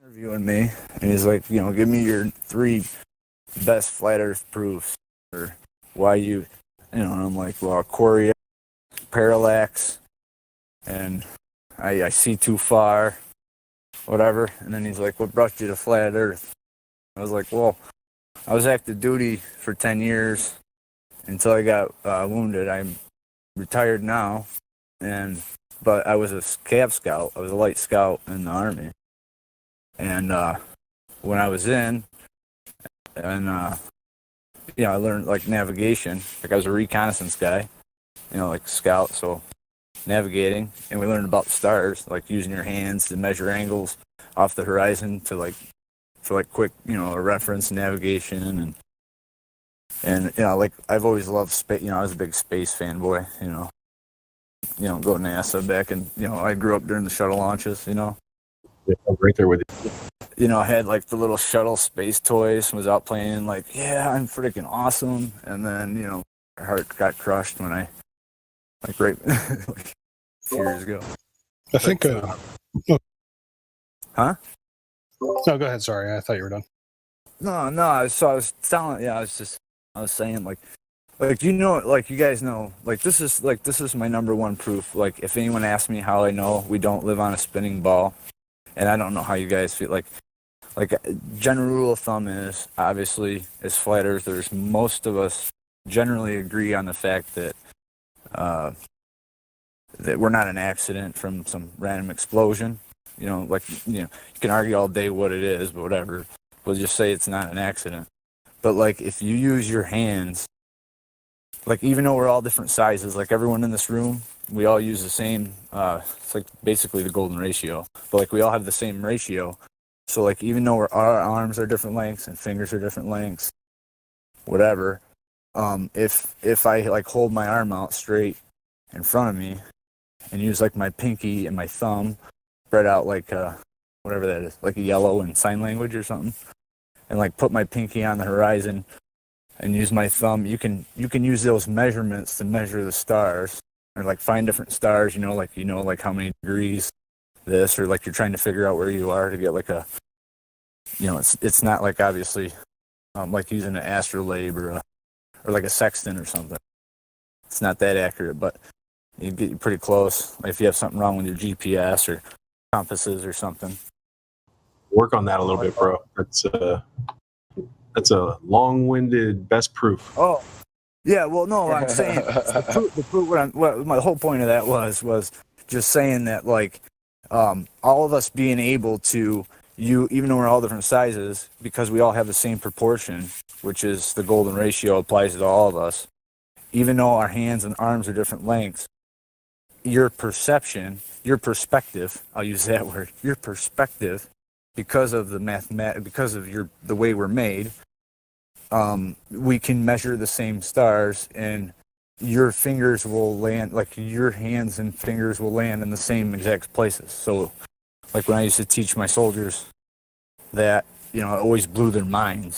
interviewing me, and he's like, give me your 3 best flat Earth proofs, or why and I'm like, well, Corey, parallax, and I see too far, whatever. And then he's like, what brought you to flat Earth? I was like, well, I was active duty for 10 years until I got wounded. I'm retired now, but I was a Cav Scout. I was a light scout in the Army. And when I was in, and I learned like navigation. Like I was a reconnaissance guy, like scout. So navigating, and we learned about the stars, like using your hands to measure angles off the horizon for quick, a reference navigation, and like I've always loved space. I was a big space fanboy. Go to NASA back, and I grew up during the shuttle launches. Yeah, I'm right there with you. I had like the little shuttle space toys, was out playing like, yeah, I'm freaking awesome. And then, my heart got crushed when I, like a few years ago. I think, Huh? No, go ahead. Sorry. I thought you were done. No, I was telling, yeah, I was saying like, you guys know, this is my number one proof. Like, if anyone asks me how I know we don't live on a spinning ball, and I don't know how you guys feel, like general rule of thumb is, obviously, as flat earthers, most of us generally agree on the fact that that we're not an accident from some random explosion. You can argue all day what it is, but whatever. We'll just say it's not an accident. But like, if you use your hands, like, even though we're all different sizes, like everyone in this room, we all use the same, it's like basically the golden ratio, but like we all have the same ratio. So like, even though our arms are different lengths and fingers are different lengths, whatever, if I like hold my arm out straight in front of me and use like my pinky and my thumb spread out like whatever that is, like a yellow in sign language or something, and like put my pinky on the horizon and use my thumb, you can use those measurements to measure the stars, or like find different stars, like how many degrees this, or like you're trying to figure out where you are to get like a, it's not like obviously like using an astrolabe or like a sextant or something. It's not that accurate, but you get pretty close. Like if you have something wrong with your GPS or compasses or something. Work on that a little bit, bro. That's a long-winded best proof. Oh, yeah. Well, no, I'm saying the proof. What my whole point of that was just saying that, like, all of us being able to, even though we're all different sizes, because we all have the same proportion, which is the golden ratio applies to all of us. Even though our hands and arms are different lengths, your perception, your perspective, I'll use that word, your perspective, because of the because of the way we're made, we can measure the same stars, and your fingers will land, like your hands and fingers will land in the same exact places. So, like when I used to teach my soldiers that, it always blew their minds.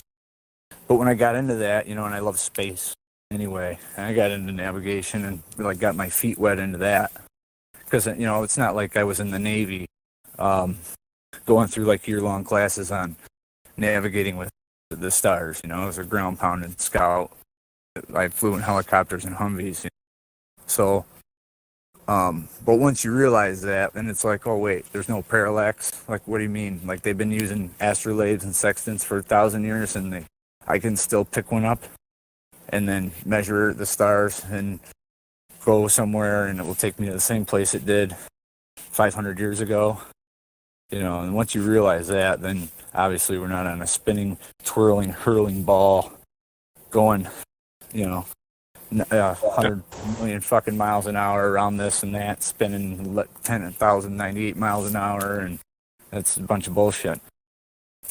But when I got into that, and I love space anyway, and I got into navigation and like got my feet wet into that, because it's not like I was in the Navy, going through like year-long classes on navigating with the stars. I was a ground-pounded scout. I flew in helicopters and Humvees. So, but once you realize that, then it's like, oh wait, there's no parallax. Like, what do you mean? Like, they've been using astrolabes and sextants for 1,000 years, and I can still pick one up and then measure the stars and go somewhere, and it will take me to the same place it did 500 years ago. And once you realize that, then obviously we're not on a spinning, twirling, hurling ball going, 100 million fucking miles an hour around this and that, spinning 10,098 miles an hour, and that's a bunch of bullshit.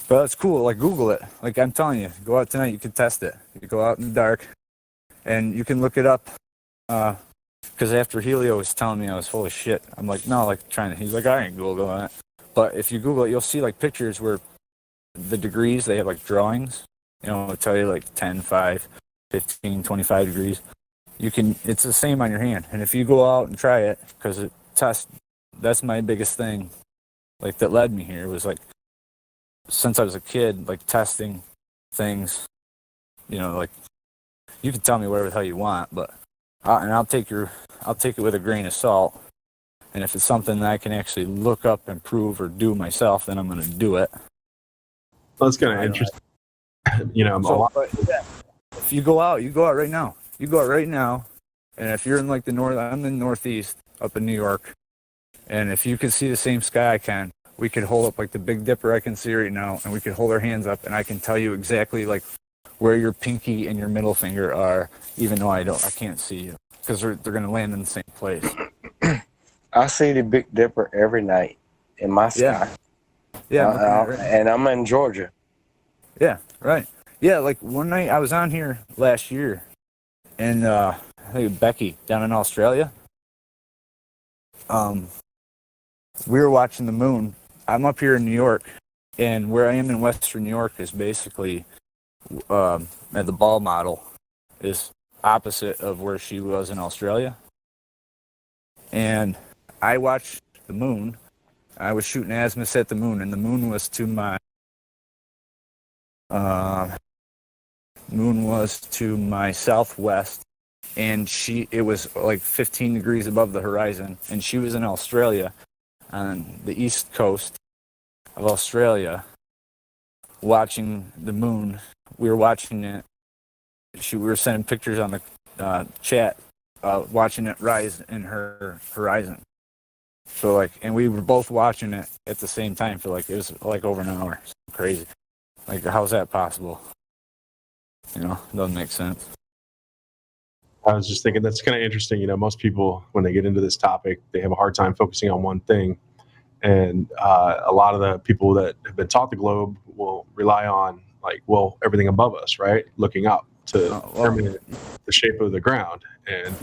But that's cool. Like, Google it. Like, I'm telling you, go out tonight, you can test it. You go out in the dark, and you can look it up. Because after Helio was telling me I was full of shit, I'm like, no, like, he's like, I ain't Googling it. But if you Google it, you'll see like pictures where the degrees, they have like drawings, it'll tell you like 10, 5, 15, 25 degrees. It's the same on your hand. And if you go out and try it, because that's my biggest thing, like, that led me here, was like, since I was a kid, like testing things, you know, like you can tell me whatever the hell you want, but and I'll take it with a grain of salt. And if it's something that I can actually look up and prove or do myself, then I'm going to do it. That's kind of interesting. You know, but yeah, if you go out right now. You go out right now, and if you're in like the north, I'm in the Northeast, up in New York, and if you can see the same sky I can, we could hold up like the Big Dipper I can see right now, and we could hold our hands up, and I can tell you exactly like where your pinky and your middle finger are, even though I can't see you, because they're going to land in the same place. I see the Big Dipper every night in my sky. Yeah, and I'm in Georgia. Yeah, right. Yeah, like one night I was on here last year, and I think Becky down in Australia. We were watching the moon. I'm up here in New York, and where I am in Western New York is basically at the ball model is opposite of where she was in Australia. And I watched the moon. I was shooting azimuth at the moon, and the moon was to my southwest, and it was like 15 degrees above the horizon, and she was in Australia on the east coast of Australia watching the moon. We were watching it. We were sending pictures on the chat, watching it rise in her horizon. So like, and we were both watching it at the same time for like, it was like over an hour. It's crazy. Like, how's that possible? You know, doesn't make sense. I was just thinking that's kind of interesting. You know, most people, when they get into this topic, they have a hard time focusing on one thing. And a lot of the people that have been taught the globe will rely on, like, well, everything above us, right? Looking up to determine the shape of the ground. And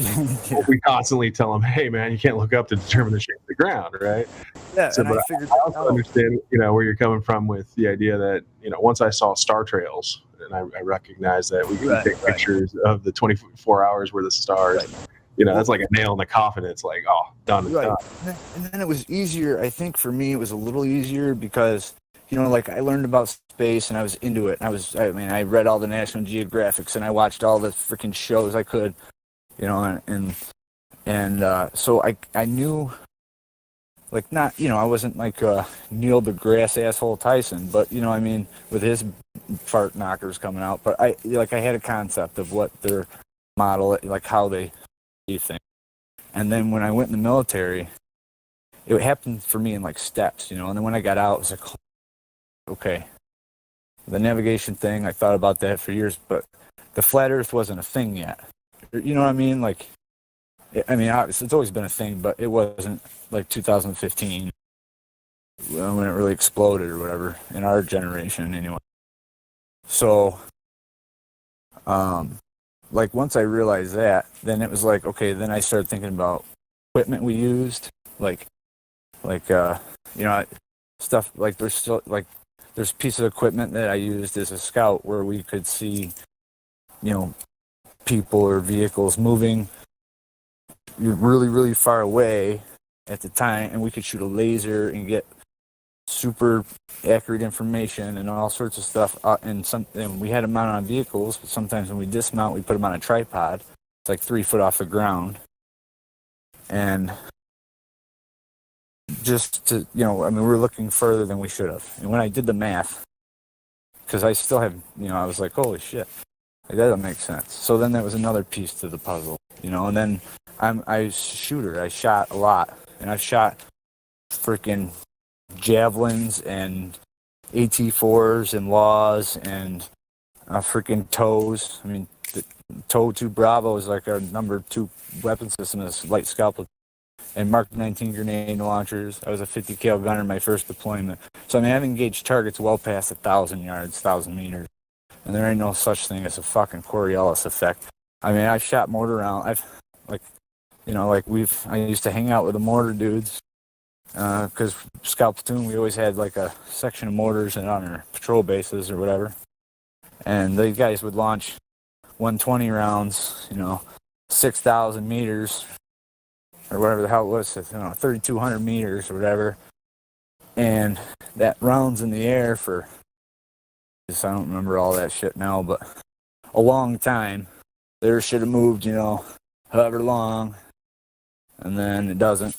we constantly tell them, hey, man, you can't look up to determine the shape of the ground, right? Yeah, so, but I also understand, you know, where you're coming from with the idea that, you know, once I saw star trails, and I recognized that we can take pictures of the 24 hours worth of stars. Right. You know, that's like a nail in the coffin. It's like, oh, done. It's done. And then it was easier. I think for me, it was a little easier because, you know, like I learned about space and I was into it. I read all the National Geographics and I watched all the freaking shows I could, you know, and so I knew, like, not, you know, I wasn't like Neil deGrasse asshole Tyson, but, you know, I mean, with his fart knockers coming out, but I had a concept of what their model, like how they do things. And then when I went in the military, it happened for me in like steps, you know, and then when I got out, it was like, okay, the navigation thing, I thought about that for years, but the flat earth wasn't a thing yet. You know what I mean? Like, I mean, obviously, it's always been a thing, but it wasn't like 2015 when it really exploded or whatever in our generation anyway. So, like once I realized that, then it was like, okay, then I started thinking about equipment we used, like you know, stuff like there's pieces of equipment that I used as a scout where we could see, you know, people or vehicles moving really, really far away at the time, and we could shoot a laser and get super accurate information and all sorts of stuff. And we had them mounted on vehicles, but sometimes when we dismount, we put them on a tripod. It's like 3 foot off the ground. And just to, you know, I mean, we were looking further than we should have. And when I did the math, because I still have, you know, I was like, holy shit, like, that doesn't make sense. So then that was another piece to the puzzle, you know. And then I was a shooter. I shot a lot, and I've shot freaking javelins and AT4s and laws and freaking tows. I mean, the TOW 2 Bravo is like our number 2 weapon system. Is light scalpel and Mark 19 grenade launchers. I was a 50 cal gunner in my first deployment. So I mean, I've engaged targets well past 1,000 yards, 1,000 meters, and there ain't no such thing as a fucking Coriolis effect. I mean, I've shot mortar round. I used to hang out with the mortar dudes. Because Scout Platoon, we always had like a section of mortars and on our patrol bases or whatever. And these guys would launch 120 rounds, you know, 6,000 meters or whatever the hell it was, you know, 3,200 meters or whatever. and that round's in the air for, I don't remember all that shit now, but a long time. There should have moved, however long, and then it doesn't.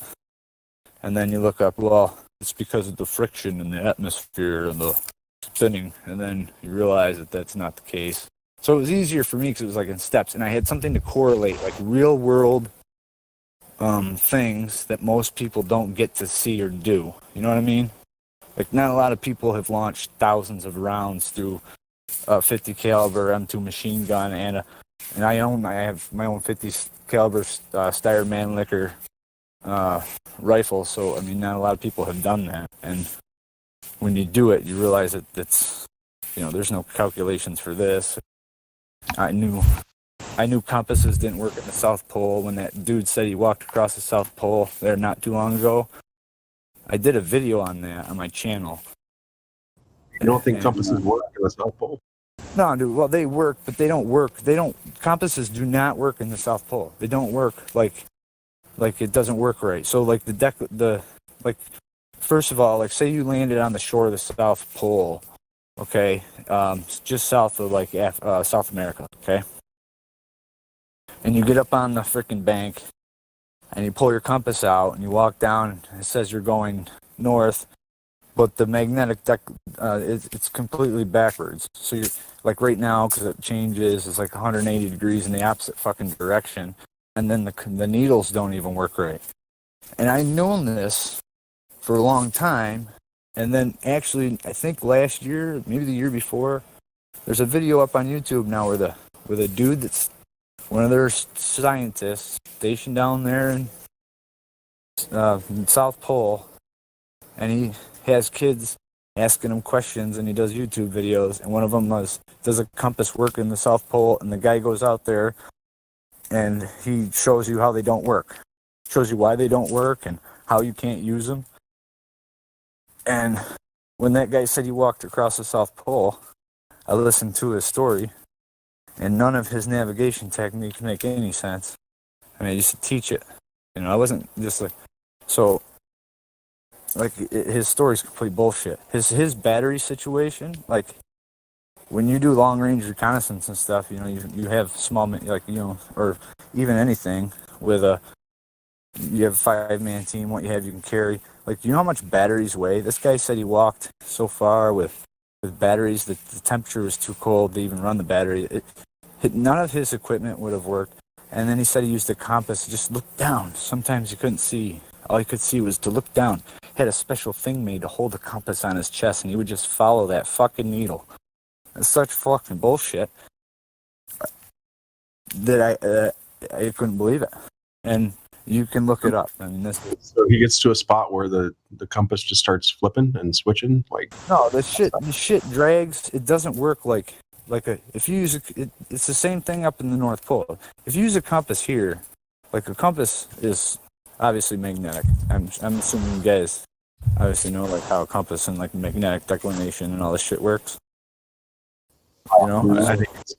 And then you look up, well, it's because of the friction in the atmosphere and the spinning, and then you realize that that's not the case. So it was easier for me because it was like in steps, and I had something to correlate, like real world things that most people don't get to see or do. You know what I mean? Like, not a lot of people have launched thousands of rounds through a 50 caliber M2 machine gun, and I have my own 50 caliber Steyr Mannlicher rifle. So I mean, not a lot of people have done that, and when you do it, you realize that it's, there's no calculations for this. I knew compasses didn't work at the South Pole when that dude said he walked across the South Pole there not too long ago. I did a video on that on my channel. You don't think compasses work in the South Pole? No, dude. Well, they work, but they don't work. Compasses do not work in the South Pole. They don't work like it doesn't work right. So like first of all, like say you landed on the shore of the South Pole, okay, just south of South America, okay, and you get up on the freaking bank, and you pull your compass out, and you walk down, and it says you're going north, but the magnetic deck, it's completely backwards. So you're, like right now, because it changes, it's like 180 degrees in the opposite fucking direction, and then the needles don't even work right. And I've known this for a long time, and then actually, I think last year, maybe the year before, there's a video up on YouTube now where the dude that's one of their scientists stationed down there in South Pole, and he has kids asking him questions, and he does YouTube videos, and one of them was, does a compass work in the South Pole? And the guy goes out there, and he shows you how they don't work. Shows you why they don't work and how you can't use them. And when that guy said he walked across the South Pole, I listened to his story, and none of his navigation techniques make any sense. I mean, I used to teach it. I wasn't just like... So, his story's complete bullshit. His battery situation, like, when you do long-range reconnaissance and stuff, you have small, or even anything with you have a 5-man team, what you can carry. Like, you know how much batteries weigh? This guy said he walked so far with batteries that the temperature was too cold to even run the battery. None of his equipment would have worked. And then he said he used a compass to just look down. Sometimes he couldn't see. All he could see was to look down. He had a special thing made to hold the compass on his chest, and he would just follow that fucking needle. It's such fucking bullshit that I couldn't believe it. And you can look it up. I mean, So he gets to a spot where the compass just starts flipping and switching, like... No, the shit drags. It doesn't work if you use it's the same thing up in the North Pole. If you use a compass here, like a compass is obviously magnetic. I'm assuming you guys obviously know like how a compass and like magnetic declination and all this shit works. I think it's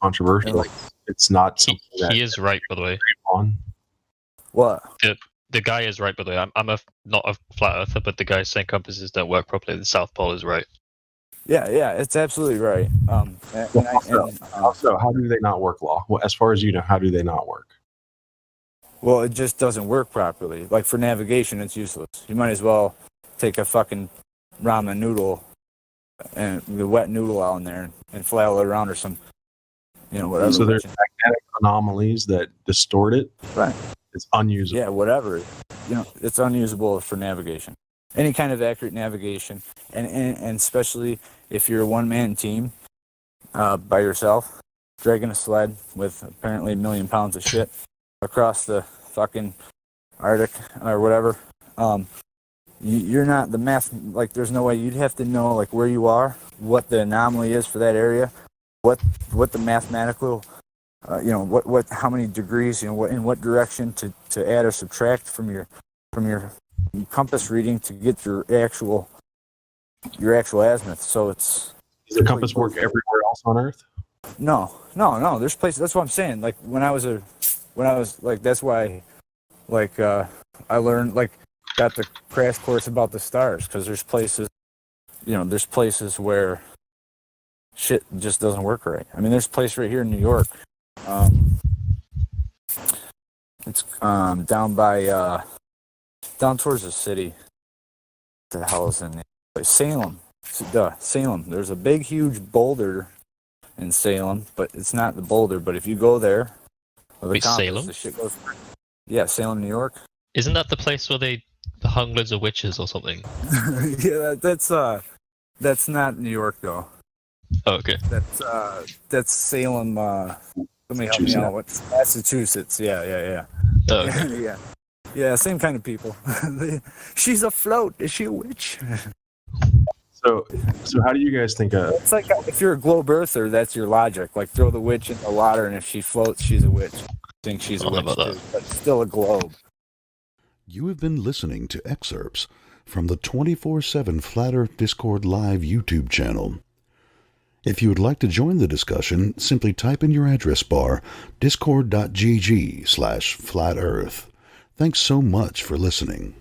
controversial. Like, it's not something that he is right, by the way. On. What? The guy is right, by the way. I'm not a flat earther, but the guy saying compasses don't work properly at the South Pole is right. Yeah, it's absolutely right. Also, how do they not work, Law? Well, as far as you know, how do they not work? Well, it just doesn't work properly. Like, for navigation, it's useless. You might as well take a fucking ramen noodle and the wet noodle out in there and flail it around or some, whatever. So there's magnetic anomalies that distort it. Right. It's unusable. Yeah, whatever. It's unusable for navigation. Any kind of accurate navigation, and especially if you're a one-man team by yourself, dragging a sled with apparently 1 million pounds of shit across the fucking Arctic or whatever, you're not the math. Like, there's no way. You'd have to know like where you are, what the anomaly is for that area, what the mathematical, how many degrees, in what direction to add or subtract from your compass reading to get your actual azimuth. So it's... Does the compass work everywhere else on Earth? No. There's places. That's what I'm saying. Like when I was like, that's why, like I learned like got the crash course about the stars, because there's places, there's places where shit just doesn't work right. I mean, there's a place right here in New York. It's down by down towards the city. What the hell is in there? Salem. Salem. There's a big, huge boulder in Salem, but it's not the boulder. But if you go there with a Wait, compass, Salem? the shit goes. Yeah, Salem, New York. Isn't that the place where they hung loads of witches or something? Yeah, that's not New York though. Oh, okay. That's Salem. Somebody help me out. What's Massachusetts? Yeah. Oh, okay. Yeah, same kind of people. She's afloat. Is she a witch? So how do you guys think? It's like if you're a globe earther, that's your logic. Like throw the witch in the water, and if she floats, she's a witch. I think she's a I don't know witch about too, but still a globe. You have been listening to excerpts from the 24/7 Flat Earth Discord Live YouTube channel. If you would like to join the discussion, simply type in your address bar discord.gg/flatearth. Thanks so much for listening.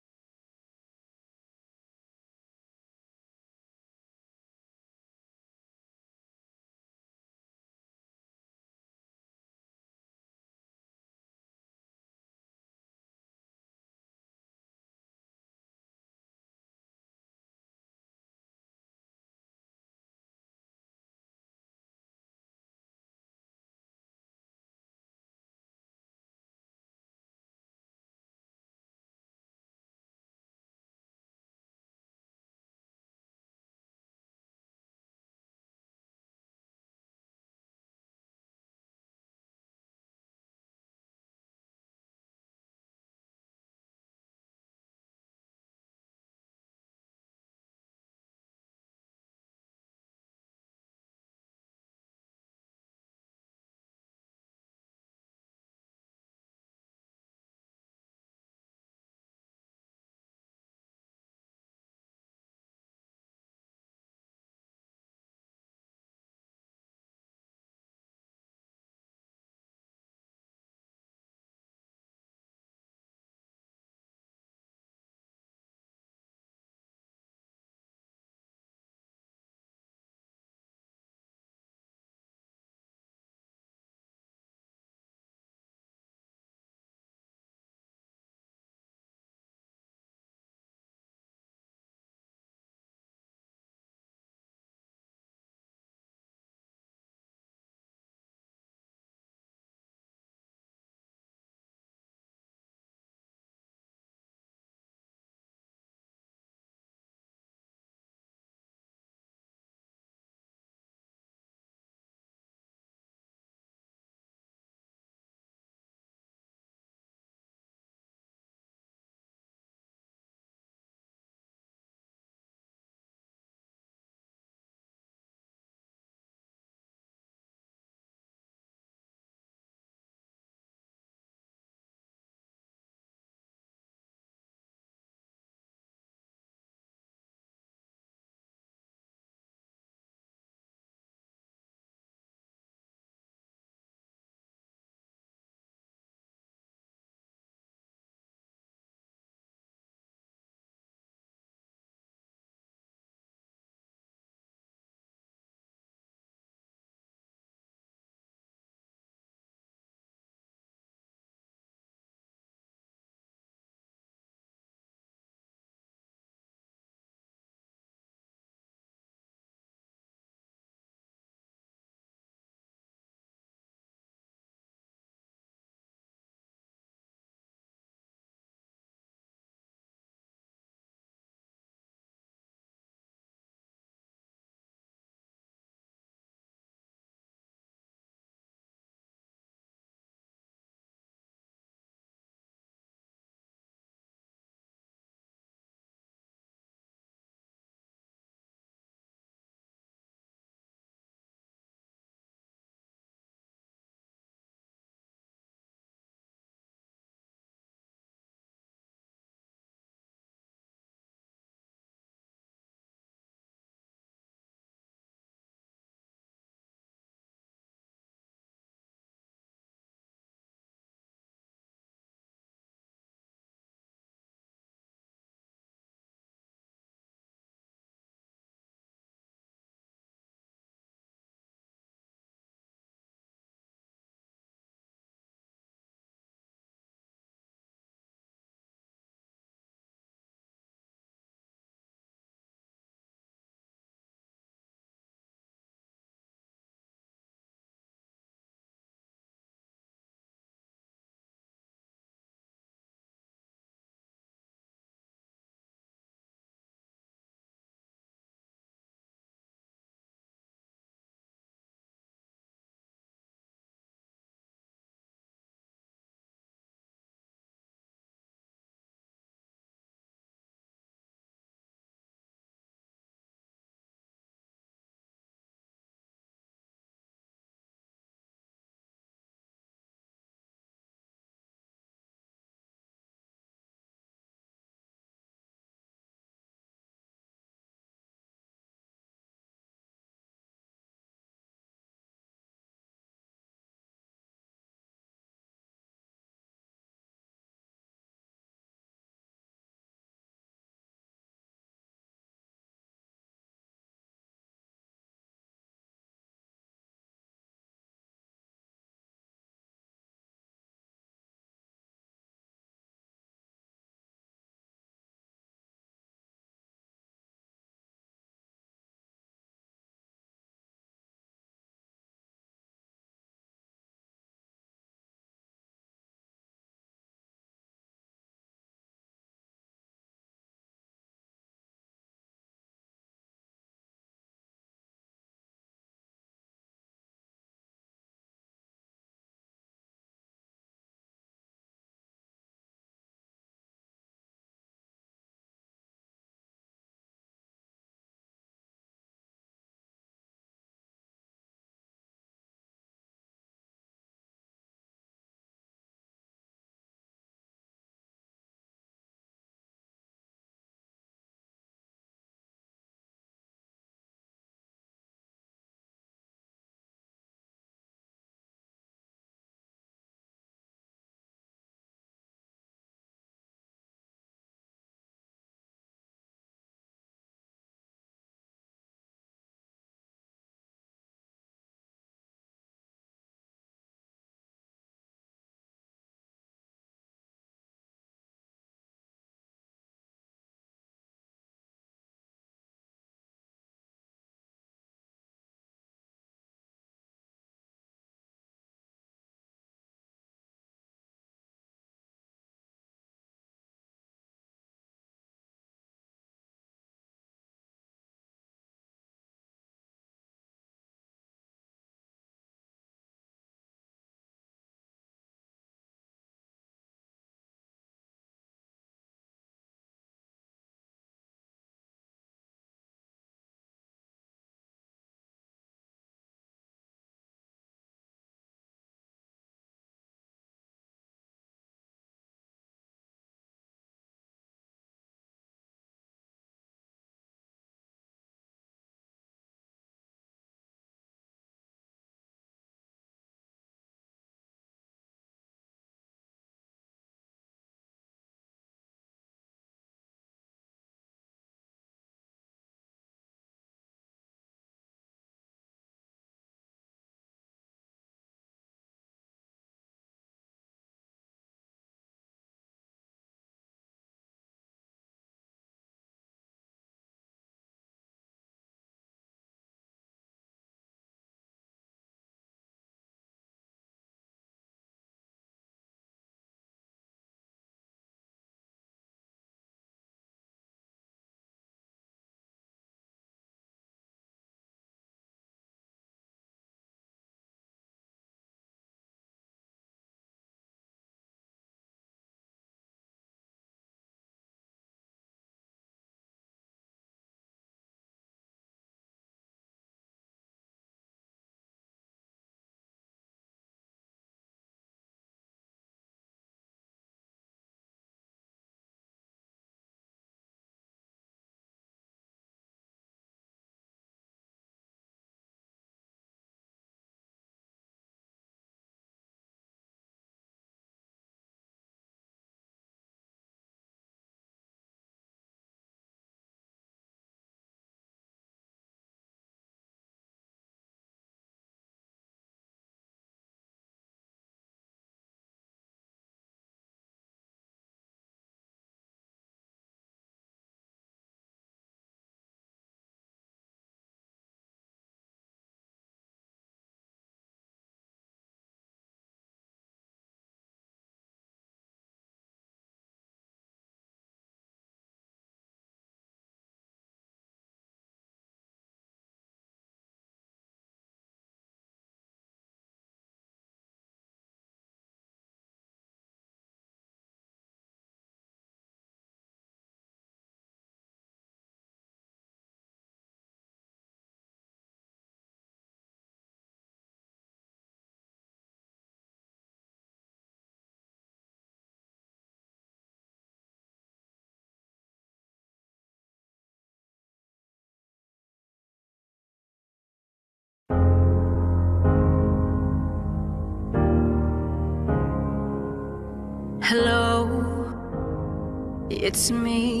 it's me.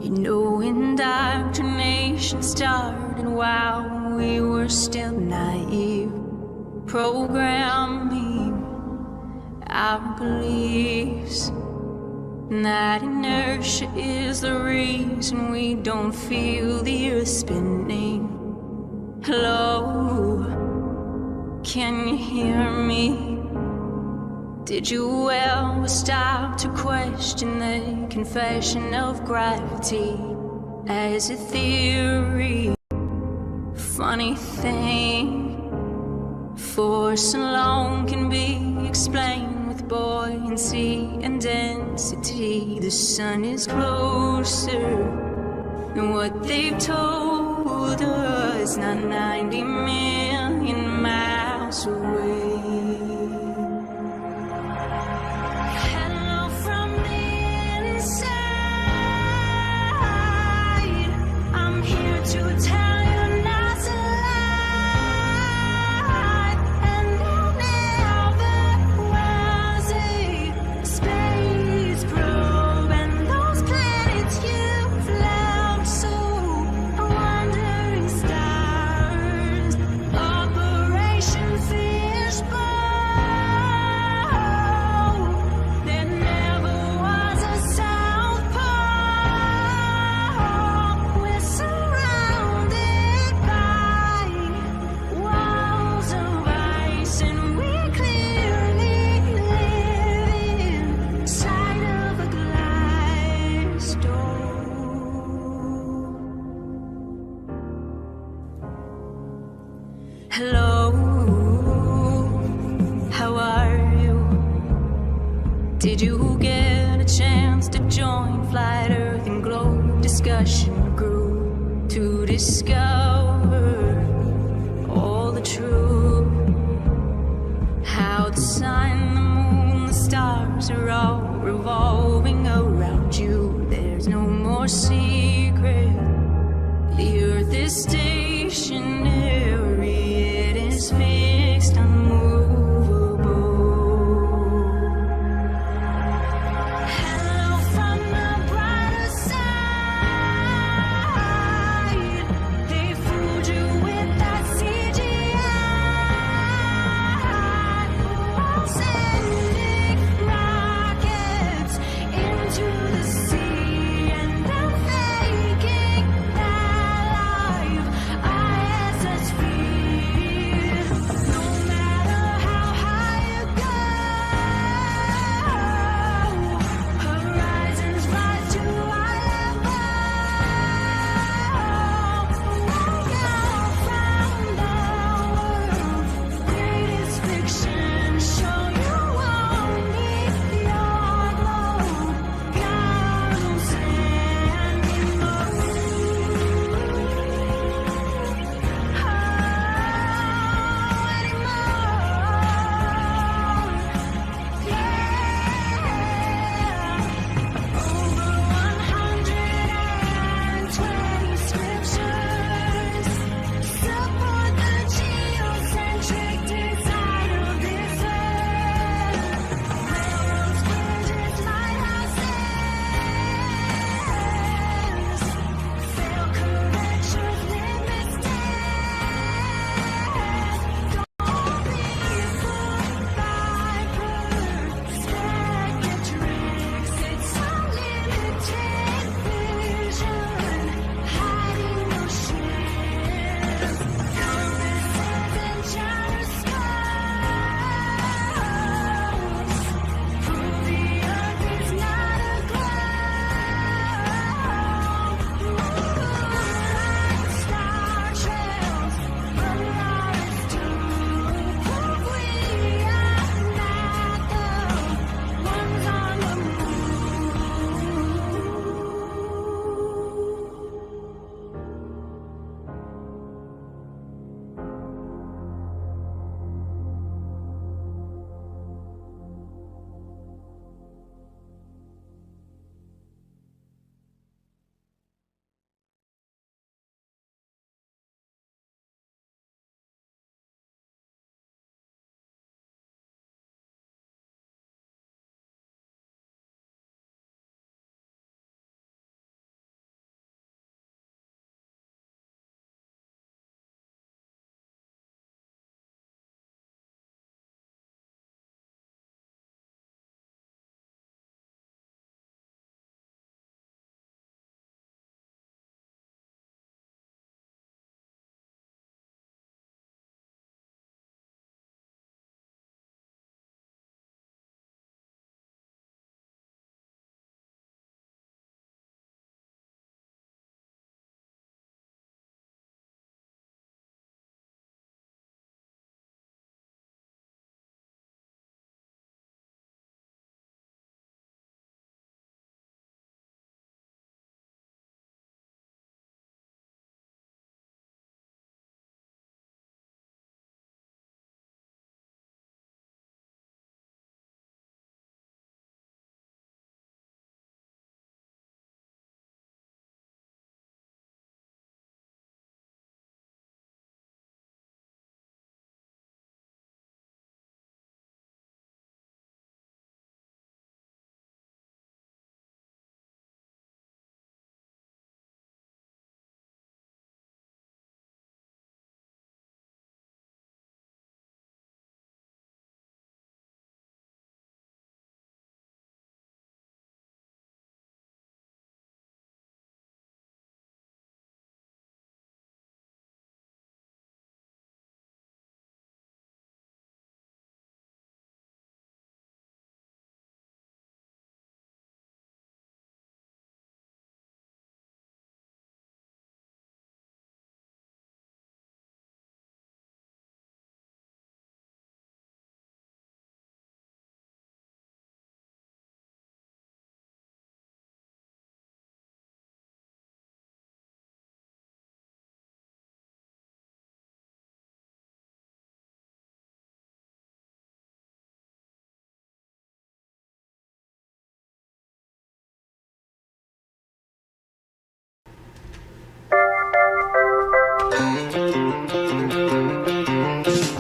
You know, indoctrination started while we were still naive, programming our beliefs. And that inertia is the reason we don't feel the earth spinning. Hello, can you hear me? Did you ever stop to question the confession of gravity as a theory? Funny thing, force alone can be explained with buoyancy and density. The sun is closer than what they've told us, not 90 million miles away. To tell you not to lie, and there never was a space probe, and those planets you've left so wandering stars. Operation Fishbowl, there never was a South Pole. We're surrounded by walls of ice, and we clearly live inside of a glass door. Hello, how are you? Did you get a chance to join Flat Earth and Globe discussion group to discover all the truth? How the sun, the moon, the stars are all revolving around you. There's no more secret. The earth is stationary, it is fixed, unmovable. Hello from the brighter side. They fooled you with that CGI. While sending rockets into the sea, and then faking that life ISS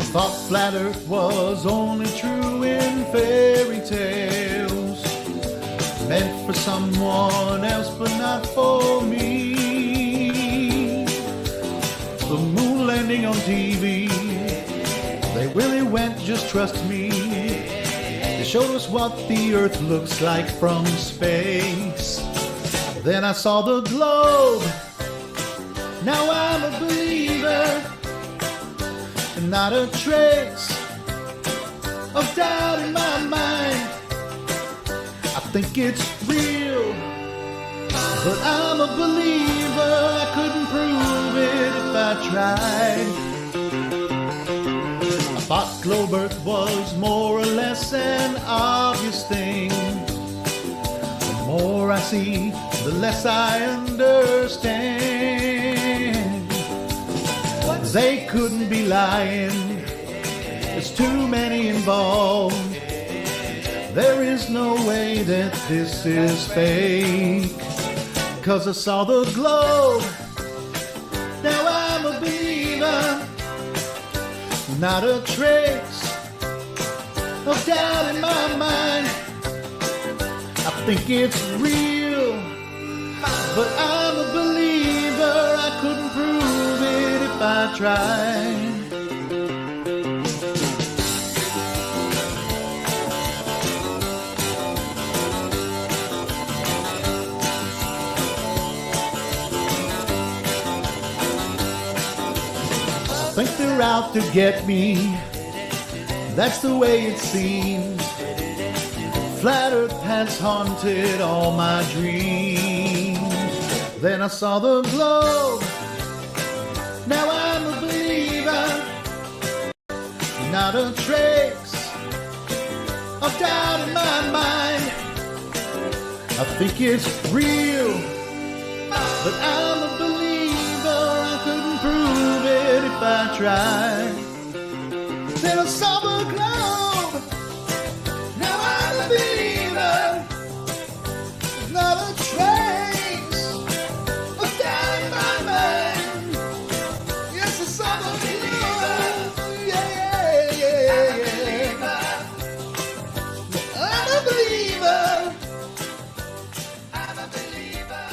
I thought flat Earth was only true in fairy tales, meant for someone else but not for me. The moon landing on TV, they really went, just trust me. They showed us what the Earth looks like from space. Then I saw the globe, now I'm a believer, and not a trace of doubt in my mind. I think it's real, but I'm a believer. I couldn't prove it if I tried. I thought globe Earth was more or less an obvious thing. The more I see, the less I understand. They couldn't be lying, there's too many involved. There is no way that this is fake. 'Cause I saw the globe, now I'm a believer. Not a trace of doubt in my mind. I think it's real, but I'm a believer. I couldn't prove it if I tried. I think they're out to get me, that's the way it seems. Flat Earth has haunted all my dreams. Then I saw the globe, now I'm a believer. Not a trace of doubt in my mind. I think it's real, but I'm a believer. I couldn't prove it if I tried. Then I saw the globe, now I'm a believer. Not a trace of doubt in my mind. Yes, I saw the globe, yeah, yeah, yeah. I'm a believer. I'm a believer.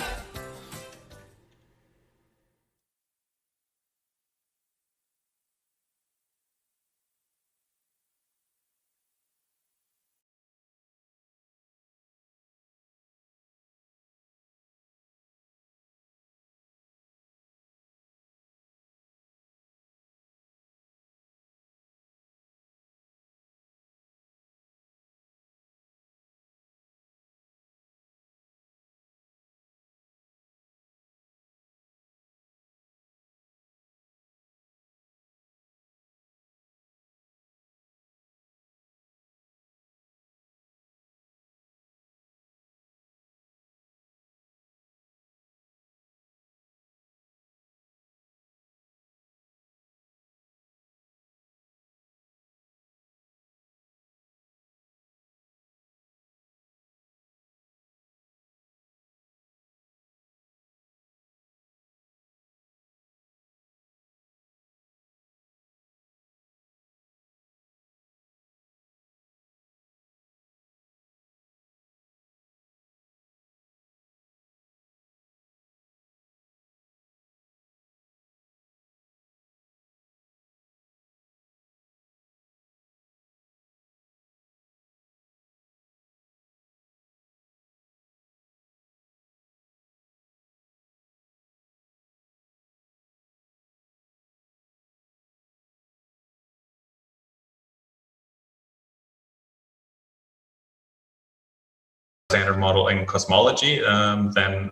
Standard model in cosmology than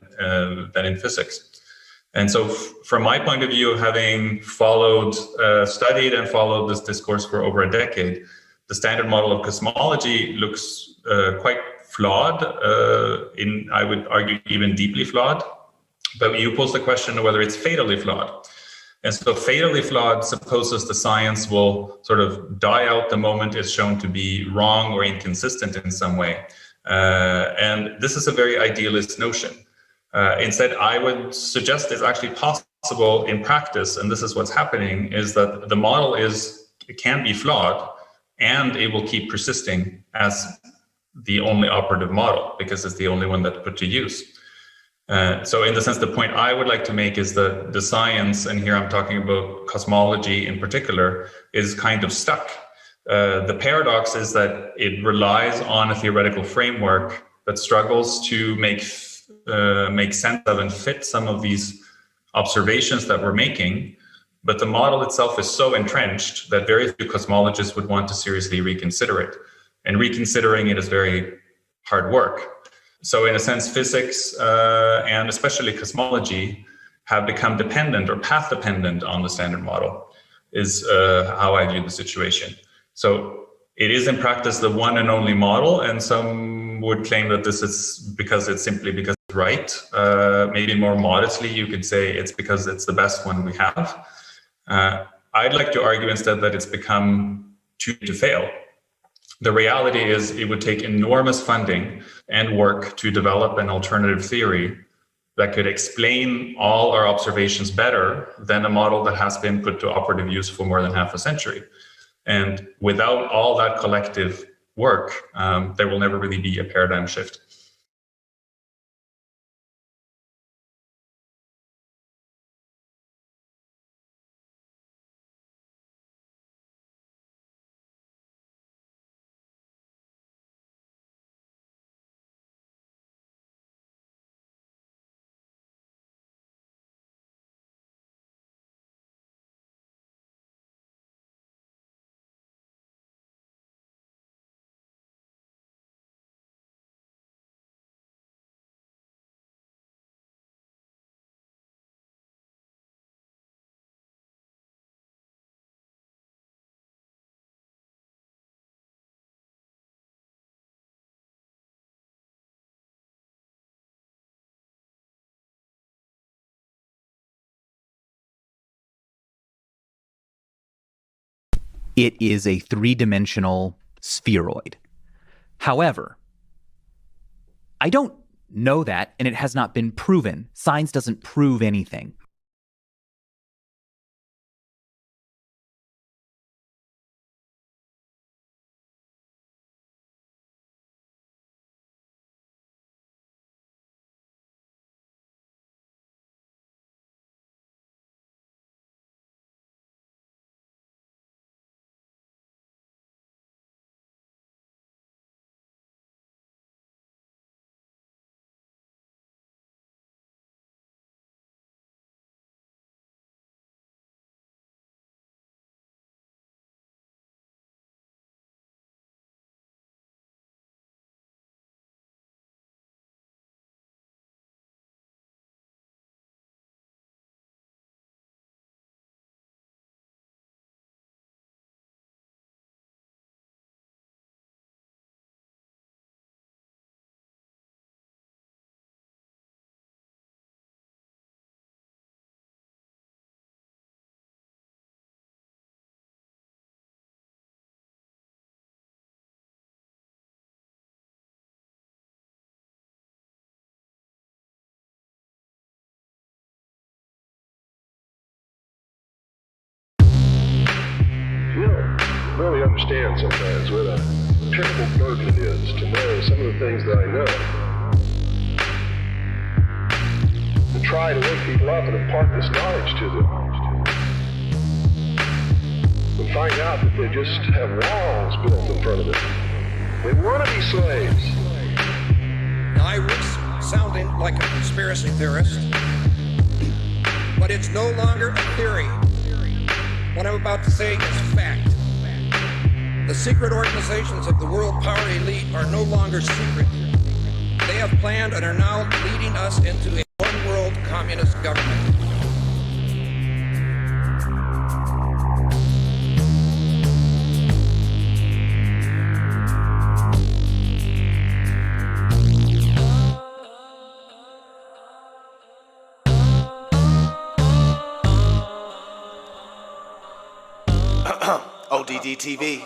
in physics. And so from my point of view, having studied and followed this discourse for over a decade, the standard model of cosmology looks quite flawed, I would argue even deeply flawed. But you pose the question of whether it's fatally flawed. And so fatally flawed supposes the science will sort of die out the moment it's shown to be wrong or inconsistent in some way. And this is a very idealist notion. Instead, I would suggest it's actually possible possible in practice, and this is what's happening, is that the model can be flawed, and it will keep persisting as the only operative model because it's the only one that's put to use. So in the sense, the point I would like to make is that the science, and here I'm talking about cosmology in particular, is kind of stuck. The paradox is that it relies on a theoretical framework that struggles to make sense of and fit some of these observations that we're making, but the model itself is so entrenched that very few cosmologists would want to seriously reconsider it. And reconsidering it is very hard work. So in a sense, physics and especially cosmology have become dependent or path dependent on the standard model, is how I view the situation. So it is in practice the one and only model, and some would claim that this is because it's right. Maybe more modestly, you could say it's because it's the best one we have. I'd like to argue instead that it's become too to fail. The reality is it would take enormous funding and work to develop an alternative theory that could explain all our observations better than a model that has been put to operative use for more than half a century. And without all that collective work, there will never really be a paradigm shift. It is a three-dimensional spheroid. However, I don't know that, and it has not been proven. Science doesn't prove anything. Really understand sometimes what a terrible burden it is to know some of the things that I know. To try to wake people up and impart this knowledge to them. And find out that they just have walls built in front of them. They want to be slaves. Now I risk sounding like a conspiracy theorist, but it's no longer a theory. What I'm about to say is fact. The secret organizations of the world power elite are no longer secret. They have planned and are now leading us into a one-world communist government. ODD TV.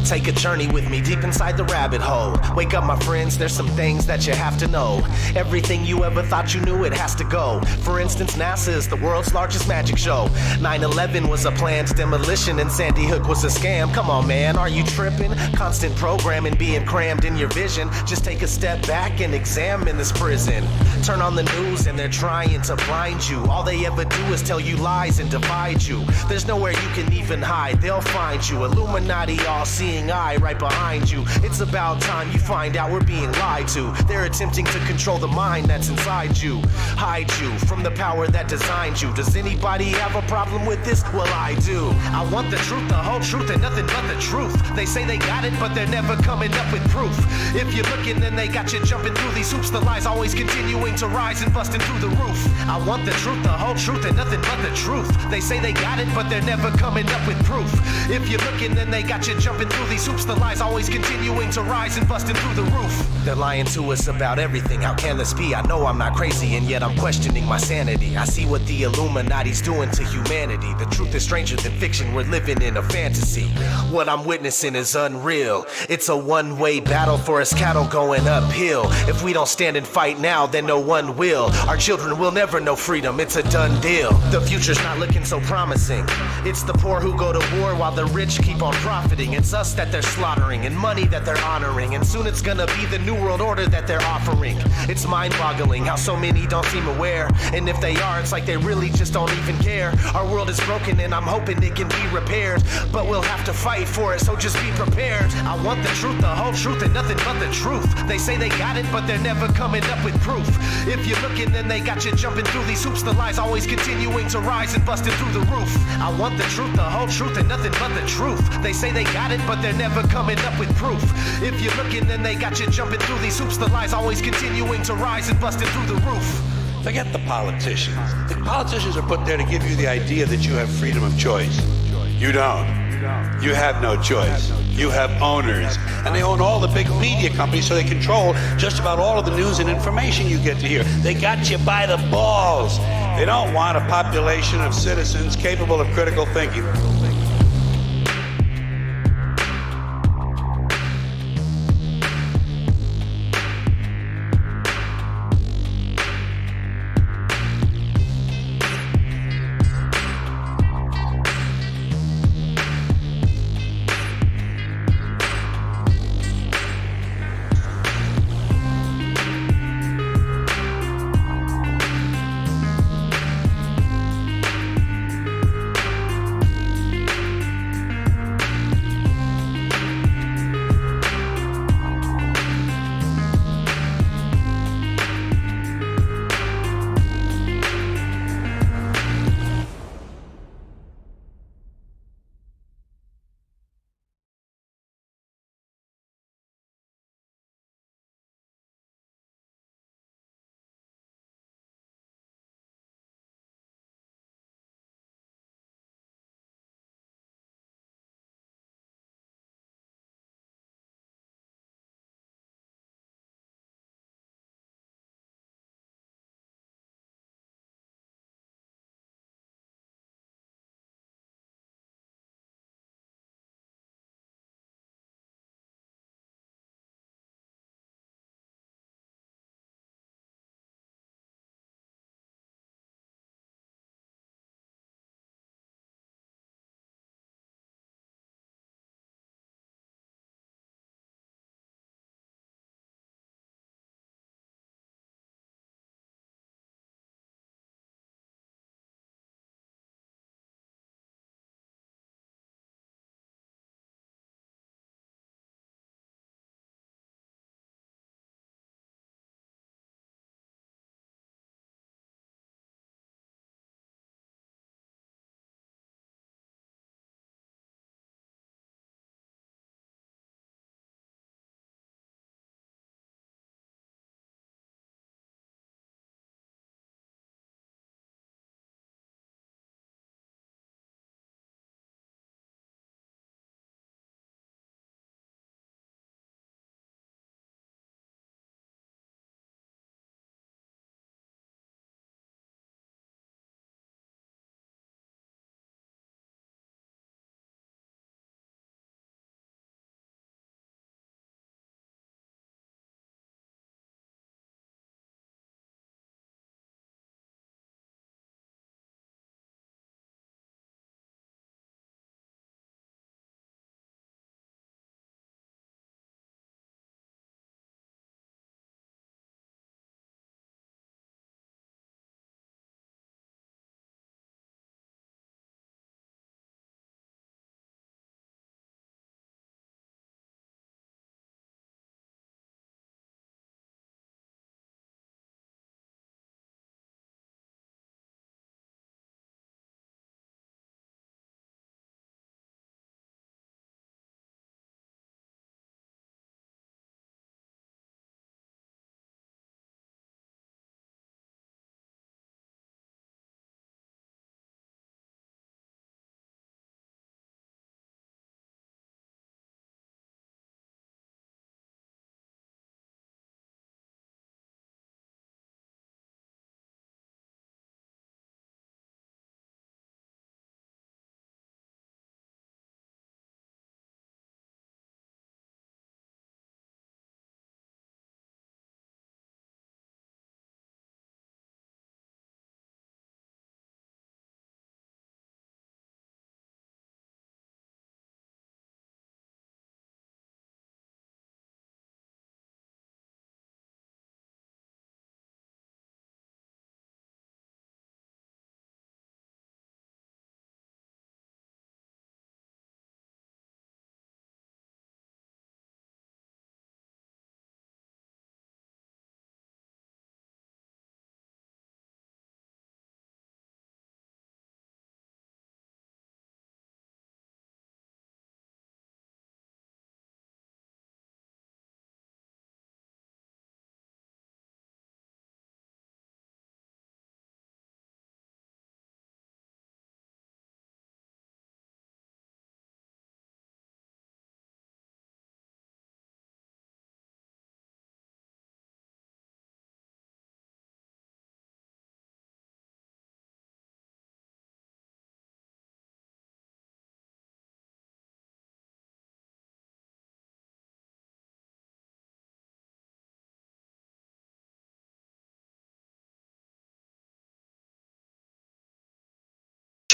Take a journey with me deep inside the rabbit hole. Wake up, my friends, there's some things that you have to know. Everything you ever thought you knew, it has to go. For instance, NASA is the world's largest magic show. 9/11 was a planned demolition and Sandy Hook was a scam. Come on, man, are you tripping? Constant programming being crammed in your vision. Just take a step back and examine this prison. Turn on the news and they're trying to blind you. All they ever do is tell you lies and divide you. There's nowhere you can even hide, they'll find you. Illuminati, all-seeing eye right behind you. It's about time you find out we're being lied to. They're attempting to control the mind that's inside you. Hide you from the power that designed you. Does anybody have a problem with this? Well, I do. I want the truth, the whole truth, and nothing but the truth. They say they got it, but they're never coming up with proof. If you're looking, then they got you jumping through these hoops. The lies always continuing to rise and busting through the roof. I want the truth, the whole truth, and nothing but the truth. They say they got it, but they're never coming up with proof. If you're looking, then they got you jumping through these hoops. The lies always continuing to rise and busting through the roof. They're lying to us about everything. How can this be? I know I'm not crazy, and yet I'm questioning my sanity. I see what the Illuminati's doing to humanity. The truth is stranger than fiction. We're living in a fantasy. What I'm witnessing is unreal. It's a one-way battle for us cattle going uphill. If we don't stand and fight now, then no one will. Our children will never know freedom. It's a done deal. The future's not looking so promising. It's the poor who go to war while the rich keep on profiting. It's us that they're slaughtering and money that they're honoring. And soon it's gonna be the new world order that they're offering. It's mind-boggling how so many don't seem aware. And if they are, it's like they really just don't even care. Our world is broken and I'm hoping it can be repaired. But we'll have to fight for it, so just be prepared. I want the truth, the whole truth, and nothing but the truth. They say they got it, but they're never coming up with proof. If you're looking, then they got you jumping through these hoops. The lies always continuing to rise and busting through the roof. I want the truth, the whole truth, and nothing but the truth. They say they got it, but they're never coming up with proof. If you're looking, then they got you jumping through these hoops. The lies always continuing to rise and busting through the roof. Forget the politicians. The politicians are put there to give you the idea that you have freedom of choice. You don't. You have no choice. You have owners, and they own all the big media companies, so they control just about all of the news and information you get to hear. They got you by the balls. They don't want a population of citizens capable of critical thinking.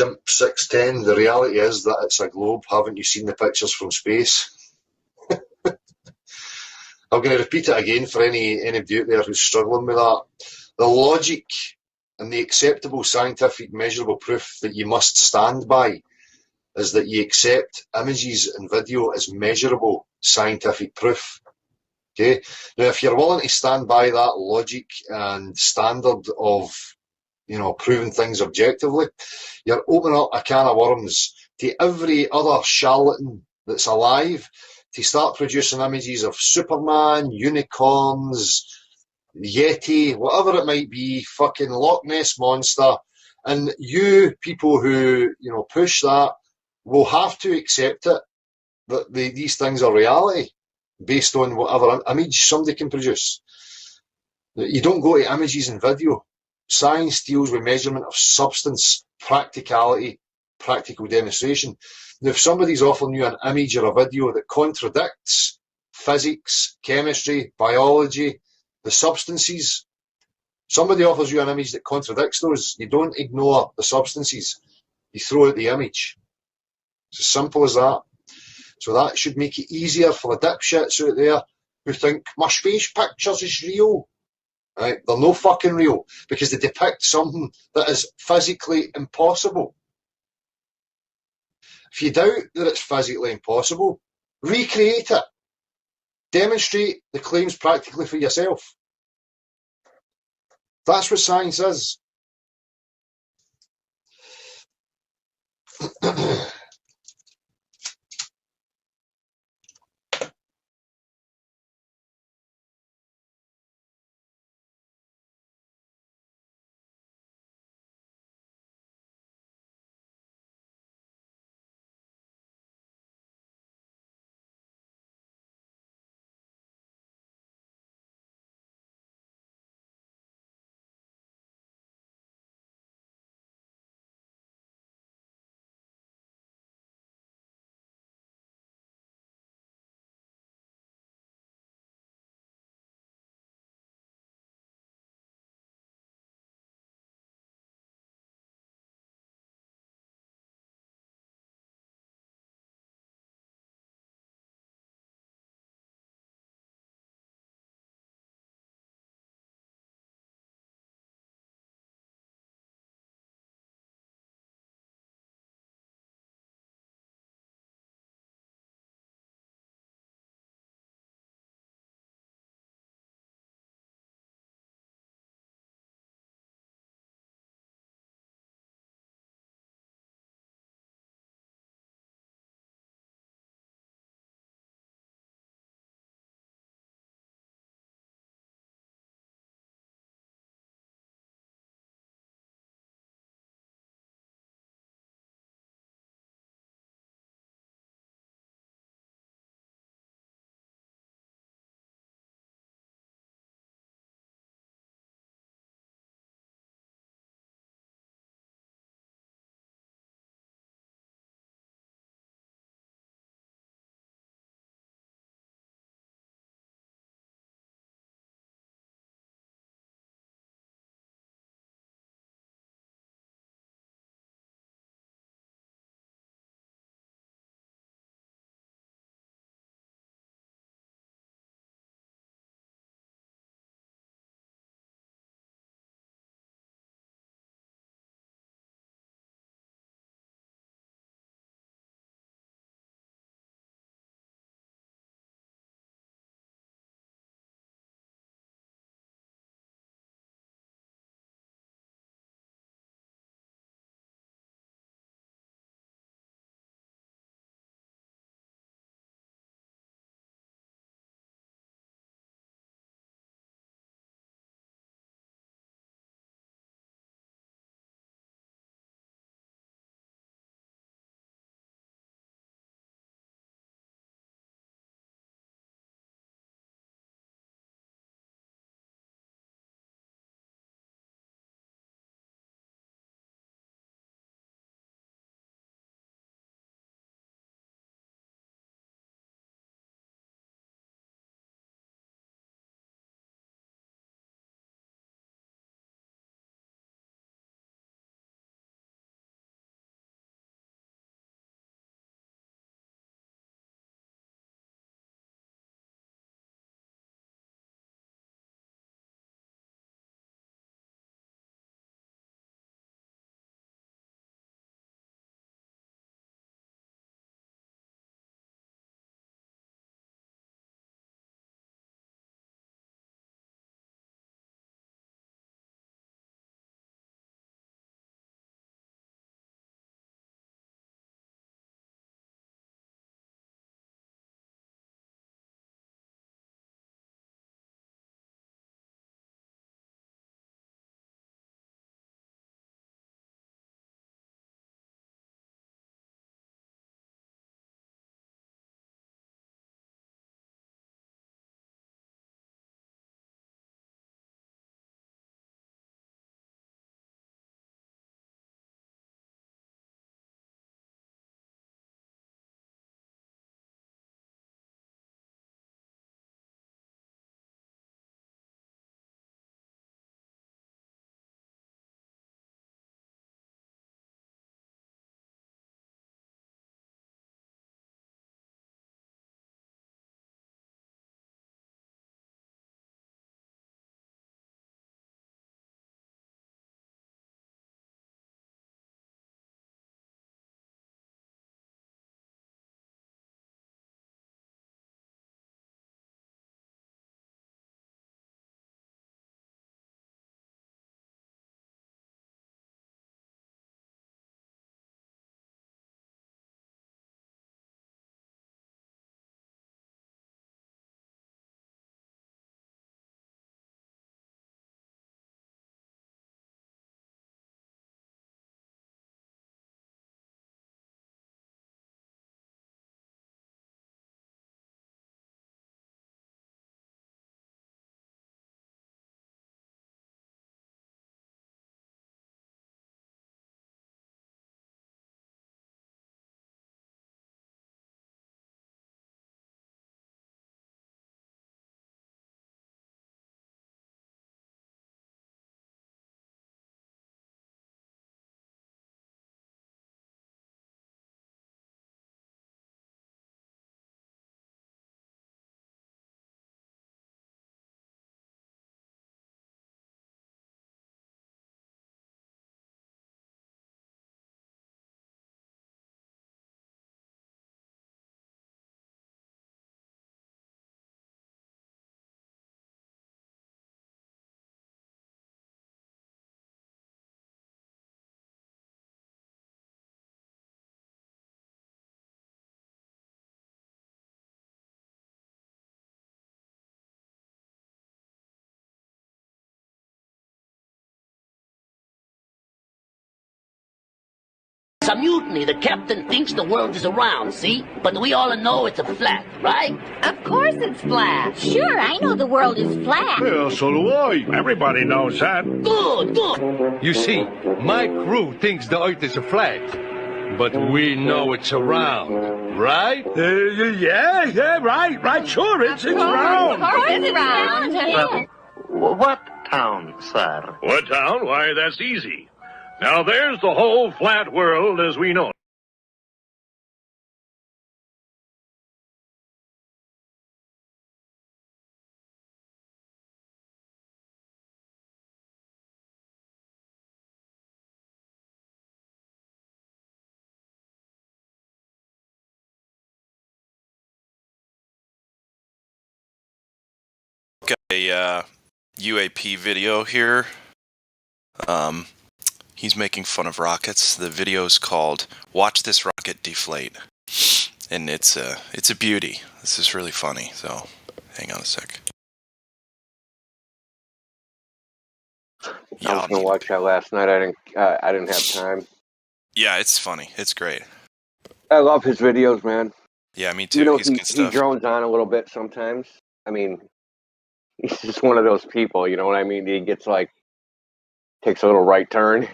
Chimp 610, the reality is that it's a globe. Haven't you seen the pictures from space? I'm going to repeat it again for any of you out there who's struggling with that. The logic and the acceptable scientific measurable proof that you must stand by is that you accept images and video as measurable scientific proof. Okay? Now, if you're willing to stand by that logic and standard of, proving things objectively, you're opening up a can of worms to every other charlatan that's alive to start producing images of Superman, unicorns, Yeti, whatever it might be, fucking Loch Ness Monster. And you people who, push that will have to accept it, that these things are reality based on whatever image somebody can produce. You don't go to images and video. Science deals with measurement of substance, practicality, practical demonstration. Now, if somebody's offering you an image or a video that contradicts physics, chemistry, biology, the substances, somebody offers you an image that contradicts those, you don't ignore the substances. You throw out the image. It's as simple as that. So that should make it easier for the dipshits out there who think my space pictures is real. Right? They're no fucking real because they depict something that is physically impossible. If you doubt that it's physically impossible, recreate it. Demonstrate the claims practically for yourself. That's what science is. a mutiny. The captain thinks the world is round, see? But we all know it's a flat, right? Of course it's flat. Sure, I know the world is flat. Well, so do I. Everybody knows that. Good, good. You see, my crew thinks the Earth is flat, but we know it's round, right? Yeah, right. Sure, it's round. Of course it's round. What town, sir? What town? Why, that's easy. Now, there's the whole flat world as we know it. A UAP video here. He's making fun of rockets. The video is called "Watch This Rocket Deflate," and it's a beauty. This is really funny. So, hang on a sec. I was gonna watch that last night. I didn't have time. Yeah, it's funny. It's great. I love his videos, man. Yeah, me too. You know, He's good he stuff. drones on a little bit sometimes. I mean, he's just one of those people. You know what I mean? He gets takes a little right turn.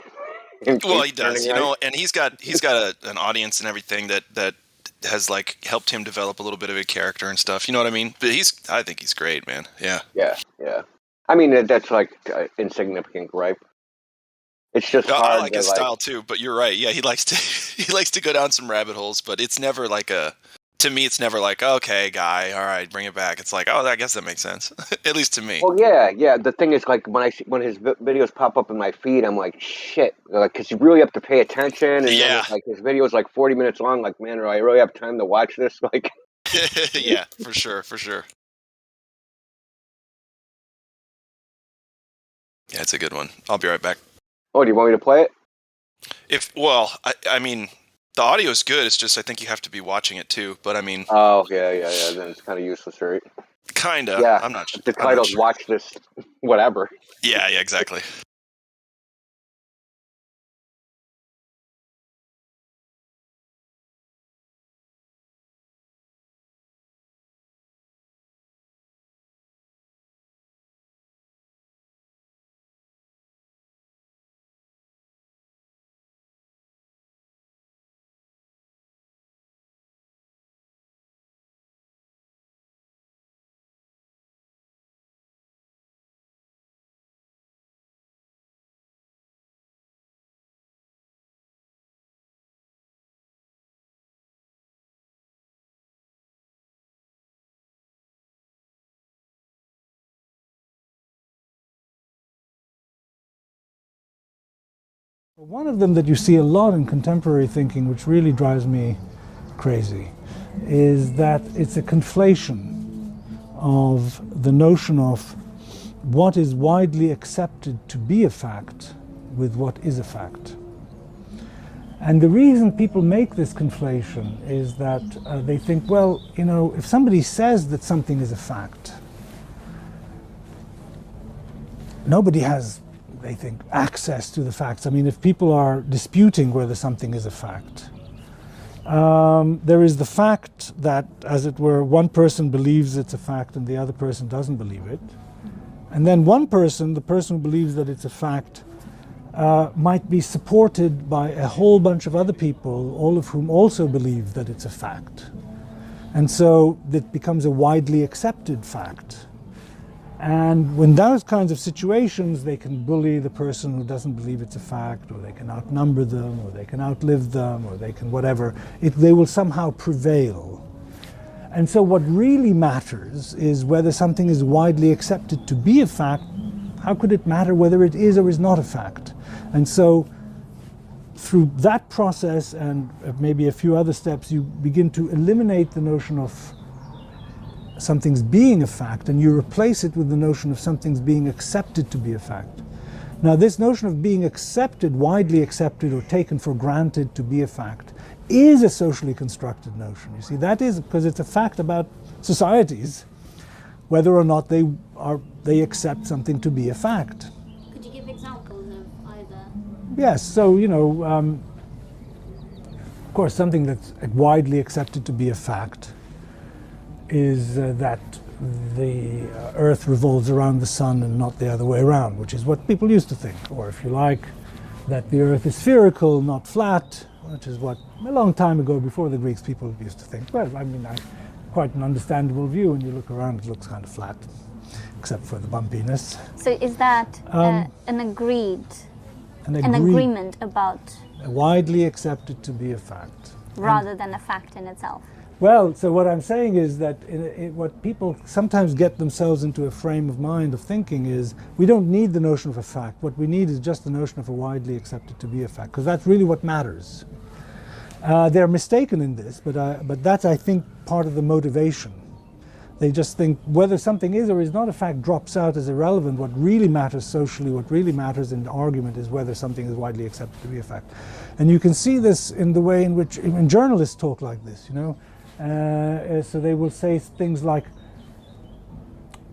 Well, he does, you know, and he's got an audience and everything that has helped him develop a little bit of a character and stuff. You know what I mean? But I think he's great, man. Yeah. Yeah. I mean, that's insignificant gripe. It's just hard. I like his style too, but you're right. Yeah, he likes to go down some rabbit holes, but it's never to me, it's never okay, guy, all right, bring it back. It's I guess that makes sense, at least to me. Well, yeah. The thing is, when his videos pop up in my feed, I'm like, shit, because you really have to pay attention. And then his video's 40 minutes long. Man, do I really have time to watch this? Yeah, for sure. Yeah, it's a good one. I'll be right back. Oh, do you want me to play it? I mean, the audio is good. It's just I think you have to be watching it too. But I mean. Oh, yeah. Then it's kind of useless, right? Kinda. Yeah. I'm not sure. The title's sure. "Watch This," whatever. Yeah, exactly. One of them that you see a lot in contemporary thinking, which really drives me crazy, is that it's a conflation of the notion of what is widely accepted to be a fact with what is a fact. And the reason people make this conflation is that they think, well, if somebody says that something is a fact, nobody has, they think, access to the facts. I mean, if people are disputing whether something is a fact, there is the fact that, as it were, one person believes it's a fact and the other person doesn't believe it. And then one person, the person who believes that it's a fact, might be supported by a whole bunch of other people, all of whom also believe that it's a fact. And so it becomes a widely accepted fact. And when those kinds of situations, they can bully the person who doesn't believe it's a fact, or they can outnumber them, or they can outlive them, or they can whatever. They will somehow prevail. And so what really matters is whether something is widely accepted to be a fact. How could it matter whether it is or is not a fact? And so through that process and maybe a few other steps, you begin to eliminate the notion of something's being a fact, and you replace it with the notion of something's being accepted to be a fact. Now, this notion of being accepted, widely accepted or taken for granted to be a fact, is a socially constructed notion. You see, that is because it's a fact about societies, whether or not they accept something to be a fact. Could you give examples of either? Yes, so course, something that's widely accepted to be a fact is that the Earth revolves around the sun and not the other way around, which is what people used to think. Or if you like, that the Earth is spherical, not flat, which is what a long time ago, before the Greeks, people used to think. Well, I mean, quite an understandable view. When you look around, it looks kind of flat, except for the bumpiness. So is that an agreement about... Widely accepted to be a fact. Rather than a fact in itself? Well, so what I'm saying is that what people sometimes get themselves into a frame of mind of thinking is, we don't need the notion of a fact. What we need is just the notion of a widely accepted to be a fact, because that's really what matters. They're mistaken in this, but that's, I think, part of the motivation. They just think whether something is or is not a fact drops out as irrelevant. What really matters socially, what really matters in the argument is whether something is widely accepted to be a fact. And you can see this in the way in which when journalists talk like this, you know. So they will say things like,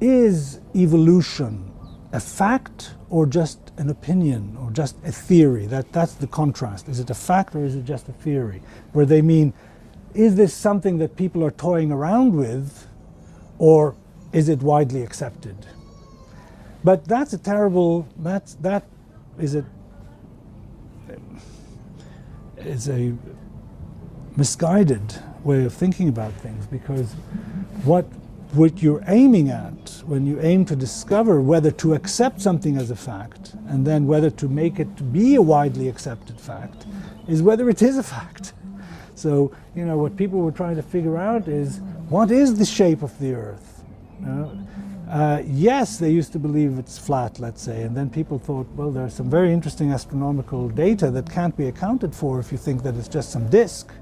is evolution a fact or just an opinion or just a theory? That's the contrast. Is it a fact or is it just a theory? Where they mean, is this something that people are toying around with, or is it widely accepted? But that's a terrible, that is a misguided way of thinking about things, because what you're aiming at when you aim to discover whether to accept something as a fact and then whether to make it to be a widely accepted fact is whether it is a fact. So, you know, what people were trying to figure out is, what is the shape of the Earth? Yes, they used to believe it's flat, let's say, and then people thought, well, there's some very interesting astronomical data that can't be accounted for if you think that it's just some disk.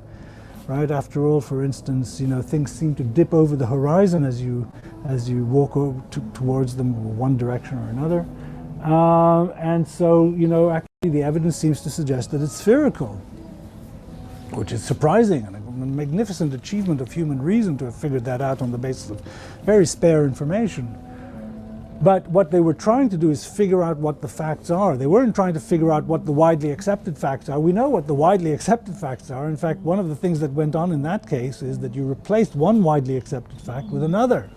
Right? After all, for instance, you know, things seem to dip over the horizon as you walk over towards them, one direction or another. And so, you know, actually the evidence seems to suggest that it's spherical, which is surprising and a magnificent achievement of human reason to have figured that out on the basis of very spare information. But what they were trying to do is figure out what the facts are. They weren't trying to figure out what the widely accepted facts are. We know what the widely accepted facts are. In fact, one of the things that went on in that case is that you replaced one widely accepted fact with another.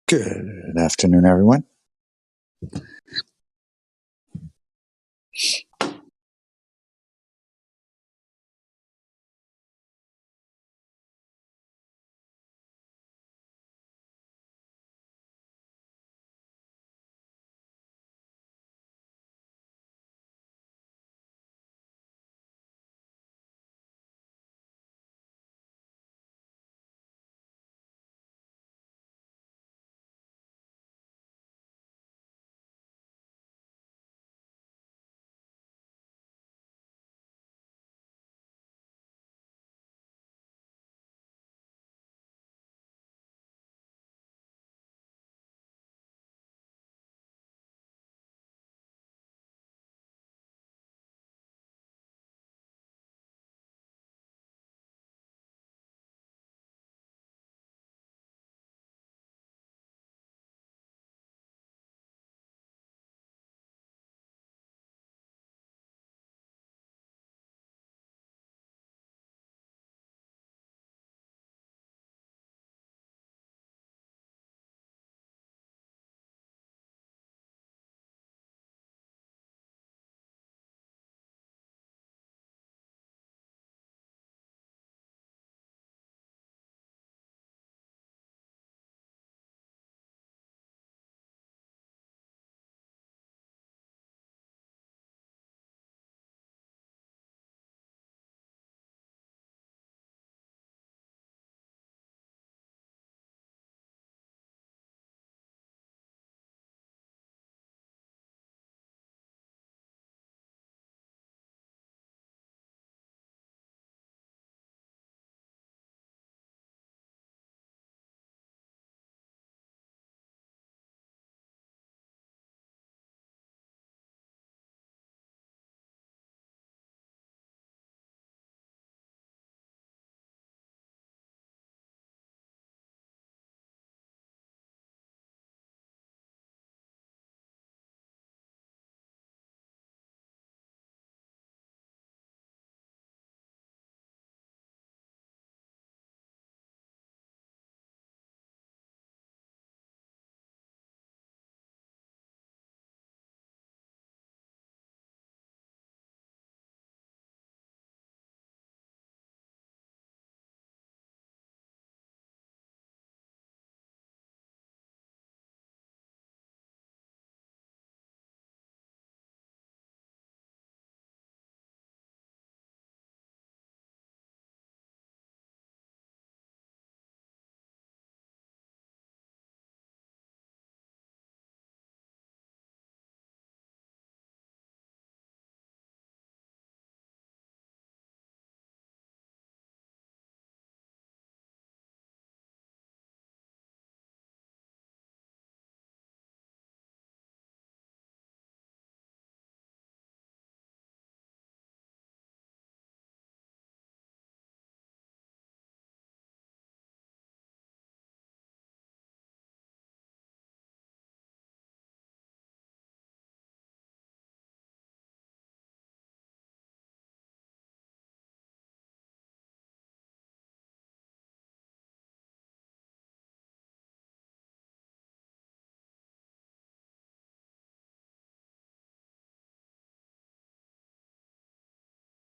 Good afternoon, everyone.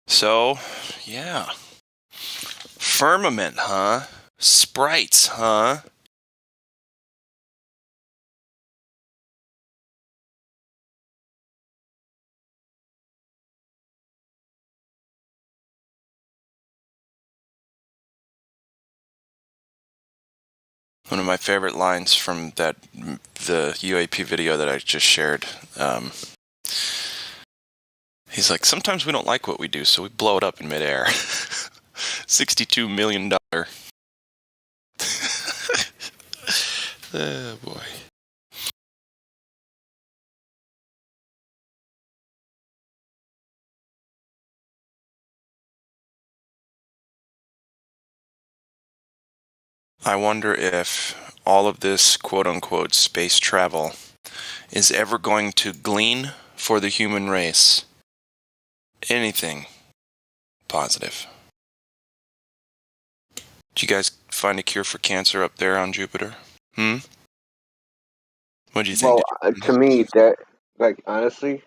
So, yeah. Firmament, huh? Sprites, huh? One of my favorite lines from the UAP video that I just shared. He's like, sometimes we don't like what we do, so we blow it up in midair. $62 million. Oh, boy. I wonder if all of this quote-unquote space travel is ever going to glean for the human race anything positive. Do you guys find a cure for cancer up there on Jupiter? What do you think? Well, to me, that, like, honestly,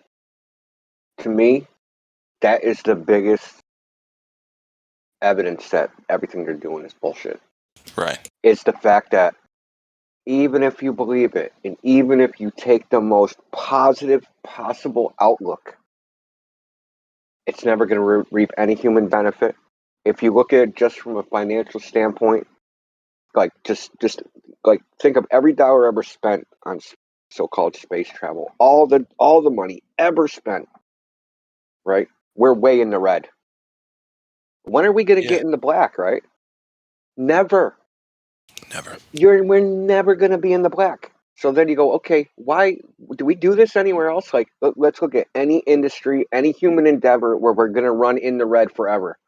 to me, that is the biggest evidence that everything they're doing is bullshit. Right. It's the fact that even if you believe it, and even if you take the most positive possible outlook, it's never going to reap any human benefit. If you look at it just from a financial standpoint, like just like think of every dollar ever spent on so-called space travel, all the money ever spent, right? We're way in the red. When are we going to get in the black, right? Never. Never. We're never going to be in the black. So then you go, okay, why do we do this anywhere else? Like, let's look at any industry, any human endeavor where we're going to run in the red forever.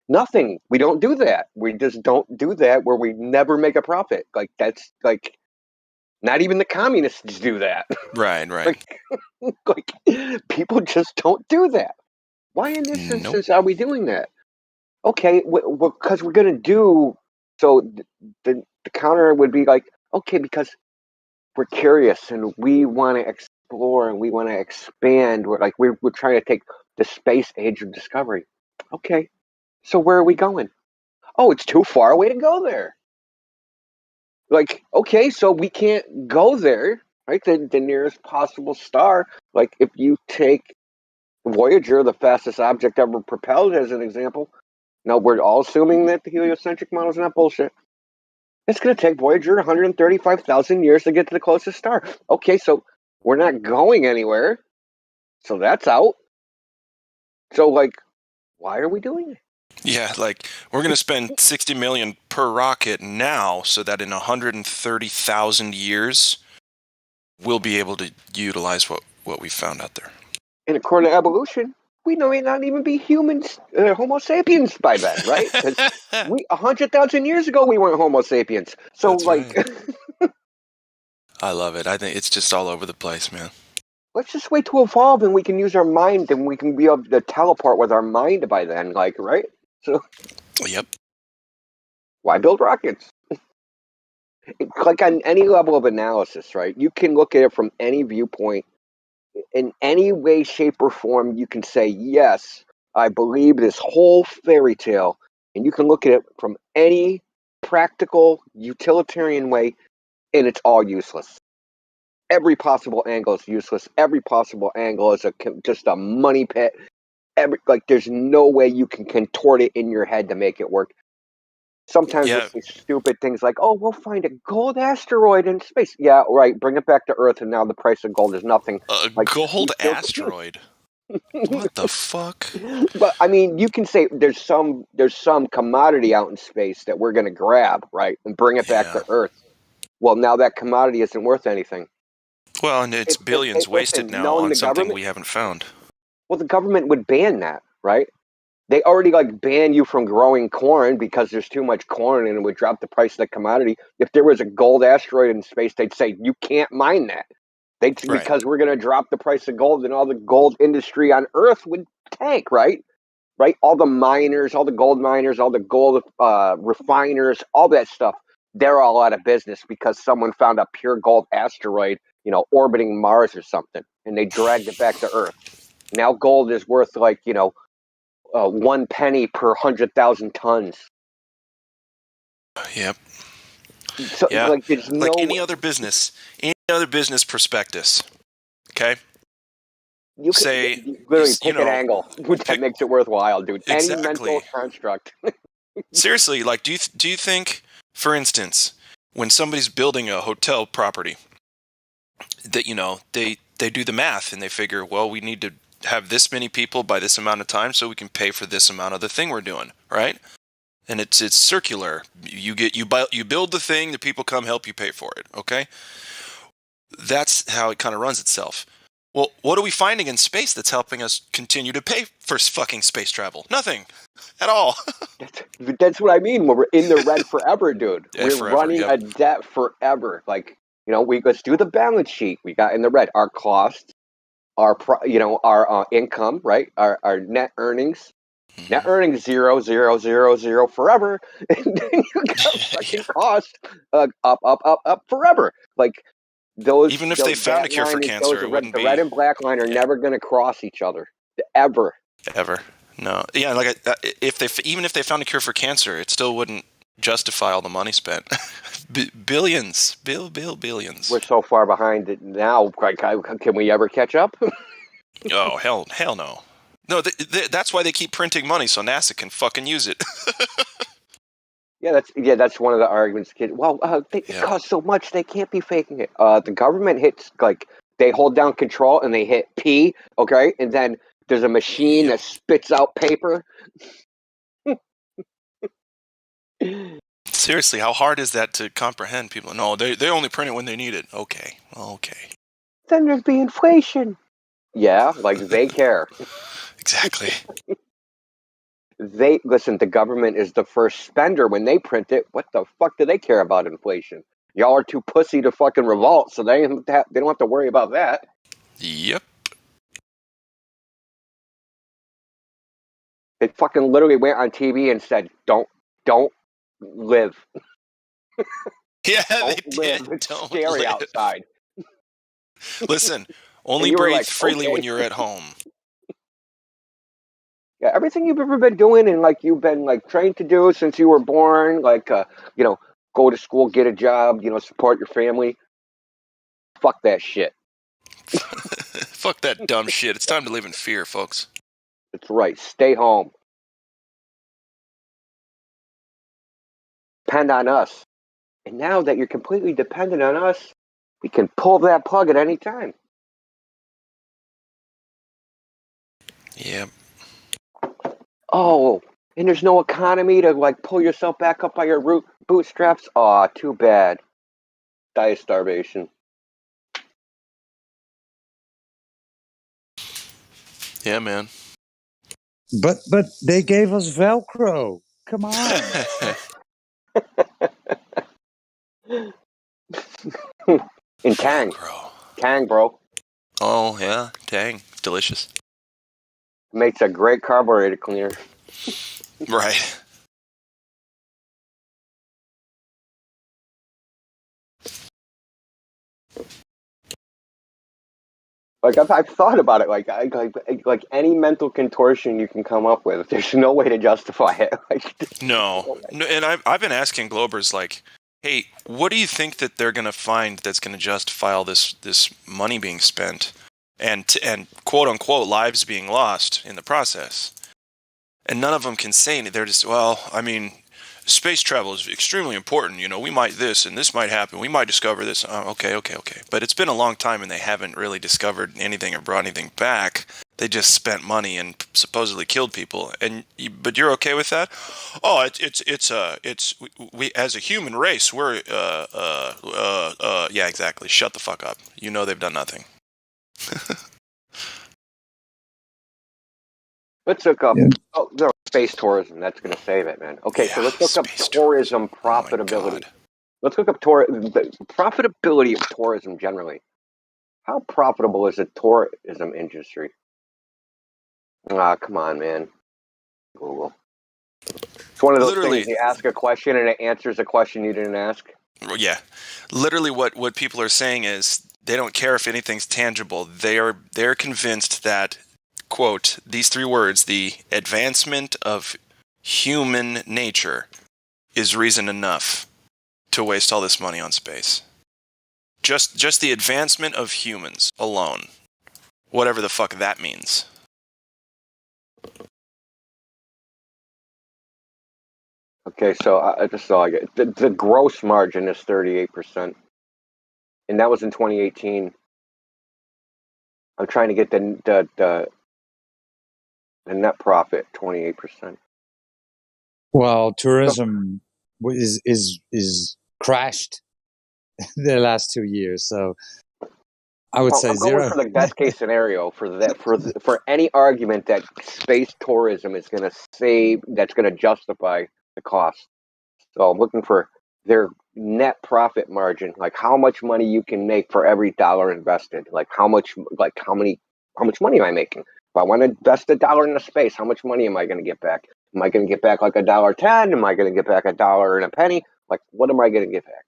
Nothing. We don't do that. We just don't do that where we never make a profit. Like, that's like, not even the communists do that. Right. like, people just don't do that. Why in this instance are we doing that? Okay, because we're going to do, so the counter would be like, okay, because we're curious and we want to explore and we want to expand. We're trying to take the space age of discovery. Okay, so where are we going? Oh, it's too far away to go there. Like, okay, so we can't go there, right? The nearest possible star. Like, if you take Voyager, the fastest object ever propelled, as an example. Now, we're all assuming that the heliocentric model is not bullshit. It's going to take Voyager 135,000 years to get to the closest star. Okay, so we're not going anywhere. So that's out. So, like, why are we doing it? Yeah, like we're going to spend 60 million per rocket now so that in 130,000 years we'll be able to utilize what we found out there. And according to evolution, we may not even be humans, Homo sapiens by then, right? Because 100,000 years ago we weren't Homo sapiens. So, That's like, right. I love it. I think it's just all over the place, man. Let's just wait to evolve and we can use our mind and we can be able to teleport with our mind by then, like, right? So, yep. Why build rockets? Like, on any level of analysis, right? You can look at it from any viewpoint. In any way, shape, or form, you can say, yes, I believe this whole fairy tale. And you can look at it from any practical, utilitarian way, and it's all useless. Every possible angle is useless. Every possible angle is just a money pit. There's no way you can contort it in your head to make it work. Sometimes we'll say stupid things like, oh, we'll find a gold asteroid in space. Yeah, right. Bring it back to Earth, and now the price of gold is nothing. A gold asteroid? What the fuck? But, I mean, you can say there's some commodity out in space that we're going to grab, right, and bring it back to Earth. Well, now that commodity isn't worth anything. Well, and it's billions wasted now on something we haven't found. Well, the government would ban that, right? They already ban you from growing corn because there's too much corn and it would drop the price of the commodity. If there was a gold asteroid in space, they'd say you can't mine that. Because we're going to drop the price of gold and all the gold industry on Earth would tank, right? Right? All the miners, all the gold miners, all the gold refiners, all that stuff, they're all out of business because someone found a pure gold asteroid, orbiting Mars or something, and they dragged it back to Earth. Now gold is worth 1 penny per 100,000 tons. Yep. So, there's any other business prospectus. Okay. You literally pick an angle that makes it worthwhile, dude. Exactly. Any mental construct. Seriously, do you think, for instance, when somebody's building a hotel property, that they do the math and they figure, well, we need to have this many people by this amount of time so we can pay for this amount of the thing we're doing, right? And it's circular. You build the thing, the people come help you pay for it, okay? That's how it kind of runs itself. Well, what are we finding in space that's helping us continue to pay for fucking space travel? Nothing at all. That's what I mean. We're in the red forever, dude. Yeah, we're forever, running a debt forever. Let's do the balance sheet. We got in the red. Our costs, our income, right? Our net earnings. Net earnings 0, 0, 0, 0 forever, and then you got fucking cost up forever. Even if they found a cure for cancer, it wouldn't the be red and black line are never going to cross each other ever. ever. No, yeah, like even if they found a cure for cancer, it still wouldn't justify all the money spent. Billions. We're so far behind it now. Like, can we ever catch up? Oh, hell no. No, that's why they keep printing money so NASA can fucking use it. That's one of the arguments. Well, it costs so much they can't be faking it. The government hits they hold down control and they hit P, okay, and then there's a machine that spits out paper. Seriously, how hard is that to comprehend? People, no, they only print it when they need it. Okay. Then there's the inflation. Yeah, like they care. Exactly. The government is the first spender when they print it. What the fuck do they care about inflation? Y'all are too pussy to fucking revolt, so they don't have to worry about that. Yep. They fucking literally went on TV and said, "Don't live." Yeah, don't live. It's scary outside. Listen, only breathe freely when you're at home. Yeah, everything you've ever been doing and you've been trained to do since you were born, go to school, get a job, support your family. Fuck that shit. Fuck that dumb shit. It's time to live in fear, folks. That's right. Stay home. Depend on us. And now that you're completely dependent on us, we can pull that plug at any time. Yep. Oh, and there's no economy to pull yourself back up by your bootstraps? Aw, too bad. Die of starvation. Yeah, man. But they gave us Velcro. Come on. And Tang. Tang, bro. Oh, yeah. Tang. Delicious. Makes a great carburetor cleaner. Right. I've thought about it. Like any mental contortion you can come up with, there's no way to justify it. No, and I've been asking Globers hey, what do you think that they're going to find that's going to justify all this money being spent and quote unquote lives being lost in the process? And none of them can say anything. They're just, space travel is extremely important. We might this and this might happen. We might discover this. Okay. But it's been a long time and they haven't really discovered anything or brought anything back. They just spent money and supposedly killed people. But you're okay with that? Oh, we as a human race, we're yeah, exactly. Shut the fuck up. They've done nothing. Let's look up space tourism. That's going to save it, man. Okay, so let's look up tourism profitability. Let's look up the profitability of tourism generally. How profitable is the tourism industry? Come on, man. Google. It's one of those things you ask a question and it answers a question you didn't ask. Yeah. Literally what people are saying is they don't care if anything's tangible. They're convinced that, quote, these three words, the advancement of human nature is reason enough to waste all this money on space. Just the advancement of humans alone. Whatever the fuck that means. Okay, so I just saw the gross margin is 38%. And that was in 2018. I'm trying to get the net profit, 28%. Well, tourism is crashed the last 2 years, so I would say I'm zero. going for the best case scenario for any argument that space tourism is going to save, that's going to justify the cost. So I'm looking for their net profit margin, like how much money you can make for every dollar invested. How much money am I making? If I want to invest $1 into space, how much money am I going to get back? Am I going to get back $1.10? Am I going to get back $1 and a penny? What am I going to get back?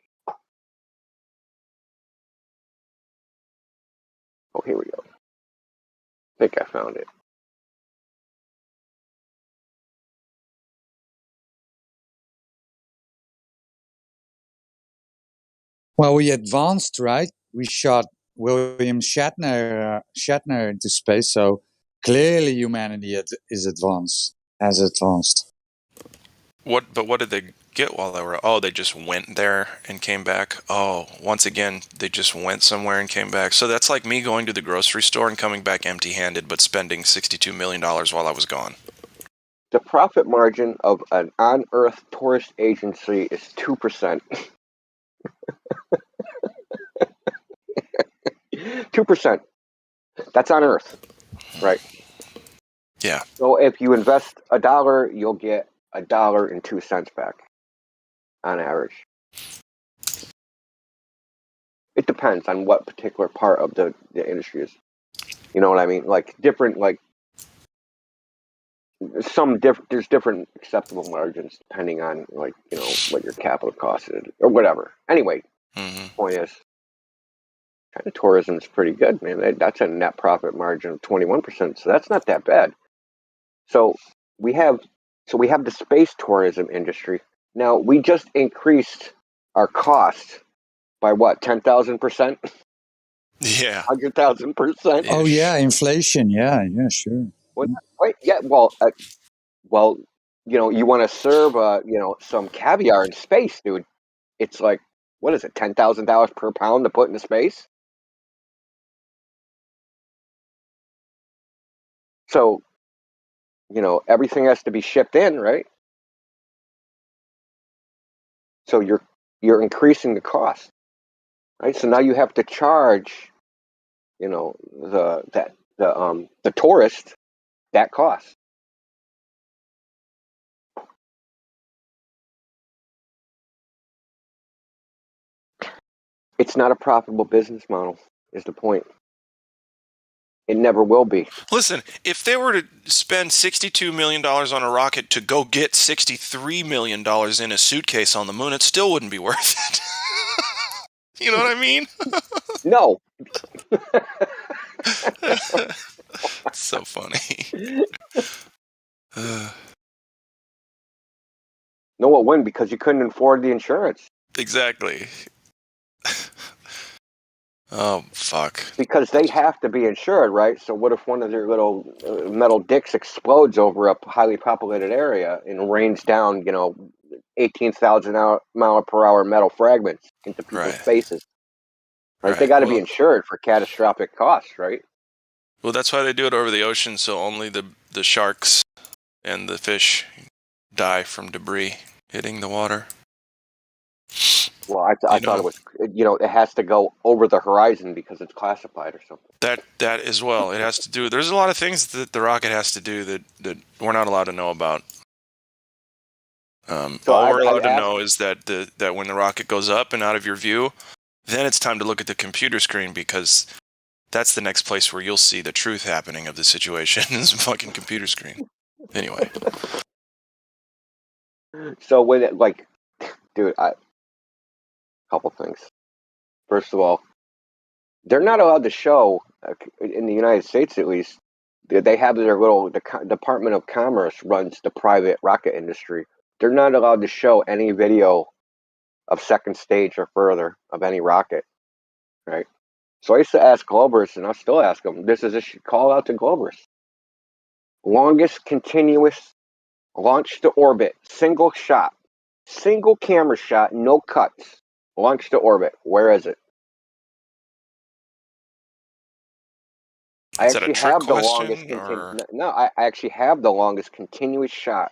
here we go. I think I found it. Well, we advanced, right? We shot William Shatner into space, so clearly humanity is advanced, has advanced. But what did they get while they were? Oh, they just went there and came back. Oh, once again, they just went somewhere and came back. So that's like me going to the grocery store and coming back empty-handed, but spending $62 million while I was gone. The profit margin of an on-Earth tourist agency is 2%. 2%. That's on Earth, right? Yeah. So if you invest $1, you'll get $1.02 back on average. It depends on what particular part of the industry is. You know what I mean? Like different, like there's different acceptable margins depending on like, you know, what your capital cost is or whatever. Anyway, point is, China tourism is pretty good, man. That's a net profit margin of 21%, so that's not that bad. So we have the space tourism industry. Now we just increased our cost by what, 10,000%? Yeah. 100,000%. Oh yeah, inflation. Yeah, sure. Well, wait, yeah. Well, you know, you want to serve, you know, some caviar in space, dude. It's like, what is it, $10,000 per pound to put into space? So, you know, everything has to be shipped in, right? So you're increasing the cost, right? So now you have to charge, you know, the tourist that cost. It's not a profitable business model, is the point. It never will be. Listen, if they were to spend $62 million on a rocket to go get $63 million in a suitcase on the moon, it still wouldn't be worth it. You know what I mean? No. It's so funny. No, it wouldn't, because you couldn't afford the insurance. Exactly. Oh, fuck. Because they have to be insured, right? So what if one of their little metal dicks explodes over a highly populated area and rains down, you know, 18,000 mile per hour metal fragments into people's faces? Right? They got to be insured for catastrophic costs, right? Well, that's why they do it over the ocean, so only the sharks and the fish die from debris hitting the water. Well, I thought it was, you know, it has to go over the horizon because it's classified or something. That as well. It has to do. There's a lot of things that the rocket has to do that we're not allowed to know about. All we're allowed to know is that that when the rocket goes up and out of your view, then it's time to look at the computer screen, because that's the next place where you'll see the truth happening of the situation is the fucking computer screen. Anyway. So when it, like, dude, couple things. First of all, they're not allowed to show, in the United States at least, they have their little, the Department of Commerce runs the private rocket industry. They're not allowed to show any video of second stage or further of any rocket, right? So I used to ask Globers, and I'll still ask them, this is a call out to Globers. Longest continuous launch to orbit, single shot, single camera shot, no cuts, launch to orbit. Where is it? I actually have the longest. No, I actually have the longest continuous shot.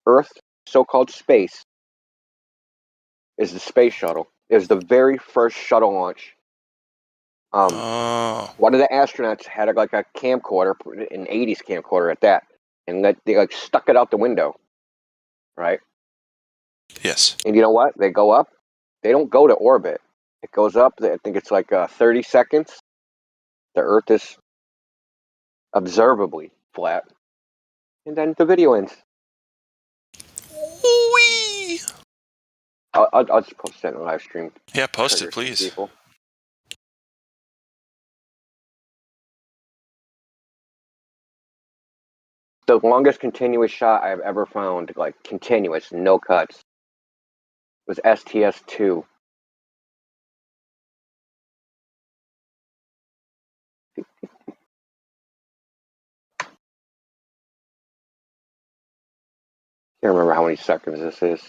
Earth, so-called space, is the space shuttle. It was the very first shuttle launch. One of the astronauts had like a camcorder, an '80s camcorder at that, and they like stuck it out the window, right? Yes. And you know what? They go up. They don't go to orbit. It goes up. I think it's like 30 seconds. The Earth is observably flat, and then the video ends. Whee! I'll just post that in a live stream. Yeah, post it, please. People. The longest continuous shot I've ever found, like continuous, no cuts, was STS-2. Can't remember how many seconds this is.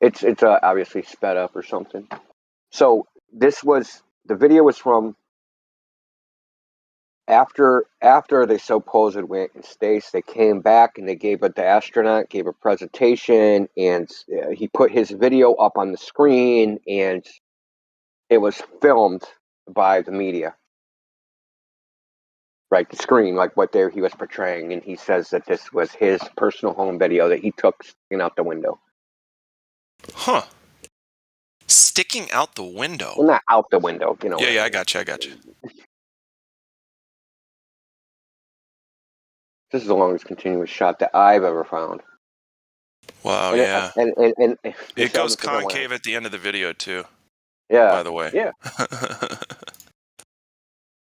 It's obviously sped up or something. So the video was from after they supposedly went in space. They came back and the astronaut gave a presentation, and he put his video up on the screen, and it was filmed by the media. Right, the screen, like what he was portraying, and he says that this was his personal home video that he took sticking out the window. Huh. Sticking out the window? Well, not out the window, you know. Yeah, I got you. This is the longest continuous shot that I've ever found. Wow, and yeah. And it goes concave at the end of the video, too. Yeah. By the way. Yeah.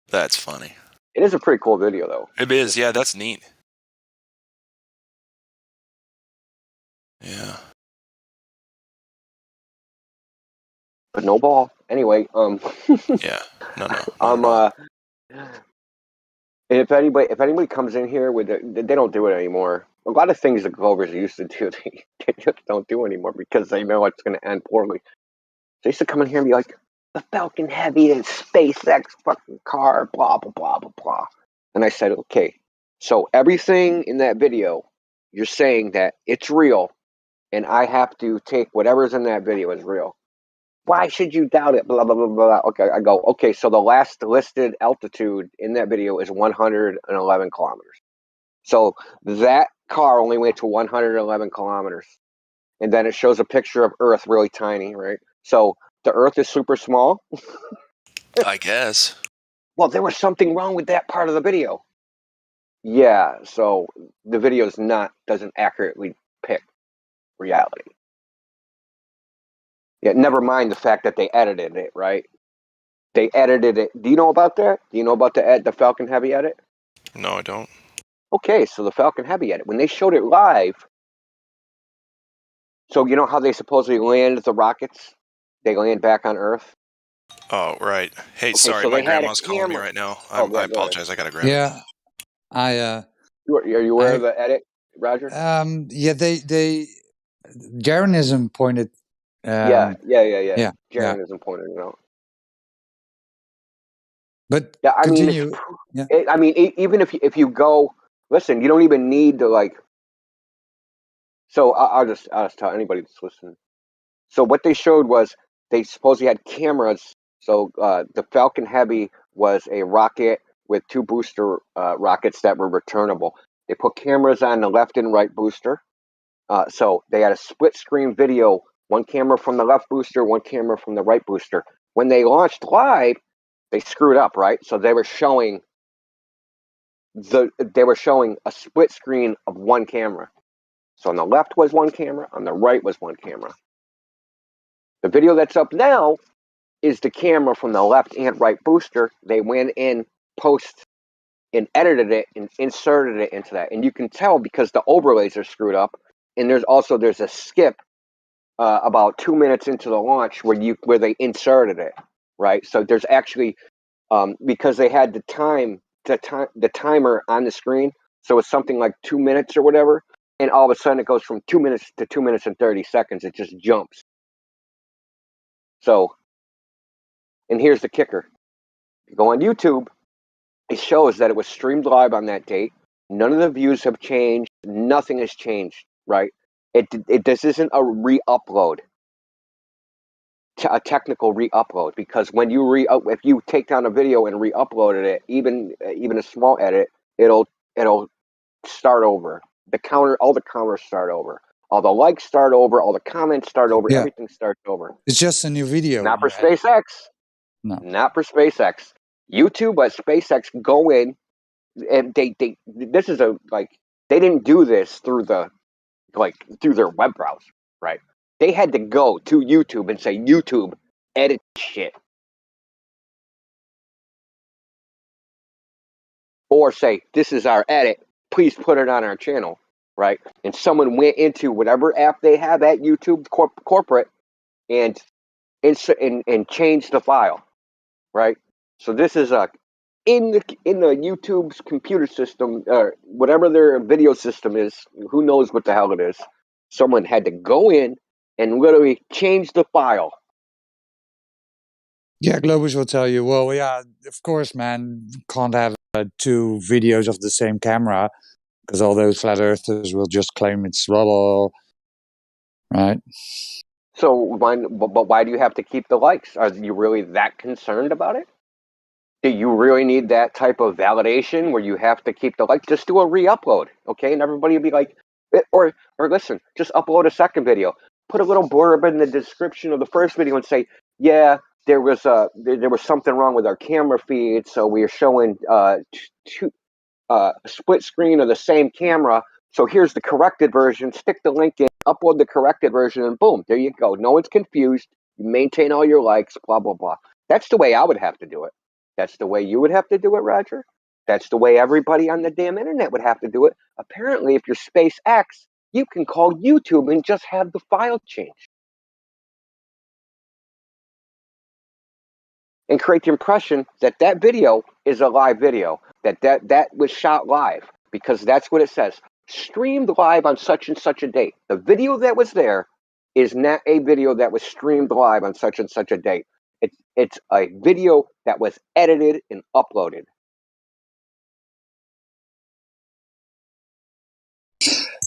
That's funny. It is a pretty cool video, though. It is, yeah, that's neat. Yeah. But no ball. Anyway, yeah. No. And if anybody comes in here with they don't do it anymore. A lot of things the Glovers used to do, they just don't do anymore because they know it's going to end poorly. They used to come in here and be like, the Falcon Heavy is SpaceX fucking car, blah, blah, blah, blah, blah. And I said, okay, so everything in that video, you're saying that it's real, and I have to take whatever's in that video as real. Why should you doubt it? Blah, blah, blah, blah. Okay, I go, okay, so the last listed altitude in that video is 111 kilometers. So that car only went to 111 kilometers. And then it shows a picture of Earth really tiny, right? So the Earth is super small. I guess. Well, there was something wrong with that part of the video. Yeah, so the video doesn't accurately pick reality. Yeah, never mind the fact that they edited it, right? They edited it. Do you know about that? Do you know about the Falcon Heavy edit? No, I don't. Okay, so the Falcon Heavy edit, when they showed it live, so you know how they supposedly landed the rockets? They land back on Earth? Oh, right. Hey, Okay, sorry, so my they had a grandma's calling me camera. right now. Oh, I apologize. I gotta grab Yeah, Are you aware of the edit, Roger? Yeah, they Jeranism pointed. Yeah. Yeah. Jeranism pointed it out. But Yeah, I mean, continue. I mean, even if you go, listen, you don't even need to like. So I'll just tell anybody that's listening. So what they showed was they supposedly had cameras. So the Falcon Heavy was a rocket with two booster rockets that were returnable. They put cameras on the left and right booster. So they had a split screen video, one camera from the left booster, one camera from the right booster. When they launched live, they screwed up, right? So they were showing a split screen of one camera. So on the left was one camera, on the right was one camera. The video that's up now is the camera from the left and right booster. They went in post and edited it and inserted it into that. And you can tell because the overlays are screwed up. And there's a skip about 2 minutes into the launch where they inserted it, right? So there's actually because they had the timer on the screen, so it's something like 2 minutes or whatever, and all of a sudden it goes from 2 minutes to 2 minutes and 30 seconds. It just jumps. So, and here's the kicker: you go on YouTube, it shows that it was streamed live on that date. None of the views have changed. Nothing has changed, right? This isn't a re-upload, a technical re-upload, because when you if you take down a video and re-uploaded it, even a small edit, it'll start over. All the counters start over. All the likes start over. All the comments start over. Yeah. Everything starts over. It's just a new video. Not for SpaceX. No. Not for SpaceX. YouTube, but SpaceX go in and they this is they didn't do this through their web browser, right? They had to go to YouTube and say, YouTube, edit shit. Or say, this is our edit. please put it on our channel, right? And someone went into whatever app they have at YouTube corporate and changed the file, right? So this is in the YouTube's computer system, whatever their video system is, who knows what the hell it is. Someone had to go in and literally change the file. Yeah, Globus will tell you, well, yeah, of course, man, can't have 2 videos of the same camera because all those flat earthers will just claim it's blah, blah, blah. Right? So why do you have to keep the likes? Are you really that concerned about it? Do you really need that type of validation where you have to keep the likes? Just do a re-upload, okay? And everybody will be like, or listen, just upload a second video. Put a little blurb in the description of the first video and say, yeah, there was something wrong with our camera feed, so we are showing a split screen of the same camera. So here's the corrected version. Stick the link in, upload the corrected version, and boom, there you go. No one's confused. You maintain all your likes, blah, blah, blah. That's the way I would have to do it. That's the way you would have to do it, Roger. That's the way everybody on the damn internet would have to do it. Apparently, if you're SpaceX, you can call YouTube and just have the file changed. And create the impression that that video is a live video, that was shot live, because that's what it says. Streamed live on such and such a date. The video that was there is not a video that was streamed live on such and such a date. It's a video that was edited and uploaded.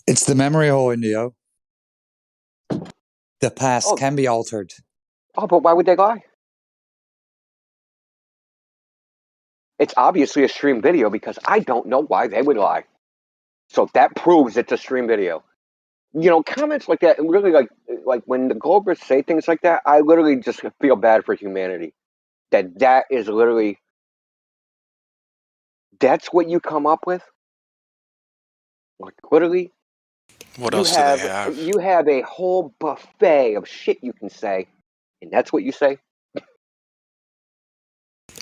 It's the memory hole, Indio. The past can be altered. Oh, but why would they lie? It's obviously a stream video because I don't know why they would lie. So that proves it's a stream video. You know, comments like that, and really like when the Globers say things like that, I literally just feel bad for humanity. That is literally, that's what you come up with? Like, literally? What else do they have? You have a whole buffet of shit you can say, and that's what you say?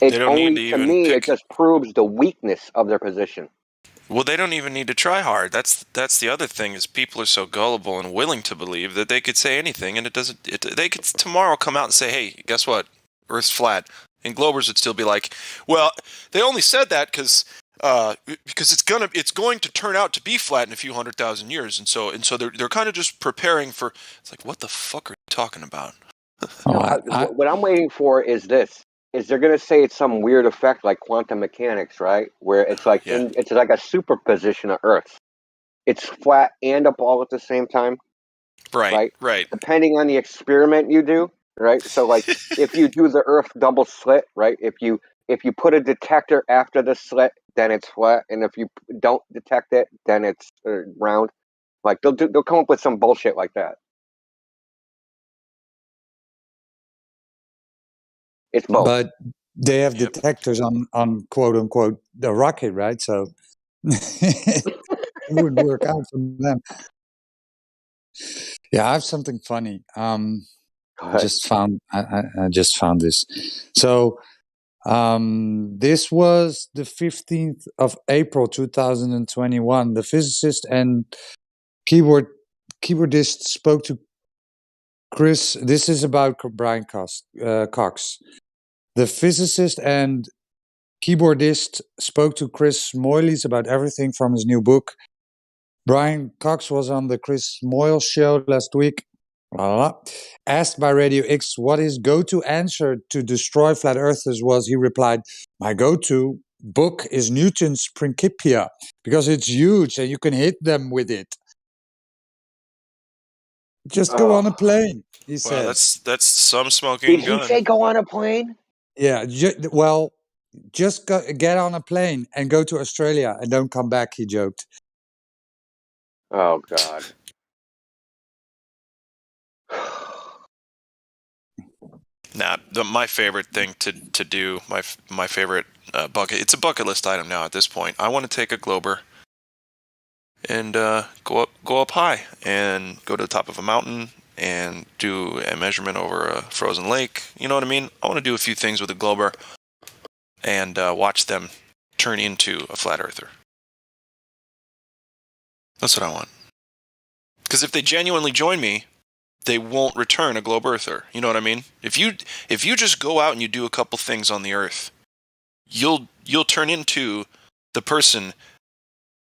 It's They don't only, need to even me, pick. it just proves the weakness of their position. Well, they don't even need to try hard. That's the other thing, is people are so gullible and willing to believe that they could say anything, and they could tomorrow come out and say, hey, guess what? Earth's flat. And Globers would still be like, well, they only said that because it's going to turn out to be flat in a few 100,000 years, and so they're kind of just preparing for. It's like, what the fuck are you talking about? What I'm waiting for is this: is they're going to say it's some weird effect like quantum mechanics, right? Where it's like it's like a superposition of Earths. It's flat and a ball at the same time. Right. Depending on the experiment you do, right? So like if you do the Earth double slit, right? If you put a detector after the slit, then it's flat, and if you don't detect it, then it's round. Like they'll come up with some bullshit like that. It's both. But they have detectors on quote unquote the rocket, right? So it wouldn't work out for them. Yeah, I have something funny. I just found this. So this was the 15th of April 2021. The physicist and keyboardist spoke to Chris. This is about Brian Cox. The physicist and keyboardist spoke to Chris Moyles about everything from his new book. Brian Cox was on the Chris Moyles show last week. Asked by Radio X what his go-to answer to destroy flat earthers was, he replied, my go-to book is Newton's Principia because it's huge and you can hit them with it. Just go on a plane, he said. That's some smoking gun. Did he say go on a plane? Yeah, just get on a plane and go to Australia and don't come back, he joked. Oh, God. Nah, my favorite thing to do, my favorite bucket, it's a bucket list item now at this point. I want to take a Glober and go up high and go to the top of a mountain and do a measurement over a frozen lake. You know what I mean? I want to do a few things with a Glober and watch them turn into a flat earther. That's what I want. Because if they genuinely join me, they won't return a globe earther. You know what I mean? If you just go out and you do a couple things on the earth, you'll turn into the person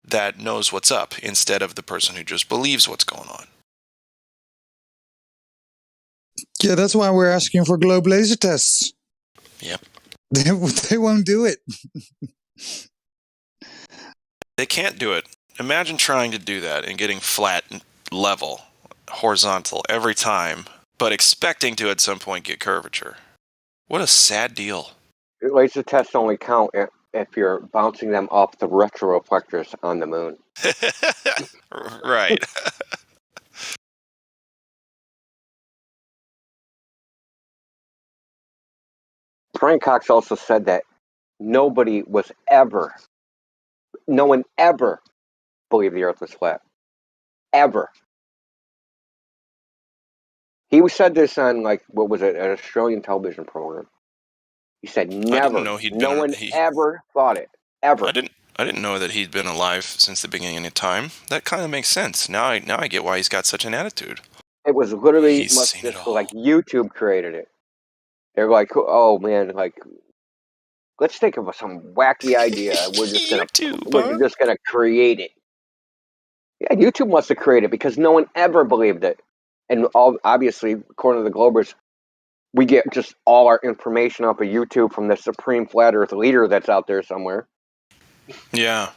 that knows what's up instead of the person who just believes what's going on. Yeah, that's why we're asking for globe laser tests. Yep. They won't do it. They can't do it. Imagine trying to do that and getting flat, level, horizontal every time, but expecting to at some point get curvature. What a sad deal. Laser tests only count if you're bouncing them off the retroreflectors on the moon. Right. Brian Cox also said that no one ever believed the Earth was flat. Ever. He said this on, like, what was it, an Australian television program. He said never. No one ever thought it. Ever. I didn't know that he'd been alive since the beginning of time. That kind of makes sense. Now I get why he's got such an attitude. It was literally just like YouTube created it. They're like, oh man, like, let's think of some wacky idea. We're just gonna create it. Yeah, YouTube must have created it because no one ever believed it. And obviously, according to the Globers, we get just all our information off of YouTube from the supreme flat Earth leader that's out there somewhere. Yeah.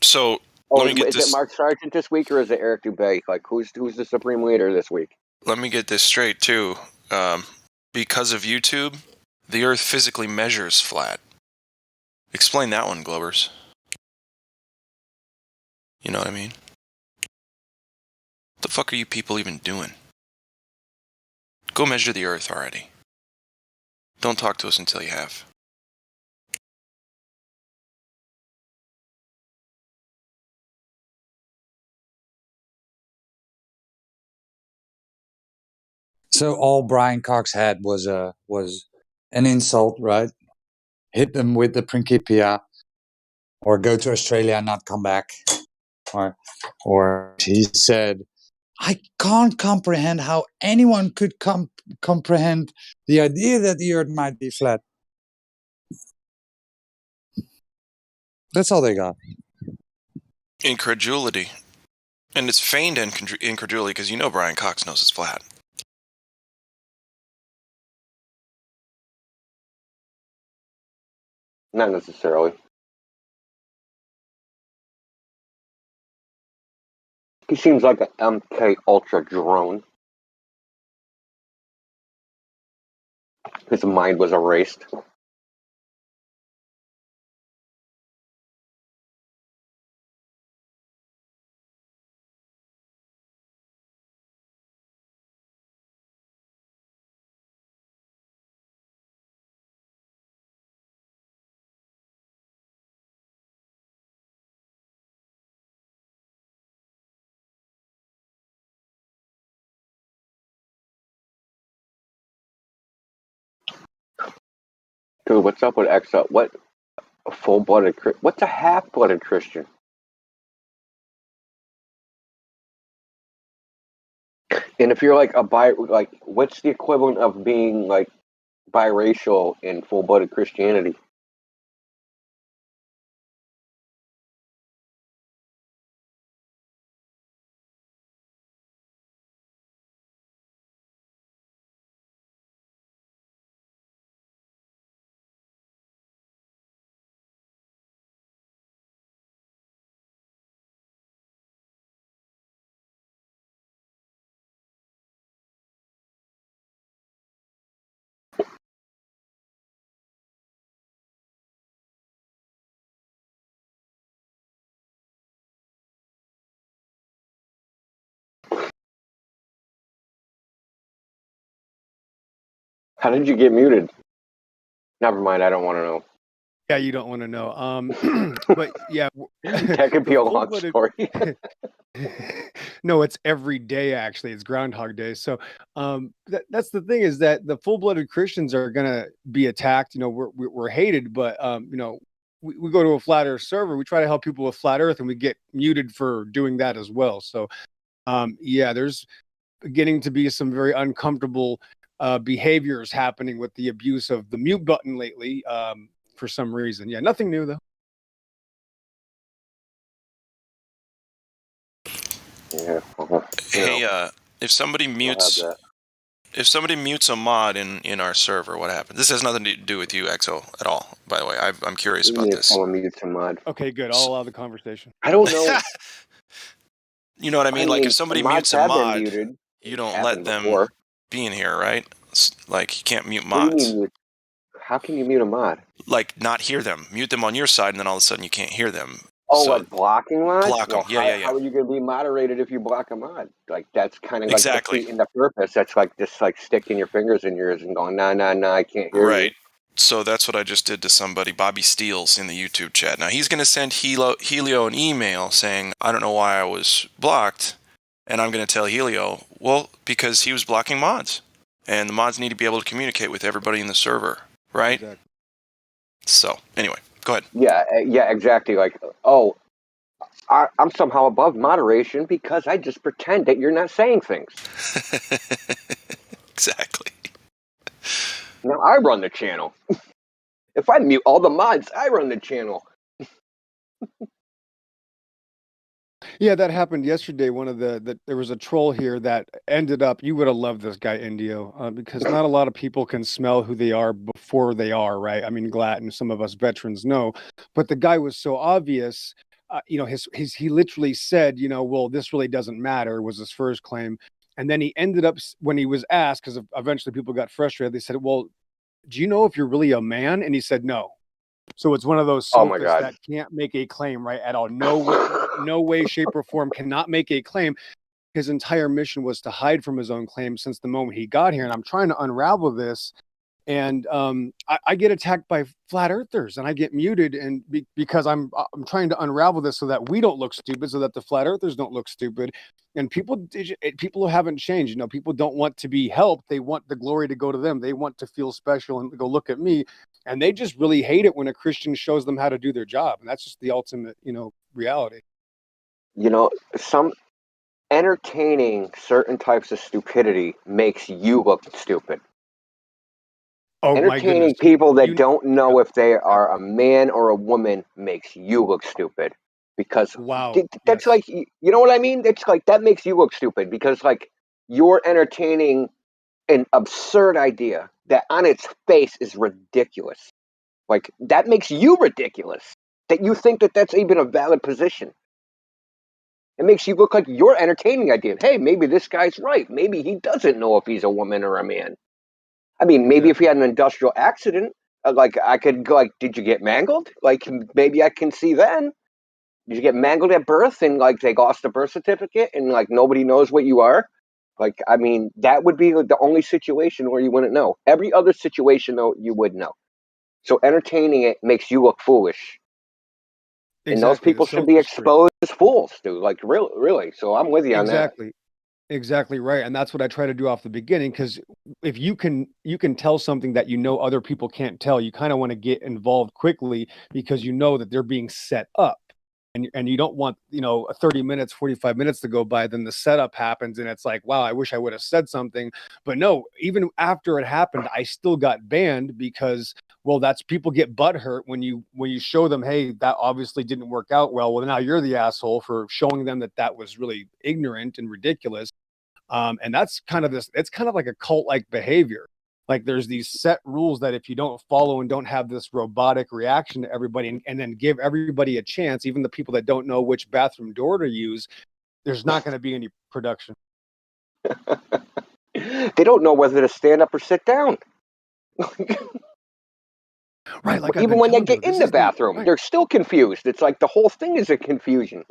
So is it Mark Sargent this week or is it Eric Dubay? Like, who's the supreme leader this week? Let me get this straight too. Because of YouTube, the Earth physically measures flat. Explain that one, Globers. You know what I mean? What the fuck are you people even doing? Go measure the Earth already. Don't talk to us until you have. So all Brian Cox had was an insult, right? Hit them with the Principia, or go to Australia and not come back, or he said, "I can't comprehend how anyone could comprehend the idea that the Earth might be flat." That's all they got. Incredulity. And it's feigned incredulity because you know Brian Cox knows it's flat. Not necessarily. He seems like an MK Ultra drone. His mind was erased. Dude, what's up with XL? What a full-blooded? What's a half-blooded Christian? And if you're like what's the equivalent of being like biracial in full-blooded Christianity? How did you get muted? Never mind, I don't want to know. Yeah, you don't want to know. But yeah, that could be a long story. No, it's every day. Actually, it's Groundhog Day. So that's the thing, is that the full-blooded Christians are gonna be attacked. You know, we're hated, but you know, we go to a flat Earth server, we try to help people with flat Earth, and we get muted for doing that as well. So, yeah, there's beginning to be some very uncomfortable behaviors happening with the abuse of the mute button lately, for some reason. Yeah, nothing new though. Yeah. Hey, if somebody mutes a mod in our server, what happens? This has nothing to do with you, Exo, at all. By the way, I'm curious about this. Someone mutes a mod. Okay, good. I'll allow the conversation. I don't know. You know what I mean? Like if somebody mutes a mods have been mod, muted. you It's don't let happened them before. be in here, right? Like you can't mute What do you mods. mean mute? How can you mute a mod? Like not hear them. Mute them on your side, and then all of a sudden you can't hear them. Oh, So like blocking mods? block them. Well, Yeah. how are you going to be moderated if you block a mod? Like that's kind of Exactly. like defeating the purpose. That's like just like sticking your fingers in yours and going, nah, I can't hear you. Right. So that's what I just did to somebody, Bobby Steele,s in the YouTube chat. Now he's going to send Helio an email saying, I don't know why I was blocked. And I'm going to tell Helio, well, because he was blocking mods. And the mods need to be able to communicate with everybody in the server, right? Exactly. So, anyway, go ahead. Yeah, exactly. Like, oh, I'm somehow above moderation because I just pretend that you're not saying things. Exactly. Now I run the channel. If I mute all the mods, I run the channel. Yeah, that happened yesterday. One of there was a troll here that ended up. You would have loved this guy, Indio, because not a lot of people can smell who they are before they are, right? I mean, Glatt and some of us veterans know, but the guy was so obvious. You know, he literally said, you know, well, this really doesn't matter, was his first claim, and then he ended up when he was asked, because eventually people got frustrated. They said, well, do you know if you're really a man? And he said no. So it's one of those Oh my sophists God. that can't make a claim, right, at all. No way, shape, or form cannot make a claim. His entire mission was to hide from his own claim since the moment he got here. And I'm trying to unravel this. And I get attacked by flat earthers, and I get muted, and because I'm trying to unravel this so that we don't look stupid, so that the flat earthers don't look stupid. And people who haven't changed, you know, people don't want to be helped. They want the glory to go to them. They want to feel special and go look at me. And they just really hate it when a Christian shows them how to do their job. And that's just the ultimate, you know, reality. You know, some entertaining certain types of stupidity makes you look stupid. Oh, Entertaining people that don't know if they are a man or a woman makes you look stupid. Because that's like, you know what I mean? It's like, that makes you look stupid because like you're entertaining an absurd idea that on its face is ridiculous. Like that makes you ridiculous that you think that that's even a valid position. It makes you look like you're entertaining idea. Hey, maybe this guy's right. Maybe he doesn't know if he's a woman or a man. I mean, maybe if he had an industrial accident, like I could go like, did you get mangled? Like maybe I can see then. Did you get mangled at birth and like they lost the birth certificate and like nobody knows what you are? Like, I mean, that would be the only situation where you wouldn't know. Every other situation, though, you would know. So entertaining it makes you look foolish. Exactly. And those people should be exposed as fools, dude. Like, really. So I'm with you on that. Exactly right. And that's what I try to do off the beginning, because if you can tell something that you know other people can't tell, you kind of want to get involved quickly because you know that they're being set up. And you don't want, you know, 30 minutes, 45 minutes to go by, then the setup happens and it's like, wow, I wish I would have said something. But no, even after it happened, I still got banned because, well, that's people get butthurt when you show them, hey, that obviously didn't work out well. Well, now you're the asshole for showing them that was really ignorant and ridiculous. And that's kind of it's kind of like a cult-like behavior. Like there's these set rules that if you don't follow and don't have this robotic reaction to everybody and then give everybody a chance, even the people that don't know which bathroom door to use, there's not going to be any production. They don't know whether to stand up or sit down. Right. Like even when they get in the bathroom, they're still confused. It's like the whole thing is a confusion.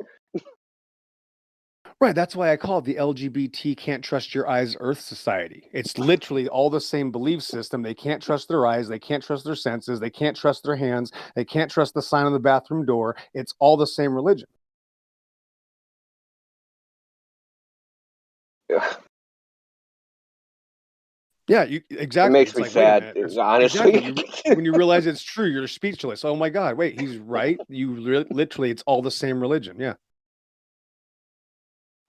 Right. That's why I call it the LGBT Can't Trust Your Eyes Earth Society. It's literally all the same belief system. They can't trust their eyes. They can't trust their senses. They can't trust their hands. They can't trust the sign on the bathroom door. It's all the same religion. Yeah, exactly. It makes It's me like, wait a sad, minute. honestly. Exactly. When you realize it's true, you're speechless. Oh my God, wait, he's right. You literally, it's all the same religion. Yeah.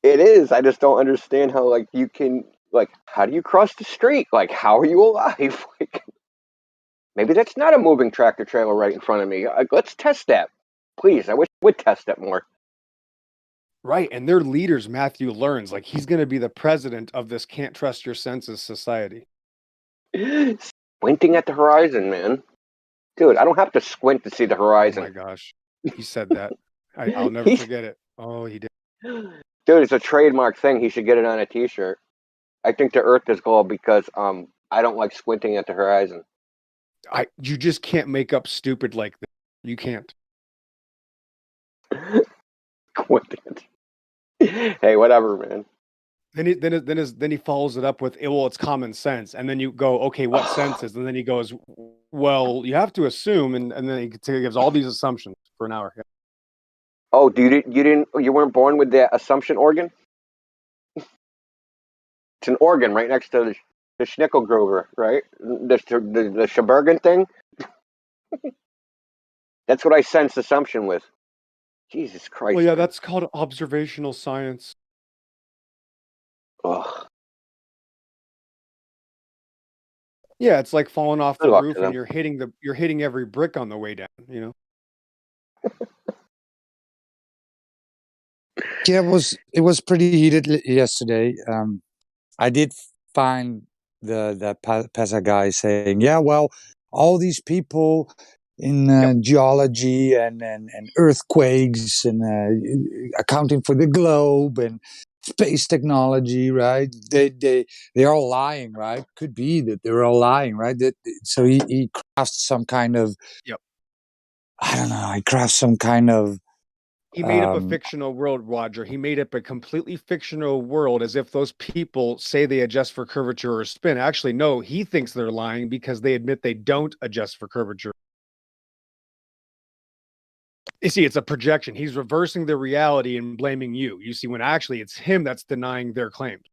It is. I just don't understand how, like, you can, like, how do you cross the street? Like, how are you alive? Like, maybe that's not a moving tractor trailer right in front of me. Let's test that, please. I wish we would test that more. Right. And their leaders, Matthew learns, like he's going to be the president of this can't trust your senses society. Squinting at the horizon, man. Dude, I don't have to squint to see the horizon. Oh my gosh. He said that. I'll never forget it. Oh, he did. Dude, it's a trademark thing. He should get it on a t-shirt. I think the earth is gold because I don't like squinting at the horizon. You just can't make up stupid like that. You can't. Hey, whatever, man. Then he follows it up with, well, it's common sense, and then you go, okay, what sense is? And then he goes, well, you have to assume, and then he gives all these assumptions for an hour. Yeah. Oh, you weren't born with the assumption organ? It's an organ right next to the Schnickelgruber, right? The Schbergen thing. That's what I sense assumption with. Jesus Christ. Well, yeah, that's called observational science. Ugh. Yeah, it's like falling off the Good luck roof to and them. you're hitting every brick on the way down, you know? Yeah, it was pretty heated yesterday. I did find the PESA guy saying, yeah, well, all these people in geology and earthquakes and accounting for the globe and space technology, right? They're all lying, right? Could be that they're all lying, right? So he crafts some kind of, I don't know, he crafts some kind of He made up a fictional world, Roger. He made up a completely fictional world as if those people say they adjust for curvature or spin. Actually, no, he thinks they're lying because they admit they don't adjust for curvature. You see, it's a projection. He's reversing the reality and blaming you. You see, when actually it's him that's denying their claims.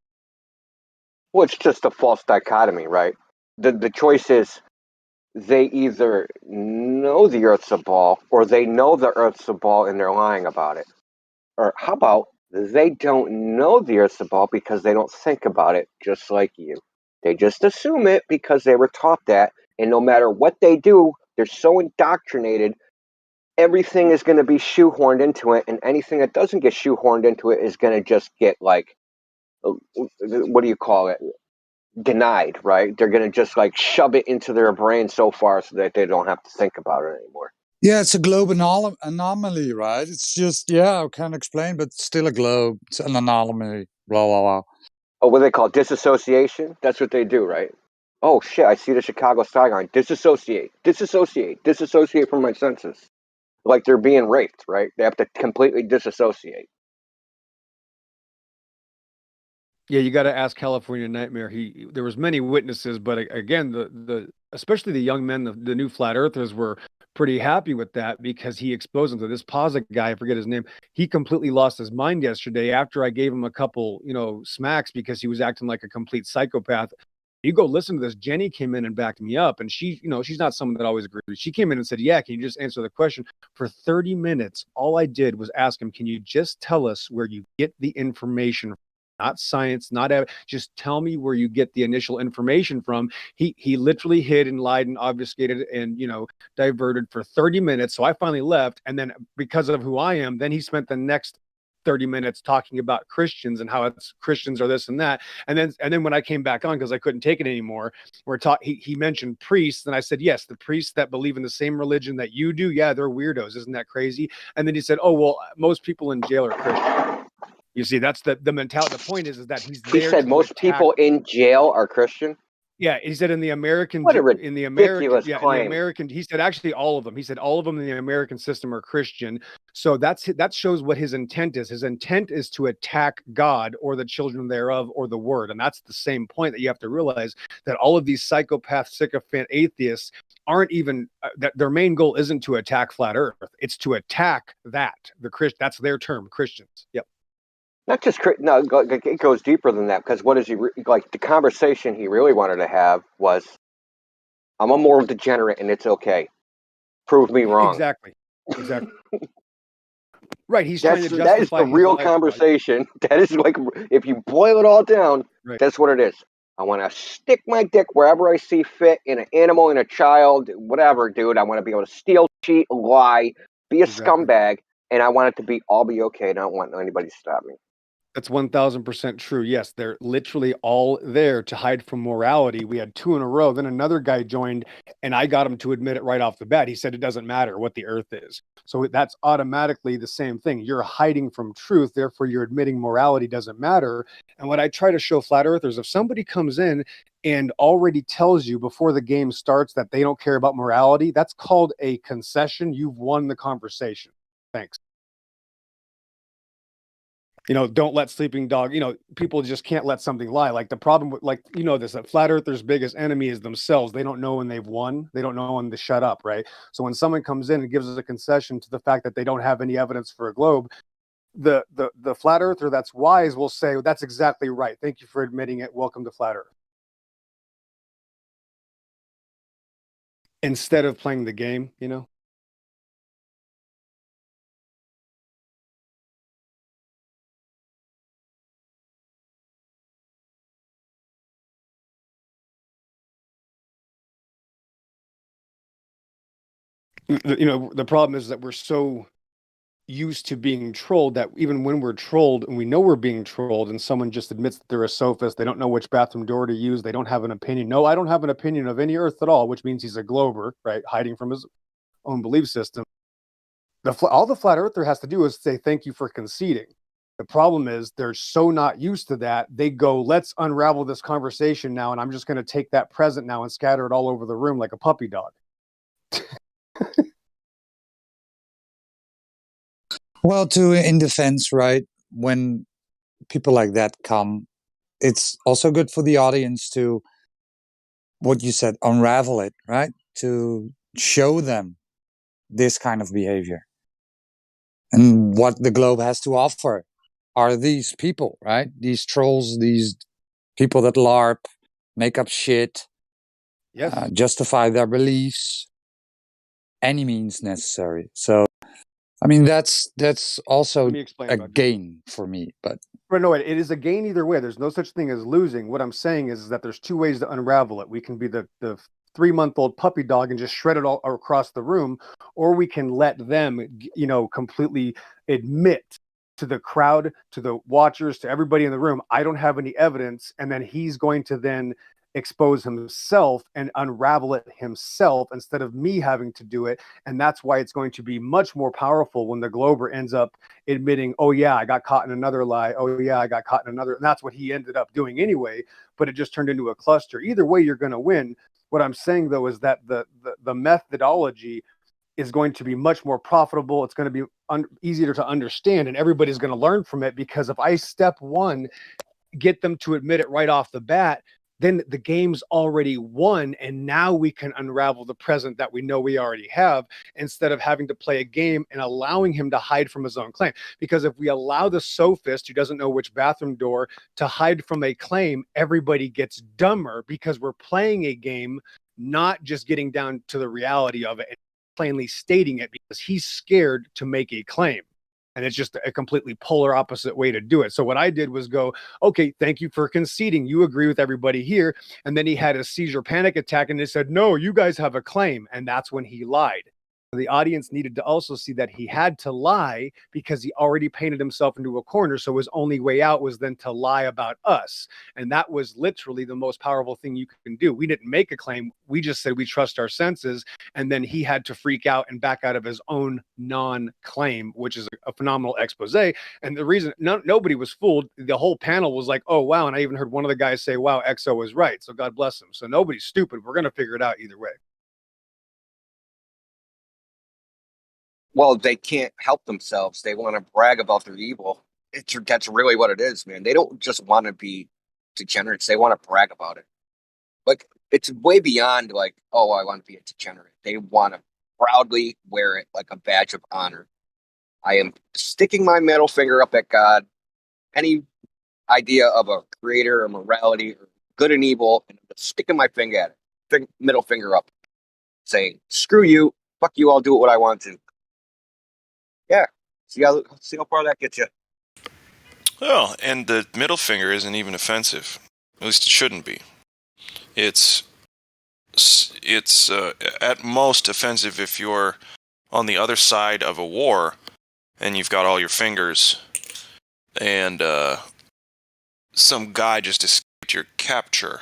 Well, it's just a false dichotomy, right? The choice is they either know the Earth's a ball or they know the Earth's a ball and they're lying about it. Or how about they don't know the Earth's a ball because they don't think about it just like you. They just assume it because they were taught that, and no matter what they do, they're so indoctrinated, everything is going to be shoehorned into it, and anything that doesn't get shoehorned into it is going to just get, like, what do you call it? Denied, right? They're going to just, like, shove it into their brain so far so that they don't have to think about it anymore. Yeah, it's a globe anomaly, right? It's just, yeah, I can't explain, but still a globe. It's an anomaly. Blah, blah, blah. Oh, what do they call it? Disassociation? That's what they do, right? Oh, shit, I see the Chicago skyline. Disassociate from my senses. Like they're being raped, right? They have to completely disassociate. Yeah, you got to ask California Nightmare. There was many witnesses, but again, the especially the young men, the new flat earthers were pretty happy with that because he exposed them to this Posik guy. I forget his name. He completely lost his mind yesterday after I gave him a couple, smacks because he was acting like a complete psychopath. You go listen to this. Jenny came in and backed me up, and she's not someone that always agrees. She came in and said, yeah, can you just answer the question? For 30 minutes, all I did was ask him, can you just tell us where you get the information from? Not science, just tell me where you get the initial information from. He literally hid and lied and obfuscated and diverted for 30 minutes. So I finally left, and then because of who I am, then he spent the next 30 minutes talking about Christians and how it's Christians are this and that. And then when I came back on because I couldn't take it anymore, he mentioned priests, and I said, yes, the priests that believe in the same religion that you do, yeah, they're weirdos. Isn't that crazy? And then he said, oh well, most people in jail are Christian. You see, that's the mentality. The point is that he's there. He said most people in jail are Christian. Yeah, he said in the American, he said actually all of them. He said all of them in the American system are Christian. So that shows what his intent is. His intent is to attack God or the children thereof or the word. And that's the same point that you have to realize, that all of these psychopath, sycophant atheists aren't even that their main goal isn't to attack flat earth. It's to attack that's their term, Christians. Yep. Not just no, it goes deeper than that, because what is he like? The conversation he really wanted to have was, "I'm a moral degenerate, and it's okay. Prove me wrong." Exactly. Right. He's That trying to is justify the his real lifestyle. conversation. That is like, if you boil it all down, Right. that's what it is. I want to stick my dick wherever I see fit, in an animal, in a child, whatever, dude. I want to be able to steal, cheat, lie, be a scumbag, and I want it to all be okay. And I don't want anybody to stop me. That's 1000% true. Yes, they're literally all there to hide from morality. We had 2 in a row. Then another guy joined, and I got him to admit it right off the bat. He said it doesn't matter what the earth is. So that's automatically the same thing. You're hiding from truth, therefore you're admitting morality doesn't matter. And what I try to show flat earthers, if somebody comes in and already tells you before the game starts that they don't care about morality, that's called a concession. You've won the conversation. Thanks. Don't let sleeping dog, people just can't let something lie. Like the problem with, like, this, that flat earthers' biggest enemy is themselves. They don't know when they've won. They don't know when to shut up, right? So when someone comes in and gives us a concession to the fact that they don't have any evidence for a globe, the flat earther that's wise will say, that's exactly right. Thank you for admitting it. Welcome to flat earth. Instead of playing the game, the problem is that we're so used to being trolled that even when we're trolled and we know we're being trolled and someone just admits that they're a sophist, they don't know which bathroom door to use, they don't have an opinion. No, I don't have an opinion of any earth at all, which means he's a glober, right? Hiding from his own belief system. All the flat earther has to do is say, thank you for conceding. The problem is they're so not used to that. They go, let's unravel this conversation now. And I'm just going to take that present now and scatter it all over the room like a puppy dog. Well, in defense, right? When people like that come, it's also good for the audience to, what you said, unravel it, right? To show them this kind of behavior and what the globe has to offer are these people, right? These trolls, these people that LARP, make up shit, justify their beliefs, any means necessary. So, I mean, that's also a gain for me. But no, it is a gain either way. There's no such thing as losing. What I'm saying is that there's 2 ways to unravel it. We can be the 3-month-old puppy dog and just shred it all across the room, or we can let them, completely admit to the crowd, to the watchers, to everybody in the room, I don't have any evidence, and then he's going to then expose himself and unravel it himself instead of me having to do it. And that's why it's going to be much more powerful when the glober ends up admitting, oh yeah, I got caught in another lie. Oh yeah, I got caught in another. And that's what he ended up doing anyway, but it just turned into a cluster. Either way, you're going to win. What I'm saying though is that the methodology is going to be much more profitable. It's going to be easier to understand, and everybody's going to learn from it, because if I step one, get them to admit it right off the bat, then the game's already won, and now we can unravel the present that we know we already have, instead of having to play a game and allowing him to hide from his own claim. Because if we allow the sophist who doesn't know which bathroom door to hide from a claim, everybody gets dumber, because we're playing a game, not just getting down to the reality of it and plainly stating it, because he's scared to make a claim. And it's just a completely polar opposite way to do it. So what I did was go, okay, thank you for conceding. You agree with everybody here. And then he had a seizure panic attack, and they said, no, you guys have a claim. And that's when he lied. The audience needed to also see that he had to lie, because he already painted himself into a corner. So his only way out was then to lie about us. And that was literally the most powerful thing you can do. We didn't make a claim. We just said we trust our senses. And then he had to freak out and back out of his own non-claim, which is a phenomenal expose. And the reason nobody was fooled, the whole panel was like, oh, wow. And I even heard one of the guys say, wow, XO was right. So God bless him. So nobody's stupid. We're going to figure it out either way. Well, they can't help themselves. They want to brag about their evil. That's really what it is, man. They don't just want to be degenerates. They want to brag about it. Like, it's way beyond like, oh, I want to be a degenerate. They want to proudly wear it like a badge of honor. I am sticking my middle finger up at God, any idea of a creator or morality or good and evil, and I'm just sticking my finger at it, middle finger up, saying, "Screw you, fuck you, I'll do what I want to." Yeah, see how far that gets you. Well, and the middle finger isn't even offensive. At least it shouldn't be. It's at most offensive if you're on the other side of a war and you've got all your fingers and some guy just escaped your capture.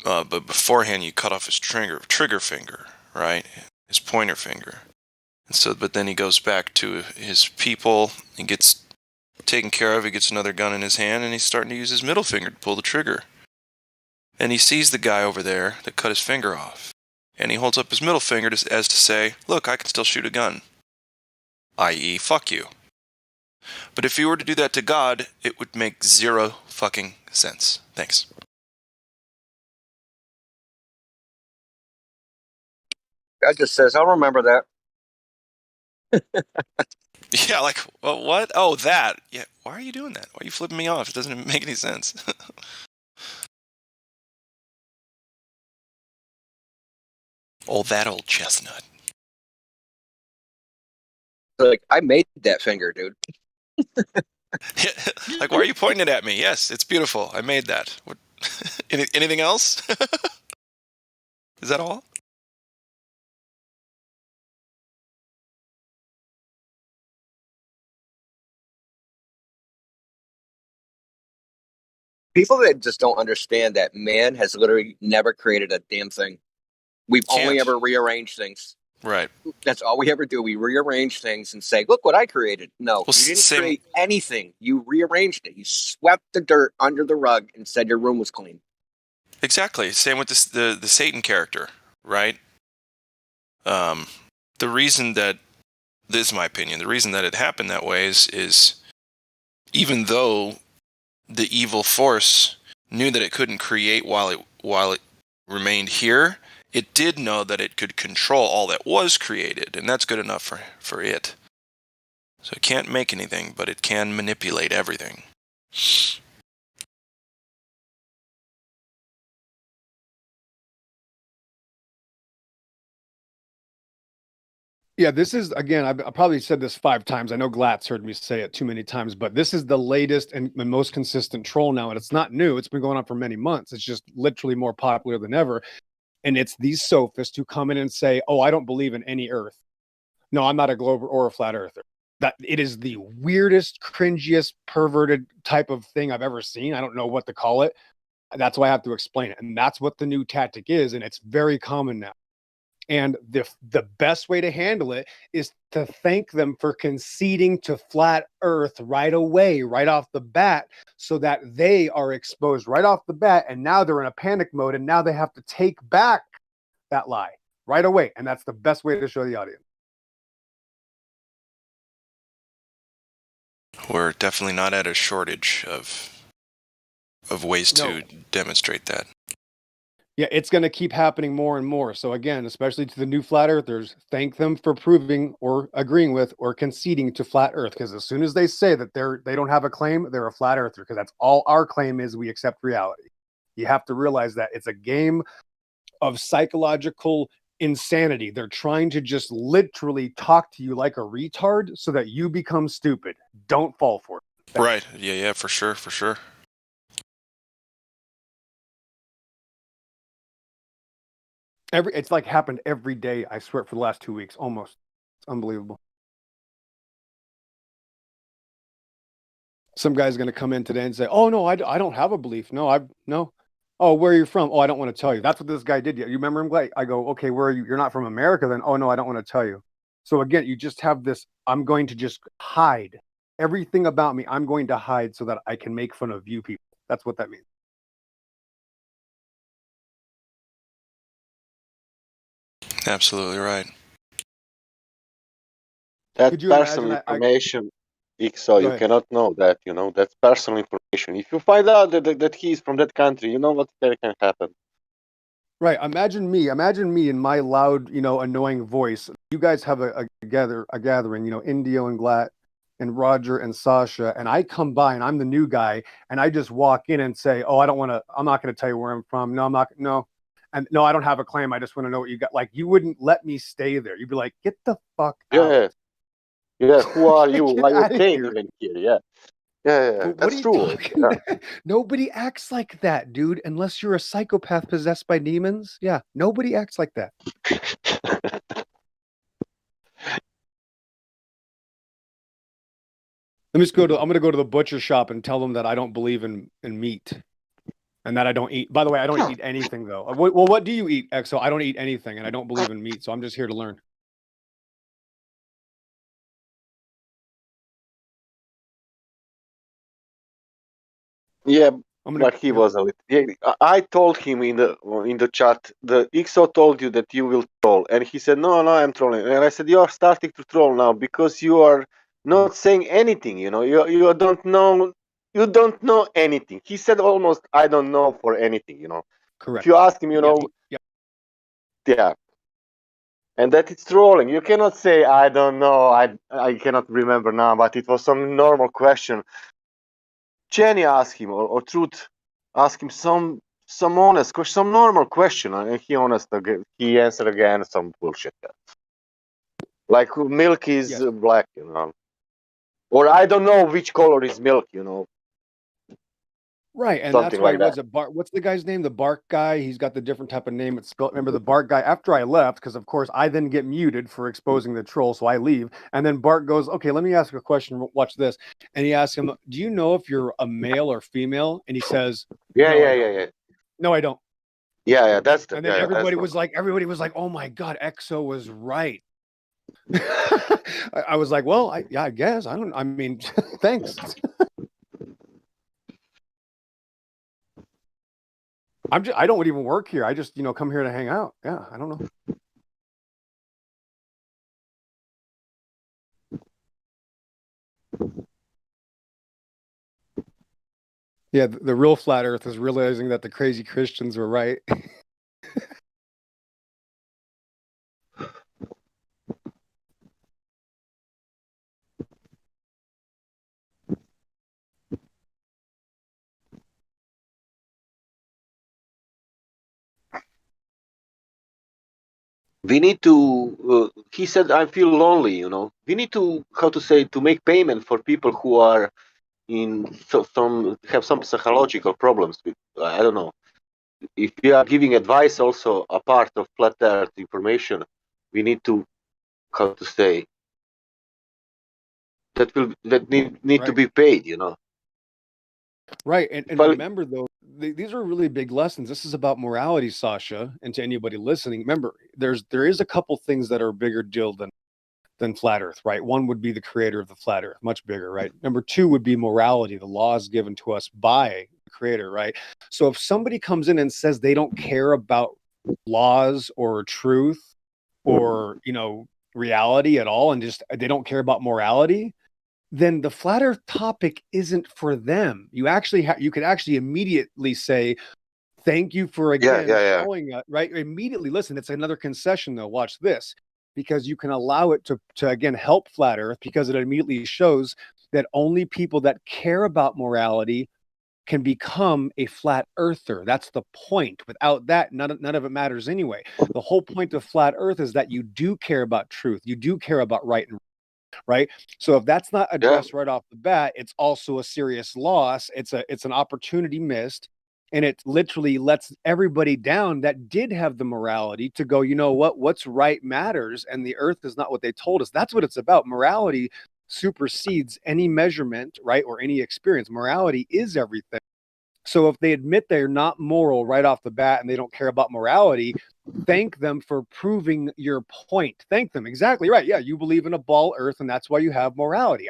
But beforehand you cut off his trigger finger, right? His pointer finger. And so, but then he goes back to his people, he gets taken care of, he gets another gun in his hand, and he's starting to use his middle finger to pull the trigger. And he sees the guy over there that cut his finger off. And he holds up his middle finger as to say, look, I can still shoot a gun. I.e., fuck you. But if you were to do that to God, it would make zero fucking sense. Thanks. God just says, I'll remember that. Yeah, like, well, what? Oh, that. Yeah, why are you doing that? Why are you flipping me off? It doesn't even make any sense. Oh, that old chestnut. Like, I made that finger, dude. Like, why are you pointing it at me? Yes, it's beautiful. I made that. What? Anything else? Is that all? People that just don't understand that man has literally never created a damn thing. We've only ever rearranged things. Right. That's all we ever do. We rearrange things and say, look what I created. No, Well, you didn't create anything. You rearranged it. You swept the dirt under the rug and said your room was clean. Exactly. Same with the Satan character, right? The reason that, this is my opinion, the reason that it happened that way is even though the evil force knew that it couldn't create while it remained here, it did know that it could control all that was created, and that's good enough for it. So it can't make anything, but it can manipulate everything. Yeah, this is, again, I probably said this 5 times. I know Glatz heard me say it too many times, but this is the latest and most consistent troll now, and it's not new. It's been going on for many months. It's just literally more popular than ever. And it's these sophists who come in and say, oh, I don't believe in any Earth. No, I'm not a globe or a flat earther. That it is the weirdest, cringiest, perverted type of thing I've ever seen. I don't know what to call it. That's why I have to explain it. And that's what the new tactic is, and it's very common now. And the best way to handle it is to thank them for conceding to flat Earth right away, right off the bat, so that they are exposed right off the bat. And now they're in a panic mode, and now they have to take back that lie right away. And that's the best way to show the audience. We're definitely not at a shortage of ways to demonstrate that. Yeah, it's going to keep happening more and more. So again, especially to the new flat earthers, thank them for proving or agreeing with or conceding to flat earth. Because as soon as they say that they don't have a claim, they're a flat earther. Because that's all our claim is. We accept reality. You have to realize that it's a game of psychological insanity. They're trying to just literally talk to you like a retard so that you become stupid. Don't fall for it. Right. Yeah, for sure. It's like happened every day, I swear, for the last 2 weeks, almost. It's unbelievable. Some guy's going to come in today and say, oh, no, I don't have a belief. No. Oh, where are you from? Oh, I don't want to tell you. That's what this guy did. You remember him? I go, okay, where are you? You're not from America then? Oh, no, I don't want to tell you. So again, you just have this, I'm going to just hide. Everything about me, I'm going to hide so that I can make fun of you people. That's what that means. Absolutely right. That's personal information. So you cannot know that, that's personal information. If you find out that he's from that country, what can happen. Right. Imagine me in my loud, annoying voice. You guys have a gathering, Indio and Glat, and Roger and Sasha, and I come by and I'm the new guy, and I just walk in and say, "Oh, I'm not going to tell you where I'm from. No, I'm not. No, and no, I don't have a claim. I just want to know what you got." Like, you wouldn't let me stay there. You'd be like, "Get the fuck out." Yeah. Who are you? Why you Outta came here. even here? Yeah. Yeah. What That's are you true. talking? Nobody acts like that, dude, unless you're a psychopath possessed by demons. Yeah, nobody acts like that. I'm going to go to the butcher shop and tell them that I don't believe in meat and that I don't eat. By the way, I don't eat anything though. Well, what do you eat, Exo? I don't eat anything and I don't believe in meat, so I'm just here to learn. Yeah, but he was a little. Yeah, I told him in the chat. The XO told you that you will troll, and he said, "No, I'm trolling." And I said, "You are starting to troll now because you are not saying anything. You know, you don't know. You don't know anything." He said almost, "I don't know for anything." You know, correct. If you ask him, you know, yeah, and that it's trolling. You cannot say, "I don't know. I cannot remember now," but it was some normal question. Jenny asked him, or Truth asked him some honest question, some normal question, and he answered again some bullshit. Like milk is black, you know, or I don't know which color is milk, you know. Right, and Something that's why like that. what's the guy's name? The Bark guy. He's got the different type of name. It's spelled. Remember the Bark guy? After I left, because of course I then get muted for exposing the troll, so I leave, and then Bark goes, "Okay, let me ask a question. Watch this." And he asks him, "Do you know if you're a male or female?" And he says, Yeah. "No, I don't." Yeah, that's the. And then Yeah, everybody was like, "Oh my god, Exo was right." I was like, "Well, I guess I don't. I mean, thanks." I don't even work here. I just, come here to hang out. Yeah, I don't know. Yeah, the real flat earth is realizing that the crazy Christians were right. We need to. He said, "I feel lonely." You know, we need to to make payment for people who are have some psychological problems. I don't know. If we are giving advice, also a part of flat earth information, we need to that need to be paid. You know. Right, and remember though, these are really big lessons. This is about morality, Sasha, and to anybody listening. Remember, there is a couple things that are a bigger deal than flat Earth, right? One would be the creator of the flat Earth, much bigger, right? Number two would be morality, the laws given to us by the creator, right? So if somebody comes in and says they don't care about laws or truth or reality at all, and just they don't care about morality, then the flat earth topic isn't for them. You actually you could actually immediately say, thank you for again showing us, right? Immediately, listen, it's another concession though. Watch this, because you can allow it to again help flat earth, because it immediately shows that only people that care about morality can become a flat earther. That's the point. Without that, none of it matters anyway. The whole point of flat earth is that you do care about truth. You do care about right and right. So if that's not addressed right off the bat, it's also a serious loss. It's an opportunity missed, and it literally lets everybody down that did have the morality to go, you know what's right matters, and the earth is not what they told us. That's what it's about. Morality supersedes any measurement, right, or any experience. Morality is everything. So if they admit they're not moral right off the bat and they don't care about morality, thank them for proving your point. Thank them. Exactly right. Yeah, you believe in a ball earth and that's why you have morality.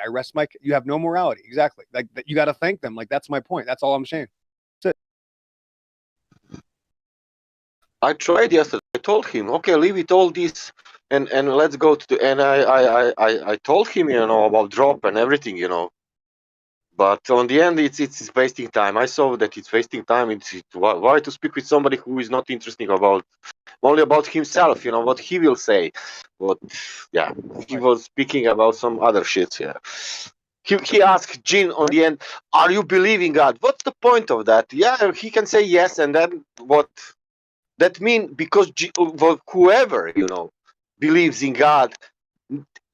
You have no morality. Exactly. Like you got to thank them. Like that's my point. That's all I'm saying. That's it. I tried yesterday. I told him, okay, leave it all this and let's go to and I told him, about drop and everything, But on the end, it's wasting time. I saw that it's wasting time. Why to speak with somebody who is not interesting only about himself, what he will say. But yeah, he was speaking about some other shit. Yeah, he asked Jin on the end, "Are you believing God?" What's the point of that? Yeah, he can say yes, and then what? That mean because whoever believes in God,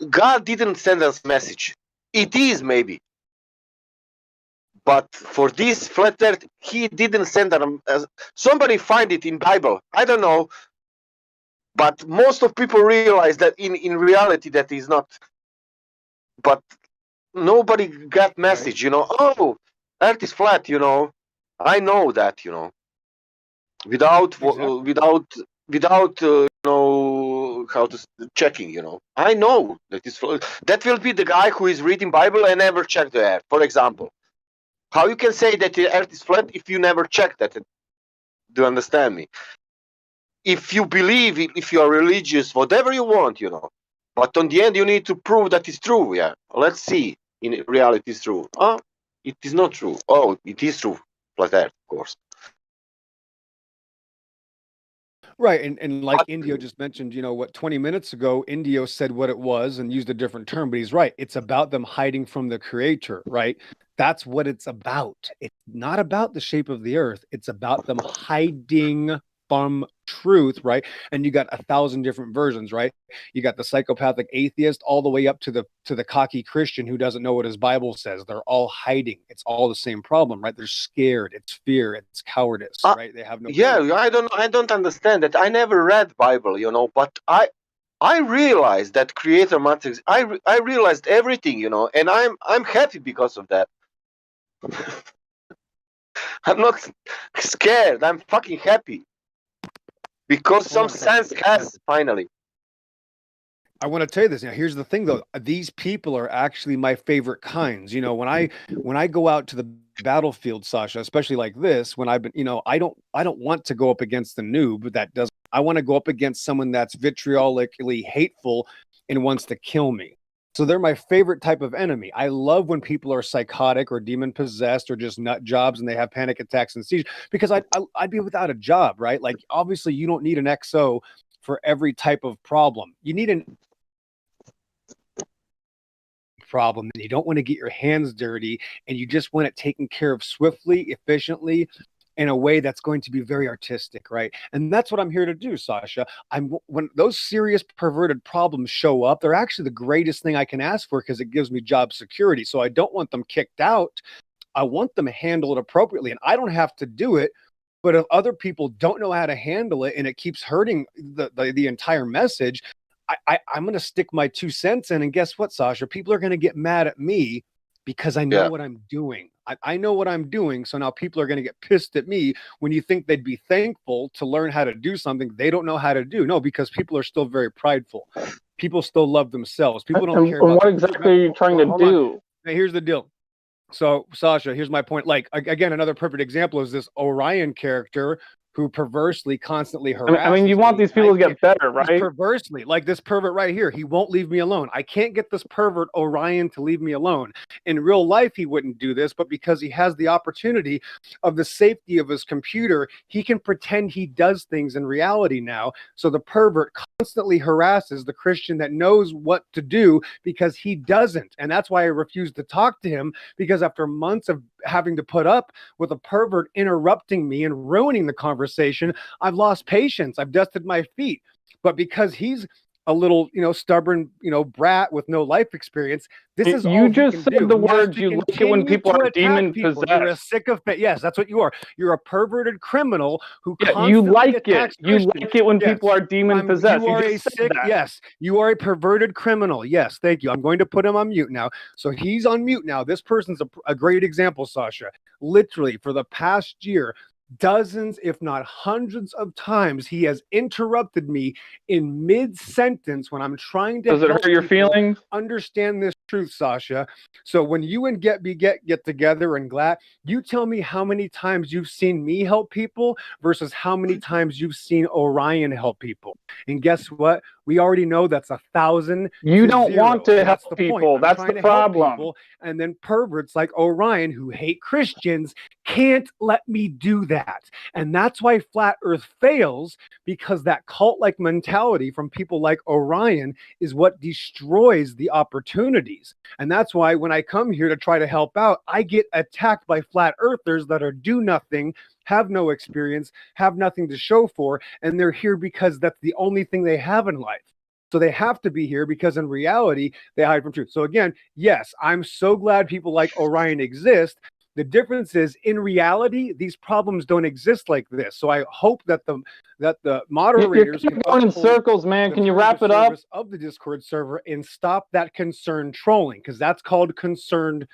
God didn't send us message. It is maybe, but for this flat earth, he didn't send them. Somebody find it in Bible. I don't know, but most of people realize that in reality that is not. But nobody got message. Oh, earth is flat. I know that. Without without how to checking. I know that is that will be the guy who is reading Bible and never check the earth. For example, how you can say that the earth is flat if you never check that? Do you understand me? If you believe, if you are religious, whatever you want, but on the end you need to prove that it's true. Yeah, let's see. In reality, it's true. Oh, it is not true. Oh, it is true. Flat earth, of course. Right. And like Indio just mentioned, 20 minutes ago, Indio said what it was and used a different term, but he's right. It's about them hiding from the creator, right? That's what it's about. It's not about the shape of the earth. It's about them hiding from truth, right? And you got 1,000 different versions, right? You got the psychopathic atheist all the way up to the cocky Christian who doesn't know what his Bible says. They're all hiding. It's all the same problem, right? They're scared. It's fear. It's cowardice, right? They have no. Yeah, I don't understand that. I never read Bible, but I realized that Creator Matrix. I realized everything, and I'm happy because of that. I'm not scared. I'm fucking happy. Because some sense has finally. I want to tell you this. Now, here's the thing, though. These people are actually my favorite kinds. When I go out to the battlefield, Sasha, especially like this, when I've been, I don't want to go up against the noob that doesn't. I want to go up against someone that's vitriolically hateful and wants to kill me. So they're my favorite type of enemy. I love when people are psychotic or demon possessed or just nut jobs and they have panic attacks and seizures, because I'd be without a job, right? Like, obviously you don't need an XO for every type of problem. You need an problem and you don't want to get your hands dirty and you just want it taken care of swiftly, efficiently, in a way that's going to be very artistic, right? And that's what I'm here to do, Sasha. When those serious perverted problems show up, they're actually the greatest thing I can ask for because it gives me job security. So I don't want them kicked out. I want them handled appropriately, and I don't have to do it. But if other people don't know how to handle it and it keeps hurting the entire message, I'm going to stick my 2 cents in. And guess what, Sasha? People are going to get mad at me because I know what I'm doing. I know what I'm doing. So now people are going to get pissed at me when you think they'd be thankful to learn how to do something they don't know how to do. No, because people are still very prideful. People still love themselves. People don't care about what exactly are you trying to do? Now, here's the deal. So, Sasha, here's my point. Like, again, another perfect example is this Orion character who perversely constantly harasses. I mean, you want these people to get better, right? Perversely, like this pervert right here. He won't leave me alone. I can't get this pervert Orion to leave me alone. In real life, he wouldn't do this, but because he has the opportunity of the safety of his computer, he can pretend he does things in reality now. So the pervert constantly harasses the Christian that knows what to do because he doesn't. And that's why I refuse to talk to him, because after months of having to put up with a pervert interrupting me and ruining the conversation, I've lost patience. I've dusted my feet. But because he's a little, stubborn, brat with no life experience, this is all you just said the words you like it when people are demon possessed. You're a sycophant. Yes, that's what you are. You're a perverted criminal who you like it. You like it when people are demon possessed. You are a sick. Yes, you are a perverted criminal. Yes, thank you. I'm going to put him on mute now. So he's on mute now. This person's a great example, Sasha. Literally, for the past year, dozens, if not hundreds of times, he has interrupted me in mid-sentence when I'm trying to. Does it hurt your feelings? Understand this truth, Sasha. So when you and get together and Glad, you tell me how many times you've seen me help people versus how many times you've seen Orion help people. And guess what? We already know that's 1,000. You don't want to help people. That's the problem. And then perverts like Orion who hate Christians can't let me do that. And that's why Flat Earth fails, because that cult-like mentality from people like Orion is what destroys the opportunities. And that's why when I come here to try to help out, I get attacked by Flat Earthers that are do nothing, have no experience, have nothing to show for, and they're here because that's the only thing they have in life. So they have to be here because in reality, they hide from truth. So again, yes, I'm so glad people like Orion exist. The difference is in reality, these problems don't exist like this. So I hope that the moderators You're going in circles, man. Can you wrap it up? Of the Discord server and stop that concerned trolling, because that's called concerned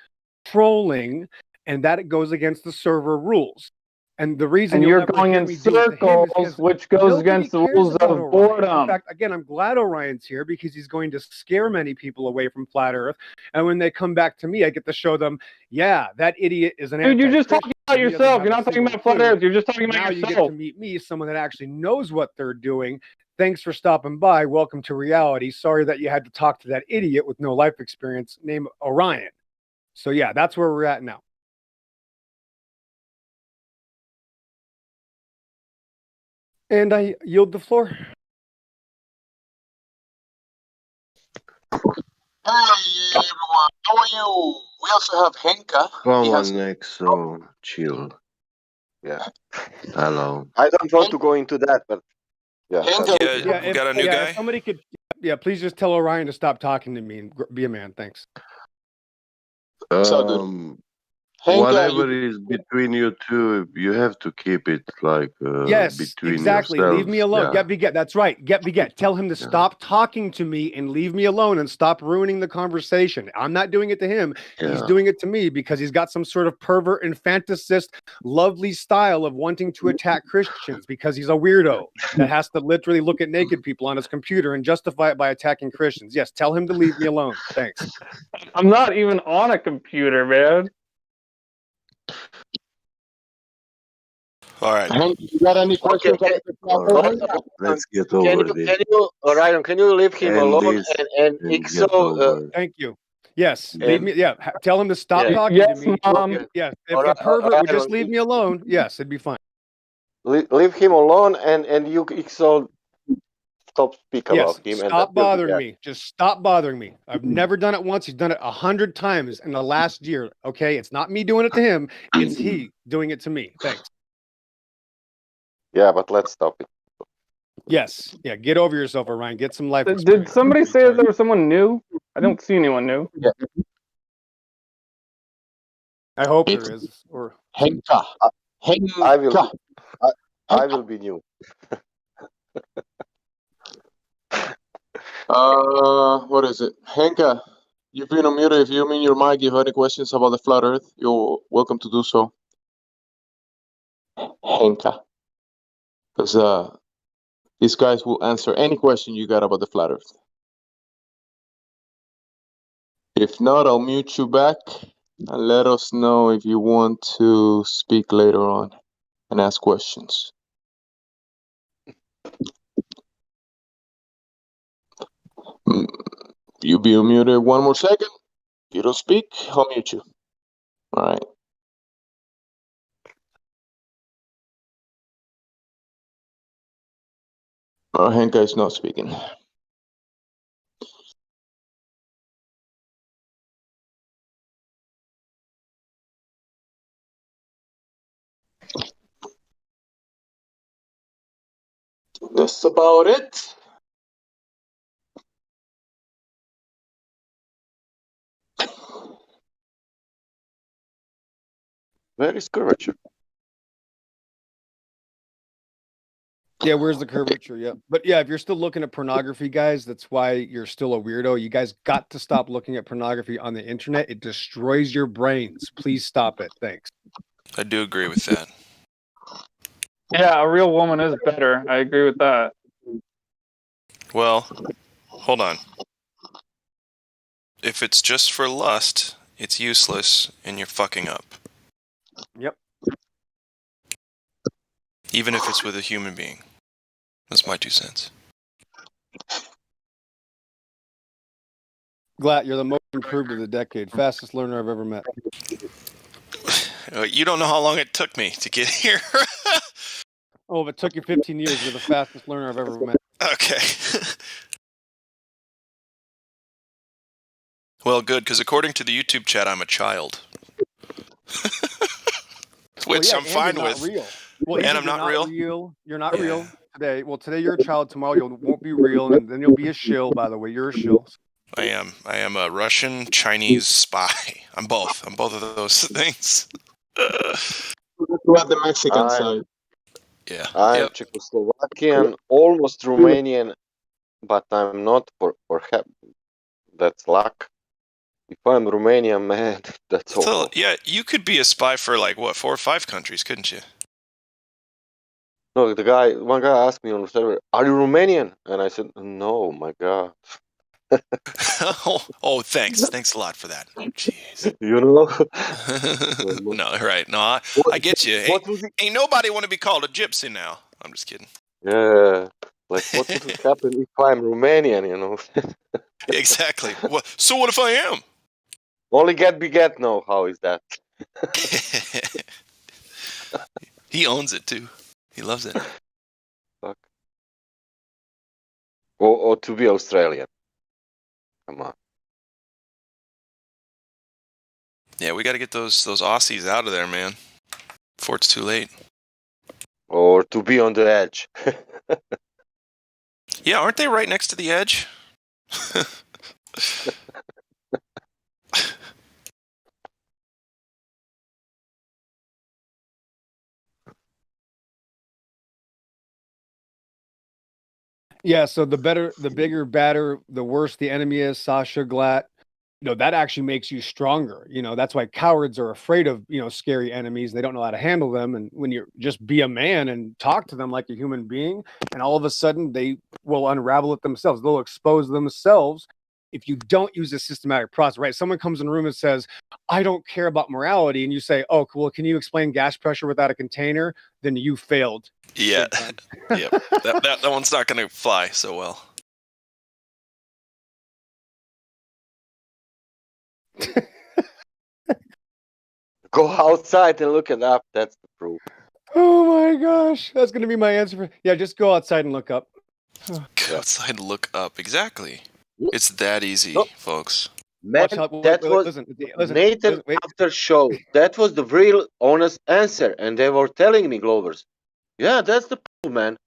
trolling, and that goes against the server rules. And the reason you're going in circles, which goes against the rules of boredom. In fact, again, I'm glad Orion's here because he's going to scare many people away from Flat Earth. And when they come back to me, I get to show them, yeah, that idiot is an dude. You're just talking about yourself. You're not talking about Flat Earth. You're just talking about yourself. Now you get to meet me, someone that actually knows what they're doing. Thanks for stopping by. Welcome to reality. Sorry that you had to talk to that idiot with no life experience named Orion. So yeah, that's where we're at now. And I yield the floor. Hey everyone, how are you? We also have Henka. Come on, next, so chill. Yeah. Hello. I don't want to go into that, but yeah. Henka, got a new guy? If somebody could, please just tell Orion to stop talking to me and be a man. Thanks. Whatever is between you two, you have to keep it like yes, between exactly. yourselves. Leave me alone. Yeah. Get beget. That's right. Get beget. Tell him to stop talking to me and leave me alone and stop ruining the conversation. I'm not doing it to him. He's doing it to me because he's got some sort of pervert and fantasist, lovely style of wanting to attack Christians because he's a weirdo that has to literally look at naked people on his computer and justify it by attacking Christians. Yes, tell him to leave me alone. Thanks. I'm not even on a computer, man. All right. You got any questions? Okay. Let's get over this. Orion, can you leave him alone and Ixo? Thank you. Yes, leave me. Yeah, tell him to stop talking to me. Mom. Yes, if the pervert would just leave me alone, yes, it'd be fine. Leave him alone, and you Ixo stop speaking about him. Stop bothering me. Just stop bothering me. I've never done it once. He's done it 100 times in the last year. Okay, it's not me doing it to him. It's he doing it to me. Thanks. Yeah, but let's stop it. Yes. Yeah, get over yourself, Orion. Get some life. Did somebody say that there was someone new? I don't see anyone new. Yeah. I hope there is. Or Henka. I will be new. What is it? Henka, you've been unmuted. If you mean your mic, if you have any questions about the flat earth, you're welcome to do so. Henka. Because these guys will answer any question you got about the flat earth. If not, I'll mute you back and let us know if you want to speak later on and ask questions. You be unmuted 1 more second. If you don't speak, I'll mute you. All right. Henka is not speaking. That's about it. Where is curvature? yeah, where's the curvature? Yeah. But yeah, if you're still looking at pornography, guys, that's why you're still a weirdo. You guys got to stop looking at pornography on the internet. It destroys your brains. Please stop it. Thanks. I do agree with that. Yeah, a real woman is better. I agree with that. Well, hold on. If it's just for lust, it's useless and you're fucking up. Yep. Even if it's with a human being. That's my 2 cents. Glad you're the most improved of the decade. Fastest learner I've ever met. You don't know how long it took me to get here. Oh, if it took you 15 years, you're the fastest learner I've ever met. Okay. Well, good, because according to the YouTube chat, I'm a child. Which I'm fine with. Real. Well, and I'm not real? You're not real today. Well, today you're a child. Tomorrow you won't be real, and then you'll be a shill. By the way, you're a shill. I am a Russian Chinese spy. I'm both of those things. What the Mexican side? Yeah. I'm Czechoslovakian, almost Romanian, but I'm not for that's luck. If I'm Romanian, man, that's So, awful. yeah, you could be a spy for like what, 4 or 5 countries, couldn't you? No, one guy asked me on the server, "Are you Romanian?" And I said, "No, my God." oh, thanks a lot for that. Jeez. You know. No, right? No, I get you. Ain't nobody want to be called a gypsy now. I'm just kidding. Yeah, like what would happen if I'm Romanian? You know. Exactly. Well, so what if I am? Only get beget now. How is that? He owns it too. He loves it. Fuck. Or to be Australian. Come on. Yeah, we got to get those Aussies out of there, man. Before it's too late. Or to be on the edge. Yeah, aren't they right next to the edge? Yeah, so the bigger, badder, the worse the enemy is, Sasha Glatt, that actually makes you stronger. That's why cowards are afraid of, scary enemies. They don't know how to handle them. And when you just be a man and talk to them like a human being, and all of a sudden they will unravel it themselves. They'll expose themselves if you don't use a systematic process, right? Someone comes in the room and says, "I don't care about morality." And you say, "Oh, cool. Can you explain gas pressure without a container?" Then you failed. Yeah. Yep. That one's not going to fly so well. Go outside and look it up. That's the proof. Oh my gosh. That's going to be my answer. Just go outside and look up. Go outside and look up. Exactly. It's that easy, folks. Man, that was Nathan after show. That was the real honest answer. And they were telling me, Glovers, yeah, that's the proof, man.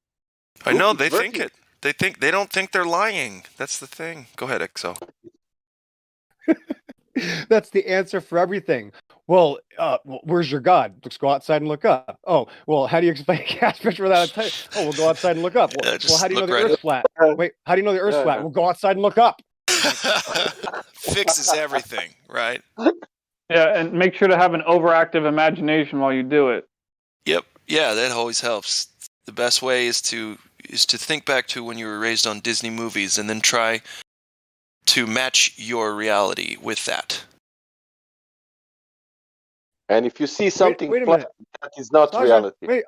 I know, they think it. They don't think they're lying. That's the thing. Go ahead, XO. That's the answer for everything. Well, where's your God? Let's go outside and look up. Oh, well, how do you explain gas pressure without a title? Oh, we'll go outside and look up. Well, how do you know the Earth's flat? Wait, how do you know the Earth's flat? We'll go outside and look up. Fixes everything, right? Yeah, and make sure to have an overactive imagination while you do it. Yep. Yeah, that always helps. The best way is to think back to when you were raised on Disney movies and then try to match your reality with that. And if you see something wait a flat, minute. that is not Sasha, reality. Wait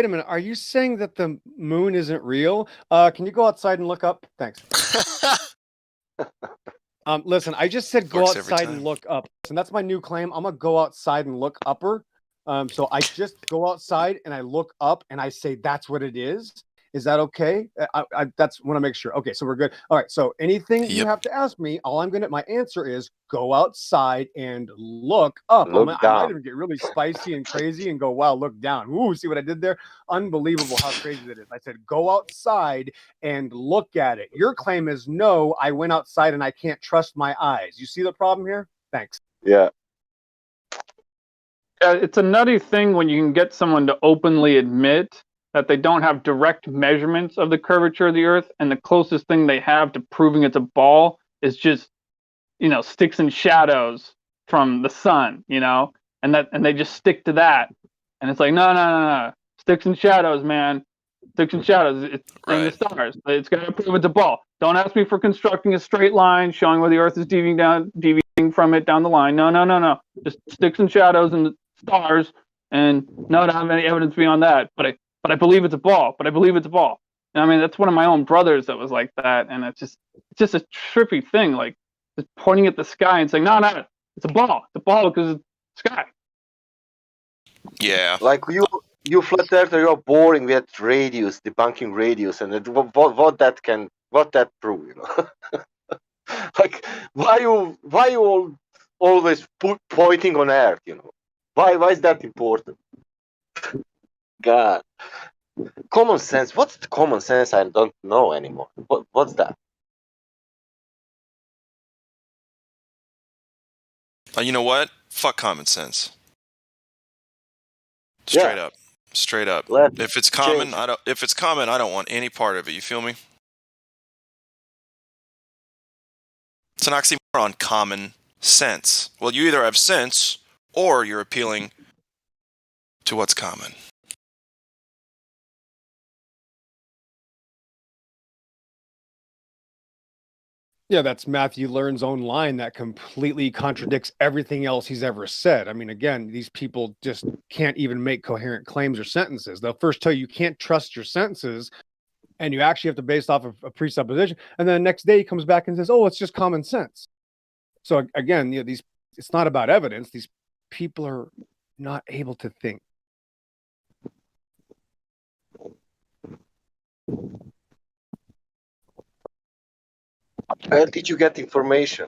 a minute. Are you saying that the moon isn't real? Can you go outside and look up? Thanks. Listen, I just said go outside and look up. And that's my new claim. I'm going to go outside and look upper. So I just go outside and I look up and I say that's what it is. Is that okay? I that's want to make sure. Okay, so we're good. All right. So anything you have to ask me, my answer is go outside and look up. I might even get really spicy and crazy and go, wow, look down. Ooh, see what I did there? Unbelievable how crazy that is. I said go outside and look at it. Your claim is no, I went outside and I can't trust my eyes. You see the problem here? Thanks. Yeah. It's a nutty thing when you can get someone to openly admit that they don't have direct measurements of the curvature of the Earth, and the closest thing they have to proving it's a ball is just, sticks and shadows from the sun, and they just stick to that, and it's like, no, sticks and shadows, man, sticks and shadows, it's in the stars. It's got to prove it's a ball. Don't ask me for constructing a straight line showing where the Earth is deviating from it down the line. No, just sticks and shadows and the stars, and no, I don't have any evidence beyond that. But I believe it's a ball. And I mean, that's one of my own brothers that was like that, and it's just a trippy thing, like just pointing at the sky and saying, no, it's a ball. It's a ball because it's sky. Yeah. Like you flat earther, you're boring with radius, debunking radius, and what that prove, you know? Like why you always pointing on Earth, you know? Why is that important? God, common sense. What's the common sense? I don't know anymore. What's that? You know what? Fuck common sense. Straight Yeah. up. Straight up. Let's If it's common, change. I don't want any part of it. You feel me? It's an oxymoron, common sense. Well, you either have sense or you're appealing to what's common. Yeah, that's Matthew Learn's own line that completely contradicts everything else he's ever said. I mean, again, these people just can't even make coherent claims or sentences. They'll first tell you can't trust your sentences, and you actually have to base off of a presupposition. And then the next day he comes back and says, "Oh, it's just common sense." So again, it's not about evidence. These people are not able to think. Where did you get information?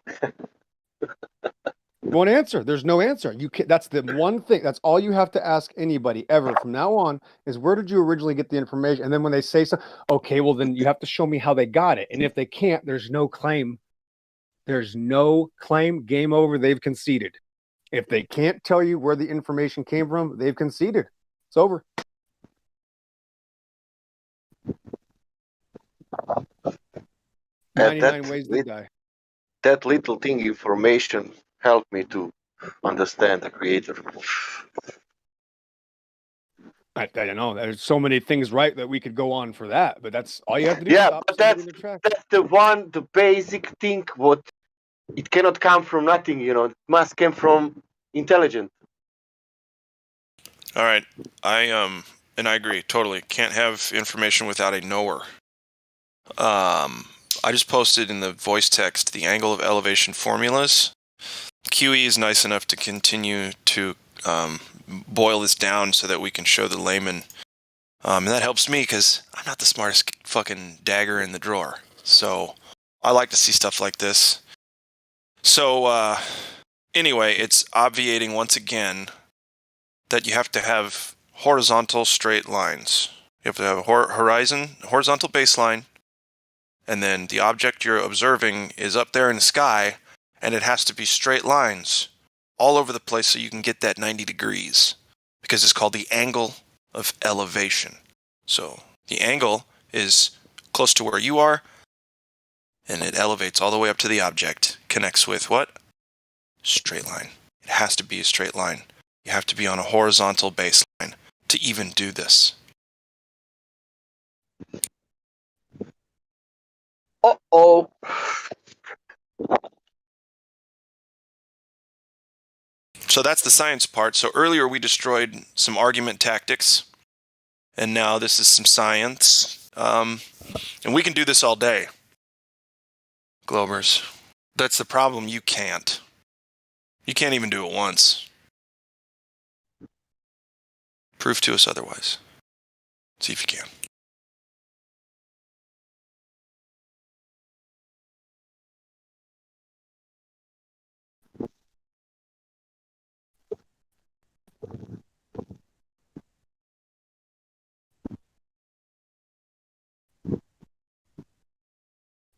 One answer. There's no answer. You can, that's the one thing. That's all you have to ask anybody ever from now on is where did you originally get the information? And then when they say so, okay, well then you have to show me how they got it. And if they can't, there's no claim. There's no claim. Game over. They've conceded. If they can't tell you where the information came from, they've conceded. It's over. And 99 ways to die. That little thing information helped me to understand the creator. I don't know. There's so many things right that we could go on for that, but that's all you have to do. Yeah, Stop but somebody in their tracks. that's the basic thing. What it cannot come from nothing, you know. It must come from intelligence. All right. And I agree totally. Can't have information without a knower. I just posted in the voice text the angle of elevation formulas. QE is nice enough to continue to boil this down so that we can show the layman. And that helps me because I'm not the smartest fucking dagger in the drawer. So I like to see stuff like this. So anyway, it's obviating once again that you have to have horizontal straight lines. You have to have a horizontal baseline, and then the object you're observing is up there in the sky, and it has to be straight lines all over the place so you can get that 90 degrees, because it's called the angle of elevation. So the angle is close to where you are, and it elevates all the way up to the object. Connects with what? Straight line. It has to be a straight line. You have to be on a horizontal baseline to even do this. Uh-oh. So that's the science part. So earlier we destroyed some argument tactics, and now this is some science. And we can do this all day, Globers. That's the problem. You can't. You can't even do it once. Prove to us otherwise. See if you can.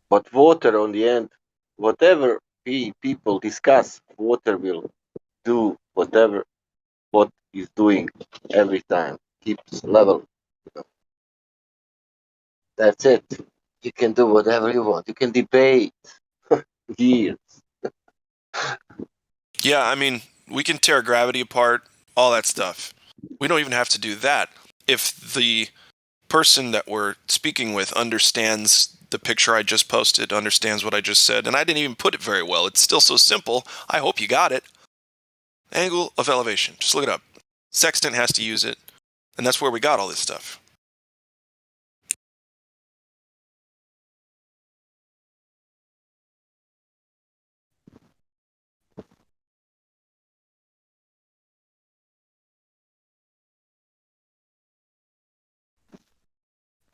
But water on the end, whatever people discuss, water will do what he's doing every time. Keeps level. That's it. You can do whatever you want. You can debate years. Yeah, I mean, we can tear gravity apart, all that stuff. We don't even have to do that. If the person that we're speaking with understands the picture I just posted, understands what I just said, and I didn't even put it very well. It's still so simple. I hope you got it. Angle of elevation. Just look it up. Sextant has to use it, and that's where we got all this stuff.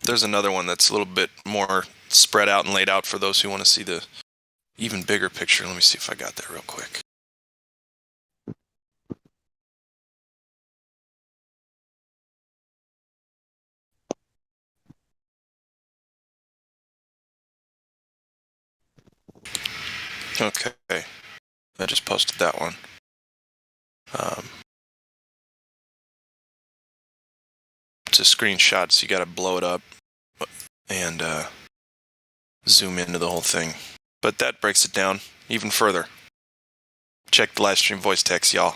There's another one that's a little bit more spread out and laid out for those who want to see the even bigger picture. Let me see if I got that real quick. Okay, I just posted that one. It's a screenshot, so you got to blow it up and zoom into the whole thing. But that breaks it down even further. Check the live stream voice text, y'all.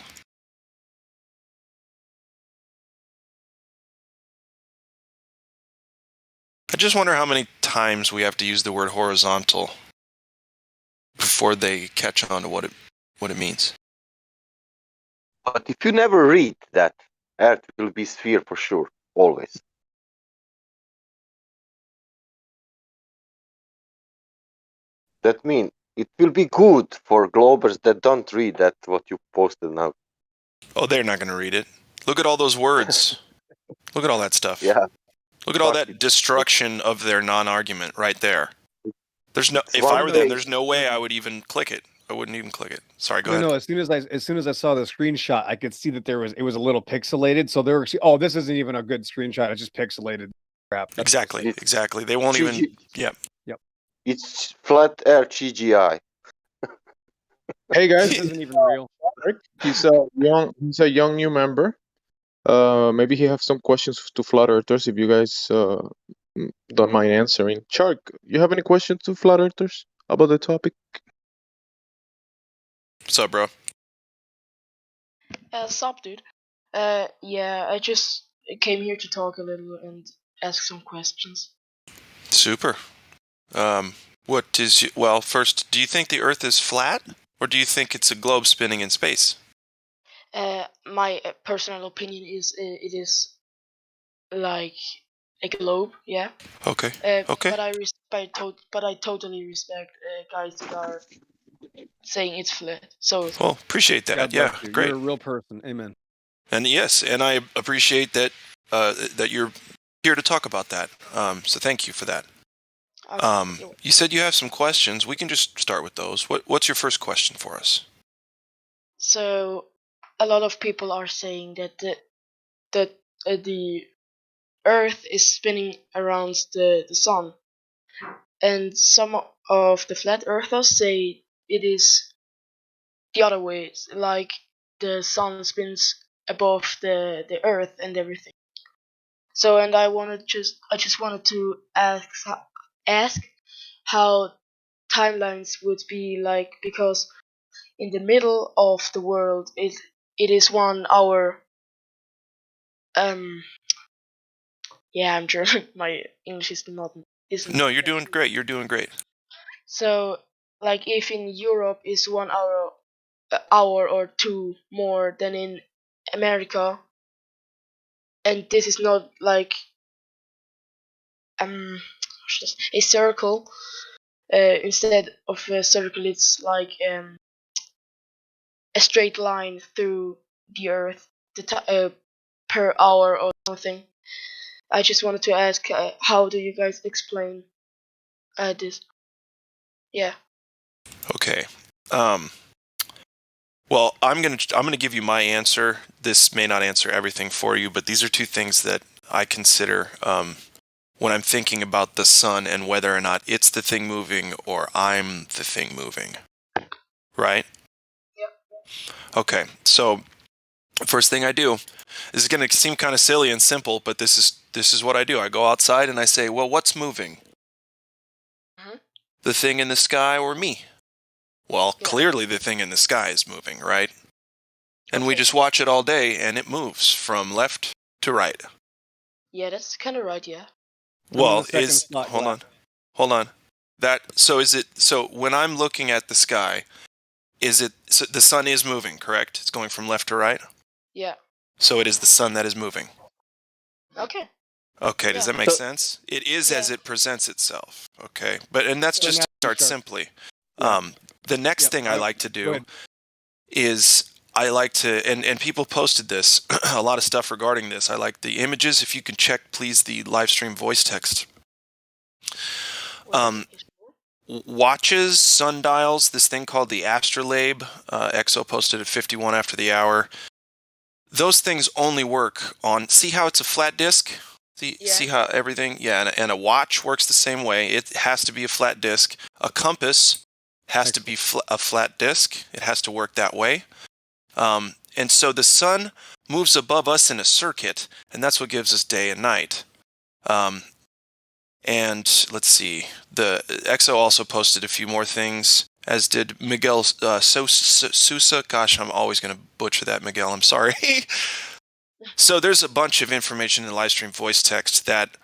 I just wonder how many times we have to use the word horizontal before they catch on to what it means. But if you never read that, Earth will be sphere for sure, always. That means it will be good for globers that don't read that what you posted now. Oh, they're not going to read it. Look at all those words. Look at all that stuff. Yeah. Look at all that destruction of their non-argument right there. There's no. If I were them, there's no way I would even click it. I wouldn't even click it. Sorry, go ahead. No, as soon as I saw the screenshot, I could see that it was a little pixelated. So they were, oh, this isn't even a good screenshot. It's just pixelated crap. Exactly. They won't even. Yep. It's flat Earth CGI. Hey guys, this isn't even real. He's a young new member. Maybe he have some questions to Flat Earthers if you guys don't mind answering. Chark, you have any questions to Flat Earthers about the topic? What's up, bro? Sup, dude. Yeah, I just came here to talk a little and ask some questions. Super. First, do you think the Earth is flat, or do you think it's a globe spinning in space? My personal opinion is it is like a globe, yeah. Okay. Okay. But I totally respect guys that are saying it's flat. So. Oh, appreciate that. Yeah, great. You're a real person. Amen. And yes, and I appreciate that that you're here to talk about that. So thank you for that. You said you have some questions. We can just start with those. What's your first question for us? So, a lot of people are saying that the Earth is spinning around the sun, and some of the flat earthers say it is the other way, like the sun spins above the Earth and everything. So, and I just wanted to ask how timelines would be like, because in the middle of the world it is 1 hour. Yeah, I'm German. My English is isn't. No, you're doing great. You're doing great. So, like, if in Europe is 1 hour or 2 more than in America, and this is not like a circle. Instead of a circle, it's like a straight line through the Earth per hour or something. I just wanted to ask, how do you guys explain this? Yeah. Okay. Well, I'm gonna give you my answer. This may not answer everything for you, but these are 2 things that I consider when I'm thinking about the sun and whether or not it's the thing moving or I'm the thing moving. Right? Yep. Okay. So, first thing I do, this is going to seem kind of silly and simple, but this is what I do. I go outside and I say, well, what's moving? Mm-hmm. The thing in the sky or me? Well, clearly the thing in the sky is moving, right? And we just watch it all day and it moves from left to right. Yeah, that's kind of right, yeah. Well, hold on. So when I'm looking at the sky, so the sun is moving, correct? It's going from left to right? Yeah. So it is the sun that is moving. Okay. Okay, does that make sense? It is as it presents itself. Okay, and that's just to start simply. The next thing I like to do is I like to, and people posted this, a lot of stuff regarding this. I like the images. If you can check, please, the live stream voice text. Watches, sundials, this thing called the astrolabe. EXO posted at 51 after the hour. Those things only work on, see how it's a flat disc? See how everything, and a watch works the same way. It has to be a flat disc. A compass has to be a flat disc. It has to work that way. And so the sun moves above us in a circuit, and that's what gives us day and night. And let's see, the EXO also posted a few more things, as did Miguel Sousa. Gosh, I'm always going to butcher that, Miguel. I'm sorry. So there's a bunch of information in the live stream voice text that,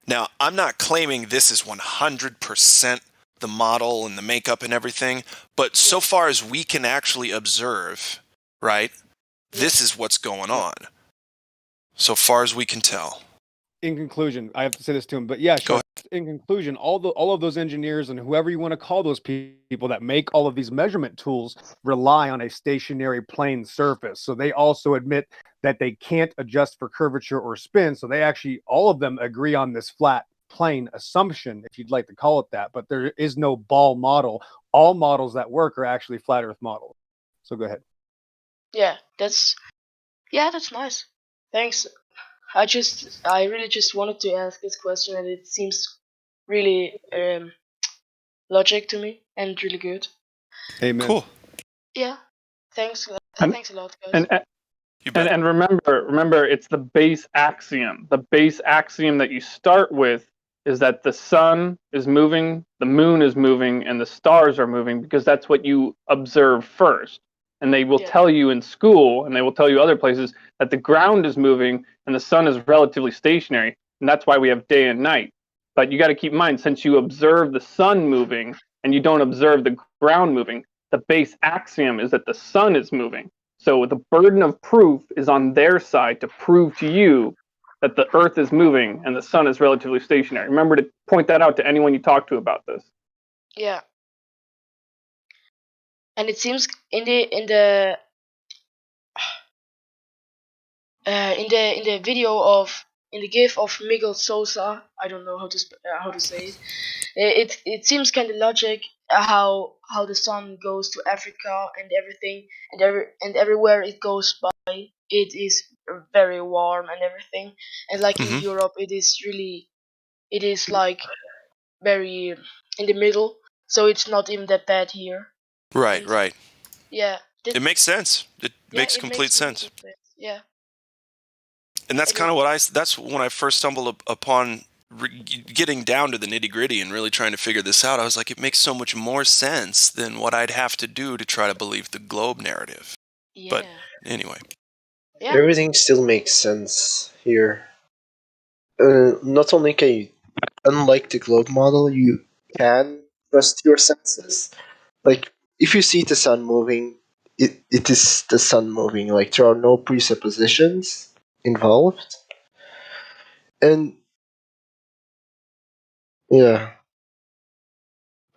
now, I'm not claiming this is 100% the model and the makeup and everything, but so far as we can actually observe, right, this is what's going on. So far as we can tell. In conclusion, I have to say this to him, but yeah, sure. In conclusion, all of those engineers and whoever you want to call those people that make all of these measurement tools rely on a stationary plane surface. So they also admit that they can't adjust for curvature or spin. So they actually, all of them agree on this flat plane assumption, if you'd like to call it that. But there is no ball model. All models that work are actually flat Earth models. So go ahead. Yeah, that's nice. Thanks. I really just wanted to ask this question, and it seems really logic to me and really good. Amen. Cool. Yeah. Thanks. Thanks a lot, guys. And remember, it's the base axiom. The base axiom that you start with is that the sun is moving, the moon is moving, and the stars are moving, because that's what you observe first. And they will tell you in school, and they will tell you other places, that the ground is moving and the sun is relatively stationary, and that's why we have day and night. But you got to keep in mind, since you observe the sun moving and you don't observe the ground moving, the base axiom is that the sun is moving. So the burden of proof is on their side to prove to you that the Earth is moving and the sun is relatively stationary. Remember to point that out to anyone you talk to about this. Yeah. And it seems in the video of in the GIF of Miguel Sosa, I don't know how to say it. It seems kind of logic how the sun goes to Africa and everything, and everywhere it goes by, it is very warm and everything, and like in Europe, it is like very in the middle, so it's not even that bad here. Right, right. Yeah. It makes sense. It makes complete sense. Yeah. And that's kind of that's when I first stumbled upon getting down to the nitty gritty and really trying to figure this out. I was like, it makes so much more sense than what I'd have to do to try to believe the globe narrative. Yeah. But anyway. Yeah. Everything still makes sense here. Not only can you, unlike the globe model, you can trust your senses. Like, if you see the sun moving, it is the sun moving. Like, there are no presuppositions involved. And, yeah.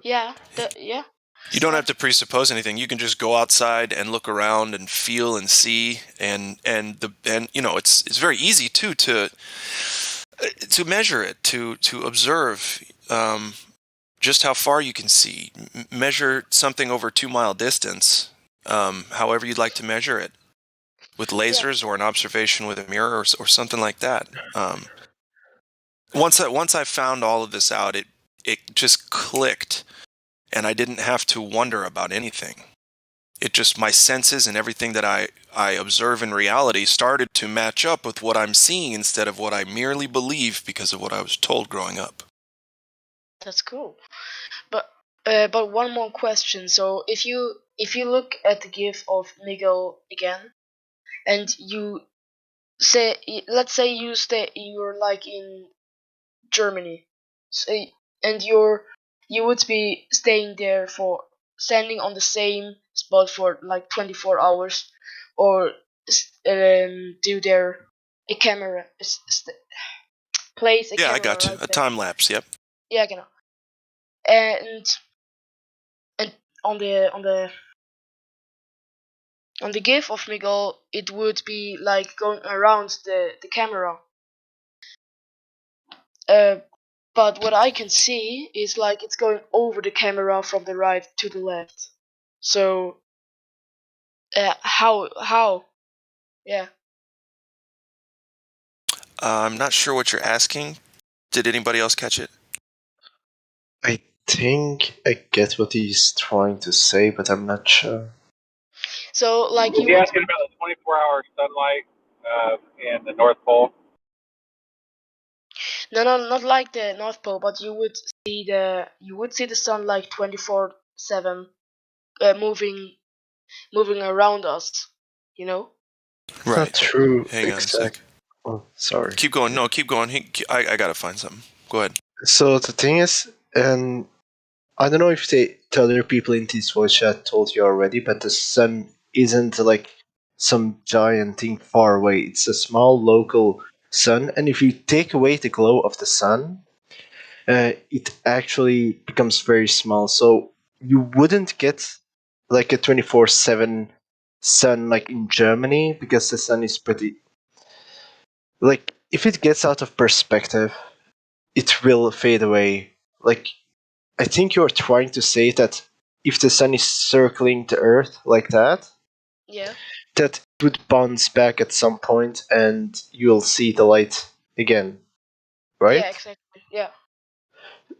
Yeah, yeah. You don't have to presuppose anything. You can just go outside and look around and feel and see, and you know, it's very easy too to measure it, to observe just how far you can see. Measure something over 2 mile distance, however you'd like to measure it, with lasers or an observation with a mirror or something like that. Once I found all of this out, it just clicked. And I didn't have to wonder about anything. It just, my senses and everything that I observe in reality started to match up with what I'm seeing instead of what I merely believe because of what I was told growing up. That's cool. But one more question. So if you look at the GIF of Miguel again, and let's say you're like in Germany, and you would be standing on the same spot for like 24 hours, or do there a camera place a camera. I got you. Right a time lapse. Yep. Yeah, you know. And on the On the GIF of Miguel, it would be like going around the camera. But what I can see is like it's going over the camera from the right to the left. So how? Yeah. I'm not sure what you're asking. Did anybody else catch it? I think I get what he's trying to say, but I'm not sure. So like Was he asking about the 24-hour sunlight and the North Pole? No, not like the North Pole, but you would see the sun like 24/7, moving around us. You know. It's Right. not true. Hang on a sec. Oh, sorry. Keep going. No, keep going. I gotta find something. Go ahead. So the thing is, and I don't know if the other people in this voice chat told you already, but the sun isn't like some giant thing far away. It's a small local sun, and if you take away the glow of the sun, it actually becomes very small. So you wouldn't get like a 24/7 sun like in Germany, because the sun is pretty. Like, if it gets out of perspective, it will fade away. Like, I think you're trying to say that if the sun is circling the Earth like that, Yeah. that it would bounce back at some point and you'll see the light again, right? Yeah, exactly. Yeah.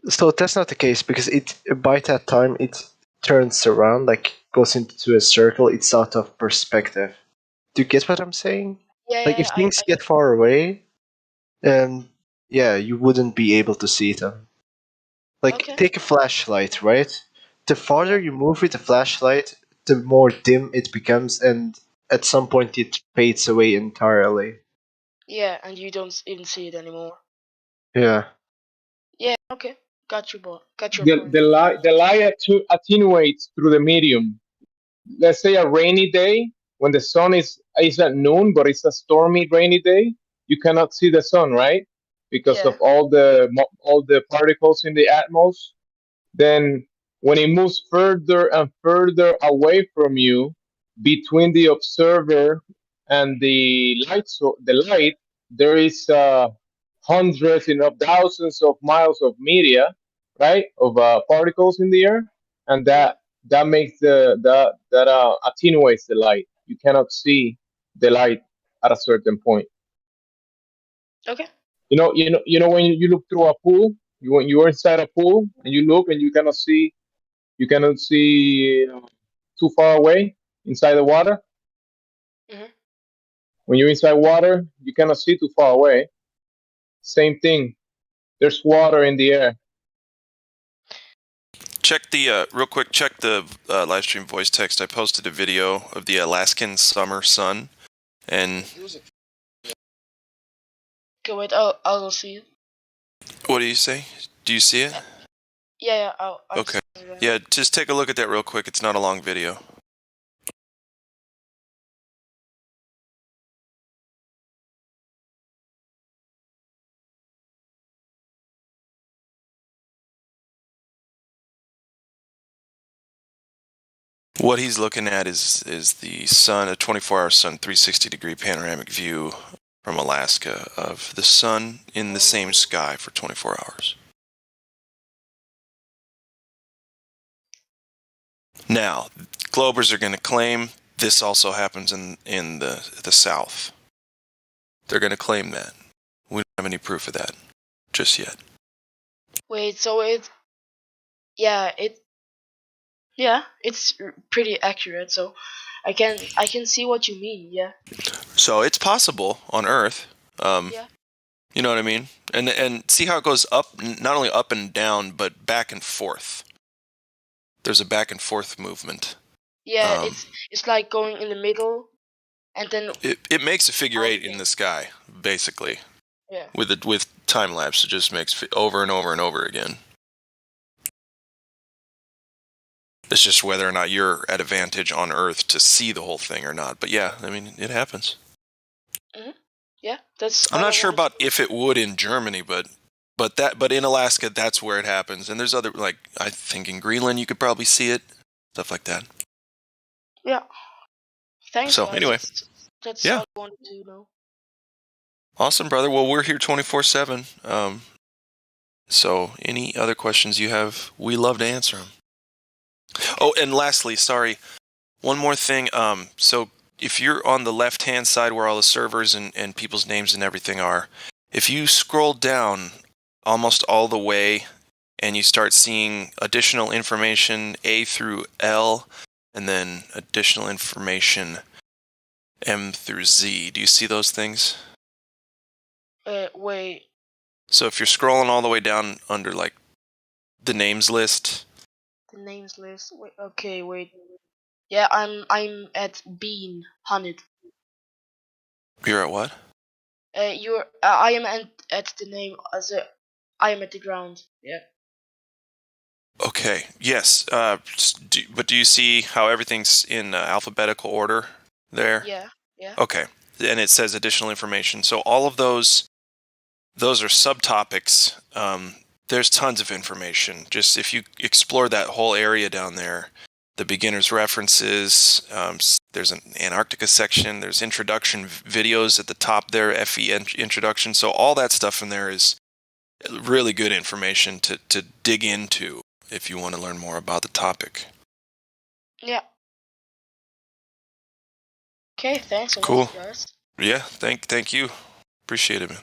So that's not the case, because it by that time it turns around, like goes into a circle. It's out of perspective. Do you get what I'm saying? Yeah, Like, yeah, if things get far away, yeah, you wouldn't be able to see them. Like, Okay. take a flashlight, right? The farther you move with the flashlight, the more dim it becomes, and at some point it fades away entirely. Yeah, and you don't even see it anymore. Yeah. Yeah. Okay. Got you, boy. Got your The point. the light attenuates through the medium. Let's say a rainy day when the sun is at noon, but it's a stormy rainy day. You cannot see the sun, right? Because of all the particles in the atmosphere. Then when it moves further and further away from you, between the observer and the light, there is hundreds and thousands of miles of media, right, of particles in the air, and that makes that attenuates the light. You cannot see the light at a certain point. Okay. You know when you look through a pool, when you're inside a pool and you look and you cannot see too far away inside the water. Mhm. When you're inside water, you cannot see too far away. Same thing. There's water in the air. Check the real quick. Check the live stream voice text. I posted a video of the Alaskan summer sun, and Okay, wait. I'll see it. what do you say? Do you see it? Yeah. I'll Okay. see it. Yeah, just take a look at that real quick. It's not a long video. What he's looking at is the sun, a 24-hour sun, 360-degree panoramic view from Alaska of the sun in the same sky for 24 hours. Now, Globers are going to claim this also happens in the South. They're going to claim that. We don't have any proof of that just yet. Wait. So it's pretty accurate. So I can see what you mean. Yeah. So it's possible on Earth. Yeah. You know what I mean? And see how it goes up, not only up and down, but back and forth. There's a back and forth movement. Yeah. It's like going in the middle, and then It makes a figure eight in the sky, basically. Yeah. With time lapse, it just makes over and over and over again. It's just whether or not you're at advantage on Earth to see the whole thing or not. But yeah, I mean, it happens. Mm-hmm. Yeah, that's. I'm not sure about if it would in Germany, but in Alaska, that's where it happens. And there's other, like, I think in Greenland you could probably see it, stuff like that. Yeah. Thanks, So guys. anyway, That's yeah. all I wanted to know. Awesome, brother. Well, we're here 24/7. So any other questions you have, we love to answer them. Oh, and lastly, sorry, one more thing. So if you're on the left-hand side where all the servers and people's names and everything are, if you scroll down almost all the way and you start seeing additional information A through L, and then additional information M through Z, do you see those things? Wait. So if you're scrolling all the way down under like the names list. The names list. Wait. Okay. Wait. Yeah, I'm at Bean 100. You're at what? I am at the name as a. I am at the ground. Yeah. Okay. Yes. But do you see how everything's in alphabetical order there? Yeah. Yeah. Okay. And it says additional information. So all of those are subtopics. There's tons of information. Just if you explore that whole area down there, the beginner's references, there's an Antarctica section, there's introduction videos at the top there, FE introduction. So all that stuff in there is really good information to dig into if you want to learn more about the topic. Yeah. Okay, thanks a Cool. lot, guys. Yeah, thank you. Appreciate it, man.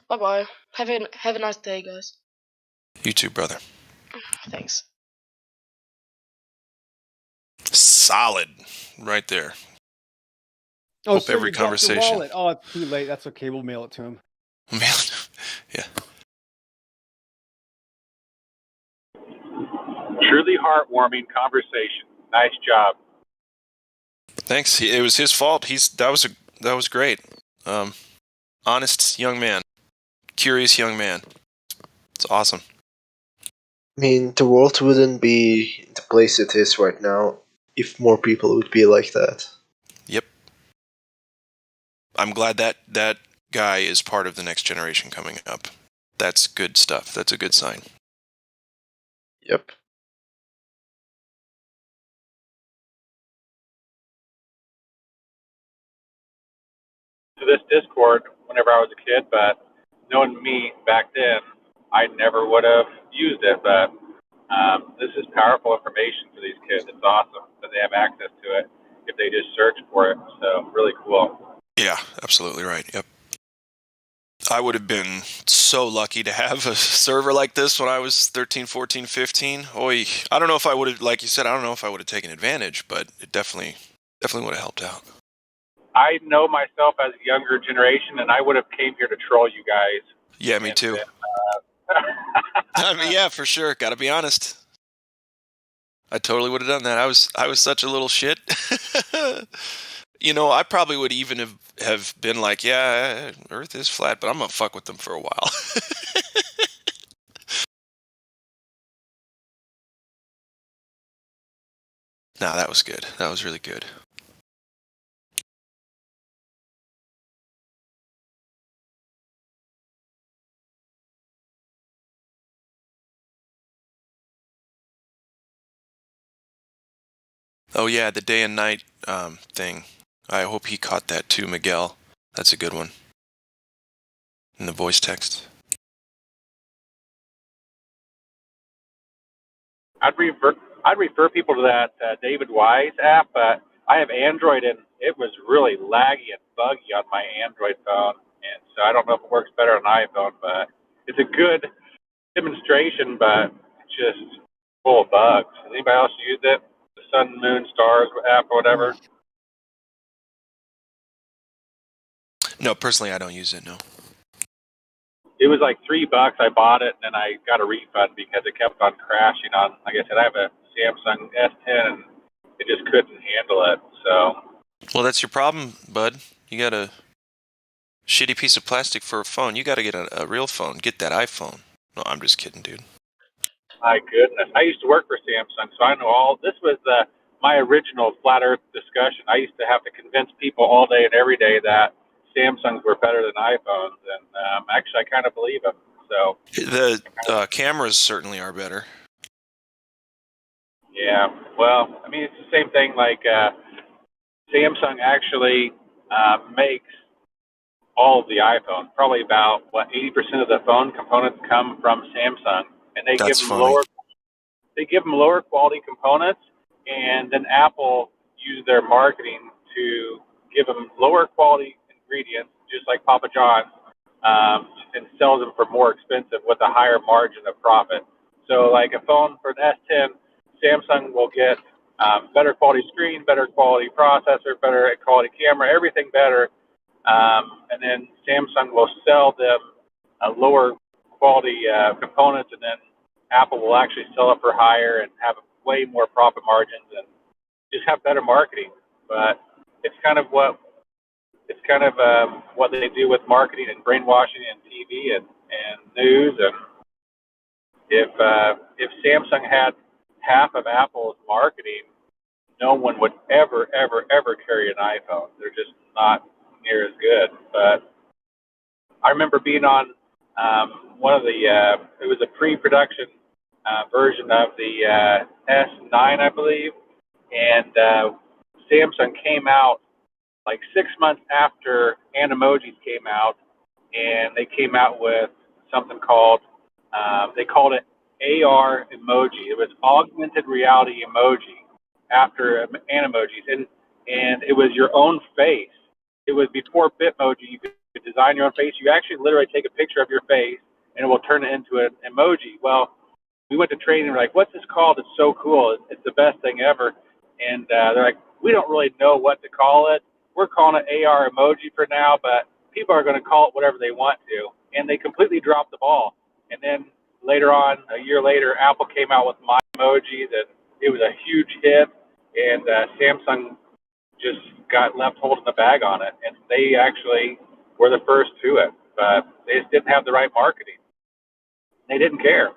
Bye bye. Have a nice day, guys. You too, brother. Thanks. Solid, right there. Oh, Hope sir, every you dropped your conversation. wallet. Oh, it's too late. That's okay. We'll mail it to him. Yeah. Truly heartwarming conversation. Nice job. Thanks. It was his fault. That was great. Honest young man, curious young man. It's awesome. I mean, the world wouldn't be the place it is right now if more people would be like that. Yep. I'm glad that guy is part of the next generation coming up. That's good stuff. That's a good sign. Yep. To this Discord whenever I was a kid, but knowing me back then, I never would have used it. But this is powerful information for these kids. It's awesome that they have access to it if they just search for it. So really cool. Yeah, absolutely right. Yep. I would have been so lucky to have a server like this when I was 13, 14, 15. Oy. I don't know if I would have, like you said, I don't know if I would have taken advantage, but it definitely would have helped out. I know myself as a younger generation, and I would have came here to troll you guys. Yeah, me too. I mean, yeah, for sure. Got to be honest. I totally would have done that. I was such a little shit. I probably would even have been like, yeah, Earth is flat, but I'm going to fuck with them for a while. No, that was good. That was really good. Oh, yeah, the day and night thing. I hope he caught that too, Miguel. That's a good one. In the voice text. I'd refer people to that David Wise app, but I have Android and it was really laggy and buggy on my Android phone, and so I don't know if it works better on iPhone, but it's a good demonstration, but it's just full of bugs. Has anybody else used it? The Sun, Moon, Stars app or whatever? No, personally, I don't use it, no. It was like $3. I bought it, and then I got a refund because it kept on crashing on. Like I said, I have a Samsung S10, and it just couldn't handle it. So. Well, that's your problem, bud. You got a shitty piece of plastic for a phone. You got to get a real phone. Get that iPhone. No, I'm just kidding, dude. My goodness, I used to work for Samsung, so I know all. This was my original flat Earth discussion. I used to have to convince people all day and every day that Samsungs were better than iPhones, and actually, I kind of believe them. So the cameras certainly are better. Yeah, well, I mean, it's the same thing. Like Samsung actually makes all of the iPhones. Probably about 80% of the phone components come from Samsung, and they give That's them funny. lower quality components, and then Apple uses their marketing to give them lower quality ingredients, just like Papa John's, and sells them for more expensive with a higher margin of profit. So, like a phone for an S10, Samsung will get better quality screen, better quality processor, better quality camera, everything better. And then Samsung will sell them lower quality components, and then Apple will actually sell it for higher and have way more profit margins and just have better marketing. But it's kind of what they do with marketing and brainwashing and TV and news. And if Samsung had half of Apple's marketing, no one would ever carry an iPhone. They're just not near as good. But I remember being on one of the it was a pre-production version of the S9, I believe, and Samsung came out like 6 months after Animojis came out, and they came out with something called they called it AR emoji. It was augmented reality emoji after Animojis, and it was your own face. It was before Bitmoji. You could design your own face. You actually literally take a picture of your face, and it will turn it into an emoji. Well, we went to training. And we're like, "What's this called? It's so cool. It's the best thing ever." And they're like, "We don't really know what to call it. We're calling it AR emoji for now, but people are going to call it whatever they want to." And they completely dropped the ball. And then later on, a year later, Apple came out with My Emojis, and it was a huge hit. And Samsung just got left holding the bag on it, and they actually were the first to it, but they just didn't have the right marketing. They didn't care.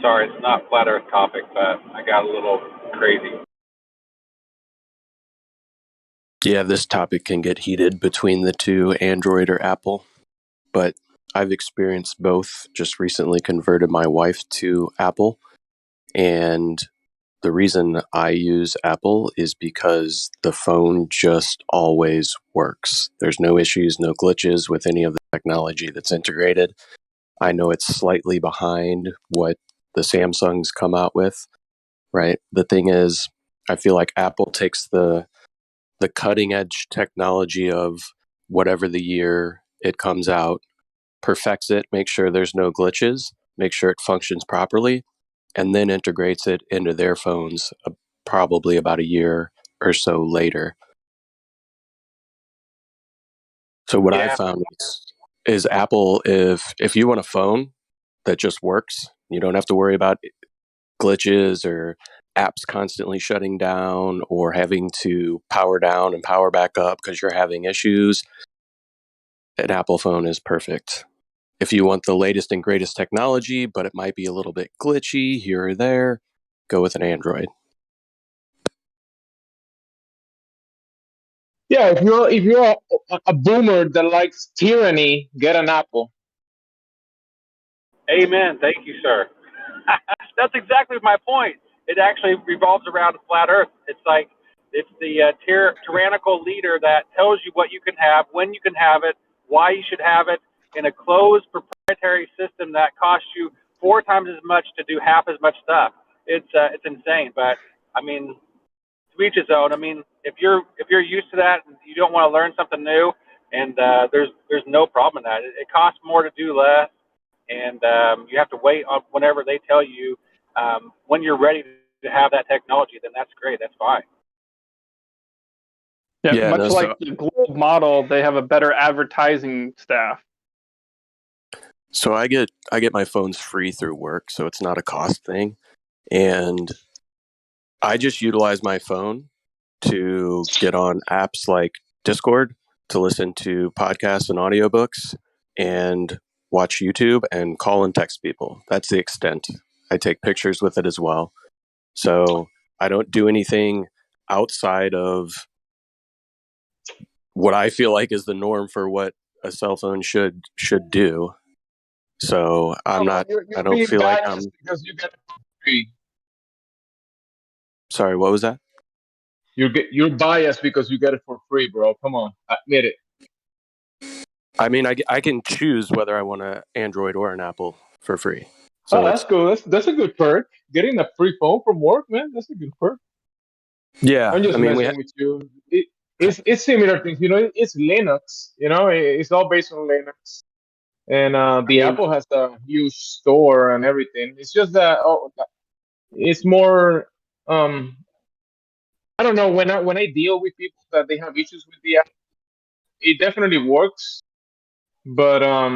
Sorry, it's not flat Earth topic, but I got a little crazy. Yeah, this topic can get heated between the two, Android or Apple, but I've experienced both. Just recently converted my wife to Apple, and the reason I use Apple is because the phone just always works. There's no issues, no glitches with any of the technology that's integrated. I know it's slightly behind what the Samsungs come out with, right? The thing is, I feel like Apple takes the cutting edge technology of whatever the year it comes out, perfects it, makes sure there's no glitches, make sure it functions properly, and then integrates it into their phones probably about a year or so later. So what I've found is Apple, if you want a phone that just works, you don't have to worry about glitches or apps constantly shutting down or having to power down and power back up because you're having issues, an Apple phone is perfect. If you want the latest and greatest technology, but it might be a little bit glitchy here or there, go with an Android. Yeah, if you're a boomer that likes tyranny, get an Apple. Amen. Thank you, sir. That's exactly my point. It actually revolves around a flat Earth. It's like it's the tyrannical leader that tells you what you can have, when you can have it, why you should have it, in a closed proprietary system that costs you 4 times as much to do half as much stuff. It's insane. But I mean, to each his own. I mean, if you're used to that and you don't want to learn something new, and there's no problem in that. It costs more to do less, and you have to wait on whenever they tell you when you're ready to have that technology. Then that's great. That's fine. Yeah, much like the Globe model, they have a better advertising staff. So I get my phones free through work, so it's not a cost thing. And I just utilize my phone to get on apps like Discord to listen to podcasts and audiobooks and watch YouTube and call and text people. That's the extent. I take pictures with it as well. So I don't do anything outside of what I feel like is the norm for what a cell phone should do. So I'm No, not. you're I don't being feel like biased I'm. because you get it for free. Sorry, what was that? You're biased because you get it for free, bro. Come on, admit it. I mean, I can choose whether I want an Android or an Apple for free. Oh, So that's it's cool. That's a good perk. Getting a free phone from work, man. That's a good perk. yeah. I'm I just mean, messing with you. It's similar things. You know, it's Linux. You know, it's all based on Linux. And I the mean, Apple has a huge store and everything. It's just that it's more. I don't know, when I deal with people that they have issues with the app, it definitely works. But I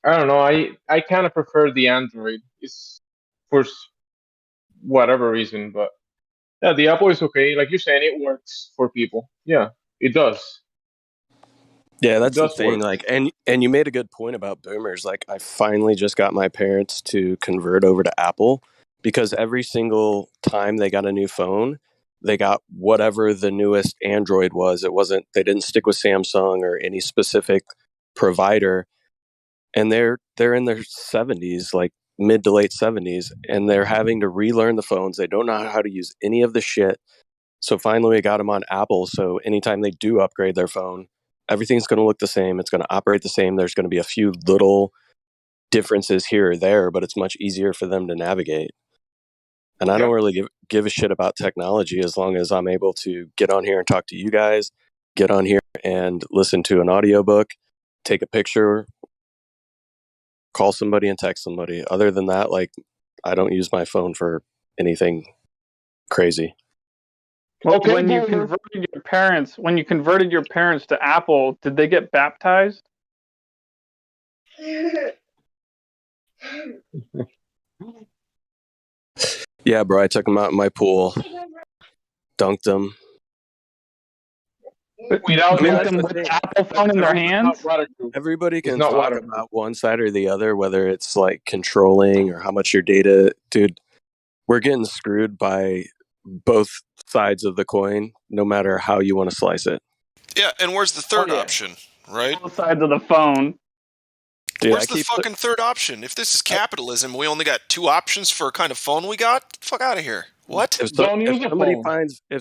don't know. I kind of prefer the Android. It's for whatever reason, but yeah, the Apple is okay. Like you're saying, it works for people. Yeah, it does. yeah. It That's the does thing. work. Like, and you made a good point about boomers. Like, I finally just got my parents to convert over to Apple because every single time they got a new phone, they got whatever the newest Android was. It wasn't. They didn't stick with Samsung or any specific provider, and they're in their 70s, like mid to late 70s, and they're having to relearn the phones. They don't know how to use any of the shit. So finally we got them on Apple, so anytime they do upgrade their phone, everything's going to look the same, it's going to operate the same. There's going to be a few little differences here or there, but it's much easier for them to navigate. And I don't really give a shit about technology as long as I'm able to get on here and talk to you guys, get on here and listen to an audiobook, take a picture, call somebody and text somebody. Other than that, like, I don't use my phone for anything crazy. Okay, when you boomer. converted your parents to Apple, did they get baptized? Yeah, bro, I took them out in my pool, dunked them. Without I mean, Dunked that's them the with thing. the Apple phone in their hands? Everybody It's can not talk waterproof. about one side or the other, whether it's like controlling or how much your data. Dude, we're getting screwed by both sides of the coin, no matter how you want to slice it. Yeah, and where's the third option, right? Both sides of the phone. Dude, Where's the fucking third option? If this is capitalism, we only got two options for a kind of phone we got. Fuck out of here. What? If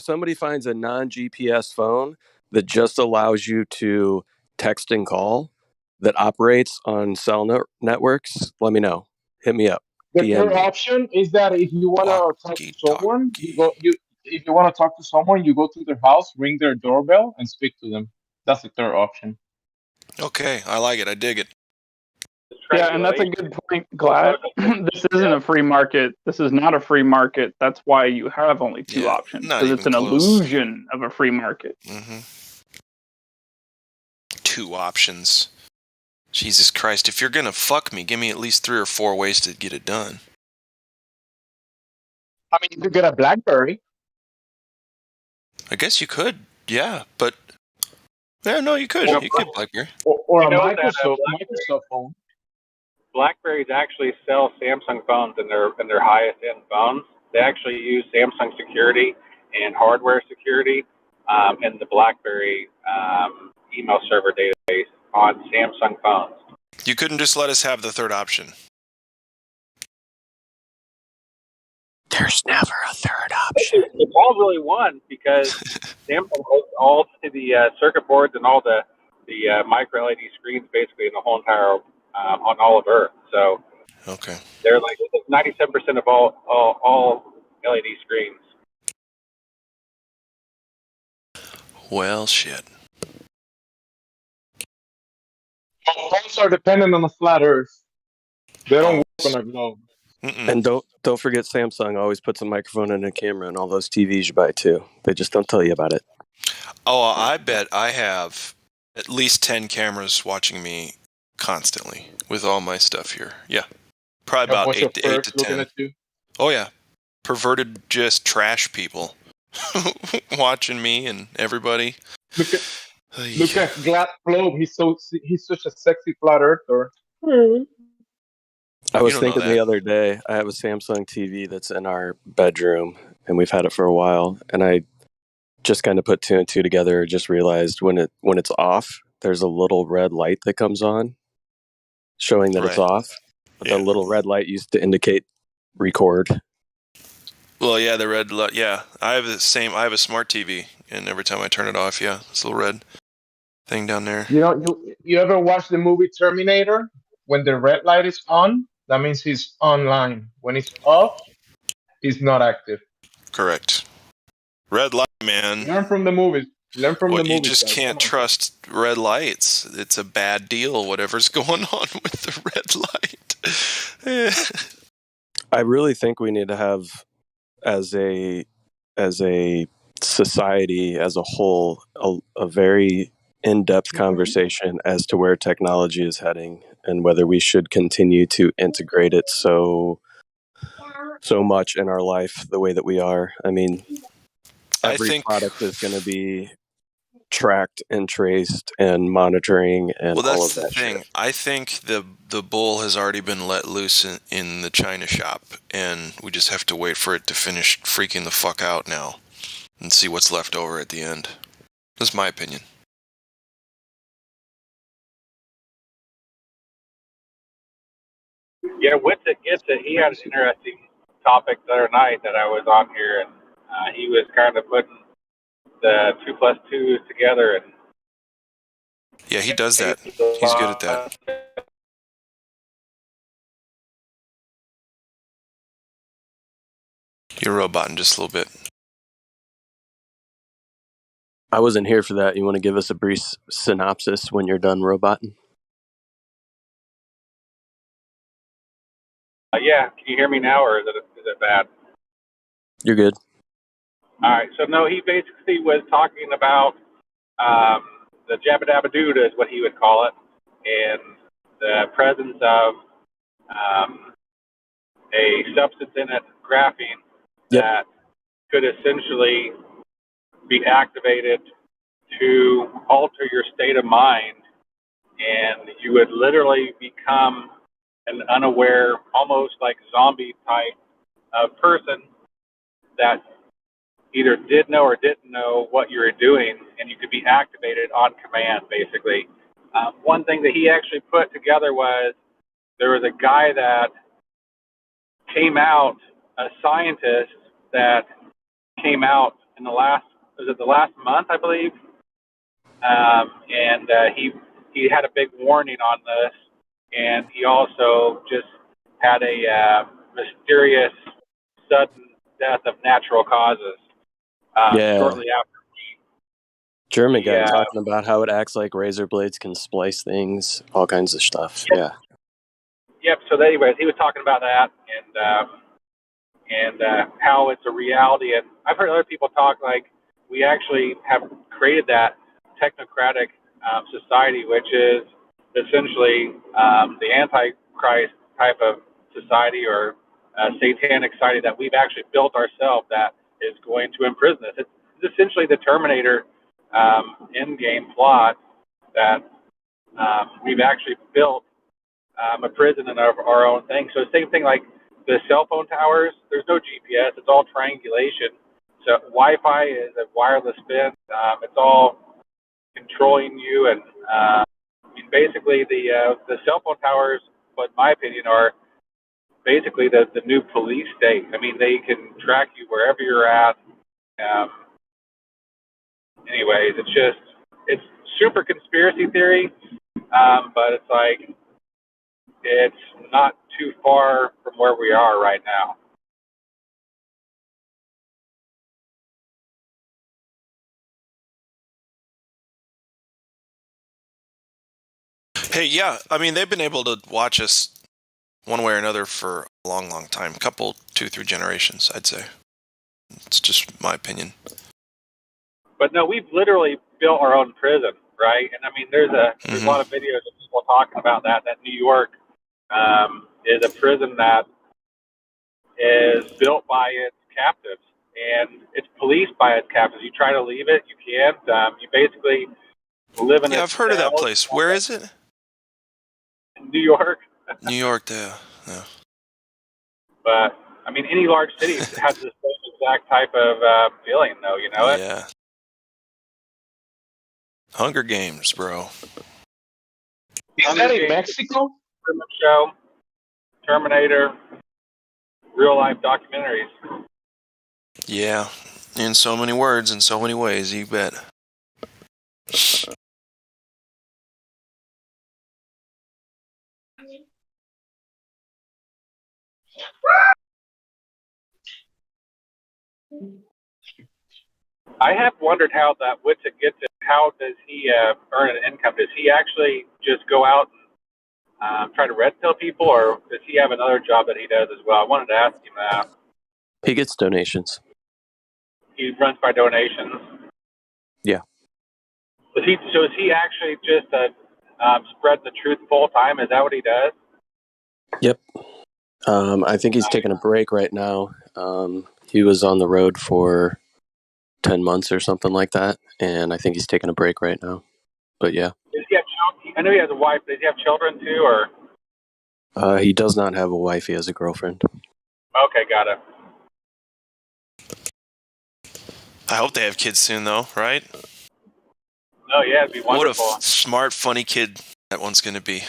somebody finds a non-GPS phone that just allows you to text and call that operates on cell networks, let me know. Hit me up. The DM third me. option is that if you want to talk to someone, if you want to talk to someone, you go to their house, ring their doorbell, and speak to them. That's the third option. Okay, I like it. I dig it. Yeah, and that's a good point, Glad. This isn't a free market. This is not a free market. That's why you have only two options, not because it's even an close. illusion of a free market. Mm-hmm. Two options. Jesus Christ, if you're gonna fuck me, give me at least 3 or 4 ways to get it done. I mean, you could get a BlackBerry. I guess you could, yeah, but yeah, no, you could. You could get BlackBerry. Or You a know that, Microsoft phone. BlackBerries actually sell Samsung phones in their highest end phones. They actually use Samsung security and hardware security in the BlackBerry email server database on Samsung phones. You couldn't just let us have the third option. There's never a third option. It's all really one because Samsung holds all the circuit boards and all the micro LED screens basically in the whole entire on all of Earth. So okay, they're like 97% of all LED screens. Well, shit. Phones are dependent on the flat Earth. They don't work on a globe. And don't forget, Samsung always puts a microphone and a camera in all those TVs you buy too. They just don't tell you about it. Oh, I bet I have at least 10 cameras watching me constantly with all my stuff here. Yeah, probably about 8 to 10. Oh yeah, perverted, just trash people watching me and everybody. Look at Glad Globe. He's such a sexy flat earther. I was thinking the other day, I have a Samsung TV that's in our bedroom, and we've had it for a while. And I just kind of put 2 and 2 together. Just realized when it's off, there's a little red light that comes on, showing that it's Right. off. But the little red light used to indicate record. Well, yeah, the red light. Yeah, I have the same. I have a smart TV, and every time I turn it off, yeah, this little red thing down there. You know, you ever watch the movie Terminator? When the red light is on, that means he's online. When it's off, he's not active. Correct. Red light, man. Learn from the movies. Learn from the You movies. just guys. can't trust red lights. It's a bad deal, whatever's going on with the red light. I really think we need to have, as a society as a whole, a very in-depth conversation as to where technology is heading and whether we should continue to integrate it so much in our life the way that we are. I mean, every product is going to be tracked and traced and monitoring and Well, all that's of the that thing. shit. I think the bull has already been let loose in the China shop, and we just have to wait for it to finish freaking the fuck out now and see what's left over at the end. That's my opinion. Yeah, Winston gets it. He had an interesting topic the other night that I was on here, and he was kind of putting the 2 plus 2 together. And Yeah, he does that. He's good at that. You're roboting just a little bit. I wasn't here for that. You want to give us a brief synopsis when you're done roboting? Yeah, can you hear me now, or is it bad? You're good. All right. So no, he basically was talking about the Jabba Dabba Doo is what he would call it, and the presence of a substance in it, graphene, that could essentially be activated to alter your state of mind, and you would literally become an unaware, almost like zombie type of person that either did know or didn't know what you were doing, and you could be activated on command, basically. One thing that he actually put together was there was a guy that came out, a scientist that came out in the last month, I believe, and he had a big warning on this, and he also just had a mysterious sudden death of natural causes shortly after. German guy talking about how it acts like razor blades can splice things, all kinds of stuff. Yeah. Yep. So anyways, he was talking about that and how it's a reality. And I've heard other people talk like we actually have created that technocratic society, which is essentially the Antichrist type of society or satanic society that we've actually built ourselves that is going to imprison us. It's essentially the Terminator in-game plot that we've actually built a prison of our own thing. So same thing like the cell phone towers, there's no GPS, it's all triangulation. So Wi-Fi is a wireless fence. It's all controlling you, and I mean, basically the cell phone towers, in my opinion, are basically the new police state. I mean, they can track you wherever you're at. Anyways, it's super conspiracy theory, but it's like it's not too far from where we are right now. Hey, yeah, I mean, they've been able to watch us one way or another for a long, long time. Couple, 2-3 generations, I'd say. It's just my opinion. But no, we've literally built our own prison, right? And I mean, there's a lot of videos of people talking about that New York is a prison that is built by its captives, and it's policed by its captives. You try to leave it, you can't. You basically live in. Yeah, I've heard of that place. Where is it? New York. New York, yeah. But I mean, any large city has the same exact type of feeling, though. You know it. Yeah. Hunger Games, bro. Is that in Mexico? Truman Show, Terminator, real life documentaries. Yeah, in so many words, in so many ways, you bet. I have wondered how that Wittek gets it. How does he earn an income? Does he actually just go out and try to red pill people, or does he have another job that he does as well? I wanted to ask him that. He gets donations. He runs by donations. Yeah. So is he actually just spread the truth full time? Is that what he does? Yep. I think he's taking a break right now. He was on the road for 10 months or something like that, and I think he's taking a break right now. But yeah. Does he have children? I know he has a wife. Does he have children too, or? He does not have a wife. He has a girlfriend. Okay, got it. I hope they have kids soon, though, right? Oh, yeah, it'd be wonderful. What a smart, funny kid that one's going to be.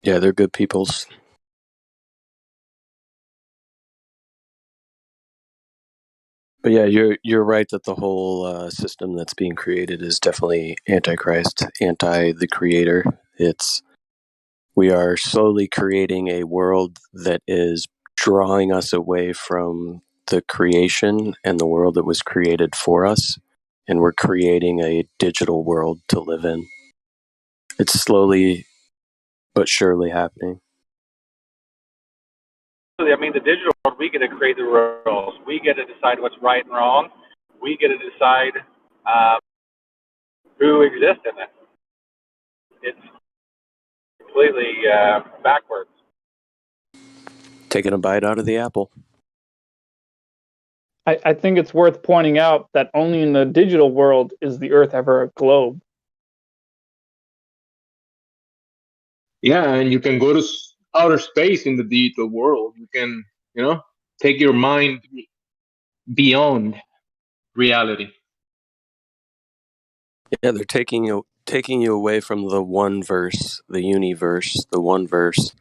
Yeah, they're good peoples. But yeah, you're right that the whole system that's being created is definitely antichrist, anti the creator. We are slowly creating a world that is drawing us away from the creation and the world that was created for us, and we're creating a digital world to live in. It's slowly but surely happening. I mean, the digital world, we get to create the rules. We get to decide what's right and wrong. We get to decide who exists in it. It's completely backwards. Taking a bite out of the apple. I think it's worth pointing out that only in the digital world is the Earth ever a globe. Yeah, and you can go to outer space in the digital world. You can, take your mind beyond reality. Yeah, they're taking you away from the one verse, the universe, the one verse,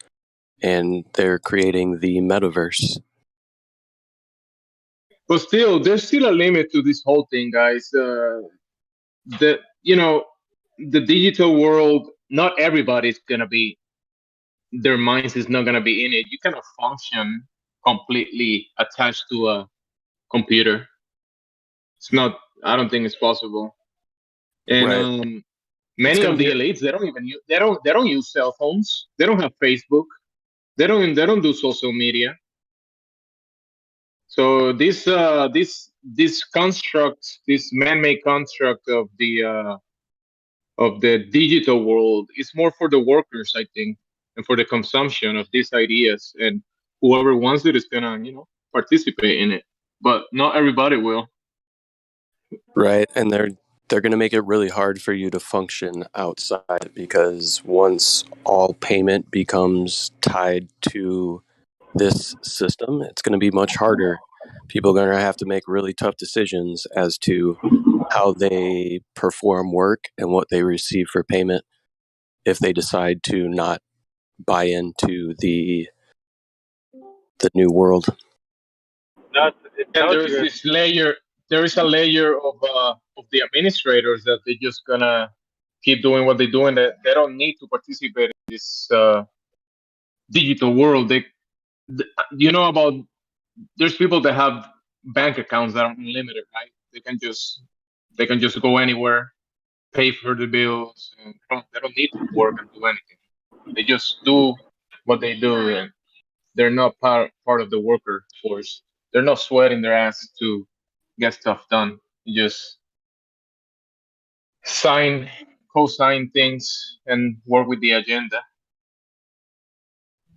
and they're creating the metaverse. But still, there's still a limit to this whole thing, guys. The digital world, not everybody's gonna be, their minds is not gonna be in it. You cannot function completely attached to a computer. It's not. I don't think it's possible. And Right. many of the elites, they don't even use, they don't use cell phones. They don't have Facebook. They don't do social media. So this construct, this man-made construct of the digital world is more for the workers, I think, and for the consumption of these ideas. And whoever wants it is gonna, participate in it. But not everybody will. Right, and they're going to make it really hard for you to function outside, because once all payment becomes tied to this system, it's going to be much harder. People are going to have to make really tough decisions as to how they perform work and what they receive for payment if they decide to not buy into the new world. And there's this layer. There is a layer of the administrators that they're just gonna keep doing what they're doing. That they don't need to participate in this digital world. About. There's people that have bank accounts that are unlimited, right? They can just go anywhere, pay for the bills, and they don't need to work and do anything. They just do what they do, and they're not part of the worker force. They're not sweating their ass to get stuff done. You just co-sign things, and work with the agenda.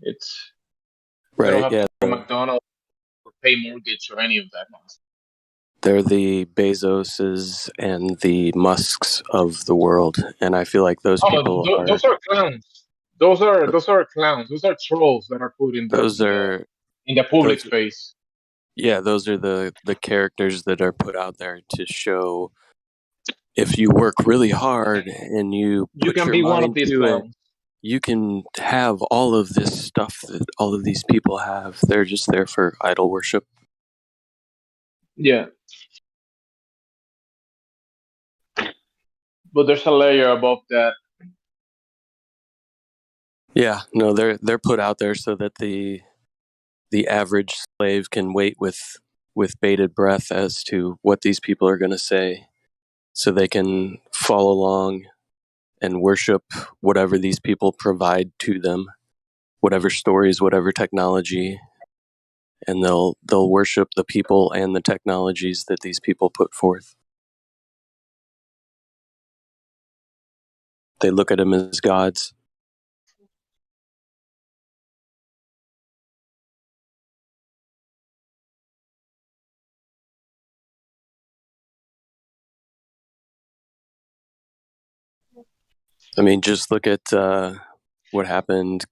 It's they don't Right, have yeah. to go to McDonald's or pay mortgage or any of that nonsense. They're the Bezoses and the Musks of the world, and I feel like those people are. Those are clowns. Those are clowns. Those are trolls that are put in the public space. Yeah, those are the characters that are put out there to show if you work really hard and you You put can your be one of mind these to it, clowns. you can have all of this stuff that all of these people have. They're just there for idol worship. Yeah. But there's a layer above that. Yeah, no, they're put out there so that the average slave can wait with bated breath as to what these people are going to say, so they can follow along and worship whatever these people provide to them, whatever stories, whatever technology, and they'll worship the people and the technologies that these people put forth. They look at them as gods. I mean, just look at what happened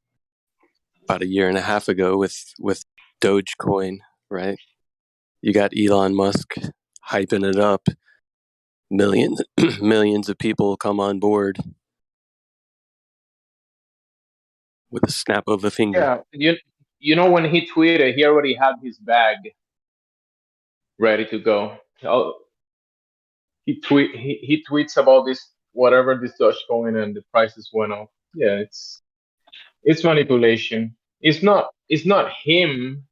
about a year and a half ago with Dogecoin, right? You got Elon Musk hyping it up. Millions millions of people come on board with a snap of a finger. Yeah, you know when he tweeted, he already had his bag ready to go. He tweets about this whatever this Dogecoin and the prices went up. Yeah, it's manipulation. It's not him.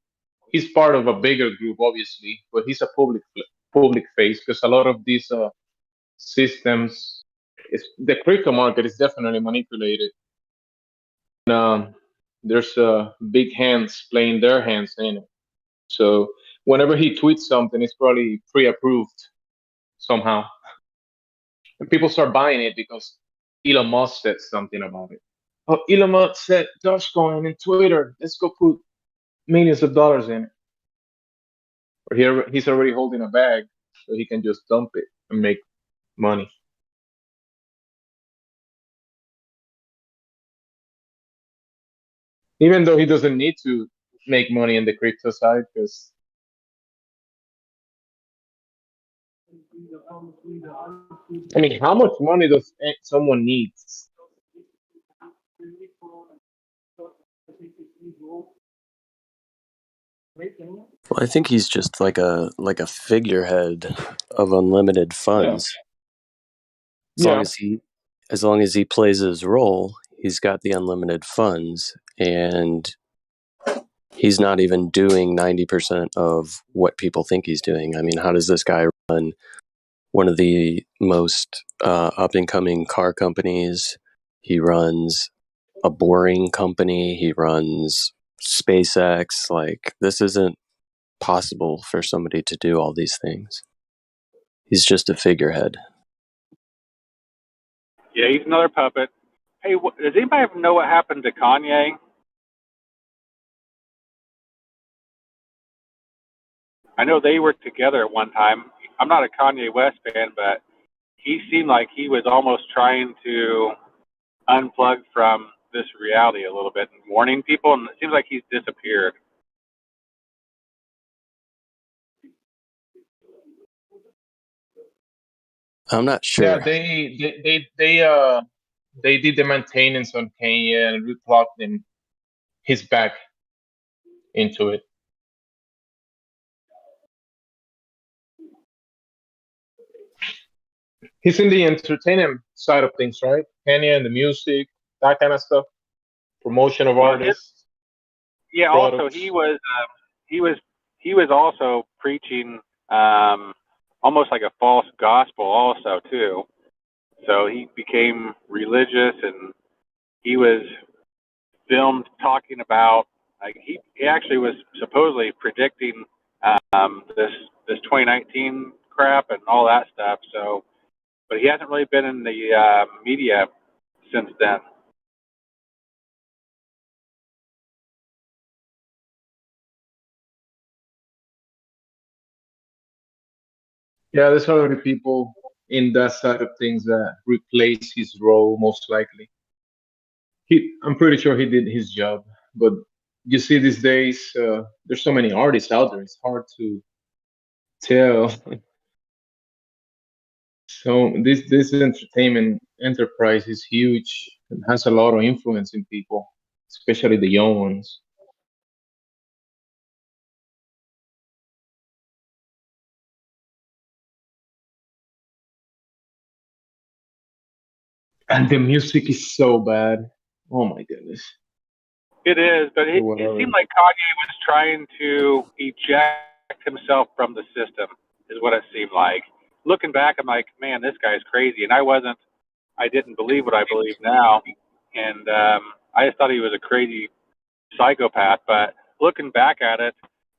He's part of a bigger group, obviously, but he's a public face because a lot of these systems, the crypto market is definitely manipulated. There's big hands playing their hands in it. So whenever he tweets something, it's probably pre-approved somehow, and people start buying it because Elon Musk said something about it. Oh, Elon Musk said Dogecoin in Twitter. Let's go put millions of dollars in it. Or he's already holding a bag, so he can just dump it and make money. Even though he doesn't need to make money in the crypto side, because I mean, how much money does someone need? Well, I think he's just like a figurehead of unlimited funds. Yeah. As long as he plays his role, he's got the unlimited funds, and he's not even doing 90% of what people think he's doing. I mean, how does this guy run one of the most up and coming car companies? He runs a boring company. He runs SpaceX. Like, this isn't possible for somebody to do all these things. He's just a figurehead. Yeah, he's another puppet. Hey, does anybody ever know what happened to Kanye? I know they were together at one time. I'm not a Kanye West fan, but he seemed like he was almost trying to unplug from this reality a little bit and warning people, and it seems like he's disappeared. I'm not Yeah, sure. they did the maintenance on Kenya and replugged him his back into it. He's in the entertainment side of things, right? Kenya and the music, that kind of stuff, promotion of artists. Yeah. products. Also, he was also preaching almost like a false gospel, also too. So he became religious, and he was filmed talking about, like, he actually was supposedly predicting this 2019 crap and all that stuff. So, but he hasn't really been in the media since then. Yeah, there's already people in that side of things that replace his role most likely. I'm pretty sure he did his job, but you see these days, there's so many artists out there. It's hard to tell So this entertainment enterprise is huge and has a lot of influence in people, especially the young ones. And the music is so bad. Oh my goodness. It is, but it Whatever. seemed like Kanye was trying to eject himself from the system, is what it seemed like. Looking back, I'm like, man, this guy's crazy. And I didn't believe what I believe now. And I just thought he was a crazy psychopath. But looking back at it,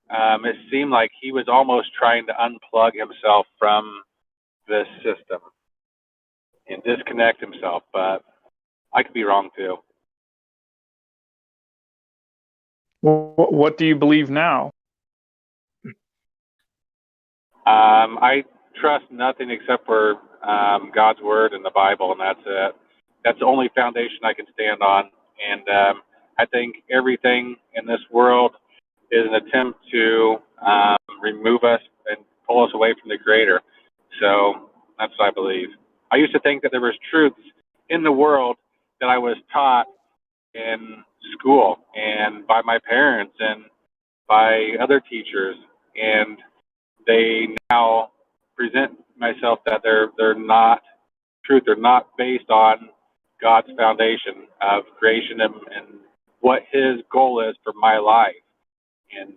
it seemed like he was almost trying to unplug himself from this system and disconnect himself. But I could be wrong too. What do you believe now? I trust nothing except for God's word and the Bible, and that's it. That's the only foundation I can stand on. And I think everything in this world is an attempt to remove us and pull us away from the Creator. So that's what I believe. I used to think that there was truths in the world that I was taught in school and by my parents and by other teachers, and they now present myself that they're not truth. They're not based on God's foundation of creation and what His goal is for my life. And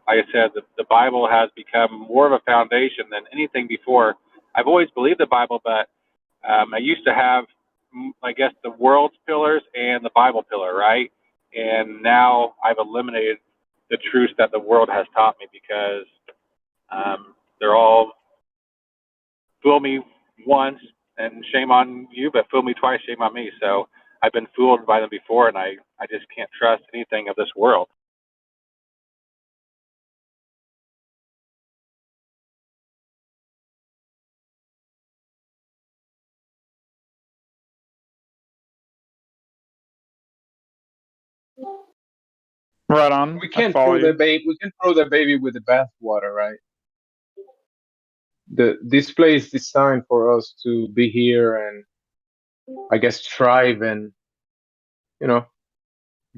like I said, the Bible has become more of a foundation than anything before. I've always believed the Bible, but I used to have, I guess, the world's pillars and the Bible pillar, right? And now I've eliminated the truths that the world has taught me because they're all fool me once and shame on you, but fool me twice, shame on me. So I've been fooled by them before, and I just can't trust anything of this world. Right on. We I can't follow throw the you. baby. We can throw the baby with the bathwater, right? This place is designed for us to be here and I guess thrive and you know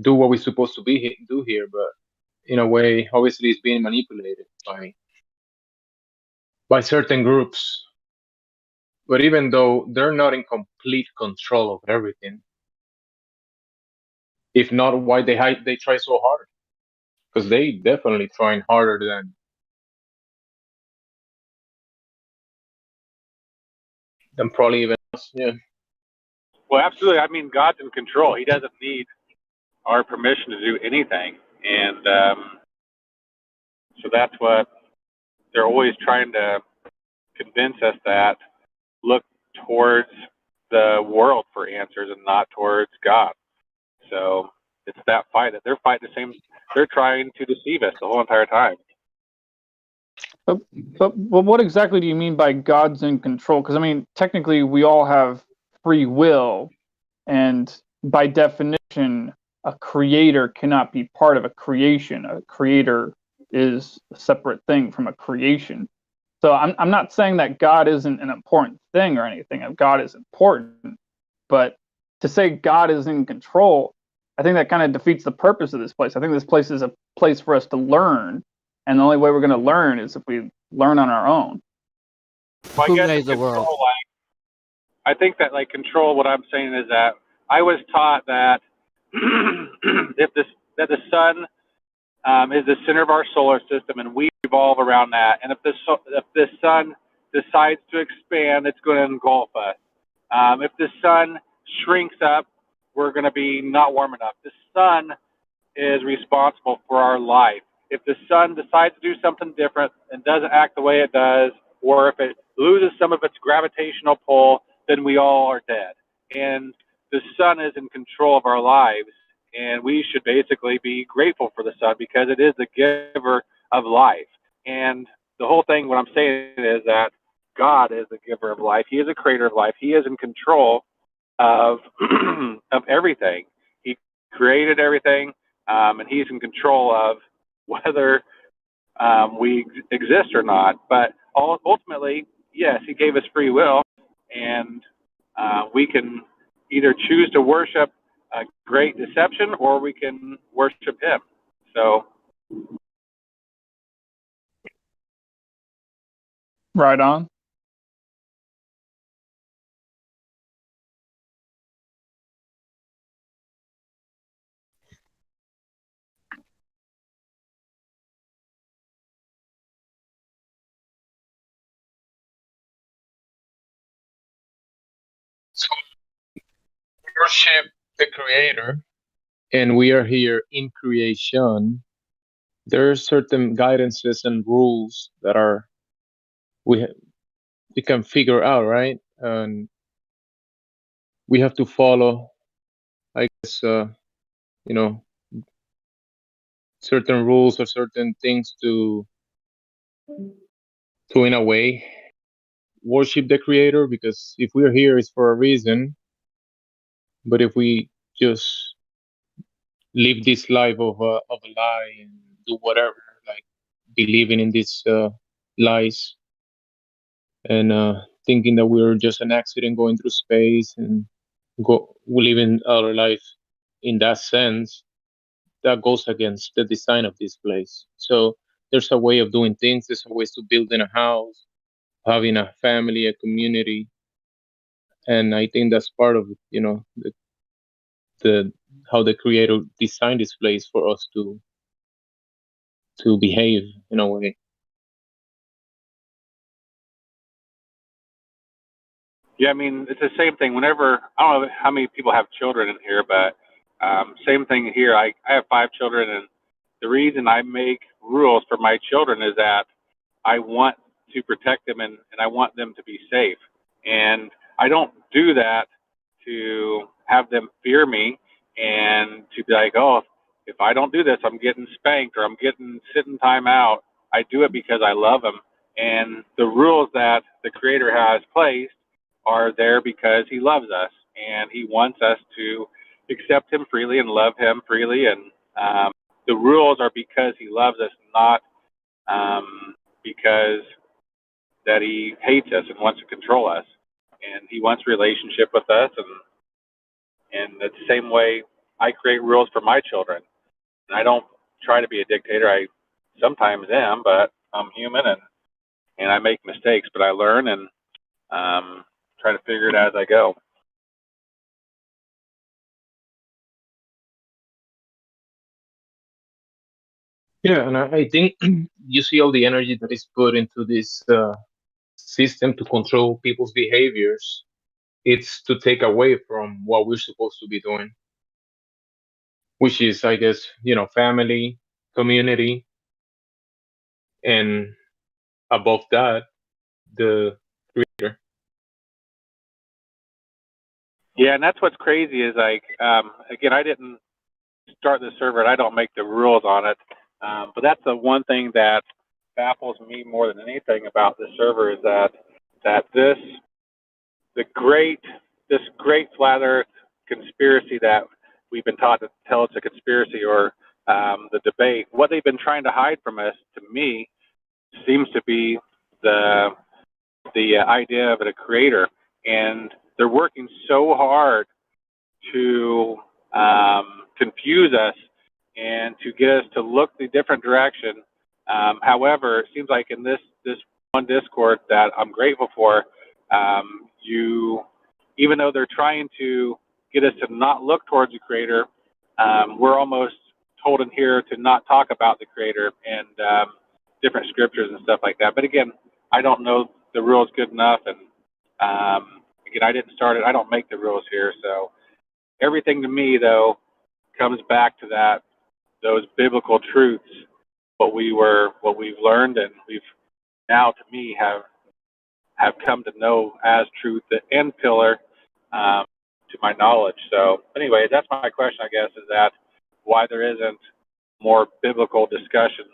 do what we're supposed to do here, but in a way, obviously, it's being manipulated by certain groups. But even though they're not in complete control of everything, if not, why they try so hard? Because they definitely trying harder than probably even us. Yeah. Well, absolutely. I mean, God's in control. He doesn't need our permission to do anything. And so that's what they're always trying to convince us that look towards the world for answers and not towards God. So it's that fight that they're fighting the same. They're trying to deceive us the whole entire time. But what exactly do you mean by God's in control? Because I mean, technically, we all have free will, and by definition, a creator cannot be part of a creation. A creator is a separate thing from a creation. So I'm not saying that God isn't an important thing or anything. God is important, but to say God is in control, I think that kind of defeats the purpose of this place. I think this place is a place for us to learn, and the only way we're going to learn is if we learn on our own. Well, Who made the world? I think that like control. What I'm saying is that I was taught that that the sun is the center of our solar system, and we revolve around that. And if the sun decides to expand, it's going to engulf us. If the sun shrinks up, we're going to be not warm enough. The sun is responsible for our life. If the sun decides to do something different and doesn't act the way it does, or if it loses some of its gravitational pull, then we all are dead. And the sun is in control of our lives, and we should basically be grateful for the sun because it is the giver of life. And the whole thing, what I'm saying is that God is the giver of life. He is the creator of life. He is in control of of everything. He created everything, and he's in control of whether we exist or not. But ultimately, yes, he gave us free will, and we can either choose to worship a great deception or we can worship him. So Right on. So worship the Creator, and we are here in creation. There are certain guidances and rules that are we can figure out, right? And we have to follow, I guess, you know, certain rules or certain things to in a way worship the Creator. Because if we're here, it's for a reason. But if we just live this life of a lie and do whatever, like believing in these lies and thinking that we're just an accident going through space and living our life in that sense, that goes against the design of this place. So there's a way of doing things. There's a ways to building a house, having a family, a community, and I think that's part of the how the Creator designed this place for us to behave in a way. yeah, I mean, it's the same thing. Whenever, I don't know how many people have children in here, but same thing here. I have 5 children, and the reason I make rules for my children is that I want to protect them and I want them to be safe. And I don't do that to have them fear me and to be like, oh, if I don't do this, I'm getting spanked or I'm getting sitting time out. I do it because I love them. And the rules that the Creator has placed are there because he loves us and he wants us to accept him freely and love him freely. And the rules are because he loves us, not because that he hates us and wants to control us. And he wants relationship with us. And it's the same way I create rules for my children. And I don't try to be a dictator. I sometimes am, but I'm human and I make mistakes, but I learn and try to figure it out as I go. Yeah, and I think you see all the energy that is put into this system to control people's behaviors. It's to take away from what we're supposed to be doing, which is, I guess, family, community, and above that, the Creator. Yeah, and that's what's crazy is like, again, I didn't start the server and I don't make the rules on it. But that's the one thing that baffles me more than anything about the server is that this great flat Earth conspiracy that we've been taught to tell it's a conspiracy or the debate. What they've been trying to hide from us, to me, seems to be the idea of a creator, and they're working so hard to confuse us and to get us to look the different direction. However, it seems like in this one Discord that I'm grateful for, even though they're trying to get us to not look towards the Creator, we're almost told in here to not talk about the Creator and different scriptures and stuff like that. But again, I don't know the rules good enough, and again, I didn't start it. I don't make the rules here, so everything to me though comes back to those biblical truths, what we've learned, and we've now, to me, have come to know as truth and pillar to my knowledge. So anyway, that's my question, I guess, is that why there isn't more biblical discussions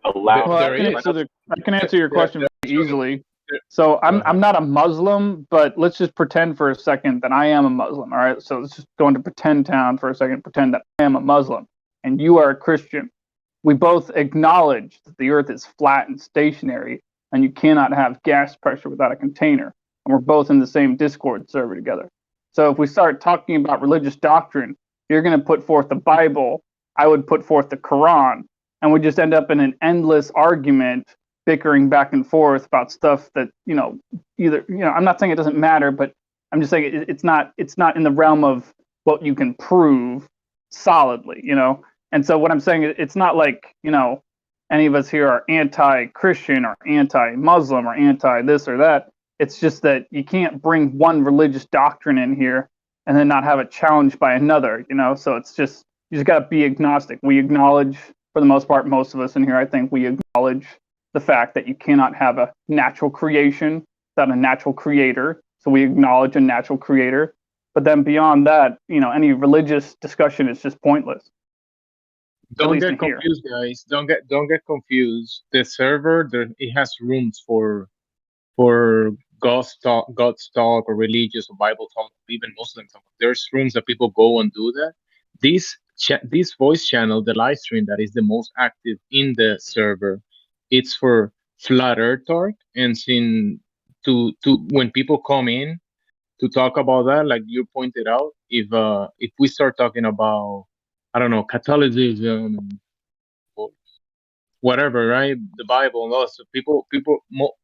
allowed. Well, I can answer your question very easily. So I'm not a Muslim, but let's just pretend for a second that I am a Muslim. All right. So let's just go into pretend town for a second. Pretend that I am a Muslim and you are a Christian. We both acknowledge that the Earth is flat and stationary, and you cannot have gas pressure without a container. and we're both in the same Discord server together. So if we start talking about religious doctrine, you're going to put forth the Bible, I would put forth the Quran, and we just end up in an endless argument, bickering back and forth about stuff that, either, I'm not saying it doesn't matter, but I'm just saying it's not in the realm of what you can prove solidly, And so what I'm saying, it's not like, any of us here are anti-Christian or anti-Muslim or anti-this or that. It's just that you can't bring one religious doctrine in here and then not have it challenged by another, So it's just, you just got to be agnostic. We acknowledge, for the most part, most of us in here, I think we acknowledge the fact that you cannot have a natural creation without a natural creator. So we acknowledge a natural creator. But then beyond that, any religious discussion is just pointless. Don't get confused, guys. Don't get confused. The server, it has rooms for God's talk or religious or Bible talk, even Muslim talk. There's rooms that people go and do that. This voice channel, the live stream that is the most active in the server, it's for flat earth talk, and to when people come in to talk about that, like you pointed out, if we start talking about, I don't know, Catholicism or whatever, right? The Bible and all. So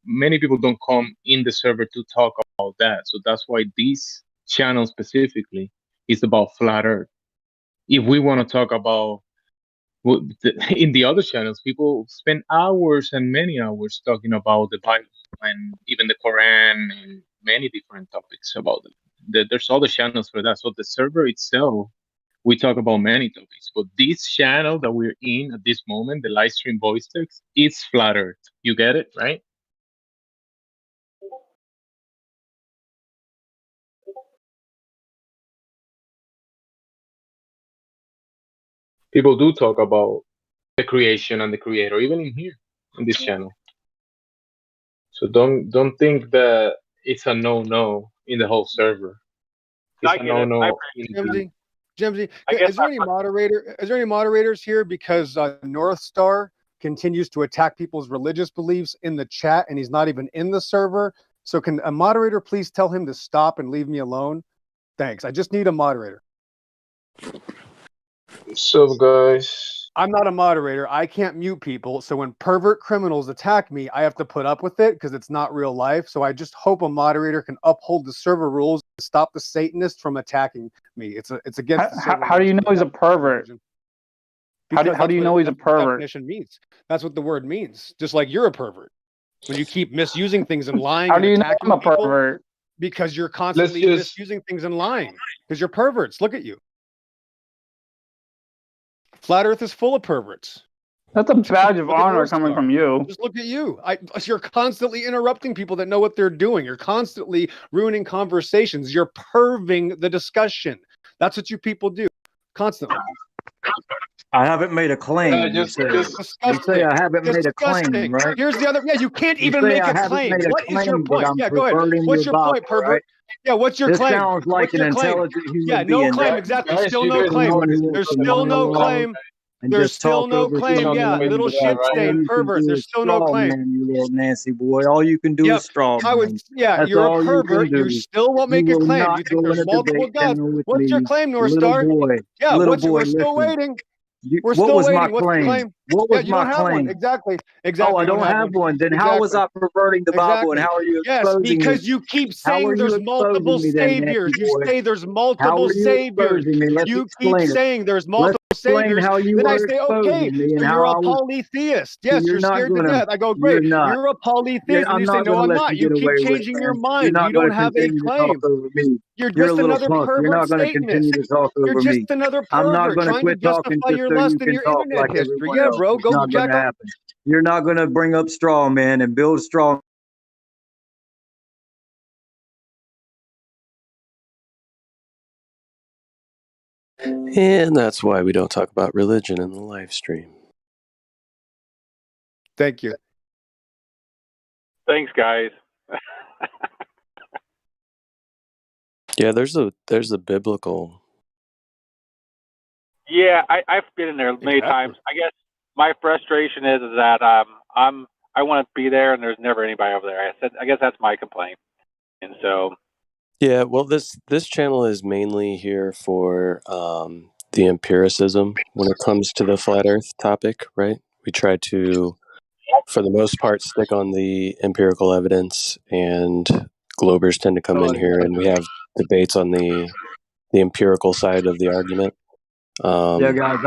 many people don't come in the server to talk about that. So that's why this channel specifically is about flat Earth. If we want to talk about in the other channels, people spend hours and many hours talking about the Bible and even the Quran and many different topics about it. There's other channels for that. So the server itself, we talk about many topics, but this channel that we're in at this moment, the live stream voice text, it's flat Earth. You get it, right? People do talk about the creation and the creator, even in here, in this channel. So don't think that it's a no in the whole server. It's a no. Jimsy, is there any moderators here? Because North Star continues to attack people's religious beliefs in the chat, and he's not even in the server. So can a moderator please tell him to stop and leave me alone? Thanks. I just need a moderator. What's up, guys? I'm not a moderator. I can't mute people. So when pervert criminals attack me, I have to put up with it because it's not real life. So I just hope a moderator can uphold the server rules and stop the Satanists from attacking me. It's against the server how do you know he's a pervert? How do you know he's a pervert? Definition means. That's what the word means. Just like you're a pervert. When you keep misusing things and lying how and do you know attacking I'm a people, pervert? because you're constantly misusing things and lying. Because you're perverts. Look at you. Flat Earth is full of perverts. That's a badge of honor coming from you. Just look at you. You're constantly interrupting people that know what they're doing. You're constantly ruining conversations. You're perving the discussion. That's what you people do. Constantly. I haven't made a claim. You say I haven't made a claim, right? Here's the other. Yeah, you can't even make a claim. What is your point? Yeah, go ahead. What's your point, pervert? Right? Yeah, what's your claim? This sounds like an intelligent human being. Yeah, no claim. Exactly. Still no claim. There's still no claim. There's still no claim. Yeah, little shit stain perverts. There's still no claim. You little Nancy boy. All you can do is straw man. Yeah, you're a pervert. You still won't make a claim. You think there's multiple gods. What's your claim, North Star? Yeah, we're still waiting. We're still waiting. What's the claim? What was my claim? Exactly. Oh, I don't have one. Then how was I perverting the Bible, and how are you exposing me? Because you keep saying there's multiple saviors. You say there's multiple saviors. You keep saying there's multiple saviors. Then I say, okay, you're a polytheist. Yes, you're scared to death. I go, great. You're a polytheist. And you say, no, I'm not. You keep changing your mind. You don't have a claim. You're just another pervert Satanist. You're just another pervert trying to justify your lust in your internet history. Yeah, bro, go jack up. You're not going to bring up straw man and build straw. And that's why we don't talk about religion in the live stream. Thank you. Thanks, guys. Yeah, there's a biblical. Yeah, I've been in there many times. I guess my frustration is that I want to be there and there's never anybody over there. I guess that's my complaint. And so, Yeah, well, this channel is mainly here for the empiricism when it comes to the flat Earth topic, right? We try to, for the most part, stick on the empirical evidence, and Globers tend to come in here, and we have debates on the empirical side of the argument. Yeah, guys,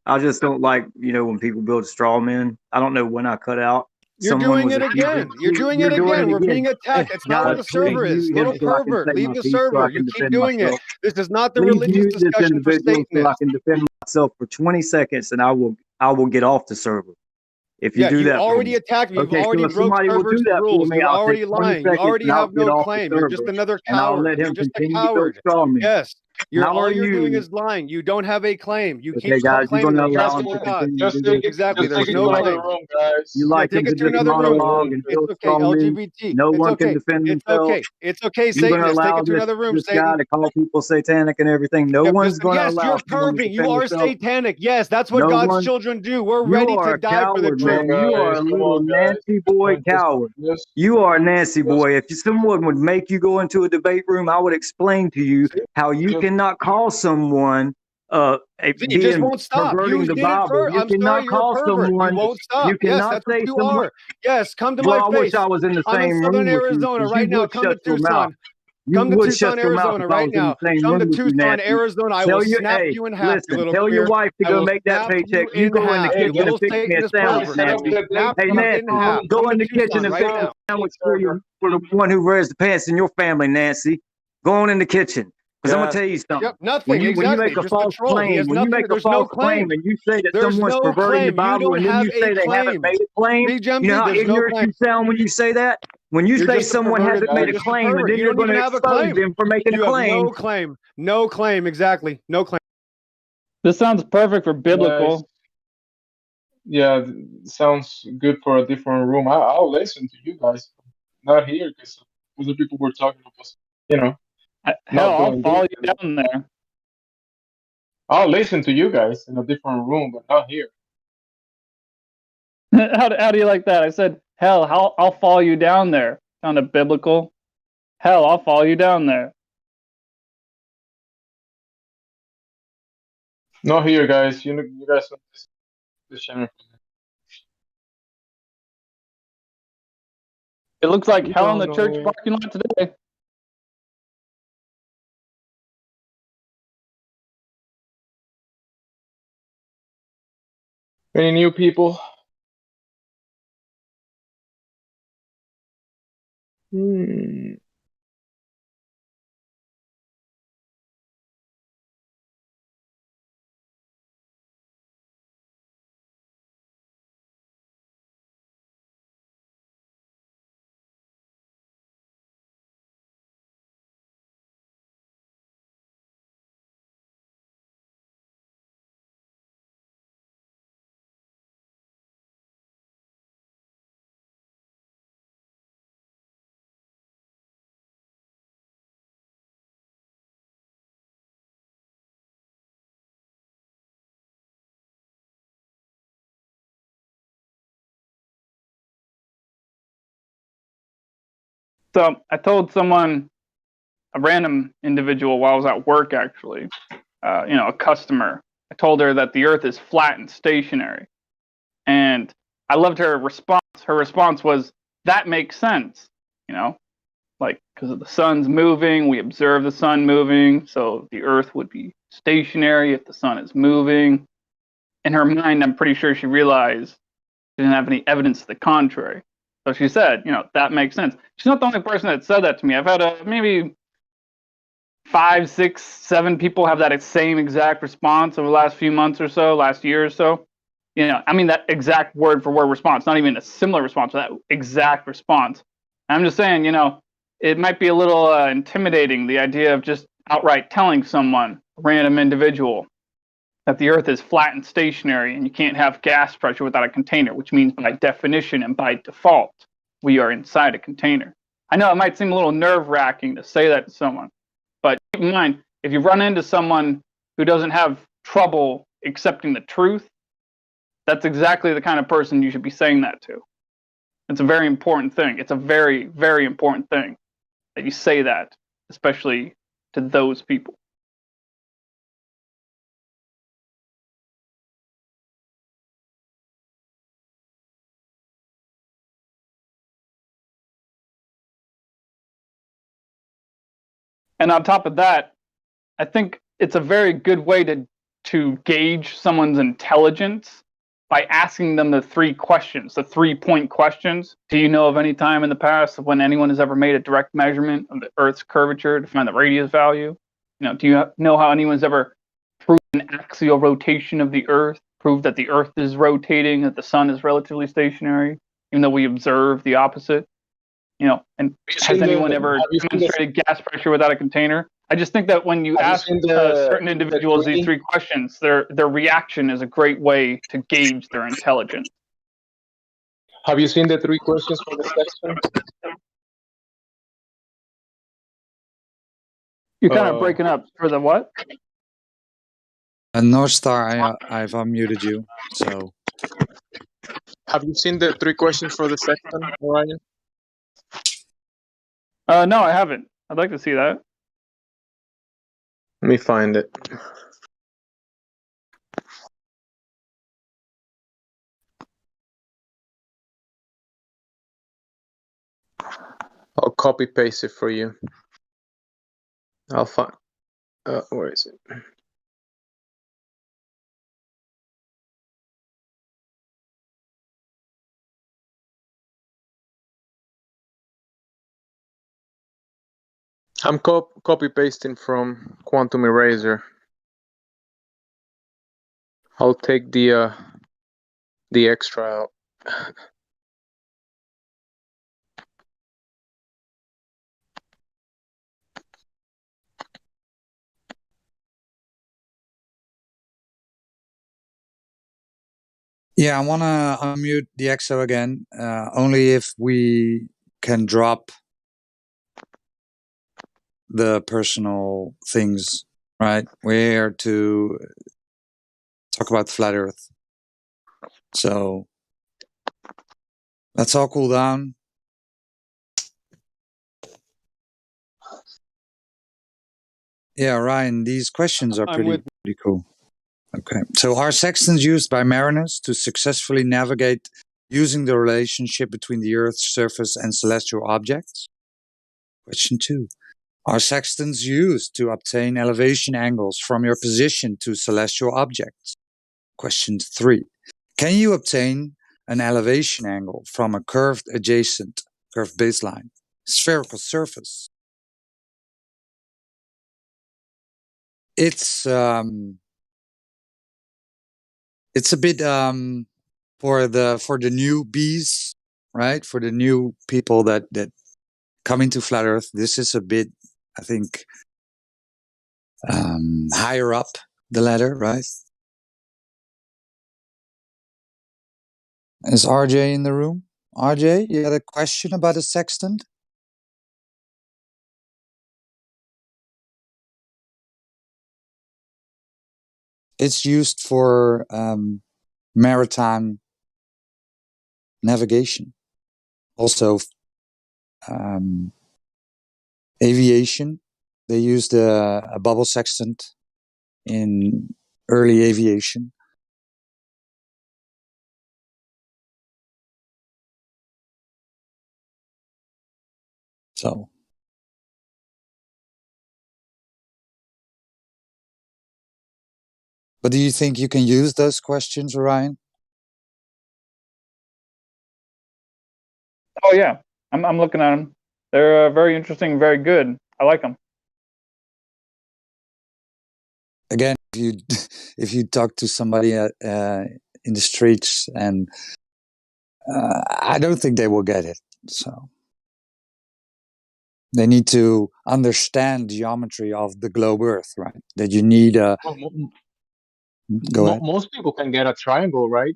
I just don't like, when people build straw men. I don't know when I cut out. You're Someone doing was it accusing- again. You're doing it again. We're being attacked. It's not what Guys, the server please is. mute Little him so I can pervert, say leave my the piece so server. I You can keep defend doing it. myself. This is not the Please religious mute this discussion for individual so I Satanists. can defend myself for 20 seconds, and I will get off the server. If you Yeah, do you that for already me. attacked me. You've Okay, so already if broke somebody will do server's that for rules. me, You're I'll take already 20 lying. You seconds already and I'll have get no off the claim. You're just server, another and I'll coward. let You're him just a continue to build coward. straw men. Yes. How All are you're doing you? is lying. You don't have a claim. You Okay, keep guys, you're claiming going to that you're allow the him son to of God. continue to do this? Exactly. That's There's what you no like. claim. You Yeah, like him take to it to just another room. monologue and It's build okay, straw men. LGBT. No It's one can okay. defend It's themselves. okay. It's okay, You're going to Satanist. Take allow it to another room, this guy Satan. to call people satanic and everything. No Yep, one's going to yes, allow you're someone to perving. You defend are themselves. satanic. Yes, that's what No God's one. children do. We're You ready are to a die for the coward, truth. man. You are a little Nancy boy coward. You are a Nancy boy. If someone would make you go into a debate room, I would explain to you how you cannot call someone You just being won't stop. perverting You the did it Bible. first. You I'm sorry, cannot you're a call pervert. You someone. won't stop. You Yes, cannot that's what say you someone. are. Yes, come to Well, my I wish I face. was in the I'm in same Southern room with you, Arizona because right you now. would Come to shut your mouth. Tucson. You Come to would Tucson, shut your mouth Arizona if I right was in now. the same Come room to with you, Tucson, Nancy. Arizona. I will snap you in half, you Listen, little tell your queer. wife to I go will make that snap paycheck. you You in go in the half, you kitchen and little fix me a Satanist sandwich, pervert. I Nancy. will snap Hey, you Nancy, in half. go Come to in the kitchen Tucson and right fix me now. a sandwich for the one who wears the pants in your family, Nancy. Go on in the kitchen. Because I'm going to tell you something. Yep, nothing. When you make Exactly. a Just a false troll. He claim, has when you nothing. make a There's no false claim claim. and you say that There's someone's no perverting the claim. You Bible don't and then have you a say they haven't claim. made a claim, Big you know how there's no ignorant claim. you sound when you say that? When you You're say just a someone perverted. hasn't made You're a just a claim and pervert. then You you're don't going even to have a expose claim. them for making You a have claim. no claim. No claim. Exactly. No claim. This sounds perfect for biblical. Yeah, sounds good for a different room. I'll listen to you guys, not here because other people were talking about, Hell, not I'll doing follow this. you down there. I'll listen to you guys in a different room, but not here. How do you like that? I said, hell, I'll follow you down there. Sounded biblical. Hell, I'll follow you down there. Not here, guys. You guys are this channel. It looks like You hell in don't the church know. parking lot today. Any new people? Hmm. So I told someone, a random individual while I was at work actually, a customer, I told her that the earth is flat and stationary. And I loved her response. Her response was, that makes sense, because the sun's moving, we observe the sun moving, so the earth would be stationary if the sun is moving. In her mind, I'm pretty sure she realized she didn't have any evidence to the contrary. So she said, that makes sense. She's not the only person that said that to me. I've had maybe 5, 6, 7 people have that same exact response over the last few months or so, last year or so. That exact word for word response, not even a similar response, that exact response. I'm just saying, it might be a little intimidating, the idea of just outright telling someone, a random individual, that the earth is flat and stationary and you can't have gas pressure without a container, which means by definition and by default, we are inside a container. I know it might seem a little nerve-wracking to say that to someone, but keep in mind, if you run into someone who doesn't have trouble accepting the truth, that's exactly the kind of person you should be saying that to. It's a very important thing. It's a very, very important thing. that you say that, especially to those people. And on top of that, I think it's a very good way to gauge someone's intelligence by asking them the 3 questions, the 3-point questions. Do you know of any time in the past when anyone has ever made a direct measurement of the Earth's curvature to find the radius value? Do you know how anyone's ever proved an axial rotation of the Earth, proved that the Earth is rotating, that the sun is relatively stationary, even though we observe the opposite? And has anyone ever demonstrated gas pressure without a container? I just think that when you ask certain individuals these 3 questions, their reaction is a great way to gauge their intelligence. Have you seen the 3 questions for the section? You're kind of breaking up. For the what? North Star, I've unmuted you. So, have you seen the 3 questions for the section, Orion? No, I haven't. I'd like to see that. Let me find it. I'll copy paste it for you. I'll find. Where is it? I'm copy pasting from Quantum Eraser. I'll take the extra out. yeah, I want to unmute the EXO again, only if we can drop the personal things, right? We're here to talk about flat Earth. So let's all cool down. Yeah, Ryan, these questions are pretty cool. Okay. So are sextants used by mariners to successfully navigate using the relationship between the Earth's surface and celestial objects? Question 2. Are sextants used to obtain elevation angles from your position to celestial objects? Question 3. Can you obtain an elevation angle from a curved baseline, spherical surface? It's a bit for the newbies, right? For the new people that come into flat Earth, this is a bit, I think, higher up the ladder, right? Is RJ in the room? RJ, you had a question about a sextant? It's used for maritime navigation. Also, aviation. They used a bubble sextant in early aviation. So, but do you think you can use those questions, Ryan? Oh yeah, I'm looking at them. They're very interesting, very good. I like them. Again, if you talk to somebody in the streets, and I don't think they will get it. So they need to understand the geometry of the globe Earth, right? That you need a. Go ahead. Most people can get a triangle, right?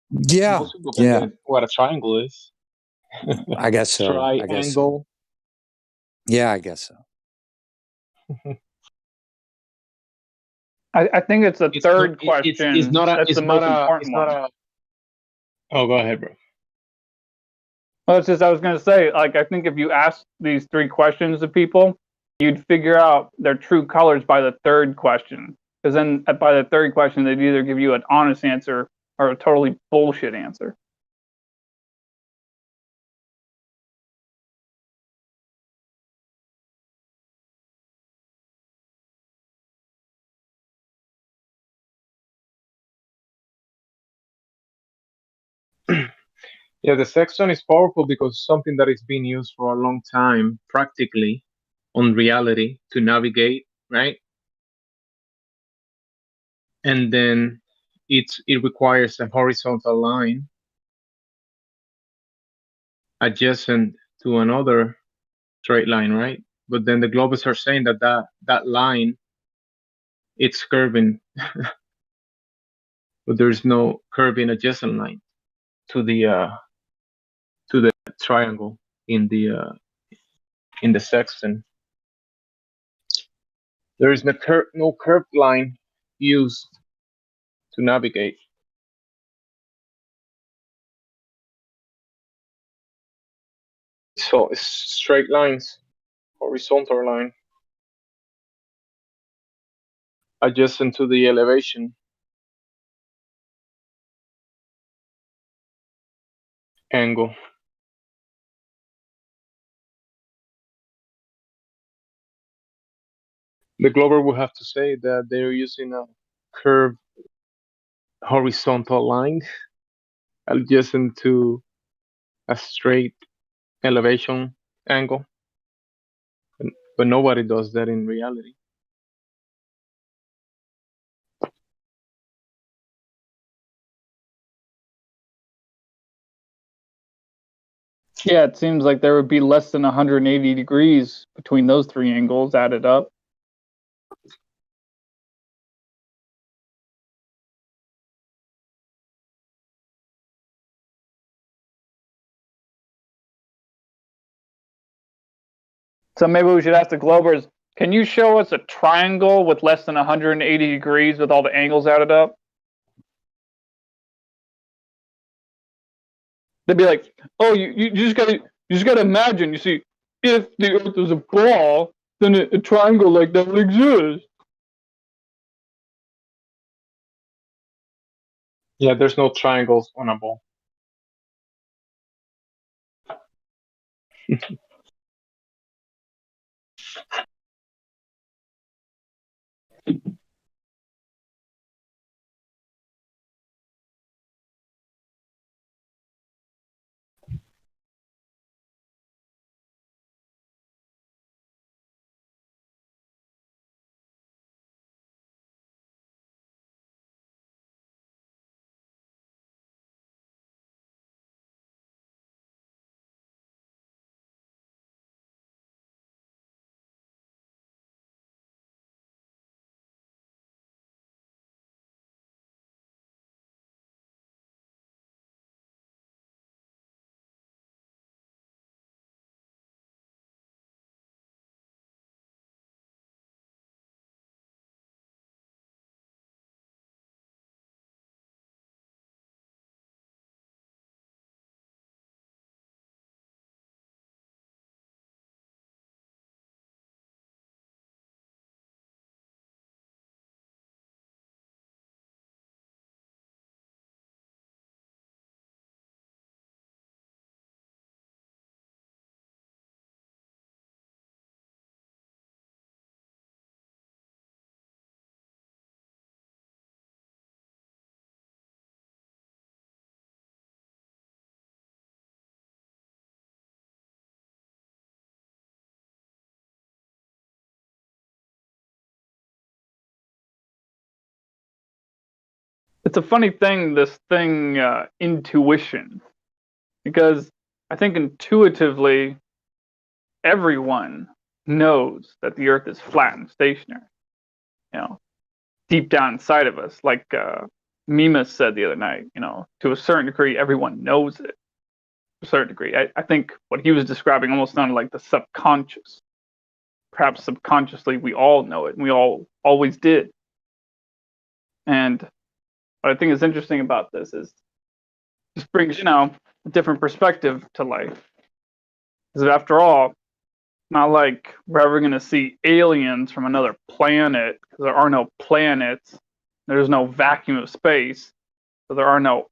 Yeah. Most people can get what a triangle is. I guess so. Triangle. Yeah, I guess so. I think it's the third question. It's not a. That's It's the not most a. important It's not one. a. Oh, go ahead, bro. Well, it's just I was going to say, like, I think if you ask these 3 questions to people, you'd figure out their true colors by the 3rd question. Because then by the 3rd question, they'd either give you an honest answer or a totally bullshit answer. Yeah, the sexton is powerful because something that is being used for a long time, practically, on reality to navigate, right? And then it requires a horizontal line adjacent to another straight line, right? But then the globes are saying that that line it's curving, but there's no curving adjacent line to the triangle in the sextant. There is no curved line used to navigate. So it's straight lines, horizontal line, adjacent to the elevation angle. The Glover will have to say that they're using a curved horizontal line adjacent to a straight elevation angle. But nobody does that in reality. Yeah, it seems like there would be less than 180 degrees between those 3 angles added up. So maybe we should ask the Globers, can you show us a triangle with less than 180 degrees with all the angles added up? They'd be like, oh, you just gotta imagine, you see, if the Earth was a ball, then a triangle like that would exist. Yeah, there's no triangles on a ball. It's a funny thing, this thing, intuition, because I think intuitively everyone knows that the Earth is flat and stationary. You know, deep down inside of us, like Mimas said the other night. You know, to a certain degree, everyone knows it. To a certain degree, I think what he was describing almost sounded like the subconscious. Perhaps subconsciously, we all know it, and we all always did. And what I think is interesting about this is Just brings, a different perspective to life. Because after all, it's not like we're ever going to see aliens from another planet, because there are no planets. There's no vacuum of space. So there are no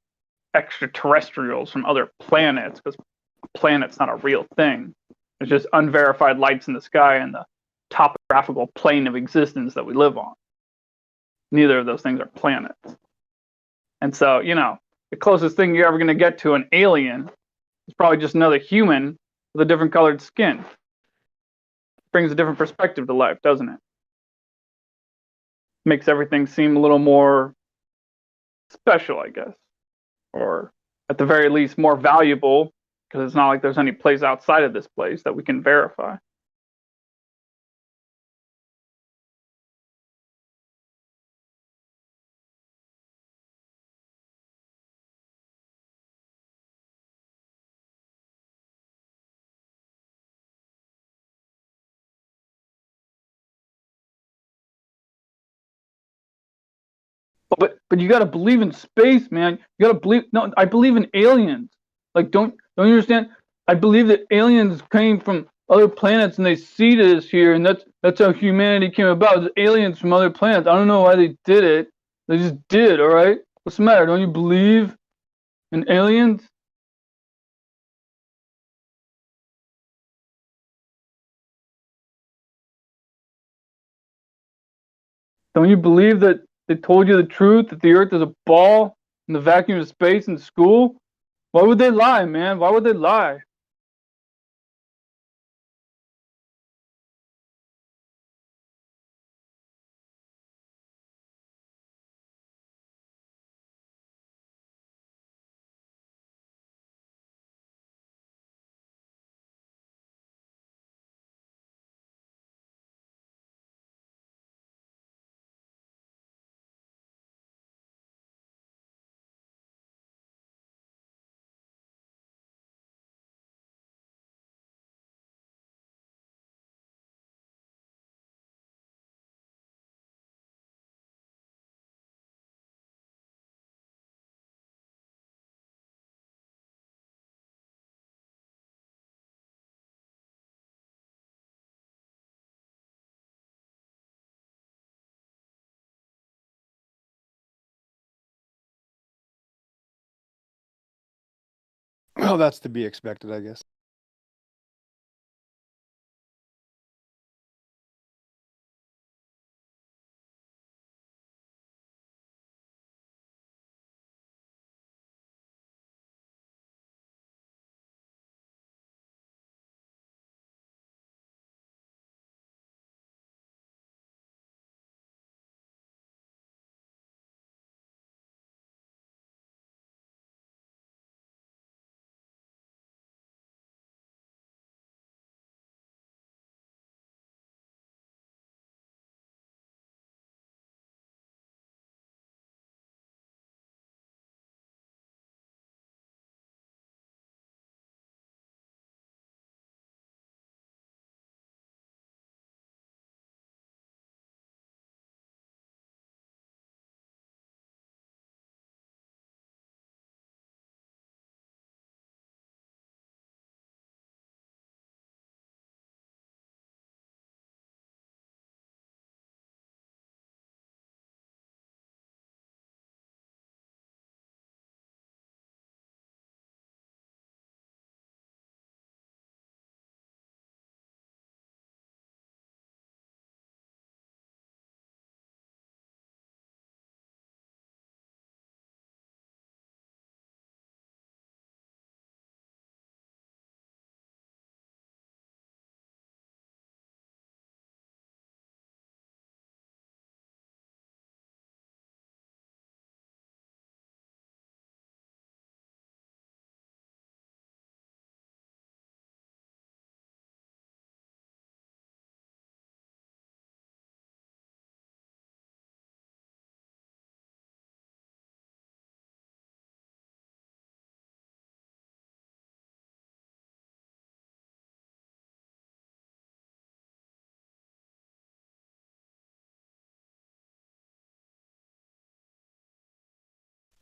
extraterrestrials from other planets, because a planet's not a real thing. It's just unverified lights in the sky and the topographical plane of existence that we live on. Neither of those things are planets. And so, the closest thing you're ever going to get to an alien is probably just another human with a different colored skin. Brings a different perspective to life, doesn't it? Makes everything seem a little more special, I guess. Or at the very least, more valuable, because it's not like there's any place outside of this place that we can verify. But you gotta believe in space, man. You gotta believe. No, I believe in aliens. Like, don't you understand? I believe that aliens came from other planets and they seeded us here, and that's how humanity came about. It's aliens from other planets. I don't know why they did it. They just did. All right. What's the matter? Don't you believe in aliens? Don't you believe that they told you the truth, that the Earth is a ball in the vacuum of space in school? Why would they lie, man? Why would they lie? Well, that's to be expected, I guess.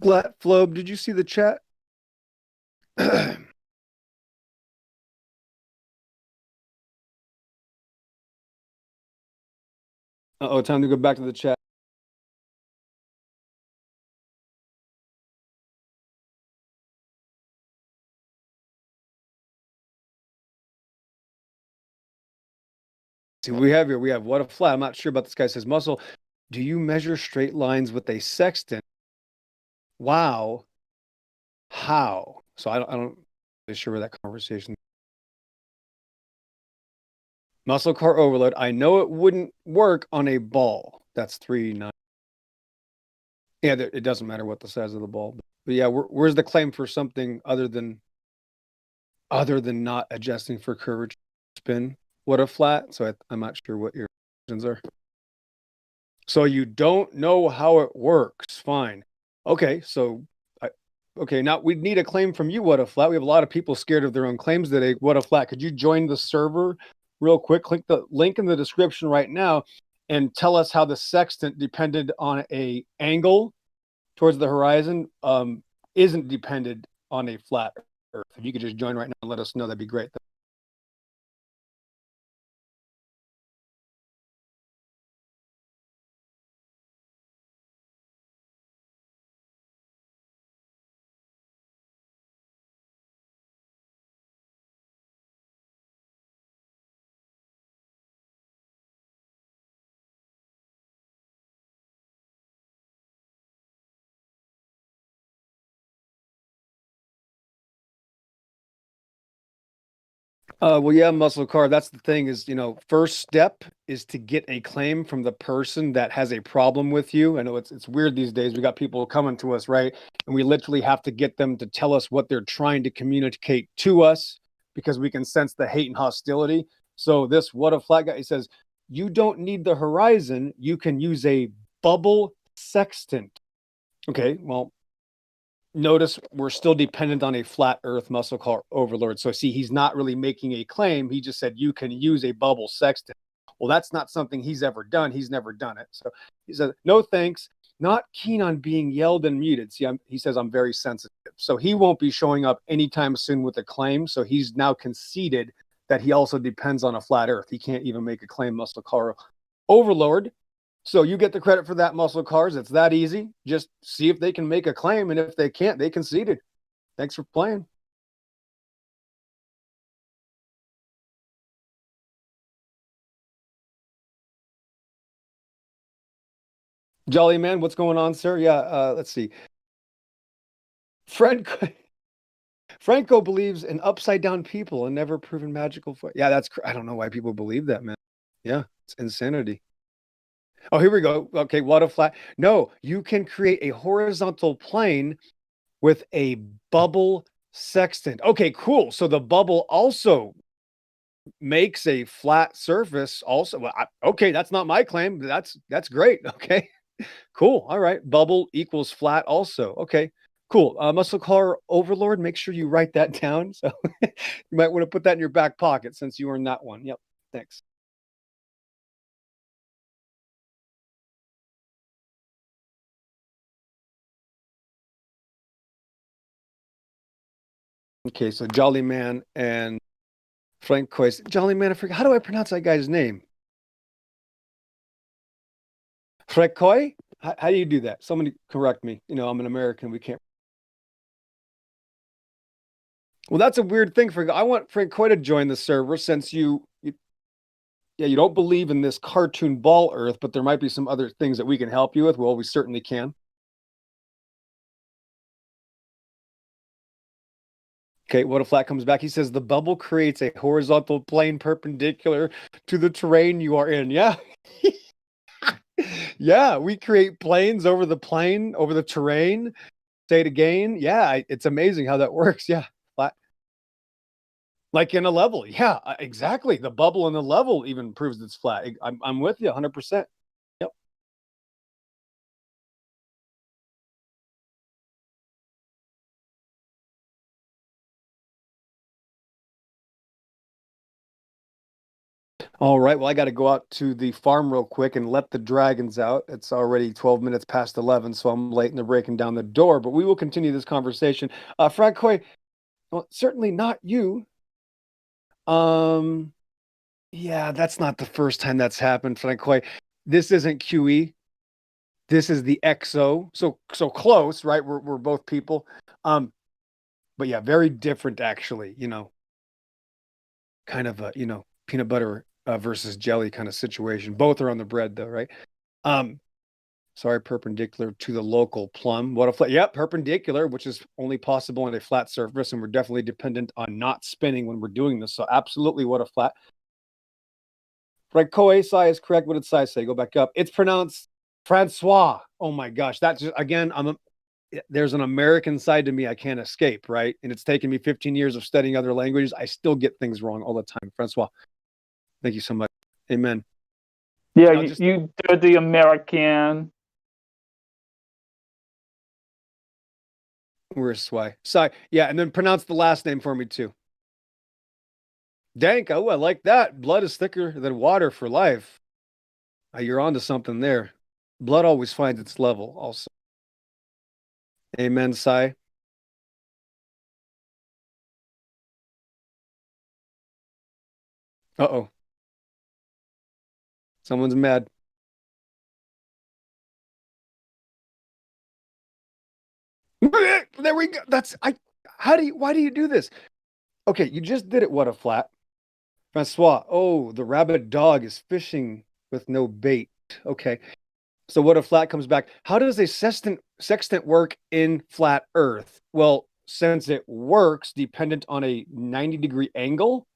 Flob, did you see the chat? Uh-oh, time to go back to the chat. See, we have what a flat. I'm not sure about this guy says muscle. Do you measure straight lines with a sextant? Wow. How? So I don't really sure where that conversation. Muscle car overload. I know it wouldn't work on a ball. That's 3.9. Yeah, it doesn't matter what the size of the ball. But yeah, where's the claim for something other than not adjusting for curvature spin? What a flat. So I'm not sure what your questions are. So you don't know how it works. Fine. Okay, so okay, now we need a claim from you, What a Flat. We have a lot of people scared of their own claims today. What a Flat. Could you join the server real quick? Click the link in the description right now and tell us how the sextant depended on a angle towards the horizon isn't dependent on a flat Earth. If you could just join right now and let us know, that'd be great. Well, yeah, muscle car. That's the thing is, first step is to get a claim from the person that has a problem with you. I know it's weird these days. We got people coming to us, right? And we literally have to get them to tell us what they're trying to communicate to us because we can sense the hate and hostility. So this What a Flat guy, he says, you don't need the horizon. You can use a bubble sextant. Okay, well, notice we're still dependent on a flat earth muscle car overlord. So see, he's not really making a claim. He just said you can use a bubble sextant. Well, that's not something he's ever done. He's never done it. So he said, no thanks. Not keen on being yelled and muted. See, he says I'm very sensitive. So he won't be showing up anytime soon with a claim. So he's now conceded that he also depends on a flat earth. He can't even make a claim, muscle car overlord. So you get the credit for that, muscle cars. It's that easy. Just see if they can make a claim, and if they can't, they conceded. Thanks for playing. Jolly man, what's going on, sir? Yeah, let's see. Franco believes in upside down people and never proven magical. Yeah, I don't know why people believe that, man. Yeah, it's insanity. Oh, here we go. Okay, what a flat. No, you can create a horizontal plane with a bubble sextant. Okay, cool. So the bubble also makes a flat surface also. Well, okay, that's not my claim. That's great. Okay, cool. All right. Bubble equals flat also. Okay, cool. Muscle car overlord, make sure you write that down. So you might want to put that in your back pocket since you earned that one. Yep. Thanks. Okay, so Jolly Man and Frank Coyce. Jolly Man, I forget. How do I pronounce that guy's name? Frekoy? How do you do that? Somebody correct me. I'm an American. We can't. Well, that's a weird thing. I want Frekoy to join the server since you don't believe in this cartoon ball Earth, but there might be some other things that we can help you with. Well, we certainly can. Okay, What a Flat comes back. He says the bubble creates a horizontal plane perpendicular to the terrain you are in. Yeah. Yeah, we create planes over the plane, over the terrain. Say it again. Yeah, it's amazing how that works. Yeah, flat. Like in a level. Yeah, exactly. The bubble in the level even proves it's flat. I'm with you 100%. Yep. All right. Well, I got to go out to the farm real quick and let the dragons out. It's already 12 minutes past 11, so I'm late and they're breaking down the door, but we will continue this conversation. Frank Coy, Well, certainly not you. Yeah, that's not the first time that's happened, frankly. This isn't QE. This is the XO. So close, right? We're both people. But yeah, very different actually, kind of a, peanut butter versus jelly kind of situation. Both are on the bread though, right? Sorry, perpendicular to the local plumb. What a flat, yep, perpendicular, which is only possible on a flat surface, and we're definitely dependent on not spinning when we're doing this. So absolutely, what a flat. Right, Koei Sai is correct. What did Sai say? Go back up. It's pronounced Francois. Oh my gosh, that's just, again, there's an American side to me I can't escape, right? And it's taken me 15 years of studying other languages. I still get things wrong all the time. Francois, thank you so much. Amen. Yeah, you did the American. Where's Swai? Sai. Yeah, and then pronounce the last name for me too. Dank. Oh, I like that. Blood is thicker than water for life. You're onto something there. Blood always finds its level also. Amen, Sai. Uh-oh. Someone's mad. There we go. Why do you do this? Okay, you just did it. What a flat. Francois. Oh, the rabid dog is fishing with no bait. Okay. So what a flat comes back. How does a sextant work in flat Earth? Well, since it works dependent on a 90-degree angle,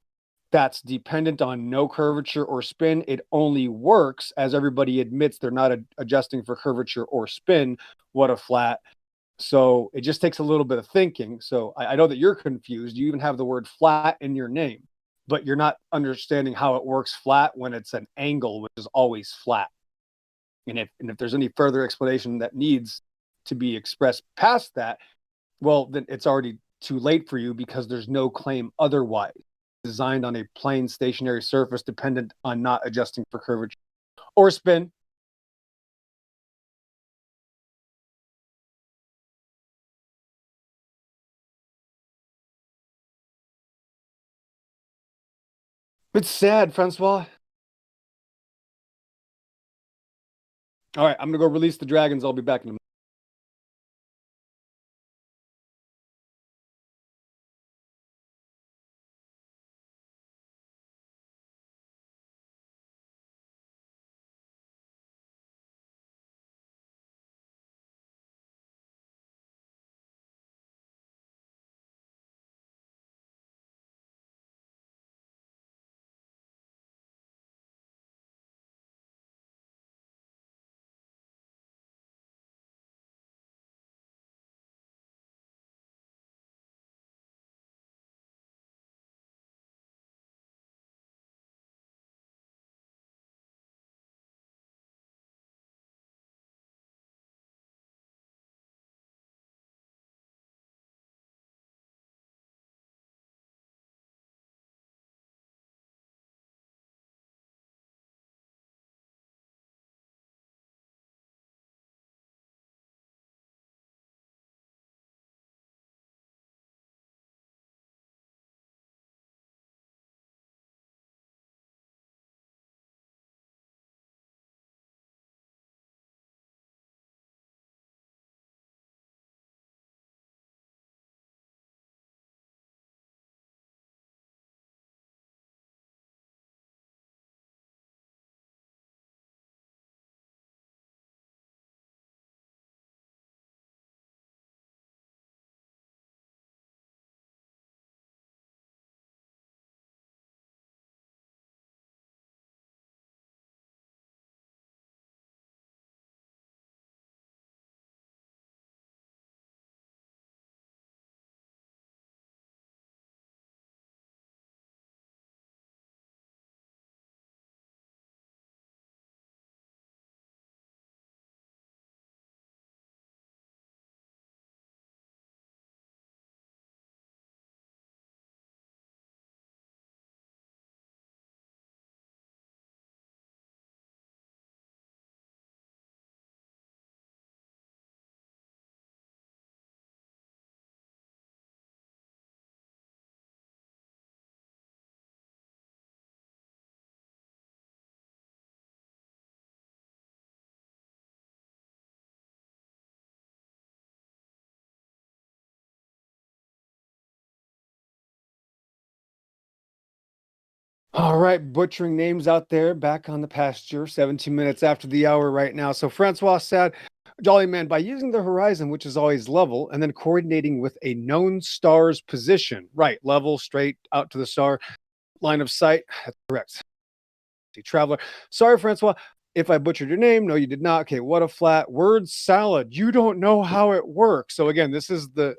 that's dependent on no curvature or spin. It only works, as everybody admits, they're not adjusting for curvature or spin. What a flat. So it just takes a little bit of thinking. So I know that you're confused. You even have the word flat in your name, but you're not understanding how it works flat when it's an angle, which is always flat. And if there's any further explanation that needs to be expressed past that, well, then it's already too late for you because there's no claim otherwise. Designed on a plane stationary surface dependent on not adjusting for curvature or spin. It's sad, Francois. All right, I'm going to go release the dragons. I'll be back in a minute. All right, butchering names out there, back on the pasture, 17 minutes after the hour right now. So Francois said, Jolly Man, by using the horizon, which is always level, and then coordinating with a known star's position. Right, level, straight out to the star, line of sight. That's correct. Traveler. Sorry, Francois, if I butchered your name. No, you did not. Okay, what a flat word salad. You don't know how it works. So again, this is the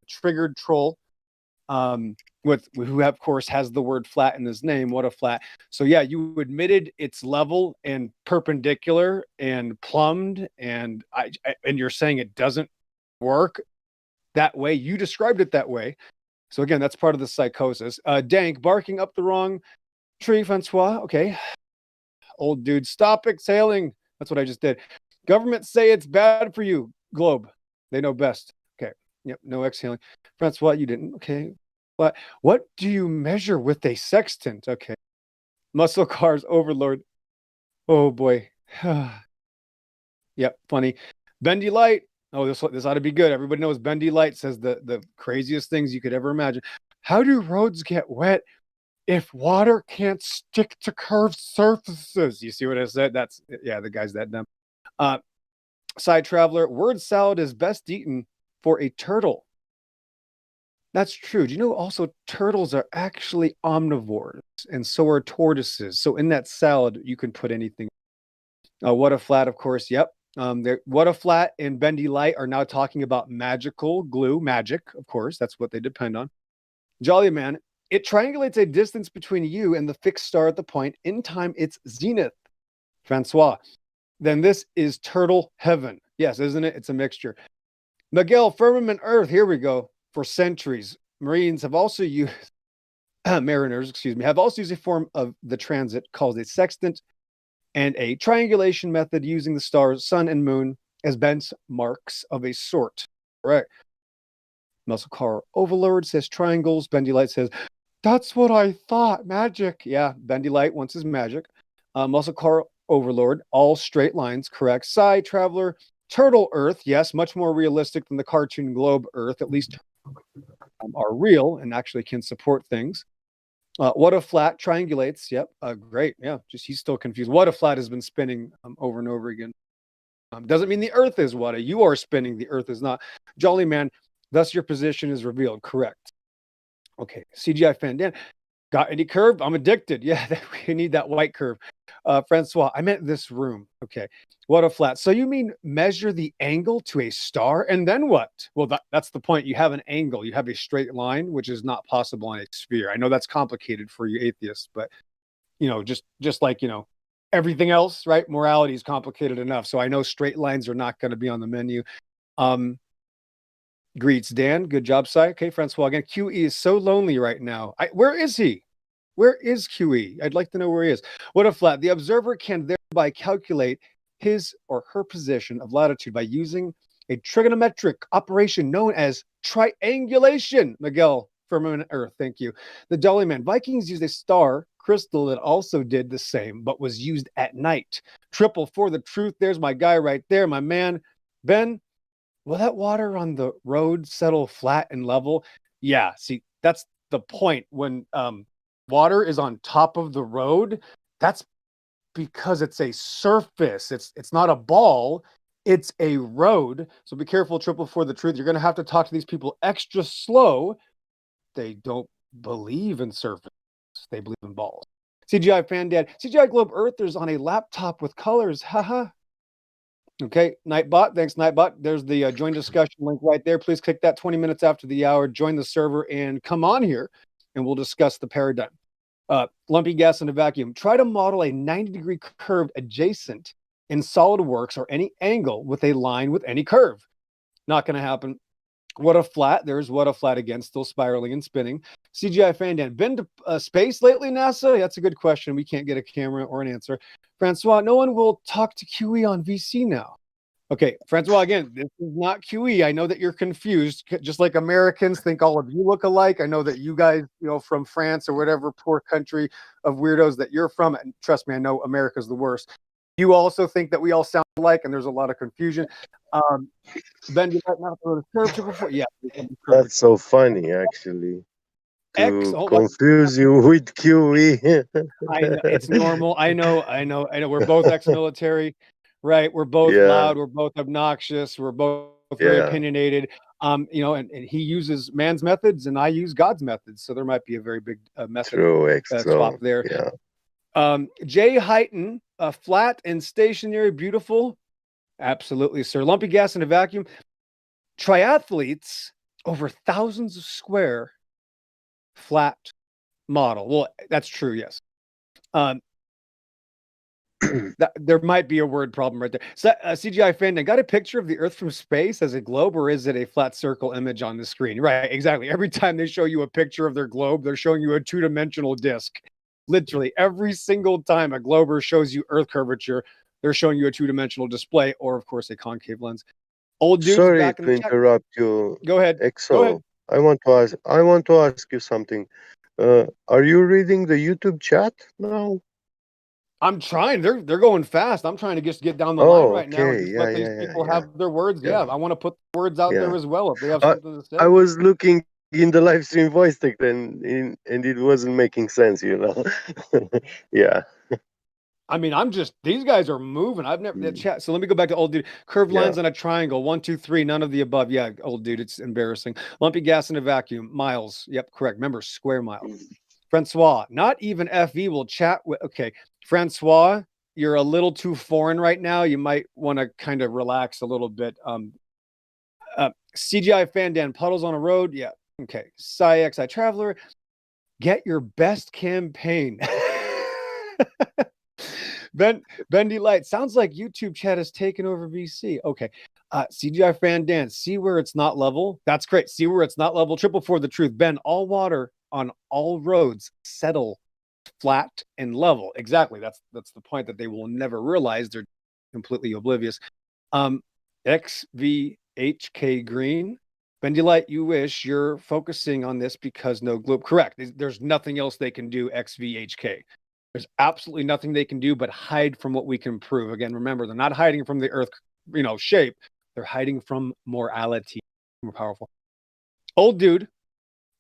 triggered troll. Who of course has the word flat in his name. What a flat. So yeah, you admitted it's level and perpendicular and plumbed, and and you're saying it doesn't work that way. You described it that way. So again, that's part of the psychosis. Dank barking up the wrong tree, Francois. Okay. Old dude, stop exhaling. That's what I just did. Government say it's bad for you. Globe. They know best. Okay. Yep. No exhaling. Francois, you didn't. Okay. What do you measure with a sextant? Okay. Muscle cars overlord. Oh boy. Yep. Funny. Bendy light. Oh, this ought to be good. Everybody knows Bendy light says the craziest things you could ever imagine. How do roads get wet if water can't stick to curved surfaces? You see what I said? That's, yeah, the guy's that dumb. Side traveler, word salad is best eaten for a turtle. That's true. Do you know also turtles are actually omnivores, and so are tortoises. So in that salad, you can put anything. What a flat, of course. Yep. What a flat and Bendy Light are now talking about magical glue, magic, of course. That's what they depend on. Jolly Man, it triangulates a distance between you and the fixed star at the point in time its zenith. Francois, then this is turtle heaven. Yes, isn't it? It's a mixture. Miguel, firmament Earth. Here we go. For centuries, Marines have also used, mariners, excuse me, have also used a form of the transit called a sextant and a triangulation method using the stars, sun and moon as benchmarks of a sort. Right. Muscle car overlord says triangles. Bendy Light says, that's what I thought. Magic. Yeah, Bendy Light wants his magic. Muscle car overlord, all straight lines, correct. Side traveler, turtle Earth. Yes, much more realistic than the cartoon globe Earth, at least are real and actually can support things. What a flat triangulates. Yep. Great. Yeah. Just he's still confused. What a flat has been spinning over and over again. Doesn't mean the Earth is what you are spinning. The Earth is not. Jolly Man. Thus your position is revealed. Correct. Okay. CGI fan Dan. Got any curve? I'm addicted. Yeah. We need that white curve. Francois, I meant this room. Okay. What a flat. So you mean measure the angle to a star and then what? Well, that's the point. You have an angle. You have a straight line, which is not possible on a sphere. I know that's complicated for you atheists, but just like, everything else, right? Morality is complicated enough. So I know straight lines are not going to be on the menu. Greets Dan. Good job, Si. Okay, Francois again. QE is so lonely right now. Where is he? Where is QE? I'd like to know where he is. What a flat. The observer can thereby calculate his or her position of latitude by using a trigonometric operation known as triangulation. Miguel, firmament Earth. Thank you. The Jolly Man. Vikings used a star crystal that also did the same, but was used at night. Triple for the truth. There's my guy right there, my man. Ben, will that water on the road settle flat and level? Yeah, see, that's the point. When water is on top of the road, that's because it's a surface. It's not a ball, it's a road. So be careful, triple for the truth. You're going to have to talk to these people extra slow. They don't believe in surface. They believe in balls. CGI fan dad. CGI Globe Earthers on a laptop with colors. Haha. Okay, Nightbot. Thanks, Nightbot. There's the join discussion link right there. Please click that 20 minutes after the hour. Join the server and come on here, and we'll discuss the paradigm. Lumpy gas in a vacuum. Try to model a 90-degree curve adjacent in SolidWorks or any angle with a line with any curve. Not going to happen. What a flat. There's what a flat again, still spiraling and spinning. CGI fan Dan. Been to space lately, NASA? That's a good question. We can't get a camera or an answer. Francois, no one will talk to QE on VC now. Okay, Francois, again, this is not QE. I know that you're confused, just like Americans think all of you look alike. I know that you guys, from France or whatever poor country of weirdos that you're from, and trust me, I know America's the worst. You also think that we all sound alike, and there's a lot of confusion. Ben, did that not throw the curve to before? Yeah. That's so funny, actually. to confuse you with QE. I know it's normal. I know. We're both ex-military, right? We're both loud. We're both obnoxious. We're both very opinionated. And he uses man's methods, and I use God's methods. So there might be a very big method swap there. Yeah. Jay Heighton, flat and stationary, beautiful. Absolutely, sir. Lumpy gas in a vacuum. Triathletes over thousands of square flat model. Well, that's true. Yes. There might be a word problem right there. So, CGI fan, I got a picture of the Earth from space as a globe, or is it a flat circle image on the screen? Right, exactly. Every time they show you a picture of their globe, they're showing you a two-dimensional disc. Literally, every single time a glober shows you Earth curvature, they're showing you a two-dimensional display, or of course, a concave lens. Old dudes Sorry back in to the chat. interrupt you. Go ahead. Exo, Go ahead. I want to ask you something. Are you reading the YouTube chat now? I'm trying. They're going fast. I'm trying to just get down the line right now and Okay. just let these people have their words. Yeah, I want to put the words out there as well if they have something to say. I was looking in the live stream voice text and it wasn't making sense, Yeah. I mean, these guys are moving. I've never that chat. So let me go back to old dude. Curved lines on a triangle. 1, 2, 3. None of the above. Yeah, old dude. It's embarrassing. Lumpy gas in a vacuum. Miles. Yep, correct. Remember, square mile. Francois. Not even FE will chat with. Okay, Francois, you're a little too foreign right now. You might want to kind of relax a little bit. CGI fan Dan, puddles on a road. Yeah. Okay. XI Traveler. Get your best campaign. Bendy Light, sounds like YouTube chat has taken over VC. Okay. CGI fan Dan, see where it's not level? That's great. See where it's not level? Triple for the truth. Ben, all water on all roads settle flat and level. Exactly. That's the point that they will never realize. They're completely oblivious. XVHK Green. Bendy Light, you wish you're focusing on this because no globe. Correct. There's nothing else they can do. XVHK. There's absolutely nothing they can do but hide from what we can prove. Again, remember, they're not hiding from the Earth, shape. They're hiding from morality. More powerful. Old dude,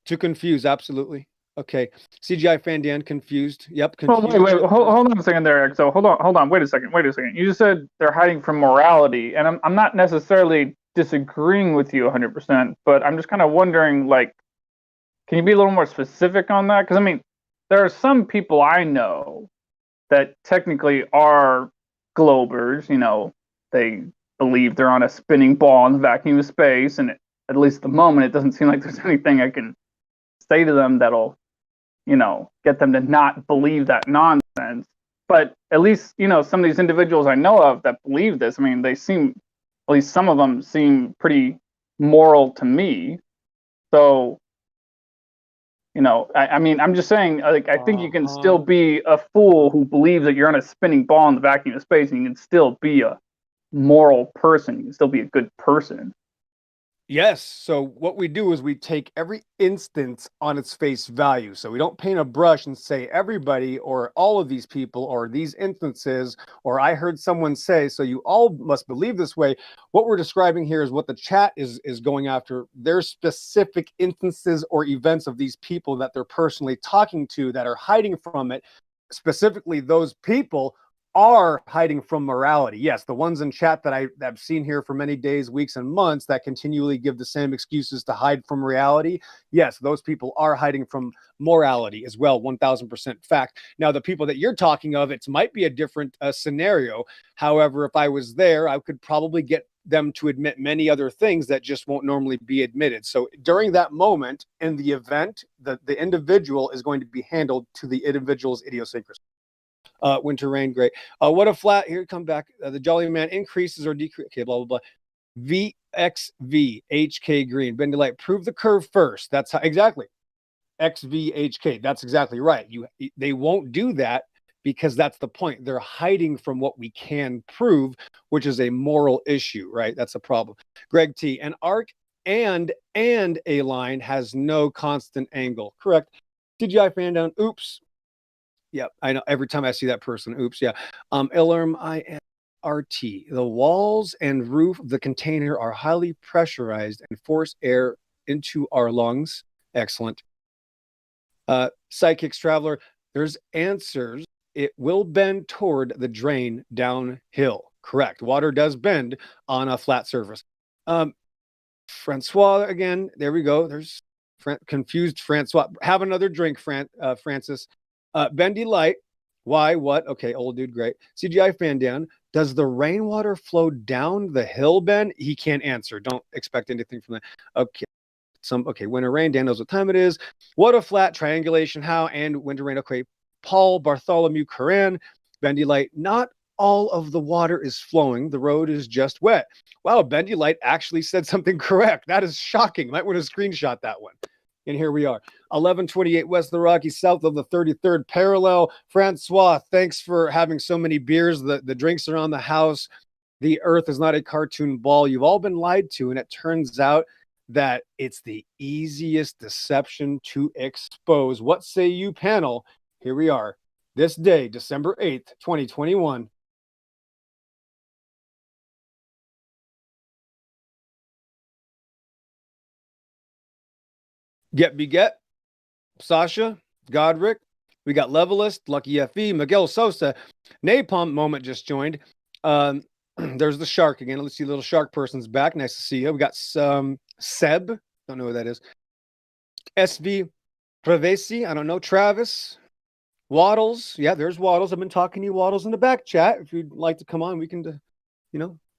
to confuse, absolutely. Okay. CGI fan Dan, confused. Yep, confused. Well, wait, hold on a second there, XO. Hold on. Wait a second. You just said they're hiding from morality, and I'm not necessarily disagreeing with you 100%, but I'm just kind of wondering, can you be a little more specific on that? Because, I mean, there are some people I know that technically are globers. They believe they're on a spinning ball in the vacuum of space, and at least at the moment, it doesn't seem like there's anything I can say to them that'll, get them to not believe that nonsense. But at least, some of these individuals I know of that believe this, I mean, they seem, at least some of them seem pretty moral to me. So, I mean, I'm just saying, I think you can still be a fool who believes that you're on a spinning ball in the vacuum of space, and you can still be a moral person. You can still be a good person. Yes. So what we do is we take every instance on its face value. So we don't paint a brush and say everybody or all of these people or these instances, or I heard someone say, so you all must believe this way. What we're describing here is what the chat is going after. Their specific instances or events of these people that they're personally talking to that are hiding from it. Specifically, those people are hiding from morality. Yes, the ones in chat that I've seen here for many days, weeks, and months that continually give the same excuses to hide from reality. Yes, those people are hiding from morality as well. 1000% fact. Now, the people that you're talking of, it might be a different scenario. However, if I was there, I could probably get them to admit many other things that just won't normally be admitted. So during that moment in the event, the individual is going to be handled to the individual's idiosyncrasy. Winter rain, great. What a flat, here, come back. The Jolly Man increases or decreases. Okay, blah, blah, blah. VXV, HK Green. Bendy Light, prove the curve first. That's how, exactly. XVHK, that's exactly right. They won't do that because that's the point. They're hiding from what we can prove, which is a moral issue, right? That's a problem. Greg T, an arc and a line has no constant angle. Correct. CGI fan down. Oops. Yeah, I know. Every time I see that person, oops, yeah. Illerm INRT. The walls and roof of the container are highly pressurized and force air into our lungs. Excellent. Psychics Traveler, there's answers. It will bend toward the drain downhill. Correct. Water does bend on a flat surface. Francois again. There we go. There's confused Francois. Have another drink, Francis. Bendy Light. Why? What? Okay, old dude, great. CGI fan down. Does the rainwater flow down the hill, Ben? He can't answer. Don't expect anything from that. Okay. Winter rain. Dan knows what time it is. What a flat triangulation. How and winter rain. Okay. Paul Bartholomew Curran. Bendy Light. Not all of the water is flowing. The road is just wet. Wow, Bendy Light actually said something correct. That is shocking. Might want to screenshot that one. And here we are. 1128 West of the Rockies, south of the 33rd parallel. Francois, thanks for having so many beers. The drinks are on the house. The earth is not a cartoon ball. You've all been lied to, and it turns out that it's the easiest deception to expose. What say you, panel? Here we are. This day, December 8th, 2021. Get Beget, Sasha, Godric. We got Levelist, Lucky FE, Miguel Sosa. Napalm Moment just joined. There's the shark again. Let's see, little shark person's back. Nice to see you. We got some Seb. Don't know who that is. SV Pravesi. I don't know. Travis. Waddles. Yeah, there's Waddles. I've been talking to you, Waddles, in the back chat. If you'd like to come on, we can,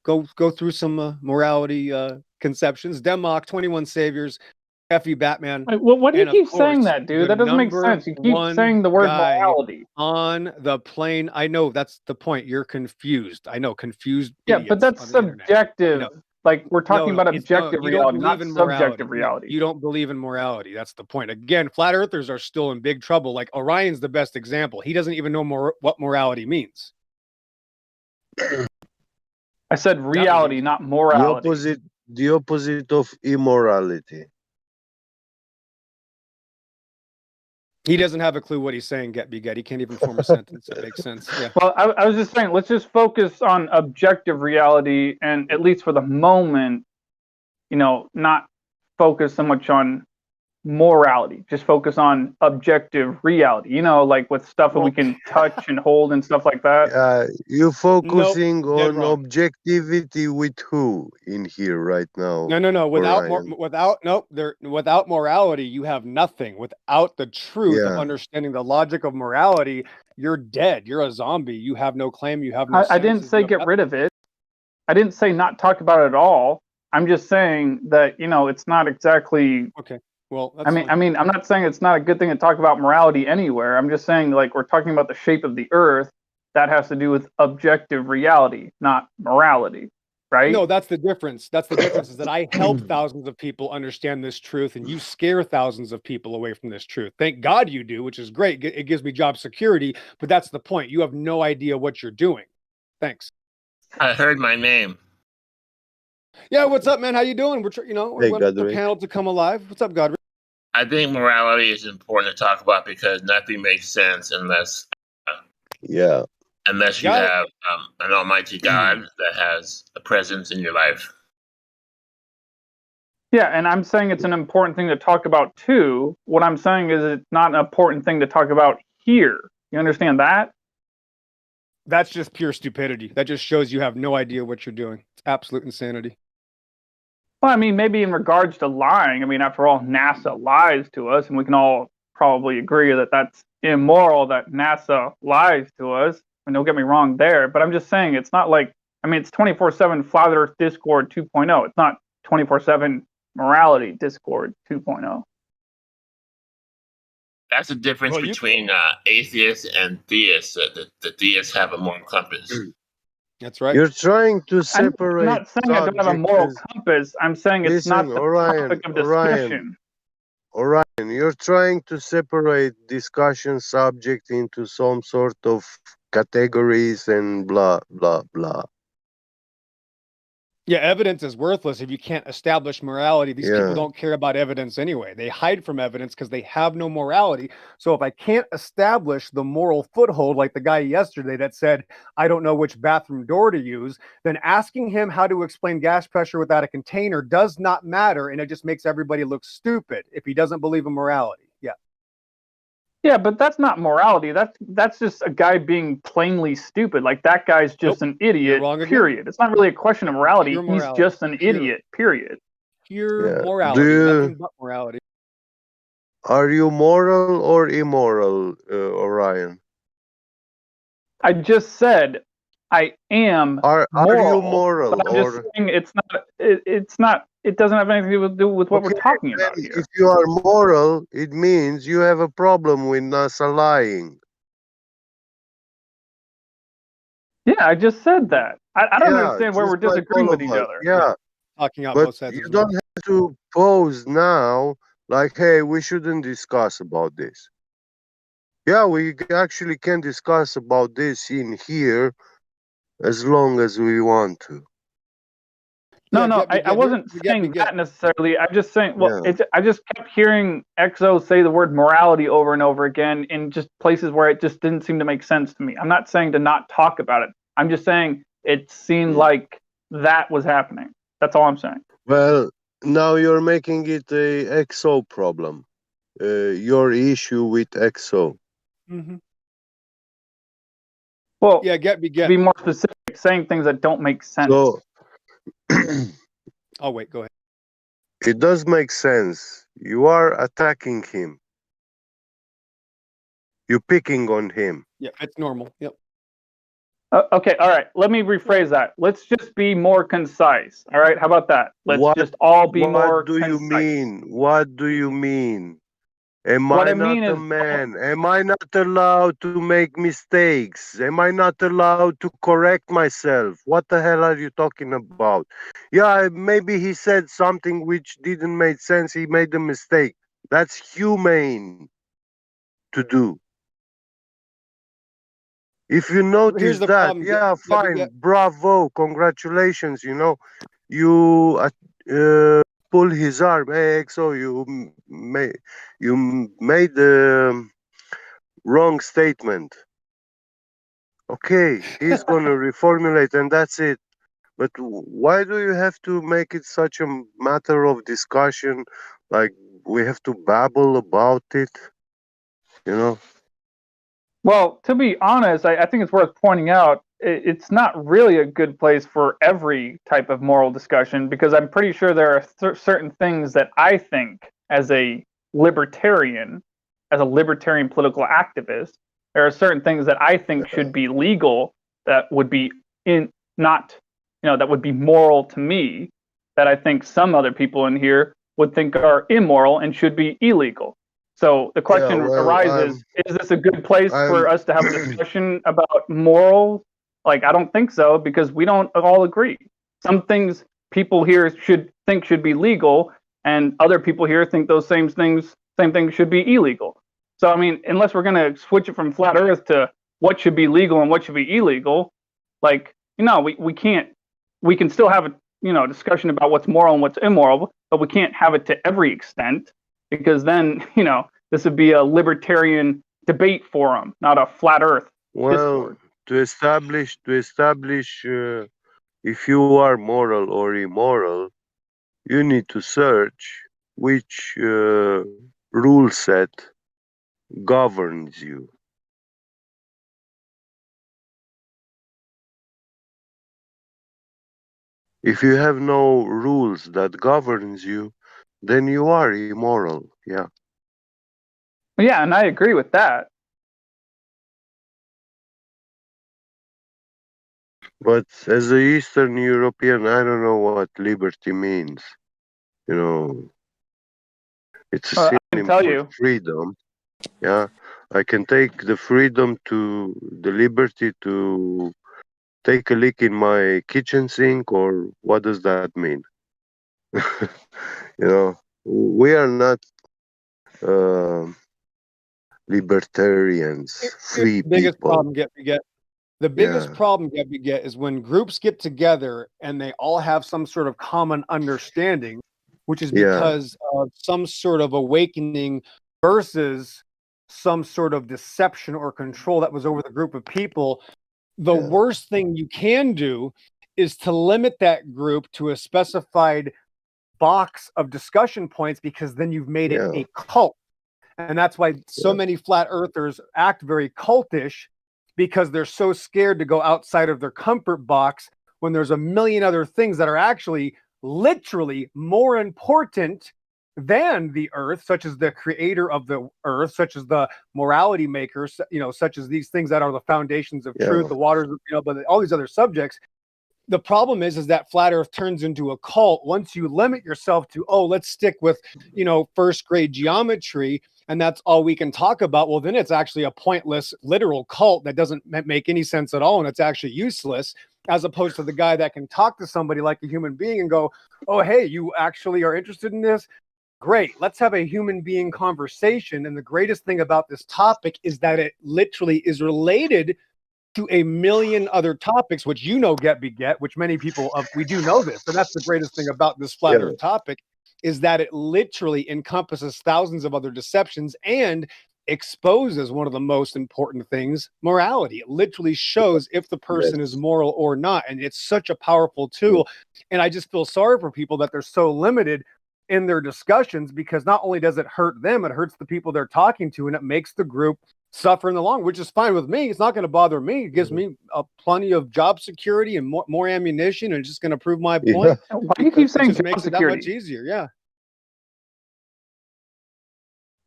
go through some morality conceptions. Demok, 21 Saviors. F.E. Batman. Wait, what do you keep saying that, dude? That doesn't make sense. You keep saying the word morality on the plane. I know that's the point. You're confused. I know, confused. Yeah, but that's subjective. Like we're talking about objective reality, not subjective reality. You don't believe in morality. That's the point. Again, flat earthers are still in big trouble. Like Orion's the best example. He doesn't even know what morality means. I said reality, not morality. The opposite of immorality. He doesn't have a clue what he's saying, Get Beget. He can't even form a sentence that makes sense. Yeah. Well, I was just saying, let's just focus on objective reality, and at least for the moment, not focus so much on morality. Just focus on objective reality. Like with stuff that we can touch and hold and stuff like that. You're focusing on objectivity with who in here right now? No. Without morality, you have nothing. Without the truth of understanding the logic of morality, you're dead. You're a zombie. You have no claim. You have no. I didn't say get rid of it. I didn't say not talk about it at all. I'm just saying that it's not exactly okay. Well, I mean, I'm not saying it's not a good thing to talk about morality anywhere. I'm just saying, like, we're talking about the shape of the earth. That has to do with objective reality, not morality, right? No, that's the difference. That's the difference is that I help thousands of people understand this truth, and you scare thousands of people away from this truth. Thank God you do, which is great. It gives me job security, but that's the point. You have no idea what you're doing. Thanks. I heard my name. Yeah, what's up, man? How you doing? We're wanting the panel to come alive. What's up, Godric? I think morality is important to talk about because nothing makes sense unless you have an almighty God that has a presence in your life. Yeah, and I'm saying it's an important thing to talk about too. What I'm saying is it's not an important thing to talk about here. You understand that? That's just pure stupidity. That just shows you have no idea what you're doing. It's absolute insanity. Well, I mean, maybe in regards to lying. I mean, after all, NASA lies to us, and we can all probably agree that that's immoral that NASA lies to us. And don't get me wrong there, but I'm just saying it's not like, it's 24/7 Flat Earth Discord 2.0. It's not 24/7 Morality Discord 2.0. That's the difference between atheists and theists. The theists have a moral compass. That's right. You're trying to separate. I'm not saying I don't have a moral compass. I'm saying it's not the topic of discussion. Orion, you're trying to separate discussion subject into some sort of categories and blah, blah, blah. Yeah, evidence is worthless if you can't establish morality. These people don't care about evidence anyway. They hide from evidence because they have no morality. So if I can't establish the moral foothold, like the guy yesterday that said, I don't know which bathroom door to use, then asking him how to explain gas pressure without a container does not matter, and it just makes everybody look stupid if he doesn't believe in morality. Yeah. Yeah, but that's not morality. That's just a guy being plainly stupid. Like that guy's just an idiot. wrong again. Period. It's not really a question of morality. Pure He's morality. just an Pure. idiot. Period. Pure Yeah. morality, nothing but morality. Are you moral or immoral, Orion? I just said I am Are moral, you moral but I'm just or? saying it's not. It's not. It doesn't have anything to do with what we're talking about Then here. if you are moral, it means you have a problem with NASA lying. Yeah, I just said that. I don't Yeah, understand where just we're like disagreeing all with of each us. other. Yeah, Talking out but both sides you of the don't have to pose now like, hey, we shouldn't discuss about this. Yeah, we actually can discuss about this in here as long as we want to. No, I wasn't saying that necessarily. I'm just saying, well, Yeah. I just kept hearing XO say the word morality over and over again in just places where it just didn't seem to make sense to me. I'm not saying to not talk about it. I'm just saying it seemed like that was happening. That's all I'm saying. Well, now you're making it a XO problem. Your issue with XO. Mm-hmm. Well, yeah, to be more specific, saying things that don't make sense. So Oh wait, go ahead. it does make sense. You are attacking him. You're picking on him. Yeah, it's normal. Yep. Okay, all right. Let me rephrase that. Let's just be more concise. All right, how about that? Let's just all be more What do you concise. mean? What do you mean? Am What I I mean not a is, man? Am I not allowed to make mistakes? Am I not allowed to correct myself? What the hell are you talking about? Yeah, maybe he said something which didn't make sense. He made a mistake. That's humane to do. If you notice the that, problem, yeah, Gabby, fine, bravo, congratulations. You know, you pull his arm. Hey, XO, you made the wrong statement. Okay, he's gonna reformulate, and that's it. But why do you have to make it such a matter of discussion? Like we have to babble about it, you know? well, to be honest, I think it's worth pointing out it's not really a good place for every type of moral discussion because I'm pretty sure there are certain things that I think as a libertarian political activist, there are certain things that I think should be legal that would be that would be moral to me that I think some other people in here would think are immoral and should be illegal. So the question arises, is this a good place for us to have a discussion about morals? Like, I don't think so because we don't all agree. Some things people here should be legal and other people here think those same things should be illegal. So, I mean, unless we're going to switch it from flat earth to what should be legal and what should be illegal, like, we can't, we can still have a, discussion about what's moral and what's immoral, but we can't have it to every extent because then, this would be a libertarian debate forum, not a flat earth Discord. To establish if you are moral or immoral, you need to search which rule set governs you. If you have no rules that governs you, then you are immoral. Yeah. Yeah, and I agree with that. But as an Eastern European, I don't know what liberty means. You know, it's a synonym for freedom. Yeah, I can take the freedom to the liberty to take a leak in my kitchen sink, or what does that mean? We are not libertarians, free biggest people. problem get the biggest problem you get is when groups get together and they all have some sort of common understanding, which is because of some sort of awakening versus some sort of deception or control that was over the group of people. The worst thing you can do is to limit that group to a specified box of discussion points because then you've made it a cult. And that's why so many flat earthers act very cultish, because they're so scared to go outside of their comfort box when there's a million other things that are actually literally more important than the earth, such as the creator of the earth, such as the morality makers, such as these things that are the foundations of truth, the waters, but all these other subjects. The problem is that flat earth turns into a cult once you limit yourself to, let's stick with, first grade geometry, and that's all we can talk about. Well, then it's actually a pointless literal cult that doesn't make any sense at all, and it's actually useless, as opposed to the guy that can talk to somebody like a human being and go, oh, hey, you actually are interested in this? Great. Let's have a human being conversation. And the greatest thing about this topic is that it literally is related to a million other topics, which get beget, which many people we do know this. And that's the greatest thing about this flat earth topic, is that it literally encompasses thousands of other deceptions and exposes one of the most important things, morality. It literally shows if the person is moral or not. And it's such a powerful tool. And I just feel sorry for people that they're so limited in their discussions, because not only does it hurt them, it hurts the people they're talking to, and it makes the group suffer in the long, which is fine with me. It's not going to bother me. It gives me plenty of job security and more ammunition, and it's just going to prove my point. Why do you keep saying job makes security? It that much easier. Yeah.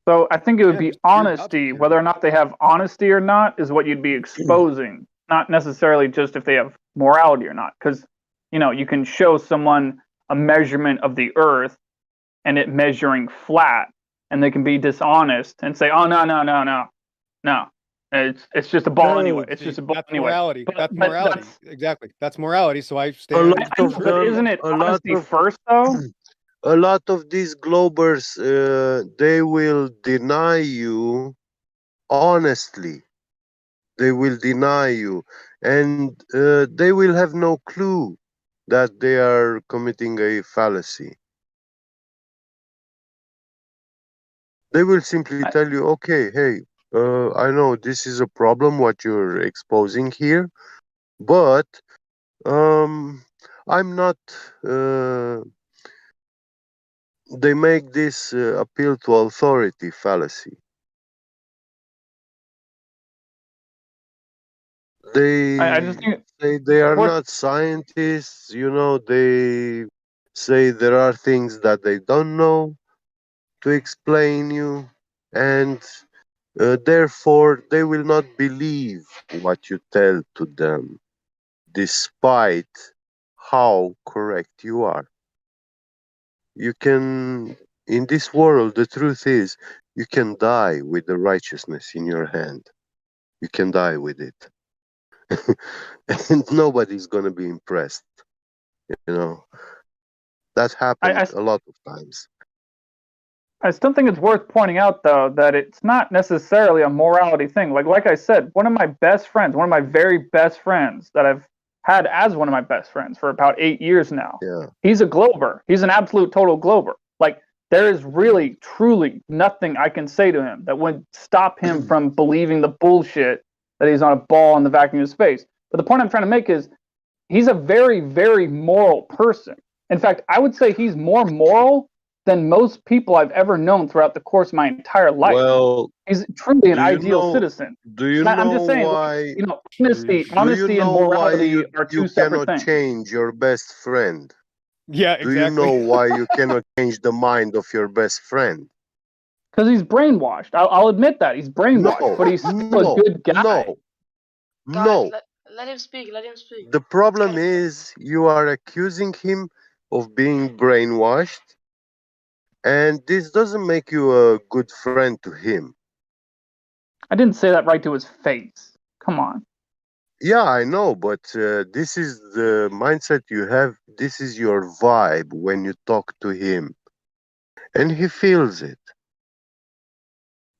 So I think it would be honesty. Whether or not they have honesty or not is what you'd be exposing, not necessarily just if they have morality or not. Because, you can show someone a measurement of the earth and it measuring flat, and they can be dishonest and say, oh, no. It's just a ball anyway. It's just a ball anyway. Morality. That's morality. Exactly. That's morality. So I stand. Isn't it honesty first, though? A lot of these globers, they will deny you honestly. They will deny you, and they will have no clue that they are committing a fallacy. They will simply tell you, okay, hey, I know this is a problem, what you're exposing here, but I'm not... they make this appeal to authority fallacy. They say they are not scientists, they say there are things that they don't know to explain you, and therefore they will not believe what you tell to them, despite how correct you are. You can, in this world, the truth is, you can die with the righteousness in your hand. You can die with it. And nobody's going to be impressed. That happened a lot of times. I still think it's worth pointing out, though, that it's not necessarily a morality thing. Like I said, one of my best friends, one of my very best friends that I've had as one of my best friends for about 8 years now. Yeah. He's a glober. He's an absolute total glober. There is really, truly nothing I can say to him that would stop him from believing the bullshit that he's on a ball in the vacuum of space. But the point I'm trying to make is he's a very, very moral person. In fact, I would say he's more moral than most people I've ever known throughout the course of my entire life. Well, he's truly an ideal citizen. Do you know I'm just saying, why? Honesty and morality are two separate things. You cannot change your best friend. Yeah, exactly. Do you know why you cannot change the mind of your best friend? Because he's brainwashed. I'll admit that he's brainwashed, but he's still a good guy. No. Let him speak. Let him speak. The problem is you are accusing him of being brainwashed, and this doesn't make you a good friend to him. I didn't say that right to his face. Come on. Yeah, I know, but this is the mindset you have. This is your vibe when you talk to him. And he feels it.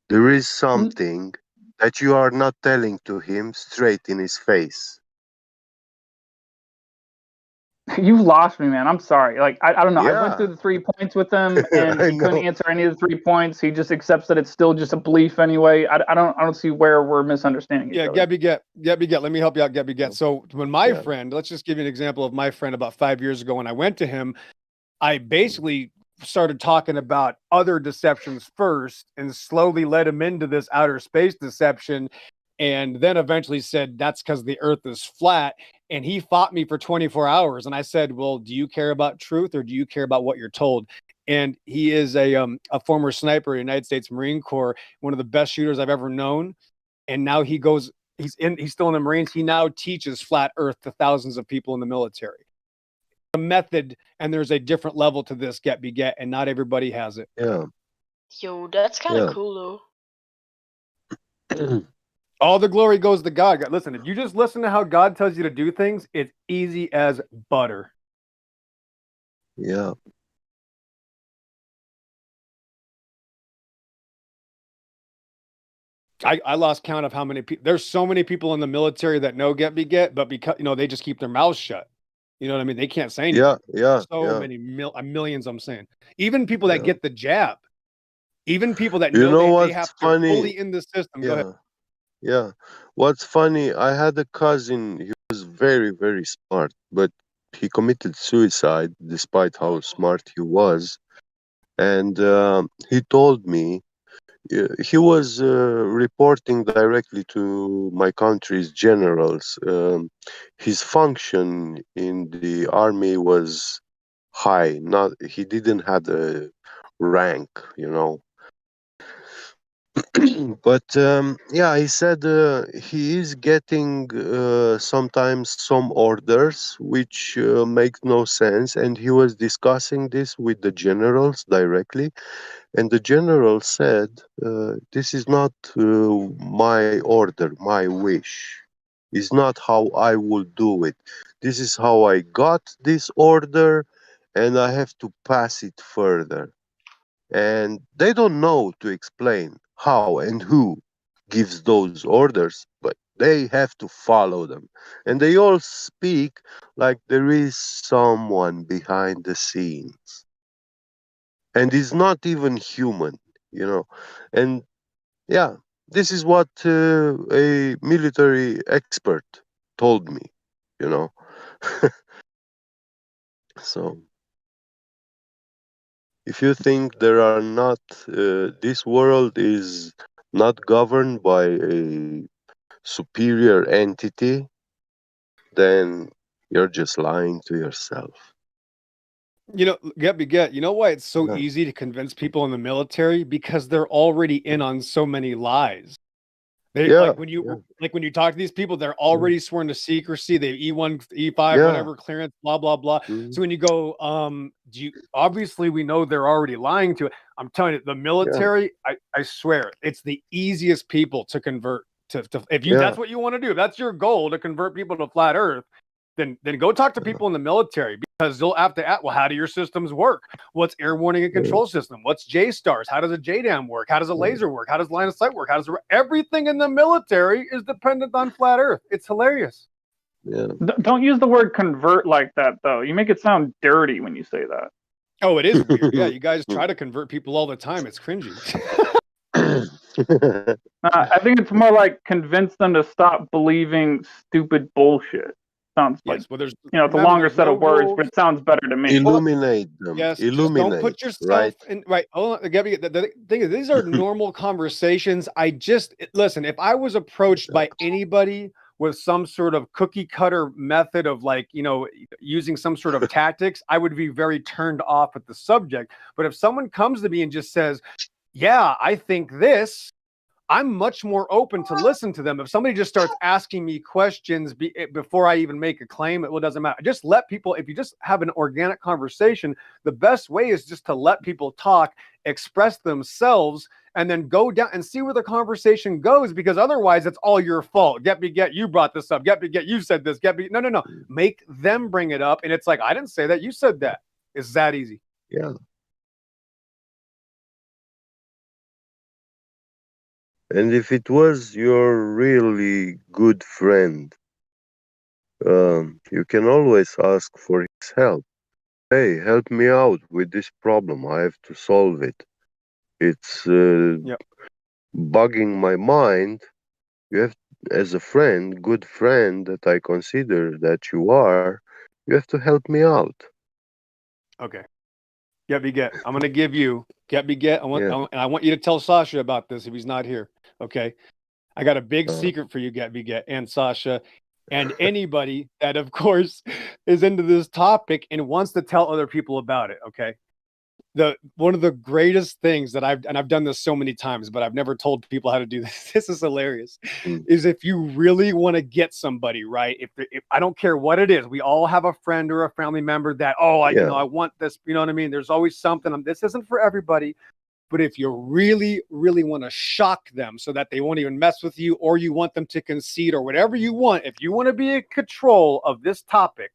There is something that you are not telling to him straight in his face. You lost me, man. I'm sorry. I don't know. Yeah. I went through the 3 points with him, and he couldn't answer any of the 3 points. He just accepts that it's still just a belief anyway. I don't see where we're misunderstanding each other. Gabby Get. Let me help you out, Gabby Get. So when my friend, let's just give you an example of my friend about 5 years ago when I went to him, I basically started talking about other deceptions first and slowly led him into this outer space deception, and then eventually said that's because the earth is flat. And he fought me for 24 hours. And I said, well, do you care about truth or do you care about what you're told? And he is a former sniper in the United States Marine Corps, one of the best shooters I've ever known. And now he's still in the Marines. He now teaches flat earth to thousands of people in the military. A method, and there's a different level to this get beget, and not everybody has it. Yeah. Yo, that's kind of cool though. All the glory goes to God. Listen, if you just listen to how God tells you to do things, it's easy as butter. Yeah. I lost count of how many people. There's so many people in the military that know get beget, but because they just keep their mouths shut. You know what I mean? They can't say anything. Yeah. Many millions. I'm saying, even people that get the jab, even people that You know they what's have funny? to fully in the system. Go ahead. Yeah. What's funny? I had a cousin. He was very, very smart, but he committed suicide despite how smart he was. And he told me he was reporting directly to my country's generals. His function in the army was high. Not he didn't have a rank, but yeah, he said he is getting sometimes some orders which make no sense, and he was discussing this with the generals directly, and the general said, this is not my order, my wish. It's not how I will do it. This is how I got this order, and I have to pass it further. And they don't know to explain how and who gives those orders, but they have to follow them. And they all speak like there is someone behind the scenes. And it's not even human. And yeah, this is what a military expert told me. So if you think there are not, this world is not governed by a superior entity, then you're just lying to yourself. Get. You know why it's so Yeah. easy to convince people in the military? Because they're already in on so many lies. Like when you talk to these people, they're already sworn to secrecy. They E1, E5, whatever clearance, blah blah blah. So when you go, obviously we know they're already lying to it. I'm telling you, the military, I swear, it's the easiest people to convert to if you that's what you want to do. If that's your goal, to convert people to flat Earth. Then go talk to people in the military, because they'll have to ask, well, how do your systems work? What's air warning and control system? What's J-stars? How does a JDAM work? How does a laser work? How does line of sight work? Everything in the military is dependent on flat Earth. It's hilarious. Yeah. Don't use the word convert like that, though. You make it sound dirty when you say that. Oh, it is weird. Yeah, you guys try to convert people all the time. It's cringy. I think it's more like convince them to stop believing stupid bullshit. Sounds like, well, there's it's a longer set of words, but it sounds better to me. Illuminate them. Yes, Illuminate. just don't put yourself in. Right. Hold on, Gabby. The thing is, these are normal conversations. Listen. If I was approached by anybody with some sort of cookie cutter method of using some sort of tactics, I would be very turned off with the subject. But if someone comes to me and just says, "Yeah, I think this," I'm much more open to listen to them. If somebody just starts asking me questions before I even make a claim, it doesn't matter. Just let people, if you just have an organic conversation, the best way is just to let people talk, express themselves, and then go down and see where the conversation goes, because otherwise it's all your fault. Get you brought this up. Get you said this. No. Make them bring it up. And it's like, I didn't say that. You said that. It's that easy. Yeah. And if it was your really good friend, you can always ask for his help. Hey, help me out with this problem. I have to solve it. It's bugging my mind. You have, as a friend, good friend that I consider that you are, you have to help me out. Okay. Get. I'm going to give you Get. I want you to tell Sasha about this if he's not here. Okay. I got a big secret for you, Get, and Sasha, and anybody that, of course, is into this topic and wants to tell other people about it. Okay. One of the greatest things that I've done this so many times, but I've never told people how to do this. This is hilarious. Is if you really want to get somebody right, if I don't care what it is, we all have a friend or a family member that I want this. You know what I mean? There's always something. This isn't for everybody, but if you really, really want to shock them so that they won't even mess with you, or you want them to concede, or whatever you want, if you want to be in control of this topic,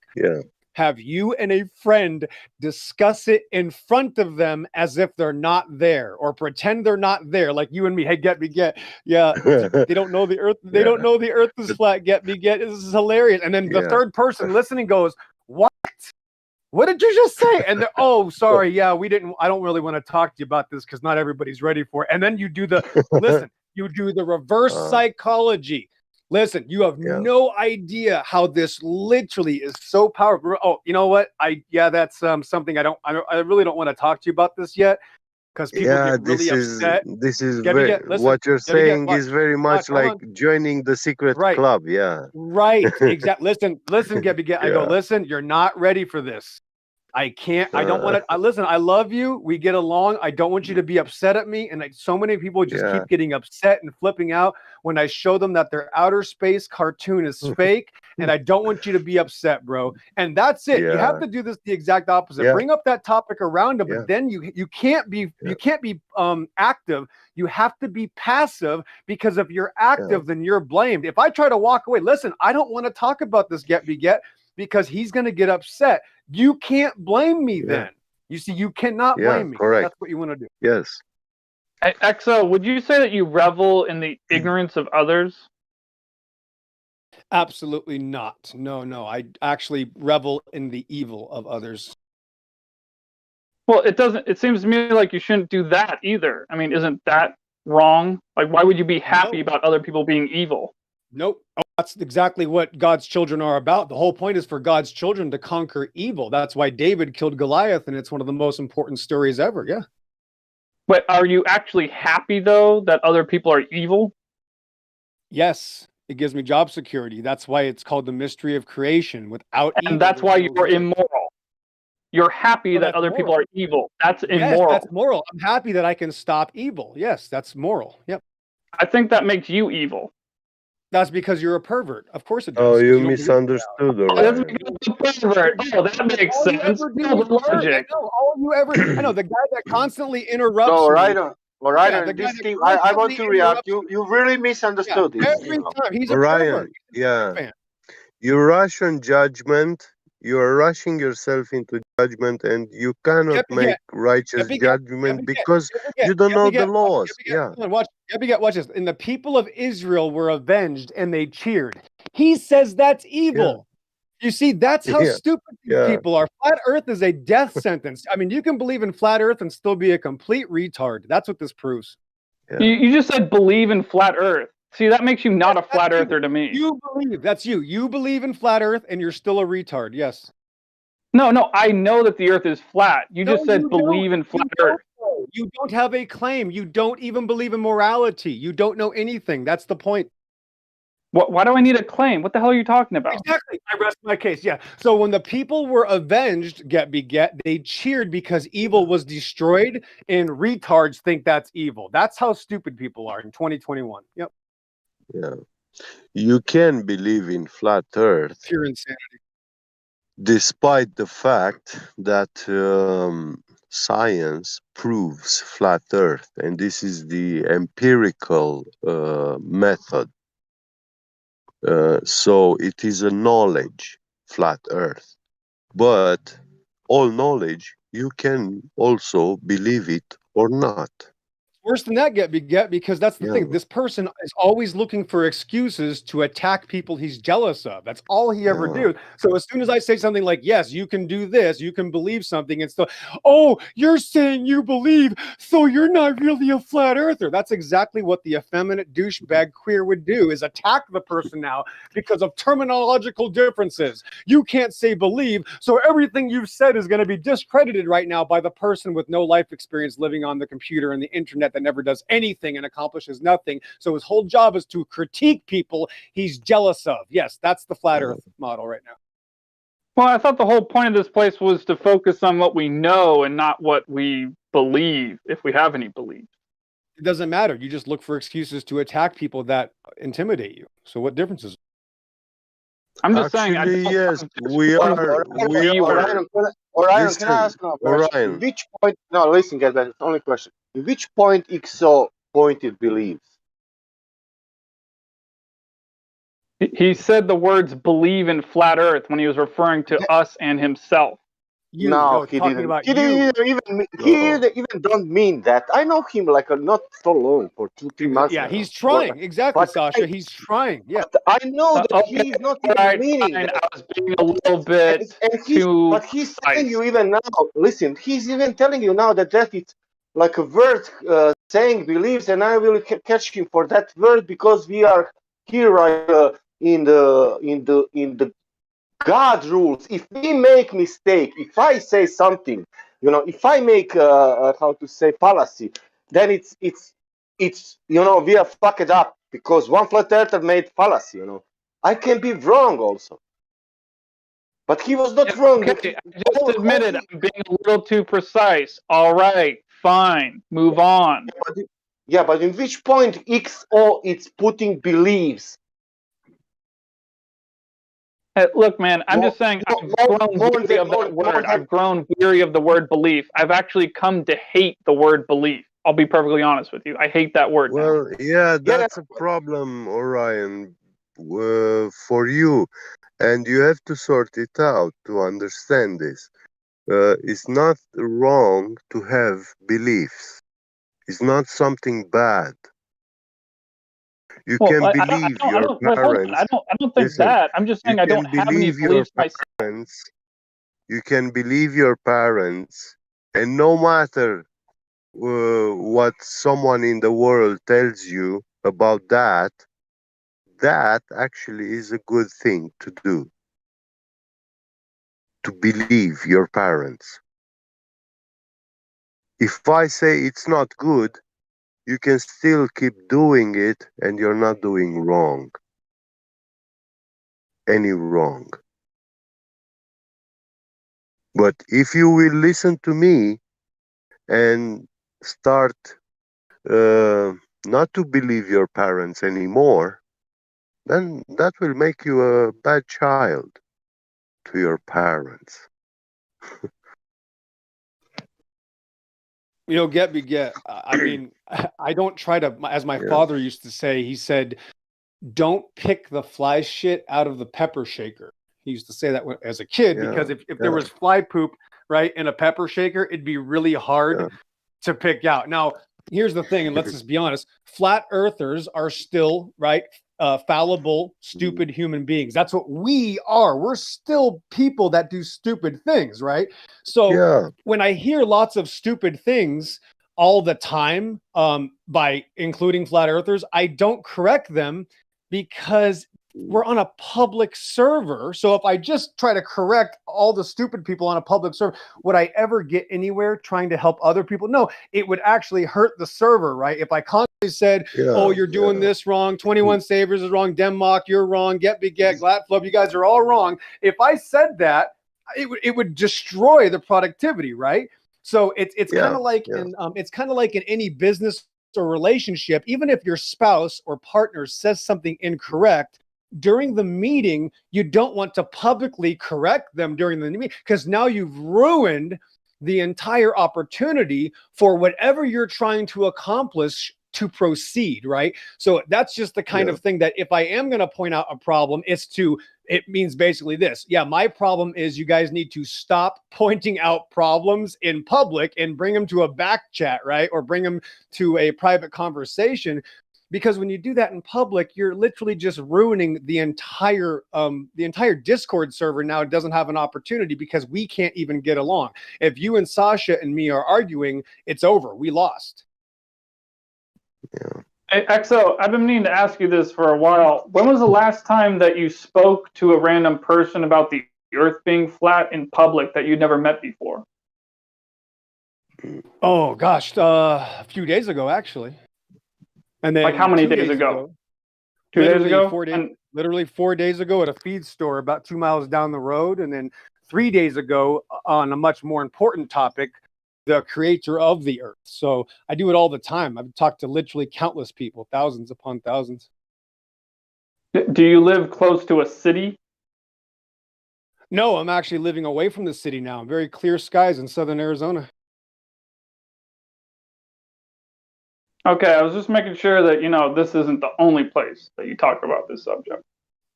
have you and a friend discuss it in front of them as if they're not there, or pretend they're not there, like you and me. Hey, Get. Yeah, they don't know the earth. They don't know the earth is flat. Get. This is hilarious. And then the third person listening goes, "What? What did you just say?" And they're, "Oh, sorry. Yeah, we didn't. I don't really want to talk to you about this because not everybody's ready for it." And then you do the listen. You do the reverse psychology. Listen, you have no idea how this literally is so powerful. Oh, you know what? That's something I really don't want to talk to you about this yet, because people get really upset. This is what you're saying is very much like joining the secret club. Yeah. Right. Exactly. Listen, Get. I go, listen, you're not ready for this. I can't. I don't want to. Listen, I love you. We get along. I don't want you to be upset at me. And so many people just keep getting upset and flipping out when I show them that their outer space cartoon is fake. And I don't want you to be upset, bro. And that's it. You have to do this the exact opposite. Bring up that topic around them, but then you can't be active. You have to be passive, because if you're active, then you're blamed. If I try to walk away, listen, I don't want to talk about this Get, because he's going to get upset. You can't blame me then. You see, you cannot blame me. Correct. That's what you want to do. Yes. Hey, Exo, would you say that you revel in the ignorance of others? Absolutely not. No. I actually revel in the evil of others. Well, it seems to me like you shouldn't do that either. I mean, isn't that wrong? Like, why would you be happy about other people being evil? Nope. That's exactly what God's children are about. The whole point is for God's children to conquer evil. That's why David killed Goliath, and it's one of the most important stories ever. Yeah. But are you actually happy, though, that other people are evil? Yes. It gives me job security. That's why it's called the mystery of creation. Without evil, and that's why you're immoral. You're happy that other people are evil. That's immoral. Yes, that's moral. I'm happy that I can stop evil. Yes, that's moral. Yep. I think that makes you evil. That's because you're a pervert. Of course it does. Oh, you misunderstood. That's because you're a pervert. Oh, that makes sense. I know the guy that constantly interrupts. So, Orion, this thing, I want to react. You really misunderstood this. Every time he's a Orion, pervert. You rush on judgment. You are rushing yourself into judgment, and you cannot make righteous judgment because you don't know the laws. Watch this. And the people of Israel were avenged, and they cheered. He says that's evil. You see, that's how stupid these people are. Flat Earth is a death sentence. I mean, you can believe in flat Earth and still be a complete retard. That's what this proves. You just said believe in flat Earth. See, that makes you not a flat earther to me. You believe. That's you. You believe in flat Earth, and you're still a retard. Yes. No. I know that the Earth is flat. You just said believe in flat Earth. You don't have a claim. You don't even believe in morality. You don't know anything. That's the point. Why do I need a claim? What the hell are you talking about? Exactly. I rest my case. Yeah. So when the people were avenged, they cheered because evil was destroyed, and retards think that's evil. That's how stupid people are in 2021. Yep. Yeah. You can believe in flat Earth. Pure insanity. Despite the fact that science proves flat Earth, and this is the empirical method. So it is a knowledge, flat Earth. But all knowledge, you can also believe it or not. worse than that, get because that's the thing. This person is always looking for excuses to attack people he's jealous of. That's all he ever do. So as soon as I say something like, yes, you can do this, you can believe something, and so, oh, you're saying you believe, so you're not really a flat earther. That's exactly what the effeminate douchebag queer would do, is attack the person now because of terminological differences. You can't say believe, so everything you've said is going to be discredited right now by the person with no life experience living on the computer and the internet that never does anything and accomplishes nothing. So his whole job is to critique people he's jealous of. Yes, that's the flat earth model right now. Well, I thought the whole point of this place was to focus on what we know and not what we believe, if we have any beliefs. It doesn't matter. You just look for excuses to attack people that intimidate you. So what difference is it? I'm just saying. Yes, we are. Orion, can I ask now a question? In which point? No, listen, guys. That's the only question. In which point XO pointed believes? He said the words "believe" in flat Earth when he was referring to us and himself. He didn't. He even don't mean that. I know him like not so long, for 2-3 months. Yeah, he's trying. Exactly, Sasha. He's trying. Yeah. I know that he's not even meaning that. I was being a little bit too. But he's telling you even now. Listen, he's even telling you now that it's like a word saying believes, and I will catch him for that word because we are here right in the God rules. If we make mistake, if I say something, if I make how to say fallacy, then it's we are fucked up because one flat earther made fallacy. I can be wrong also, but he was not wrong. Okay, I just admitted I'm being a little too precise. All right, fine, move on. Yeah, but in which point XO it's putting believes? Hey, look, man, I'm just saying I've grown weary of that word. I've grown weary of the word belief. I've actually come to hate the word belief. I'll be perfectly honest with you. I hate that word. Well, yeah, that's a problem, Orion, for you. And you have to sort it out to understand this. It's not wrong to have beliefs. It's not something bad. You can believe your parents. I don't think that. I'm just saying I don't have any beliefs myself. You can believe your parents, and no matter what someone in the world tells you about that, that actually is a good thing to do. To believe your parents. If I say it's not good, you can still keep doing it and you're not doing wrong. Any wrong. But if you will listen to me and start not to believe your parents anymore, then that will make you a bad child to your parents. Get. I mean, I don't try to, as my father used to say, he said, don't pick the fly shit out of the pepper shaker. He used to say that as a kid, because if there was fly poop, right, in a pepper shaker, it'd be really hard to pick out. Now, here's the thing, and let's just be honest, flat earthers are still, right, fallible, stupid human beings. That's what we are. We're still people that do stupid things, right? So when I hear lots of stupid things all the time, by including flat earthers, I don't correct them because we're on a public server. So if I just try to correct all the stupid people on a public server, would I ever get anywhere trying to help other people? No, it would actually hurt the server, right? If I constantly said, oh, you're doing this wrong, 21 Savers is wrong, Denmark, you're wrong, Get, Glatflub, you guys are all wrong. If I said that, it would destroy the productivity, right? So it's kind of like it's kind of like in any business or relationship, even if your spouse or partner says something incorrect, during the meeting, you don't want to publicly correct them during the meeting, because now you've ruined the entire opportunity for whatever you're trying to accomplish to proceed, right? So that's just the kind of thing that if I am going to point out a problem, it means basically this. Yeah, my problem is you guys need to stop pointing out problems in public and bring them to a back chat, right? Or bring them to a private conversation. Because when you do that in public, you're literally just ruining the entire Discord server. Now it doesn't have an opportunity because we can't even get along. If you and Sasha and me are arguing, it's over. We lost. Hey, Exo, I've been meaning to ask you this for a while. When was the last time that you spoke to a random person about the Earth being flat in public that you'd never met before? Oh gosh, a few days ago actually. And then like how many days ago? 2 days ago? 4 days, literally 4 days ago at a feed store about 2 miles down the road. And then 3 days ago on a much more important topic, the creator of the earth. So I do it all the time. I've talked to literally countless people, thousands upon thousands. Do you live close to a city? No, I'm actually living away from the city now. Very clear skies in southern Arizona. Okay, I was just making sure that, this isn't the only place that you talk about this subject.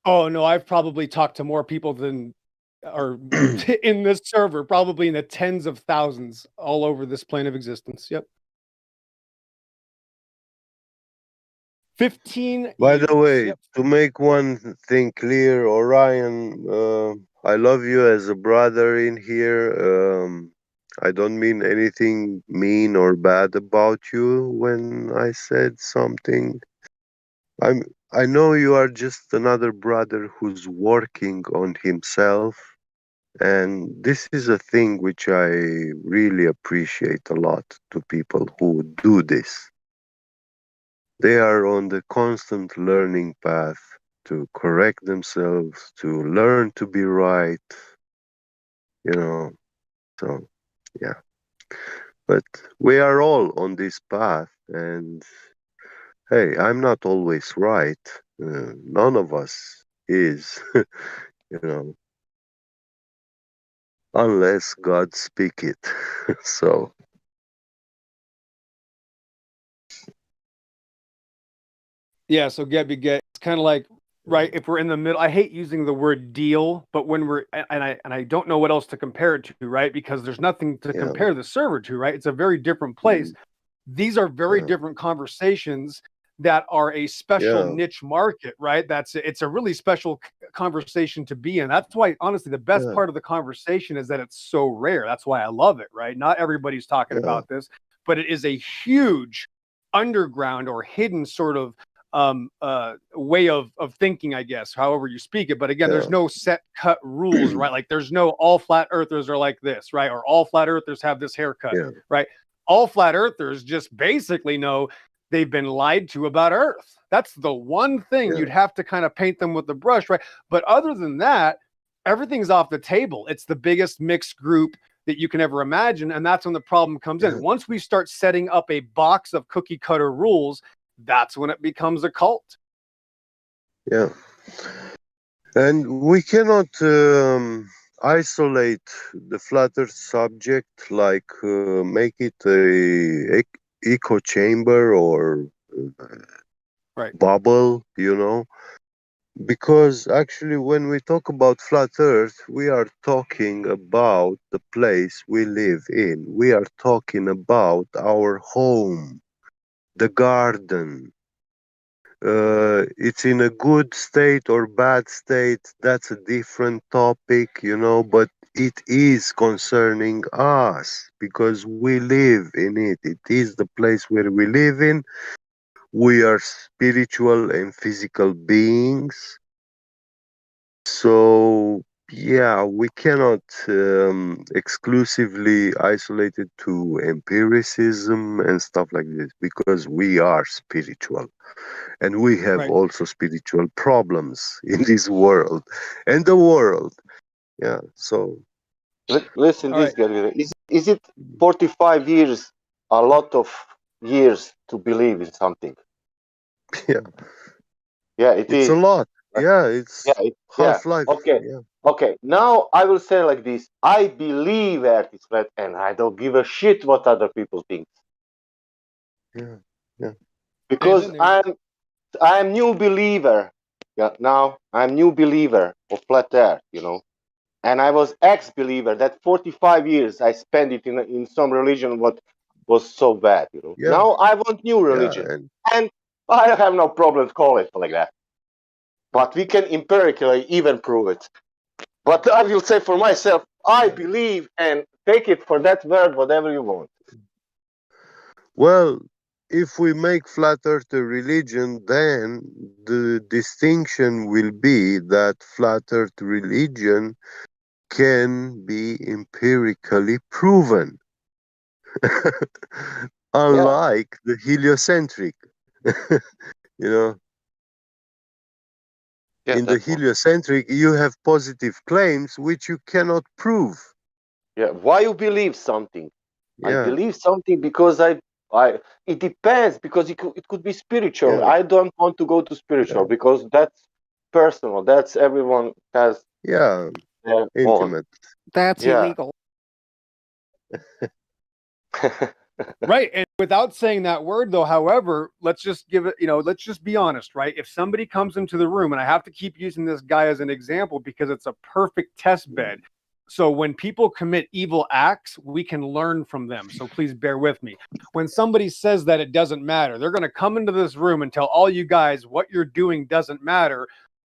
Oh, no, I've probably talked to more people than are in this server, probably in the tens of thousands all over this plane of existence. Yep. 15 By years. the way, Yep. to make one thing clear, Orion, I love you as a brother in here. I don't mean anything mean or bad about you when I said something. I know you are just another brother who's working on himself, and this is a thing which I really appreciate a lot to people who do this. They are on the constant learning path to correct themselves, to learn to be right, so yeah. But we are all on this path, and hey, I'm not always right. None of us is, unless God speak it. So. Yeah, so it's kind of like, right, if we're in the middle, I hate using the word deal, but when we're, and I don't know what else to compare it to, right? Because there's nothing to compare the server to, right? It's a very different place. These are very different conversations that are a special niche market, right? It's a really special conversation to be in. That's why, honestly, the best part of the conversation is that it's so rare. That's why I love it, right? Not everybody's talking about this, but it is a huge underground or hidden sort of way of thinking, I guess, however you speak it. But again, there's no set cut rules, right? Like there's no all flat earthers are like this, right? Or all flat earthers have this haircut, right? All flat earthers just basically know they've been lied to about Earth. That's the one thing you'd have to kind of paint them with the brush, right? But other than that, everything's off the table. It's the biggest mixed group that you can ever imagine. And that's when the problem comes in. Once we start setting up a box of cookie cutter rules, that's when it becomes a cult. Yeah. And we cannot isolate the flat earth subject, like make it a echo chamber or bubble, because actually when we talk about flat earth, we are talking about the place we live in. We are talking about our home, the garden. It's in a good state or bad state, that's a different topic, but it is concerning us because we live in it. It is the place where we live in. We are spiritual and physical beings. So, yeah, we cannot exclusively isolate it to empiricism and stuff like this because we are spiritual. And we have also spiritual problems in this world and the world. Yeah, so. Listen, this guy. Is it 45 years a lot of years to believe in something? Yeah. Yeah, it's a lot. Yeah, it's half-life. Okay. Yeah. Okay. Now I will say like this. I believe Earth is flat and I don't give a shit what other people think. Yeah. Yeah. because I'm new believer. Yeah, now I'm new believer of flat Earth. And I was ex-believer. That 45 years I spent it in some religion what was so bad. Yeah. Now I want new religion, and I have no problem to call it like that. But we can empirically even prove it. But I will say for myself, I believe, and take it for that word, whatever you want. Well, if we make flat earth a religion, then the distinction will be that flat earth religion can be empirically proven. Unlike the heliocentric. In the heliocentric, you have positive claims which you cannot prove. Yeah, why you believe something? Yeah. I believe something because it depends, because it could be spiritual. Yeah. I don't want to go to spiritual because that's personal. That's everyone has Yeah. their Intimate. That's illegal. Right. And without saying that word though, however, let's just give it, let's just be honest, right? If somebody comes into the room, and I have to keep using this guy as an example because it's a perfect test bed. So when people commit evil acts, we can learn from them. So please bear with me. When somebody says that it doesn't matter, they're going to come into this room and tell all you guys what you're doing doesn't matter.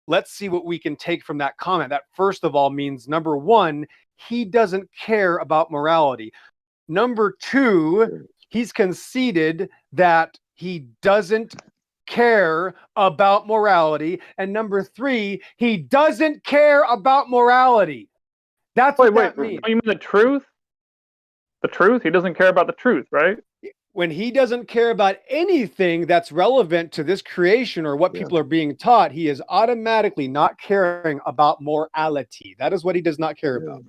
Let's see what we can take from that comment. That first of all means, number one, he doesn't care about morality. Number two, he's conceded that he doesn't care about morality. And number three, he doesn't care about morality. That's what that means. You mean the truth? The truth? He doesn't care about the truth, right? When he doesn't care about anything that's relevant to this creation or what people are being taught, he is automatically not caring about morality. That is what he does not care about.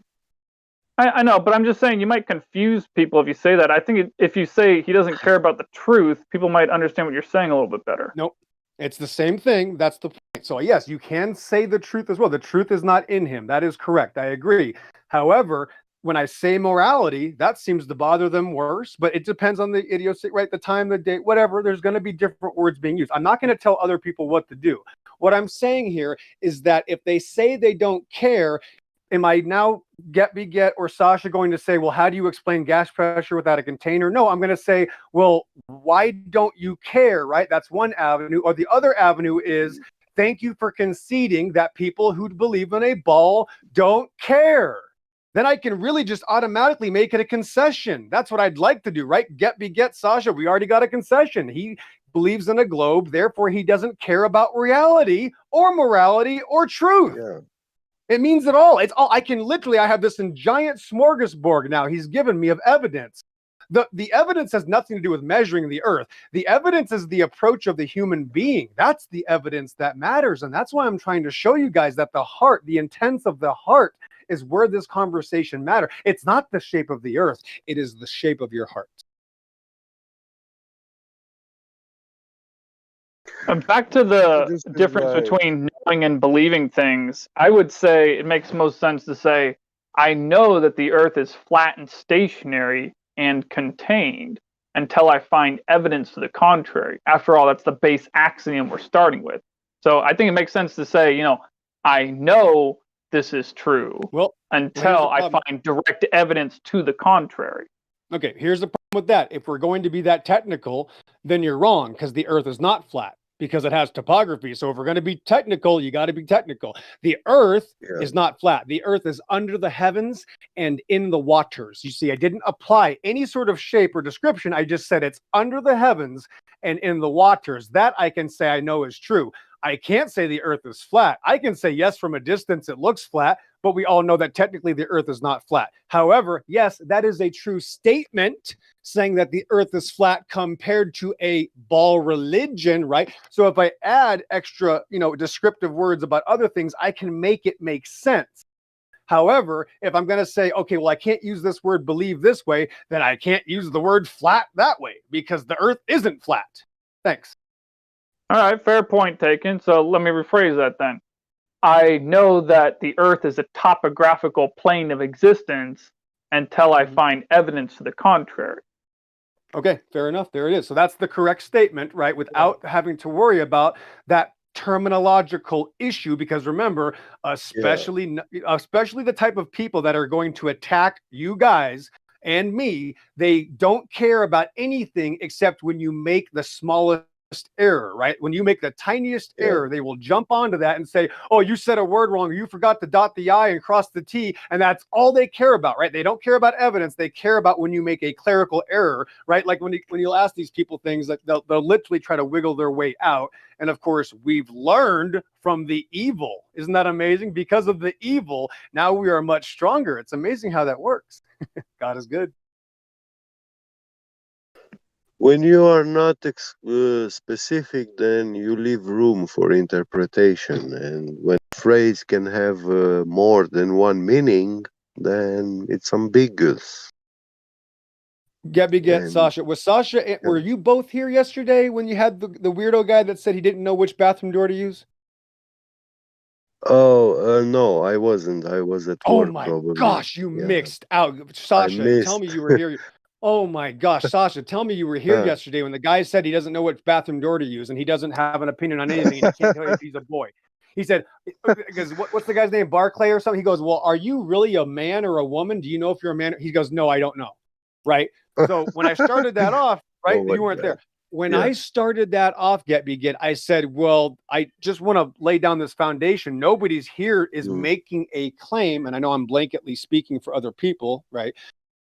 I know, but I'm just saying you might confuse people if you say that. I think if you say he doesn't care about the truth, people might understand what you're saying a little bit better. Nope. It's the same thing. That's the point. So yes, you can say the truth as well. The truth is not in him. That is correct. I agree. However, when I say morality, that seems to bother them worse, but it depends on the idiocy, right? The time, the date, whatever. There's going to be different words being used. I'm not going to tell other people what to do. What I'm saying here is that if they say they don't care, am I now Get or Sasha going to say, well, how do you explain gas pressure without a container? No, I'm going to say, well, why don't you care, right? That's one avenue. Or the other avenue is, thank you for conceding that people who believe in a ball don't care. Then I can really just automatically make it a concession. That's what I'd like to do, right? Get Sasha, we already got a concession. He believes in a globe, therefore he doesn't care about reality or morality or truth. Yeah. It means it all. It's all. I have this in giant smorgasbord now he's given me of evidence. The evidence has nothing to do with measuring the earth. The evidence is the approach of the human being. That's the evidence that matters. And that's why I'm trying to show you guys that the heart, the intents of the heart, is where this conversation matters. It's not the shape of the earth. It is the shape of your heart. Back to the difference between knowing and believing things, I would say it makes most sense to say, I know that the earth is flat and stationary and contained until I find evidence to the contrary. After all, that's the base axiom we're starting with. So I think it makes sense to say, I know this is true until I find direct evidence to the contrary. Okay, here's the problem with that. If we're going to be that technical, then you're wrong, because the earth is not flat, because it has topography. So if we're going to be technical, you got to be technical. The earth is not flat. The earth is under the heavens and in the waters. You see, I didn't apply any sort of shape or description. I just said it's under the heavens and in the waters. That I can say I know is true. I can't say the earth is flat. I can say, yes, from a distance it looks flat, but we all know that technically the earth is not flat. However, yes, that is a true statement, saying that the earth is flat compared to a ball religion, right? So if I add extra, descriptive words about other things, I can make it make sense. However, if I'm going to say, okay, well, I can't use this word believe this way, then I can't use the word flat that way, because the earth isn't flat. Thanks. All right, fair point taken. So let me rephrase that then. I know that the earth is a topographical plane of existence until I find evidence to the contrary. Okay, fair enough. There it is. So that's the correct statement, right? Without having to worry about that terminological issue, because remember, especially the type of people that are going to attack you guys and me, they don't care about anything except when you make the smallest error, right? When you make the tiniest error, they will jump onto that and say, oh, you said a word wrong, or you forgot to dot the I and cross the T, and that's all they care about, right? They don't care about evidence. They care about when you make a clerical error, right? Like when you'll ask these people things, that they'll literally try to wiggle their way out. And of course, we've learned from the evil. Isn't that amazing? Because of the evil, now we are much stronger. It's amazing how that works. God is good. When you are not specific, then you leave room for interpretation. And when a phrase can have more than one meaning, then it's ambiguous. Sasha. Was Sasha, were you both here yesterday when you had the weirdo guy that said he didn't know which bathroom door to use? Oh, no, I wasn't. I was at work. Oh my probably. gosh, you mixed out. Sasha, tell me you were here. Oh my gosh, Sasha, tell me you were here yesterday when the guy said he doesn't know which bathroom door to use and he doesn't have an opinion on anything and he can't tell you if he's a boy. He said, because what's the guy's name? Barclay or something? He goes, well, are you really a man or a woman? Do you know if you're a man? He goes, no, I don't know. Right. So when I started that off, right, you weren't there. When I started that off, I said, well, I just want to lay down this foundation. Nobody's here is making a claim. And I know I'm blanketly speaking for other people, right?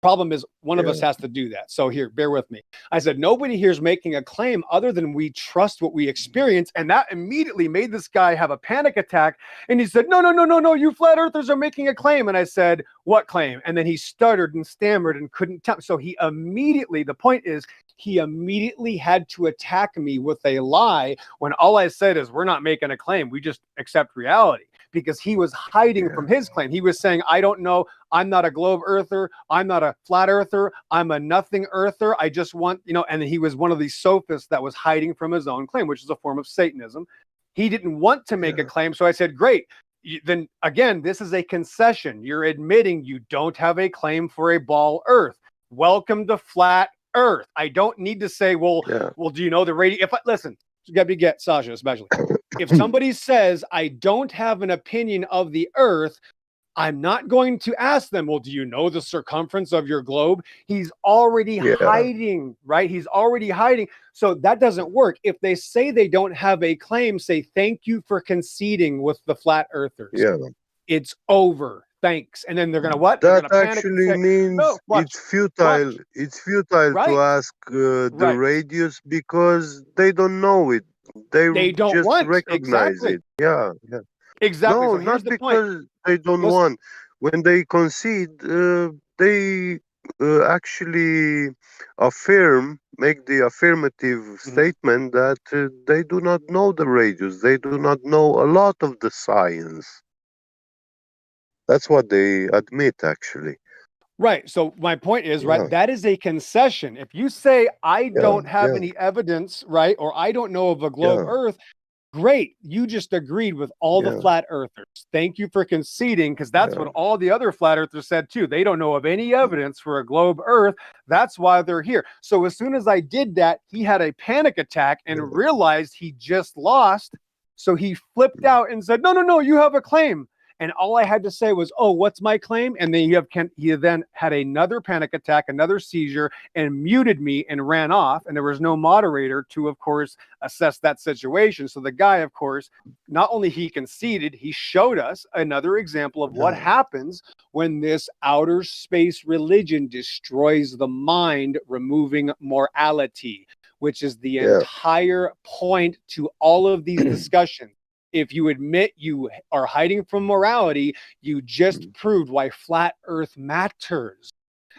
Problem is one of us has to do that. So here, bear with me. I said, nobody here is making a claim other than we trust what we experience. And that immediately made this guy have a panic attack. And he said, no, you flat earthers are making a claim. And I said, what claim? And then he stuttered and stammered and couldn't tell. So he immediately, the point is, he immediately had to attack me with a lie when all I said is, we're not making a claim. We just accept reality. Because he was hiding from his claim. He was saying, I don't know. I'm not a globe earther. I'm not a flat earther. I'm a nothing earther. I just want, and he was one of these sophists that was hiding from his own claim, which is a form of Satanism. He didn't want to make a claim. So I said, great. Then again, this is a concession. You're admitting you don't have a claim for a ball earth. Welcome to flat earth. I don't need to say, well, do you know the radio? Listen, get Sasha, especially. If somebody says, I don't have an opinion of the earth, I'm not going to ask them, well, do you know the circumference of your globe? He's already hiding, right? He's already hiding. So that doesn't work. If they say they don't have a claim, say, thank you for conceding with the flat earthers. Yeah. It's over. Thanks. And then they're going to what? That actually means it's futile. It's futile to ask the radius because they don't know it. They don't just recognize it. Yeah. Exactly. No, so not because they don't want. When they concede, they actually make the affirmative statement that they do not know the radius. They do not know a lot of the science. That's what they admit, actually. Right. So my point is, right, that is a concession. If you say, I don't have any evidence, right, or I don't know of a globe earth, great. You just agreed with all the flat earthers. Thank you for conceding, because that's what all the other flat earthers said too. They don't know of any evidence for a globe earth. That's why they're here. So as soon as I did that, he had a panic attack and realized he just lost. So he flipped out and said, no, you have a claim. And all I had to say was, oh, what's my claim? And then he then had another panic attack, another seizure, and muted me and ran off. And there was no moderator to, of course, assess that situation. So the guy, of course, not only he conceded, he showed us another example of what happens when this outer space religion destroys the mind, removing morality, which is the entire point to all of these discussions. If you admit you are hiding from morality, you just proved why flat earth matters.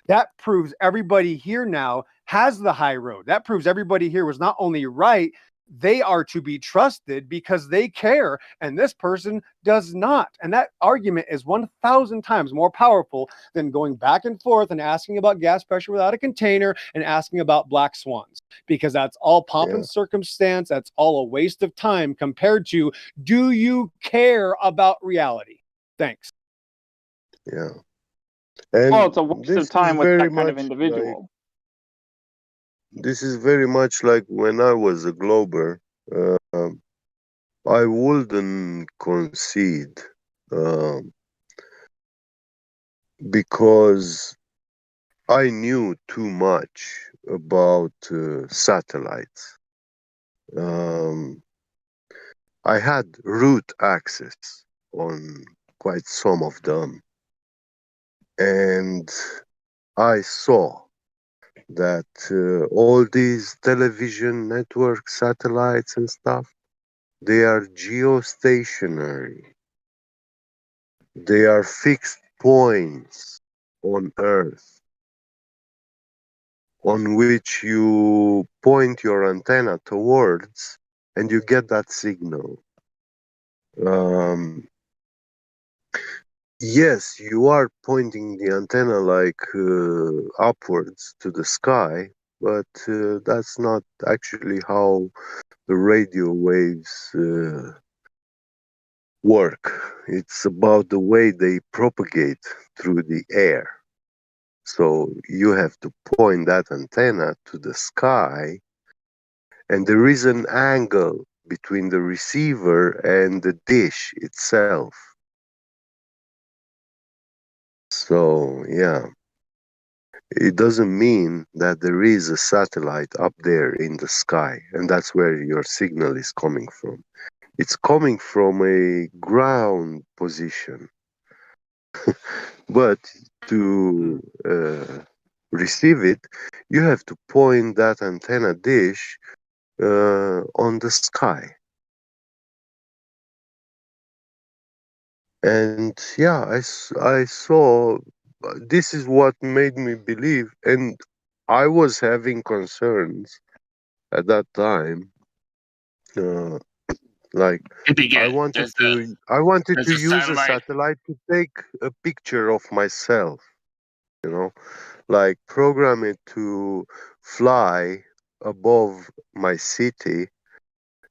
That proves everybody here now has the high road. That proves everybody here was not only right, they are to be trusted because they care, and this person does not. And that argument is 1,000 times more powerful than going back and forth and asking about gas pressure without a container and asking about black swans, because that's all pomp and circumstance. That's all a waste of time compared to, do you care about reality? Thanks. Yeah. And well, it's a waste of time with that kind of individual. this is very much like when I was a Glober. I wouldn't concede because I knew too much about satellites. I had root access on quite some of them, and I saw that all these television network satellites and stuff, they are geostationary. They are fixed points on Earth on which you point your antenna towards and you get that signal. Yes, you are pointing the antenna like upwards to the sky, but that's not actually how the radio waves work. It's about the way they propagate through the air. So you have to point that antenna to the sky, and there is an angle between the receiver and the dish itself. So, yeah, it doesn't mean that there is a satellite up there in the sky, and that's where your signal is coming from. It's coming from a ground position. But to receive it, you have to point that antenna dish on the sky. And yeah, I saw, this is what made me believe, and I was having concerns at that time. Like I wanted to Does the use a satellite? satellite to take a picture of myself, you know, like program it to fly above my city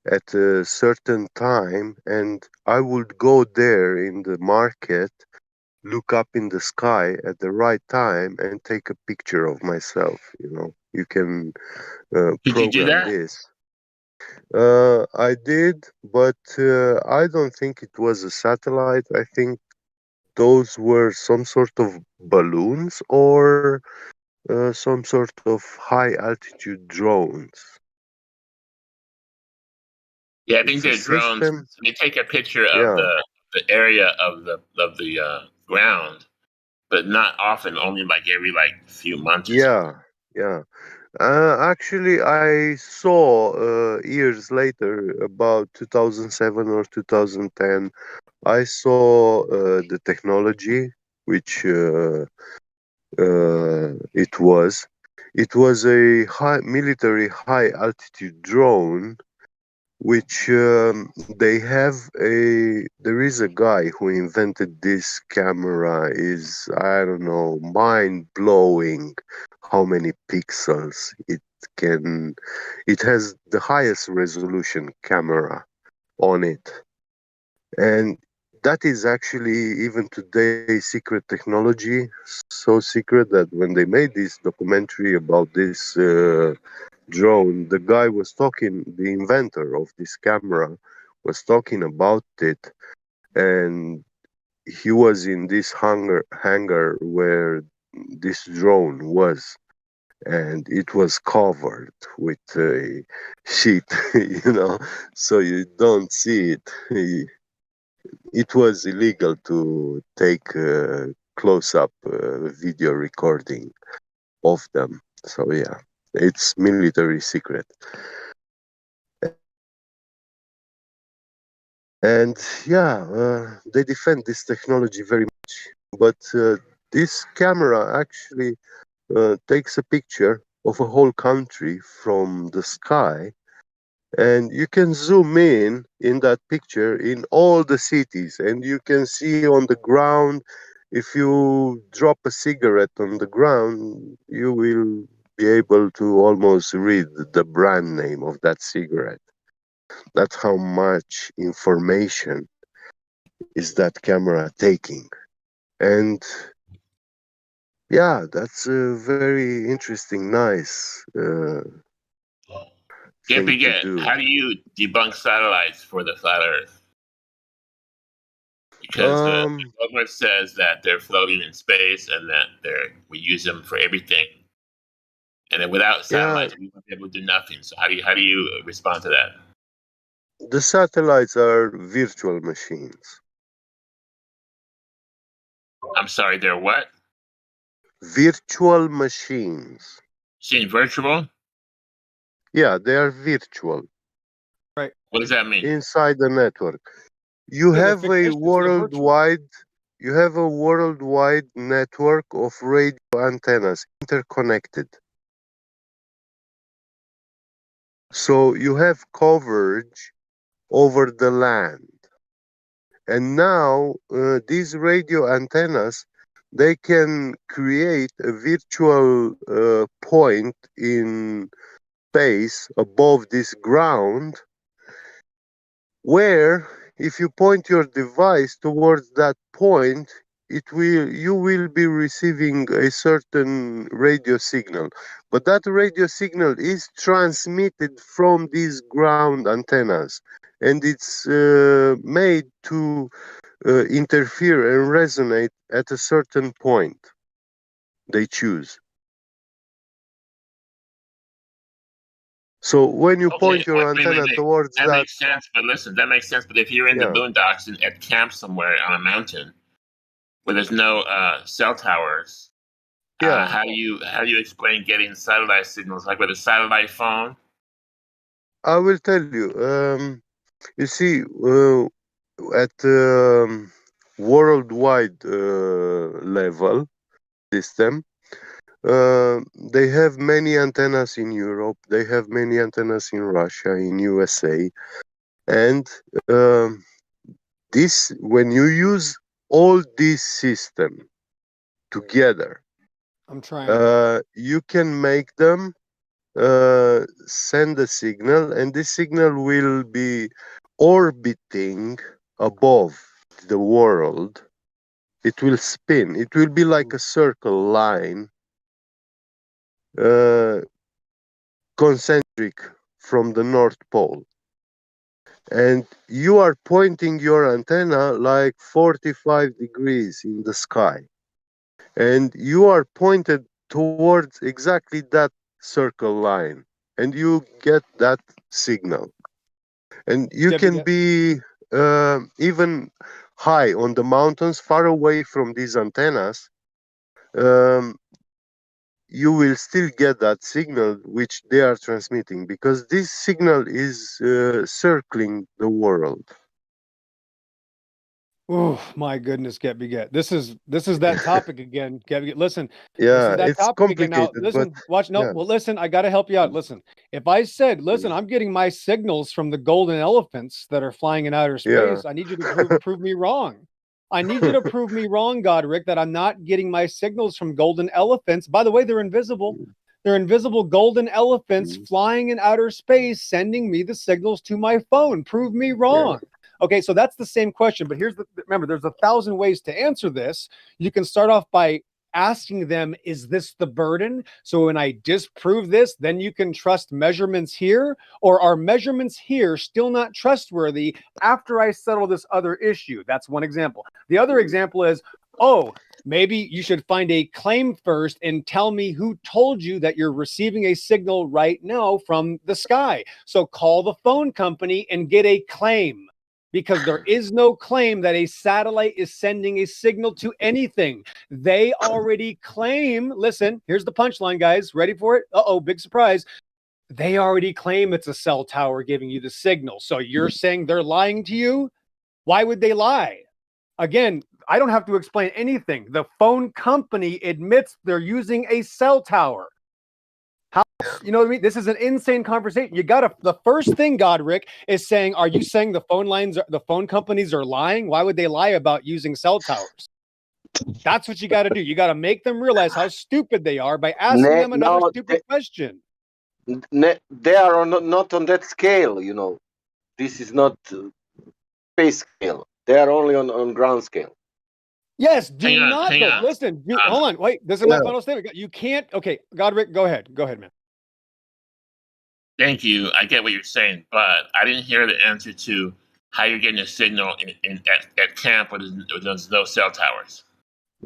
at a certain time, and I would go there in the market, look up in the sky at the right time and take a picture of myself. You can Did you do program that? this. I did, but I don't think it was a satellite. I think those were some sort of balloons or some sort of high altitude drones. Yeah, I think It's a they're drones. system. They take a picture of Yeah, the area of the ground, but not often. Only like every few months or something. yeah. Actually, I saw years later, about 2007 or 2010, I saw the technology, which it was. It was a military high altitude drone, which there is a guy who invented this camera. Is, I don't know, mind blowing how many pixels can. It has the highest resolution camera on it, and that is actually even today secret technology, so secret that when they made this documentary about this drone, the guy was talking, the inventor of this camera was talking about it, and he was in this hangar where this drone was, and it was covered with a sheet, so you don't see it. It was illegal to take close-up video recording of them. So yeah, it's military secret. And yeah, they defend this technology very much. But this camera actually takes a picture of a whole country from the sky, and you can zoom in that picture in all the cities, and you can see on the ground. If you drop a cigarette on the ground, you will be able to almost read the brand name of that cigarette. That's how much information is that camera taking. And Yeah, that's a very interesting, nice Get thing to get. do. How do you debunk satellites for the flat Earth? Because the government says that they're floating in space and that we use them for everything, and then without satellites, we won't be able to do nothing. So how do you respond to that? The satellites are virtual machines. I'm sorry, they're what? Virtual machines. Seeing virtual? Yeah, they are virtual. Right. What does that mean? Inside the network. You They're have a fictitious, they're virtual. worldwide network of radio antennas interconnected. So you have coverage over the land. And now these radio antennas, they can create a virtual point in space above this ground, where if you point your device towards that point, you will be receiving a certain radio signal. But that radio signal is transmitted from these ground antennas, and it's made to interfere and resonate at a certain point they choose. So when you point your antenna towards that that, makes sense. But listen, that makes sense. But if you're in the boondocks and at camp somewhere on a mountain where there's no cell towers, how do you explain getting satellite signals like with a satellite phone? I will tell you. You see, at worldwide level system, they have many antennas in Europe. They have many antennas in Russia, in USA, and this when you use all this system together, I'm trying. you can make them send a signal, and this signal will be orbiting above the world. It will spin. It will be like a circle line, concentric from the North Pole. And you are pointing your antenna like 45 degrees in the sky. And you are pointed towards exactly that circle line. And you get that signal. And you can be even high on the mountains, far away from these antennas. You will still get that signal which they are transmitting, because this signal is circling the world. Oh my goodness, get. This is that topic again. Get. Listen, this Yeah, is that it's topic again. Now, complicated, but listen, watch. No, yeah. well, listen. I got to help you out. Listen, if I said, listen, I'm getting my signals from the golden elephants that are flying in outer space. Yeah. I need you to prove me wrong. I need you to prove me wrong, Godric, that I'm not getting my signals from golden elephants. By the way, they're invisible. They're invisible golden elephants flying in outer space, sending me the signals to my phone. Prove me wrong. Okay, so that's the same question, but remember, there's 1,000 ways to answer this. You can start off by asking them, is this the burden? So when I disprove this, then you can trust measurements here, or are measurements here still not trustworthy after I settle this other issue? That's one example. The other example is, oh, maybe you should find a claim first and tell me who told you that you're receiving a signal right now from the sky. So call the phone company and get a claim, because there is no claim that a satellite is sending a signal to anything. They already claim, listen, here's the punchline, guys. Ready for it? Uh-oh, big surprise. They already claim it's a cell tower giving you the signal. So you're saying they're lying to you? Why would they lie? Again, I don't have to explain anything. The phone company admits they're using a cell tower. You know what I mean? This is an insane conversation. The first thing, Godric, is saying, are you saying the phone companies are lying? Why would they lie about using cell towers? That's what you got to do. You got to make them realize how stupid they are by asking them another stupid question. They are not on that scale, you know. This is not space scale. They are only on ground scale. Yes, do Hang on, not hang though. on. Listen, hold on, wait. This is my final statement. You can't. Okay, Godric, go ahead. Go ahead, man. Thank you. I get what you're saying, but I didn't hear the answer to how you're getting a signal at camp where there's no cell towers.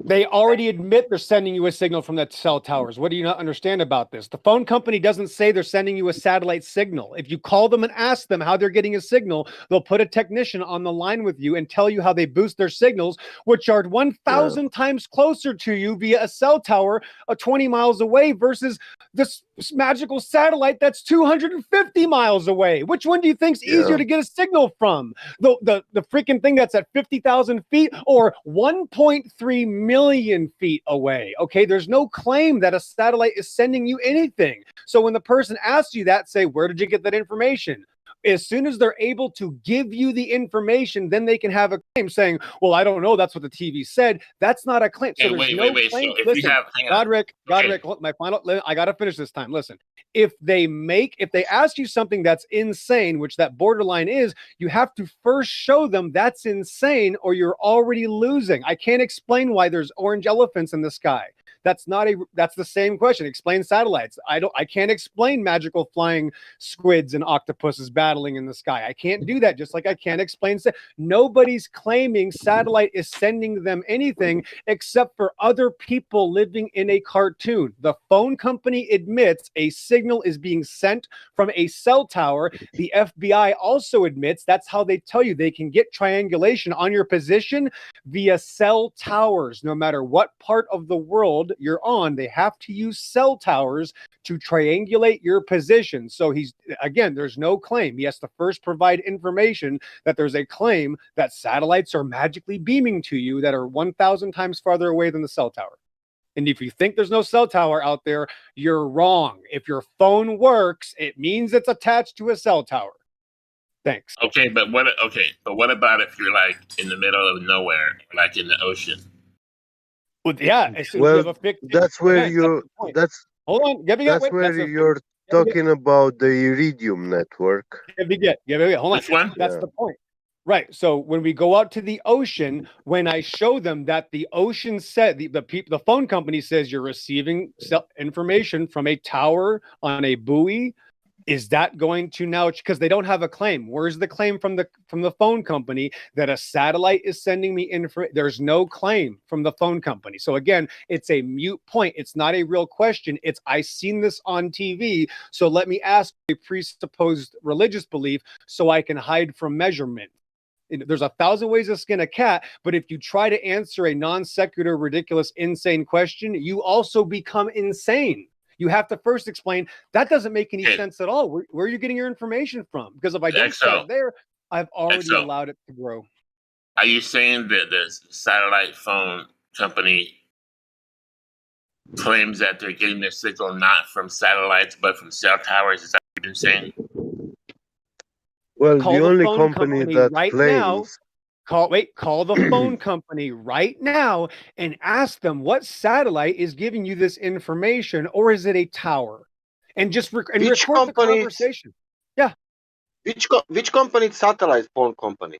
They already admit they're sending you a signal from the cell towers. What do you not understand about this? The phone company doesn't say they're sending you a satellite signal. If you call them and ask them how they're getting a signal, they'll put a technician on the line with you and tell you how they boost their signals, which are 1,000 times closer to you via a cell tower 20 miles away versus this magical satellite that's 250 miles away. Which one do you think's easier to get a signal from? The freaking thing that's at 50,000 feet or 1.3 million feet away. Okay, there's no claim that a satellite is sending you anything. So when the person asks you that, say, where did you get that information? As soon as they're able to give you the information, then they can have a claim saying, well, I don't know, that's what the TV said. That's not a claim. So there's no claim. So if Listen, you have, Godric, my final, I got to finish this time. Listen, if they ask you something that's insane, which that borderline is, you have to first show them that's insane or you're already losing. I can't explain why there's orange elephants in the sky. That's the same question. Explain satellites. I can't explain magical flying squids and octopuses battling in the sky. I can't do that, just like I can't explain. Nobody's claiming satellite is sending them anything except for other people living in a cartoon. The phone company admits a signal is being sent from a cell tower. The FBI also admits that's how they tell you they can get triangulation on your position via cell towers. No matter what part of the world you're on, they have to use cell towers to triangulate your position. So there's no claim. He has to first provide information that there's a claim that satellites are magically beaming to you that are 1,000 times farther away than the cell tower. And if you think there's no cell tower out there, you're wrong. If your phone works, it means it's attached to a cell tower. Thanks. Okay, but what about if you're like in the middle of nowhere, like in the ocean? Well, yeah. Well, that's where hold on. That's where you're talking about the Iridium network. Hold on. Which one? That's the point. Right. So when we go out to the ocean, when I show them that the ocean said the phone company says you're receiving information from a tower on a buoy, is that going to now, because they don't have a claim? Where's the claim from the phone company that a satellite is sending me info? There's no claim from the phone company. So again, it's a moot point. It's not a real question. It's I seen this on TV, so let me ask a presupposed religious belief so I can hide from measurement. There's 1,000 ways to skin a cat, but if you try to answer a non sequitur, ridiculous, insane question, you also become insane. You have to first explain that doesn't make any sense at all. Where are you getting your information from? Because if I don't start there, I've already allowed it to grow. Are you saying that the satellite phone company claims that they're getting their signal not from satellites but from cell towers? Is that what you've been saying? Well, Call the only phone company that right claims now. Call the phone company right now and ask them what satellite is giving you this information, or is it a tower? And just record the conversation. Yeah. Which company is satellite phone company?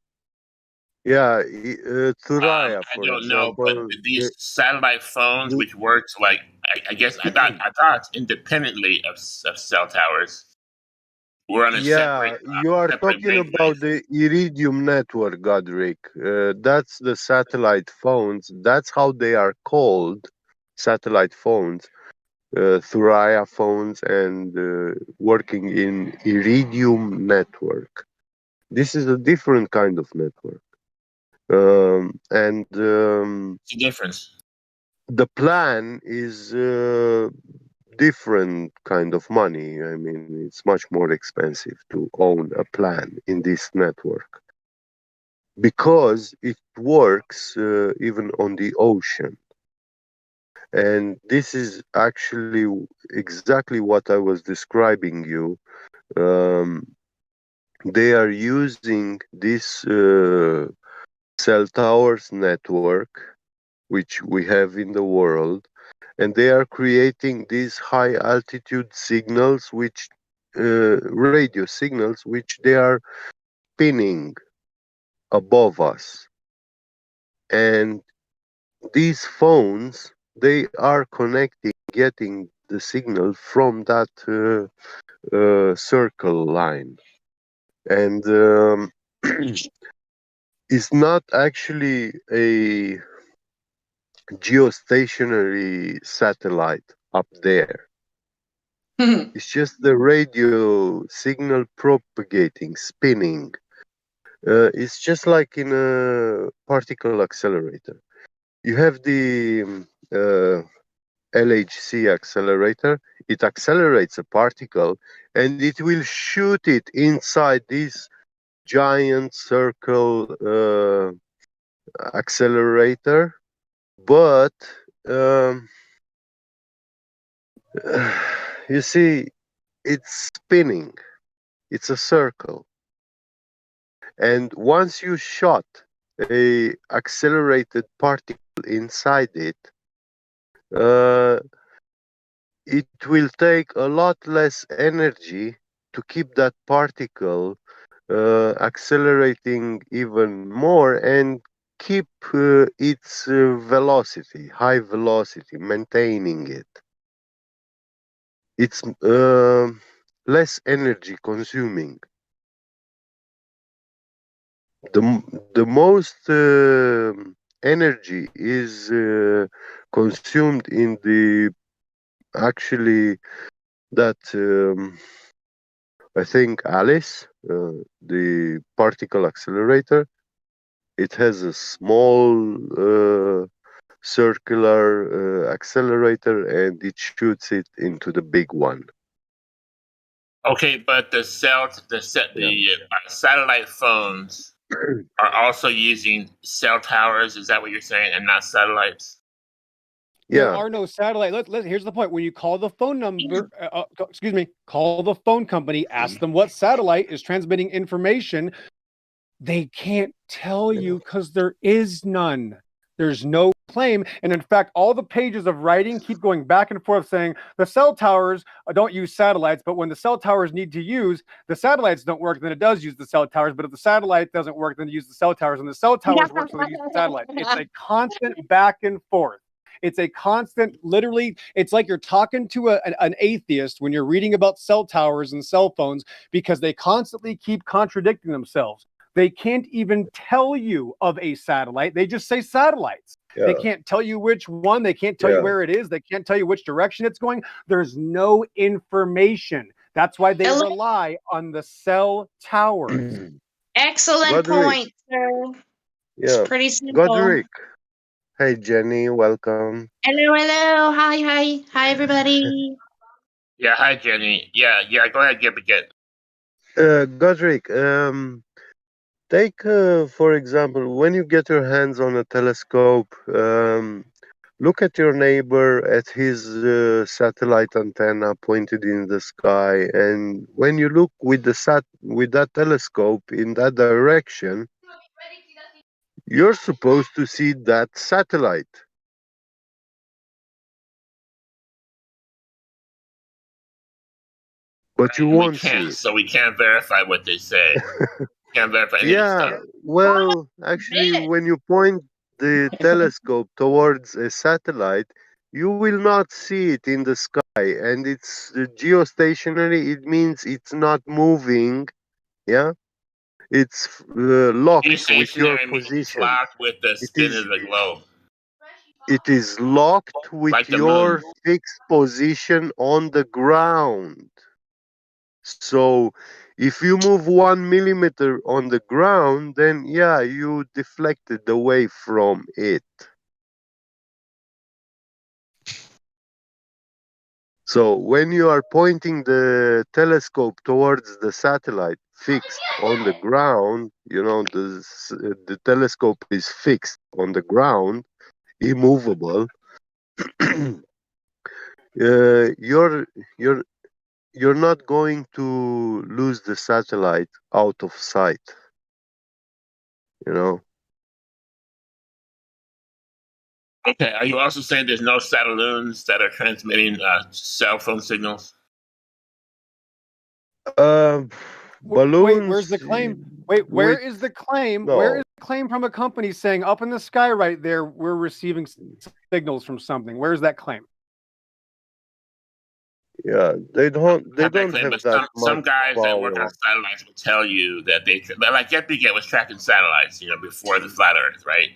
Yeah, Thuraya, I for don't know, example. but these satellite phones, which works like I guess I thought it's independently of cell towers. We're on a separate. You are talking about the Iridium network, Godric. That's the satellite phones. That's how they are called, satellite phones. Thuraya phones and working in Iridium network. This is a different kind of network. What's the difference? The plan is different kind of money. I mean, it's much more expensive to own a plan in this network because it works even on the ocean. And this is actually exactly what I was describing you. They are using this cell towers network, which we have in the world, and they are creating these high altitude signals, which radio signals, which they are spinning above us. And these phones, they are connecting, getting the signal from that circle line. And it's not actually a geostationary satellite up there. It's just the radio signal propagating, spinning. It's just like in a particle accelerator. You have the LHC accelerator. It accelerates a particle and it will shoot it inside this giant circle accelerator. But you see, it's spinning. It's a circle. And once you shot a accelerated particle inside it, it will take a lot less energy to keep that particle accelerating even more and keep its velocity, high velocity, maintaining it. It's less energy consuming. The most energy is consumed in the actually that I think Alice, the particle accelerator, it has a small circular accelerator and it shoots it into the big one. Okay, but the satellite phones are also using cell towers. Is that what you're saying, and not satellites? There are no satellite. Here's the point: when you call the phone number, call the phone company, ask them what satellite is transmitting information. They can't tell you because there is none. There's no claim. And in fact, all the pages of writing keep going back and forth saying the cell towers don't use satellites, but when the cell towers need to use, the satellites don't work, then it does use the cell towers. But if the satellite doesn't work, then it uses the cell towers. And the cell towers work, so they use the satellite. It's a constant back and forth. It's a constant, literally, it's like you're talking to an atheist when you're reading about cell towers and cell phones because they constantly keep contradicting themselves. They can't even tell you of a satellite. They just say satellites. They can't tell you which one. They can't tell you where it is. They can't tell you which direction it's going. There's no information. That's why they rely on the cell towers. Excellent point, sir. It's pretty simple. Godric. Hey, Jenny. Welcome. Hello. Hi, everybody. Yeah, hi, Jenny. Yeah. Go ahead, get. Godric, take, for example, when you get your hands on a telescope, look at your neighbor at his satellite antenna pointed in the sky, and when you look with that telescope in that direction, you're supposed to see that satellite. But you won't see it. So we can't verify what they say. Can't verify any of this stuff. Well, actually, when you point the telescope towards a satellite, you will not see it in the sky, and it's geostationary. It means it's not moving. Yeah, it's locked with your position. Locked with the spin of the globe. It is locked with like your fixed position on the ground. So if you move 1 millimeter on the ground, then yeah, you deflected away from it. So when you are pointing the telescope towards the satellite fixed on the ground, you know, the telescope is fixed on the ground, immovable. You're not going to lose the satellite out of sight, you know. Okay, are you also saying there's no satelloons that are transmitting cell phone signals? Balloons. Wait, where's the claim? Wait, where is the claim? No. Where is claim from a company saying up in the sky right there, we're receiving signals from something. Where's that claim? Yeah, they don't Have that have claim, but that some much guys that work on power. satellites will tell you that like Jeff Bezos was tracking satellites, before the flat Earth, right?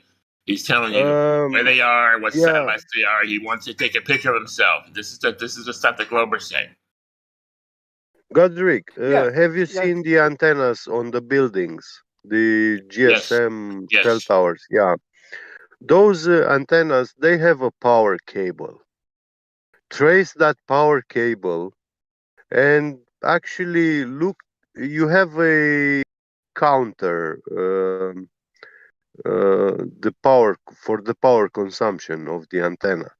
He's telling you where they are, what Yeah, satellites they are. He wants to take a picture of himself. This is the stuff that Glober's saying. Godric, Yeah. have you seen the antennas on the buildings, the GSM cell Yes. towers? Yeah, those antennas, they have a power cable. Trace that power cable and actually look. You have a counter, the power for the power consumption of the antenna,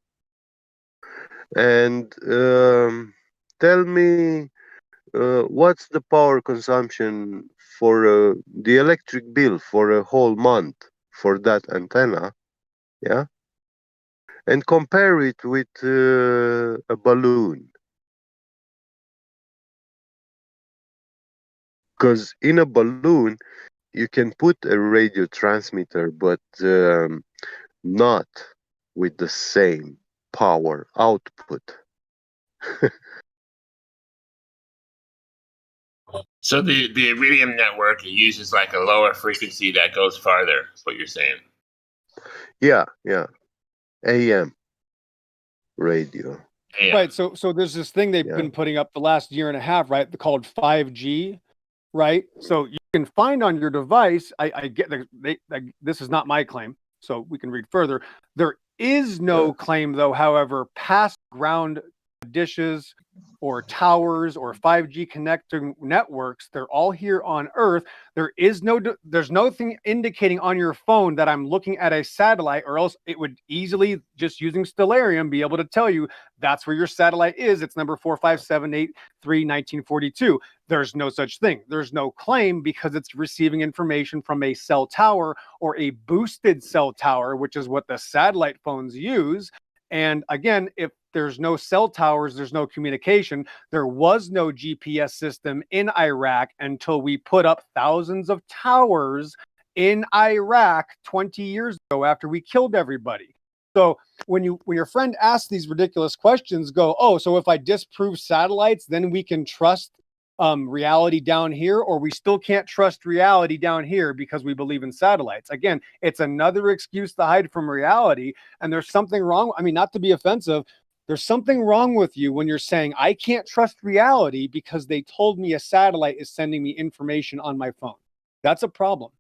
and tell me what's the power consumption for the electric bill for a whole month for that antenna, yeah, and compare it with a balloon, because in a balloon you can put a radio transmitter, but not with the same power output. So the Iridium network uses like a lower frequency that goes farther. Is what you're saying? Yeah, AM radio. Yeah. Right. So there's this thing they've been putting up the last year and a half, right? Called 5G, right? So you can find on your device. I get this is not my claim, so we can read further. There is no claim, though. However, past ground dishes or towers or 5G connecting networks, they're all here on Earth. There's nothing indicating on your phone that I'm looking at a satellite, or else it would easily, just using Stellarium, be able to tell you that's where your satellite is. It's number 45783-1942. There's no such thing. There's no claim because it's receiving information from a cell tower or a boosted cell tower, which is what the satellite phones use. And again, if there's no cell towers, there's no communication. There was no GPS system in Iraq until we put up thousands of towers in Iraq 20 years ago after we killed everybody. So when your friend asks these ridiculous questions, go, oh, so if I disprove satellites, then we can trust reality down here, or we still can't trust reality down here because we believe in satellites. Again, it's another excuse to hide from reality. And there's something wrong. I mean, not to be offensive, there's something wrong with you when you're saying, I can't trust reality because they told me a satellite is sending me information on my phone. That's a problem.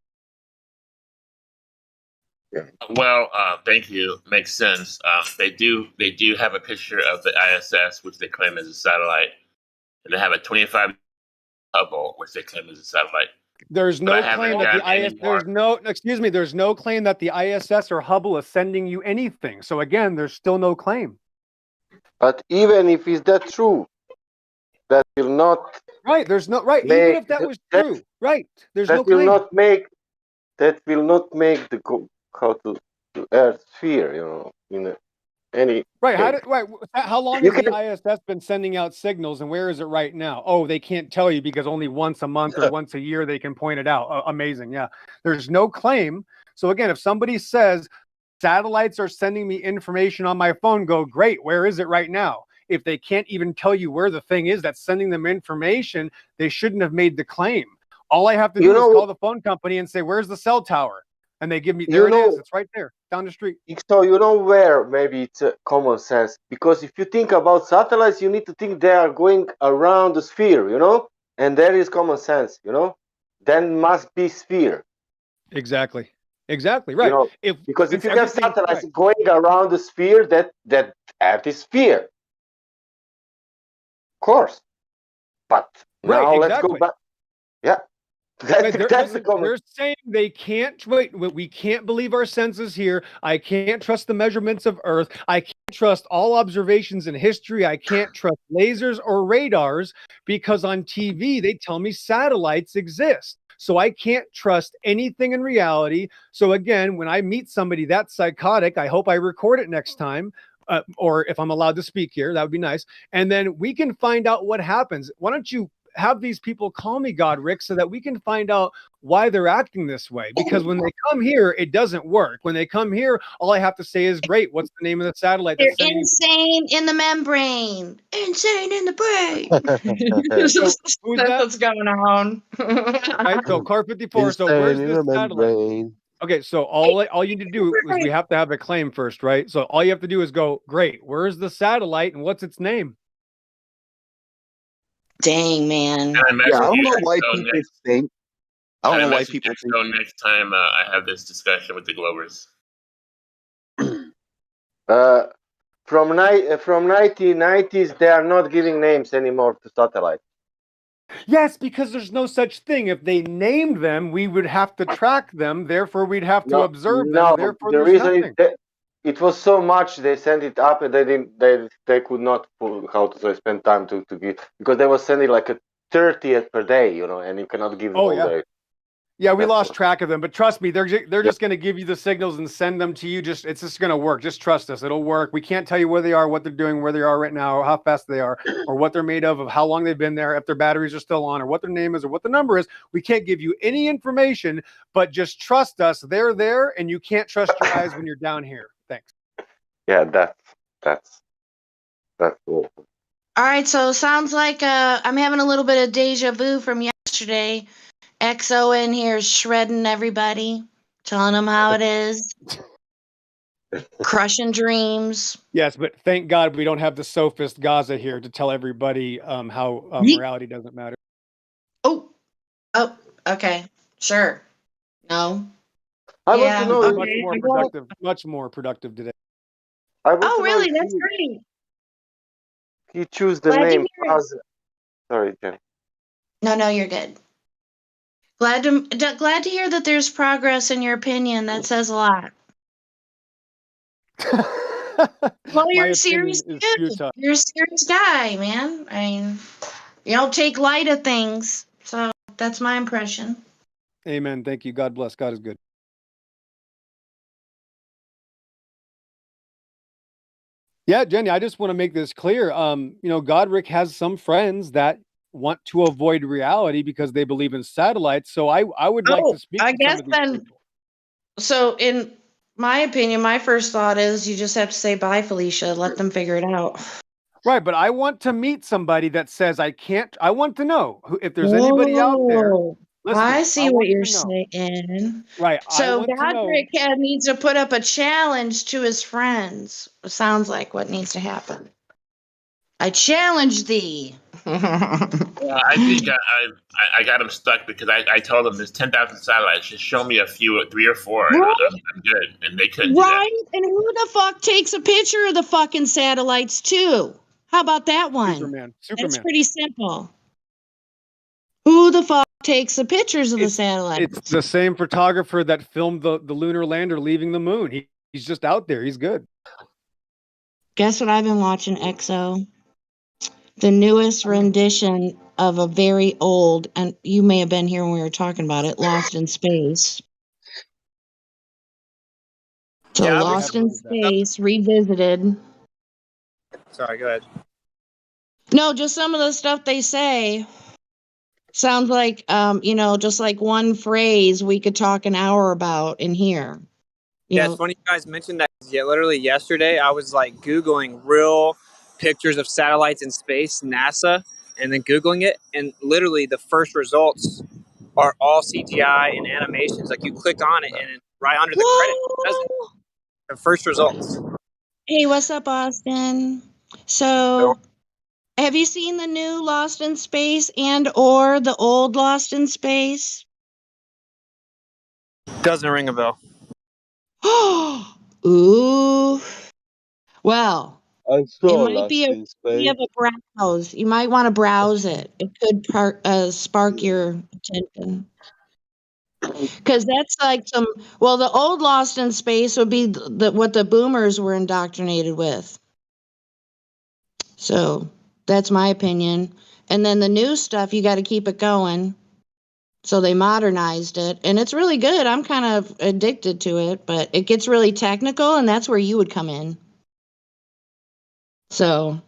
Well, thank you. Makes sense. They do have a picture of the ISS, which they claim is a satellite, and they have a 25 Hubble, which they claim is a satellite. There's no claim that the ISS. There's no claim that the ISS or Hubble is sending you anything. So again, there's still no claim. But even if is that true, that will not. Right. There's no right. Even if that was true, right? There's no claim. That will not make the Earth sphere. In any right. How long has the ISS been sending out signals, and where is it right now? Oh, they can't tell you because only once a month or once a year they can point it out. Amazing. Yeah. There's no claim. So again, if somebody says satellites are sending me information on my phone, go, great. Where is it right now? If they can't even tell you where the thing is that's sending them information, they shouldn't have made the claim. All I have to do is call the phone company and say, where's the cell tower? And they give me, there it is. It's right there down the street. So you know where maybe it's common sense. Because if you think about satellites, you need to think they are going around the sphere, and there is common sense, then must be sphere. Exactly. Right. Because if you have satellites going around the sphere, that Earth is sphere. Of course. But now let's go back. Yeah. They're saying they can't wait. We can't believe our senses here. I can't trust the measurements of Earth. I can't trust all observations in history. I can't trust lasers or radars because on TV they tell me satellites exist. So I can't trust anything in reality. So again, when I meet somebody that's psychotic, I hope I record it next time. Or if I'm allowed to speak here, that would be nice. And then we can find out what happens. Why don't you have these people call me Godric so that we can find out why they're acting this way. Because when they come here, it doesn't work. When they come here, all I have to say is, great, what's the name of the satellite They're that's sending you? insane in the membrane. Insane in the brain. So, who's That's that? what's going on. Right, so car 54. So where's this satellite? Okay, so all you need to do is we have to have a claim first, right? So all you have to do is go, great, where's the satellite and what's its name? Dang, man. Yeah, I don't know why people think. I don't know why people think. So next time I have this discussion with the Glovers. From 1990s, they are not giving names anymore to satellites. Yes, because there's no such thing. If they named them, we would have to track them. Therefore, we'd have to observe them. Therefore, the there's reason nothing. is that it was so much they sent it up, and they could not spend time to give, because they were sending like a 30th per day, and you cannot give all day. Yeah, we lost track of them, but trust me, they're just going to give you the signals and send them to you. It's just going to work. Just trust us. It'll work. We can't tell you where they are, what they're doing, where they are right now, or how fast they are, or what they're made of how long they've been there, if their batteries are still on, or what their name is, or what the number is. We can't give you any information, but just trust us. They're there, and you can't trust your eyes when you're down here. Thanks. Yeah, that's cool. All right, so sounds like I'm having a little bit of deja vu from yesterday. XO in here shredding everybody, telling them how it is, crushing dreams. Yes, but thank God we don't have the sophist Gaza here to tell everybody how morality doesn't matter. Oh, okay, sure. No. I want to know. Much more productive today. Oh, really? That's great. You choose the name. Sorry, Jenny. No, you're good. Glad to hear that there's progress in your opinion. That says a lot. Well, you're a serious dude. You're a serious guy, man. I mean, you don't take light of things. So that's my impression. Amen. Thank you. God bless. God is good. Yeah, Jenny, I just want to make this clear. Godric has some friends that want to avoid reality because they believe in satellites. So I would like to speak to some of these people. So in my opinion, my first thought is you just have to say bye, Felicia. Let them figure it out. Right, but I want to meet somebody that says I want to know if there's anybody out there. Listen, I see what you're saying. Right. So Godric needs to put up a challenge to his friends. Sounds like what needs to happen. I challenge thee. I think I got him stuck because I told him there's 10,000 satellites. Just show me a few, 3 or 4, and I'm good. And they couldn't do that. Right? And who the fuck takes a picture of the fucking satellites too? How about that one? Superman. That's pretty simple. Who the fuck takes the pictures of the satellites? It's the same photographer that filmed the lunar lander leaving the moon. He's just out there. He's good. Guess what I've been watching, XO? The newest rendition of a very old, and you may have been here when we were talking about it, Lost in Space. So Yeah, Lost in Space, revisited. Sorry, go ahead. No, just some of the stuff they say sounds like, just like one phrase we could talk an hour about in here. It's funny you guys mentioned that. Yeah, literally yesterday, I was like Googling real pictures of satellites in space, NASA, and then Googling it. And literally the first results are all CGI and animations. Like you click on it and right under the credit, the first results. Hey, what's up, Austin? So, have you seen the new Lost in Space or the old Lost in Space? Doesn't ring a bell. Ooh. Well, I saw it might be in Space. a browse. You might want to browse it. It could spark your attention. Because that's like the old Lost in Space would be what the boomers were indoctrinated with. So that's my opinion. And then the new stuff, you got to keep it going. So they modernized it, and it's really good. I'm kind of addicted to it, but it gets really technical, and that's where you would come in. So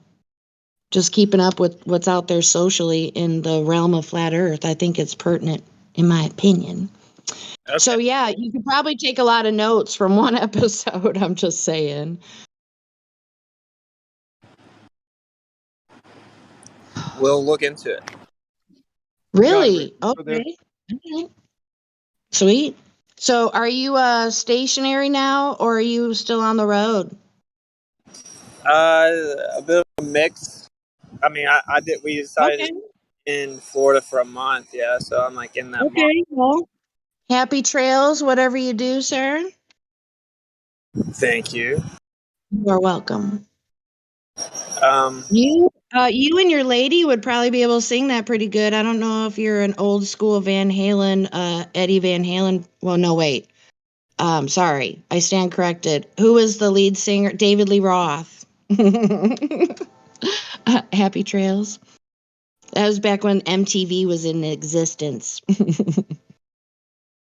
just keeping up with what's out there socially in the realm of flat Earth. I think it's pertinent, in my opinion. Okay. So yeah, you could probably take a lot of notes from one episode. I'm just saying. We'll look into it. Really? God, Okay. Okay. Sweet. So are you stationary now, or are you still on the road? A bit of a mix. I mean, we decided Okay. to stay in Florida for a month, yeah. So I'm like in that month. Okay. Well, happy trails, whatever you do, sir. Thank you. You are welcome. Um, You and your lady would probably be able to sing that pretty good. I don't know if you're an old school Van Halen, Eddie Van Halen. Well, no, wait. Sorry, I stand corrected. Who was the lead singer? David Lee Roth. Happy Trails. That was back when MTV was in existence.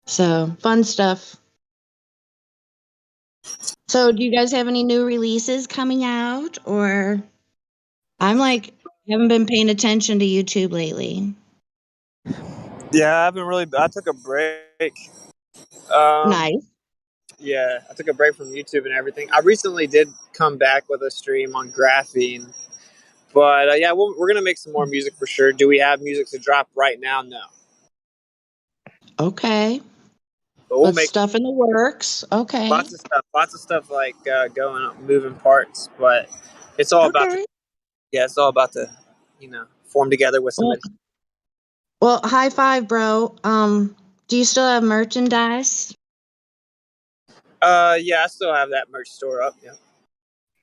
So, fun stuff. So, do you guys have any new releases coming out? Or I'm like, haven't been paying attention to YouTube lately. yeah, I took a break. Nice. Yeah, I took a break from YouTube and everything. I recently did come back with a stream on Graphene. But yeah, we're going to make some more music for sure. Do we have music to drop right now? No. Okay. But we'll But make stuff in the works. Okay. lots of stuff like going up, moving parts. But it's all about Okay. it's all about to, form together with some. Well, high five, bro. Do you still have merchandise? Yeah, I still have that merch store up. Yeah.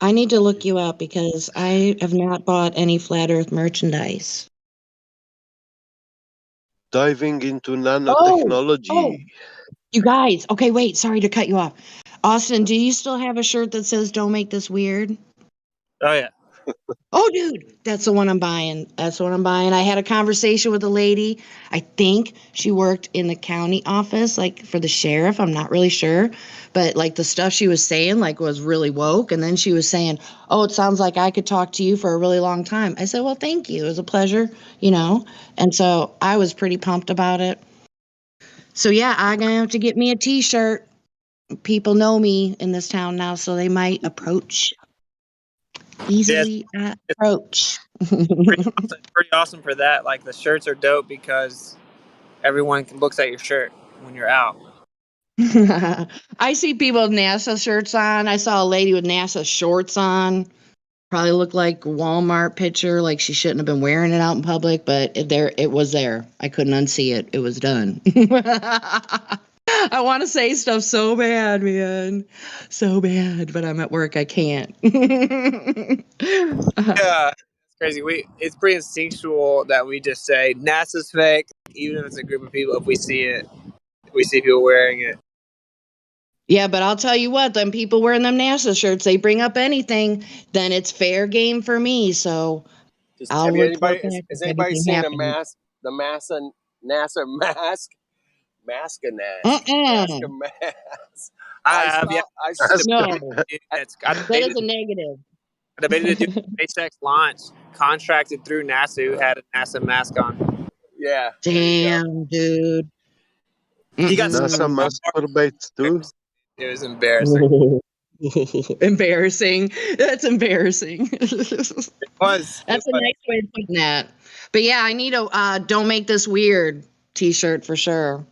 I need to look you up because I have not bought any Flat Earth merchandise. Diving into Oh, nanotechnology. you guys. Okay, wait. Sorry to cut you off. Austin, do you still have a shirt that says "Don't make this weird"? Oh yeah. Oh, dude, that's the one I'm buying. That's the one I'm buying. I had a conversation with a lady. I think she worked in the county office, like for the sheriff. I'm not really sure. But like the stuff she was saying, like was really woke. And then she was saying, "Oh, it sounds like I could talk to you for a really long time." I said, "Well, thank you. It was a pleasure." And so I was pretty pumped about it. So yeah, I'm gonna have to get me a t-shirt. People know me in this town now, so they might easily approach. Pretty awesome for that. Like the shirts are dope because everyone looks at your shirt when you're out. I see people with NASA shirts on. I saw a lady with NASA shorts on. Probably looked like a Walmart picture, like she shouldn't have been wearing it out in public, but it was there. I couldn't unsee it. It was done. I want to say stuff so bad, man. So bad, but I'm at work. I can't. Yeah, it's crazy. It's pretty instinctual that we just say NASA's fake, even if it's a group of people. If we see it, we see people wearing it. Yeah, but I'll tell you what, them people wearing them NASA shirts, they bring up anything, then it's fair game for me. So I'll Have you report anybody? back Has if anybody anything seen happens. the NASA mask? Uh-uh. Mask. I have, yeah. I saw. No, I that is debated, a negative. I debated to do a SpaceX launch contracted through NASA who had a NASA mask on. Yeah. Damn, dude. He got NASA masturbates too. It was embarrassing. Embarrassing. That's embarrassing. It was. That's a nice way of putting that. But yeah, I need a "Don't Make This Weird" t-shirt for sure.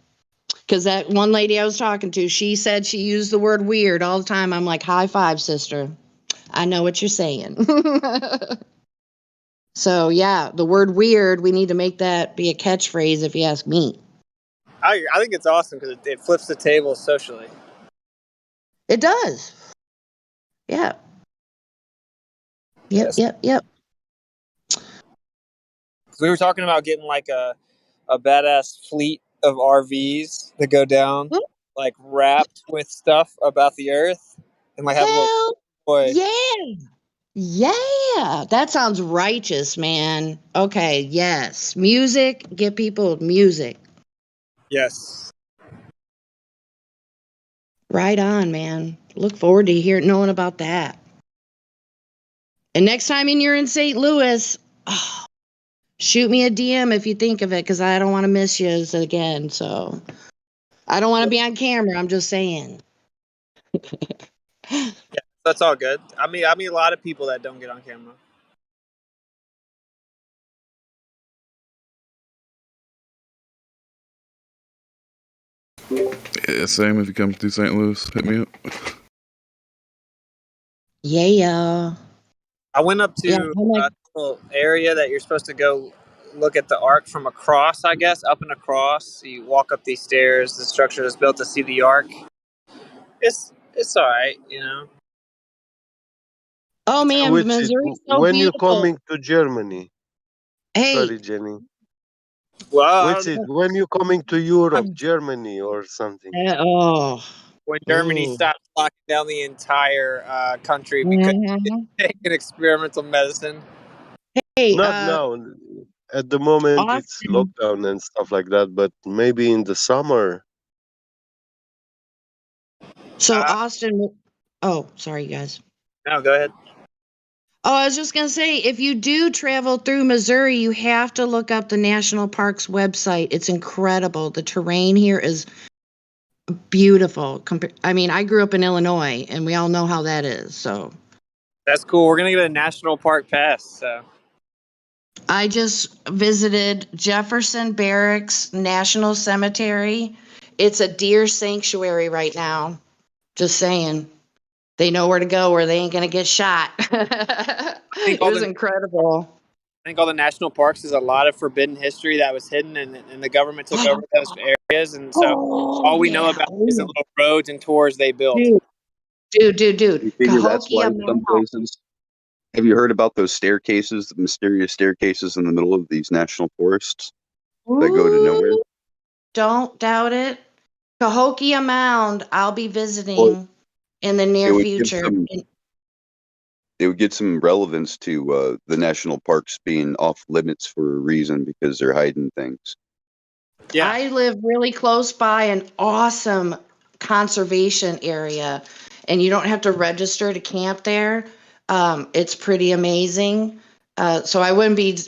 Because that one lady I was talking to, she said she used the word weird all the time. I'm like, high five, sister. I know what you're saying. So yeah, the word weird, we need to make that be a catchphrase if you ask me. I think it's awesome because it flips the table socially. It does. Yeah. Yep, Yes. yep. We were talking about getting like a badass fleet of RVs that go down, like wrapped with stuff about the Earth, and like have a little Hell boy. yeah. Yeah. That sounds righteous, man. Okay, yes. Music, get people music. Yes. Right on, man. Look forward to knowing about that. And next time you're in St. Louis, shoot me a DM if you think of it, because I don't want to miss you again. So I don't want to be on camera. I'm just saying. Yeah, that's all good. I mean a lot of people that don't get on camera. Yeah, same. If you come to St. Louis, hit me up. Yeah. I went up to a little area that you're supposed to go look at the ark from across, I guess, up and across. You walk up these stairs, the structure that's built to see the ark. It's all right, you know. Oh man, Which is Missouri's so when you're beautiful. coming to Germany. Hey. Sorry, Jenny. Well, Which is when you're coming to Europe, Germany, or something. When Germany stopped locking down the entire country because they taking experimental medicine. Hey, Not now. At the moment, it's Austin. lockdown and stuff like that. But maybe in the summer. So Austin. Oh, sorry, guys. No, go ahead. Oh, I was just going to say, if you do travel through Missouri, you have to look up the National Parks website. It's incredible. The terrain here is beautiful. I mean, I grew up in Illinois, and we all know how that is. So That's cool. We're going to get a national park pass. So I just visited Jefferson Barracks National Cemetery. It's a deer sanctuary right now. Just saying. They know where to go where they ain't going to get shot. It was incredible. I think all the national parks is a lot of forbidden history that was hidden, and the government took over those areas. And so all we know about is the little roads and tours they built. Dude. You figure that's why Cahokia some Mountain. places. Have you heard about those staircases, the mysterious staircases in the middle of these national forests that go to nowhere? Don't doubt it. Cahokia Mound, I'll be visiting in the near future. It would get some relevance to the national parks being off limits for a reason because they're hiding things. Yeah. I live really close by an awesome conservation area, and you don't have to register to camp there. It's pretty amazing. So I wouldn't be,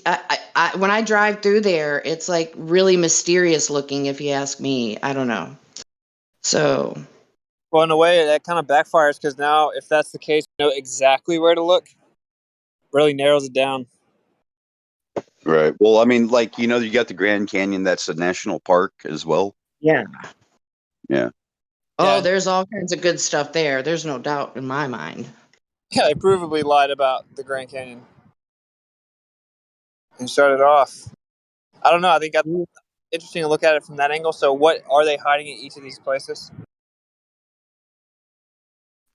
when I drive through there, it's like really mysterious looking, if you ask me. I don't know. So. Well, in a way, that kind of backfires because now, if that's the case, you know exactly where to look. Really narrows it down. Right. Well, I mean, like, you got the Grand Canyon, that's a national park as well. Yeah. Yeah. Oh, there's all kinds of good stuff there. There's no doubt in my mind. Yeah, they provably lied about the Grand Canyon and shut it off. I don't know. I think that's interesting to look at it from that angle. So what are they hiding at each of these places?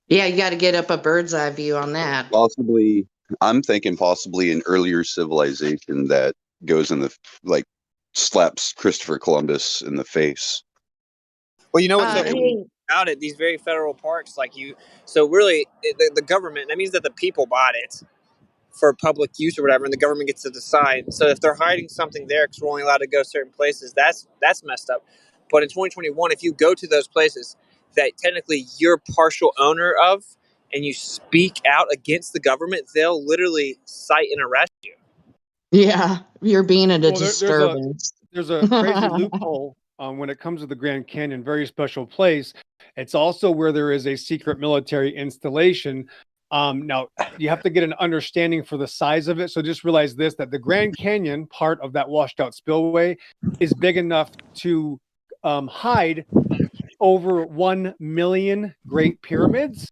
Yeah, you got to get up a bird's eye view on that. Possibly, I'm thinking possibly an earlier civilization that goes in the, like, slaps Christopher Columbus in the face. Well, you know what's so about it? These very federal parks, so really the government, that means that the people bought it for public use or whatever, and the government gets to decide. So if they're hiding something there because we're only allowed to go certain places, that's messed up. But in 2021, if you go to those places that technically you're partial owner of and you speak out against the government, they'll literally cite and arrest you. Yeah, you're being a disturbance. There's a crazy loophole when it comes to the Grand Canyon, very special place. It's also where there is a secret military installation. Now, you have to get an understanding for the size of it. So just realize this, that the Grand Canyon, part of that washed out spillway, is big enough to hide over 1 million Great Pyramids.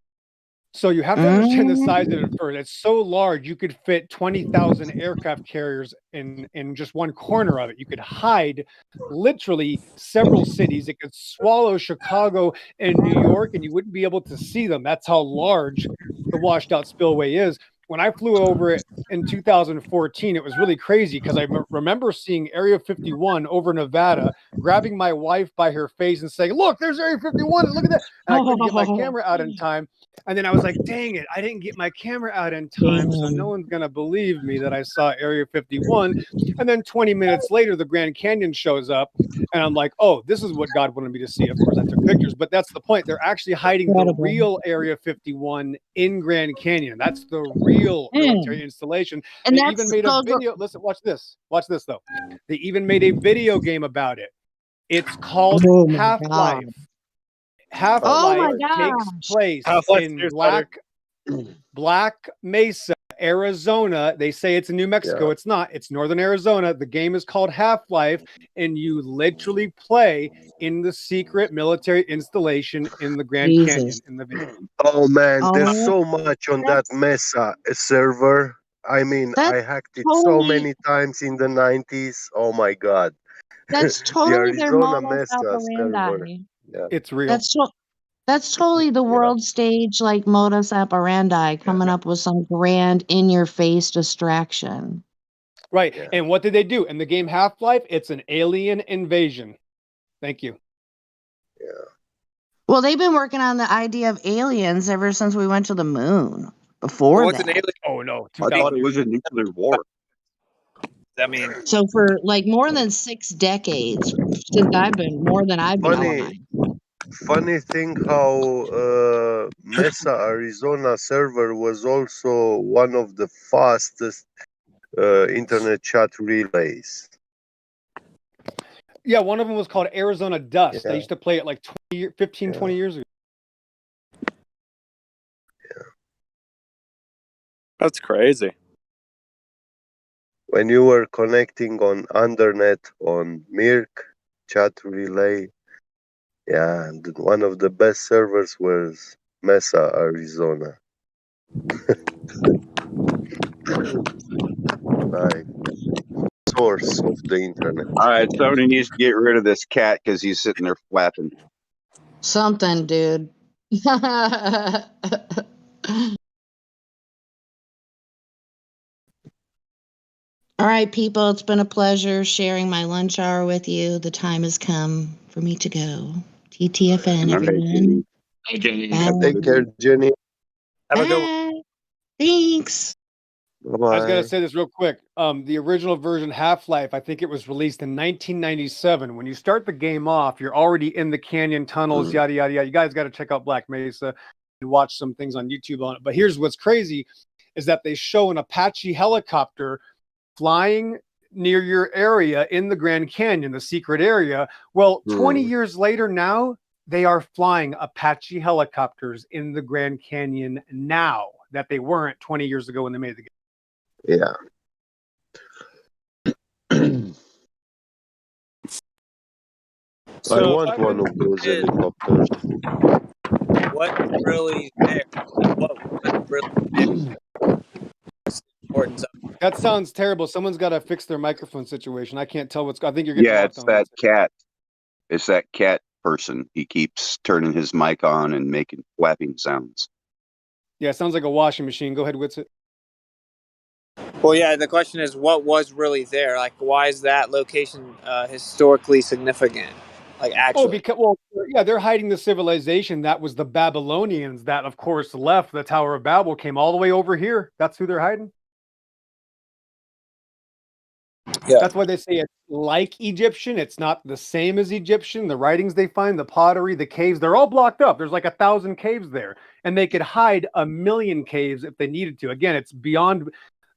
So you have to understand the size of it first. It's so large, you could fit 20,000 aircraft carriers in just one corner of it. You could hide literally several cities. It could swallow Chicago and New York, and you wouldn't be able to see them. That's how large the washed out spillway is. When I flew over it in 2014, it was really crazy because I remember seeing Area 51 over Nevada, grabbing my wife by her face and saying, "Look, there's Area 51. Look at that." And I couldn't get my camera out in time. And then I was like, dang it, I didn't get my camera out in time, so no one's going to believe me that I saw Area 51. And then 20 minutes later, the Grand Canyon shows up, and I'm like, oh, this is what God wanted me to see. Of course, I took pictures, but that's the point. They're actually hiding the real Area 51 in Grand Canyon. That's the real real military installation. And They that's even made a those were- video. Listen, watch this. Watch this though. They even made a video game about it. It's called Oh my Half-Life. God. Half-Life Oh my takes gosh. place Half-Life in 2 is better. Black Mesa, Arizona. They say it's in New Mexico. It's not. It's northern Arizona. The game is called Half-Life, and you literally play in the secret military installation in the Grand Canyon Jesus. in the video. Oh man, there's Oh, so much on that that's Mesa server. I mean, I that's hacked it so totally many times in the 90s. Oh my god. that's The totally their Arizona modus Mesa server. operandi. Yeah. It's real. That's totally the Yeah. world stage like modus operandi coming up with some grand in your face distraction. Right. Yeah. And what did they do in the game Half-Life? It's an alien invasion. Thank you. Yeah. Well, they've been working on the idea of aliens ever since we went to the moon. Before What's an that. alien? Oh no, I thought it was a nuclear war. I mean, So for like more than 6 decades since I've been alive. Funny thing how Mesa, Arizona server was also one of the fastest internet chat relays. Yeah, one of them was called Arizona Dust. I Yeah. used to play it like 15, 20 years ago. that's crazy. When you were connecting on Undernet on Mirk chat relay, yeah, and one of the best servers was Mesa, Arizona. Like source of the internet. All right, somebody needs to get rid of this cat because he's sitting there flapping. Something, dude. All right, people, it's been a pleasure sharing my lunch hour with you. The time has come for me to go. TTFN, All right, everyone. Hey, Jenny. Bye. Take care, Jenny. Have a good one. Bye. Thanks. Bye-bye. I was gonna say this real quick. The original version Half-Life, I think it was released in 1997. When you start the game off, you're already in the canyon tunnels, yada yada yada. You guys got to check out Black Mesa and watch some things on YouTube on it. But here's what's crazy: is that they show an Apache helicopter flying near your area in the Grand Canyon, the secret area. Well, 20 years later now, they are flying Apache helicopters in the Grand Canyon now that they weren't 20 years ago when they made the game. Yeah. I So, want one of those helicopters. what's really there? What was really there? Importance of That sounds terrible. Someone's got to fix their microphone situation. I can't tell what's. I think you're getting Yeah, locked it's on. that cat. It's that cat person. He keeps turning his mic on and making flapping sounds. Yeah, it sounds like a washing machine. Go ahead, Witsit. Well, yeah, the question is what was really there? Like, why is that location historically significant? Like, Oh, actually. because yeah, they're hiding the civilization that was the Babylonians that, of course, left the Tower of Babel, came all the way over here. That's who they're hiding. Yeah. That's why they say it's like Egyptian. It's not the same as Egyptian. The writings they find, the pottery, the caves, they're all blocked up. There's like 1,000 caves there, and they could hide 1,000,000 caves if they needed to. Again, it's beyond.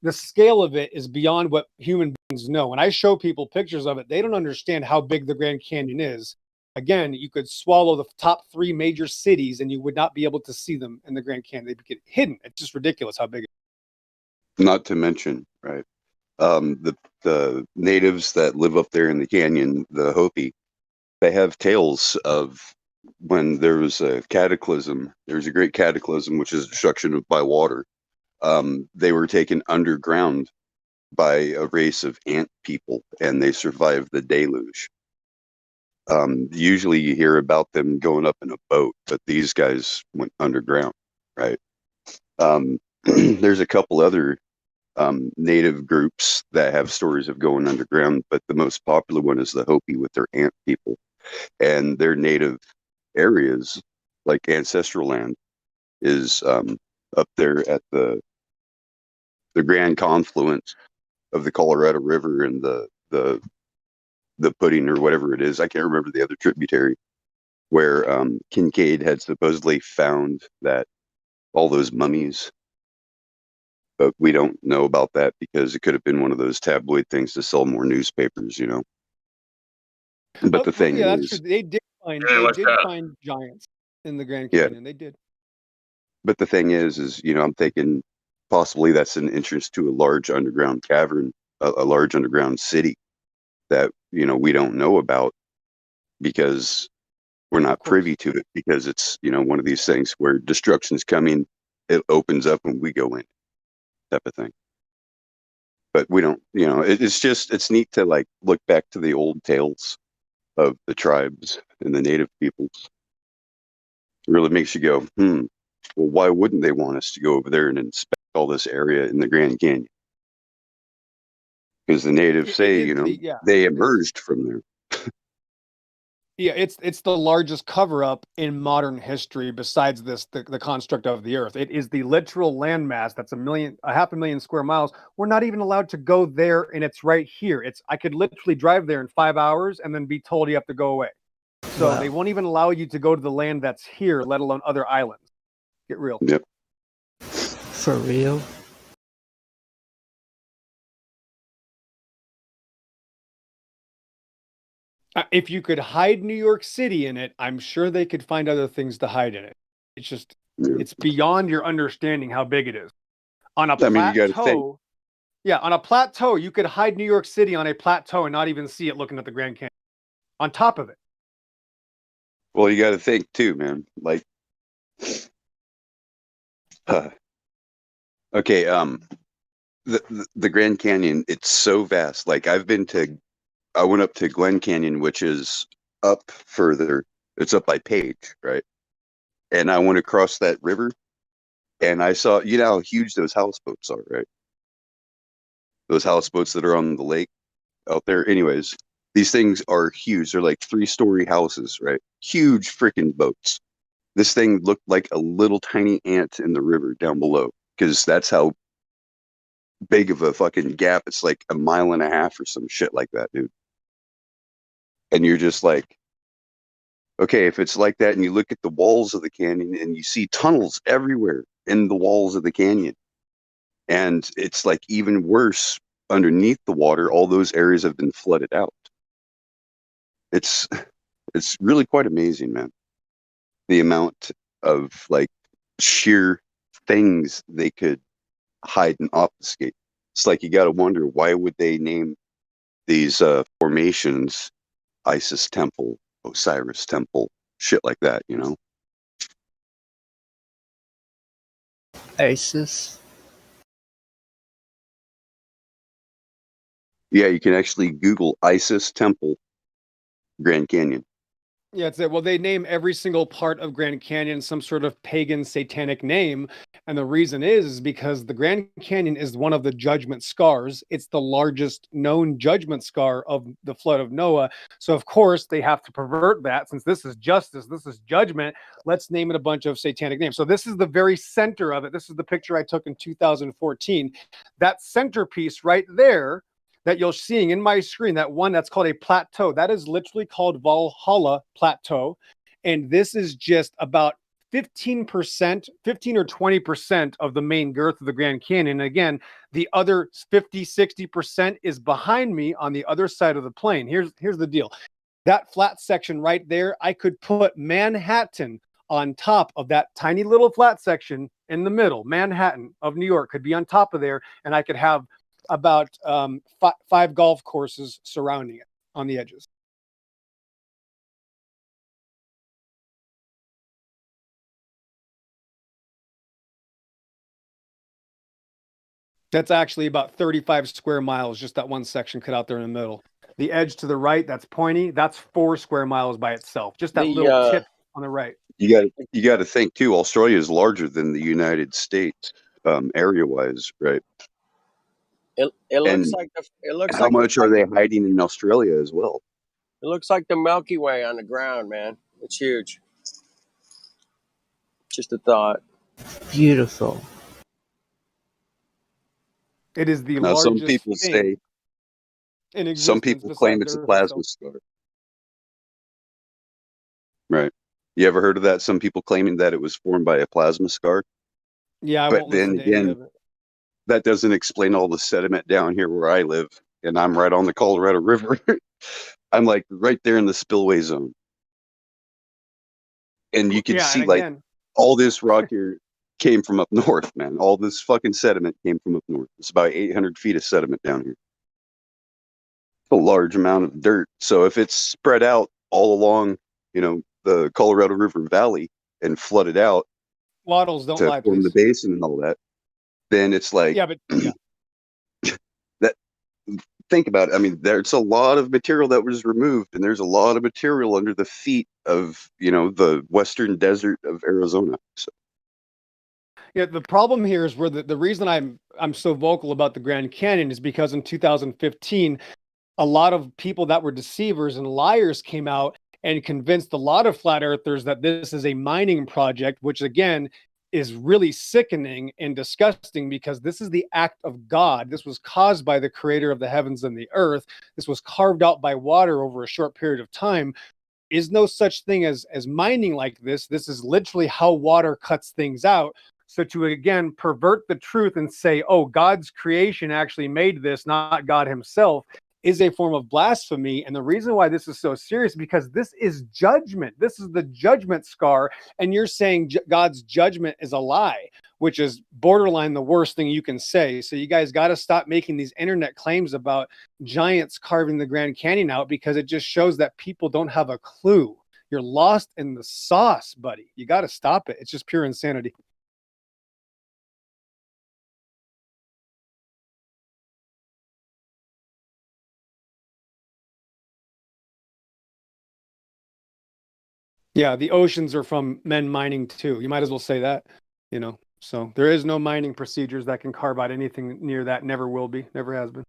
The scale of it is beyond what human beings know. When I show people pictures of it, they don't understand how big the Grand Canyon is. Again, you could swallow the top 3 major cities and you would not be able to see them in the Grand Canyon. They'd get hidden. It's just ridiculous how big it is. Not to mention, right? The natives that live up there in the canyon, the Hopi, they have tales of when there was a cataclysm. There was a great cataclysm, which is destruction by water. They were taken underground by a race of ant people, and they survived the deluge. Usually you hear about them going up in a boat, but these guys went underground, right? There's a couple other native groups that have stories of going underground, but the most popular one is the Hopi with their ant people, and their native areas, like ancestral land, is up there at the grand confluence of the Colorado River and the Pudding or whatever it is. I can't remember the other tributary, where Kincaid had supposedly found that all those mummies But we don't know about that because it could have been one of those tabloid things to sell more newspapers, you know. But the thing yeah, that's true. is, They did find Hey, what's up? giants in the Grand yeah. Canyon. They did. But the thing is, you know, I'm thinking possibly that's an entrance to a large underground cavern, a large underground city that, you know, we don't know about because we're not privy to it, because it's, you know, one of these things where destruction's coming, it opens up and we go in, type of thing. But we don't, you know, it's just, it's neat to like look back to the old tales of the tribes and the native peoples. It really makes you go, well, why wouldn't they want us to go over there and inspect all this area in the Grand Canyon? Because the natives say, you know, they emerged from there. Yeah, it's the largest cover up in modern history besides the construct of the Earth. It is the literal landmass that's a half a million square miles. We're not even allowed to go there, and it's right here. I could literally drive there in 5 hours and then be told you have to go away. So they won't even allow you to go to the land that's here, let alone other islands. Get real. Yep. For real? If you could hide New York City in it, I'm sure they could find other things to hide in it. It's just, it's beyond your understanding how big it is. On a plateau, you got to think. Yeah, on a plateau, you could hide New York City on a plateau and not even see it looking at the Grand Canyon. On top of it. Well, you got to think too, man. Like, okay, the Grand Canyon, it's so vast. Like I went up to Glen Canyon, which is up further. It's up by Page, right? And I went across that river, and I saw, you know how huge those houseboats are, right? Those houseboats that are on the lake out there. Anyways, these things are huge. They're like 3-story houses, right? Huge freaking boats. This thing looked like a little tiny ant in the river down below, because that's how big of a fucking gap. It's like 1.5 miles or some shit like that, dude. And you're just like, okay, if it's like that, and you look at the walls of the canyon and you see tunnels everywhere in the walls of the canyon, and it's like even worse underneath the water, all those areas have been flooded out. It's really quite amazing, man. The amount of like sheer things they could hide and obfuscate. It's like you got to wonder, why would they name these formations Isis Temple, Osiris Temple, shit like that, you know? ISIS? Yeah, you can actually Google Isis Temple, Grand Canyon. Yeah, it's it. Well, they name every single part of Grand Canyon some sort of pagan satanic name. And the reason is because the Grand Canyon is one of the judgment scars. It's the largest known judgment scar of the flood of Noah. So, of course, they have to pervert that. Since this is justice, this is judgment, let's name it a bunch of satanic names. So this is the very center of it. This is the picture I took in 2014. That centerpiece right there that you're seeing in my screen, that one that's called a plateau, that is literally called Valhalla Plateau. And this is just about 15%, 15 or 20% of the main girth of the Grand Canyon. And again, the other 50, 60% is behind me on the other side of the plain. Here's the deal. That flat section right there, I could put Manhattan on top of that tiny little flat section in the middle. Manhattan of New York could be on top of there, and I could have about 5 golf courses surrounding it on the edges. That's actually about 35 square miles, just that one section cut out there in the middle. The edge to the right, that's pointy, that's 4 square miles by itself. Just that little tip on the right. You got to think too. Australia is larger than the United States, area-wise, right? It looks And like how much are they hiding in Australia as well? It looks like the Milky Way on the ground, man. It's huge. Just a thought. Beautiful. It is the Now, largest some people thing say, in existence. some people claim it's a plasma scar. Right. You ever heard of that? Some people claiming that it was formed by a plasma scar. Yeah, I But won't then listen to any again, of it. that doesn't explain all the sediment down here where I live, and I'm right on the Colorado River. I'm like right there in the spillway zone, and you can Yeah, see and like again, all this rock here came from up north, man. All this fucking sediment came from up north. It's about 800 feet of sediment down here. It's a large amount of dirt. So if it's spread out all along, the Colorado River Valley and flooded out Waddles, don't to lie, form the please. basin and all that, then it's like Yeah, but yeah. that. Think about it. I mean, there's a lot of material that was removed, and there's a lot of material under the feet of, the western desert of Arizona. So. Yeah, the problem here is where the reason I'm so vocal about the Grand Canyon is because in 2015, a lot of people that were deceivers and liars came out and convinced a lot of flat earthers that this is a mining project, which again is really sickening and disgusting because this is the act of God. This was caused by the creator of the heavens and the earth. This was carved out by water over a short period of time. Is no such thing as mining like this. This is literally how water cuts things out. So to again pervert the truth and say, oh, God's creation actually made this, not God himself, is a form of blasphemy. And the reason why this is so serious, because this is judgment. This is the judgment scar. And you're saying God's judgment is a lie, which is borderline the worst thing you can say. So you guys got to stop making these internet claims about giants carving the Grand Canyon out, because it just shows that people don't have a clue. You're lost in the sauce, buddy. You got to stop it. It's just pure insanity. Yeah, the oceans are from men mining too. You might as well say that, So there is no mining procedures that can carve out anything near that. Never will be. Never has been.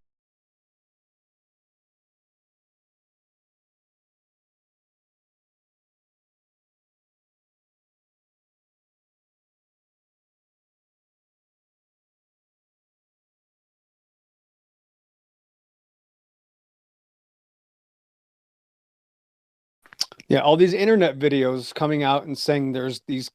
Yeah, all these internet videos coming out and saying there's these.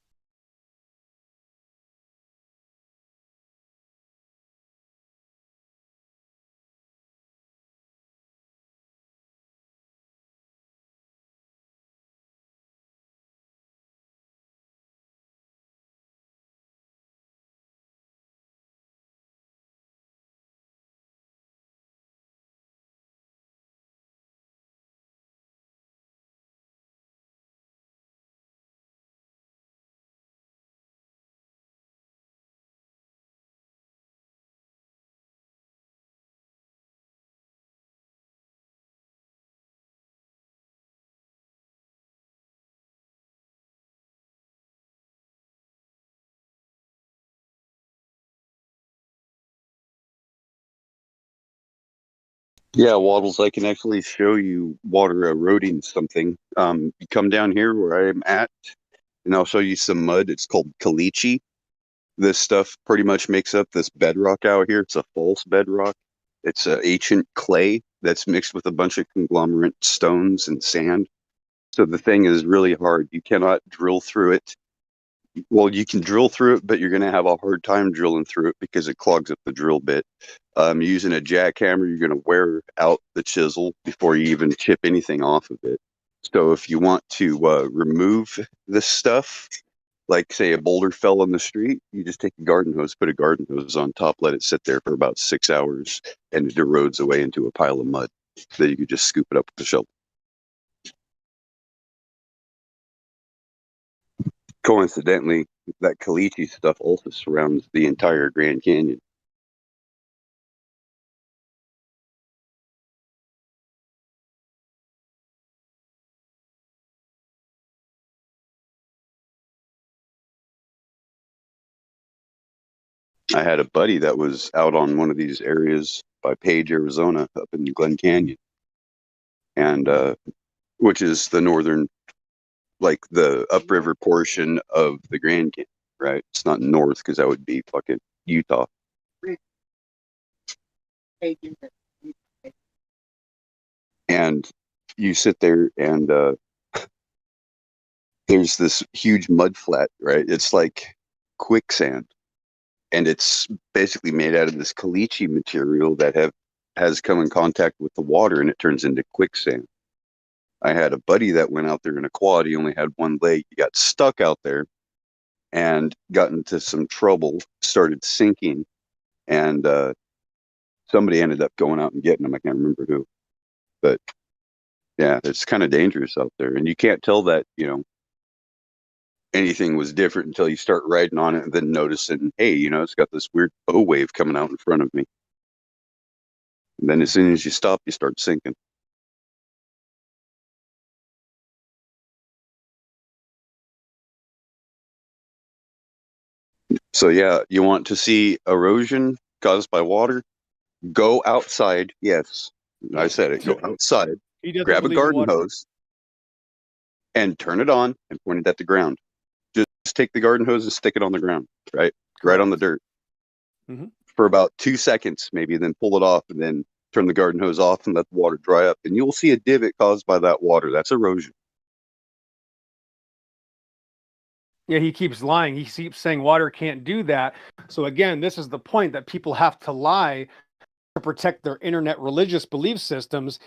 Yeah, Waddles, I can actually show you water eroding something. You come down here where I'm at, and I'll show you some mud. It's called caliche. This stuff pretty much makes up this bedrock out here. It's a false bedrock. It's an ancient clay that's mixed with a bunch of conglomerate stones and sand. So the thing is really hard. You cannot drill through it. Well, you can drill through it, but you're going to have a hard time drilling through it because it clogs up the drill bit. Using a jackhammer, you're going to wear out the chisel before you even chip anything off of it. So if you want to remove this stuff, like say a boulder fell in the street, you just take a garden hose, put a garden hose on top, let it sit there for about 6 hours, and it erodes away into a pile of mud. Then you can just scoop it up with a shovel. Coincidentally, that caliche stuff also surrounds the entire Grand Canyon. I had a buddy that was out on one of these areas by Page, Arizona, up in Glen Canyon, and which is the northern, like the upriver portion of the Grand Canyon, right? It's not north because that would be fucking Utah. And you sit there and there's this huge mud flat, right? It's like quicksand. and it's basically made out of this caliche material that has come in contact with the water, and it turns into quicksand. I had a buddy that went out there in a quad. He only had one leg. He got stuck out there and got into some trouble, started sinking, and somebody ended up going out and getting him. I can't remember who, but yeah, it's kind of dangerous out there, and you can't tell that, anything was different until you start riding on it and then noticing, hey, it's got this weird O wave coming out in front of me. And then as soon as you stop, you start sinking. So yeah, you want to see erosion caused by water? Go outside. Yes, I said it. Go outside, grab a garden hose, and turn it on and point it at the ground. Just take the garden hose and stick it on the ground, right on the dirt, for about 2 seconds, maybe, then pull it off, and then turn the garden hose off and let the water dry up, and you'll see a divot caused by that water. That's erosion. Yeah, he keeps lying. He keeps saying water can't do that. So again, this is the point, that people have to lie to protect their internet religious belief systems.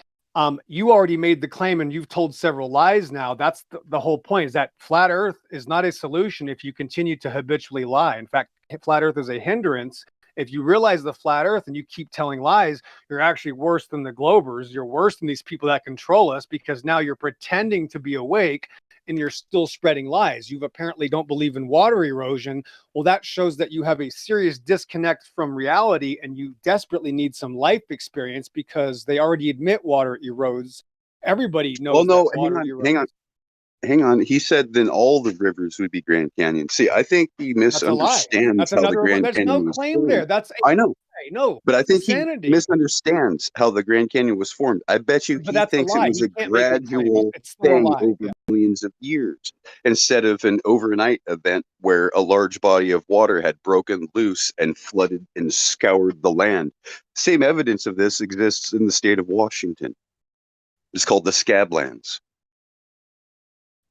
You already made the claim, and you've told several lies now. That's the whole point, is that flat Earth is not a solution if you continue to habitually lie. In fact, flat Earth is a hindrance. If you realize the flat Earth and you keep telling lies, you're actually worse than the Globers. You're worse than these people that control us, because now you're pretending to be awake and you're still spreading lies. You apparently don't believe in water erosion. Well, that shows that you have a serious disconnect from reality, and you desperately need some life experience, because they already admit water erodes. Everybody knows. Well, no, that water erodes. hang on. He said then all the rivers would be Grand Canyon. See, I think he That's a lie. misunderstands That's how the another. Grand There's Canyon no was claim formed. there. That's I know. No, But I think insanity. he misunderstands how the Grand Canyon was formed. I bet you But he that's a thinks it lie. was He a can't make a claim. gradual It's still a thing lie. over millions of years, instead of an overnight event where a large body of water had broken loose and flooded and scoured the land. Same evidence of this exists in the state of Washington. It's called the Scablands,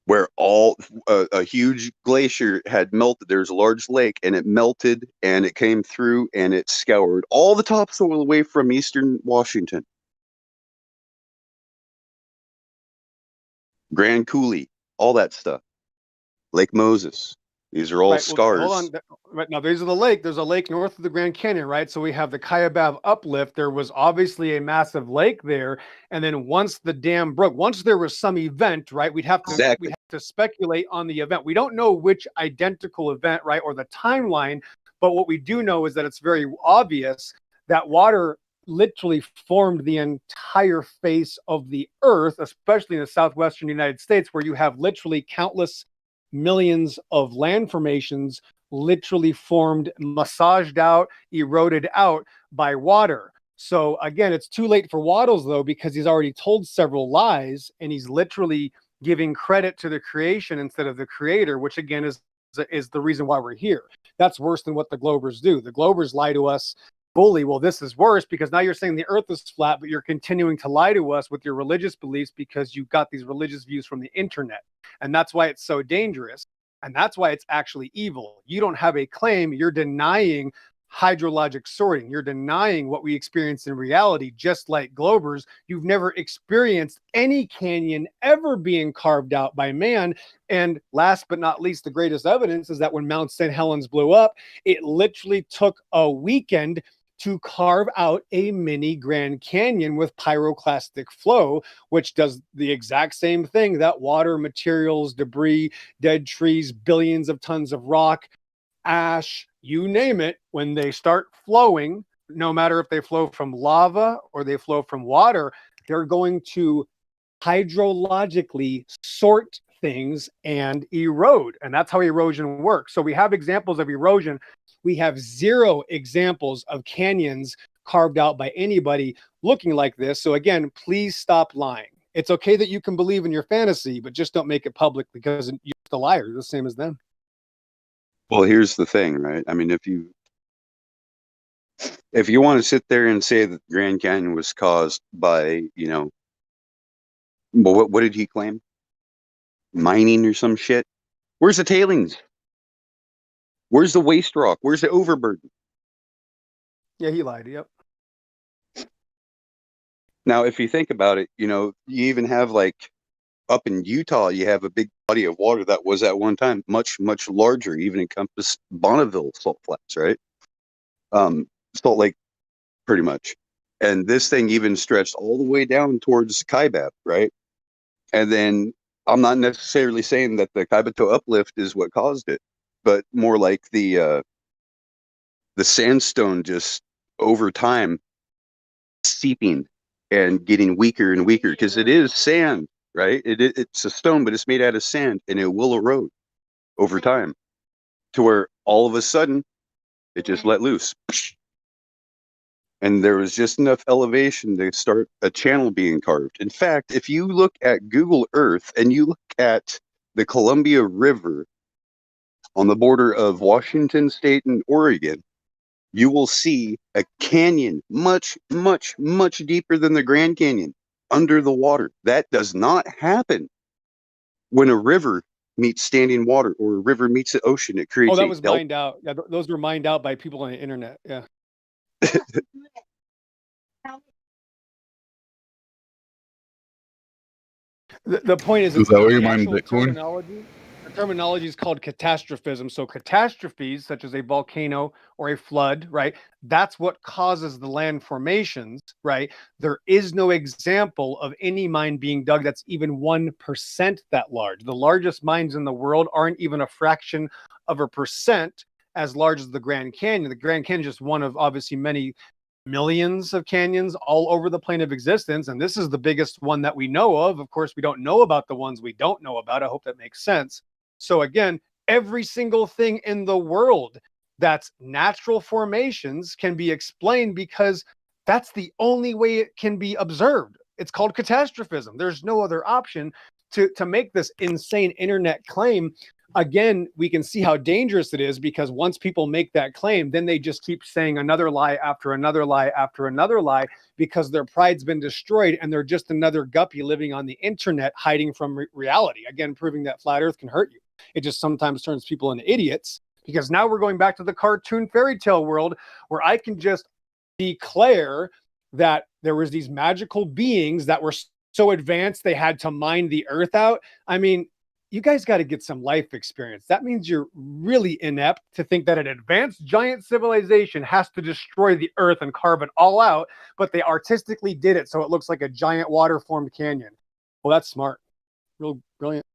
where a huge glacier had melted. There's a large lake, and it melted, and it came through, and it scoured all the topsoil away from eastern Washington. Grand Coulee, all that stuff. Lake Moses. These are all Right. Well, scars. hold on. Right now, there's the lake. There's a lake north of the Grand Canyon, right? So we have the Kaibab uplift. There was obviously a massive lake there, and then once the dam broke, once there was some event, right? We'd have to speculate on the event. We don't know which identical event, right, or the timeline, but what we do know is that it's very obvious that water literally formed the entire face of the earth, especially in the southwestern United States, where you have literally countless millions of land formations literally formed, massaged out, eroded out by water. So again, it's too late for Waddles, though, because he's already told several lies, and he's literally giving credit to the creation instead of the creator, which again is the reason why we're here. That's worse than what the Globers do. The Globers lie to us fully. Well, this is worse, because now you're saying the earth is flat, but you're continuing to lie to us with your religious beliefs, because you got these religious views from the internet. And that's why it's so dangerous. And that's why it's actually evil. You don't have a claim. You're denying hydrologic sorting. You're denying what we experience in reality, just like Globers. You've never experienced any canyon ever being carved out by man. And last but not least, the greatest evidence is that when Mount St. Helens blew up, it literally took a weekend to carve out a mini Grand Canyon with pyroclastic flow, which does the exact same thing that water, materials, debris, dead trees, billions of tons of rock, ash, you name it, when they start flowing, no matter if they flow from lava or they flow from water, they're going to hydrologically sort things and erode. And that's how erosion works. So we have examples of erosion. We have zero examples of canyons carved out by anybody looking like this. So again, please stop lying. It's okay that you can believe in your fantasy, but just don't make it public, because you're the liar. You're the same as them. Well, here's the thing, right? I mean, if you want to sit there and say that the Grand Canyon was caused by, well, what did he claim? Mining or some shit? Where's the tailings? Where's the waste rock? Where's the overburden? Yeah, he lied. Yep. Now, if you think about it, you even have like up in Utah, you have a big body of water that was at one time much, much larger, even encompassed Bonneville salt flats, right? Salt Lake, pretty much. And this thing even stretched all the way down towards Kaibab, right? And then I'm not necessarily saying that the Kaibato uplift is what caused it, but more like the sandstone just over time seeping and getting weaker and weaker, because it is sand, right? It's a stone, but it's made out of sand, and it will erode over time to where all of a sudden it just let loose. And there was just enough elevation to start a channel being carved. In fact, if you look at Google Earth and you look at the Columbia River on the border of Washington State and Oregon, you will see a canyon much, much, much deeper than the Grand Canyon under the water. That does not happen when a river meets standing water or a river meets the ocean. It Oh, creates that a was delta. mined out. Yeah, those were mined out by people on the internet. Yeah. The point is, Is that where you the mine actual Bitcoin? terminology is called catastrophism. So catastrophes such as a volcano or a flood, right? That's what causes the land formations, right? There is no example of any mine being dug that's even 1% that large. The largest mines in the world aren't even a fraction of a percent as large as the Grand Canyon. The Grand Canyon is just one of obviously many millions of canyons all over the plane of existence, and this is the biggest one that we know of. Of course, we don't know about the ones we don't know about. I hope that makes sense. So again, every single thing in the world that's natural formations can be explained because that's the only way it can be observed. It's called catastrophism. There's no other option to make this insane internet claim. Again, we can see how dangerous it is, because once people make that claim, then they just keep saying another lie after another lie after another lie, because their pride's been destroyed and they're just another guppy living on the internet hiding from reality. Again, proving that flat earth can hurt you. It just sometimes turns people into idiots, because now we're going back to the cartoon fairy tale world where I can just declare that there was these magical beings that were so advanced they had to mine the earth out. I mean, you guys got to get some life experience. That means you're really inept to think that an advanced giant civilization has to destroy the earth and carve it all out, but they artistically did it so it looks like a giant water formed canyon. Well, that's smart. Real brilliant.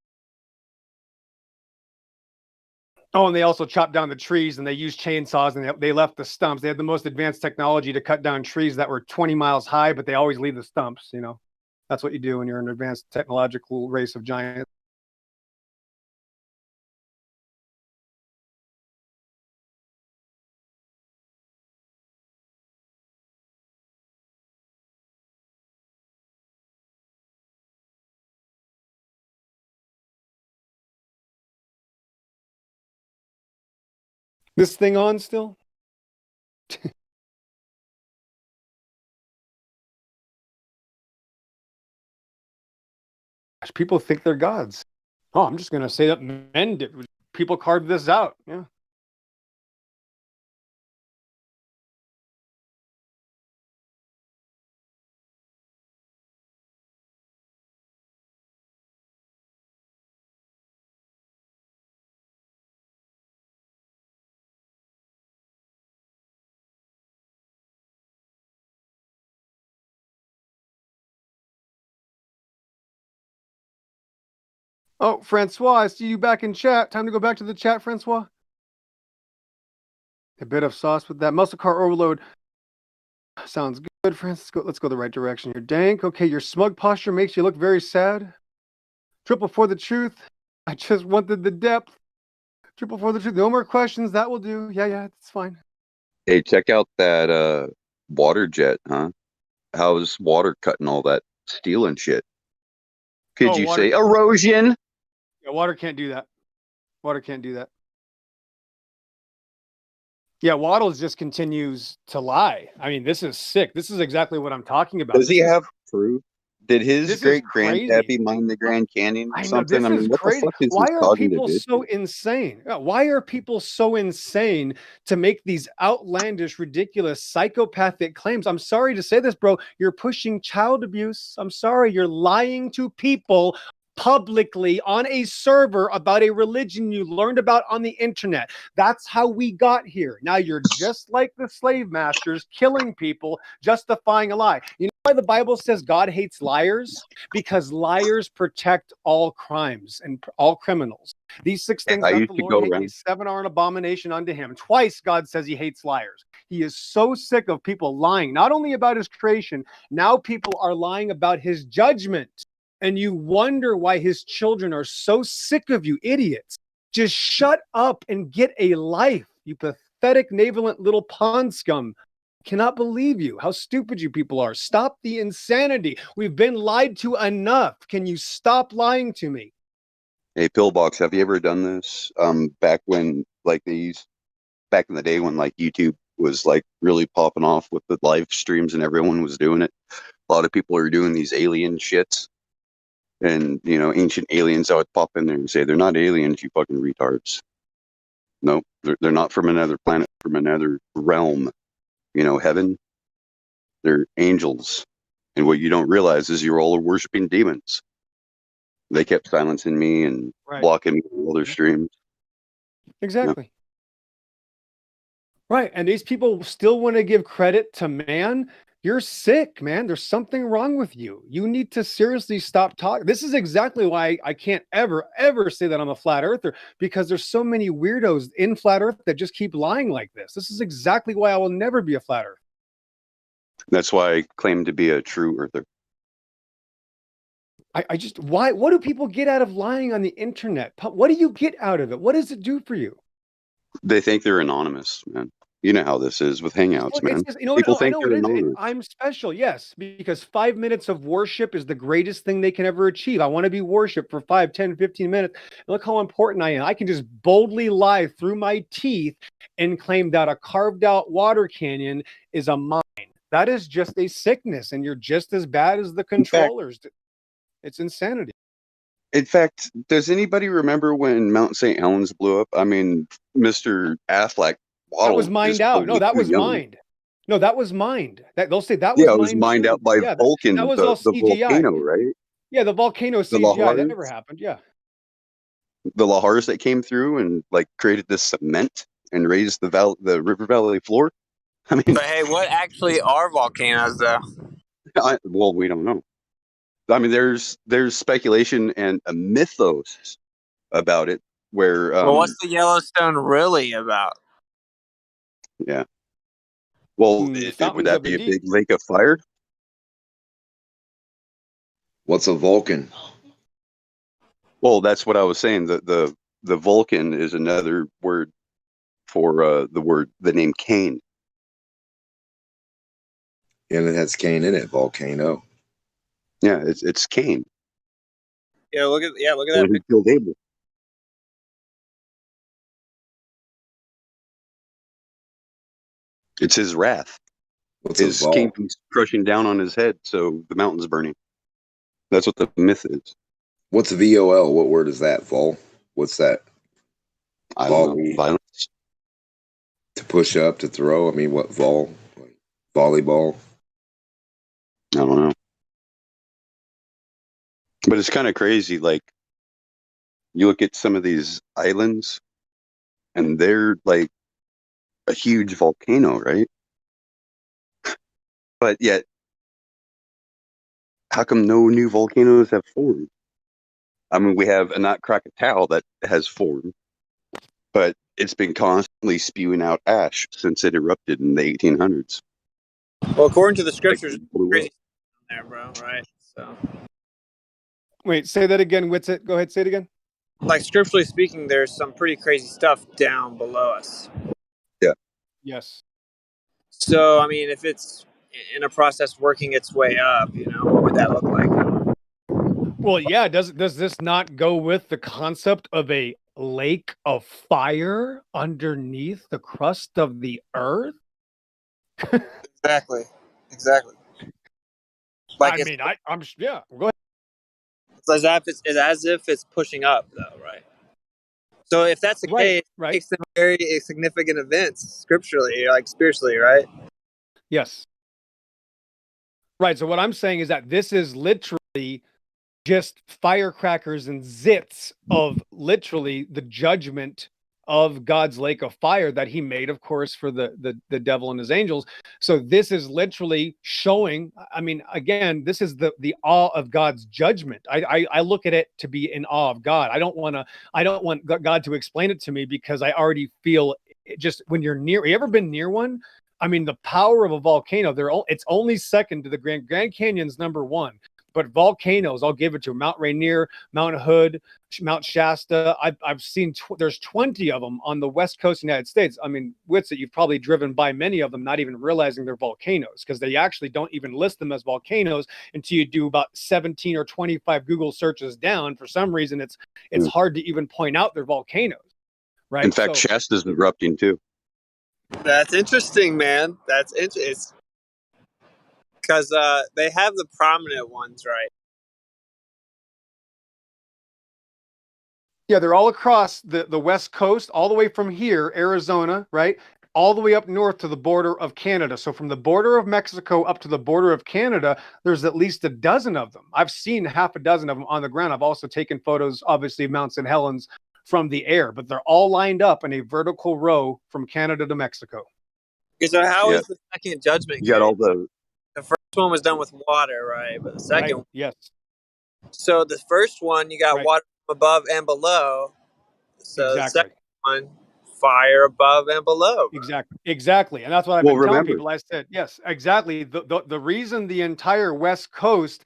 Oh, and they also chopped down the trees, and they used chainsaws, and they left the stumps. They had the most advanced technology to cut down trees that were 20 miles high, but they always leave the stumps. That's what you do when you're an advanced technological race of giants. This thing on still? People think they're gods. Oh, I'm just going to say that men did. People carved this out. Yeah. Oh, Francois, I see you back in chat. Time to go back to the chat, Francois. A bit of sauce with that. Muscle car overload. Sounds good, Francis. Let's go the right direction here. Dank. Okay, your smug posture makes you look very sad. Triple for the truth. I just wanted the depth. Triple for the truth. No more questions. That will do. Yeah, it's fine. Hey, check out that water jet, huh? How's water cutting all that steel and shit? Could you say erosion? Yeah, water can't do that. Water can't do that. Yeah, Waddles just continues to lie. I mean, this is sick. This is exactly what I'm talking about. Does he have proof? Did his This is great crazy. grandpappy mine the Grand Canyon or I know something? this I mean, is what the crazy. fuck is Why his are cognitive people so issue? insane? Why are people so insane to make these outlandish, ridiculous, psychopathic claims? I'm sorry to say this, bro. You're pushing child abuse. I'm sorry. You're lying to people publicly on a server about a religion you learned about on the internet. That's how we got here. Now you're just like the slave masters, killing people, justifying a lie. You know why the Bible says God hates liars? Because liars protect all crimes and all criminals. These 6 things I that used the to Lord go hates, around. these 7 are an abomination unto him. Twice God says he hates liars. He is so sick of people lying, not only about his creation, now people are lying about his judgment. And you wonder why his children are so sick of you idiots. Just shut up and get a life, you pathetic, navalent little pond scum. Cannot believe you, how stupid you people are. Stop the insanity. We've been lied to enough. Can you stop lying to me? Hey, Pillbox, have you ever done this? Back when, like, back in the day when, like, YouTube was, like, really popping off with the live streams and everyone was doing it. A lot of people are doing these alien shits. And, you know, ancient aliens, I would pop in there and say, they're not aliens, you fucking retards. No, they're not from another planet, from another realm. You know, heaven. They're angels. And what you don't realize is you're all worshiping demons. They kept silencing me and blocking me from all their streams. Exactly. Right. And these people still want to give credit to man. You're sick, man. There's something wrong with you. You need to seriously stop talking. This is exactly why I can't ever say that I'm a flat earther, because there's so many weirdos in flat earth that just keep lying like this. This is exactly why I will never be a flat earth. That's why I claim to be a true earther. What do people get out of lying on the internet? What do you get out of it? What does it do for you? They think they're anonymous, man. You know how this is with Hangouts, man. People I think know they're it is. anonymous. I'm special, yes, because 5 minutes of worship is the greatest thing they can ever achieve. I want to be worshiped for 5, 10, 15 minutes. Look how important I am. I can just boldly lie through my teeth and claim that a carved out water canyon is a mine. That is just a sickness, and you're just as bad as the controllers. It's insanity. In fact, does anybody remember when Mount St. Helens blew up? I mean, Mr. Affleck That was Waddle mined is out. No, clearly that too was young. mined. No, that was mined. They'll say that was Yeah, it was mined mined too. out by Yeah, Vulcan, that was the all CGI. volcano, right? Yeah, the volcano The CGI. That lahars, never happened. Yeah. the lahars that came through and like created this cement and raised the river valley floor. I mean, But hey, what actually are volcanoes, though? well, we don't know. I mean, there's speculation and a mythos about it where Well, what's the Yellowstone really about? yeah. Well, The would fountains that of the be a deep. big lake of fire? What's a Vulcan? Well, that's what I was saying. The Vulcan is another word for the name Cain. And it has Cain in it, volcano. Yeah, it's Cain. Yeah, look at that When he picture. killed Abel. It's his wrath. What's a His vol? kingdom's crushing down on his head, so the mountain's burning. That's what the myth is. What's VOL? What word is that? Vol? What's that? I don't know. Violence. To push up, to throw. I mean, what vol? Like volleyball. I don't know. But it's kind of crazy. Like, you look at some of these islands, and they're like a huge volcano, right? But yet, how come no new volcanoes have formed? I mean, we have Anak Krakatau that has formed, but it's been constantly spewing out ash since it erupted in the 1800s. Well, according to the scriptures, Like, blew crazy up. stuff in there, bro. Right? So, Wait, say that again, Witsit. Go ahead, say it again. like scripturally speaking, there's some pretty crazy stuff down below us. Yeah. Yes. So, I mean, if it's in a process working its way up, what would that look like? Well, yeah. Does this not go with the concept of a lake of fire underneath the crust of the earth? Exactly. Like I mean, I'm yeah. Go ahead. It's as if it's pushing up, though, right? So if that's the case, it makes them very significant events scripturally, like spiritually, right? Yes. Right. So what I'm saying is that this is literally just firecrackers and zits of literally the judgment of God's lake of fire that he made, of course, for the devil and his angels. So this is literally showing, I mean, again, this is the awe of God's judgment. I look at it to be in awe of God. I don't want God to explain it to me because I already feel it. Just when you're near, you ever been near one? I mean, the power of a volcano, it's only second to the Grand Canyon's number one. But volcanoes, I'll give it to Mount Rainier, Mount Hood, Mount Shasta. I've seen there's 20 of them on the west coast of the United States. I mean, Witsit, you've probably driven by many of them, not even realizing they're volcanoes, because they actually don't even list them as volcanoes until you do about 17 or 25 Google searches down. For some reason, it's hard to even point out they're volcanoes, right? In fact, Shasta's erupting too. That's interesting, man. That's interesting. Because they have the prominent ones, right? Yeah, they're all across the west coast, all the way from here, Arizona, right? All the way up north to the border of Canada. So from the border of Mexico up to the border of Canada, there's at least a dozen of them. I've seen half a dozen of them on the ground. I've also taken photos, obviously, of Mount St. Helens from the air, but they're all lined up in a vertical row from Canada to Mexico. Okay, so how is the second judgment? You got all the first one was done with water, right? But the second one, yes. So the first one, you got water from above and below. So the second one, fire above and below. Bro. Exactly. And that's what I've been telling people. I said, yes, exactly. The reason the entire West Coast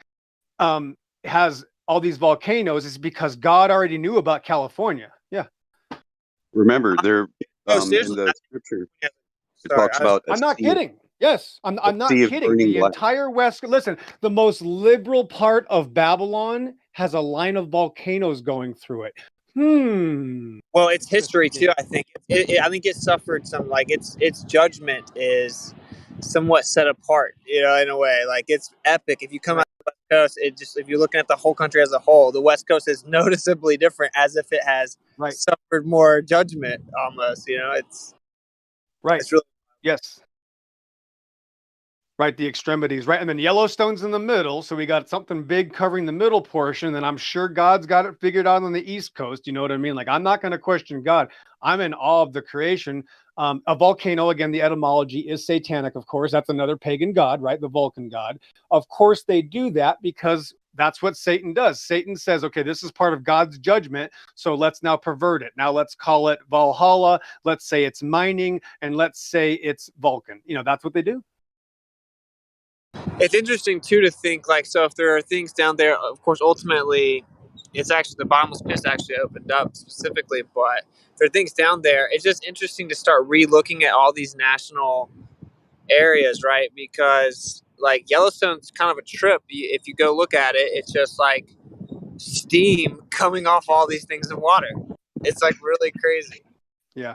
has all these volcanoes is because God already knew about California. Yeah. Remember, they're in the scripture. It talks about. I'm not kidding. Yes, I'm not kidding. The entire West. Listen, the most liberal part of Babylon has a line of volcanoes going through it. Well, it's history too. I think. I think it suffered some. Like its judgment is somewhat set apart. You know, in a way, like it's epic. If you come out of the West Coast, if you're looking at the whole country as a whole, the West Coast is noticeably different, as if it has suffered more judgment. Almost, you know, it's It's really yes. Right, the extremities, right? And then Yellowstone's in the middle, so we got something big covering the middle portion, and I'm sure God's got it figured out on the East Coast, you know what I mean? Like, I'm not going to question God. I'm in awe of the creation. A volcano, again, the etymology is satanic, of course. That's another pagan god, right? The Vulcan god. Of course, they do that because that's what Satan does. Satan says, okay, this is part of God's judgment, so let's now pervert it. Now let's call it Valhalla. Let's say it's mining, and let's say it's Vulcan. You know, that's what they do. It's interesting too to think like, so if there are things down there, of course, ultimately, it's actually the bottomless pit actually opened up specifically, but if there are things down there, it's just interesting to start re-looking at all these national areas, right? Because like Yellowstone's kind of a trip. If you go look at it, it's just like steam coming off all these things in water. It's like really crazy. Yeah.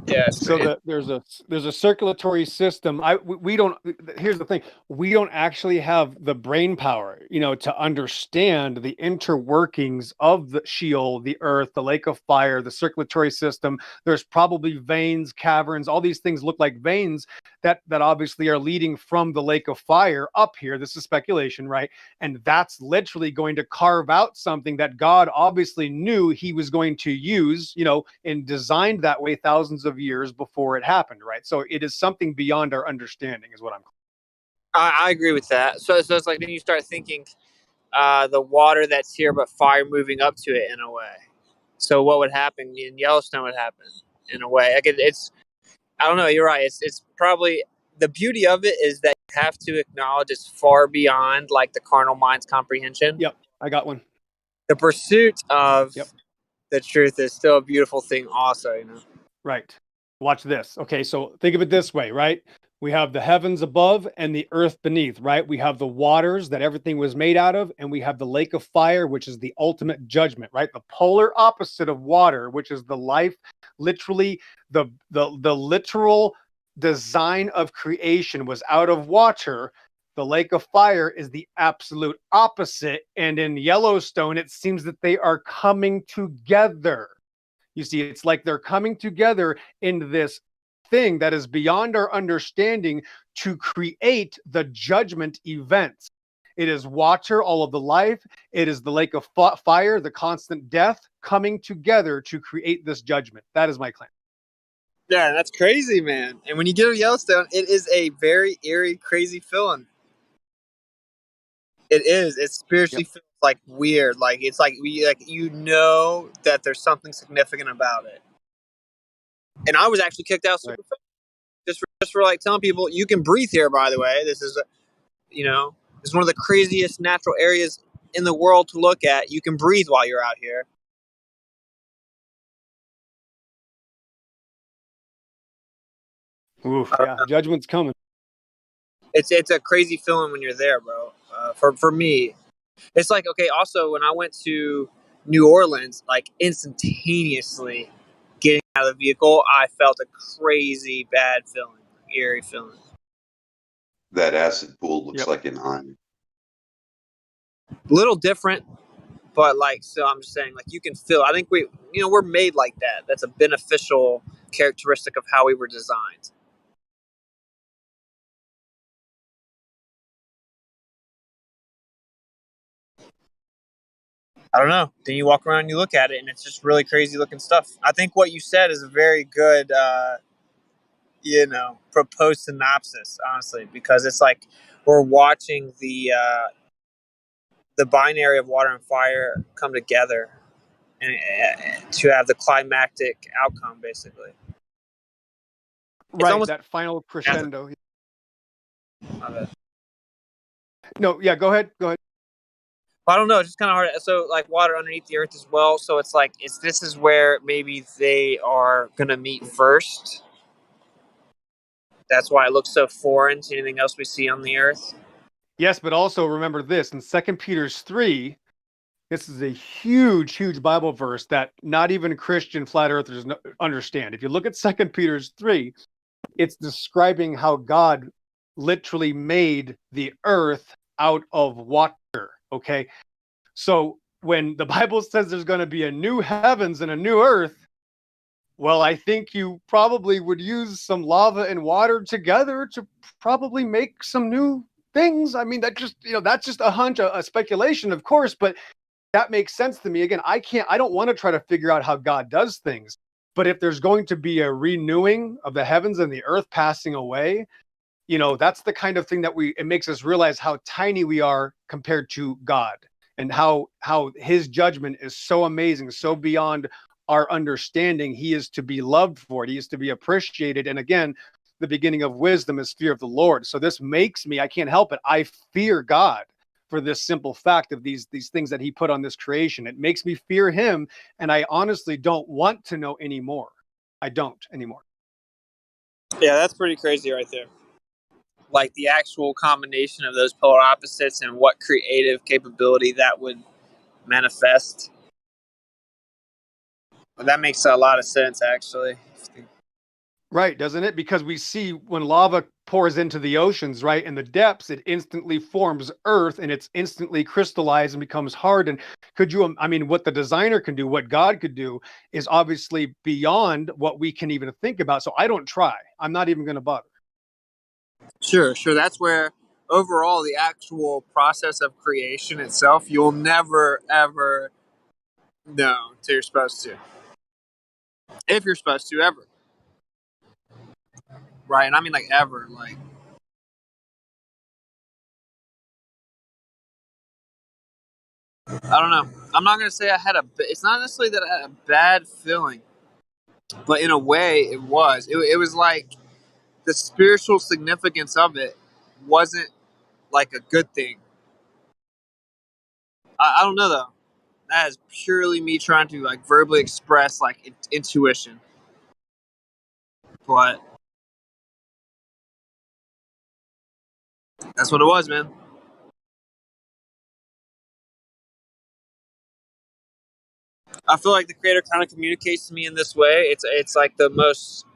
Yeah. So there's a circulatory system. We don't. Here's the thing: we don't actually have the brain power, you know, to understand the interworkings of the Sheol, the earth, the lake of fire, the circulatory system. There's probably veins, caverns. All these things look like veins that obviously are leading from the lake of fire up here. This is speculation, right? And that's literally going to carve out something that God obviously knew He was going to use, you know, and designed that way thousands of years before it happened, right? So it is something beyond our understanding, is what I'm. I agree with that. So it's like then you start thinking the water that's here, but fire moving up to it in a way. So what would happen in Yellowstone would happen in a way. Like it's, I don't know. You're right. It's probably the beauty of it is that you have to acknowledge it's far beyond like the carnal mind's comprehension. Yep, I got one. The pursuit of the truth is still a beautiful thing, also. You know. Right. Watch this. Okay, so think of it this way, right? We have the heavens above and the earth beneath, right? We have the waters that everything was made out of, and we have the lake of fire, which is the ultimate judgment, right? The polar opposite of water, which is the life, literally the literal design of creation was out of water, the lake of fire is the absolute opposite. And in Yellowstone, it seems that they are coming together. You see, it's like they're coming together in this thing that is beyond our understanding to create the judgment events. It is water, all of the life. It is the lake of fire, the constant death, coming together to create this judgment. That is my claim. Yeah, that's crazy, man. And when you get to Yellowstone, it is a very eerie, crazy feeling. It is. It spiritually feels like weird. Like it's like you know that there's something significant about it. And I was actually kicked out super fast just for like telling people you can breathe here. By the way, this is it's one of the craziest natural areas in the world to look at. You can breathe while you're out here. Oof, yeah, judgment's coming. It's a crazy feeling when you're there, bro. For me, it's like, okay. Also, when I went to New Orleans, like instantaneously getting out of the vehicle, I felt a crazy bad feeling, eerie feeling. That acid pool looks like an eye. A little different, but like, so I'm just saying, like, you can feel. I think we're made like that. That's a beneficial characteristic of how we were designed. I don't know. Then you walk around and you look at it, and it's just really crazy looking stuff. I think what you said is a very good, proposed synopsis, honestly, because it's like we're watching the binary of water and fire come together and to have the climactic outcome, basically. Right, almost that final crescendo. No, yeah, go ahead. I don't know. It's just kind of hard. So, like, water underneath the earth as well. So it's like this is where maybe they are gonna meet first. That's why it looks so foreign to anything else we see on the earth. Yes, but also remember this in 2 Peter 3. This is a huge, huge Bible verse that not even Christian flat earthers understand. If you look at 2 Peter 3, it's describing how God literally made the earth out of water. Okay. So when the Bible says there's going to be a new heavens and a new earth, well, I think you probably would use some lava and water together to probably make some new things. I mean, that's just a hunch, a speculation, of course, but that makes sense to me. Again, I don't want to try to figure out how God does things, but if there's going to be a renewing of the heavens and the earth passing away, that's the kind of thing that it makes us realize how tiny we are compared to God, and how his judgment is so amazing, so beyond our understanding. He is to be loved for it. He is to be appreciated. And again, the beginning of wisdom is fear of the Lord. So this makes me, I can't help it, I fear God for this simple fact of these things that he put on this creation. It makes me fear him, and I honestly don't want to know anymore. I don't anymore. Yeah, that's pretty crazy right there. Like the actual combination of those polar opposites and what creative capability that would manifest. Well, that makes a lot of sense, actually. Right, doesn't it? Because we see when lava pours into the oceans, right, in the depths, it instantly forms earth, and it's instantly crystallized and becomes hard. And what the designer can do, what God could do, is obviously beyond what we can even think about. So I don't try. I'm not even going to bother. Sure. That's where overall the actual process of creation itself, you'll never, ever know until you're supposed to. If you're supposed to, ever. Right, and I mean like ever, like. I don't know. I'm not going to say it's not necessarily that I had a bad feeling, but in a way it was. It was like the spiritual significance of it wasn't like a good thing. I don't know though. That is purely me trying to like verbally express like intuition. But that's what it was, man. I feel like the creator kind of communicates to me in this way. It's like the most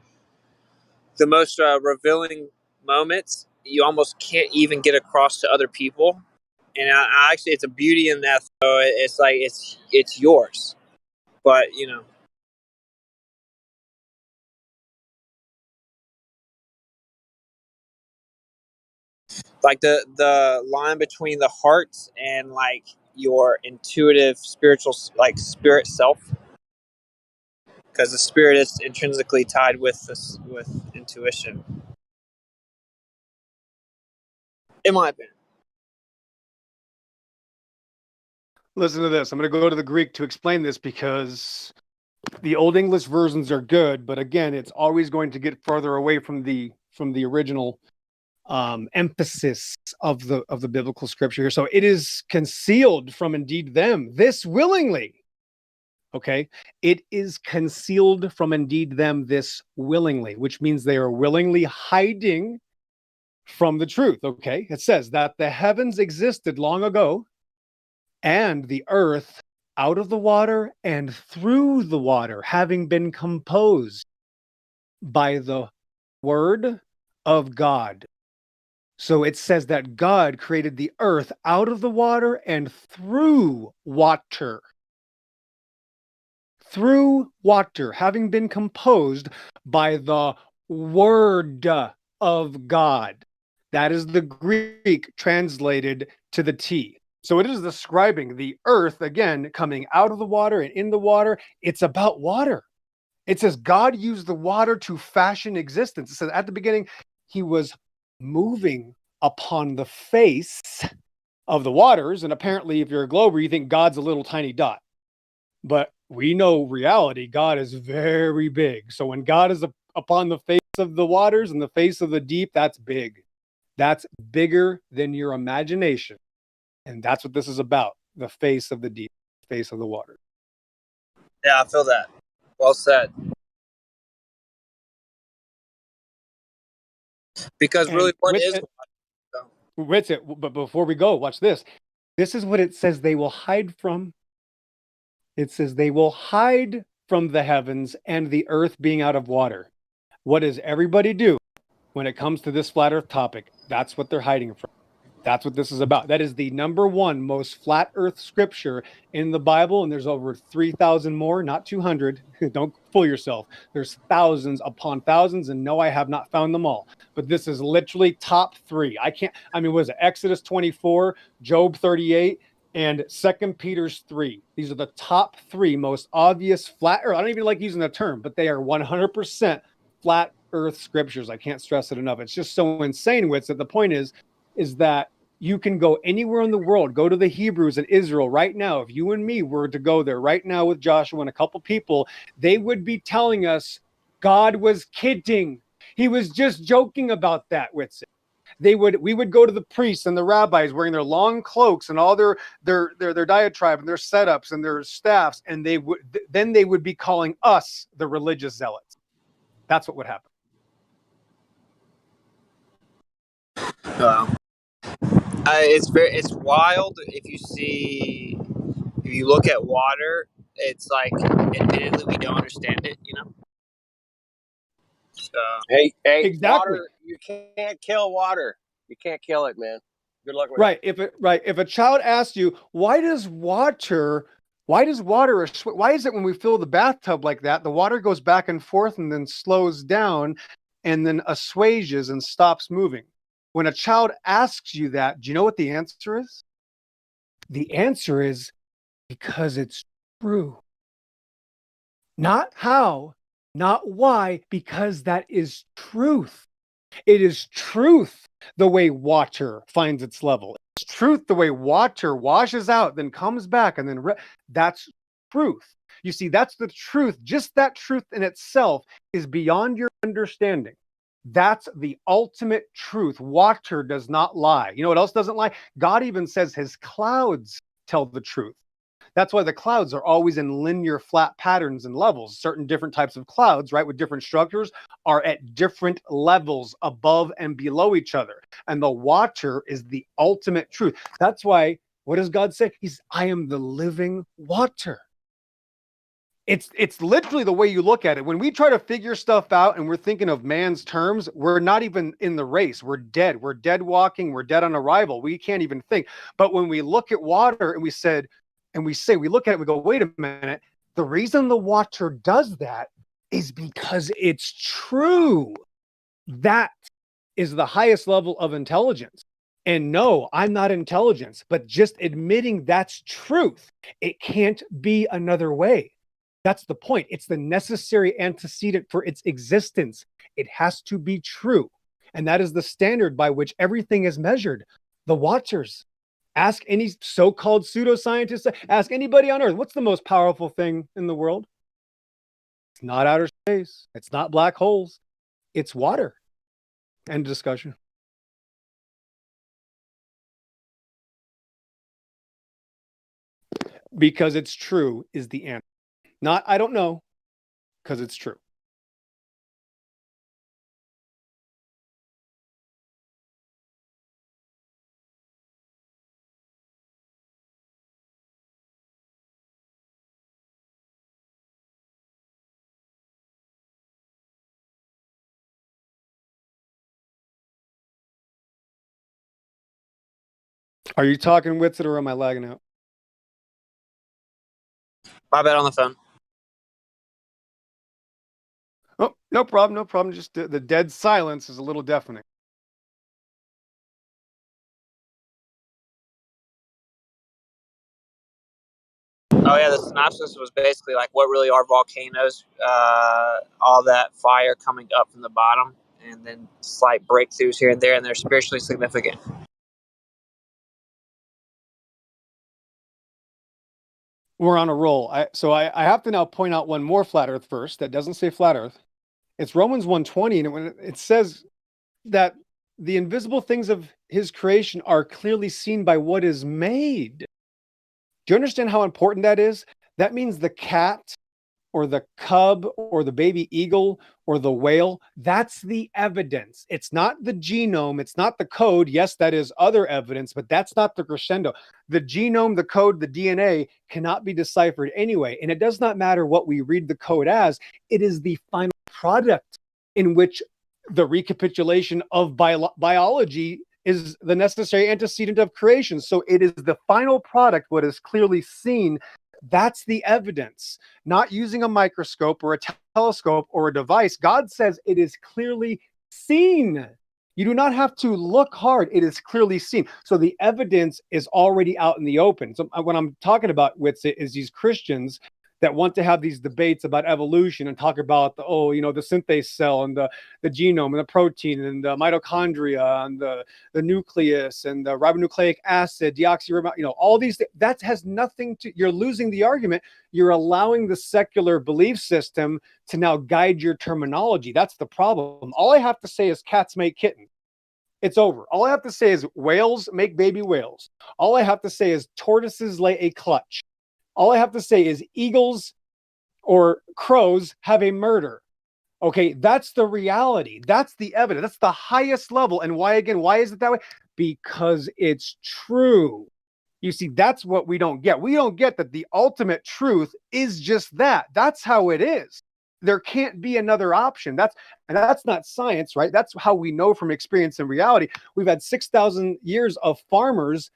the most revealing moments, you almost can't even get across to other people. And I actually, it's a beauty in that. So it's like it's yours, but like the line between the heart and like your intuitive spiritual like spirit self, because the spirit is intrinsically tied with this with intuition, in my opinion. Listen to this. I'm going to go to the Greek to explain this because the Old English versions are good, but again, it's always going to get further away from the original emphasis of the biblical scripture here. So it is concealed from indeed them this willingly. Okay, it is concealed from indeed them this willingly, which means they are willingly hiding from the truth. Okay, it says that the heavens existed long ago, and the earth out of the water and through the water, having been composed by the word of God. So it says that God created the earth out of the water and through water. Through water, having been composed by the word of God. That is the Greek translated to the T. So it is describing the earth, again, coming out of the water and in the water. It's about water. It says God used the water to fashion existence. It says at the beginning, he was moving upon the face of the waters. And apparently, if you're a glober, you think God's a little tiny dot. But we know reality, God is very big. So when God is upon the face of the waters and the face of the deep, that's big. That's bigger than your imagination. And that's what this is about, the face of the deep, face of the water. Yeah, I feel that. Well said. Because really, what is with it? But before we go, watch this. This is what it says they will hide from. It says they will hide from the heavens and the earth being out of water. What does everybody do when it comes to this flat earth topic? That's what they're hiding from. That's what this is about. That is the number one most flat earth scripture in the Bible. And there's over 3,000 more, not 200. Don't fool yourself. There's thousands upon thousands. And no, I have not found them all. But this is literally top three. Was it Exodus 24, Job 38, and 2 Peter's 3. These are the top three most obvious flat earth. I don't even like using the term, but they are 100% flat earth scriptures. I can't stress it enough. It's just so insane with it. The point is that you can go anywhere in the world, go to the Hebrews in Israel right now. If you and me were to go there right now with Joshua and a couple people, they would be telling us God was kidding. He was just joking about that with it. We would go to the priests and the rabbis wearing their long cloaks and all their diatribe and their setups and their staffs, and they would be calling us the religious zealots. That's what would happen. It's wild if you look at water. It's like admittedly we don't understand it, Hey, exactly. Water, you can't kill water. You can't kill it, man. Good luck with it. If a child asks you, why is it when we fill the bathtub like that, the water goes back and forth and then slows down and then assuages and stops moving? When a child asks you that, do you know what the answer is? The answer is because it's true. Not how, not why, because that is truth. It is truth the way water finds its level. It's truth the way water washes out, then comes back, and then that's truth. You see, that's the truth. Just that truth in itself is beyond your understanding. That's the ultimate truth. Water does not lie. You know what else doesn't lie? God even says his clouds tell the truth. That's why the clouds are always in linear flat patterns and levels. Certain different types of clouds, right, with different structures are at different levels above and below each other. And the water is the ultimate truth. That's why, what does God say? I am the living water. It's literally the way you look at it. When we try to figure stuff out and we're thinking of man's terms, we're not even in the race. We're dead. We're dead walking. We're dead on arrival. We can't even think. But when we look at water and we look at it, we go, wait a minute. The reason the water does that is because it's true. That is the highest level of intelligence. And no, I'm not intelligence, but just admitting that's truth. It can't be another way. That's the point. It's the necessary antecedent for its existence. It has to be true. And that is the standard by which everything is measured. The watchers. Ask any so-called pseudoscientist, ask anybody on Earth, what's the most powerful thing in the world? It's not outer space. It's not black holes. It's water. End of discussion. Because it's true is the answer. Not, I don't know, because it's true. Are you talking with it or am I lagging out? My bad, on the phone. Oh, no problem, no problem. Just the dead silence is a little deafening. Oh yeah, the synopsis was basically like what really are volcanoes, all that fire coming up from the bottom, and then slight breakthroughs here and there, and they're spiritually significant. We're on a roll. I have to now point out one more flat earth verse that doesn't say flat earth. It's Romans 1:20, and when it says that the invisible things of his creation are clearly seen by what is made. Do you understand how important that is? That means the cat or the cub or the baby eagle or the whale, that's the evidence. It's not the genome. It's not the code. Yes, that is other evidence, but that's not the crescendo. The genome, the code, the DNA cannot be deciphered anyway. And it does not matter what we read the code as. It is the final product in which the recapitulation of biology is the necessary antecedent of creation. So it is the final product, what is clearly seen. That's the evidence, not using a microscope or a telescope or a device. God says it is clearly seen. You do not have to look hard. It is clearly seen. So the evidence is already out in the open. So what I'm talking about with it is these Christians that want to have these debates about evolution and talk about the synthase cell and the genome and the protein and the mitochondria and the nucleus and the ribonucleic acid, deoxyribonucleic, all these things. That has nothing to, you're losing the argument. You're allowing the secular belief system to now guide your terminology. That's the problem. All I have to say is cats make kittens. It's over. All I have to say is whales make baby whales. All I have to say is tortoises lay a clutch. All I have to say is eagles or crows have a murder. Okay, that's the reality. That's the evidence. That's the highest level. And why is it that way? Because it's true. You see, that's what we don't get. We don't get that the ultimate truth is just that. That's how it is. There can't be another option. That's not science, right? That's how we know from experience and reality. We've had 6,000 years of farmers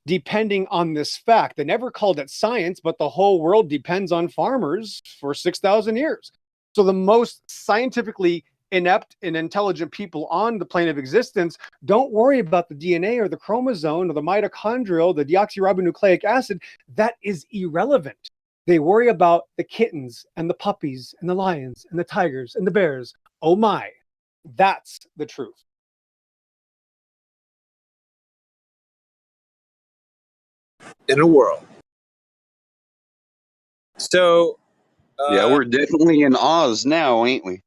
depending on this fact. They never called it science, but the whole world depends on farmers for 6,000 years. So the most scientifically inept and intelligent people on the plane of existence don't worry about the DNA or the chromosome or the mitochondrial, the deoxyribonucleic acid. That is irrelevant. They worry about the kittens and the puppies and the lions and the tigers and the bears. Oh my, that's the truth. In a world. So yeah, we're definitely in Oz now, ain't we?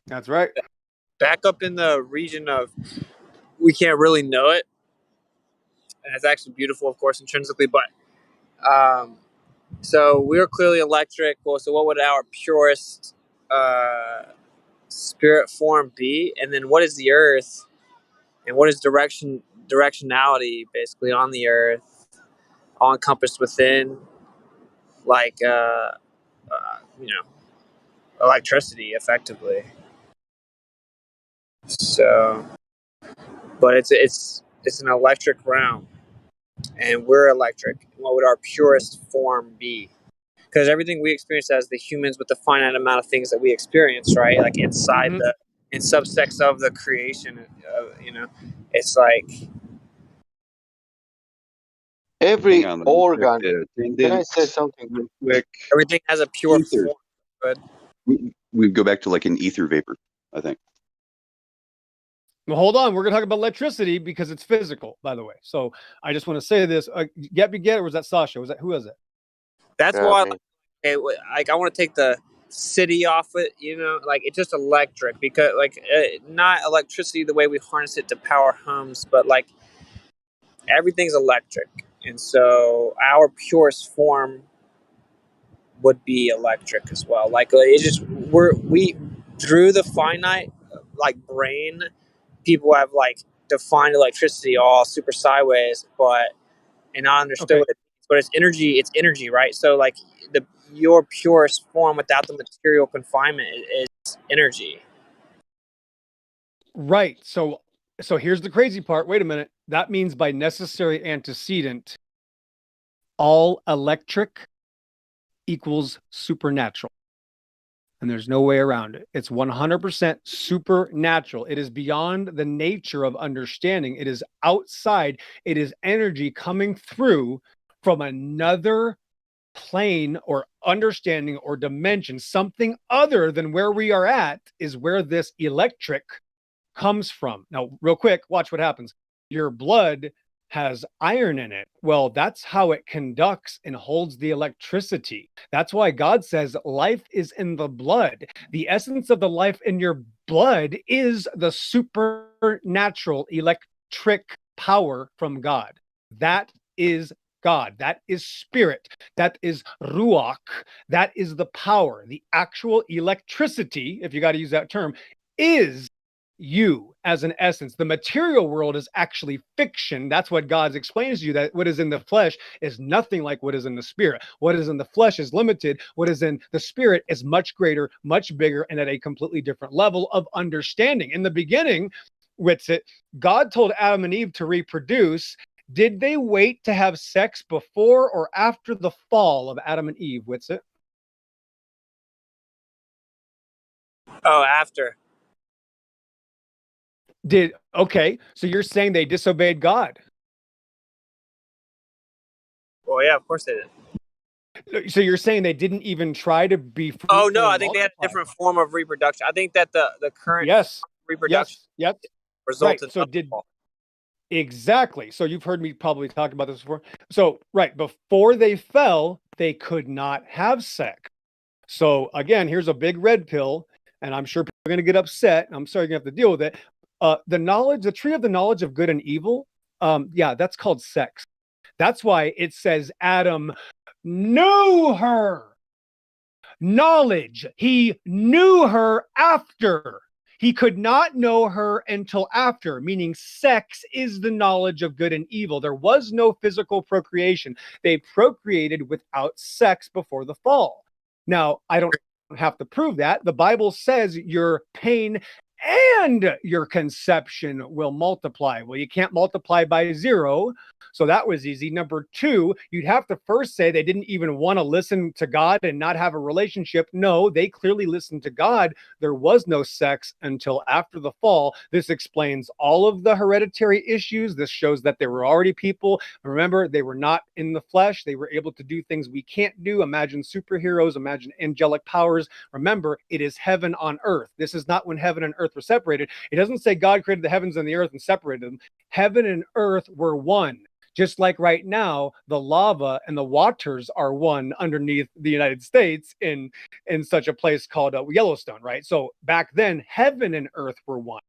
That's right. Back up in the region of we can't really know it, and it's actually beautiful, of course, intrinsically. But so we're clearly electric. Well, so what would our purest spirit form be? And then what is the Earth? And what is directionality basically on the Earth, all encompassed within, like electricity effectively. So, but it's an electric realm, and we're electric. What would our purest form be? Because everything we experience as the humans, with the finite amount of things that we experience, right? Like inside in subsects of the creation, it's like Every Hang on, let me check organ. the Can I say attendance something? real quick. everything has a pure Ether. form. But We go back to like an ether vapor, I think. Well, hold on. We're going to talk about electricity because it's physical, by the way. So I just want to say this. Get me, or was that Sasha? Who was it? that's why, I want to take the city off it. Like it's just electric, because not electricity the way we harness it to power homes, but like everything's electric, and so our purest form would be electric as well. Like it's just we through the finite brain, people have defined electricity all super sideways, and not understood what it means. But it's energy. It's energy, right? So like your purest form without the material confinement is energy. Right. So here's the crazy part. Wait a minute. That means by necessary antecedent, all electric equals supernatural. And there's no way around it. It's 100% supernatural. It is beyond the nature of understanding. It is outside. It is energy coming through from another plane or understanding or dimension. Something other than where we are at is where this electric comes from. Now, real quick, watch what happens. Your blood has iron in it. Well, that's how it conducts and holds the electricity. That's why God says life is in the blood. The essence of the life in your blood is the supernatural electric power from God. That is God. That is spirit. That is ruach. That is the power. The actual electricity, if you got to use that term, is you as an essence. The material world is actually fiction. That's what God explains to you, that what is in the flesh is nothing like what is in the spirit. What is in the flesh is limited. What is in the spirit is much greater, much bigger, and at a completely different level of understanding. In the beginning, Witsit, God told Adam and Eve to reproduce. Did they wait to have sex before or after the fall of Adam and Eve, Witsit? Oh, after. Okay, so you're saying they disobeyed God? Well, yeah, of course they did. So you're saying they didn't even try to be fruitful? Oh no, I think they had a different form of reproduction. I think that the current reproduction resulted. Right. So exactly. So you've heard me probably talk about this before. So right before they fell, they could not have sex. So again, here's a big red pill, and I'm sure people are going to get upset. I'm sorry you're going to have to deal with it. The tree of the knowledge of good and evil, that's called sex. That's why it says Adam knew her. Knowledge. He knew her after. He could not know her until after, meaning sex is the knowledge of good and evil. There was no physical procreation. They procreated without sex before the fall. Now, I don't have to prove that. The Bible says your pain and your conception will multiply. Well, you can't multiply by 0. So that was easy. Number 2, you'd have to first say they didn't even want to listen to God and not have a relationship. No, they clearly listened to God. There was no sex until after the fall. This explains all of the hereditary issues. This shows that there were already people. Remember, they were not in the flesh. They were able to do things we can't do. Imagine superheroes, imagine angelic powers. Remember, it is heaven on earth. This is not when heaven and earth were separated. It doesn't say God created the heavens and the earth and separated them. Heaven and earth were one. Just like right now, the lava and the waters are one underneath the United States in such a place called Yellowstone, right? So back then, heaven and earth were one.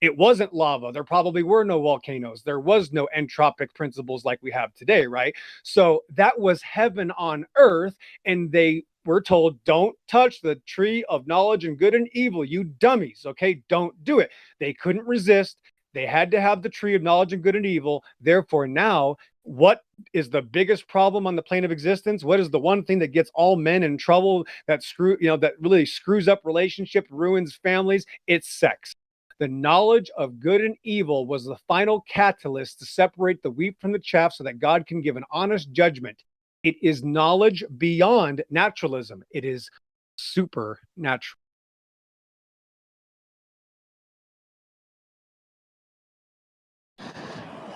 It wasn't lava. There probably were no volcanoes. There was no entropic principles like we have today, right? So that was heaven on earth, and they were told, don't touch the tree of knowledge and good and evil, you dummies, okay? Don't do it. They couldn't resist. They had to have the tree of knowledge and good and evil. Therefore, now what is the biggest problem on the plane of existence? What is the one thing that gets all men in trouble, that really screws up relationships, ruins families? It's sex. The knowledge of good and evil was the final catalyst to separate the wheat from the chaff so that God can give an honest judgment. It is knowledge beyond naturalism. It is supernatural.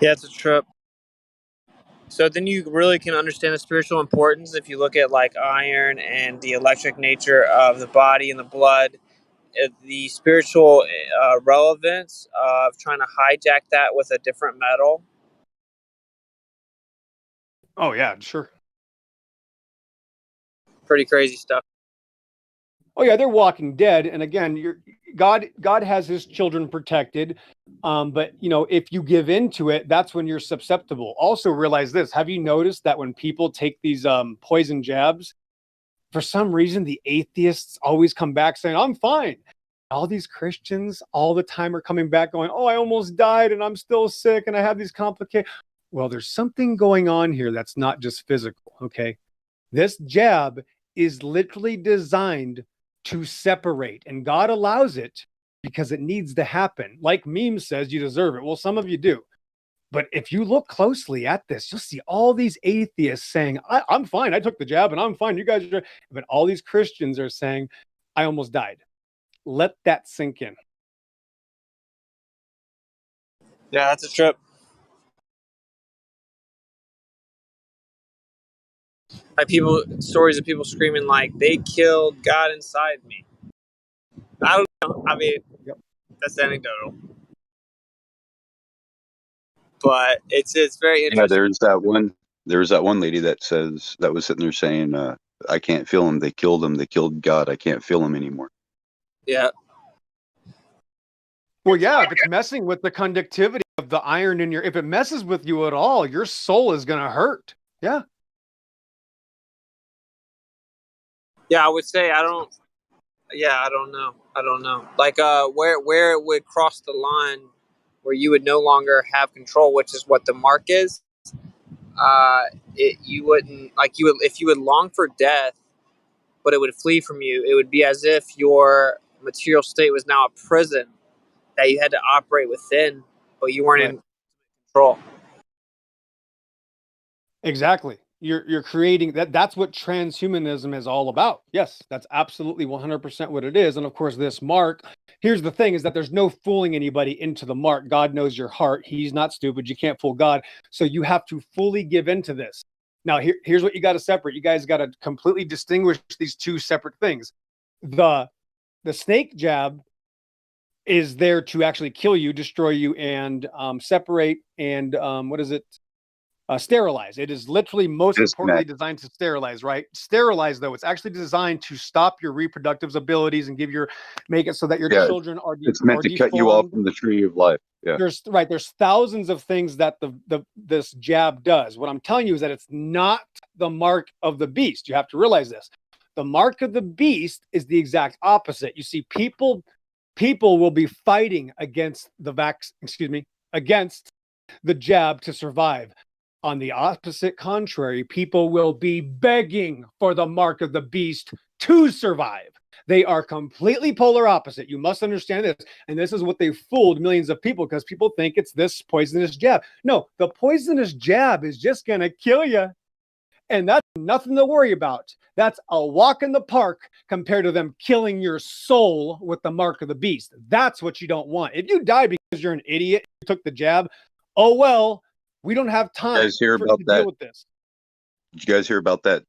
Yeah, it's a trip. So then you really can understand the spiritual importance if you look at like iron and the electric nature of the body and the blood, the spiritual relevance of trying to hijack that with a different metal. Oh yeah, sure. Pretty crazy stuff. Oh yeah, they're walking dead. And again, God has his children protected. But if you give into it, that's when you're susceptible. Also realize this. Have you noticed that when people take these poison jabs, for some reason, the atheists always come back saying, I'm fine. All these Christians all the time are coming back going, oh, I almost died and I'm still sick and I have these complications. Well, there's something going on here that's not just physical, okay? This jab is literally designed to separate, and God allows it because it needs to happen. Like Meme says, you deserve it. Well, some of you do. But if you look closely at this, you'll see all these atheists saying, I'm fine. I took the jab and I'm fine. You guys are. But all these Christians are saying, I almost died. Let that sink in. Yeah, that's a trip. Like stories of people screaming like they killed God inside me. I don't know. I mean, that's anecdotal, but it's very Yeah, interesting. there's that one lady that was sitting there saying, I can't feel him. They killed him. They killed God. I can't feel him anymore. Yeah. Well, yeah, if it's messing with the conductivity of the iron in if it messes with you at all, your soul is going to hurt. Yeah. Yeah, I would say I don't know. Like where it would cross the line where you would no longer have control, which is what the mark is. You wouldn't like you would if you would long for death, but it would flee from you. It would be as if your material state was now a prison that you had to operate within, but you weren't in control. Exactly. You're creating that. That's what transhumanism is all about. Yes, that's absolutely 100% what it is. And of course, this mark, here's the thing, is that there's no fooling anybody into the mark. God knows your heart. He's not stupid. You can't fool God. So you have to fully give into this. Now, here's what you got to separate. You guys got to completely distinguish these two separate things. The snake jab is there to actually kill you, destroy you, and separate and sterilize. It is literally most importantly designed to sterilize, right? Sterilize, though, it's actually designed to stop your reproductive abilities and make it so that your children are it's meant to cut you off from the tree of life. Yeah. There's thousands of things that this jab does. What I'm telling you is that it's not the mark of the beast. You have to realize this. The mark of the beast is the exact opposite. You see, people will be fighting against against the jab to survive. On the opposite contrary, people will be begging for the mark of the beast to survive. They are completely polar opposite. You must understand this. And this is what they fooled millions of people, because people think it's this poisonous jab. No, the poisonous jab is just going to kill you. And that's nothing to worry about. That's a walk in the park compared to them killing your soul with the mark of the beast. That's what you don't want. If you die because you're an idiot, you took the jab, oh well, we don't have time to deal with this. Did you guys hear about that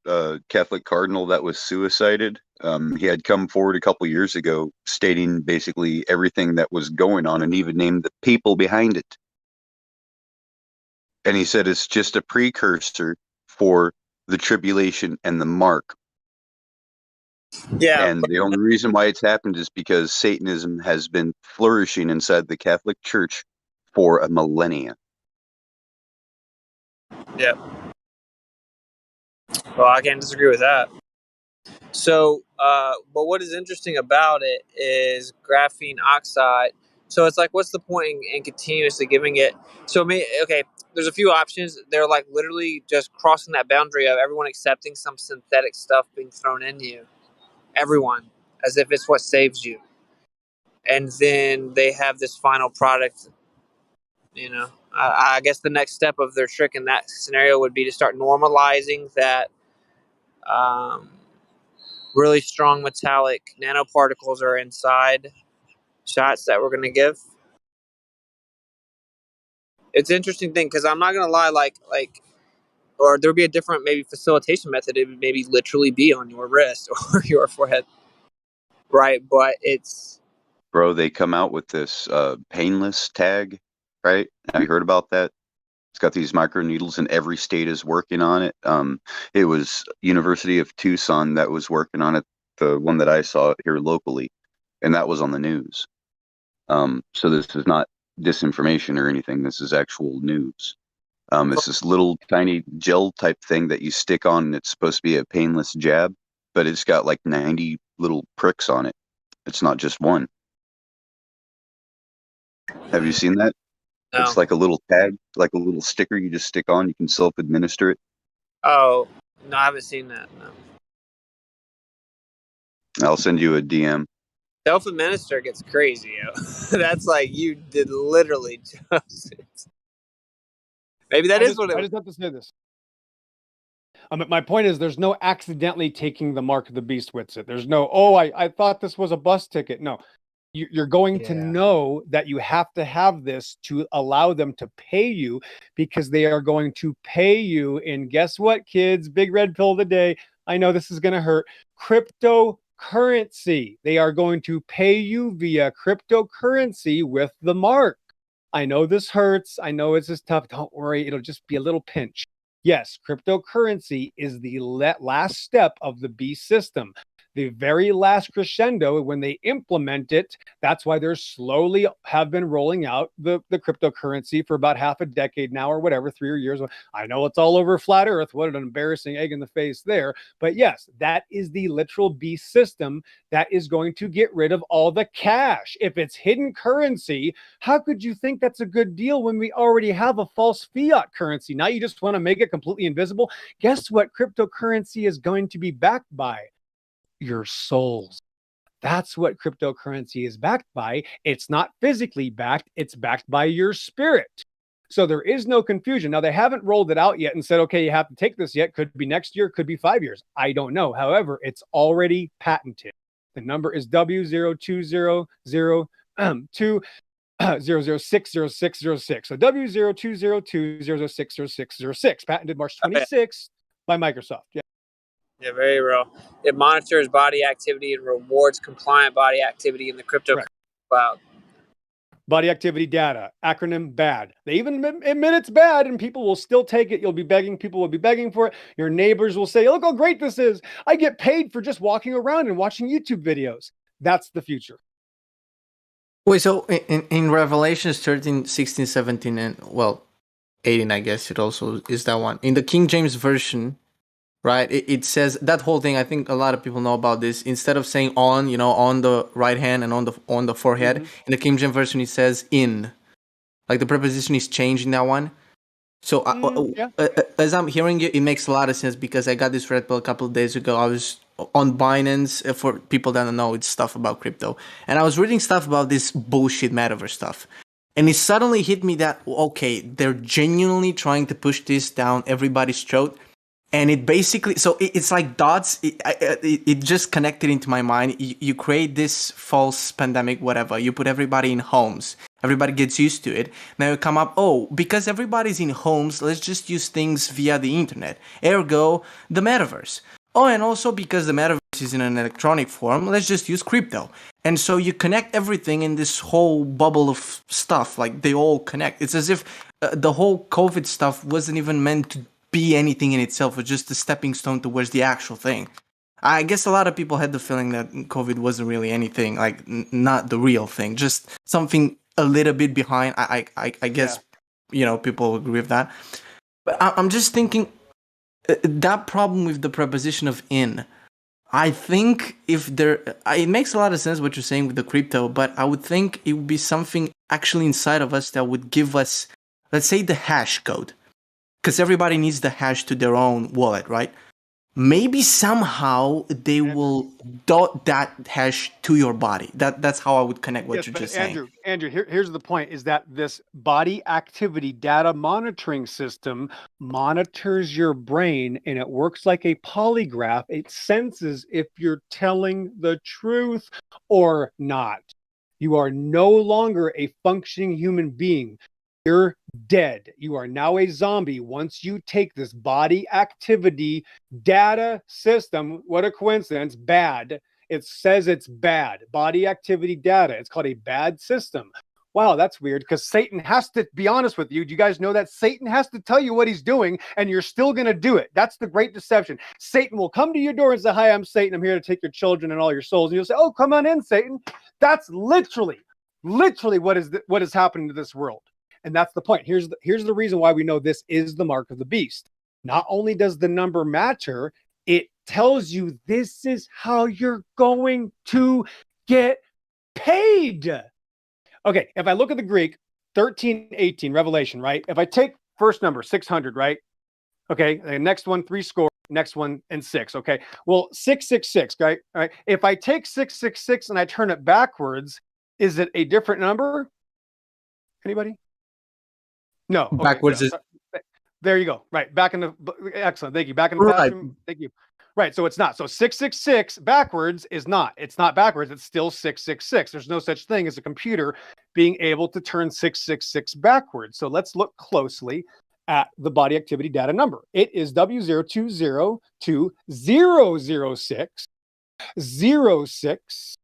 Catholic cardinal that was suicided? He had come forward a couple years ago stating basically everything that was going on and even named the people behind it. And he said it's just a precursor for the tribulation and the mark. Yeah. And the only reason why it's happened is because Satanism has been flourishing inside the Catholic Church for a millennia. Yeah. Well, I can't disagree with that. So, but what is interesting about it is graphene oxide So it's like, what's the point in continuously giving it? So okay, there's a few options. They're like literally just crossing that boundary of everyone accepting some synthetic stuff being thrown in you, everyone, as if it's what saves you, and then they have this final product. I guess the next step of their trick in that scenario would be to start normalizing that really strong metallic nanoparticles are inside shots that we're going to give. It's an interesting thing because I'm not going to lie, or there'd be a different maybe facilitation method. It would maybe literally be on your wrist or your forehead, right? But it's Bro, they come out with this painless tag, right? Have you heard about that? It's got these microneedles, and every state is working on it. It was University of Tucson that was working on it, the one that I saw here locally, and that was on the news. So this is not disinformation or anything. This is actual news. It's this little tiny gel type thing that you stick on, and it's supposed to be a painless jab, but it's got like 90 little pricks on it. It's not just one. Have you seen that? No. It's like a little tag, like a little sticker you just stick on. You can self-administer it. Oh, no, I haven't seen that. No. I'll send you a DM. Self-administer gets crazy, yo. That's like you did literally just. Maybe that is what it I was. just have to say this. My point is, there's no accidentally taking the mark of the beast with it. There's no, I thought this was a bus ticket. No, you're going to know that you have to have this to allow them to pay you, because they are going to pay you in, guess what, kids? Big red pill of the day. I know this is going to hurt. Cryptocurrency. They are going to pay you via cryptocurrency with the mark. I know this hurts. I know it's just tough. Don't worry. It'll just be a little pinch. Yes, cryptocurrency is the last step of the beast system. The very last crescendo, when they implement it, that's why they're slowly have been rolling out the cryptocurrency for about half a decade now, or whatever, 3 years. I know it's all over flat earth. What an embarrassing egg in the face there. But yes, that is the literal beast system that is going to get rid of all the cash. If it's hidden currency, how could you think that's a good deal when we already have a false fiat currency? Now you just want to make it completely invisible? Guess what cryptocurrency is going to be backed by? Your souls. That's what cryptocurrency is backed by. It's not physically backed, it's backed by your spirit. So there is no confusion. Now, they haven't rolled it out yet and said, okay, you have to take this yet. Could be next year, could be 5 years. I don't know. However, it's already patented. The number is W0200 0060606. So W020200060606, patented March 26th by Microsoft. Yeah. Yeah, very real. It monitors body activity and rewards compliant body activity in the crypto cloud. Body activity data, acronym BAD. They even admit it's bad, and people will still take it. People will be begging for it. Your neighbors will say, look how great this is. I get paid for just walking around and watching YouTube videos. That's the future. Wait, so in Revelations 13, 16, 17, and 18, I guess it also is that one. In the King James Version, right, it says that whole thing. I think a lot of people know about this. Instead of saying on, on the right hand and on the forehead, in the King James Version, it says in. Like the preposition is changed in that one. So as I'm hearing it makes a lot of sense, because I got this red pill a couple of days ago. I was on Binance, for people that don't know, it's stuff about crypto. And I was reading stuff about this bullshit metaverse stuff. And it suddenly hit me that, okay, they're genuinely trying to push this down everybody's throat. And it basically, so it's like dots, it just connected into my mind. You create this false pandemic, whatever. You put everybody in homes. Everybody gets used to it. Now you come up, because everybody's in homes, let's just use things via the internet. Ergo, the metaverse. And also because the metaverse is in an electronic form, let's just use crypto. And so you connect everything in this whole bubble of stuff. Like they all connect. It's as if the whole COVID stuff wasn't even meant to be anything in itself, was just a stepping stone towards the actual thing. I guess a lot of people had the feeling that COVID wasn't really anything, like not the real thing, just something a little bit behind. I guess, people agree with that. But I'm just thinking that problem with the preposition of in. I think if there, it makes a lot of sense what you're saying with the crypto, but I would think it would be something actually inside of us that would give us, let's say, the hash code, because everybody needs the hash to their own wallet, right? Maybe somehow they will dot that hash to your body. That's how I would connect what Yes, you're but just saying. Andrew, here's the point: is that this body activity data monitoring system monitors your brain, and it works like a polygraph. It senses if you're telling the truth or not. You are no longer a functioning human being. You're dead. You are now a zombie once you take this body activity data system. What a coincidence. Bad. It says it's bad. Body activity data. It's called a bad system. Wow, that's weird, because Satan has to be honest with you. Do you guys know that Satan has to tell you what he's doing, and you're still going to do it? That's the great deception. Satan will come to your door and say, "Hi, I'm Satan. I'm here to take your children and all your souls." And you'll say, "Oh, come on in, Satan." That's literally what is happening to this world. And that's the point. Here's the reason why we know this is the mark of the beast. Not only does the number matter, it tells you this is how you're going to get paid. Okay, if I look at the Greek, 1318, Revelation, right? If I take first number, 600, right? Okay, the next one, 3 score, next one, and 6, okay? Well, 666, right? All right. If I take 666 and I turn it backwards, is it a different number? Anybody? No. Okay, Backwards yeah. is There you go. Right. Back in the excellent. Thank you. Back in the right. classroom. Thank you. Right. So it's not. So 666 backwards is not. It's not backwards. It's still 666. There's no such thing as a computer being able to turn 666 backwards. So let's look closely at the body activity data number. It is W020 to 006 0606.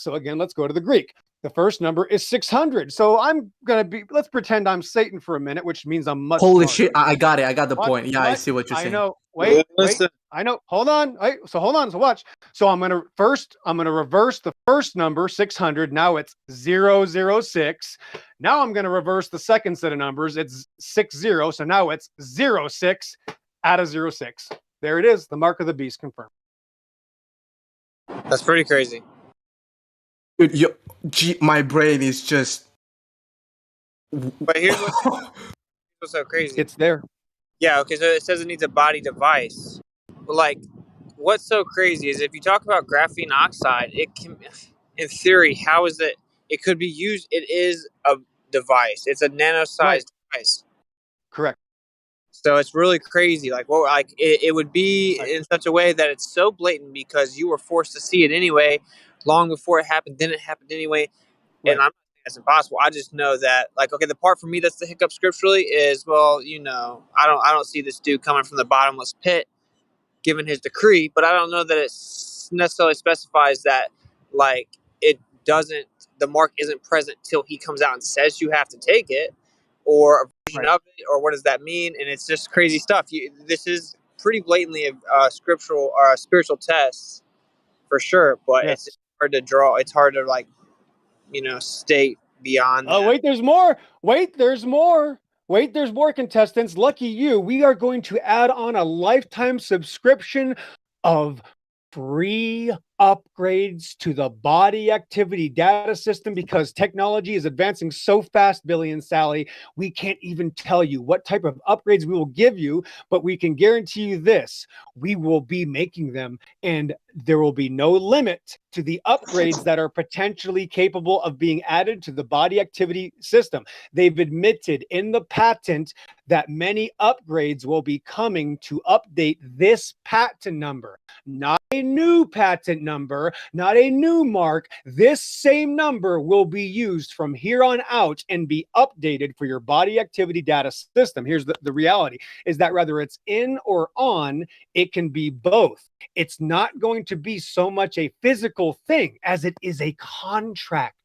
So again, let's go to the Greek. The first number is 600. So I'm going to be, let's pretend I'm Satan for a minute, which means I'm much Holy smarter. shit! I got it. I got the What? point. Yeah, I What? see what you're saying. I know. Wait. I know. Hold on. So hold on. So watch. So I'm going to reverse the first number, 600. Now it's 006. Now I'm going to reverse the second set of numbers. It's 60. So now it's 06 out of 06. There it is. The mark of the beast confirmed. That's pretty crazy. Dude, my brain is just. But here's what's so crazy. It's there. Yeah, okay, so it says it needs a body device. But like, what's so crazy is if you talk about graphene oxide, it can, in theory, how is it? It could be used. It is a device. It's a nano-sized device. Correct. So it's really crazy. Like, well, like it would be in such a way that it's so blatant because you were forced to see it anyway, long before it happened. Then it happened anyway, and I'm not saying that's impossible. I just know that, like, okay, the part for me that's the hiccup scripturally is, well, you know, I don't see this dude coming from the bottomless pit, given his decree, but I don't know that it necessarily specifies that, like, it doesn't. The mark isn't present till he comes out and says you have to take it, or a version of it, or what does that mean? And it's just crazy stuff. This is pretty blatantly a scriptural or a spiritual test for sure, but it's hard to draw. It's hard to, like, you know, state beyond. Oh, wait, there's more. Wait, there's more. Wait, there's more, contestants. Lucky you. We are going to add on a lifetime subscription of free upgrades to the body activity data system, because technology is advancing so fast, Billy and Sally, we can't even tell you what type of upgrades we will give you, but we can guarantee you this: we will be making them, and there will be no limit to the upgrades that are potentially capable of being added to the body activity system. They've admitted in the patent that many upgrades will be coming to update this patent number, not a new patent number, not a new mark. This same number will be used from here on out and be updated for your body activity data system. Here's the reality, is that whether it's in or on, it can be both. It's not going to be so much a physical thing as it is a contract.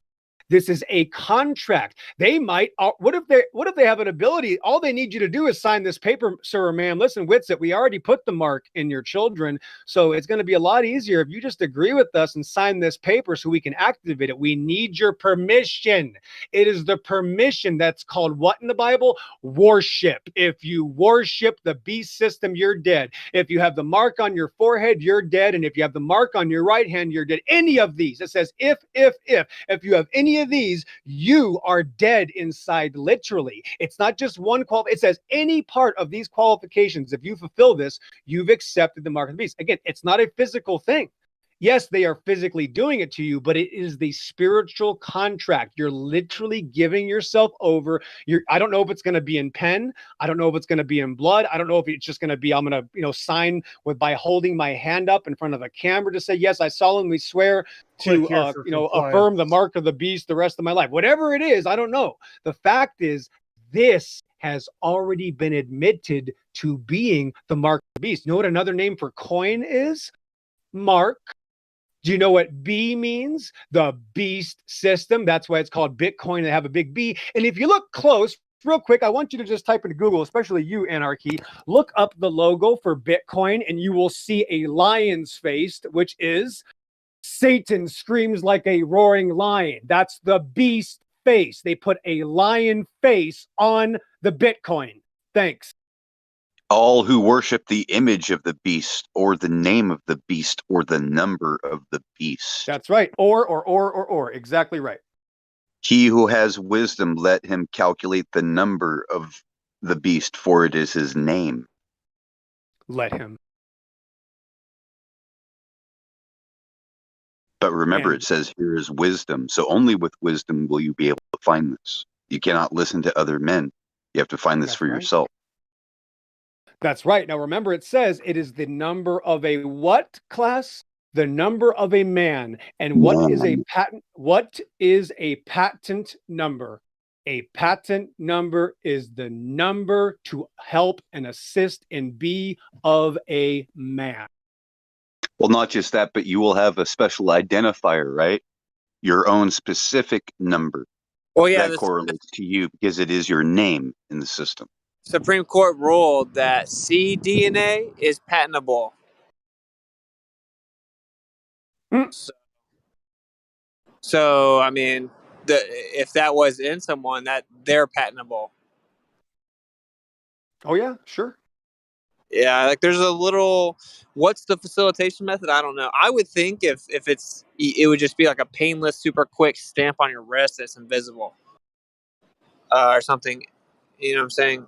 This is a contract. They might, what if they have an ability? All they need you to do is sign this paper, sir or ma'am. Listen, Witsit, we already put the mark in your children. So it's going to be a lot easier if you just agree with us and sign this paper so we can activate it. We need your permission. It is the permission that's called what in the Bible? Worship. If you worship the beast system, you're dead. If you have the mark on your forehead, you're dead. And if you have the mark on your right hand, you're dead. Any of these, it says if you have any of these, you are dead inside, literally. It's not just one it says any part of these qualifications. If you fulfill this, you've accepted the mark of the beast. Again, it's not a physical thing. Yes, they are physically doing it to you, but it is the spiritual contract. You're literally giving yourself over. I don't know if it's going to be in pen. I don't know if it's going to be in blood. I don't know if it's just going to be, I'm going to, sign by holding my hand up in front of a camera to say, yes, I solemnly swear to, affirm the mark of the beast the rest of my life. Whatever it is, I don't know. The fact is, this has already been admitted to being the mark of the beast. You know what another name for coin is? Mark. Do you know what B means? The beast system. That's why it's called Bitcoin. They have a big B. And if you look close, real quick, I want you to just type into Google, especially you, Anarchy. Look up the logo for Bitcoin, and you will see a lion's face, which is Satan screams like a roaring lion. That's the beast face. They put a lion face on the Bitcoin. Thanks. All who worship the image of the beast or the name of the beast or the number of the beast. That's right. Or. Exactly right. He who has wisdom, let him calculate the number of the beast, for it is his name. Let him. But remember, it says here is wisdom. So only with wisdom will you be able to find this. You cannot listen to other men. You have to find this for yourself. That's right. Now, remember, it says it is the number of a what class? The number of a man. And what is a patent? What is a patent number? A patent number is the number to help and assist and be of a man. Well, not just that, but you will have a special identifier, right? Your own specific number. Well, yeah, that correlates to you because it is your name in the system. Supreme Court ruled that cDNA is patentable. So I mean, if that was in someone, that they're patentable. Oh yeah, sure. Yeah, like there's a little. What's the facilitation method? I don't know. I would think if it would just be like a painless, super quick stamp on your wrist that's invisible, or something. You know what I'm saying?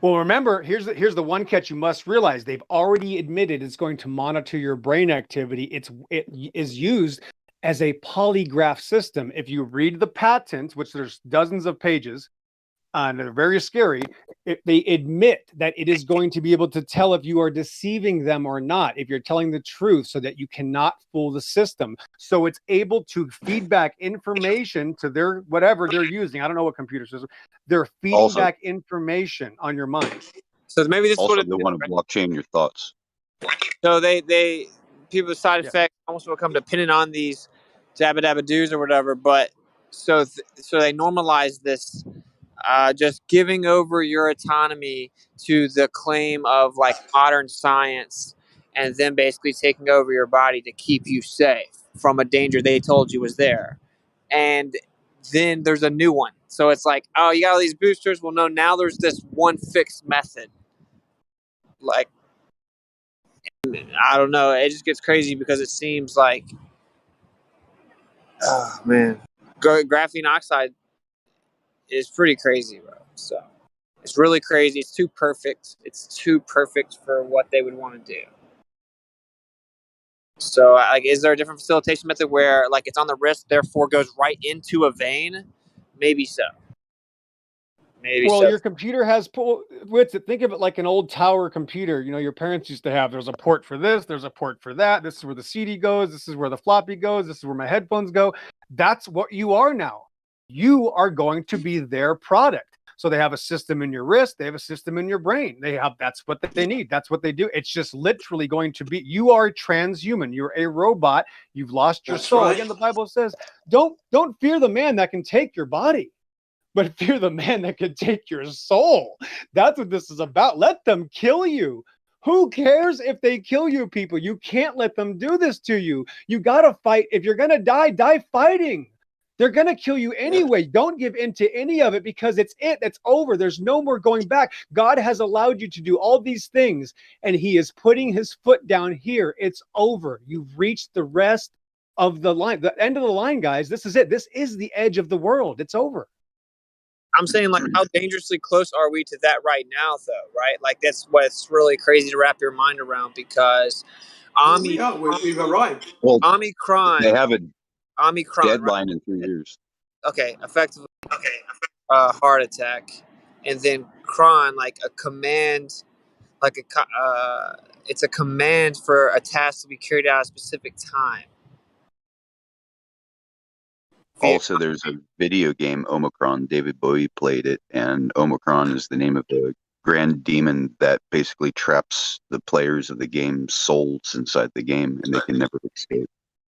Well, remember, here's the one catch you must realize. They've already admitted it's going to monitor your brain activity. It is used as a polygraph system. If you read the patent, which there's dozens of pages, and they're very scary, they admit that it is going to be able to tell if you are deceiving them or not, if you're telling the truth, so that you cannot fool the system. So it's able to feed back information to their whatever they're using. I don't know what computer system. They're feeding back information on your mind. So maybe this also, they want to blockchain your thoughts. So they people with side effects almost will come dependent on these dabba dabba doos or whatever. But so they normalize this. Just giving over your autonomy to the claim of like modern science, and then basically taking over your body to keep you safe from a danger they told you was there. And then there's a new one. So it's like, oh, you got all these boosters. Well, no, now there's this one fixed method. Like, I don't know. It just gets crazy because it seems like, oh man, graphene oxide is pretty crazy, bro. So it's really crazy. It's too perfect. It's too perfect for what they would want to do. So, like, is there a different facilitation method where, like, it's on the wrist, therefore goes right into a vein? Maybe so. Maybe well, so. Your computer has think of it like an old tower computer. You know, your parents used to have. There's a port for this. There's a port for that. This is where the CD goes. This is where the floppy goes. This is where my headphones go. That's what you are now. You are going to be their product. So they have a system in your wrist, they have a system in your brain. That's what they need. That's what they do. It's just literally going to be, you are transhuman. You're a robot. You've lost your soul. Again, the Bible says, don't fear the man that can take your body, but fear the man that can take your soul. That's what this is about. Let them kill you. Who cares if they kill you, people? You can't let them do this to you. You got to fight. If you're going to die, die fighting. They're going to kill you anyway. Don't give in to any of it, because it's over. There's no more going back. God has allowed you to do all these things, and he is putting his foot down here. It's over. You've reached the rest of the line, the end of the line, guys. This is it. This is the edge of the world. It's over. I'm saying, like, how dangerously close are we to that right now, though, right? Like, that's what's really crazy to wrap your mind around, because We've arrived. Well, Omicron, they have a right? deadline in 3 years. Okay, effectively, heart attack, and then cron, like a command, it's a command for a task to be carried out at a specific time. Also, there's a video game, Omicron. David Bowie played it, and Omicron is the name of the grand demon that basically traps the players of the game's souls inside the game, and they can never escape.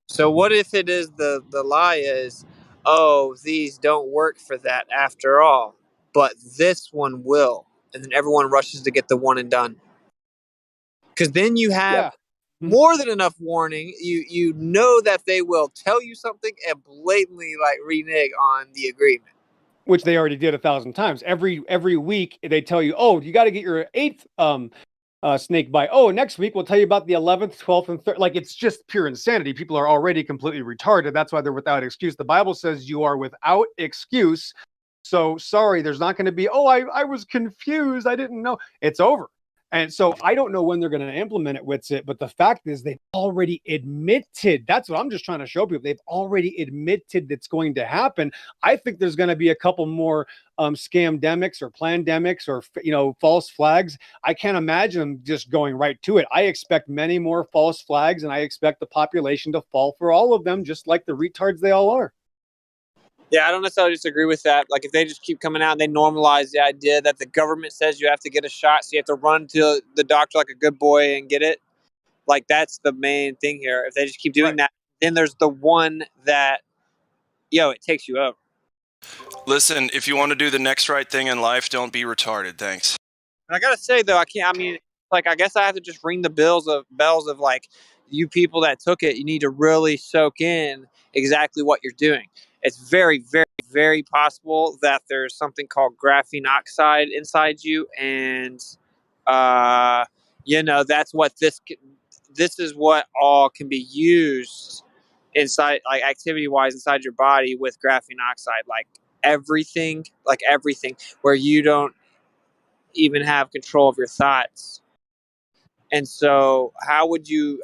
So what if it is the lie is, oh, these don't work for that after all, but this one will, and then everyone rushes to get the one and done. Because then you have more than enough warning. You know that they will tell you something and blatantly like renege on the agreement, which they already did 1,000 times. Every week they tell you, oh, you got to get your 8th snake bite. Oh, next week we'll tell you about the 11th, 12th, and 13th. Like, it's just pure insanity. People are already completely retarded. That's why they're without excuse. The Bible says you are without excuse. So sorry, there's not going to be, oh, I was confused, I didn't know. It's over. And so I don't know when they're going to implement it with it, but the fact is they've already admitted. That's what I'm just trying to show people. They've already admitted that's going to happen. I think there's going to be a couple more scamdemics or plandemics or, false flags. I can't imagine them just going right to it. I expect many more false flags, and I expect the population to fall for all of them, just like the retards they all are. Yeah, I don't necessarily disagree with that. Like, if they just keep coming out and they normalize the idea that the government says you have to get a shot, so you have to run to the doctor like a good boy and get it. Like, that's the main thing here. If they just keep doing that, then there's the one that, it takes you over. Listen, if you want to do the next right thing in life, don't be retarded. Thanks. And I gotta say though, I guess I have to just ring the bells of like, you people that took it, you need to really soak in exactly what you're doing. It's very, very, very possible that there's something called graphene oxide inside you, and that's what this is what all can be used inside, like activity wise, inside your body with graphene oxide, like everything, where you don't even have control of your thoughts. And so how would you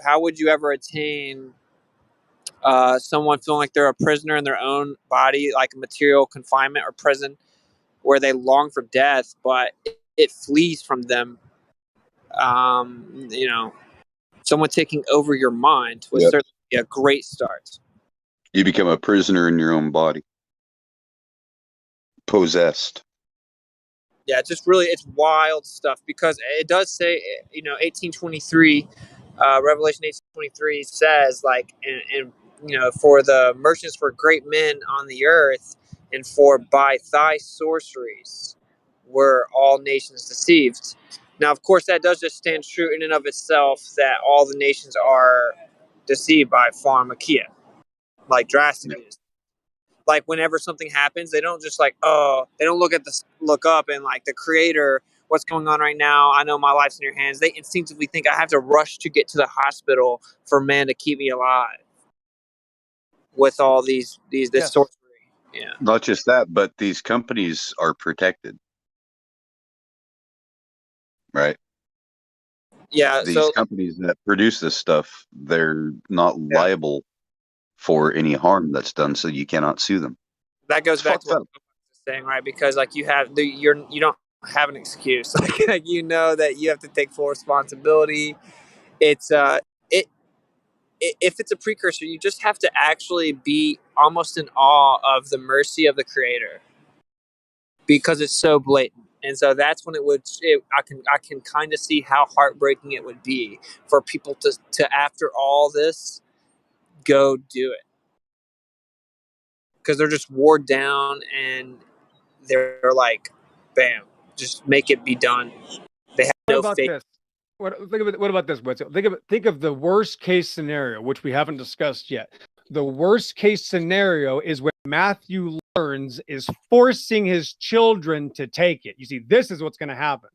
ever attain someone feeling like they're a prisoner in their own body, like a material confinement or prison, where they long for death, but it flees from them? Someone taking over your mind would certainly be a great start. You become a prisoner in your own body. Possessed. Yeah, it's wild stuff, because it does say, 1823, Revelation 18:23 says, like, and for the merchants were great men on the earth, and for by thy sorceries were all nations deceived. Now, of course, that does just stand true in and of itself, that all the nations are deceived by pharmakia, like drastically. Like, whenever something happens, they don't just they don't look up and like, the creator, what's going on right now? I know my life's in your hands. They instinctively think I have to rush to get to the hospital for man to keep me alive. With all this sorcery. Yeah. Not just that, but these companies are protected. Right? Yeah. These companies that produce this stuff, they're not liable for any harm that's done, so you cannot sue them. That goes back to what I was saying, right? Because like, you don't have an excuse. Like, that you have to take full responsibility. It's if it's a precursor, you just have to actually be almost in awe of the mercy of the creator. because it's so blatant. And so that's when I can kind of see how heartbreaking it would be for people to after all this go do it, because they're just wore down and they're like, bam, just make it be done. They have What no about faith. this? What about this, Wetzel? Think of the worst case scenario, which we haven't discussed yet. The worst case scenario is when Matthew learns is forcing his children to take it. You see, this is what's going to happen.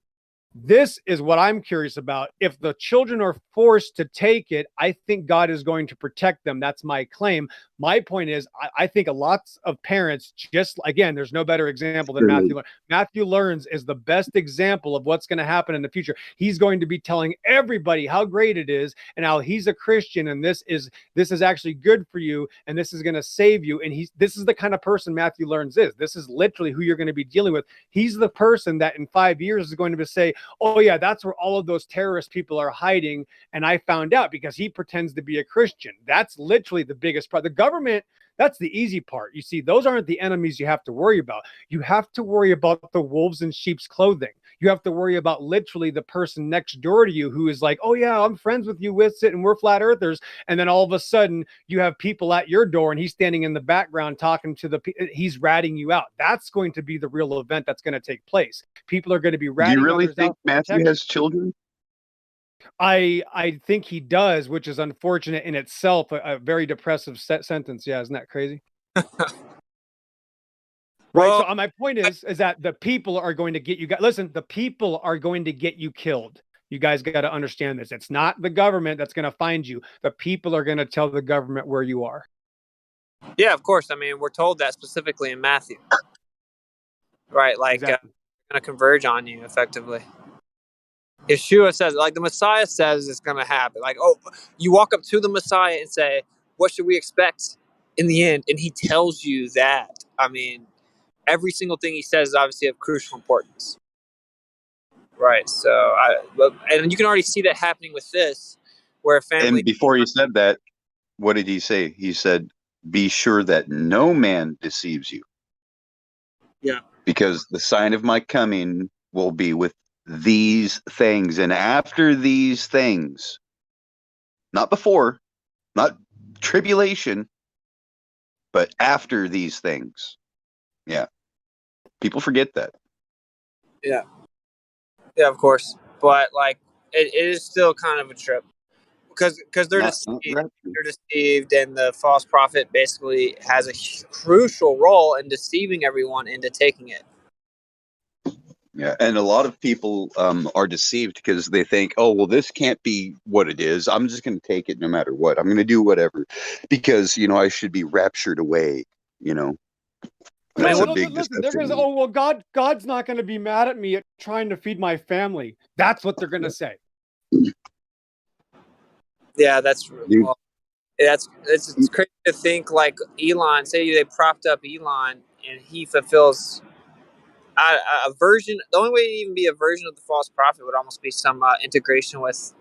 This is what I'm curious about. If the children are forced to take it, I think God is going to protect them. That's my claim. My point is, I think a lot of parents, just again, there's no better example than Matthew. Matthew Learns is the best example of what's going to happen in the future. He's going to be telling everybody how great it is and how he's a Christian and this is actually good for you and this is going to save you. And this is the kind of person Matthew Learns is. This is literally who you're going to be dealing with. He's the person that in 5 years is going to say, oh yeah, that's where all of those terrorist people are hiding. And I found out because he pretends to be a Christian. That's literally the biggest part. The government, that's the easy part. You see, those aren't the enemies you have to worry about. You have to worry about the wolves in sheep's clothing. You have to worry about literally the person next door to you who is like, oh yeah, I'm friends with you, Witsit, and we're flat earthers. And then all of a sudden you have people at your door and he's standing in the background talking to he's ratting you out. That's going to be the real event that's going to take place. People are going to be ratting. Do you really others think out for Matthew protection. has children? I think he does, which is unfortunate in itself. A very depressive sentence. Yeah, isn't that crazy? Right. So my point is that the people are going to get you. Listen, the people are going to get you killed. You guys got to understand this. It's not the government that's going to find you. The people are going to tell the government where you are. Yeah, of course. I mean, we're told that specifically in Matthew. Right. Like, exactly. Going to converge on you effectively. Yeshua says, like the Messiah says it's going to happen. Like, oh, you walk up to the Messiah and say, what should we expect in the end? And he tells you that. I mean, every single thing he says is obviously of crucial importance. Right. So, and you can already see that happening with this, where a family. And before he said that, what did he say? He said, be sure that no man deceives you. Yeah. Because the sign of my coming will be with these things. And after these things, not before, not tribulation, but after these things. Yeah. People forget that. Yeah. Yeah, of course. But like, it is still kind of a trip because they're deceived. They're deceived, and the false prophet basically has a crucial role in deceiving everyone into taking it. Yeah, and a lot of people are deceived because they think, oh, well, this can't be what it is. I'm just going to take it no matter what. I'm going to do whatever because, I should be raptured away, That's a big listen, they're going to say, oh, well, God's not going to be mad at me at trying to feed my family. That's what they're going to say. Yeah, that's well, it's crazy to think like Elon, say they propped up Elon and he fulfills a version. The only way to even be a version of the false prophet would almost be some integration with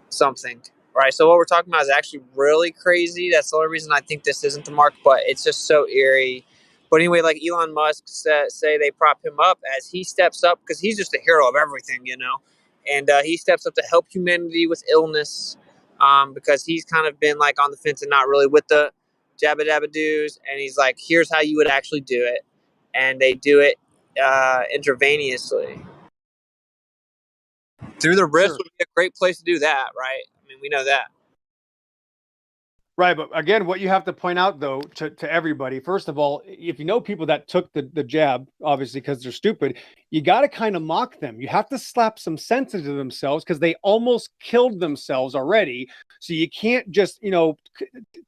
something, right? So what we're talking about is actually really crazy. That's the only reason I think this isn't the mark, but it's just so eerie. But anyway, like Elon Musk say they prop him up as he steps up because he's just a hero of everything, and he steps up to help humanity with illness because he's kind of been like on the fence and not really with the jabba dabba doos, and he's like, here's how you would actually do it, and they do it intravenously. Through the wrist would be a great place to do that, right? I mean, we know that. Right, but again, what you have to point out, though, to everybody, first of all, if you know people that took the jab, obviously because they're stupid, you got to kind of mock them. You have to slap some sense into themselves because they almost killed themselves already. So you can't just,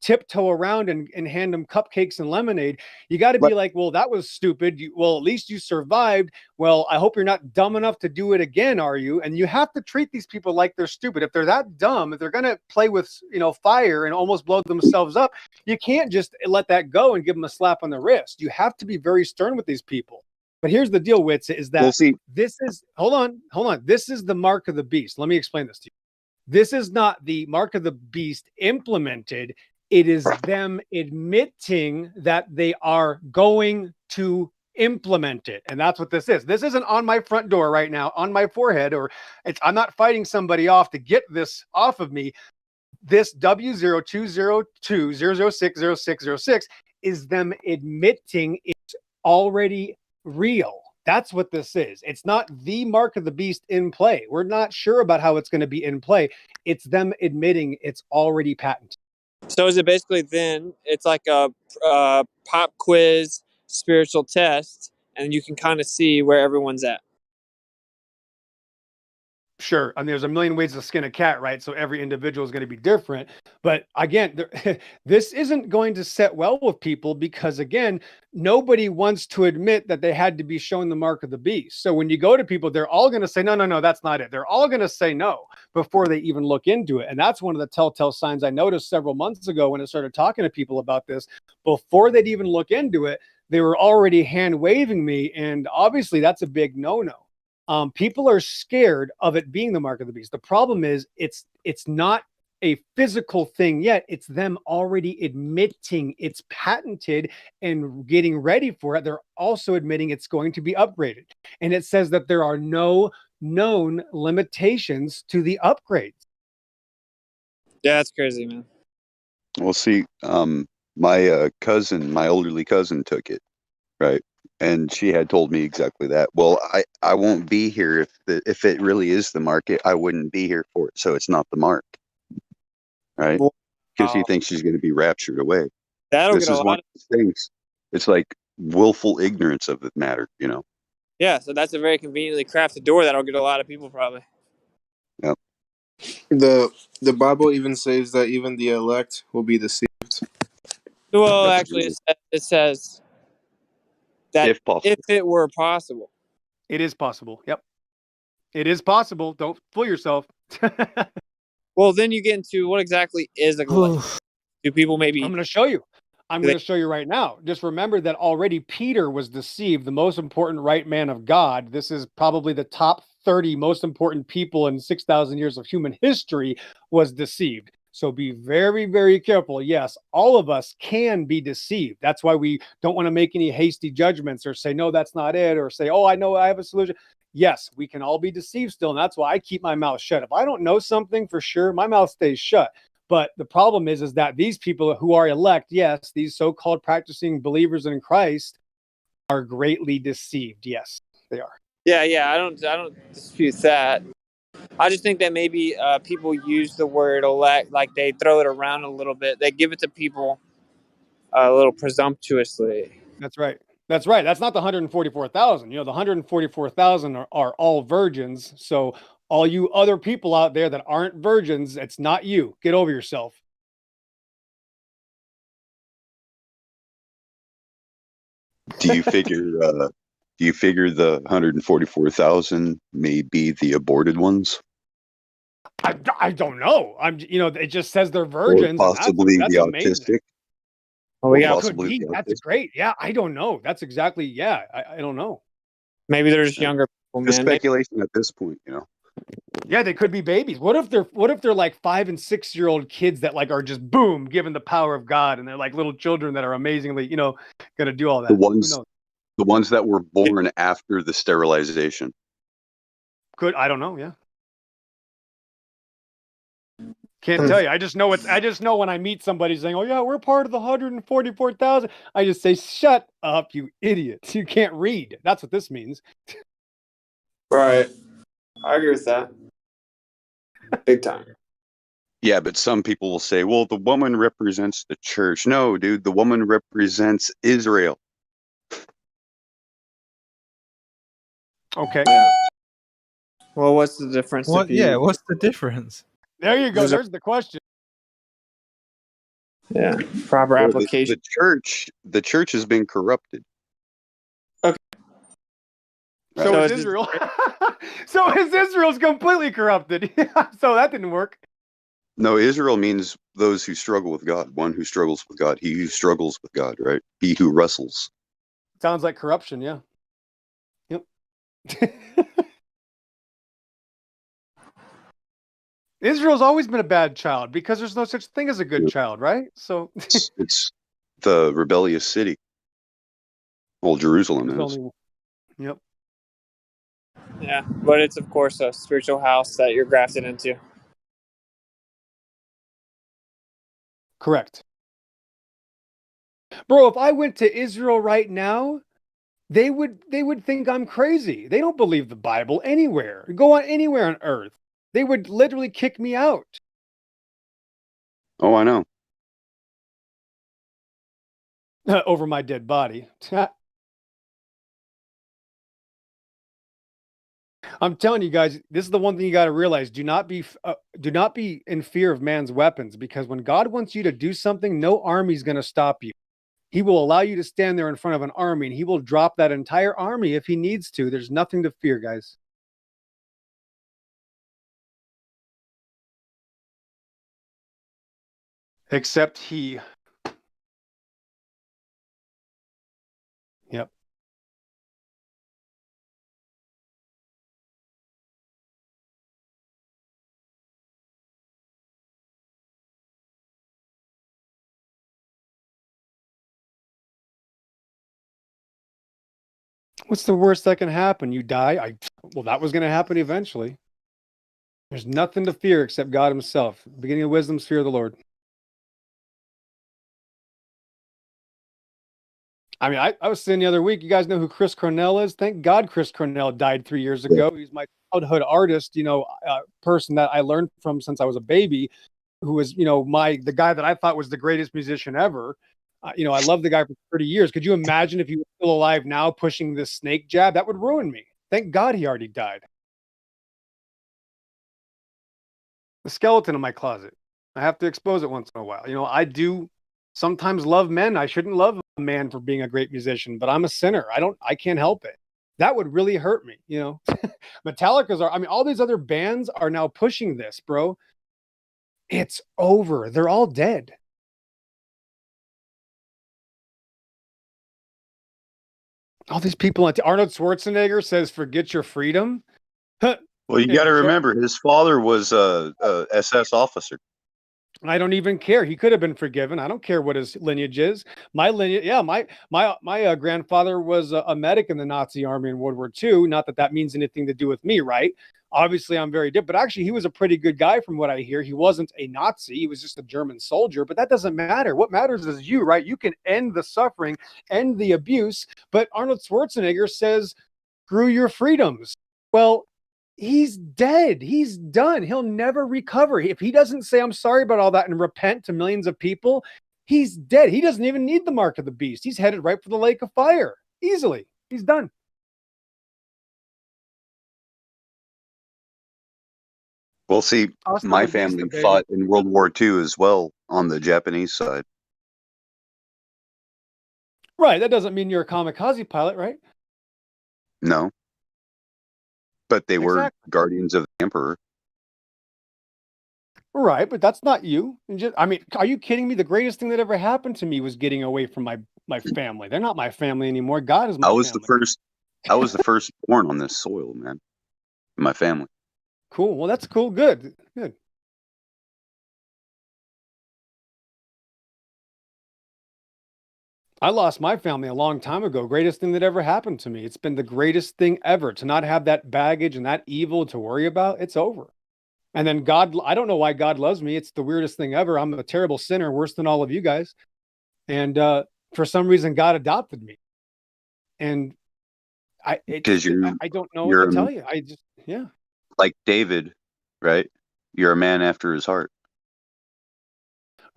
tiptoe around and hand them cupcakes and lemonade. You got to be like, well, that was stupid. Well, at least you survived. Well, I hope you're not dumb enough to do it again, are you? And you have to treat these people like they're stupid. If they're that dumb, if they're going to play with, fire and almost blow themselves up, you can't just let that go and give them a slap on the wrist. You have to be very stern with these people. But here's the deal, Witz, is that this is, hold on. This is the mark of the beast. Let me explain this to you. This is not the mark of the beast implemented. It is them admitting that they are going to implement it. And that's what this is. This isn't on my front door right now, on my forehead, or I'm not fighting somebody off to get this off of me. This W020200600606 is them admitting it's already real. That's what this is. It's not the mark of the beast in play. We're not sure about how it's going to be in play. It's them admitting it's already patented. So is it basically then it's like a pop quiz spiritual test, and you can kind of see where everyone's at? Sure. I mean, there's a million ways to skin a cat, right? So every individual is going to be different. But again, this isn't going to set well with people because, again, nobody wants to admit that they had to be shown the mark of the beast. So when you go to people, they're all going to say, no, that's not it. They're all going to say no before they even look into it. And that's one of the telltale signs I noticed several months ago when I started talking to people about this. Before they'd even look into it, they were already hand waving me. And obviously, that's a big no-no. People are scared of it being the mark of the beast. The problem is it's not a physical thing yet. It's them already admitting it's patented and getting ready for it. They're also admitting it's going to be upgraded. And it says that there are no known limitations to the upgrades. Yeah, that's crazy, man. Well, see, my cousin, my elderly cousin took it, right? And she had told me exactly that. Well, I won't be here if it really is the market. I wouldn't be here for it, so it's not the mark, right? Because she thinks she's going to be raptured away. That'll This get a is lot one of those things. It's like willful ignorance of the matter, you know. Yeah, so that's a very conveniently crafted door that'll get a lot of people probably. Yep. The Bible even says that even the elect will be deceived. Well, That's actually, it says that if possible, if it were possible. It is possible. Yep. It is possible. Don't fool yourself. Well, then you get into what exactly is a elect. Do people maybe? I'm going to show you. I'm going to show you right now. Just remember that already Peter was deceived, the most important right man of God. This is probably the top 30 most important people in 6,000 years of human history was deceived. So be very, very careful. Yes, all of us can be deceived. That's why we don't want to make any hasty judgments or say, no, that's not it, or say, oh, I know I have a solution. Yes, we can all be deceived still. And that's why I keep my mouth shut. If I don't know something for sure, my mouth stays shut. But the problem is that these people who are elect, yes, these so-called practicing believers in Christ are greatly deceived. Yes, they are. Yeah, I don't dispute that. I just think that maybe people use the word elect, like they throw it around a little bit. They give it to people a little presumptuously. That's right. That's right. That's not the 144,000. You know, the 144,000 are all virgins. So all you other people out there that aren't virgins, it's not you. Get over yourself. do you figure the 144,000 may be the aborted ones? I don't know. It just says they're virgins. Or possibly and that's the amazing. autistic. Oh, yeah, could be. That's great. Yeah, I don't know. That's exactly. Yeah, I don't know. Maybe they're just younger people, man. Speculation at this point, you know. Yeah, they could be babies. What if they're like 5 and 6 year old kids that like are just boom given the power of God, and they're like little children that are amazingly, gonna do all that. The Who knows? ones that were born after the sterilization. I don't know. Yeah. Can't tell you. I just know when I meet somebody saying, "Oh yeah, we're part of the 144,000." I just say, "Shut up, you idiots! You can't read." That's what this means. Right. I agree with that. Big time. Yeah, but some people will say, "Well, the woman represents the church." No, dude, the woman represents Israel. Okay. Well, what's the difference? What's the difference? There you go. There's the question. Yeah, proper application. The church has been corrupted. Okay. Right. So is Israel. So Israel's completely corrupted. So that didn't work. No, Israel means those who struggle with God. One who struggles with God. He who struggles with God, right? He who wrestles. Sounds like corruption, yeah. Yep. Israel's always been a bad child because there's no such thing as a good child, right? So it's the rebellious city. Well, Jerusalem There's is. only, yep. Yeah, but it's of course a spiritual house that you're grafted into. Correct. Bro, if I went to Israel right now, they would think I'm crazy. They don't believe the Bible anywhere. Go on anywhere on earth. They would literally kick me out. Oh, I know. Over my dead body. I'm telling you guys, this is the one thing you got to realize. Do not be in fear of man's weapons, because when God wants you to do something, no army's going to stop you. He will allow you to stand there in front of an army, and he will drop that entire army if he needs to. There's nothing to fear, guys. Except he. Yep. What's the worst that can happen? You die? Well, that was going to happen eventually. There's nothing to fear except God himself. The beginning of wisdom is fear of the Lord. I mean, I was saying the other week, you guys know who Chris Cornell is? Thank God Chris Cornell died 3 years ago. He's my childhood artist, person that I learned from since I was a baby, who was, the guy that I thought was the greatest musician ever. I loved the guy for 30 years. Could you imagine if he was still alive now pushing this snake jab? That would ruin me. Thank God he already died. The skeleton in my closet. I have to expose it once in a while. I do sometimes love men. I shouldn't love a man for being a great musician, but I'm a sinner. I can't help it. That would really hurt me. Metallica's all these other bands are now pushing this, bro. It's over. They're all dead. All these people, Arnold Schwarzenegger says, forget your freedom. Well, you got to remember, his father was a SS officer. I don't even care. He could have been forgiven. I don't care what his lineage is. My lineage, my grandfather was a medic in the Nazi army in World War II. Not that that means anything to do with me, right? Obviously, I'm very different. But actually, he was a pretty good guy from what I hear. He wasn't a Nazi. He was just a German soldier. But that doesn't matter. What matters is you, right? You can end the suffering, end the abuse. But Arnold Schwarzenegger says, screw your freedoms. Well, he's dead. He's done. He'll never recover. If he doesn't say, I'm sorry about all that and repent to millions of people, he's dead. He doesn't even need the mark of the beast. He's headed right for the lake of fire. Easily. He's done. Well, see, my family fought in World War II as well on the Japanese side. Right. That doesn't mean you're a kamikaze pilot, right? No. But they were guardians of the emperor. Right, but that's not you. Are you kidding me? The greatest thing that ever happened to me was getting away from my family. They're not my family anymore. God is my family. I was the first born on this soil, man. In my family. Cool. Well, that's cool. Good. I lost my family a long time ago. Greatest thing that ever happened to me. It's been the greatest thing ever to not have that baggage and that evil to worry about. It's over. And then God, I don't know why God loves me. It's the weirdest thing ever. I'm a terrible sinner, worse than all of you guys. And for some reason, God adopted me. And I don't know what to tell you. Like David, right? You're a man after his heart.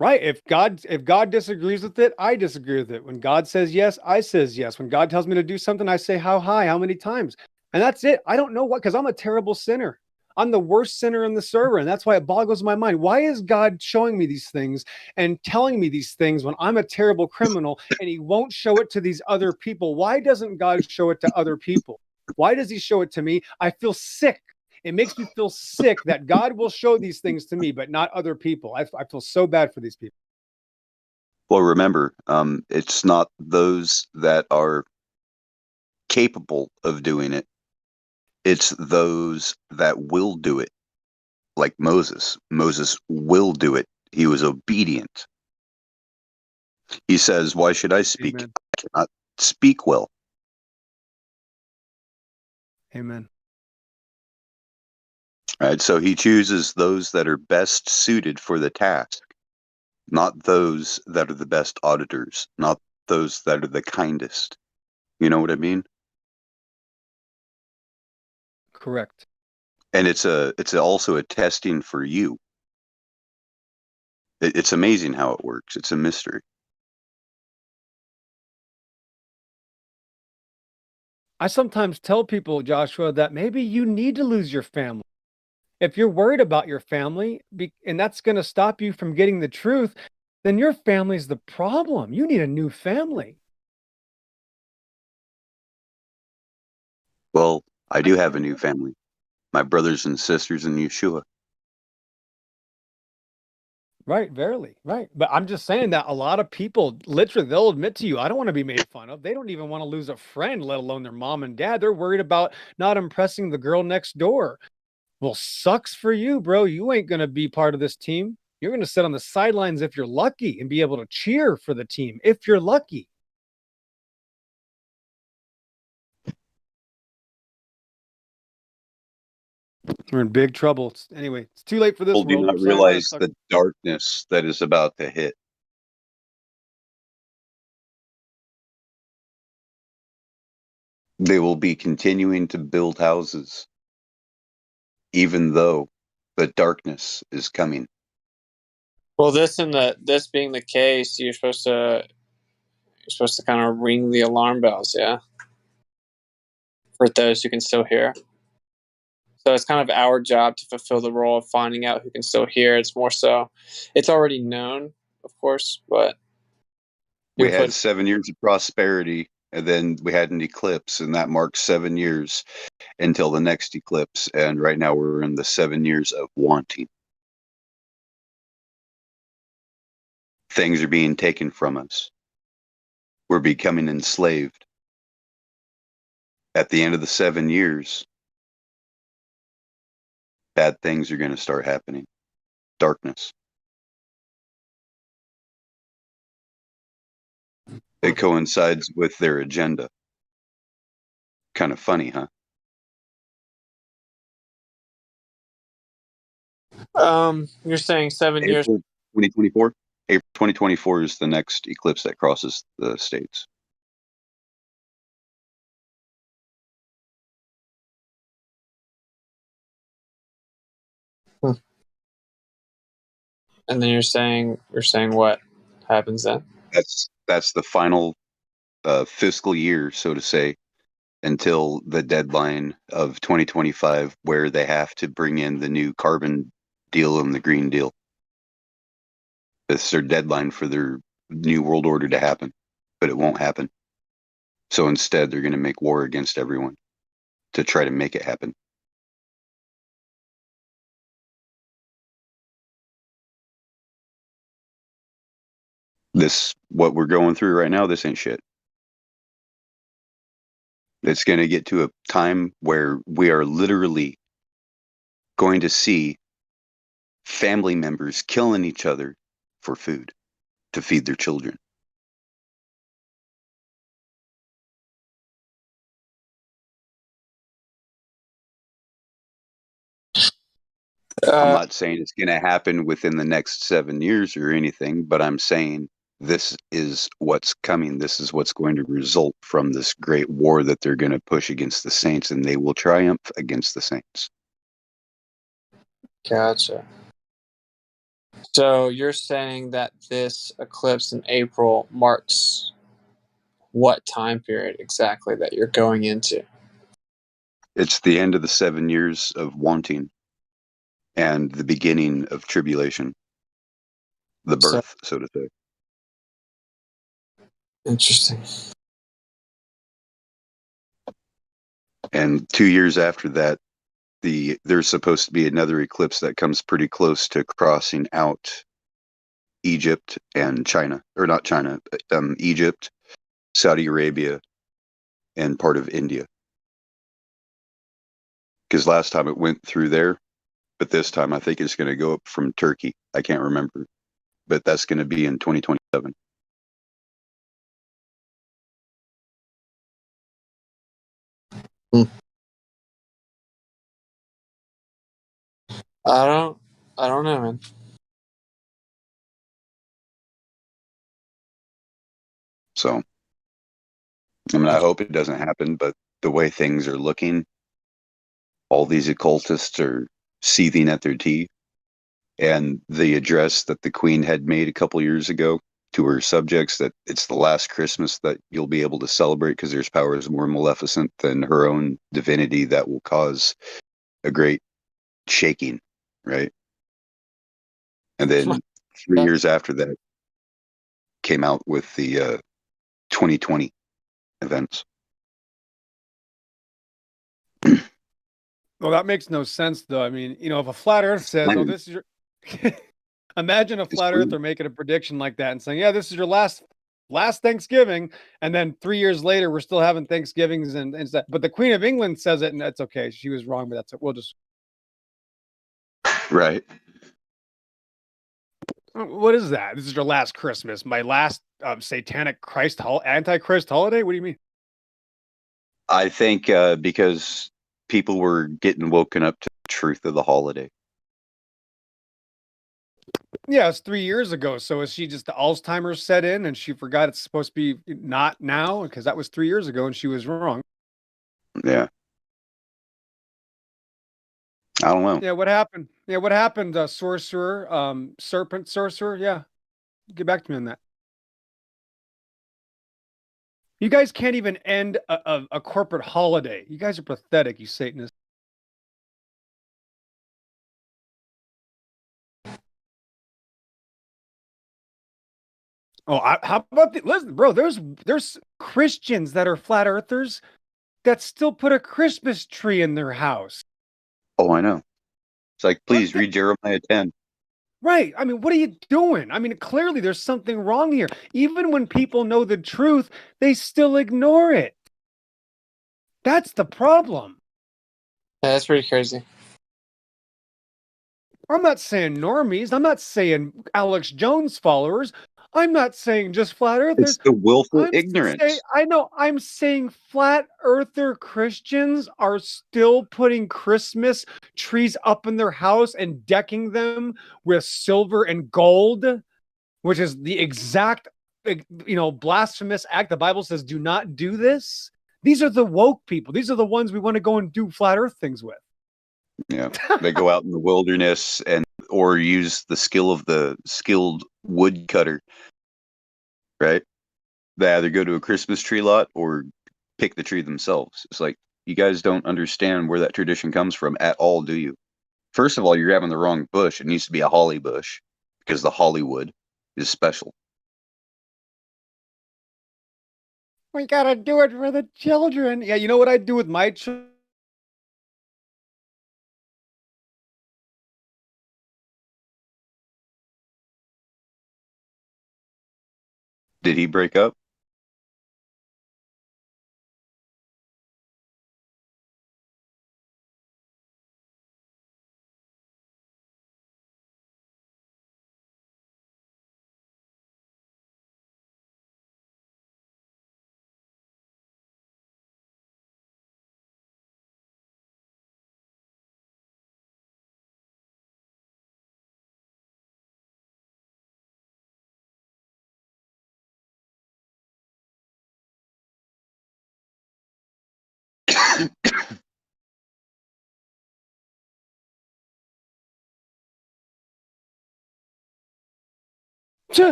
Right. If God disagrees with it, I disagree with it. When God says yes, I says yes. When God tells me to do something, I say how high, how many times. And that's it. I don't know what, because I'm a terrible sinner. I'm the worst sinner in the server. And that's why it boggles my mind. Why is God showing me these things and telling me these things when I'm a terrible criminal and he won't show it to these other people? Why doesn't God show it to other people? Why does he show it to me? I feel sick. It makes me feel sick that God will show these things to me, but not other people. I feel so bad for these people. Well, remember, it's not those that are capable of doing it. It's those that will do it. Like Moses. Moses will do it. He was obedient. He says, why should I speak? Amen. I cannot speak well. Amen. Right. So he chooses those that are best suited for the task, not those that are the best auditors, not those that are the kindest. You know what I mean? Correct. And it's also a testing for you. It's amazing how it works. It's a mystery. I sometimes tell people, Joshua, that maybe you need to lose your family. If you're worried about your family and that's going to stop you from getting the truth, then your family's the problem. You need a new family. Well, I do have a new family. My brothers and sisters in Yeshua. Right, verily, right. But I'm just saying that a lot of people, literally, they'll admit to you, I don't want to be made fun of. They don't even want to lose a friend, let alone their mom and dad. They're worried about not impressing the girl next door. Well, sucks for you, bro. You ain't going to be part of this team. You're going to sit on the sidelines if you're lucky and be able to cheer for the team if you're lucky. We're in big trouble. Anyway, it's too late for this People do world. not Sayonara, realize sucker. the darkness that is about to hit. They will be continuing to build houses, even though the darkness is coming. Well, this being the case, you're supposed to kind of ring the alarm bells, yeah, for those who can still hear. So it's kind of our job to fulfill the role of finding out who can still hear. It's more so, it's already known, of course, but We had 7 years of prosperity, and then we had an eclipse, and that marks 7 years until the next eclipse. And right now we're in the 7 years of wanting. Things are being taken from us. We're becoming enslaved. At the end of the 7 years, bad things are going to start happening. Darkness. It coincides with their agenda. Kind of funny, huh? You're saying 7 years. April 2024? April 2024 is the next eclipse that crosses the states. And then you're saying what happens then? That's the final fiscal year, so to say, until the deadline of 2025, where they have to bring in the new carbon deal and the green deal. It's their deadline for their new world order to happen, but it won't happen. So instead, they're going to make war against everyone to try to make it happen. What we're going through right now, this ain't shit. It's going to get to a time where we are literally going to see family members killing each other for food to feed their children. I'm not saying it's going to happen within the next 7 years or anything, but I'm saying this is what's coming. This is what's going to result from this great war that they're going to push against the saints, and they will triumph against the saints. Gotcha. So you're saying that this eclipse in April marks what time period exactly that you're going into? It's the end of the 7 years of wanting and the beginning of tribulation, the birth, so to say. Interesting. And 2 years after that, there's supposed to be another eclipse that comes pretty close to crossing out Egypt and China, or not China, Egypt, Saudi Arabia, and part of India. Because last time it went through there, but this time I think it's going to go up from Turkey. I can't remember, but that's going to be in 2027. I don't know, man. So, I mean, I hope it doesn't happen, but the way things are looking, all these occultists are seething at their tea. And the address that the Queen had made a couple years ago to her subjects, that it's the last Christmas that you'll be able to celebrate because there's powers more maleficent than her own divinity that will cause a great shaking, right? And then 3 years after that came out with the 2020 events. Well, that makes no sense, though. I mean, if a flat Earth says, "Oh, this is your," imagine a flat Earther making a prediction like that and saying, "Yeah, this is your last Thanksgiving," and then 3 years later, we're still having Thanksgivings and stuff. But the Queen of England says it, and that's okay. She was wrong, but that's it. We'll just right. What is that? This is your last Christmas, my last satanic Antichrist holiday. What do you mean? I think because people were getting woken up to the truth of the holiday. Yeah, it's 3 years ago. So is she just the Alzheimer's set in and she forgot it's supposed to be not now? Because that was 3 years ago and she was wrong. Yeah. I don't know. Yeah, what happened? Yeah, what happened, sorcerer, serpent sorcerer? Yeah, get back to me on that. You guys can't even end a corporate holiday. You guys are pathetic, you Satanists. Oh, how about listen, bro? There's Christians that are flat earthers that still put a Christmas tree in their house. Oh, I know. It's like, please read Jeremiah 10. Right. I mean, what are you doing? I mean, clearly there's something wrong here. Even when people know the truth, they still ignore it. That's the problem. Yeah, that's pretty crazy. I'm not saying normies. I'm not saying Alex Jones followers. I'm not saying just flat earthers. It's the willful ignorance. I'm saying flat earther Christians are still putting Christmas trees up in their house and decking them with silver and gold, which is the exact, blasphemous act. The Bible says, do not do this. These are the woke people. These are the ones we want to go and do flat earth things with. Yeah. They go out in the wilderness or use the skill of the skilled woodcutter. Right? They either go to a Christmas tree lot or pick the tree themselves. It's like, you guys don't understand where that tradition comes from at all, do you? First of all, you're having the wrong bush. It needs to be a holly bush because the Hollywood is special. We gotta do it for the children. Yeah, you know what I'd do with my children? Did he break up?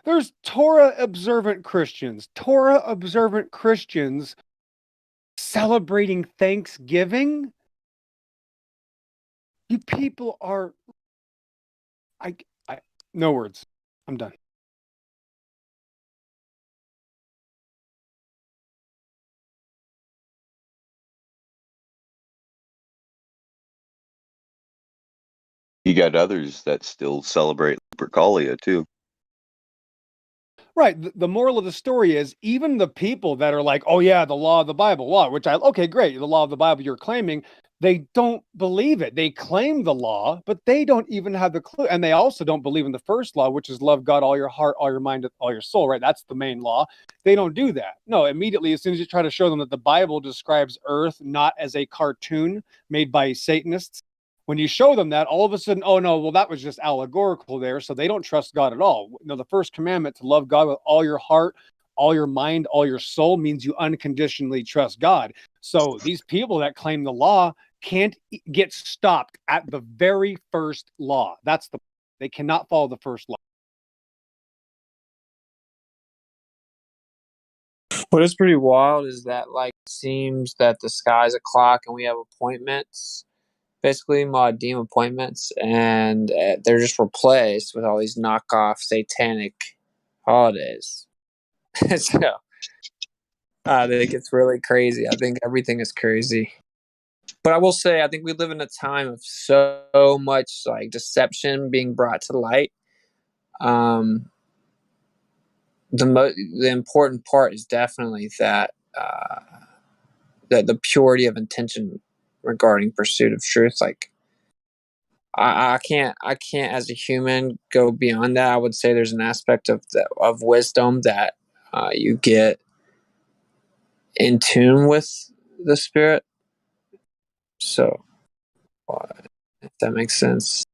There's Torah observant Christians celebrating Thanksgiving. You people are, I no words. I'm done. You got others that still celebrate Lupercalia too. Right. The moral of the story is even the people that are like, oh yeah, the law of the Bible, okay, great. The law of the Bible you're claiming, they don't believe it. They claim the law, but they don't even have the clue. And they also don't believe in the first law, which is love God, all your heart, all your mind, all your soul, right? That's the main law. They don't do that. No, immediately, as soon as you try to show them that the Bible describes Earth not as a cartoon made by Satanists, When you show them that, all of a sudden, oh no, well, that was just allegorical there. So they don't trust God at all. No, the first commandment to love God with all your heart, all your mind, all your soul means you unconditionally trust God. So these people that claim the law can't get stopped at the very first law. They cannot follow the first law. What is pretty wild is that like seems that the sky's a clock and we have appointments, basically Deem appointments, and they're just replaced with all these knockoff satanic holidays. So I think it's really crazy. I think everything is crazy. But I will say, I think we live in a time of so much like deception being brought to light. The important part is definitely that the purity of intention regarding pursuit of truth. Like I can't as a human go beyond that. I would say there's an aspect of wisdom that you get in tune with the spirit. So if that makes sense.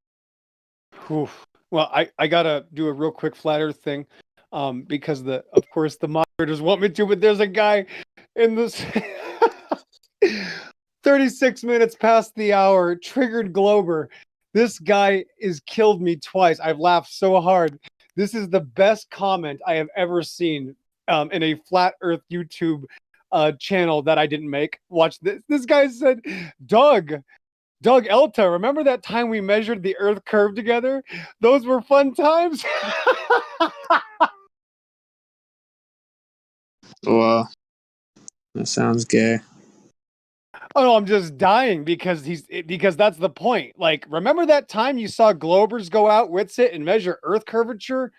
Oof. Well, I gotta do a real quick flat earth thing, because of course the moderators want me to, but there's a guy in this 36 minutes past the hour, triggered Glober. This guy has killed me twice. I've laughed so hard. This is the best comment I have ever seen in a flat earth YouTube channel that I didn't make. Watch this. This guy said, Doug Elta, remember that time we measured the earth curve together? Those were fun times. Well, that sounds gay. Oh no, I'm just dying because that's the point. Like, remember that time you saw Globers go out with it and measure earth curvature?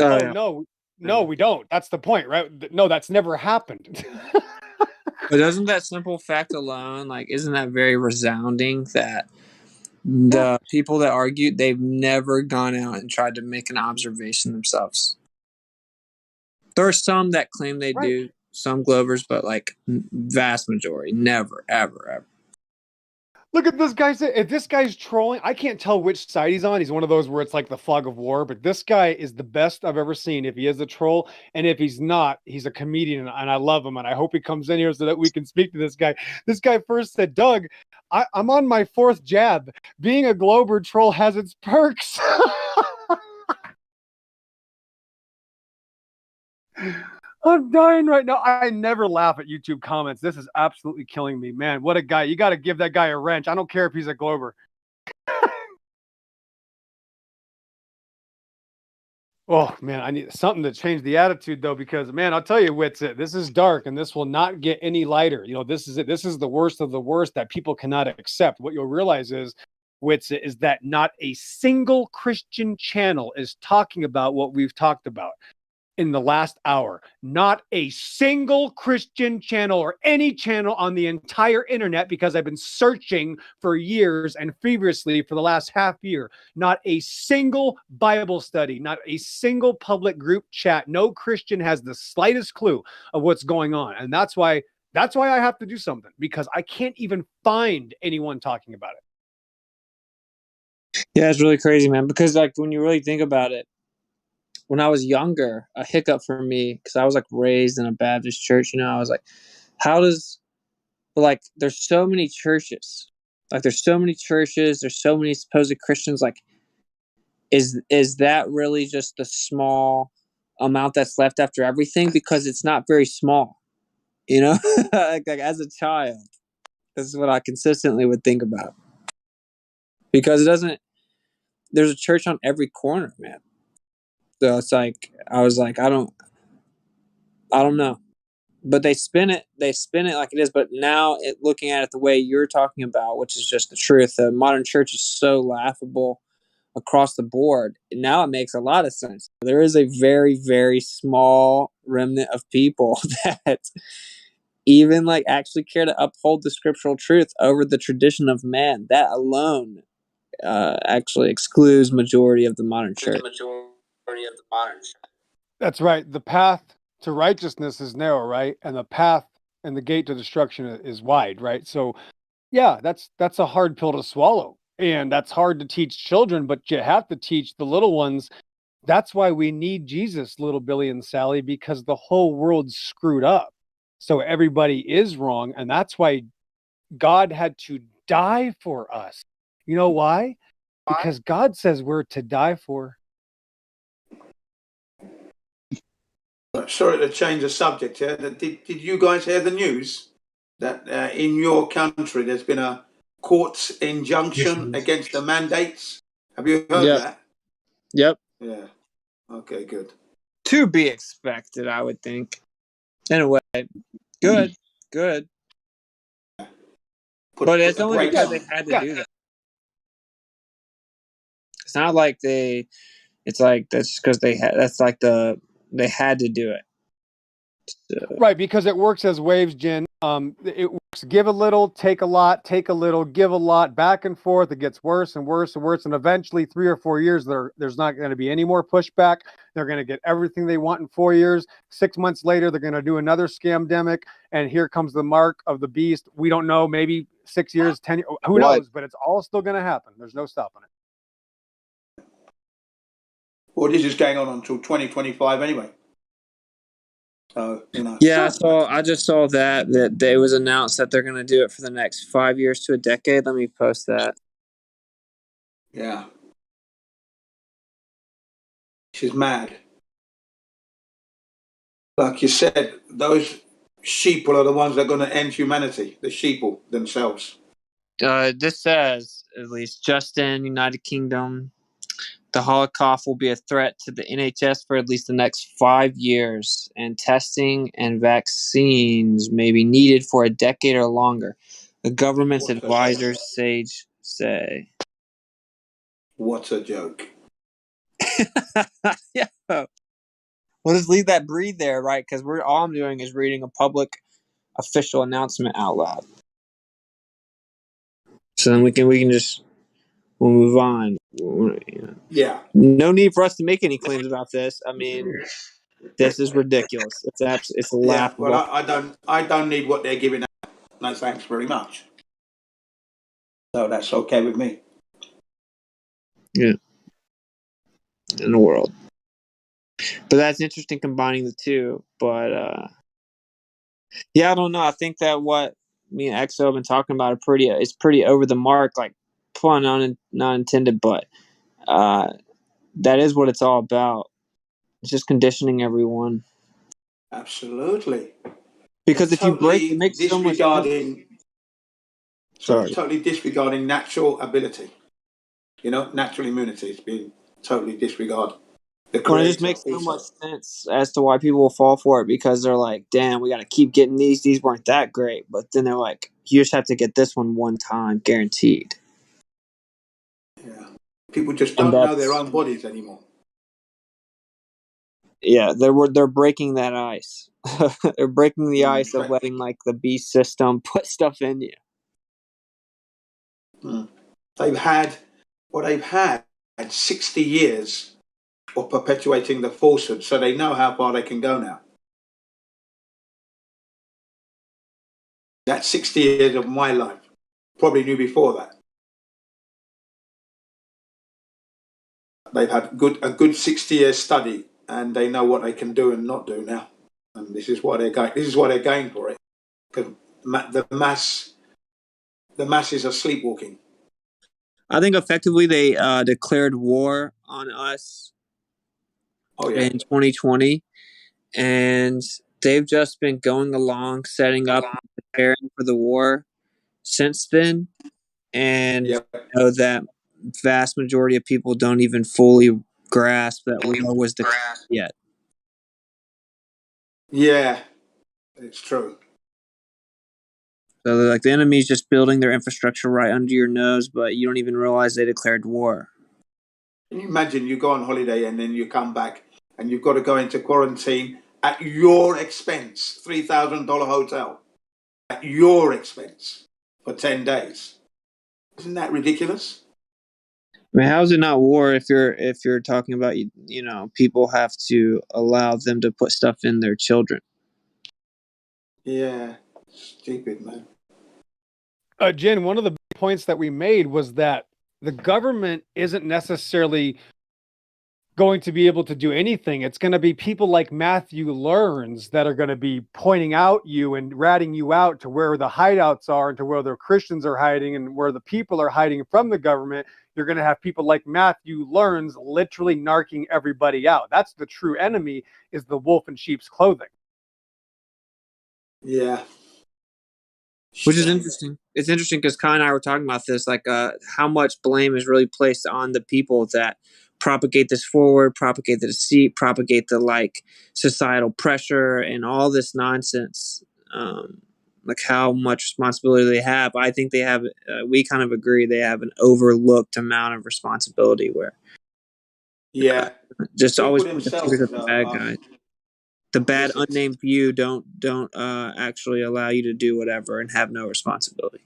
Oh yeah. No, we don't. That's the point, right? No, that's never happened. But doesn't that simple fact alone, like, isn't that very resounding that the people that argue, they've never gone out and tried to make an observation themselves? There are some that claim they do, some Glovers, but like vast majority, never, ever, ever. Look at this guy. If this guy's trolling, I can't tell which side he's on. He's one of those where it's like the fog of war, but this guy is the best I've ever seen. If he is a troll, and if he's not, he's a comedian, and I love him, and I hope he comes in here so that we can speak to this guy. This guy first said, Doug, I'm on my 4th jab. Being a Glober troll has its perks. I'm dying right now. I never laugh at YouTube comments. This is absolutely killing me, man. What a guy. You got to give that guy a wrench. I don't care if he's a Glober. Oh, man, I need something to change the attitude, though, because, man, I'll tell you, Witsit, this is dark, and this will not get any lighter. You know, this is it. This is the worst of the worst that people cannot accept. What you'll realize is, Witsit, is that not a single Christian channel is talking about what we've talked about in the last hour. Not a single Christian channel or any channel on the entire internet, because I've been searching for years and feverishly for the last half year. Not a single Bible study, not a single public group chat. No Christian has the slightest clue of what's going on. And that's why I have to do something, because I can't even find anyone talking about it. Yeah, it's really crazy, man, because like when you really think about it, when I was younger, a hiccup for me, because I was like raised in a Baptist church, you know, I was like, there's so many churches. Like there's so many churches, there's so many supposed Christians. Like, is that really just the small amount that's left after everything? Because it's not very small, you know? like as a child, this is what I consistently would think about. Because there's a church on every corner, man. So it's like, I was like, I don't know, but they spin it like it is. But now looking at it the way you're talking about, which is just the truth, the modern church is so laughable across the board. Now it makes a lot of sense. There is a very, very small remnant of people that even like actually care to uphold the scriptural truth over the tradition of man. That alone actually excludes majority of the modern church. That's right. The path to righteousness is narrow, right? And the path and the gate to destruction is wide, right? So Yeah, that's a hard pill to swallow. And that's hard to teach children, but you have to teach the little ones. That's why we need Jesus, little Billy and Sally, because the whole world's screwed up. So everybody is wrong. And that's why God had to die for us. You know why? Because God says we're to die for. Sorry to change the subject here. Did you guys hear the news that in your country there's been a court's injunction against the mandates? Have you heard Yep. that? Yep. Yeah. Okay, good. To be expected, I would think. Anyway, good. But it's only because they had to do that. It's not like it's like that's because they had. That's like they had to do it. So. Right, because it works as waves, Jen. It works, give a little, take a lot, take a little, give a lot, back and forth. It gets worse and worse and worse, and eventually 3 or 4 years, there's not going to be any more pushback. They're going to get everything they want in 4 years. 6 months later, they're going to do another scamdemic, and here comes the mark of the beast. We don't know, maybe 6 years, 10 years, who knows? But it's all still going to happen. There's no stopping it. Well, this is going on until 2025 anyway. Yeah, I just saw that it was announced that they're going to do it for the next 5 years to a decade. Let me post that. Yeah. She's mad. Like you said, those sheeple are the ones that are going to end humanity, the sheeple themselves. This says, at least, Justin, United Kingdom, the Holocaust will be a threat to the NHS for at least the next 5 years, and testing and vaccines may be needed for a decade or longer. The government's advisors say. What a joke. Yeah. We'll just leave that breathe there, right? Because all I'm doing is reading a public official announcement out loud. So then we can just we'll move on. Yeah. No need for us to make any claims about this. I mean, this is ridiculous. It's laughable. Yeah, well, I don't need what they're giving out. No, thanks very much. So that's okay with me. Yeah. In the world. But that's interesting combining the two. But yeah, I don't know. I think that what me and EXO have been talking about it's pretty over the mark, like pun not intended, but that is what it's all about. It's just conditioning everyone. Absolutely. Because if you break, it makes so much sense. Totally disregarding natural ability. Natural immunity is being totally disregarded. Well, it just makes so much sense as to why people will fall for it, because they're like, damn, we got to keep getting these. These weren't that great. But then they're like, you just have to get this one time, guaranteed. Yeah. People just don't know their own bodies anymore. Yeah, they're breaking that ice. They're breaking the ice of letting like the beast system put stuff in you. They've had 60 years of perpetuating the falsehood, so they know how far they can go now. That's 60 years of my life. Probably knew before that. They've had a good 60-year study, and they know what they can do and not do now. And this is why they're going. This is why they're going for it, because the masses are sleepwalking. I think effectively they declared war on us in 2020, and they've just been going along, setting up, and preparing for the war since then. And you know that vast majority of people don't even fully grasp that war was declared yet. Yeah, it's true. So like the enemy's just building their infrastructure right under your nose, but you don't even realize they declared war. Can you imagine you go on holiday and then you come back and you've got to go into quarantine at your expense, $3,000 hotel, at your expense for 10 days? Isn't that ridiculous? I mean, how is it not war if you're talking about people have to allow them to put stuff in their children? Yeah, stupid, man. Jen, one of the big points that we made was that the government isn't necessarily going to be able to do anything. It's going to be people like Matthew Learns that are going to be pointing out you and ratting you out to where the hideouts are and to where the Christians are hiding and where the people are hiding from the government. You're going to have people like Matthew Learns literally narking everybody out. That's the true enemy, is the wolf in sheep's clothing. Yeah. Which is interesting. It's interesting because Kai and I were talking about this, like how much blame is really placed on the people that propagate this forward, propagate the deceit, propagate the like societal pressure and all this nonsense. Like how much responsibility they have. I think they have. We kind of agree they have an overlooked amount of responsibility. Where just People always point the themselves fingers at the bad guy. The bad unnamed few don't actually allow you to do whatever and have no responsibility.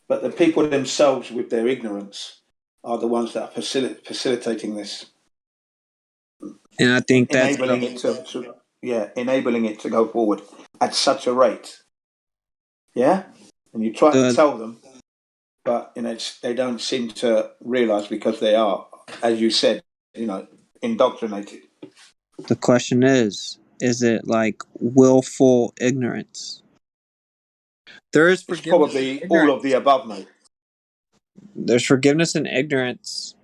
But the people themselves, with their ignorance, are the ones that are facilitating this. And I think that's enabling it to go forward at such a rate. Yeah, and you try to tell them, but they don't seem to realize because they are, as you said, indoctrinated. The question is it like willful ignorance? There is forgiveness. It's probably all of the above, mate. There's forgiveness and ignorance,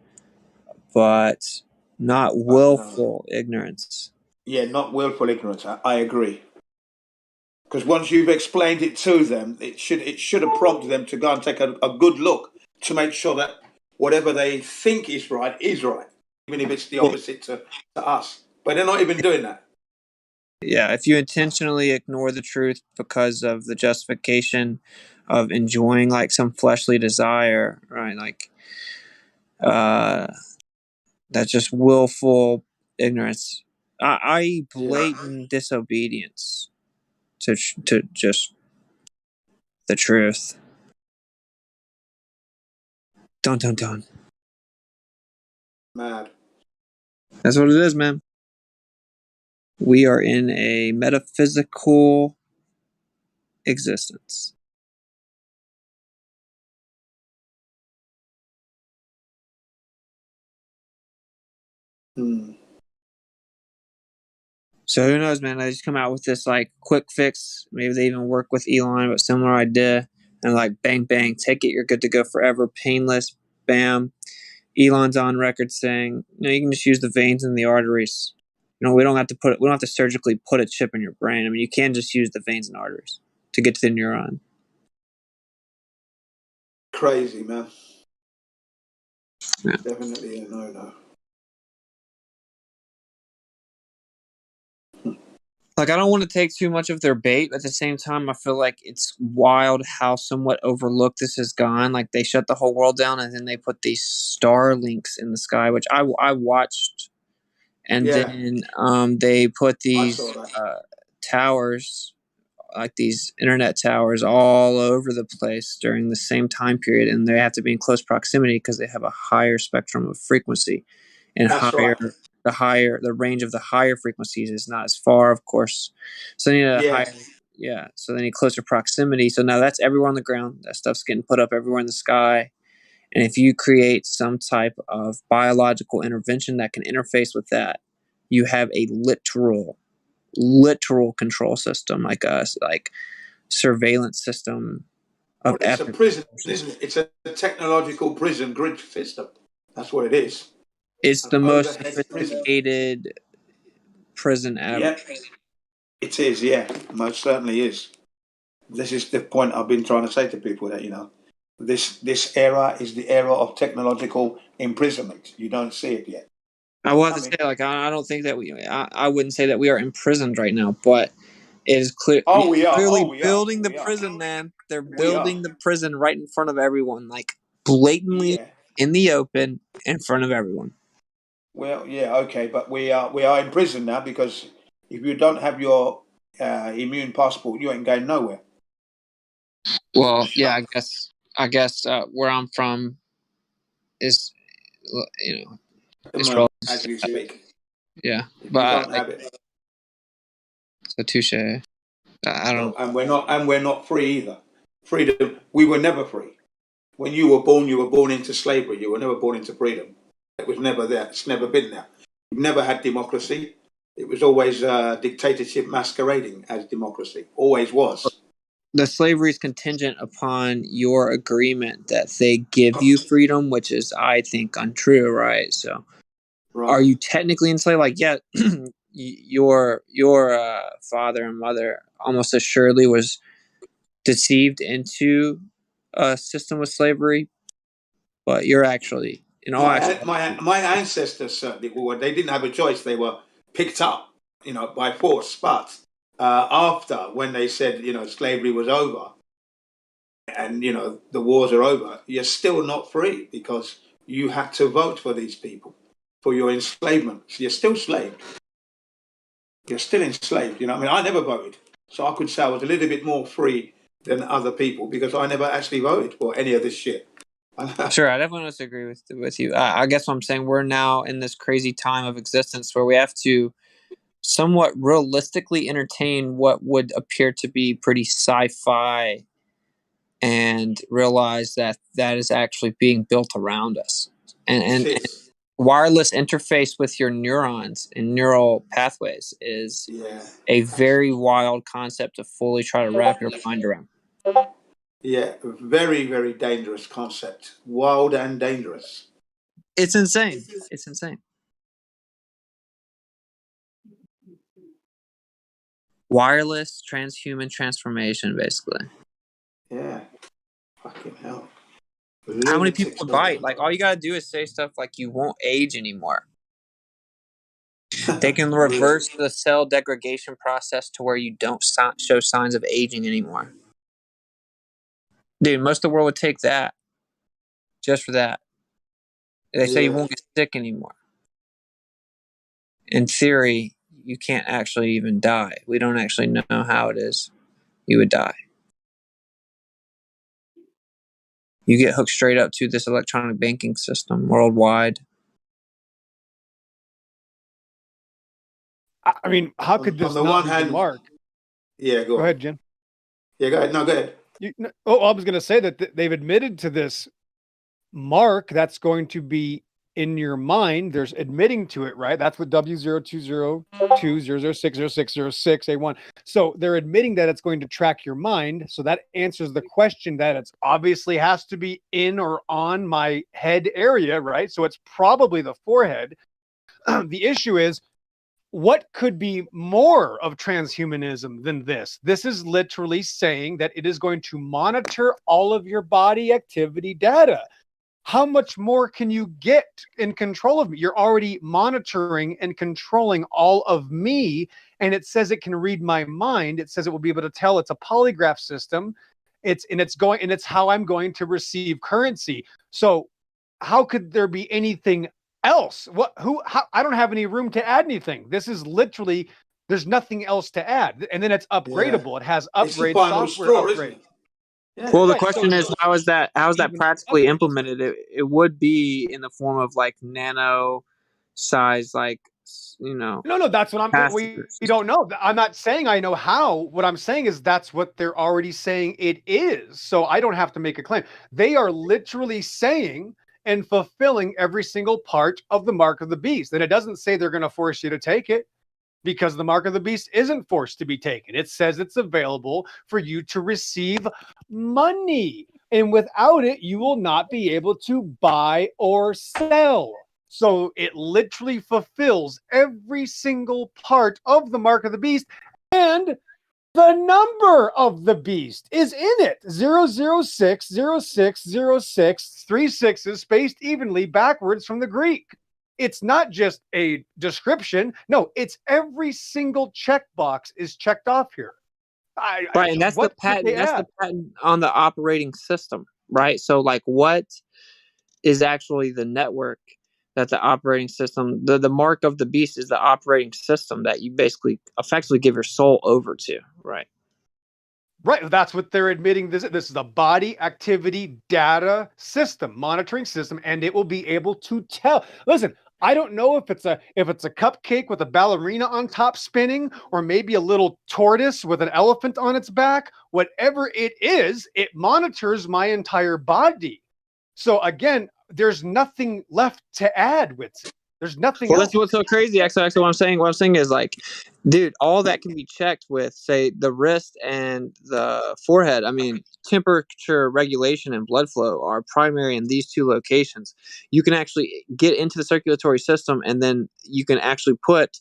but not willful ignorance. Yeah, not willful ignorance. I agree. Because once you've explained it to them, it should have prompted them to go and take a good look to make sure that whatever they think is right, even if it's the opposite to us. But they're not even doing that. Yeah, if you intentionally ignore the truth because of the justification of enjoying like some fleshly desire, right? Like, that's just willful ignorance, i.e., blatant disobedience to just the truth. Dun. Mad. That's what it is, man. We are in a metaphysical existence. So who knows, man? They just come out with this like quick fix. Maybe they even work with Elon, but similar idea. And like bang, bang, take it. You're good to go forever. Painless. Bam. Elon's on record saying, you can just use the veins and the arteries. We don't have to surgically put a chip in your brain. I mean, you can just use the veins and arteries to get to the neuron. Crazy, man. Yeah. Definitely a no. Like, I don't want to take too much of their bait. At the same time, I feel like it's wild how somewhat overlooked this has gone. Like, they shut the whole world down, and then they put these Starlinks in the sky, which I watched. And then they put these towers, like these internet towers, all over the place during the same time period, and they have to be in close proximity because they have a higher spectrum of frequency, and the range of the higher frequencies is not as far, of course. So they need a higher, so they need closer proximity. So now that's everywhere on the ground. That stuff's getting put up everywhere in the sky. And if you create some type of biological intervention that can interface with that, you have a literal control system, like us, like surveillance system of It's a prison, isn't it? It's a technological prison grid system. That's what it is. It's the most sophisticated prison ever. Yeah, it is. Yeah, most certainly is. This is the point I've been trying to say to people that this era is the era of technological imprisonment. You don't see it yet. I want to say, like, I don't think that I wouldn't say that we are imprisoned right now, but it is clear. Oh, we are. Clearly building the prison, man. They're building the prison right in front of everyone, like blatantly in the open, in front of everyone. Well, yeah, okay, but we are in prison now because if you don't have your immune passport, you ain't going nowhere. Well, yeah, I guess where I'm from is, Israel. As you speak. Yeah, but you don't have it. So touche. I don't. And we're not free either. Freedom. We were never free. When you were born into slavery. You were never born into freedom. It was never there. It's never been there. We've never had democracy. It was always dictatorship masquerading as democracy. Always was. The slavery is contingent upon your agreement that they give you freedom, which is, I think, untrue, right? So, are you technically enslaved? Like, yeah, your father and mother almost assuredly was deceived into a system of slavery, but you're actually, in all actuality, My ancestors certainly were. They didn't have a choice. They were picked up, by force. But after, when they said, slavery was over, and the wars are over, you're still not free because you had to vote for these people for your enslavement. So you're still slaved. You're still enslaved. I never voted, so I could say I was a little bit more free than other people because I never actually voted for any of this shit. Sure, I definitely disagree with you. I guess what I'm saying, we're now in this crazy time of existence where we have to somewhat realistically entertain what would appear to be pretty sci-fi and realize that that is actually being built around us. And wireless interface with your neurons and neural pathways is a very wild concept to fully try to wrap your mind around. Yeah, very, very dangerous concept. Wild and dangerous. It's insane. It's insane. Wireless transhuman transformation, basically. Yeah. Fucking hell. How many people would buy it? Like, all you gotta do is say stuff like you won't age anymore. They can reverse the cell degradation process to where you don't show signs of aging anymore. Dude, most of the world would take that just for that. They say you won't get sick anymore. In theory, you can't actually even die. We don't actually know how it is you would die. You get hooked straight up to this electronic banking system worldwide. I mean, how could this not be the mark? Yeah, go ahead, Jim. Yeah, go ahead. No, go ahead. I was going to say that they've admitted to this mark that's going to be in your mind. There's admitting to it, right? That's what W020200600606A1. So they're admitting that it's going to track your mind. So that answers the question that it's obviously has to be in or on my head area, right? So it's probably the forehead. The issue is, what could be more of transhumanism than this? This is literally saying that it is going to monitor all of your body activity data. How much more can you get in control of me? You're already monitoring and controlling all of me, and it says it can read my mind. It says it will be able to tell. It's a polygraph system. It's how I'm going to receive currency. So how could there be anything else? I don't have any room to add anything. This is literally, there's nothing else to add. And then it's upgradable. It has upgrade software upgrade. Yeah. Well, the question is, how is that practically implemented? It would be in the form of like nano size, like, No, that's what we don't know. I'm not saying I know how. What I'm saying is that's what they're already saying it is. So I don't have to make a claim. They are literally saying and fulfilling every single part of the mark of the beast. And it doesn't say they're going to force you to take it, because the mark of the beast isn't forced to be taken. It says it's available for you to receive money. And without it, you will not be able to buy or sell. So it literally fulfills every single part of the mark of the beast. And the number of the beast is in it. 0060606, 3 6s spaced evenly backwards from the Greek. It's not just a description. No, it's every single checkbox is checked off here. Right, and that's the patent. That's the patent on the operating system, right? So, like, what is actually the network that the operating system, the mark of the beast is the operating system that you basically effectively give your soul over to, right? Right, that's what they're admitting. This is a body activity data system, monitoring system, and it will be able to tell. Listen, I don't know if it's a cupcake with a ballerina on top spinning, or maybe a little tortoise with an elephant on its back. Whatever it is, it monitors my entire body. So again, there's nothing left to add with it. There's nothing. Well, else. that's what's so crazy. Actually, what I'm saying is like, dude, all that can be checked with, say, the wrist and the forehead. I mean, temperature regulation and blood flow are primary in these two locations. You can actually get into the circulatory system, and then you can actually put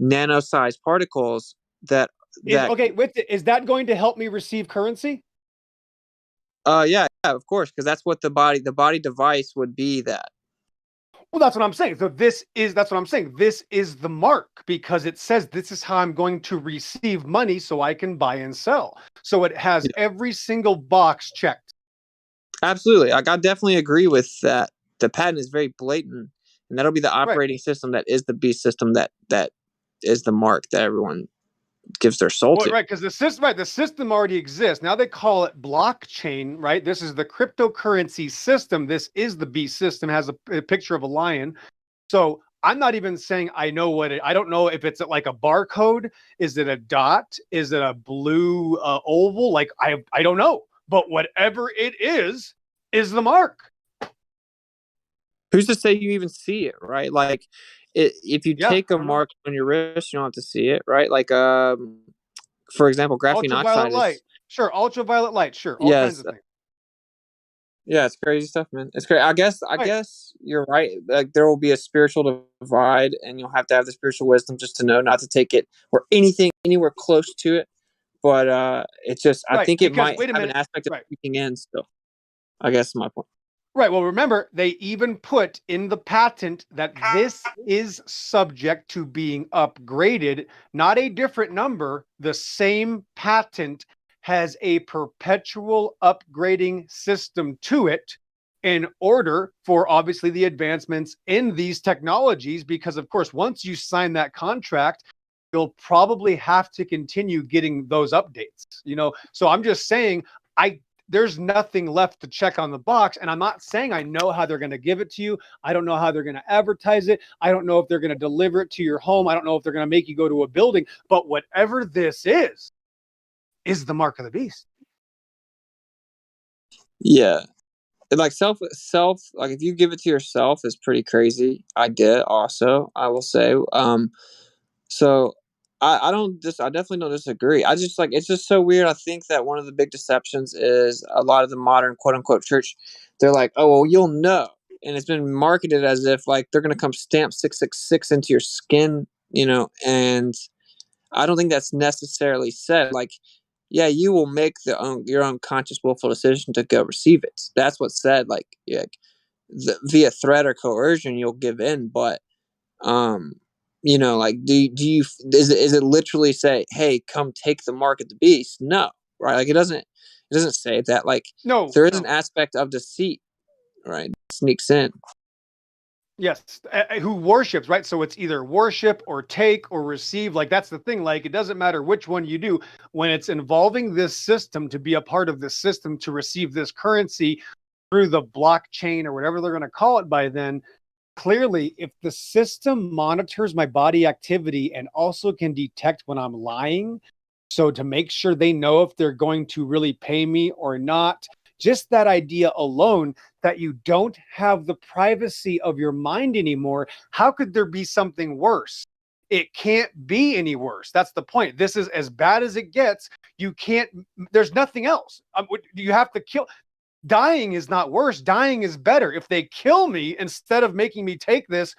nano-sized particles that. Okay, is that going to help me receive currency? Yeah, of course, because that's what the body device would be. That. Well, that's what I'm saying. So that's what I'm saying. This is the mark, because it says this is how I'm going to receive money so I can buy and sell. So it has every single box checked. Absolutely. Like, I definitely agree with that. The patent is very blatant, and that'll be the operating system that is the beast system that is the mark that everyone gives their soul to. Right, because the system already exists. Now they call it blockchain, right? This is the cryptocurrency system. This is the beast system. It has a picture of a lion. So I'm not even saying I know I don't know if it's like a barcode. Is it a dot? Is it a blue oval? Like, I don't know. But whatever it is the mark. Who's to say you even see it, right? Like, if you take a mark on your wrist, you don't have to see it, right? Like, for example, graphene oxide light. Sure, ultraviolet light. Sure, all kinds of things. Yeah, it's crazy stuff, man. It's great. I guess you're right. Like, there will be a spiritual divide, and you'll have to have the spiritual wisdom just to know not to take it or anything anywhere close to it. But it's just, I think it might have an aspect of speaking in still. I guess is my point. Right. Well, remember, they even put in the patent that this is subject to being upgraded, not a different number. The same patent has a perpetual upgrading system to it in order for, obviously, the advancements in these technologies. Because, of course, once you sign that contract, you'll probably have to continue getting those updates. So I'm just saying, there's nothing left to check on the box. And I'm not saying I know how they're going to give it to you. I don't know how they're going to advertise it. I don't know if they're going to deliver it to your home. I don't know if they're going to make you go to a building. But whatever this is the mark of the beast. Yeah. Like self, like if you give it to yourself is pretty crazy. I get also, I will say. So I definitely don't disagree. I just it's just so weird. I think that one of the big deceptions is a lot of the modern quote unquote church. They're like, oh, well, you'll know. And it's been marketed as if like they're going to come stamp 666 into your skin, and I don't think that's necessarily said. Like, yeah, you will make your own conscious willful decision to go receive it. That's what's said. Like via threat or coercion, you'll give in, but like, do you is it literally say, hey, come take the mark of the beast? No, right? Like, it doesn't say that. Like, there is an aspect of deceit, right? It sneaks in. Yes, who worships, right? So it's either worship or take or receive. Like, that's the thing. Like, it doesn't matter which one you do. When it's involving this system, to be a part of this system, to receive this currency through the blockchain or whatever they're going to call it by then, clearly, if the system monitors my body activity and also can detect when I'm lying, so to make sure they know if they're going to really pay me or not, just that idea alone, that you don't have the privacy of your mind anymore, how could there be something worse? It can't be any worse. That's the point. This is as bad as it gets. There's nothing else. You have to kill. Dying is not worse. Dying is better. If they kill me instead of making me take this,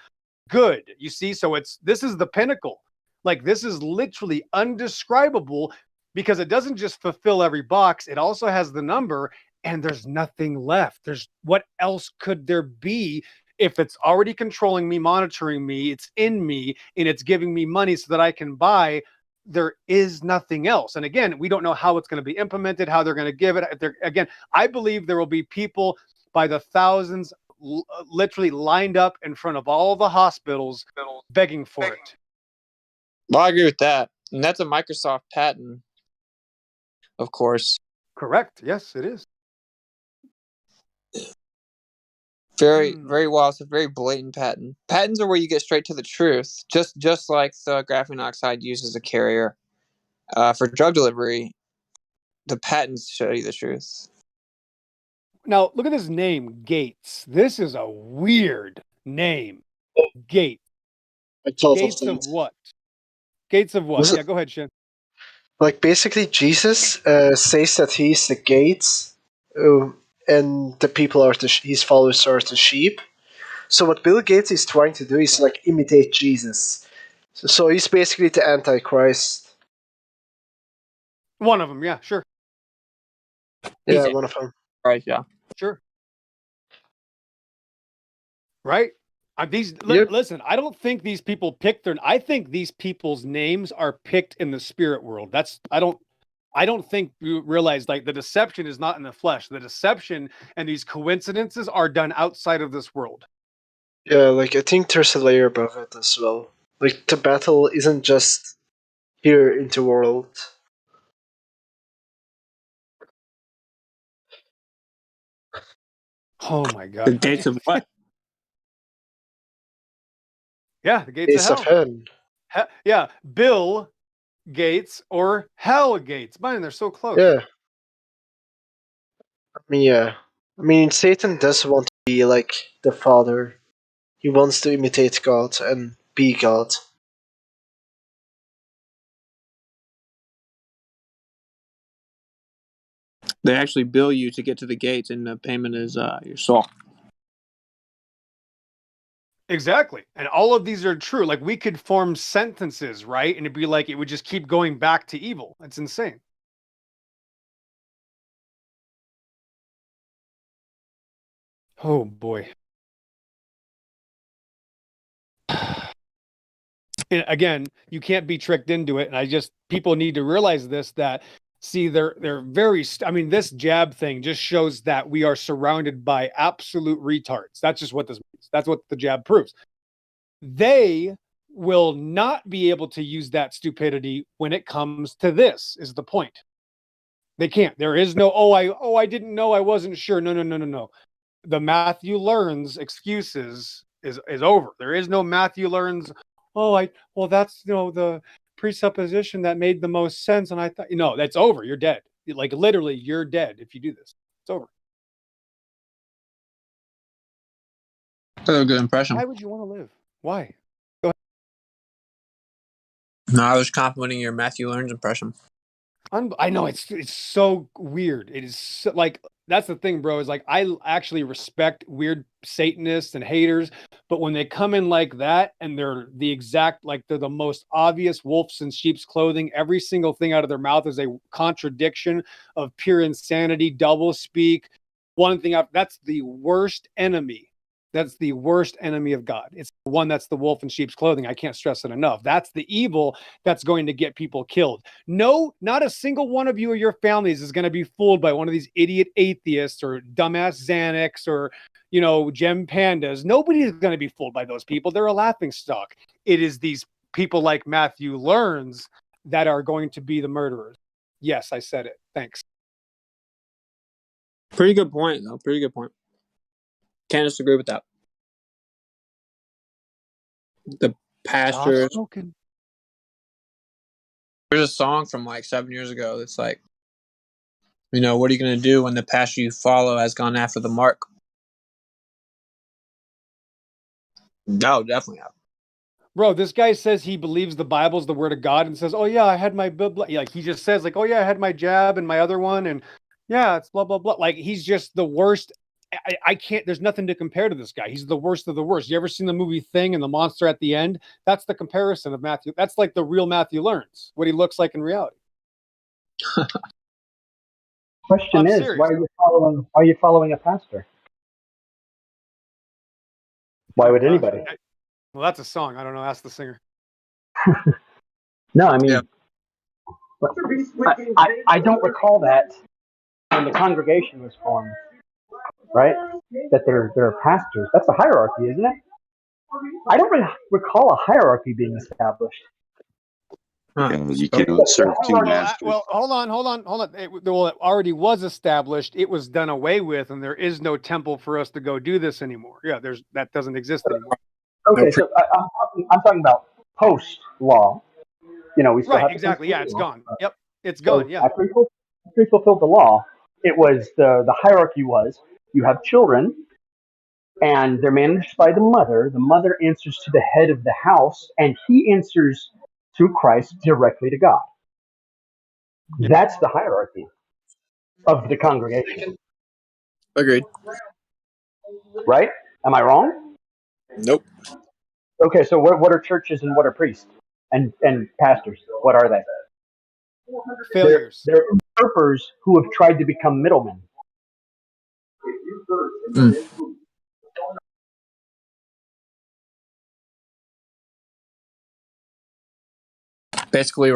good. You see? So this is the pinnacle. Like, this is literally undescribable, because it doesn't just fulfill every box. It also has the number, and there's nothing left. What else could there be if it's already controlling me, monitoring me, it's in me, and it's giving me money so that I can buy? There is nothing else. And again, we don't know how it's going to be implemented, how they're going to give it. Again, I believe there will be people by the thousands literally lined up in front of all the hospitals begging for it. Well, I agree with that. And that's a Microsoft patent, of course. Correct. Yes, it is. Very, very well. It's a very blatant patent. Patents are where you get straight to the truth, just like the graphene oxide used as a carrier for drug delivery. The patents show you the truth. Now, look at this name, Gates. This is a weird name. Gates. Gates of what? Gates of what? Yeah, go ahead, Shin. Like, basically, Jesus says that he's the gates, and the people are his followers are the sheep. So what Bill Gates is trying to do is like imitate Jesus. So he's basically the Antichrist. One of them, yeah, sure. Yeah, one of them. Right, yeah. Sure. Right? Listen, I don't think these people picked I think these people's names are picked in the spirit world. I don't think you realize, like, the deception is not in the flesh. The deception and these coincidences are done outside of this world. Yeah, like, I think there's a layer above it as well. Like, the battle isn't just here in the world. Oh my God. The gates of what? Yeah, the gates of hell. Yeah, Bill Gates or Hell Gates. Man, they're so close. Yeah. I mean, Satan does want to be like the Father. He wants to imitate God and be God. They actually bill you to get to the gates, and the payment is your soul. Exactly. And all of these are true. Like, we could form sentences, right? And it'd be like, it would just keep going back to evil. It's insane. Oh boy. And again, you can't be tricked into it. And people need to realize this, that see, they're very, this jab thing just shows that we are surrounded by absolute retards. That's just what this means. That's what the jab proves. They will not be able to use that stupidity when it comes to this, is the point. They can't. There is no, I didn't know, I wasn't sure. No. The Matthew learns excuses is over. There is no Matthew learns, that's, the presupposition that made the most sense. And I thought, that's over. You're dead. Like, literally, you're dead if you do this. It's over. That's a good impression. Why would you want to live? Why? No, I was complimenting your Matthew Learns impression. I know, it's so weird. It is so, like, that's the thing, bro, is like, I actually respect weird Satanists and haters, but when they come in like that and they're the most obvious wolves in sheep's clothing, every single thing out of their mouth is a contradiction of pure insanity, double speak. That's the worst enemy. That's the worst enemy of God. It's the one that's the wolf in sheep's clothing. I can't stress it enough. That's the evil that's going to get people killed. No, not a single one of you or your families is going to be fooled by one of these idiot atheists or dumbass Xanax or, gem pandas. Nobody is going to be fooled by those people. They're a laughingstock. It is these people like Matthew Learns that are going to be the murderers. Yes, I said it. Thanks. Pretty good point, though. Pretty good point. Can't disagree with that. The pastors. There's a song from like 7 years ago that's like, what are you going to do when the pastor you follow has gone after the mark? No, definitely not. Bro, this guy says he believes the Bible is the word of God and says, I had my like, he just says like, I had my jab and my other one, and yeah, it's blah blah blah. Like, he's just the worst. I can't, there's nothing to compare to this guy. He's the worst of the worst. You ever seen the movie Thing and the monster at the end? That's the comparison of Matthew. That's like the real Matthew Learns, what he looks like in reality. Question is, serious. why are you following a pastor? Why would anybody? Well, that's a song. I don't know. Ask the singer. No, I mean, I don't recall that when the congregation was formed, right? That there are pastors. That's a hierarchy, isn't it? I don't recall a hierarchy being established. You cannot serve two Well, masters. well, hold on. It already was established. It was done away with, and there is no temple for us to go do this anymore. Yeah, that doesn't exist anymore. Okay, so I'm talking about post law. You know, we still Right, have exactly. Yeah, it's law. gone. Yep, it's So gone. Yeah. after he fulfilled the law, it was the hierarchy was you have children, and they're managed by the mother. The mother answers to the head of the house, and he answers through Christ directly to God. That's the hierarchy of the congregation. Agreed. Right? Am I wrong? Nope. Okay, so what are churches and what are priests and pastors? What are they? Failures. They're usurpers who have tried to become middlemen. Basically,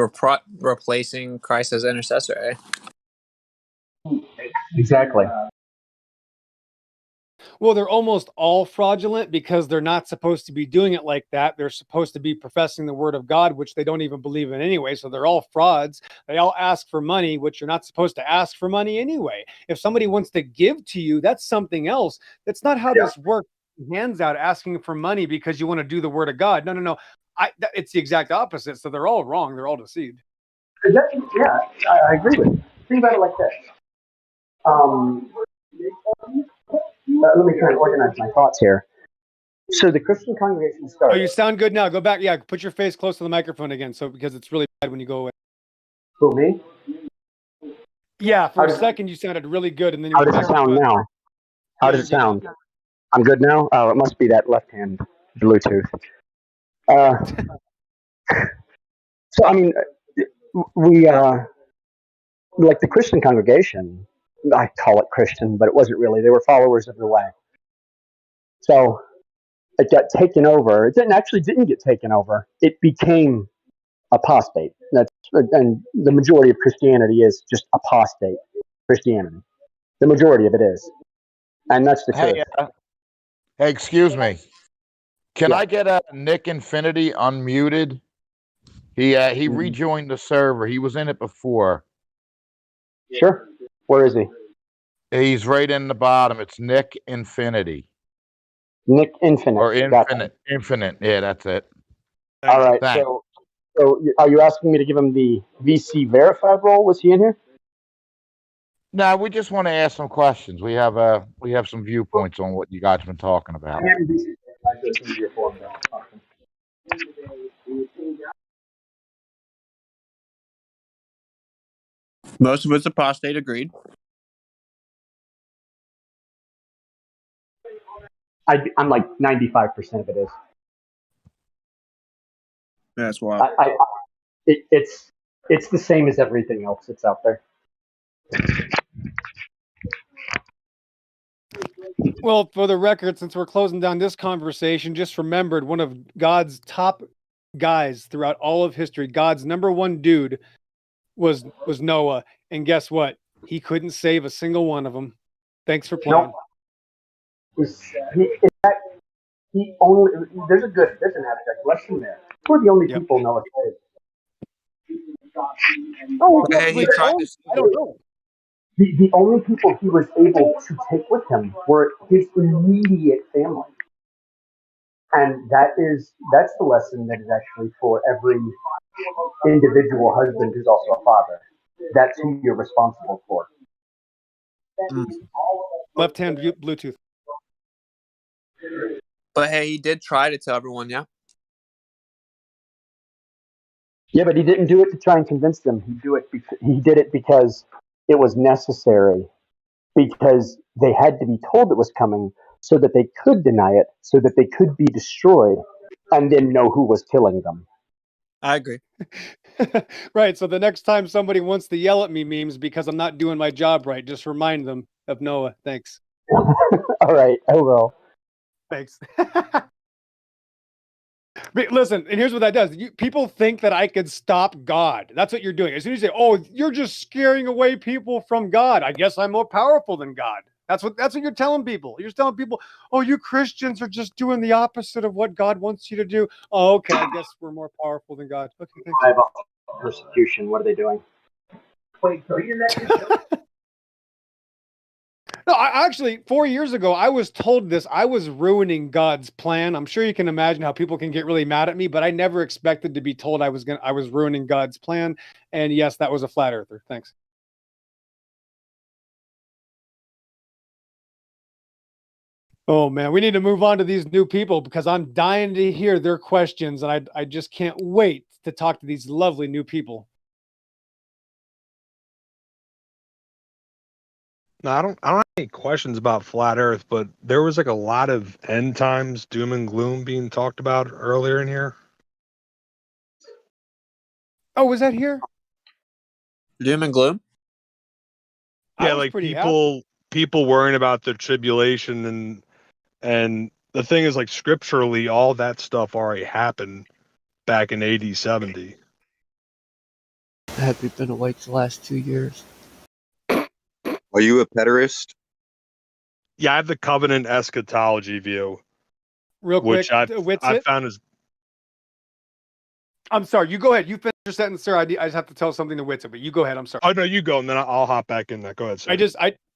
replacing Christ as intercessor. Eh? Exactly. Well, they're almost all fraudulent because they're not supposed to be doing it like that. They're supposed to be professing the word of God, which they don't even believe in anyway. So they're all frauds. They all ask for money, which you're not supposed to ask for money anyway. If somebody wants to give to you, that's something else. That's not how this works. Hands out asking for money because you want to do the word of God. No. It's the exact opposite. So they're all wrong. They're all deceived. Yeah, I agree with you. Think about it like this. Let me try and organize my thoughts here. So the Christian congregation started. Oh, you sound good now. Go back. Yeah, put your face close to the microphone again. So because it's really bad when you go away. Who, me? Yeah, for a second you sounded really good, and then you How went does it back. sound now? How does it sound? I'm good now? Oh, it must be that left hand Bluetooth. So, I mean, we, like the Christian congregation, I call it Christian, but it wasn't really. They were followers of the way. So it got taken over. It didn't get taken over. It became apostate. And the majority of Christianity is just apostate Christianity. The majority of it is. And that's the truth. Hey, excuse me. Can I get Nick Infinity unmuted? He rejoined the server. He was in it before. Sure. Where is he? He's right in the bottom. It's Nick Infinity. Nick Infinite. Or Gotcha. Infinite. Infinite. Yeah, that's it. All right. Thanks. So are you asking me to give him the VC verified role? Was he in here? No, we just want to ask some questions. We have some viewpoints on what you guys have been talking about. Most of it's apostate. Agreed. I'm like 95% of it is. That's wild. It's the same as everything else that's out there. Well, for the record, since we're closing down this conversation, just remembered one of God's top guys throughout all of history. God's number one dude was Noah, and guess what? He couldn't save a single one of them. Thanks for playing. There's an abstract lesson there. We're the only people Noah saved. Oh, he tried to. I don't know. The only people he was able to take with him were his immediate family. And that's the lesson that is actually for every individual husband who's also a father. That's who you're responsible for. Left hand Bluetooth. But hey, he did try to tell everyone, yeah? Yeah, but he didn't do it to try and convince them. He did it because it was necessary. Because they had to be told it was coming so that they could deny it, so that they could be destroyed, and then know who was killing them. I agree. Right. So the next time somebody wants to yell at me memes because I'm not doing my job right, just remind them of Noah. Thanks. All right, I will. Thanks. But listen, and here's what that does. People think that I could stop God. That's what you're doing. As soon as you say, "Oh, you're just scaring away people from God," I guess I'm more powerful than God. That's what you're telling people. You're just telling people, "Oh, you Christians are just doing the opposite of what God wants you to do." Oh, okay. I guess we're more powerful than God. Okay, thanks. persecution. What are they doing? Wait, are you next? No, actually, 4 years ago, I was told this. I was ruining God's plan. I'm sure you can imagine how people can get really mad at me, but I never expected to be told I was ruining God's plan. And yes, that was a flat earther. Thanks. Oh man, we need to move on to these new people because I'm dying to hear their questions, and I just can't wait to talk to these lovely new people. No, I don't have any questions about flat Earth, but there was like a lot of end times doom and gloom being talked about earlier in here. Oh, was that here? Doom and gloom? Yeah, like people worrying about the tribulation and the thing is, like, scripturally, all that stuff already happened back in AD 70. Have you been awake the last 2 years? Are you a pederast? Yeah, I have the covenant eschatology view. Real which quick, I found is. I'm sorry. You go ahead. You finish your sentence, sir. I just have to tell something to Witsit, but you go ahead. I'm sorry. Oh no, you go, and then I'll hop back in there. Go ahead, sir.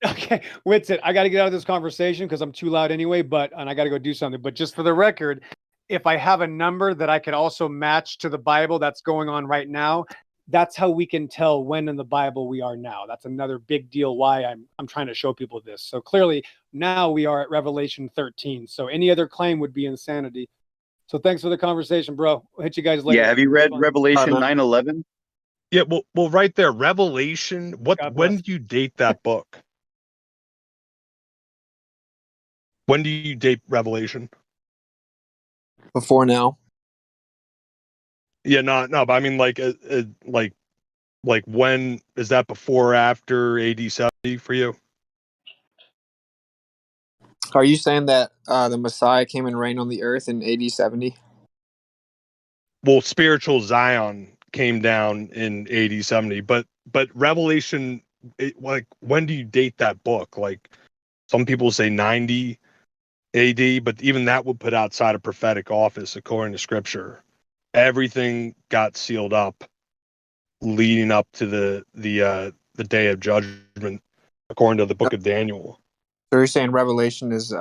Okay, Witsit. I got to get out of this conversation because I'm too loud anyway. And I got to go do something. But just for the record, if I have a number that I could also match to the Bible that's going on right now, that's how we can tell when in the Bible we are now. That's another big deal why I'm trying to show people this. So clearly now we are at Revelation 13. So any other claim would be insanity. So thanks for the conversation, bro. We'll hit you guys later. Yeah, have you read Revelation 9:11? Yeah, well, right there, Revelation. When do you date that book? When do you date Revelation? Before now. Yeah, no, but I mean, like when is that, before or after AD 70 for you? Are you saying that the Messiah came and reigned on the earth in AD 70? Well, spiritual Zion came down in AD 70, but Revelation, like, when do you date that book? Like, some people say 90 AD, but even that would put outside of prophetic office according to Scripture. Everything got sealed up leading up to the day of judgment, according to the book of Daniel. So you're saying Revelation is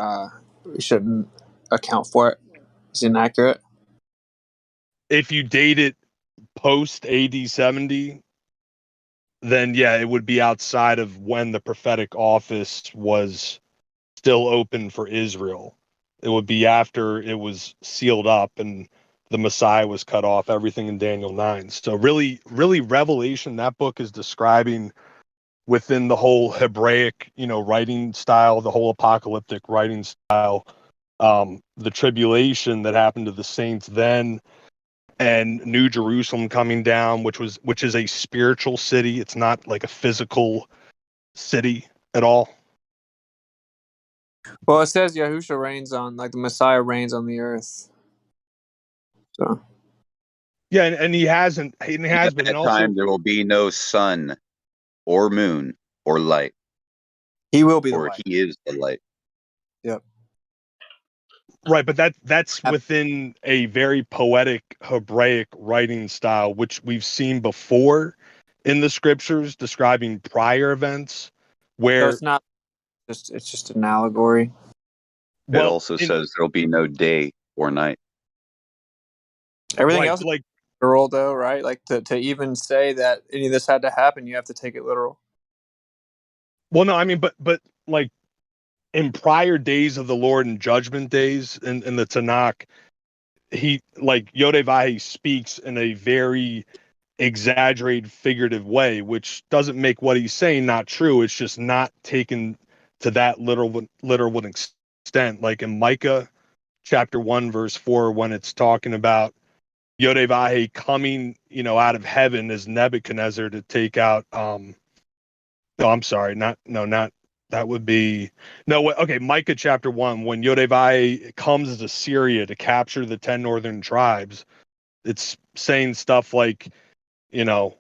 we shouldn't account for it? Is inaccurate? If you date it post AD 70, then yeah, it would be outside of when the prophetic office was still open for Israel. It would be after it was sealed up and the Messiah was cut off, everything in Daniel 9. So really Revelation, that book is describing within the whole Hebraic, writing style, the whole apocalyptic writing style, the tribulation that happened to the saints then, and New Jerusalem coming down, which is a spiritual city. It's not like a physical city at all. Well, it says Yahusha reigns on, like, the Messiah reigns on the earth. So. Yeah, and he hasn't. He has been. At And that also, time, there will be no sun or moon or light. He will be the or light. He is the light. Yep. Right, but that's within a very poetic Hebraic writing style, which we've seen before in the scriptures describing prior events. Where so it's not it's just an allegory. It also says there'll be no day or night. Everything else is like literal, though, right? Like to even say that any of this had to happen, you have to take it literal. Well, no, I mean, but like in prior days of the Lord and judgment days in the Tanakh, he, like, Yodevahi speaks in a very exaggerated, figurative way, which doesn't make what he's saying not true. It's just not taken to that literal extent. Like in Micah chapter 1 verse 4, when it's talking about Yodevahi coming, out of heaven as Nebuchadnezzar to take out that would be Micah chapter 1, when Yodevahi comes to Syria to capture the 10 northern tribes. It's saying stuff like, behold,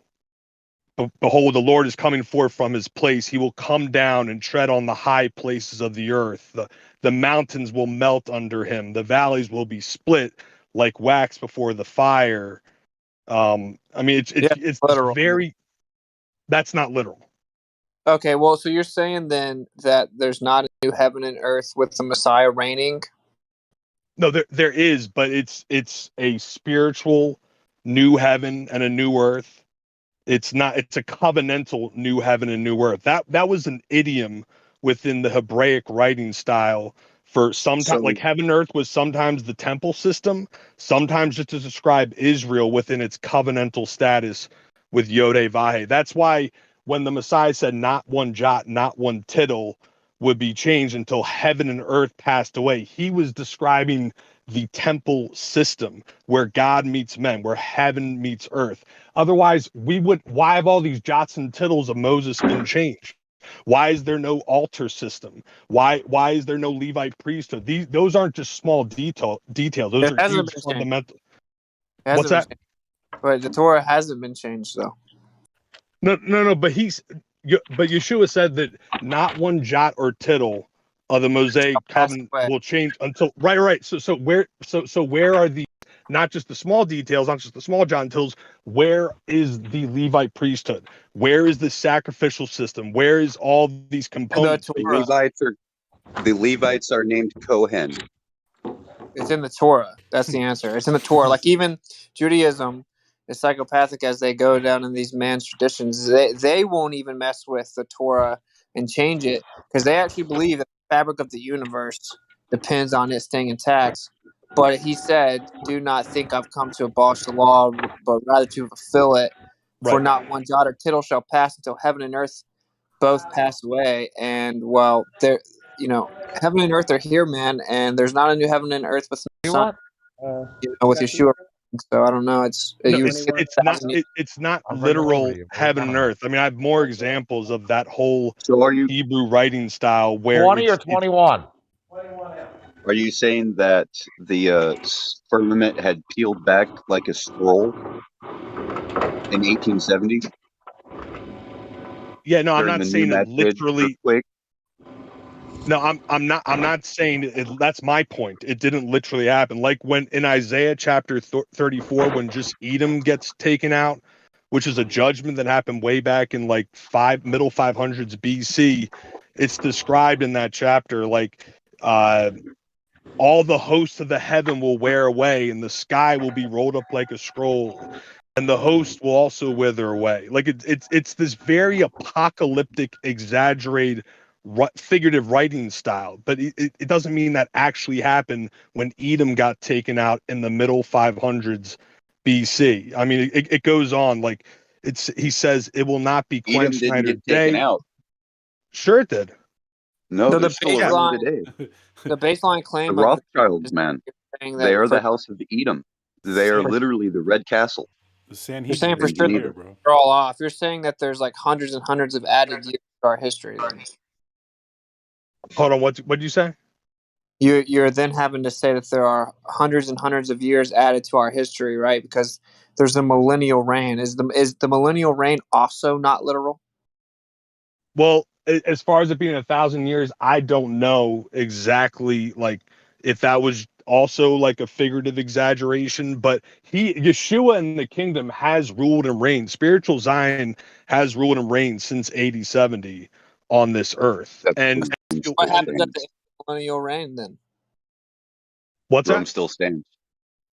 the Lord is coming forth from his place. He will come down and tread on the high places of the earth. The mountains will melt under him. The valleys will be split like wax before the fire. I mean, it's literal. very. That's not literal. Okay, well, so you're saying then that there's not a new heaven and earth with the Messiah reigning? No, there is, but it's a spiritual new heaven and a new earth. It's not. It's a covenantal new heaven and new earth. That was an idiom within the Hebraic writing style for sometimes, like heaven and earth was sometimes the temple system, sometimes just to describe Israel within its covenantal status with Yod Vahe. That's why when the Messiah said, "Not one jot, not one tittle," would be changed until heaven and earth passed away. He was describing the temple system where God meets men, where heaven meets earth. Otherwise, why have all these jots and tittles of Moses been changed? Why is there no altar system? Why is there no Levite priesthood? Those aren't just small details. Those It are hasn't huge been changed. fundamental. It hasn't What's been that? changed. But the Torah hasn't been changed, though. No. But Yeshua said that not one jot or tittle of the Mosaic covenant will change until right. So where are the not just the small details, not just the small jot and tittles? Where is the Levite priesthood? Where is the sacrificial system? Where is all these components? The Levites are named Kohen. It's in the Torah. That's the answer. It's in the Torah. Like even Judaism, as psychopathic as they go down in these man's traditions, they won't even mess with the Torah and change it because they actually believe that the fabric of the universe depends on it staying intact. But he said, "Do not think I've come to abolish the law, but rather to fulfill it. For Right. not one jot or tittle shall pass until heaven and earth both pass away." And well, there, heaven and earth are here, man, and there's not a new heaven and earth with the sun, with Yeshua. So I don't know. It's not literal heaven and earth. I mean, I have more examples of that whole Hebrew writing style where 20 or 21. Are you saying that the firmament had peeled back like a scroll in 1870? Yeah, no, I'm during not the new saying it Madrid literally. earthquake? No, I'm not saying it. That's my point. It didn't literally happen. Like when in Isaiah chapter 34, when just Edom gets taken out, which is a judgment that happened way back in like middle 500s BC. It's described in that chapter like all the hosts of the heaven will wear away, and the sky will be rolled up like a scroll, and the host will also wither away. Like it's this very apocalyptic, exaggerated, figurative writing style, but it doesn't mean that actually happened when Edom got taken out in the middle 500s BC. I mean, it goes on like he says it will not be Edom quenched didn't night or get taken day. out. Sure, it did. No, So they're still around today. the baseline The claim of Rothschilds, man. saying They that are for, the House of Edom. They are literally the Red Castle. you're saying for in sure Geneva. that they're all off. You're saying that there's like hundreds and hundreds of added years to our history. Then Hold on, what'd you say? you're then having to say that there are hundreds and hundreds of years added to our history, right? Because there's a millennial reign. Is the millennial reign also not literal? Well, as far as it being 1,000 years, I don't know exactly like if that was also like a figurative exaggeration, but Yeshua in the kingdom has ruled and reigned. Spiritual Zion has ruled and reigned since AD 70 on this earth. And What happens at the millennial reign then? What's Rome that? still stands.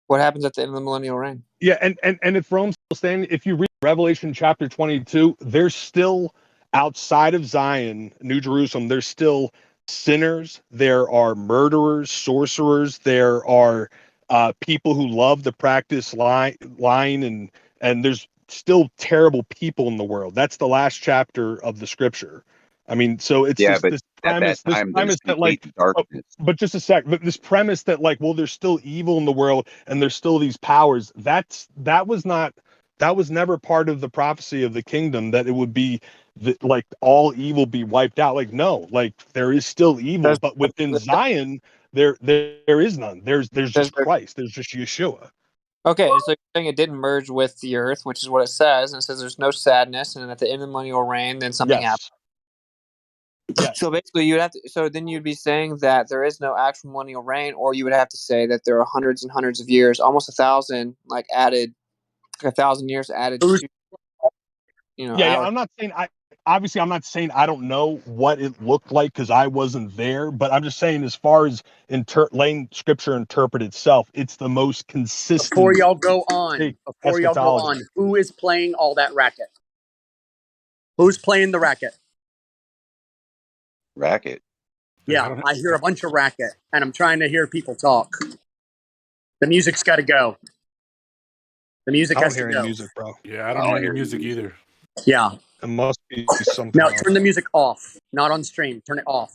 What happens at the end of the millennial reign? Yeah, and if Rome's still standing, if you read Revelation chapter 22, there's still outside of Zion, New Jerusalem, there's still sinners, there are murderers, sorcerers, there are people who love to practice lying, and there's still terrible people in the world. That's the last chapter of the scripture. I mean, so it's Yeah, just but this at that time, there's that complete darkness. but just a sec, but this premise that like, well, there's still evil in the world and there's still these powers. That was never part of the prophecy of the kingdom, that it would be like all evil be wiped out. Like, no, like there is still evil, but within Zion, there is none. There's just Christ. There's just Yeshua. Okay, so you're saying it didn't merge with the earth, which is what it says, and it says there's no sadness, and at the end of the millennial reign, then something happens. Yes. So basically, then you'd be saying that there is no actual millennial reign, or you would have to say that there are hundreds and hundreds of years, almost 1,000, like added 1,000 years added Who's to, you know, Yeah, our I'm not saying I'm not saying I don't know what it looked like because I wasn't there, but I'm just saying as far as letting scripture interpret itself, it's the most before consistent y'all go on? Before y'all go eschatology. on, who is playing all that racket? Who's playing the racket? Racket. Yeah, I hear a bunch of racket, and I'm trying to hear people talk. The music's got to go. The music I don't has to hear any go. music, bro. Yeah, I don't hear any music either. Yeah. It must be something No, else. turn the music off. Not on stream. Turn it off.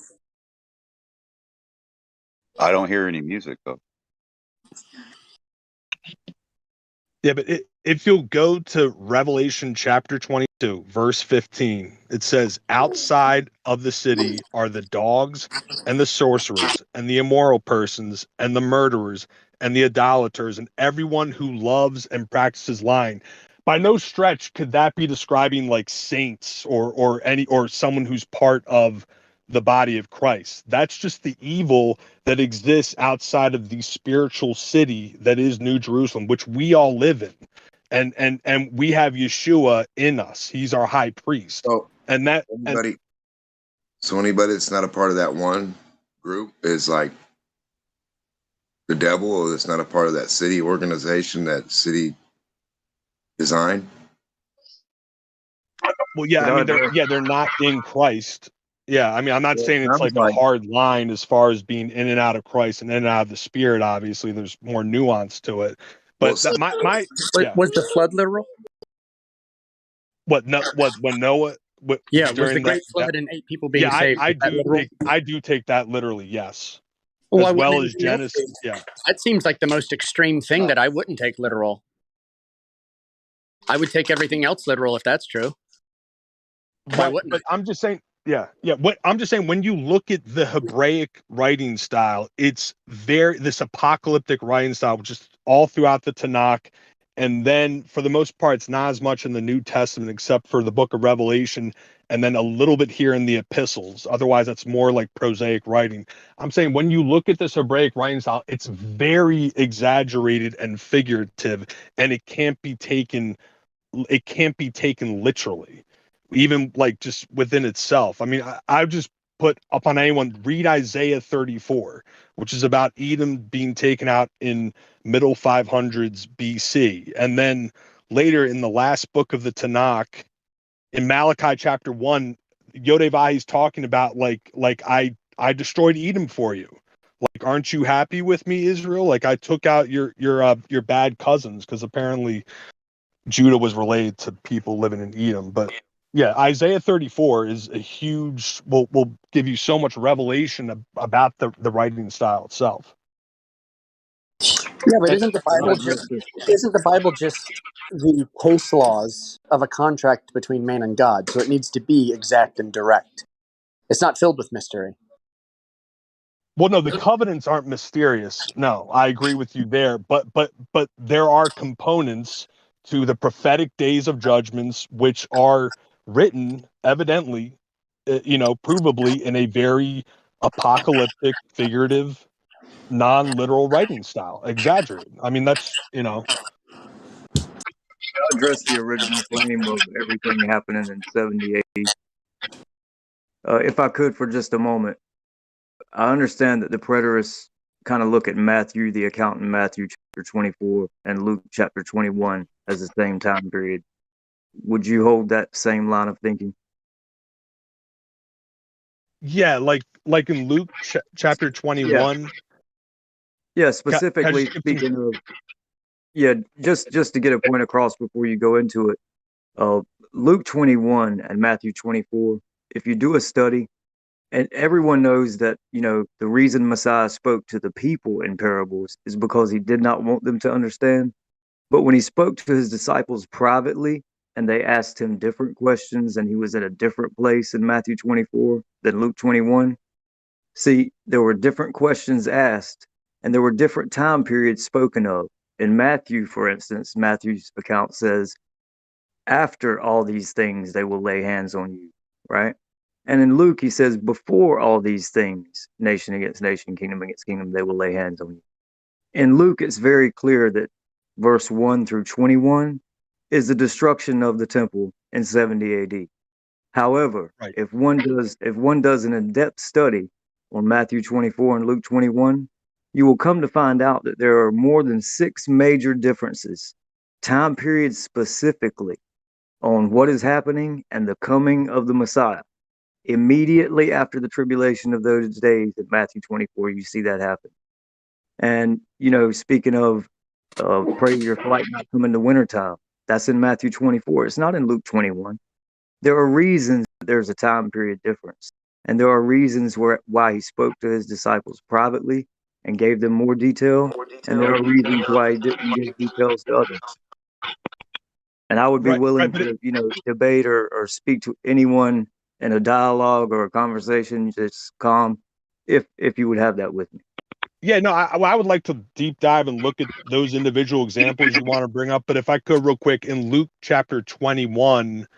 I don't hear any music though. Yeah, but if you'll go to Revelation chapter 22, verse 15, it says, outside of the city are the dogs and the sorcerers and the immoral persons and the murderers and the idolaters and everyone who loves and practices lying. By no stretch could that be describing like saints or someone who's part of the body of Christ. That's just the evil that exists outside of the spiritual city that is New Jerusalem, which we all live in. And we have Yeshua in us. He's our high priest. So And that anybody that's not a part of that one group is like the devil, or that's not a part of that city organization, that city design. well, yeah, I mean they're not in Christ. Yeah, I mean, I'm not saying it's like a hard line as far as being in and out of Christ and in and out of the Spirit. Obviously, there's more nuance to it. But Was the flood literal? What when Noah Yeah, was during the great that flood and 8 people being yeah, saved? I Was that do literal? take that literally, yes. Well, why As wouldn't well as anything else Genesis, be? yeah. That seems like the most extreme thing that I wouldn't take literal. I would take everything else literal if that's true. Why wouldn't but I'm just saying, what I'm just saying, when you look at the Hebraic writing style, it's this apocalyptic writing style, which is all throughout the Tanakh. And then for the most part, it's not as much in the New Testament, except for the book of Revelation, and then a little bit here in the epistles. Otherwise, that's more like prosaic writing. I'm saying when you look at this Hebraic writing style, it's very exaggerated and figurative, and it can't be taken literally, even like just within itself. I mean, I just put upon anyone, read Isaiah 34, which is about Edom being taken out in middle 500s BC. And then later in the last book of the Tanakh, in Malachi chapter 1, Yodevahi's talking about like I destroyed Edom for you. Like, aren't you happy with me, Israel? Like, I took out your bad cousins, because apparently Judah was related to people living in Edom. But yeah, Isaiah 34 is a huge, will give you so much revelation about the writing style itself. Yeah, but isn't the Bible just the case laws of a contract between man and God? So it needs to be exact and direct. It's not filled with mystery. Well, no, the covenants aren't mysterious. No, I agree with you there. But there are components to the prophetic days of judgments which are written evidently, provably in a very apocalyptic, figurative, non-literal writing style. Exaggerated. I mean, that's I'll address the original claim of everything happening in 70 AD. If I could for just a moment. I understand that the preterists kind of look at Matthew, the account in Matthew chapter 24 and Luke chapter 21 as the same time period. Would you hold that same line of thinking? Yeah, like in Luke chapter 21. Yeah, specifically speaking of, just to get a point across before you go into it, Luke 21 and Matthew 24, if you do a study, and everyone knows that, the reason Messiah spoke to the people in parables is because he did not want them to understand. But when he spoke to his disciples privately and they asked him different questions and he was in a different place in Matthew 24 than Luke 21, see, there were different questions asked and there were different time periods spoken of. In Matthew, for instance, Matthew's account says, after all these things, they will lay hands on you, right? And in Luke, he says, before all these things, nation against nation, kingdom against kingdom, they will lay hands on you. In Luke, it's very clear that verse 1 through 21 is the destruction of the temple in 70 AD. However, Right. if one does an in-depth study on Matthew 24 and Luke 21, you will come to find out that there are more than 6 major differences, time periods specifically, on what is happening and the coming of the Messiah. Immediately after the tribulation of those days in Matthew 24, you see that happen. And, speaking of pray your flight not come in the wintertime, that's in Matthew 24. It's not in Luke 21. There are reasons there's a time period difference. And there are reasons why he spoke to his disciples privately and gave them more detail. And there are reasons why he didn't give details to others. And I would be willing to, debate or speak to anyone in a dialogue or a conversation, just calm, if you would have that with me. Yeah, no, I would like to deep dive and look at those individual examples you want to bring up. But if I could real quick, in Luke chapter 21,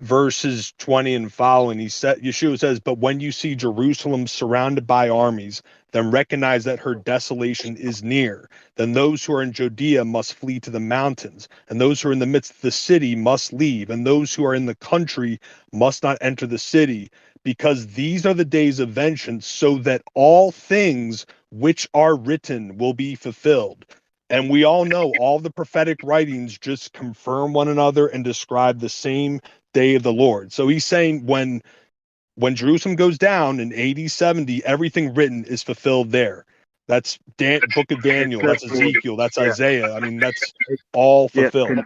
verses 20 and following, Yeshua says, "But when you see Jerusalem surrounded by armies, then recognize that her desolation is near. Then those who are in Judea must flee to the mountains, and those who are in the midst of the city must leave, and those who are in the country must not enter the city, because these are the days of vengeance, so that all things which are written will be fulfilled." And we all know all the prophetic writings just confirm one another and describe the same day of the Lord. So he's saying when Jerusalem goes down in AD 70, everything written is fulfilled there. That's Book of Daniel, that's Ezekiel, that's Isaiah. I mean, that's all fulfilled.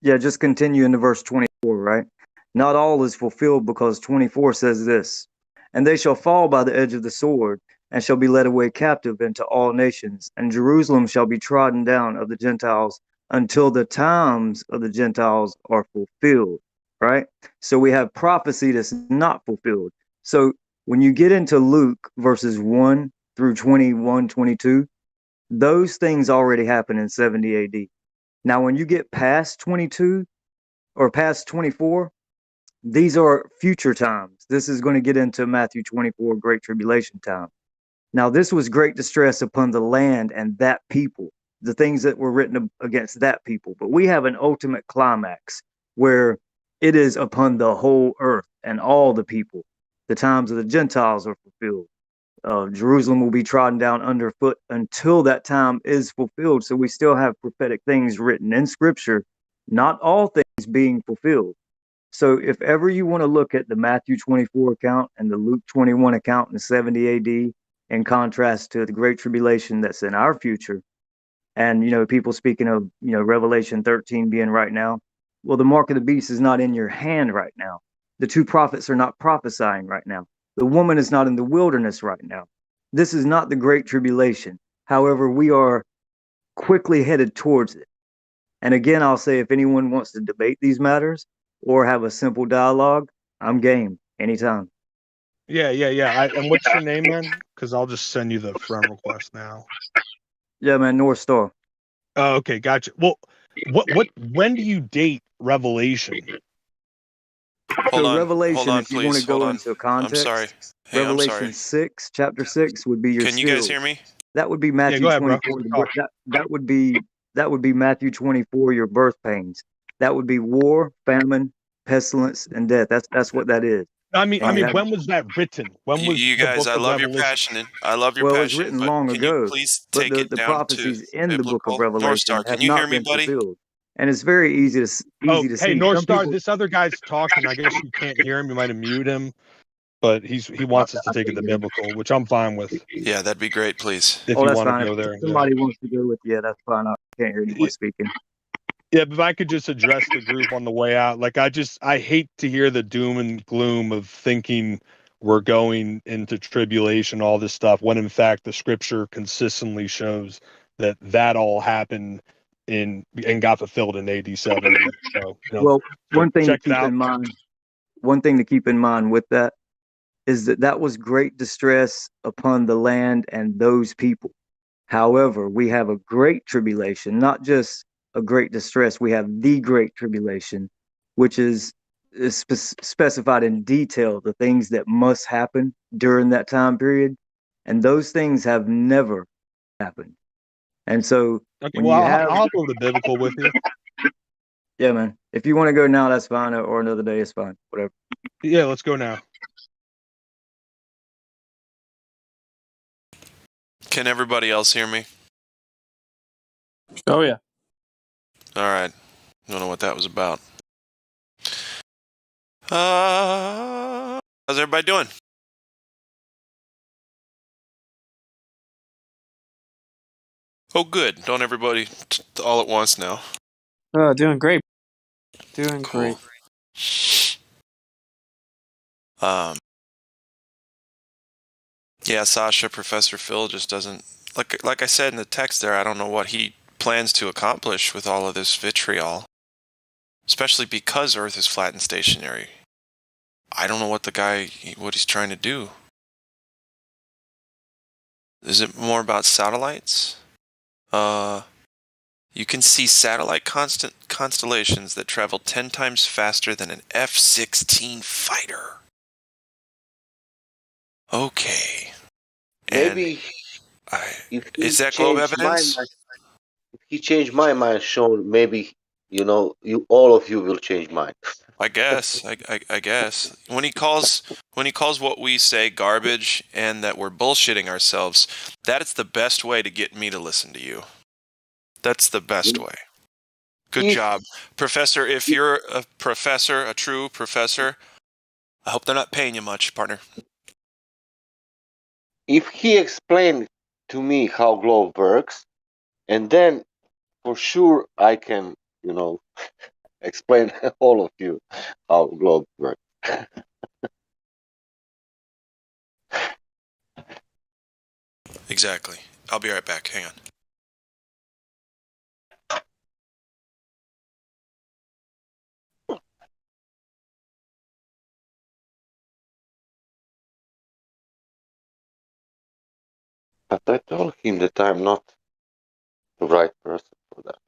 Just continue into verse 24, right? Not all is fulfilled, because 24 says this, "And they shall fall by the edge of the sword, and shall be led away captive into all nations, and Jerusalem shall be trodden down of the Gentiles until the times of the Gentiles are fulfilled," right? So we have prophecy that's not fulfilled. So when you get into Luke verses 1 through 21, 22, those things already happened in 70 AD. Now, when you get past 22 or past 24, these are future times. This is going to get into Matthew 24, Great Tribulation time. Now, this was great distress upon the land and that people, the things that were written against that people. But we have an ultimate climax where it is upon the whole earth and all the people. The times of the Gentiles are fulfilled. Jerusalem will be trodden down underfoot until that time is fulfilled. So we still have prophetic things written in Scripture, not all things being fulfilled. So if ever you want to look at the Matthew 24 account and the Luke 21 account in 70 AD, in contrast to the Great Tribulation that's in our future, and people speaking of Revelation 13 being right now, well, the mark of the beast is not in your hand right now. The 2 prophets are not prophesying right now. The woman is not in the wilderness right now. This is not the Great Tribulation. However, we are quickly headed towards it. And again, I'll say, if anyone wants to debate these matters or have a simple dialogue, I'm game anytime. Yeah. And what's your name, man? Because I'll just send you the friend request now. Yeah, man, North Star. Oh, okay, gotcha. Well, when do you date Revelation? Hold on, Revelation, please. if you want to go into context, I'm sorry. Hey, Revelation I'm sorry. 6, chapter 6 would be your Can you guys hear me? That would be Matthew go ahead, 24. bro. That would be Matthew 24, your birth pains. That would be war, famine, pestilence, and death. That's what that is. I mean, when was that written? When was you guys? the book I of love your Revelation? passion. I love your Well, it was passion. written But long can ago. you please But take it the down to prophecies in the book of biblical? North Revelation Star, have can you hear not me, been buddy? fulfilled. And it's very easy to see. Hey, North Some Star, people, this other guy's talking. I guess you can't hear him. You might have muted him, but he wants us to take it to biblical, which I'm fine with. Yeah, that'd be great, please. If you that's want fine. to go If there. somebody wants to go with, that's fine. I can't hear anyone speaking. Yeah, but if I could just address the group on the way out, like I hate to hear the doom and gloom of thinking we're going into tribulation, all this stuff, when in fact the scripture consistently shows that all happened and got fulfilled in AD 70. So, Well, one thing to check it keep out. in mind. One thing to keep in mind with that is that was great distress upon the land and those people. However, we have a great tribulation, not just a great distress. We have the great tribulation, which is specified in detail, the things that must happen during that time period. And those things have never happened. And so Okay, when well, you have, I'll go to biblical with you. Yeah, man. If you want to go now, that's fine, or another day is fine. Whatever. Yeah, let's go now. Can everybody else hear me? Oh yeah. All right. Don't know what that was about. How's everybody doing? Oh, good. Don't everybody all at once now. Doing great. Doing Cool. great. Yeah, Sasha, Professor Phil just doesn't like I said in the text there. I don't know what he plans to accomplish with all of this vitriol, especially because Earth is flat and stationary. I don't know what what he's trying to do. Is it more about satellites? You can see satellite constellations that travel 10 times faster than an F-16 fighter. Okay. Maybe if Is that globe changed evidence? if he changed my mind, Sean, maybe you all of you will change mine. I guess. I guess. When he calls what we say garbage and that we're bullshitting ourselves, that is the best way to get me to listen to you. That's the best way. Good job. Professor, if you're a professor, a true professor, I hope they're not paying you much, partner. If he explained to me how globe works, and then for sure I can, explain all of you how globe works. Exactly. I'll be right back. Hang on. But I told him that I'm not the right person for that.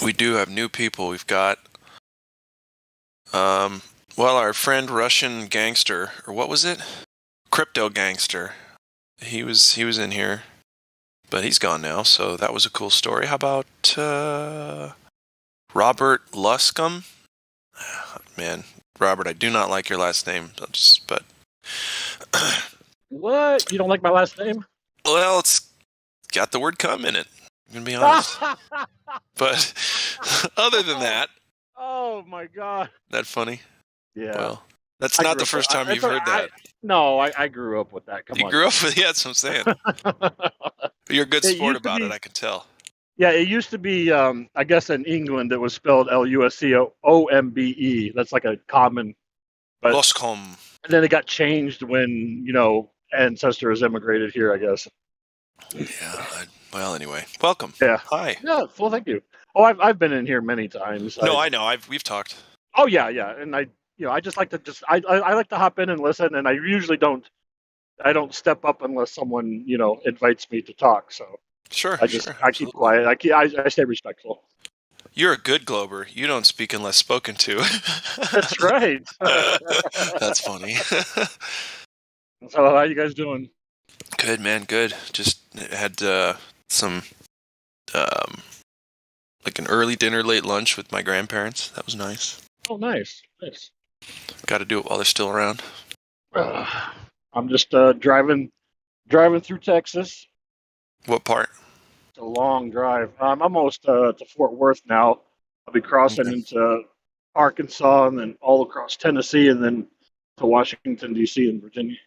We do have new people. We've got our friend Russian Gangster, or what was it? Crypto Gangster. He was in here, but he's gone now, so that was a cool story. How about Robert Luscombe? Man, Robert, I do not like your last name, but What? You don't like my last name? well, it's got the word "cum" in it. I'm gonna be honest. But other than that, Oh my god. that funny? Yeah. Well, that's not the first time you've heard that. No, I grew up with that. Come You on. grew up with that's what I'm saying. You're a good sport about it, I can tell. Yeah, it used to be, I guess in England it was spelled Luscombe. That's like a common. Luscombe. And then it got changed when, ancestors immigrated here, I guess. Yeah. Well, anyway, welcome. Yeah. Hi. Yeah. Well, thank you. Oh, I've been in here many times. No, I know. We've talked. Oh yeah, and I I just like to I like to hop in and listen, and I usually don't step up unless someone invites me to talk. So Sure, I sure, keep absolutely. quiet. I stay respectful. You're a good Glober. You don't speak unless spoken to. That's right. That's funny. So how you guys doing? Good, man. Good. Just had some like an early dinner, late lunch with my grandparents. That was nice. Oh, nice. Got to do it while they're still around. I'm just driving through Texas. What part? It's a long drive. I'm almost to Fort Worth now. I'll be crossing into Arkansas and then all across Tennessee and then to Washington, D.C. and Virginia.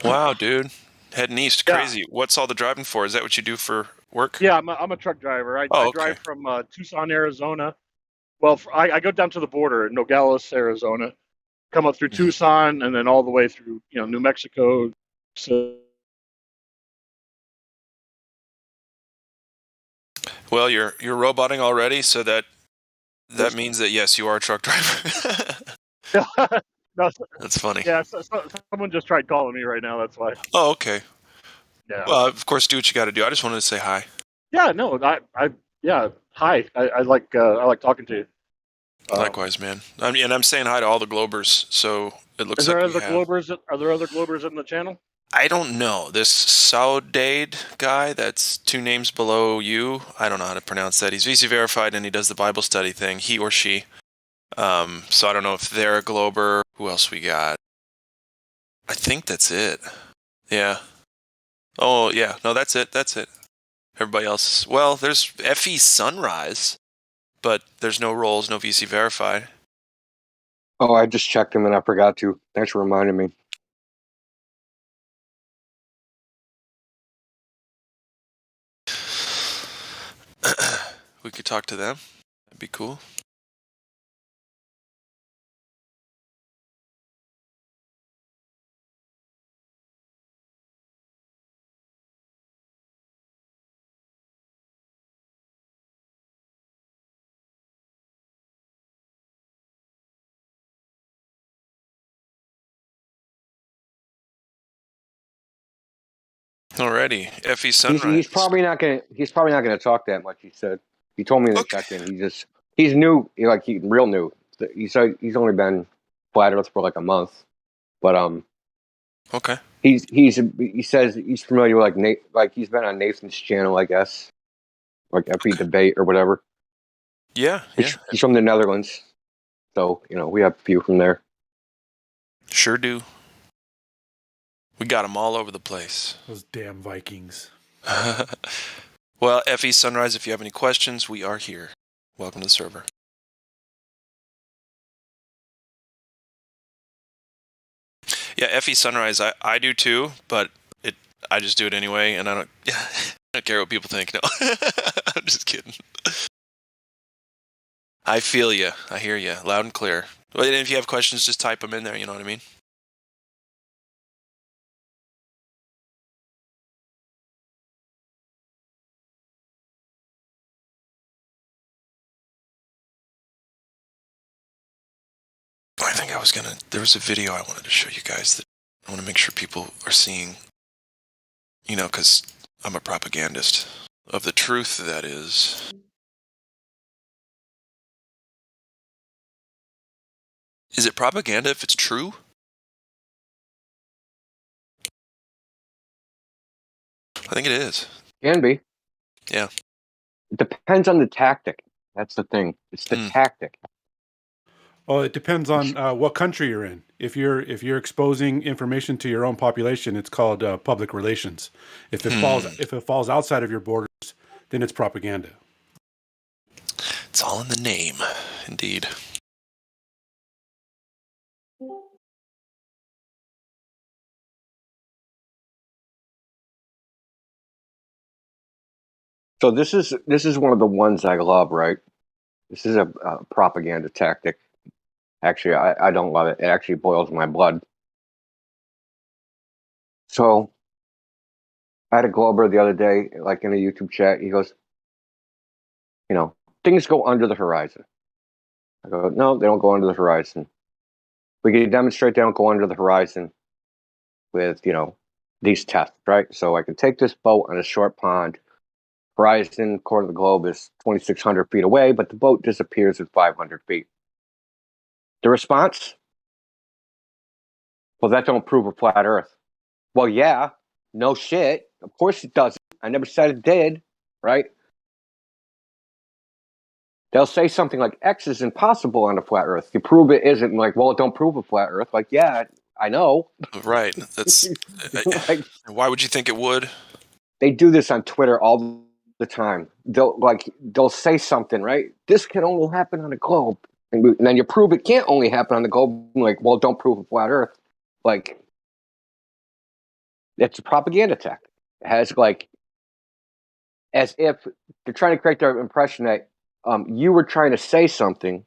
Wow, dude. Heading east. Yeah. Crazy. What's all the driving for? Is that what you do for work? Yeah, I'm a truck driver. I drive from Tucson, Arizona. Well, I go down to the border in Nogales, Arizona, come up through Tucson, and then all the way through New Mexico. So, Well, you're roboting already, so that means that yes, you are a truck driver. no, That's funny. Yeah, someone just tried calling me right now. That's why. Oh, okay. Yeah. Well, of course, do what you got to do. I just wanted to say hi. Yeah. No. Yeah. Hi. I like talking to you. Likewise, man. I mean, and I'm saying hi to all the Globers. So it looks like we have. Globers? Are there other Globers in the channel? I don't know. This Saudade guy that's 2 names below you, I don't know how to pronounce that. He's VC verified and he does the Bible study thing, he or she. So I don't know if they're a Glober. Who else we got? I think that's it. Yeah. Oh, yeah. No, that's it. That's it. Everybody else. Well, there's FE Sunrise, but there's no roles, no VC verified. Oh, I just checked them and I forgot to. Thanks for reminding me. We could talk to them. That'd be cool. Alrighty, FE Sunrise. He's probably not gonna talk that much. He said. He told me in the check-in. He's new. He's real new. He said he's only been Flat Earth for like a month, but Okay. he says he's familiar with like he's been on Nathan's channel, I guess, like FE Debate or whatever. Yeah. He's from the Netherlands, so we have a few from there. Sure do. We got them all over the place. Those damn Vikings. Well, FE Sunrise, if you have any questions, we are here. Welcome to the server. Yeah, FE Sunrise, I do too, but I just do it anyway, and I don't care what people think. No, I'm just kidding. I feel you. I hear you, loud and clear. But if you have questions, just type them in there. You know what I mean? I think there was a video I wanted to show you guys that I want to make sure people are seeing, because I'm a propagandist of the truth, that is. Is it propaganda if it's true? I think it is. Can be. Yeah. It depends on the tactic. That's the thing. It's the tactic. Well, it depends on what country you're in. If you're exposing information to your own population, it's called public relations. If it falls outside of your borders, then it's propaganda. It's all in the name, indeed. So this is one of the ones I love, right? This is a propaganda tactic. Actually, I don't love it. It actually boils my blood. So I had a Glober the other day, like in a YouTube chat. He goes, things go under the horizon. I go, no, they don't go under the horizon. We can demonstrate they don't go under the horizon with, these tests, right? So I can take this boat on a short pond. Horizon, according to the globe, is 2,600 feet away, but the boat disappears at 500 feet. The response? Well, that don't prove a flat Earth. Well, yeah, no shit. Of course it doesn't. I never said it did, right? They'll say something like X is impossible on a flat Earth. You prove it isn't, like, well, don't prove a flat Earth. Like, yeah, I know. Right. That's Like, why would you think it would? they do this on Twitter all the time. They'll say something, right? This can only happen on a globe, and then you prove it can't only happen on the globe. Like, well, don't prove a flat Earth. Like, it's a propaganda tactic. It has as if they're trying to create the impression that you were trying to say something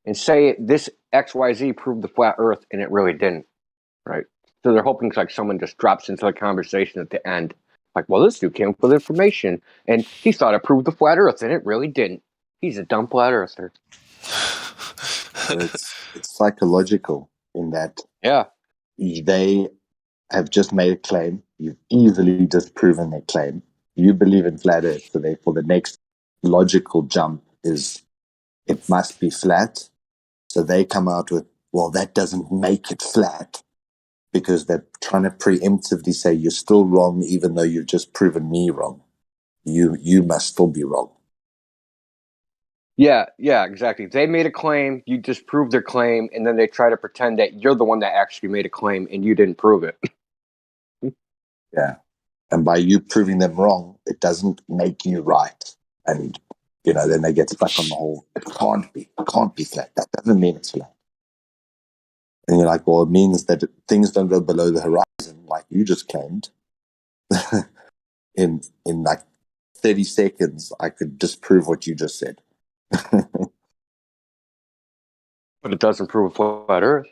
and say this XYZ proved the flat Earth, and it really didn't, right? So they're hoping like someone just drops into the conversation at the end. Like, well, this dude came up with information, and he thought it proved the flat Earth, and it really didn't. He's a dumb flat earther. So it's psychological in that they have just made a claim. You've easily disproven their claim. You believe in flat Earth, so therefore the next logical jump is it must be flat. So they come out with, well, that doesn't make it flat, because they're trying to preemptively say you're still wrong, even though you've just proven me wrong. You must still be wrong. Yeah, exactly. They made a claim, you disprove their claim, and then they try to pretend that you're the one that actually made a claim and you didn't prove it. Yeah. And by you proving them wrong, it doesn't make you right. And, then they get stuck on the whole, it can't be flat. That doesn't mean it's flat. And you're like, well, it means that things don't go below the horizon, like you just claimed. in like 30 seconds, I could disprove what you just said. But it doesn't prove a flat Earth.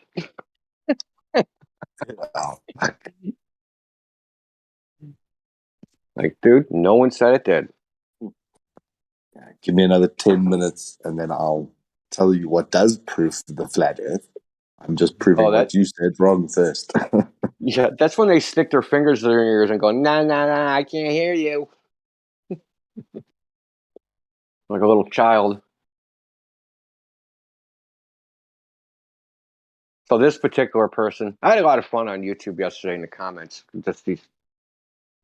Like, dude, no one said it did. Give me another 10 minutes and then I'll tell you what does prove the flat Earth. I'm just proving what you said wrong first. Yeah, that's when they stick their fingers in their ears and go, nah, I can't hear you. Like a little child. So this particular person, I had a lot of fun on YouTube yesterday in the comments. Just these,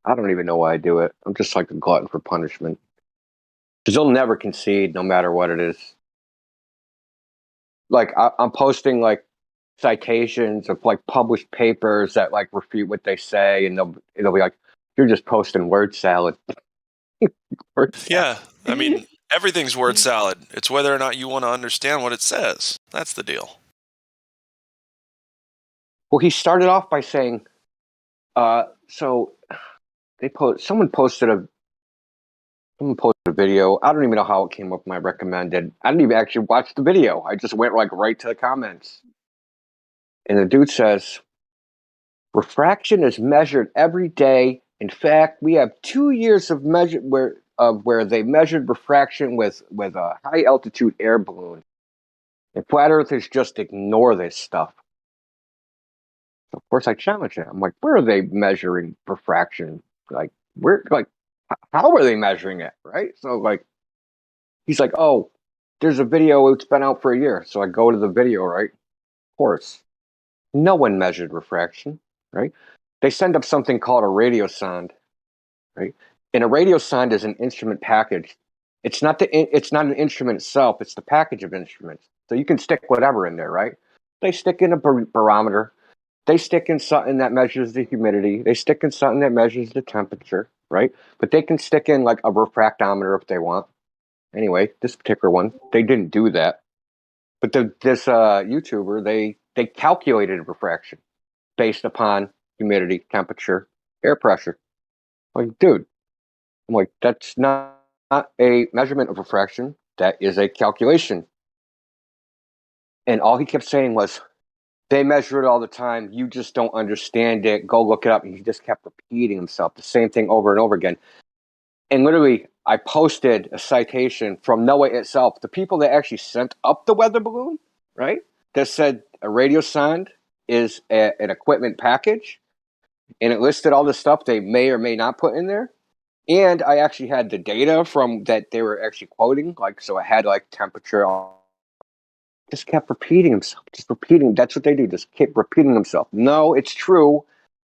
I don't even know why I do it. I'm just like a glutton for punishment. Because you'll never concede no matter what it is. Like, I'm posting like citations of like published papers that like refute what they say, and they'll be like, you're just posting word salad. Word salad. Yeah, I mean, everything's word salad. It's whether or not you want to understand what it says. That's the deal. Well, he started off by saying, so someone posted a video. I don't even know how it came up in my recommended. I didn't even actually watch the video. I just went like right to the comments. And the dude says, refraction is measured every day. In fact, we have 2 years of where they measured refraction with a high altitude air balloon. And flat earthers just ignore this stuff. So of course I challenge him. I'm like, where are they measuring refraction? How are they measuring it? Right? So like, he's like, oh, there's a video, it's been out for a year. So I go to the video, right? Of course. No one measured refraction, right? They send up something called a radiosonde, right? And a radiosonde is an instrument package. It's not an instrument itself, it's the package of instruments. So you can stick whatever in there, right? They stick in a barometer. They stick in something that measures the humidity. They stick in something that measures the temperature, right? But they can stick in like a refractometer if they want. Anyway, this particular one, they didn't do that. But this YouTuber, they calculated refraction based upon humidity, temperature, air pressure. Like, dude, I'm like, that's not a measurement of refraction. That is a calculation. And all he kept saying was, they measure it all the time. You just don't understand it. Go look it up. And he just kept repeating himself, the same thing over and over again. And literally, I posted a citation from NOAA itself, the people that actually sent up the weather balloon, right? That said, a radio sound is an equipment package, and it listed all the stuff they may or may not put in there. And I actually had the data from that they were actually quoting, like, so I had like temperature. Just kept repeating himself, just repeating. That's what they do. Just keep repeating himself. No, it's true.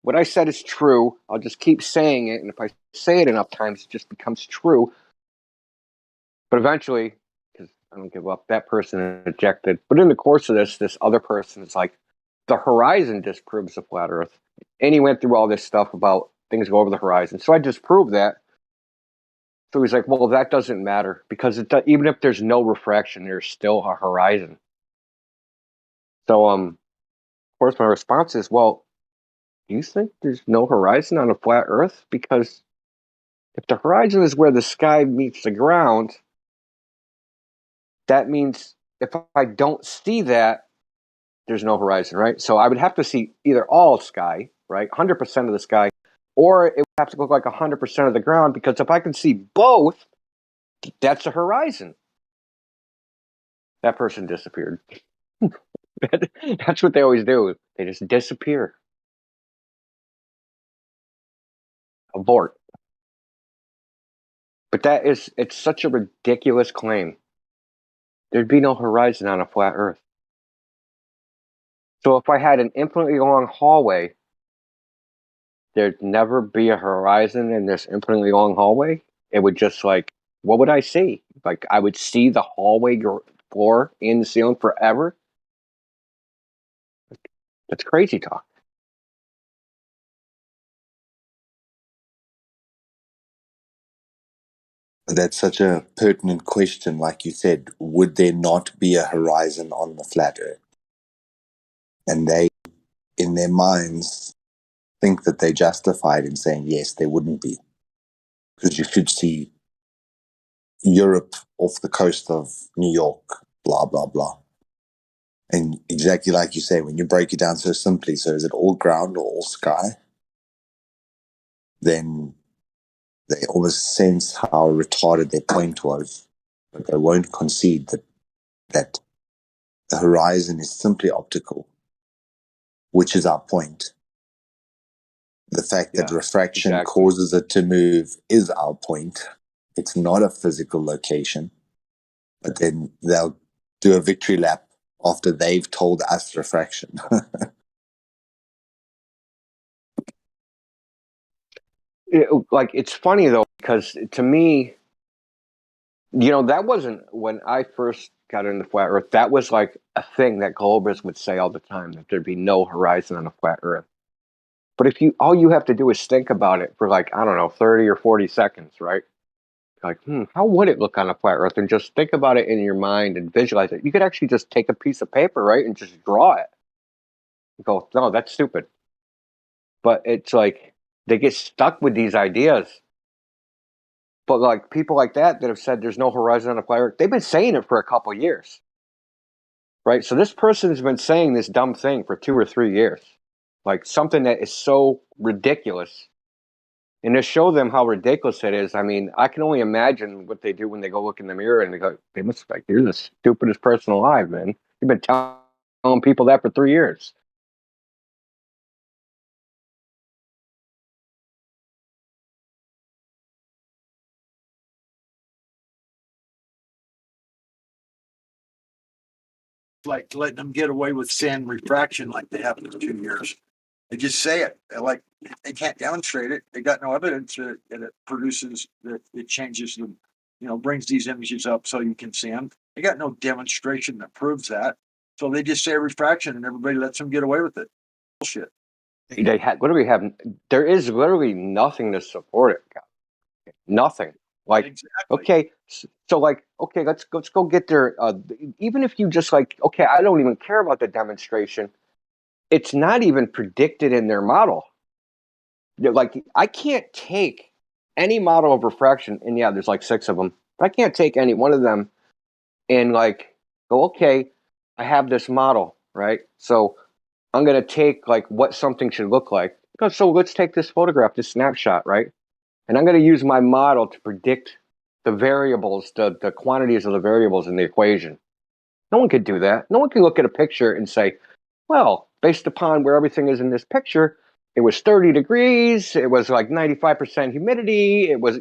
What I said is true. I'll just keep saying it, and if I say it enough times, it just becomes true. But eventually, because I don't give up, that person ejected. But in the course of this other person is like, the horizon disproves the flat Earth. And he went through all this stuff about things go over the horizon. So I disproved that. So he's like, well, that doesn't matter because even if there's no refraction, there's still a horizon. So, of course, my response is, well, do you think there's no horizon on a flat Earth? Because if the horizon is where the sky meets the ground, that means if I don't see that, there's no horizon, right? So I would have to see either all sky, right, 100% of the sky, or it would have to look like 100% of the ground, because if I can see both, that's a horizon. That person disappeared. That's what they always do. They just disappear. Abort. But it's such a ridiculous claim. There'd be no horizon on a flat Earth. So if I had an infinitely long hallway, there'd never be a horizon in this infinitely long hallway. It would just like, what would I see? Like, I would see the hallway floor in the ceiling forever. That's crazy talk. That's such a pertinent question. Like you said, would there not be a horizon on the flat Earth? And they, in their minds, think that they're justified in saying, yes, there wouldn't be. Because you could see Europe off the coast of New York, blah, blah, blah. And exactly like you say, when you break it down so simply, so is it all ground or all sky? Then they almost sense how retarded their point was, but they won't concede that the horizon is simply optical, which is our point. The fact that refraction causes it to move is our point. It's not a physical location, but then they'll do a victory lap after they've told us refraction. It's funny though, because to me, that wasn't when I first got into flat Earth. That was like a thing that globalists would say all the time, that there'd be no horizon on a flat Earth. But if all you have to do is think about it for like, I don't know, 30 or 40 seconds, right? Like, how would it look on a flat Earth? And just think about it in your mind and visualize it. You could actually just take a piece of paper, right, and just draw it. You go, no, that's stupid. But it's like they get stuck with these ideas. But like people like that have said there's no horizon on a flat Earth, they've been saying it for a couple years, right? So this person has been saying this dumb thing for 2 or 3 years, like something that is so ridiculous. And to show them how ridiculous it is, I mean, I can only imagine what they do when they go look in the mirror and they must be like, you're the stupidest person alive, man. You've been telling people that for 3 years. Like letting them get away with saying refraction like they have for 2 years. They just say it. They can't demonstrate it. They got no evidence that it produces, that it changes the, brings these images up so you can see them. They got no demonstration that proves that. So they just say refraction and everybody lets them get away with it. Bullshit. There is literally nothing to support it. Nothing. Like, exactly. Okay, so like, okay, let's go get their, even if you just like, okay, I don't even care about the demonstration. It's not even predicted in their model. Like, I can't take any model of refraction, and yeah, there's like 6 of them. I can't take any one of them and like go, okay, I have this model, right? So I'm going to take like what something should look like. So let's take this photograph, this snapshot, right? And I'm going to use my model to predict the variables, the quantities of the variables in the equation. No one could do that. No one can look at a picture and say, Well, based upon where everything is in this picture, it was 30 degrees. It was like 95% humidity. It was,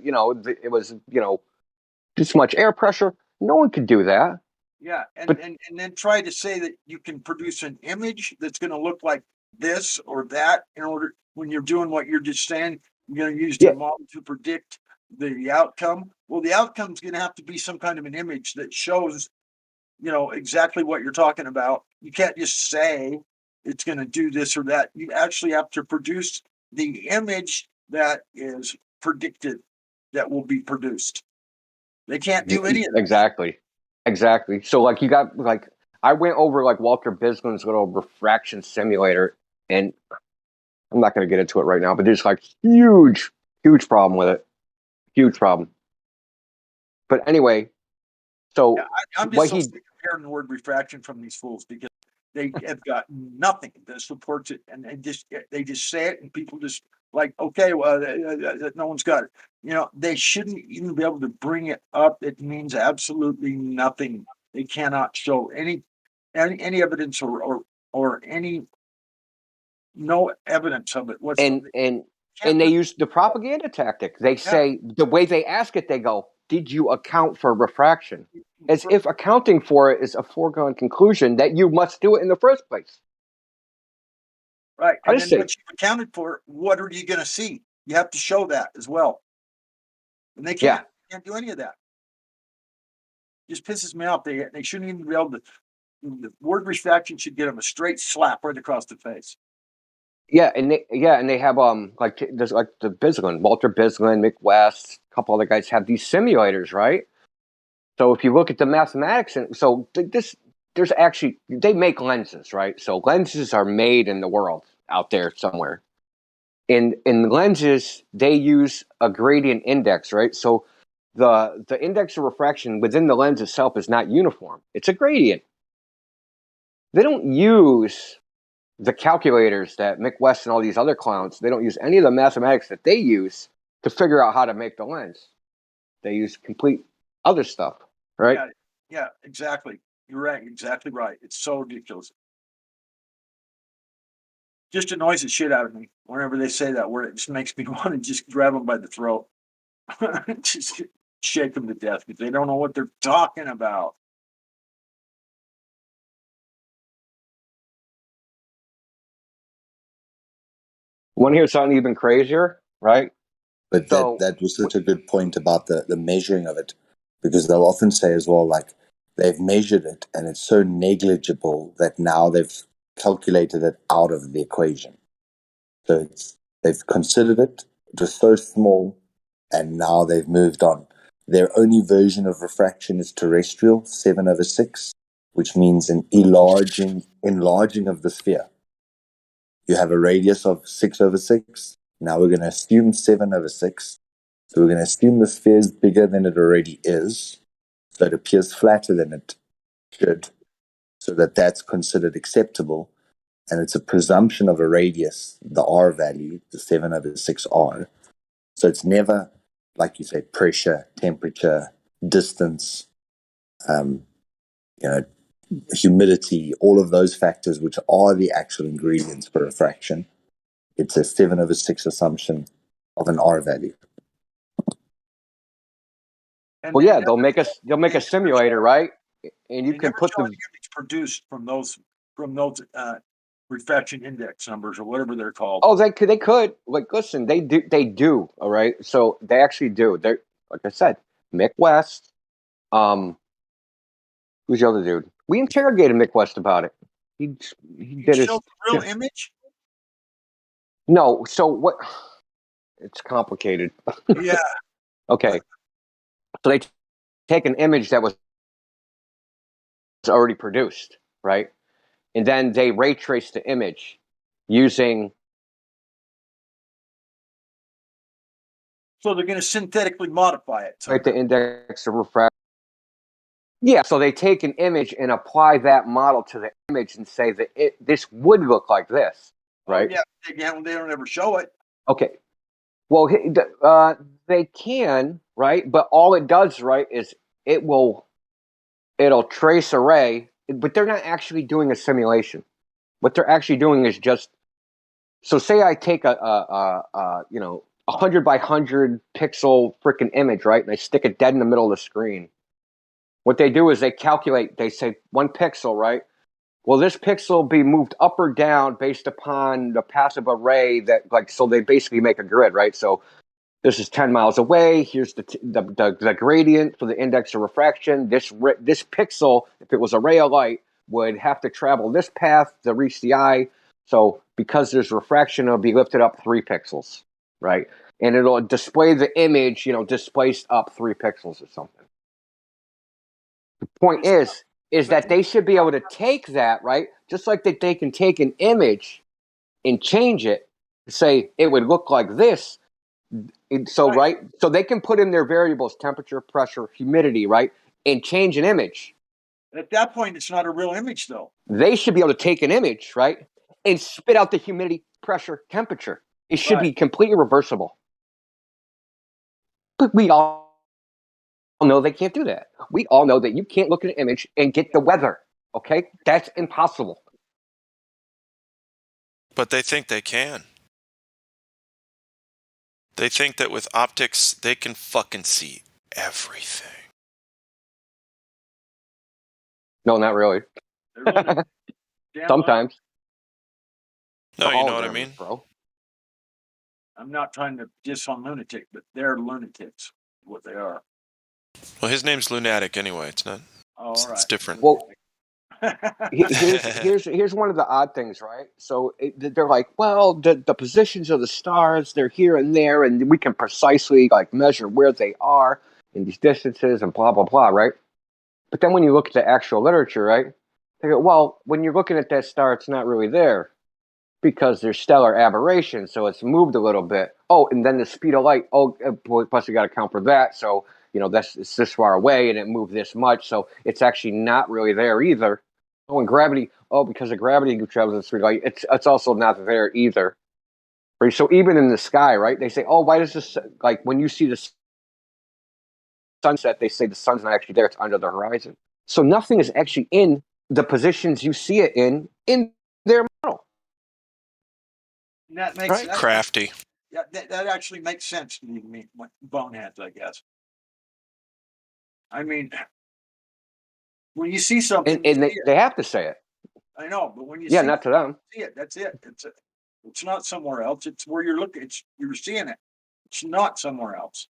this much air pressure. No one could do that. Yeah, and then try to say that you can produce an image that's going to look like this or that in order when you're doing what you're just saying, you're going to use your model to predict the outcome. Well, the outcome's going to have to be some kind of an image that shows, exactly what you're talking about. You can't just say it's going to do this or that. You actually have to produce the image that is predicted that will be produced. They can't do any of that. Exactly. So like you got I went over like Walter Bislin's little refraction simulator, and I'm not going to get into it right now, but there's like huge problem with it. Huge problem. But anyway, so I'm just so sick of hearing the word refraction from these fools because they have got nothing that supports it, and they just say it, and people just like, okay, well, no one's got it. They shouldn't even be able to bring it up. It means absolutely nothing. They cannot show any evidence or any no evidence of it whatsoever. And they use the propaganda tactic. They say the way they ask it, they go, "Did you account for refraction?" As if accounting for it is a foregone conclusion that you must do it in the first place. Right. And then once you've accounted for it, what are you going to see? You have to show that as well. And they can't do any of that. It just pisses me off. They shouldn't even be able to. The word refraction should get them a straight slap right across the face. Yeah, and they have like there's like the Bislin, Walter Bislin, Mick West, a couple other guys have these simulators, right? So if you look at the mathematics, and so there's actually they make lenses, right? So lenses are made in the world out there somewhere. In lenses, they use a gradient index, right? So the index of refraction within the lens itself is not uniform; it's a gradient. They don't use the calculators that Mick West and all these other clowns, they don't use any of the mathematics that they use to figure out how to make the lens. They use complete other stuff, right? Yeah, exactly. You're right. Exactly right. It's so ridiculous. Just annoys the shit out of me whenever they say that word. It just makes me want to just grab them by the throat. Just shake them to death because they don't know what they're talking about. Want to hear something even crazier, right? But that was such a good point about the measuring of it, because they'll often say as well, like they've measured it and it's so negligible that now they've calculated it out of the equation. So they've considered it was so small, and now they've moved on. Their only version of refraction is terrestrial, 7/6, which means an enlarging of the sphere. You have a radius of 6/6. Now we're going to assume 7/6. So we're going to assume the sphere is bigger than it already is, so it appears flatter than it should, so that's considered acceptable. And it's a presumption of a radius, the R value, the 7/6R. So it's never, like you say, pressure, temperature, distance, humidity, all of those factors, which are the actual ingredients for refraction. It's a 7/6 assumption of an R value. Well, yeah, they'll make a simulator, right? And you can put the image produced from those refraction index numbers or whatever they're called. Oh, they could. Like, listen, they do. All right, so they actually do. They're like I said, Mick West. Who's the other dude? We interrogated Mick West about it. He did his the real image. No, so what? It's complicated. Yeah. Okay. So they take an image that was already produced, right? And then they ray trace the image using. So they're going to synthetically modify it. Right, the index of refraction. Yeah, so they take an image and apply that model to the image and say that this would look like this, right? Oh, yeah, they don't ever show it. Okay. Well, they can, right? But all it does, right, is it'll trace array, but they're not actually doing a simulation. What they're actually doing is just, so say I take a 100 by 100 pixel freaking image, right? And I stick it dead in the middle of the screen. What they do is they calculate, they say 1 pixel, right? Will this pixel be moved up or down based upon the passive array that, like, so they basically make a grid, right? So this is 10 miles away. Here's the gradient for the index of refraction. This pixel, if it was a ray of light, would have to travel this path to reach the eye. So because there's refraction, it'll be lifted up 3 pixels, right? And it'll display the image, displaced up 3 pixels or something. The point is that they should be able to take that, right? Just like that they can take an image and change it, say it would look like this. So they can put in their variables, temperature, pressure, humidity, right? And change an image. At that point, it's not a real image, though. They should be able to take an image, right? And spit out the humidity, pressure, temperature. It should be completely reversible. But we all know they can't do that. We all know that you can't look at an image and get the weather. Okay? That's impossible. But they think they can. They think that with optics, they can fucking see everything. No, not really. Sometimes. No, you know what I mean? Bro. I'm not trying to diss on lunatic, but they're lunatics, what they are. Well, his name's Lunatic anyway. It's not. Oh, it's, it's different. Well, here's one of the odd things, right? So they're like, well, the positions of the stars, they're here and there, and we can precisely like measure where they are in these distances and blah blah blah, right? But then when you look at the actual literature, right? They go, well, when you're looking at that star, it's not really there because there's stellar aberration, so it's moved a little bit. Oh, and then the speed of light. Oh, plus you got to account for that. So it's this far away and it moved this much, so it's actually not really there either. Oh, and gravity. Oh, because of gravity travels at the speed of light, it's also not there either. Right? So even in the sky, right? They say, oh, why does this, like when you see the sunset, they say the sun's not actually there; it's under the horizon. So nothing is actually in the positions you see it in their model. And that makes crafty. Yeah, that actually makes sense to me, boneheads, I guess. I mean, when you see something, and they have to say it. I know, but when you not to them. See it, that's it. It's not somewhere else. It's where you're looking. You're seeing it. It's not somewhere else.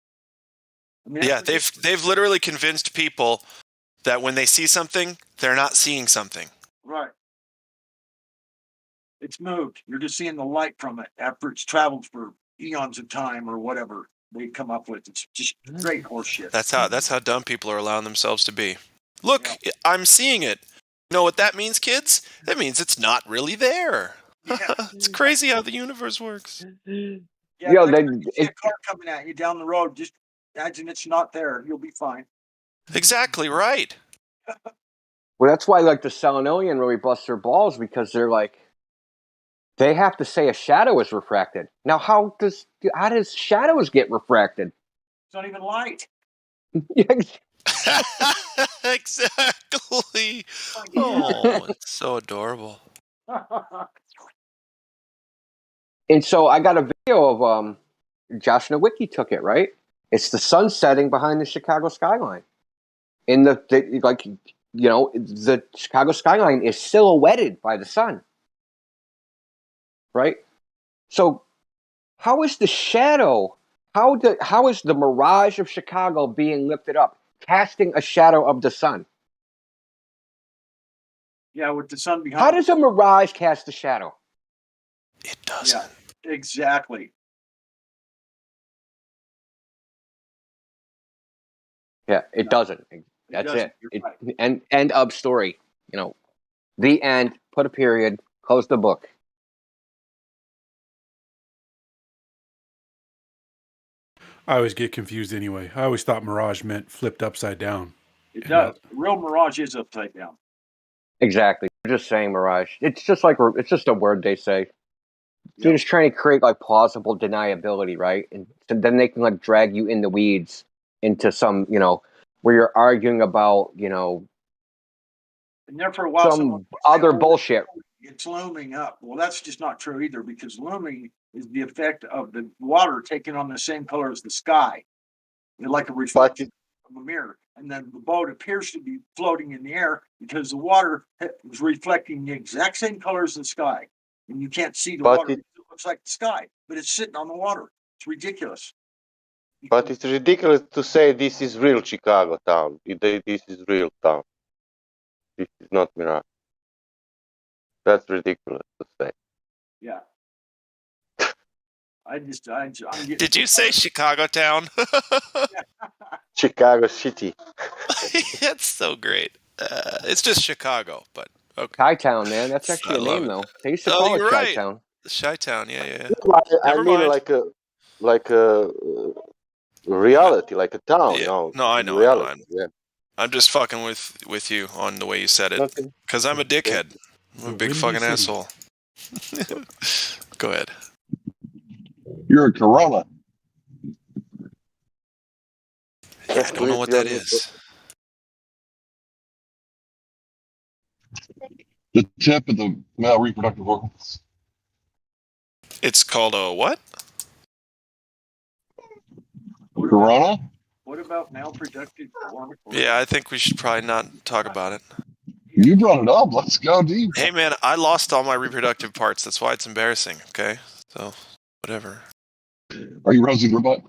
I mean, yeah, they've literally convinced people that when they see something, they're not seeing something. Right. It's moved. You're just seeing the light from it after it's traveled for eons of time or whatever they come up with. It's just great horseshit. That's how dumb people are allowing themselves to be. Look, I'm seeing it. You know what that means, kids? That means it's not really there. Yeah. It's crazy how the universe works. Yeah, you see a car coming at you down the road, just imagine it's not there. You'll be fine. Exactly right. Well, that's why like the Selenolian really busts their balls, because they're like, they have to say a shadow is refracted. Now, how does shadows get refracted? It's not even light. Exactly. Oh, it's so adorable. And so I got a video of Josh Nowicki took it, right? It's the sun setting behind the Chicago skyline. In the Chicago skyline is silhouetted by the sun. Right? So how is the shadow, how is the mirage of Chicago being lifted up, casting a shadow of the sun? Yeah, with the sun behind. How does a mirage cast a shadow? It doesn't. Yeah, exactly. Yeah, it doesn't. That's doesn't. it. Right. End of story. The end. Put a period. Close the book. I always get confused anyway. I always thought mirage meant flipped upside down. It does. Real mirage is upside down. Exactly. We're just saying mirage. It's just a word they say. They're just trying to create like plausible deniability, right? And then they can like drag you in the weeds into some, where you're arguing about, And there for a while, some other bullshit. it's looming up. Well, that's just not true either, because looming is the effect of the water taking on the same color as the sky, like a reflection of a mirror. And then the boat appears to be floating in the air because the water is reflecting the exact same color as the sky. And you can't see the water. It looks like the sky, but it's sitting on the water. It's ridiculous. But it's ridiculous to say this is real Chicago town. This is real town. This is not mirage. That's ridiculous to say. Yeah. I'm getting. Did you say Chicago town? Chicago City. That's so great. It's just Chicago, but okay. Chi-Town, man. That's actually a name, though. They used to call it you're right. Chi-Town. Chi-Town, yeah. I mean, like a reality, like a town. Yeah. No, I know. Reality. Yeah. I'm just fucking with you on the way you said it, because I'm a dickhead. I'm a big fucking asshole. Go ahead. You're a Corona. Yeah, I don't know what that is. The tip of the male reproductive organs. It's called a what? Corona? What about male reproductive organs? Yeah, I think we should probably not talk about it. You brought it up. Let's go deep. Hey, man, I lost all my reproductive parts. That's why it's embarrassing, okay? So, whatever. Are you Rosie the Robot?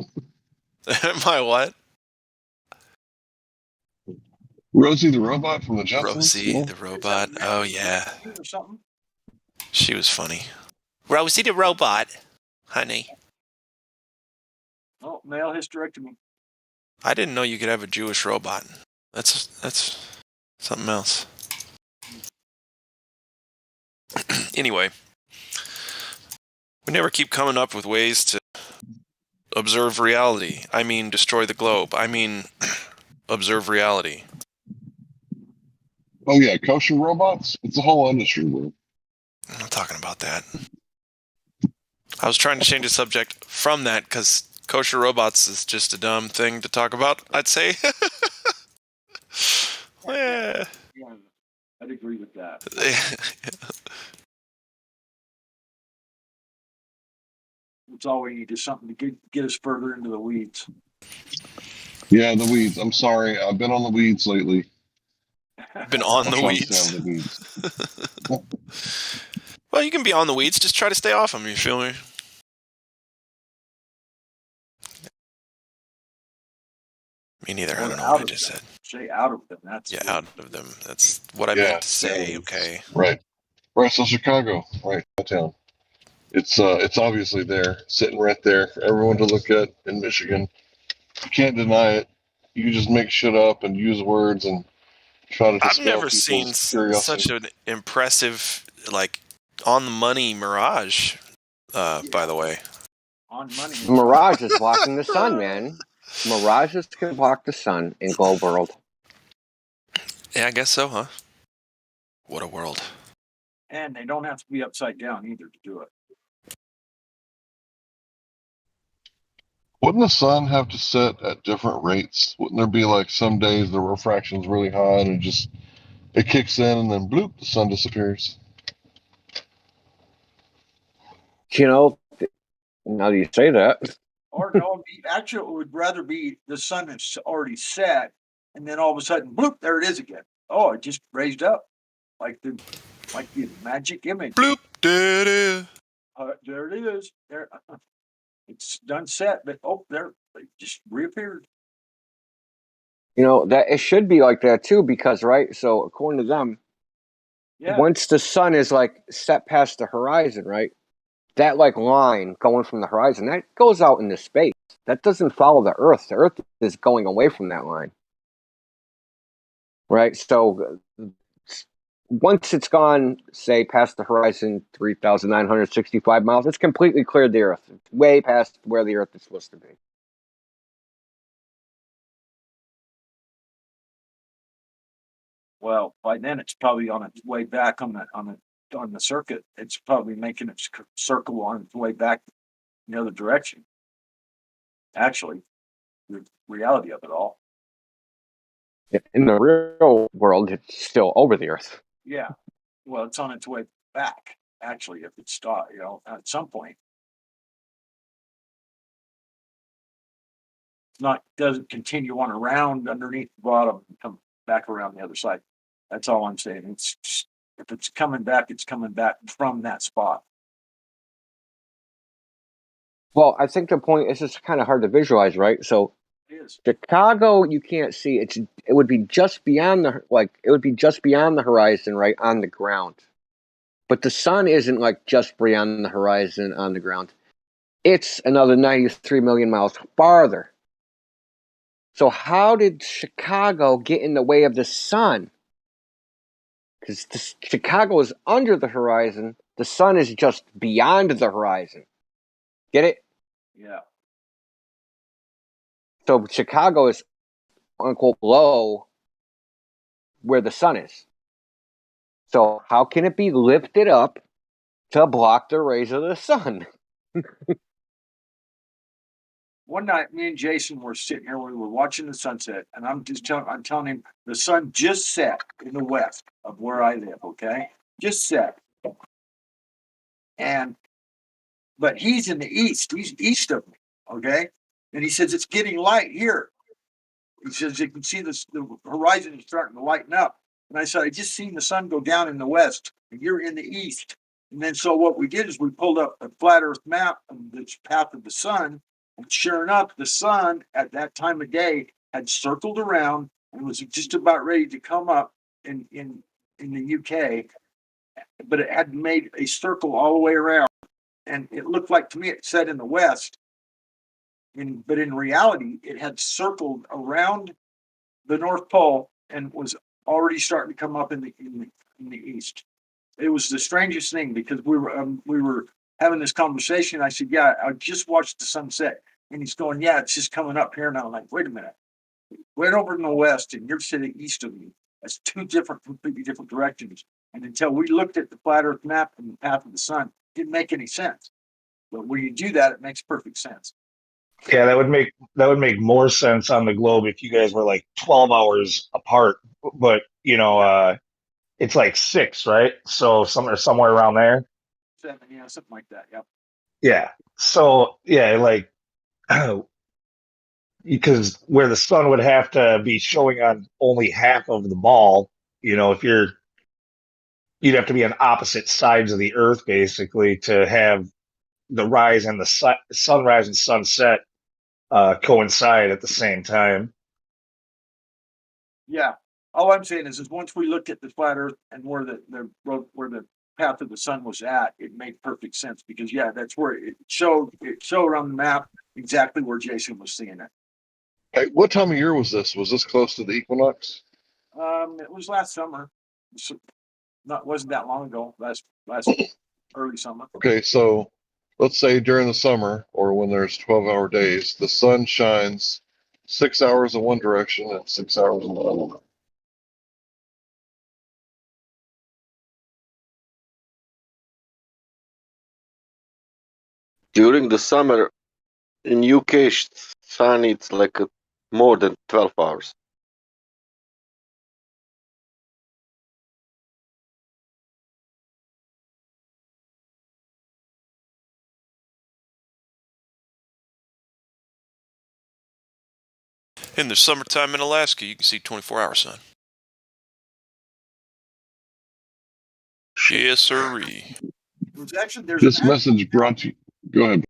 Am I what? Rosie the Robot from the Jetsons? Rosie the Robot. Oh, yeah. She was funny. Rosie the Robot, honey. Oh, male hysterectomy. I didn't know you could have a Jewish robot. That's something else. Anyway, we never keep coming up with ways to observe reality. I mean, destroy the globe. I mean, observe reality. Oh, yeah, kosher robots? It's a whole industry, bro. I'm not talking about that. I was trying to change the subject from that because kosher robots is just a dumb thing to talk about, I'd say. Yeah, I'd agree with that. It's all we need is something to get us further into the weeds. Yeah, the weeds. I'm sorry. I've been on the weeds lately. Been on the weeds. Well, you can be on the weeds. Just try to stay off them. You feel me? Me neither. I don't know what I just said. Stay out of them. That's out of them. That's what I meant to say. Okay. Right. So Chicago, right downtown. It's obviously there, sitting right there for everyone to look at in Michigan. You can't deny it. You just make shit up and use words and try to dispel I've never seen such an impressive, like, on the money mirage. By the way, on money. Mirage is blocking the sun, man. Mirage is going to block the sun in Globe World. Yeah, I guess so, huh? What a world. And they don't have to be upside down either to do it. Wouldn't the sun have to set at different rates? Wouldn't there be like some days the refraction's really high and it kicks in and then bloop, the sun disappears? You know, now that you say that. Or no, actually, it would rather be the sun is already set, and then all of a sudden, bloop, there it is again. Oh, it just raised up, like the magic image. Bloop, there it is. There, it's done set, but there it just reappeared. You know that it should be like that too, because right. So according to them, once the sun is like set past the horizon, right. That like line going from the horizon, that goes out into space. That doesn't follow the Earth. The Earth is going away from that line. Right? So once it's gone, say, past the horizon, 3,965 miles, it's completely cleared the Earth. It's way past where the Earth is supposed to be. Well, by then it's probably on its way back on the circuit. It's probably making its circle on its way back the other direction. Actually, the reality of it all. In the real world, it's still over the Earth. Yeah. Well, it's on its way back. Actually, if it stopped, at some point, doesn't continue on around underneath the bottom and come back around the other side. That's all I'm saying. If it's coming back, it's coming back from that spot. Well, I think the point is it's kind of hard to visualize, right? So Chicago, you can't see. It would be just beyond the horizon, right, on the ground. But the sun isn't like just beyond the horizon on the ground. It's another 93 million miles farther. So how did Chicago get in the way of the sun? Because Chicago is under the horizon. The sun is just beyond the horizon. Get it? Yeah. So Chicago is, unquote, below where the sun is. So how can it be lifted up to block the rays of the sun? One night, me and Jason were sitting here. We were watching the sunset, and I'm telling him the sun just set in the west of where I live. Okay, just set, but he's in the east. He's east of me. Okay, and he says it's getting light here. He says you can see the horizon is starting to lighten up. And I said, I just seen the sun go down in the west, and you're in the east. And then so what we did is we pulled up a flat Earth map of the path of the sun. And sure enough, the sun at that time of day had circled around and was just about ready to come up in the UK, but it had made a circle all the way around. And it looked like to me it set in the west. But in reality, it had circled around the North Pole and was already starting to come up in the east. It was the strangest thing because we were having this conversation. I said, "Yeah, I just watched the sunset," and he's going, "Yeah, it's just coming up here now." I'm like, "Wait a minute, right over in the west, and you're sitting east of me. That's two completely different directions." And until we looked at the flat Earth map and the path of the sun, it didn't make any sense. But when you do that, it makes perfect sense. Yeah, that would make more sense on the globe if you guys were like 12 hours apart. But it's like 6, right? So somewhere around there. 7, yeah, something like that. Yep. Yeah. So yeah, like because where the sun would have to be showing on only half of the ball, if you'd have to be on opposite sides of the earth basically to have the rise and the sunrise and sunset coincide at the same time. Yeah. All I'm saying is once we looked at the flat Earth and where the path of the sun was at, it made perfect sense because that's where it showed on the map exactly where Jason was seeing it. Hey, what time of year was this? Was this close to the equinox? It was last summer. Wasn't that long ago. Last early summer. Okay, so let's say during the summer or when there's 12-hour days, the sun shines 6 hours in one direction and 6 hours in the other. During the summer in UK sun, it's like more than 12 hours. In the summertime in Alaska, you can see 24-hour sun. Yes, sirree. This message brought to you. Go ahead.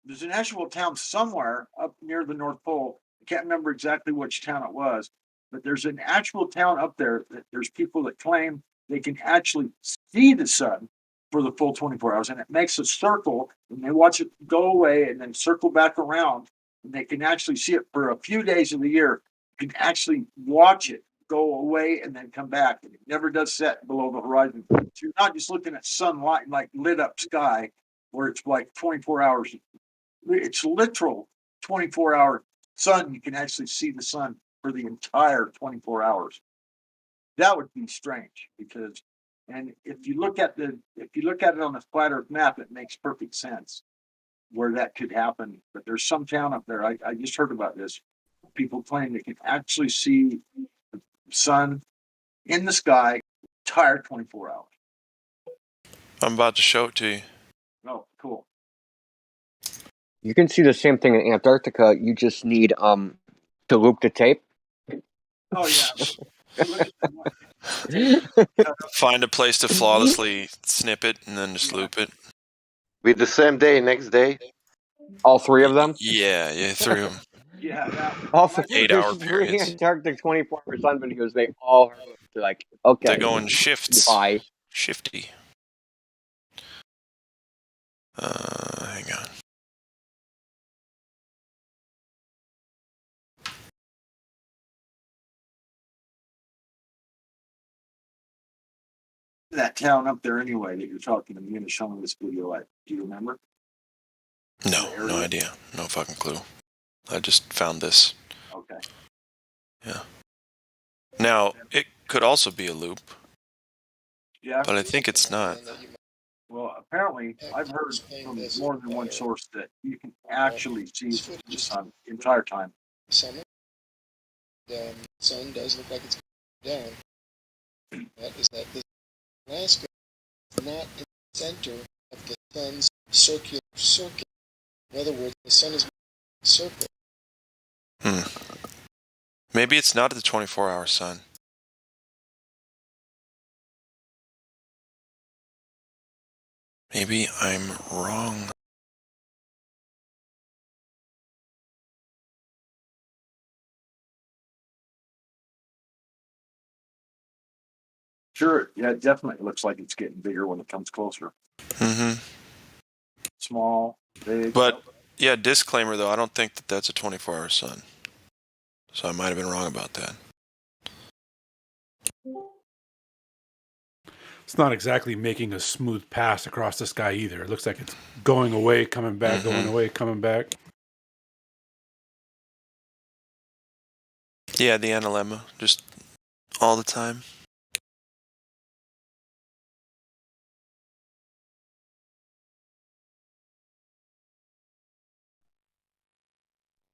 There's an actual town somewhere up near the North Pole. I can't remember exactly which town it was, but there's an actual town up there that there's people that claim they can actually see the sun for the full 24 hours, and it makes a circle, and they watch it go away and then circle back around, and they can actually see it for a few days of the year. You can actually watch it go away and then come back, and it never does set below the horizon. So you're not just looking at sunlight, like lit up sky, where it's like 24 hours. It's literal 24-hour sun. You can actually see the sun for the entire 24 hours. That would be strange and if you look at it on the flat Earth map, it makes perfect sense where that could happen. But there's some town up there. I just heard about this. People claim they can actually see the sun in the sky entire 24 hours. I'm about to show it to you. Oh, cool. You can see the same thing in Antarctica. You just need to loop the tape. Oh yeah. Find a place to flawlessly snip it and then just loop it. With the same day, next day. All three of them. Yeah, through them. Yeah. Also, 8 there's hour 3 periods. Antarctic 24-hour sun videos. They all are like, okay. They're going shifts. Bye. Shifty. Hang on. That town up there anyway that you're talking to me and showing this video at. Do you remember? No idea. No fucking clue. I just found this. Okay. Yeah. Now, it could also be a loop. Yeah. But I think it's not. Well, apparently, I've heard from more than one source that you can actually see the sun the entire time. Summer, the sun does look like it's going down. That is that this Alaska is not in the center of the sun's circular circuit. In other words, the sun is a circle. Maybe it's not the 24-hour sun. Maybe I'm wrong. Sure, yeah, it definitely looks like it's getting bigger when it comes closer. Mm-hmm. Small, big. But, yeah, disclaimer, though, I don't think that that's a 24-hour sun. So I might have been wrong about that. It's not exactly making a smooth pass across the sky either. It looks like it's going away, coming back, going away, coming back. Yeah, the analemma, just all the time.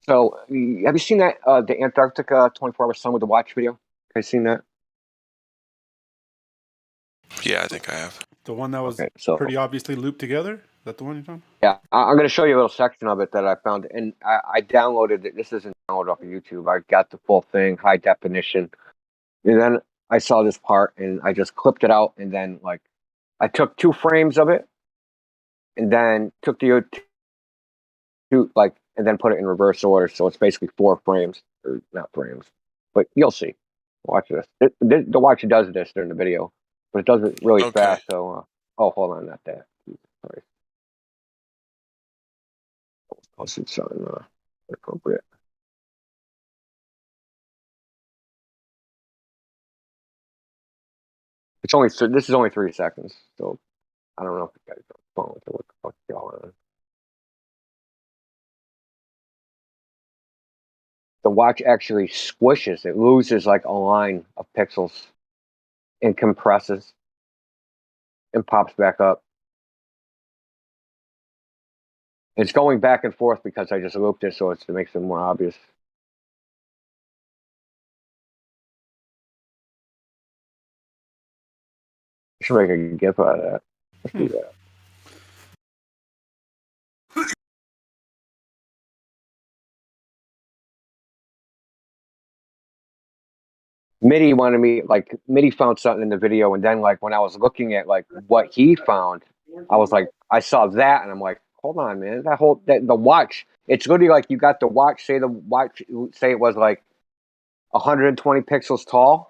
So, have you seen that the Antarctica 24-hour sun with the watch video? Have you seen that? Yeah, I think I have. The one that was pretty obviously looped together? Is that the one you're talking? Yeah, I'm going to show you a little section of it that I found, and I downloaded it. This isn't downloaded off of YouTube. I got the full thing, high definition, and then I saw this part, and I just clipped it out, and then I took 2 frames of it, and then took the two and then put it in reverse order. So it's basically 4 frames, or not frames, but you'll see. Watch this. The watch does this during the video, but it does it really fast. So, hold on, not that. Sorry. It's on appropriate. It's only this is only 3 seconds, so I don't know if you guys are following what the fuck y'all on. The watch actually squishes; it loses like a line of pixels, and compresses, and pops back up. It's going back and forth because I just looped it, so it makes it more obvious. I should make a GIF out of that. Let's do that. Mitty wanted me Mitty found something in the video, and then when I was looking at what he found, I was I saw that, and I'm like, hold on, man, the watch. It's literally you got the watch. Say it was 120 pixels tall.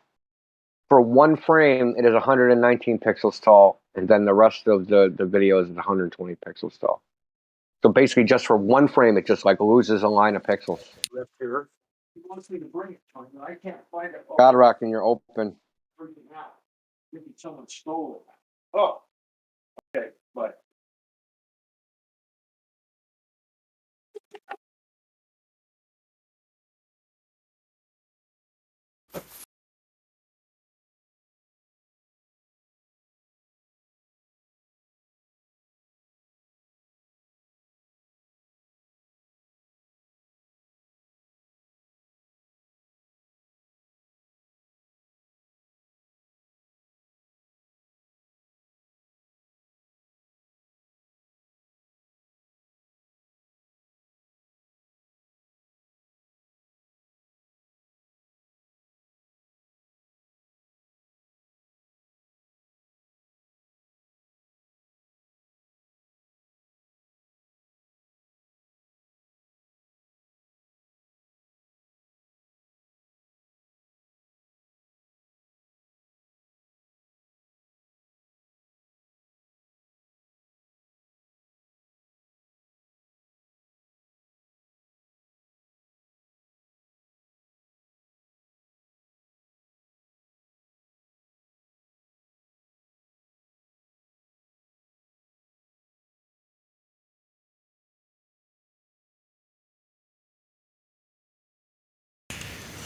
For 1 frame, it is 119 pixels tall, and then the rest of the video is 120 pixels tall. So basically, just for 1 frame, it just loses a line of pixels. Left here. He wants me to bring it to him, but I can't find it. God rocking, you're open. Freaking out. Maybe someone stole it. Oh, okay, but.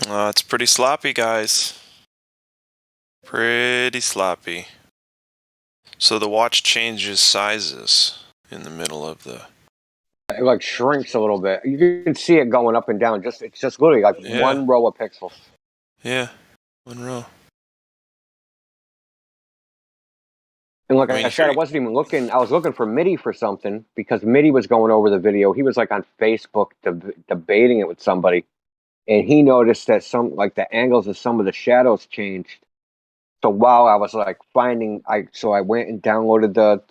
It's pretty sloppy, guys. Pretty sloppy. So the watch changes sizes in the middle of the... It like shrinks a little bit. You can see it going up and down. It's just literally like one row of pixels. Yeah, one row. And like I said, I wasn't even looking. I was looking for Mitty for something because Mitty was going over the video. He was like on Facebook debating it with somebody, and he noticed that some like the angles of some of the shadows changed. So while I was like I went and downloaded the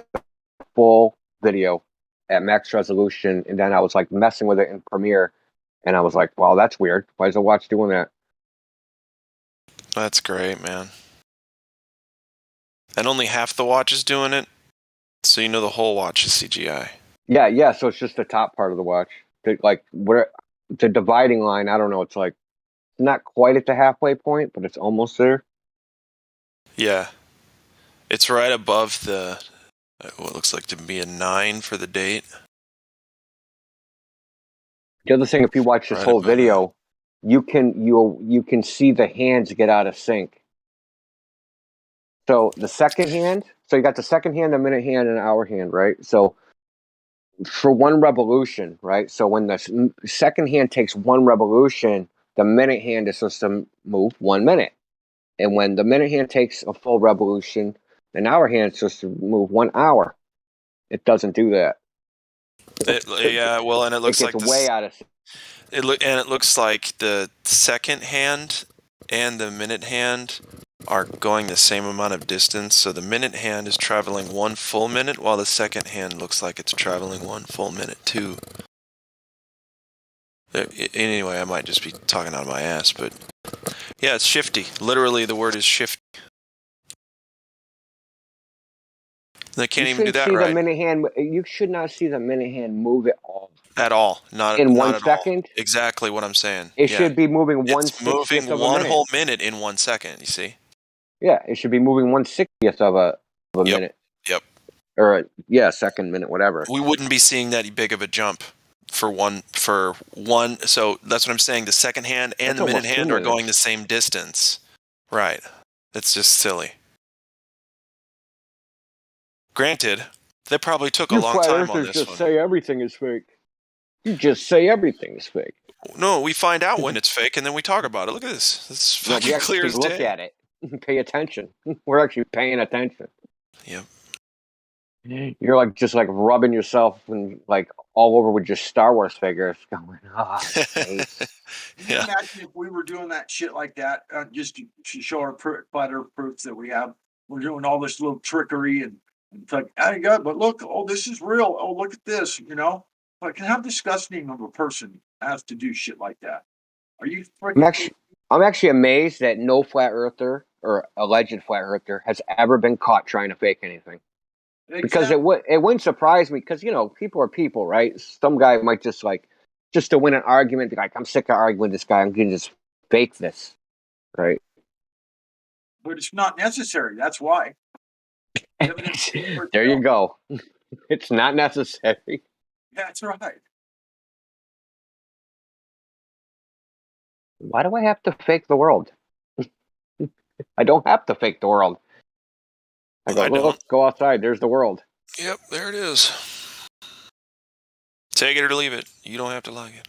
full video at max resolution, and then I was like messing with it in Premiere, and I was like, "Wow, that's weird. Why is the watch doing that?" That's great, man. And only half the watch is doing it, so you know the whole watch is CGI. Yeah. So it's just the top part of the watch. Like where the dividing line, I don't know. It's like not quite at the halfway point, but it's almost there. Yeah. It's right above the what looks like to be a 9 for the date. The other thing, if you watch this whole video, you can see the hands get out of sync. So the second hand, so you got the second hand, the minute hand, and the hour hand, right? So for one revolution, right? So when the second hand takes one revolution, the minute hand is supposed to move 1 minute. And when the minute hand takes a full revolution, an hour hand is supposed to move 1 hour. It doesn't do that. Yeah, well, and it looks like way out of sync. It looks like the second hand and the minute hand are going the same amount of distance. So the minute hand is traveling 1 full minute, while the second hand looks like it's traveling 1 full minute too. Anyway, I might just be talking out of my ass, but yeah, it's shifty. Literally, the word is shifty. They can't even do that right. The minute hand, you should not see the minute hand move at all. At all. Not in not 1 at second. All. Exactly what I'm saying. It should be moving 1/60 It's moving of a one minute. whole minute in 1 second, you see? Yeah, it should be moving 1/60th of a minute. Yep. Or second, minute, whatever. We wouldn't be seeing that big of a jump for one. So that's what I'm saying. The second hand and the minute hand are going the same distance. Right. It's just silly. Granted, they probably took a long time on this one. Say everything is fake. You just say everything is fake. No, we find out when it's fake, and then we talk about it. Look at this. It's fucking clear as day. Look at it. Pay attention. We're actually paying attention. Yep. You're like just like rubbing yourself and like all over with just Star Wars figures going, Can you imagine if we were doing that shit like that just to show our better proofs that we have? We're doing all this little trickery and it's like, oh God, but look, this is real. Oh, look at this, Like, how disgusting of a person has to do shit like that? Are you freaking? I'm actually amazed that no flat earther or alleged flat earther has ever been caught trying to fake anything. Because it wouldn't surprise me because people are people, right? Some guy might just to win an argument be like, I'm sick of arguing with this guy, I'm gonna just fake this. Right. But it's not necessary, that's why. There you go. It's not necessary. That's right. Why do I have to fake the world? I don't have to fake the world. Look, go outside. There's the world. Yep, there it is. Take it or leave it. You don't have to like it.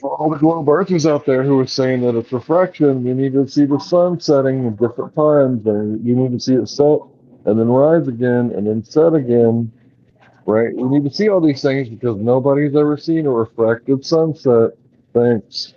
For all the globe earthers out there who are saying that it's refraction, you need to see the sun setting at different times, and you need to see it set and then rise again and then set again, right? We need to see all these things because nobody's ever seen a refracted sunset. Thanks.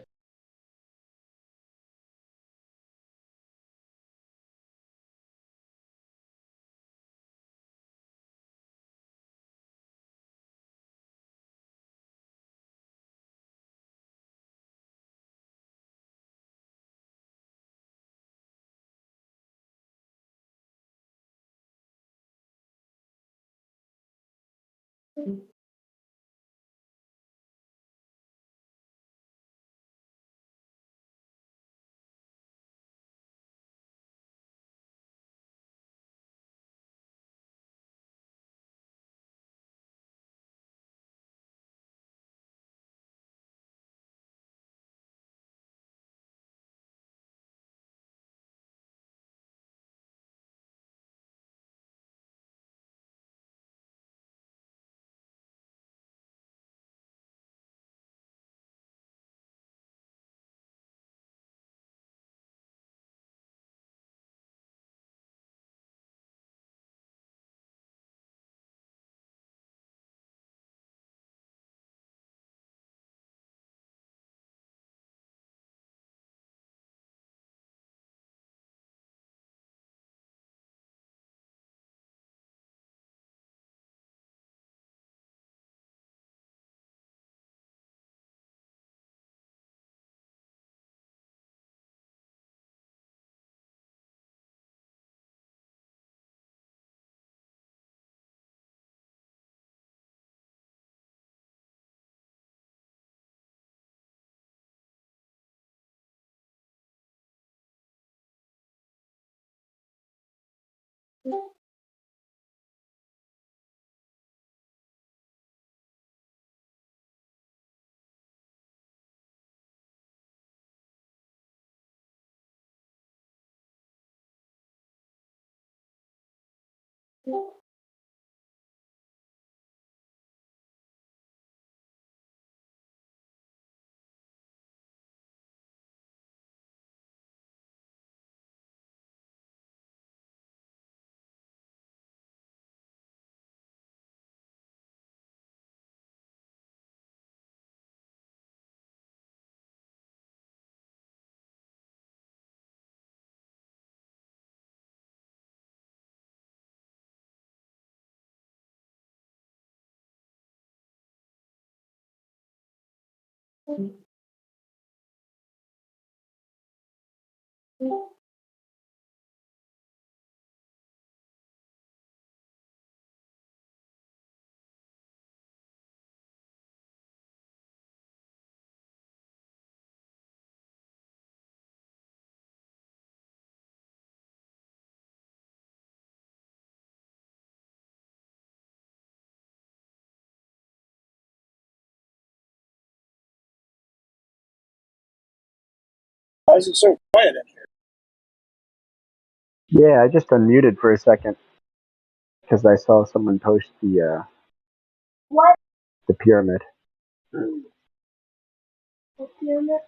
Why is it so quiet in here? Yeah, I just unmuted for a second because I saw someone post the the pyramid. The pyramid?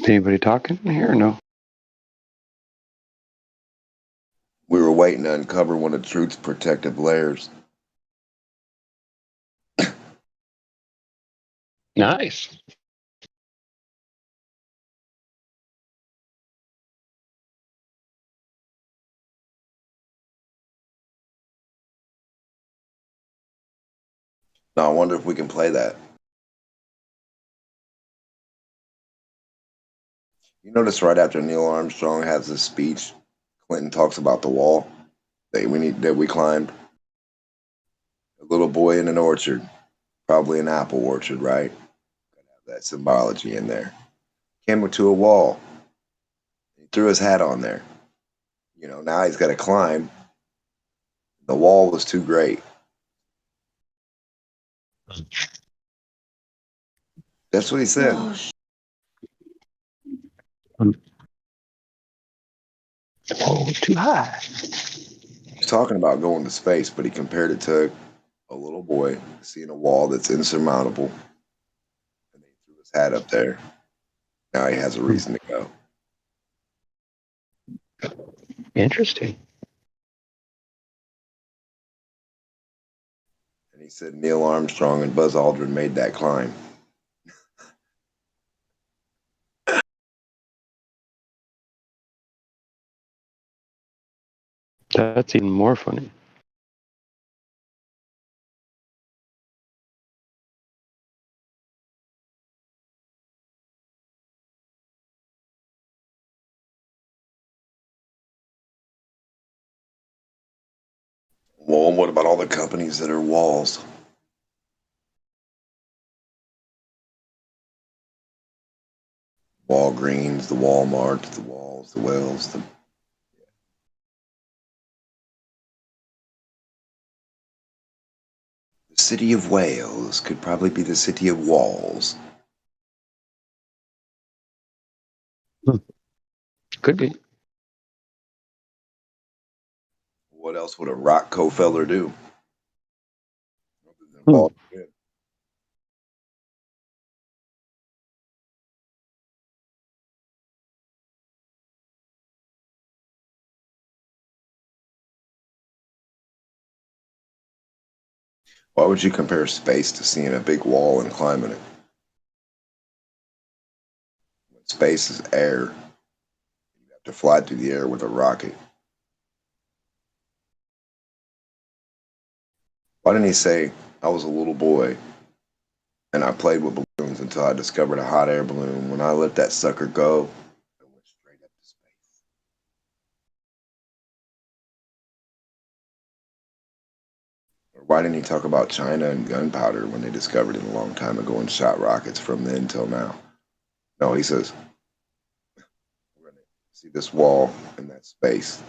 Anybody talking here or no? We were waiting to uncover one of truth's protective layers. Nice. Now I wonder if we can play that. You notice right after Neil Armstrong has his speech, Clinton talks about the wall that we climbed. A little boy in an orchard, probably an apple orchard, right? That symbology in there. Came to a wall. He threw his hat on there. Now he's got to climb. The wall was too great. That's what he said. Oh, too high. He's talking about going to space, but he compared it to a little boy seeing a wall that's insurmountable, and he threw his hat up there. Now he has a reason to go. Interesting. And he said Neil Armstrong and Buzz Aldrin made that climb. That's even more funny. Well, what about all the companies that are walls? Walgreens, the Walmarts, the Walls, the Wells, the city of Wales could probably be the city of walls. Could be. What else would a Rockefeller do? Why would you compare space to seeing a big wall and climbing it? Space is air. You have to fly through the air with a rocket. Why didn't he say, I was a little boy and I played with balloons until I discovered a hot air balloon. When I let that sucker go, I went straight up to space. Or why didn't he talk about China and gunpowder when they discovered it a long time ago and shot rockets from then till now? No, he says, we're going to see this wall and that space.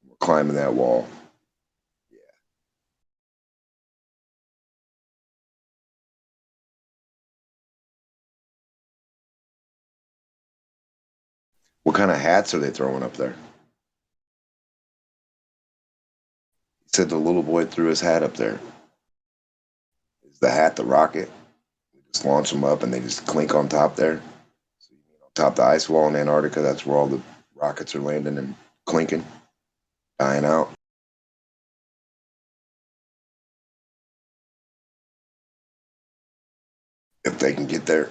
We're climbing that wall. What kind of hats are they throwing up there? He said the little boy threw his hat up there. Is the hat the rocket? We just launch them up and they just clink on top there. So on top of the ice wall in Antarctica, that's where all the rockets are landing and clinking, dying out. If they can get there.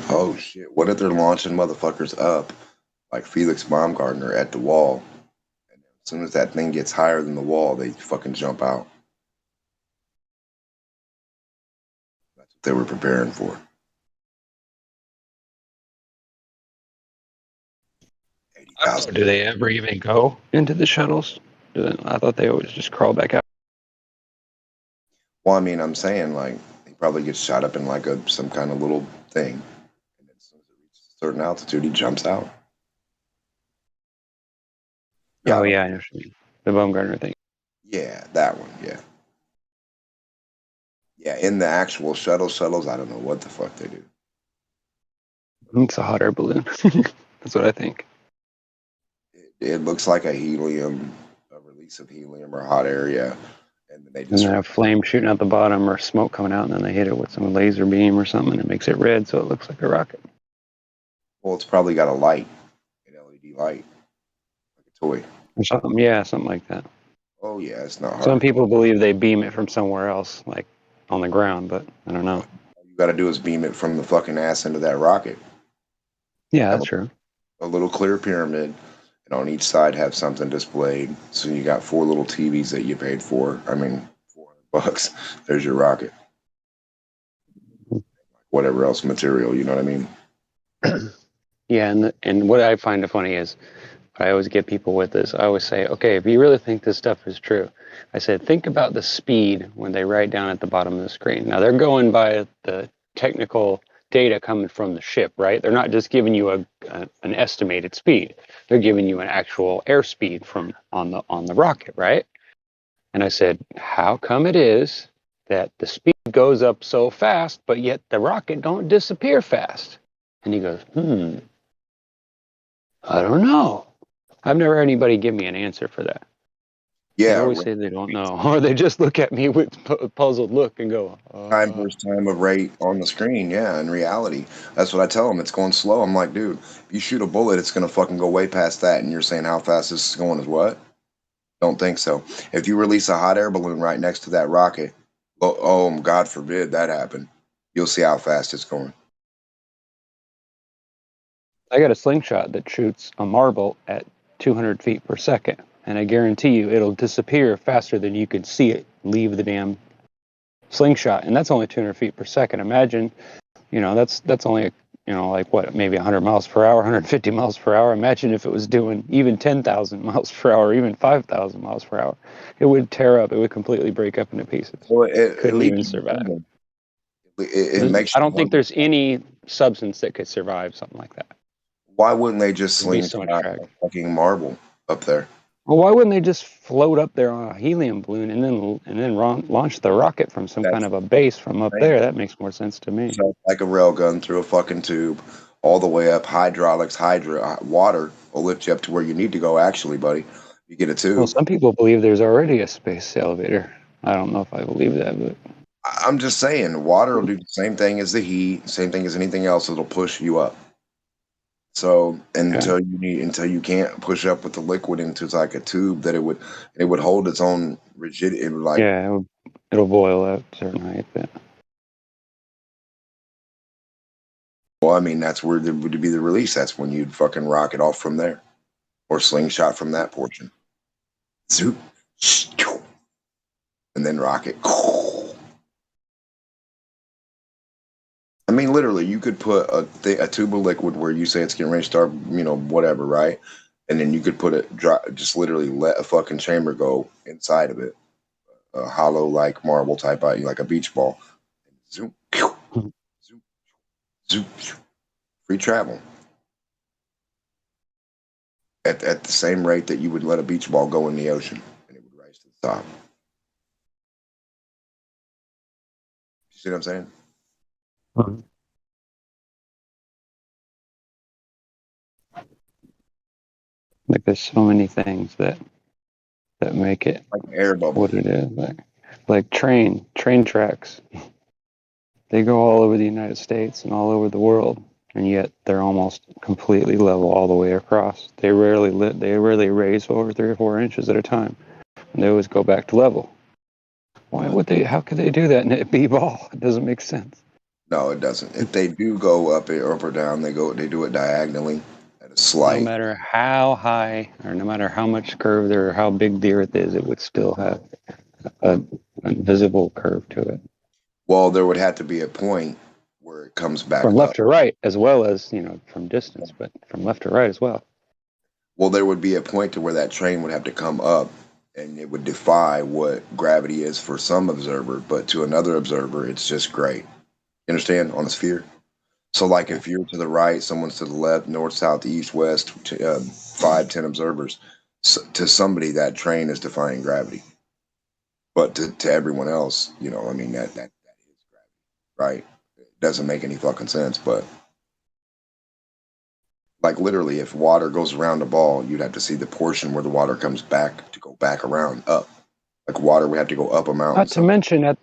Oh shit! What if they're launching motherfuckers up like Felix Baumgartner at the wall? And as soon as that thing gets higher than the wall, they fucking jump out. That's what they were preparing for. Do they ever even go into the shuttles? I thought they always just crawl back out. Well, I mean, I'm saying like he probably gets shot up in like some kind of little thing, and as soon as it reaches a certain altitude, he jumps out. Yeah. Oh yeah, I know what you mean. The Baumgartner thing. Yeah, that one. Yeah. Yeah, in the actual shuttles, I don't know what the fuck they do. It's a hot air balloon. That's what I think. It looks like a release of helium or hot air, yeah. And then they And just then a flame shooting out the bottom or smoke coming out, and then they hit it with some laser beam or something, and it makes it red, so it looks like a rocket. Well, it's probably got a light, an LED light, like a toy. Or something, yeah, something like that. Oh yeah, it's not hard. Some people believe they beam it from somewhere else, like on the ground, but I don't know. All you got to do is beam it from the fucking ass into that rocket. Yeah, that's true. A little clear pyramid, and on each side have something displayed. So you got 4 little TVs that you paid for. I mean, $400. There's your rocket. Whatever else material, you know what I mean? Yeah, and what I find funny is, I always get people with this. I always say, okay, if you really think this stuff is true, I said, think about the speed when they write down at the bottom of the screen. Now, they're going by the technical data coming from the ship, right? They're not just giving you an estimated speed. They're giving you an actual airspeed from on the rocket, right? And I said, how come it is that the speed goes up so fast, but yet the rocket don't disappear fast? And he goes, I don't know. I've never heard anybody give me an answer for that. Yeah. They always say they don't know, or they just look at me with a puzzled look and go, Time versus time of rate on the screen, yeah, in reality. That's what I tell them. It's going slow. I'm like, dude, if you shoot a bullet, it's going to fucking go way past that. And you're saying how fast this is going is what? Don't think so. If you release a hot air balloon right next to that rocket, God forbid that happen, you'll see how fast it's going. I got a slingshot that shoots a marble at 200 feet per second, and I guarantee you it'll disappear faster than you can see it leave the damn slingshot, and that's only 200 feet per second. Imagine, that's only like what, maybe 100 miles per hour, 150 miles per hour. Imagine if it was doing even 10,000 miles per hour, even 5,000 miles per hour. It would tear up. It would completely break up into pieces. Well, Couldn't even survive. I don't think there's any substance that could survive something like that. Why wouldn't they just It'd be so much slingshot a fucking marble up there? Well, why wouldn't they just float up there on a helium balloon and then launch the rocket from some kind of a base from up there? That makes more sense to me. So like a rail gun through a fucking tube, all the way up. Hydraulics, water will lift you up to where you need to go. Actually, buddy, you get a tube. Well, some people believe there's already a space elevator. I don't know if I believe that, but I'm just saying, water will do the same thing as the heat, same thing as anything else. It'll push you up. So until you can't push up with the liquid into like a tube, that it would hold its own rigidity. It would like it'll boil at a certain height. But well, I mean that's where there would be the release. That's when you'd fucking rocket off from there, or slingshot from that portion. Zoop, and then rocket. I mean, literally, you could put a tube of liquid where you say it's getting ready to start, whatever, right? And then you could put it, just literally let a fucking chamber go inside of it, a hollow like marble type, like a beach ball. Zoom, zoom, zoom, free travel at the same rate that you would let a beach ball go in the ocean, and it would rise to the top. You see what I'm saying? like there's so many things that make it like air bubble. What it is, like train tracks. They go all over the United States and all over the world, and yet they're almost completely level all the way across. They rarely raise over 3 or 4 inches at a time, and they always go back to level. Why would they? How could they do that and it be ball? It doesn't make sense. No, it doesn't. If they do go up or down, they do it diagonally at a slight. No matter how high or no matter how much curve there or how big the Earth is, it would still have a visible curve to it. Well, there would have to be a point where it comes back from left up. to right, as well as from distance, but from left to right as well. Well, there would be a point to where that train would have to come up, and it would defy what gravity is for some observer, but to another observer, it's just great. You understand? On a sphere. So, like, if you're to the right, someone's to the left, north, south, east, west, 5, 10 observers. So, to somebody, that train is defying gravity. But to everyone else, that is gravity, right? It doesn't make any fucking sense, but like literally, if water goes around a ball, you'd have to see the portion where the water comes back to go back around up. Like water would have to go up a mountain. Not to mention that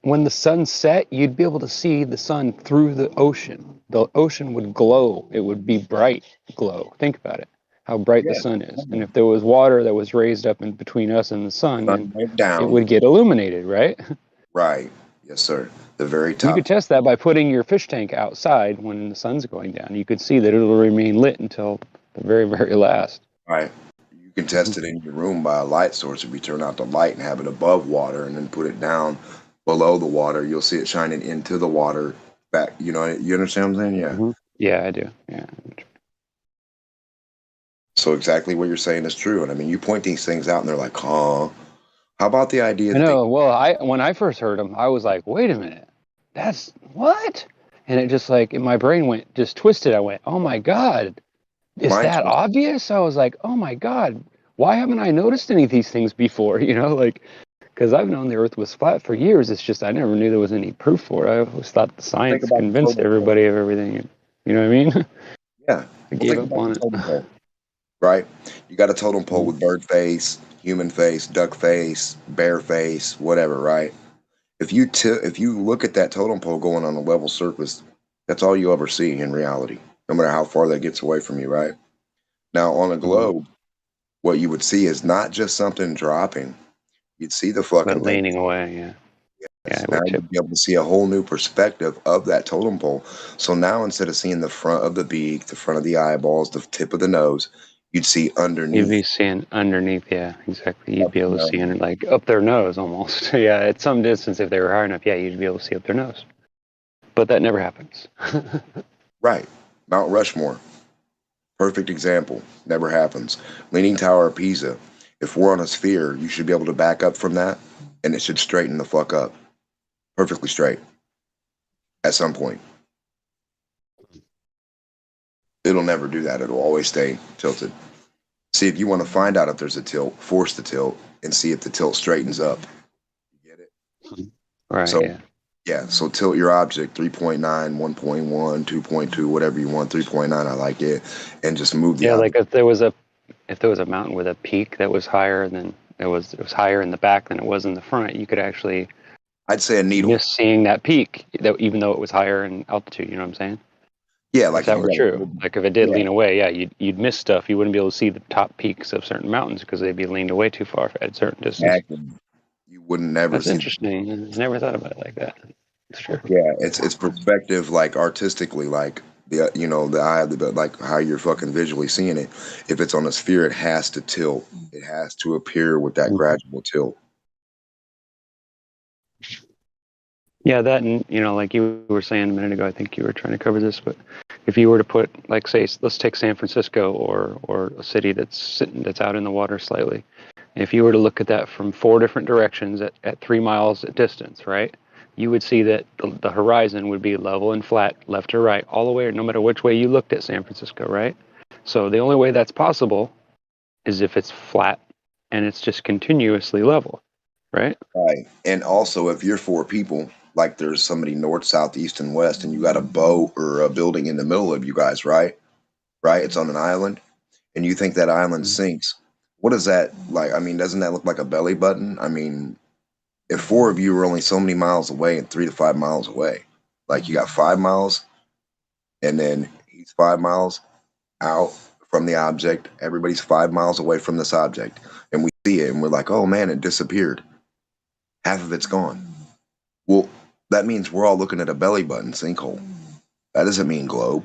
when the sun set, you'd be able to see the sun through the ocean. The ocean would glow. It would be bright glow. Think about it, how bright the sun is. And if there was water that was raised up in between us and the sun, then went down. it would get illuminated, right? Right. Yes, sir. The very You top. could test that by putting your fish tank outside when the sun's going down. You could see that it'll remain lit until the very, very last. Right. You can test it in your room by a light source. If you turn out the light and have it above water and then put it down below the water, you'll see it shining into the water back. You know, you understand what I'm saying? Yeah. Mm-hmm. Yeah, I do. Yeah. So exactly what you're saying is true. And I mean, you point these things out and they're like, huh? How about the idea I that know. Well, when I first heard them, I was like, wait a minute. That's what? And it just like, my brain went just twisted. I went, oh my God. Is Mine that twisted. obvious? I was like, oh my God. Why haven't I noticed any of these things before? You know, like, because I've known the Earth was flat for years. It's just I never knew there was any proof for it. I always thought the Think science about the convinced totem pole. everybody of everything. You know what I mean? Yeah. I Well, gave think up about on the it. totem pole, right? You got a totem pole with bird face, human face, duck face, bear face, whatever, right? If you look at that totem pole going on a level surface, that's all you ever see in reality, no matter how far that gets away from you, right? Now, on a globe, what you would see is not just something dropping. You'd see the fucking But thing. leaning away, yeah. Yes, now you'd be able to see a whole new perspective of that totem pole. So now instead of seeing the front of the beak, the front of the eyeballs, the tip of the nose, you'd see You'd underneath. be seeing underneath, yeah, exactly. You'd be able to see under, like up their nose almost. Yeah, at some distance, if they were high enough, yeah, you'd be able to see up their nose. But that never happens. Right. Mount Rushmore. Perfect example. Never happens. Leaning Tower of Pisa. If we're on a sphere, you should be able to back up from that and it should straighten the fuck up. Perfectly straight. At some point. It'll never do that. It'll always stay tilted. See, if you want to find out if there's a tilt, force the tilt and see if the tilt straightens up. You get it? Right, So, yeah. yeah, so tilt your object 3.9, 1.1, 2.2, whatever you want. 3.9, I like it. And just move the Yeah, object. like if there was a mountain with a peak that was higher than it was higher in the back than it was in the front, you could actually I'd say a needle. miss seeing that peak, that even though it was higher in altitude, you know what I'm saying? Yeah, If like that were true. Like if it did yeah. lean away, yeah, you'd miss stuff. You wouldn't be able to see the top peaks of certain mountains because they'd be leaned away too far at a certain distance. Exactly. You wouldn't never That's see. interesting. I never thought about it like that. It's true. Yeah, it's perspective, like artistically, like the the eye, like how you're fucking visually seeing it. If it's on a sphere, it has to tilt. It has to appear with that gradual tilt. Yeah, that, and like you were saying a minute ago, I think you were trying to cover this, but if you were to put, like, say, let's take San Francisco or a city that's out in the water slightly. If you were to look at that from 4 different directions at 3 miles at distance, right, you would see that the horizon would be level and flat, left to right, all the way, no matter which way you looked at San Francisco, right? So the only way that's possible is if it's flat and it's just continuously level, right? Right. And also, if you're 4 people, like there's somebody north, south, east, and west, and you got a boat or a building in the middle of you guys, right? Right? It's on an island, and you think that island sinks. What is that like? I mean, doesn't that look like a belly button? I mean, if 4 of you are only so many miles away and 3 to 5 miles away, like you got 5 miles, and then he's 5 miles out from the object. Everybody's 5 miles away from this object, and we see it, and we're like, "Oh man, it disappeared. Half of it's gone." Well, that means we're all looking at a belly button sinkhole. That doesn't mean globe.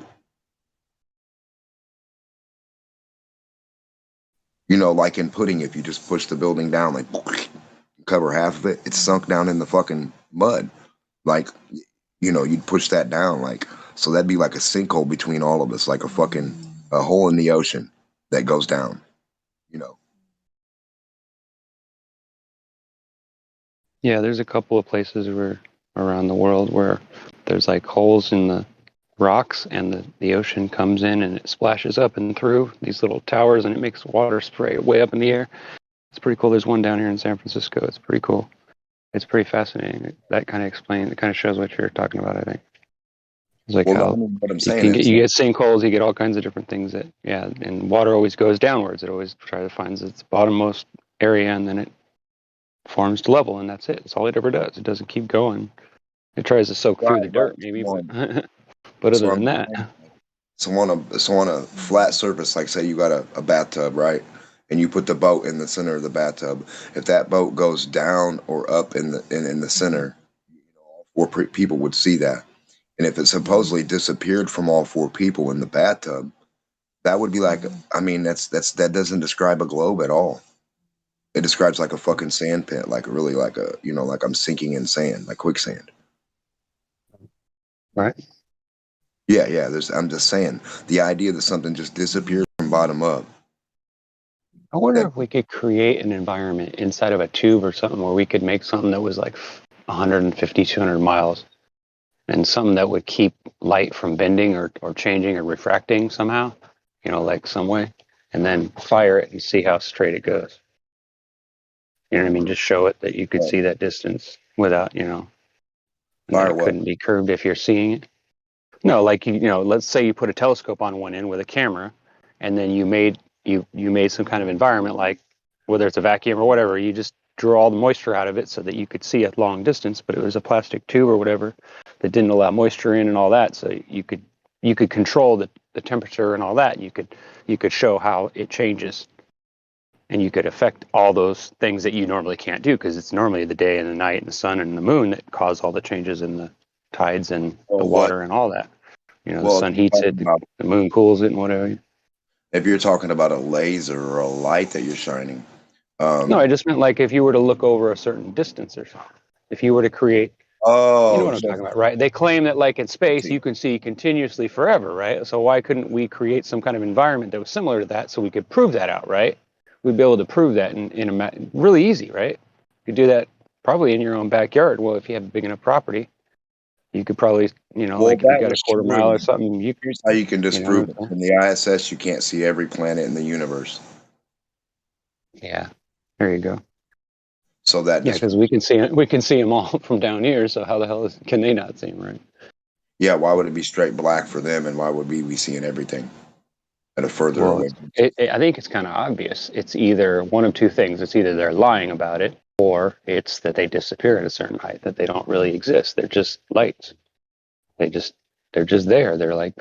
Like in pudding, if you just push the building down, like cover half of it, it's sunk down in the fucking mud. Like, you'd push that down, like, so that'd be like a sinkhole between all of us, like a hole in the ocean that goes down. Yeah, there's a couple of places around the world where there's like holes in the rocks and the ocean comes in and it splashes up and through these little towers and it makes water spray way up in the air. It's pretty cool. There's one down here in San Francisco. It's pretty cool. It's pretty fascinating. That kind of shows what you're talking about, I think. It's like how what I'm you saying is, you get sinkholes, you get all kinds of different things and water always goes downwards. It always tries to find its bottommost area and then it forms to level, and that's it. That's all it ever does. It doesn't keep going. It tries to soak through the dirt, maybe, but other than that. So on a flat surface, like say you got a bathtub, right? And you put the boat in the center of the bathtub. If that boat goes down or up in the center, people would see that. And if it supposedly disappeared from all 4 people in the bathtub, that would be like, I mean, that doesn't describe a globe at all. It describes like a fucking sand pit, like really like a, like I'm sinking in sand, like quicksand. Right. Yeah, yeah. I'm just saying the idea that something just disappears from bottom up. I wonder if we could create an environment inside of a tube or something where we could make something that was like 150, 200 miles and something that would keep light from bending or changing or refracting somehow, like some way, and then fire it and see how straight it goes. You know what I mean? Just show it that you could see that distance without, and that it couldn't be curved if you're seeing it. No, like let's say you put a telescope on one end with a camera, and then you made some kind of environment, like whether it's a vacuum or whatever. You just drew all the moisture out of it so that you could see at long distance, but it was a plastic tube or whatever that didn't allow moisture in and all that. So you could control the temperature and all that. You could show how it changes, and you could affect all those things that you normally can't do because it's normally the day and the night and the sun and the moon that cause all the changes in the tides and the water and all that. The sun heats it, the moon cools it, and whatever. If you're talking about a laser or a light that you're shining. No, I just meant like if you were to look over a certain distance or something. If you were to create, you know what I'm talking about, right? They claim that like in space you can see continuously forever, right? So why couldn't we create some kind of environment that was similar to that so we could prove that out, right? We'd be able to prove that in a really easy, right? You could do that probably in your own backyard. Well, if you have a big enough property, you could probably, like if you got a quarter mile or something, here's how you can disprove it. From the ISS, you can't see every planet in the universe. Yeah, there you go. So that because we can see them all from down here. So how the hell can they not see them, right? Yeah, why would it be straight black for them, and why would we be seeing everything at a further away? I think it's kind of obvious. It's either one of two things. It's either they're lying about it, or it's that they disappear at a certain height, that they don't really exist. They're just lights. They're just there. They're like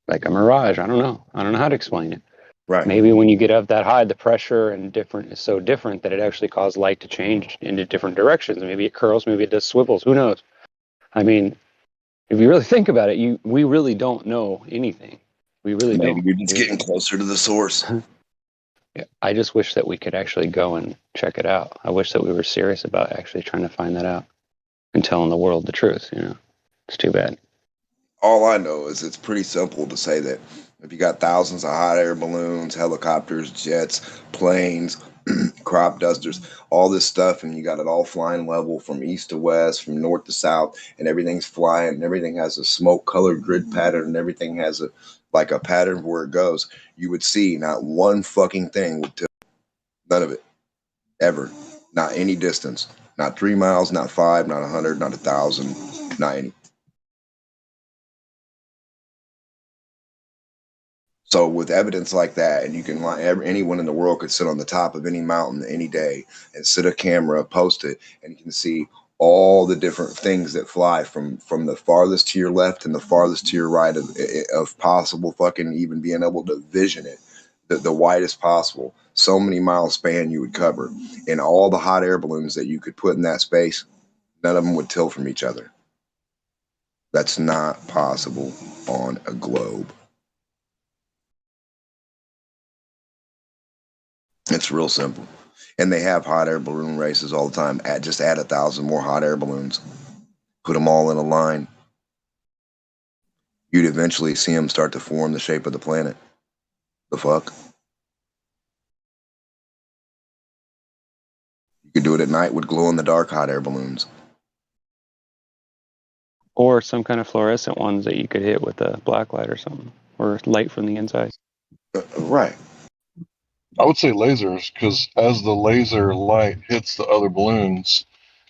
a mirage. I don't know how to explain it. Right. Maybe when you get up that high, the pressure and different is so different that it actually causes light to change into different directions. Maybe it curls, maybe it does swivels. Who knows? I mean, if you really think about it, we really don't know anything. We really don't. Maybe you're just getting closer to the source. Yeah, I just wish that we could actually go and check it out. I wish that we were serious about actually trying to find that out and telling the world the truth. It's too bad. All I know is it's pretty simple to say that if you got thousands of hot air balloons, helicopters, jets, planes, crop dusters, all this stuff, and you got it all flying level from east to west, from north to south, and everything's flying, and everything has a smoke colored grid pattern, and everything has a pattern where it goes, you would see not one fucking thing would tilt. None of it. Ever. Not any distance. Not 3 miles, not 5, not 100, not 1,000, not any. So with evidence like that, and you can anyone in the world could sit on the top of any mountain any day and sit a camera, post it, and you can see all the different things that fly from the farthest to your left and the farthest to your right of possible fucking even being able to vision it, the widest possible. So many mile span you would cover, and all the hot air balloons that you could put in that space, none of them would tilt from each other. That's not possible on a globe. It's real simple. And they have hot air balloon races all the time. Just add 1,000 more hot air balloons. Put them all in a line. You'd eventually see them start to form the shape of the planet. The fuck? You could do it at night with glow-in-the-dark hot air balloons. Or some kind of fluorescent ones that you could hit with a black light or something. Or light from the inside. Right. I would say lasers, because as the laser light hits the other balloons,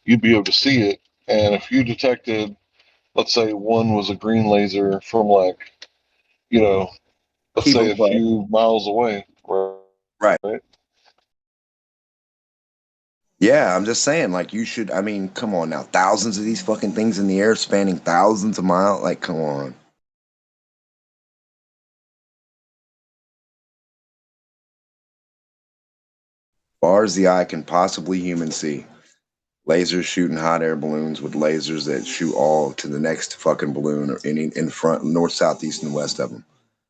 you'd be able to see it. And if you detected, let's say one was a green laser from let's say a few miles away. Right. Yeah, I'm just saying, you should, come on now. Thousands of these fucking things in the air spanning thousands of miles. Come on. Far as the eye can possibly human see. Lasers shooting hot air balloons with lasers that shoot all to the next fucking balloon or any in front, north, south, east, and west of them.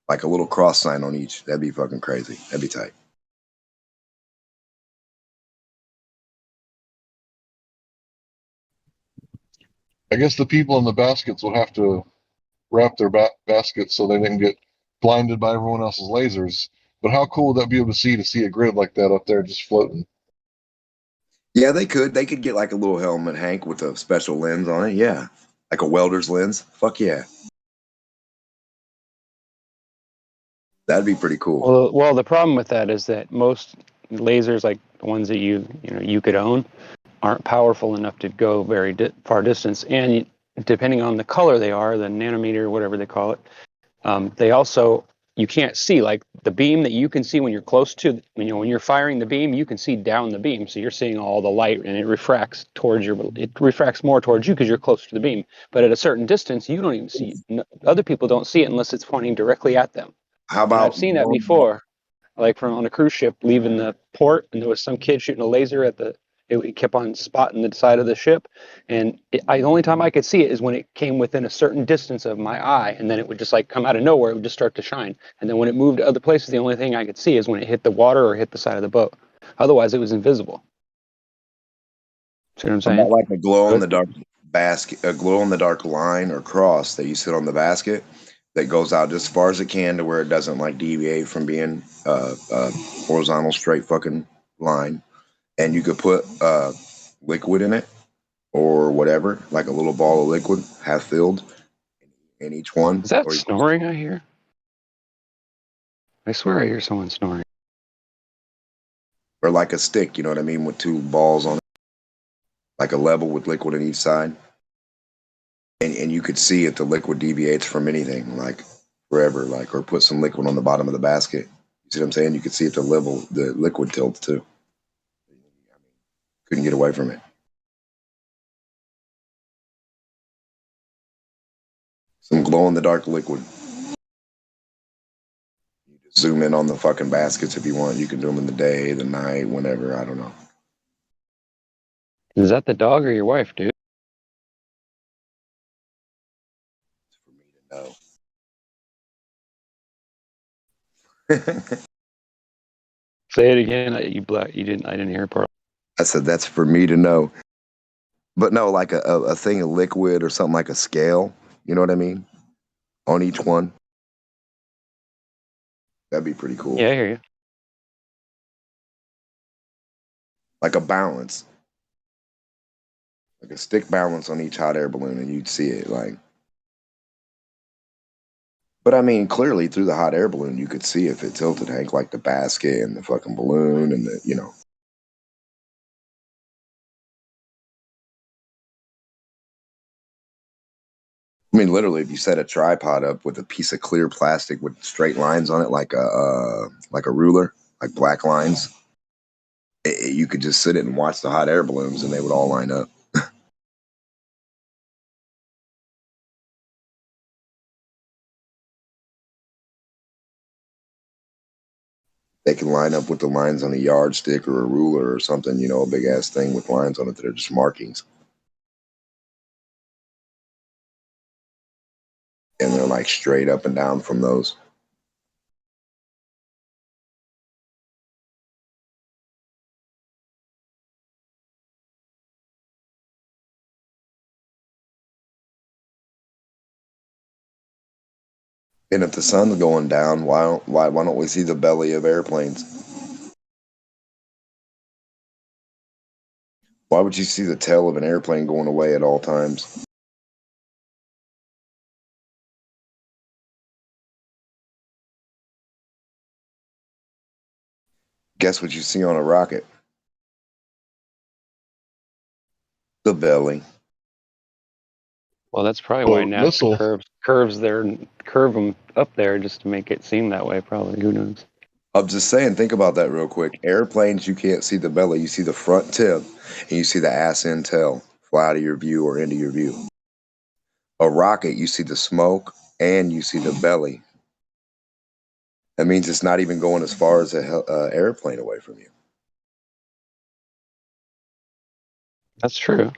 Like a little cross sign on each. That'd be fucking crazy. That'd be tight. I guess the people in the baskets will have to wrap their baskets so they didn't get blinded by everyone else's lasers. But how cool would that be able to see a grid like that up there just floating? Yeah, they could. They could get like a little helmet, Hank, with a special lens on it. Yeah. Like a welder's lens. Fuck yeah. That'd be pretty cool. Well, the problem with that is that most lasers, like the ones that you could own, aren't powerful enough to go very far distance. And depending on the color they are, the nanometer, whatever they call it, they also, you can't see like the beam that you can see when you're close to, when you're firing the beam, you can see down the beam. So you're seeing all the light and it refracts more towards you because you're closer to the beam. But at a certain distance, you don't even see it. Other people don't see it unless it's pointing directly at them. How And I've seen that before, like from on a cruise ship leaving the port, and there was some kid shooting a laser at it kept on spotting the side of the ship, and the only time I could see it is when it came within a certain distance of my eye, and then it would just like come out of nowhere, it would just start to shine. And then when it moved to other places, the only thing I could see is when it hit the water or hit the side of the boat. Otherwise, it was invisible. See what I'm saying? About like a glow in the dark basket, a glow in the dark line or cross that you sit on the basket that goes out just as far as it can to where it doesn't like deviate from being a horizontal straight fucking line. And you could put liquid in it or whatever, like a little ball of liquid, half filled in each one. Is that snoring I hear? I swear I hear someone snoring. Or like a stick, you know what I mean, with two balls on it, like a level with liquid on each side. And you could see if the liquid deviates from anything, like forever, like, or put some liquid on the bottom of the basket. You see what I'm saying? You could see if the liquid tilts too. Couldn't get away from it. Some glow in the dark liquid. You just zoom in on the fucking baskets if you want. You can do them in the day, the night, whenever. I don't know. Is that the dog or your wife, dude? No. Say it again. You didn't. I didn't hear part. I said that's for me to know. But no, like a thing of liquid or something like a scale. You know what I mean? On each one. That'd be pretty cool. Yeah, I hear you. Like a balance. Like a stick balance on each hot air balloon, and you'd see it like. But I mean, clearly through the hot air balloon, you could see if it tilted, Hank, like the basket and the fucking balloon and the. I mean, literally, if you set a tripod up with a piece of clear plastic with straight lines on it, like a ruler, like black lines, you could just sit it and watch the hot air balloons, and they would all line up. They can line up with the lines on a yardstick or a ruler or something, a big ass thing with lines on it that are just markings. And they're like straight up and down from those. And if the sun's going down, why don't we see the belly of airplanes? Why would you see the tail of an airplane going away at all times? Guess what you see on a rocket? The belly. Well, that's probably why NASA curve them up there just to make it seem that way. Probably, who knows? I'm just saying, think about that real quick. Airplanes, you can't see the belly. You see the front tip, and you see the ass end tail fly out of your view or into your view. A rocket, you see the smoke and you see the belly. That means it's not even going as far as an airplane away from you. That's true.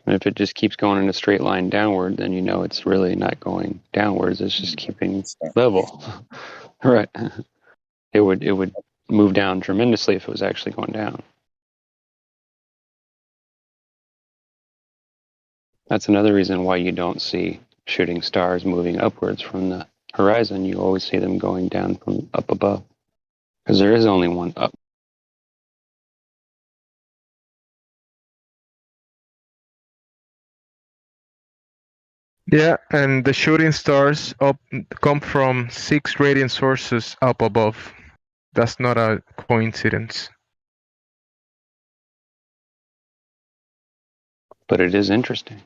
And if it just keeps going in a straight line downward, then you know it's really not going downwards. It's just keeping level. Right. It would move down tremendously if it was actually going down. That's another reason why you don't see shooting stars moving upwards from the horizon. You always see them going down from up above, because there is only one up. Yeah, and the shooting stars come from 6 radiant sources up above. That's not a coincidence. But it is interesting.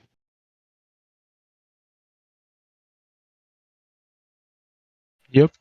Yep.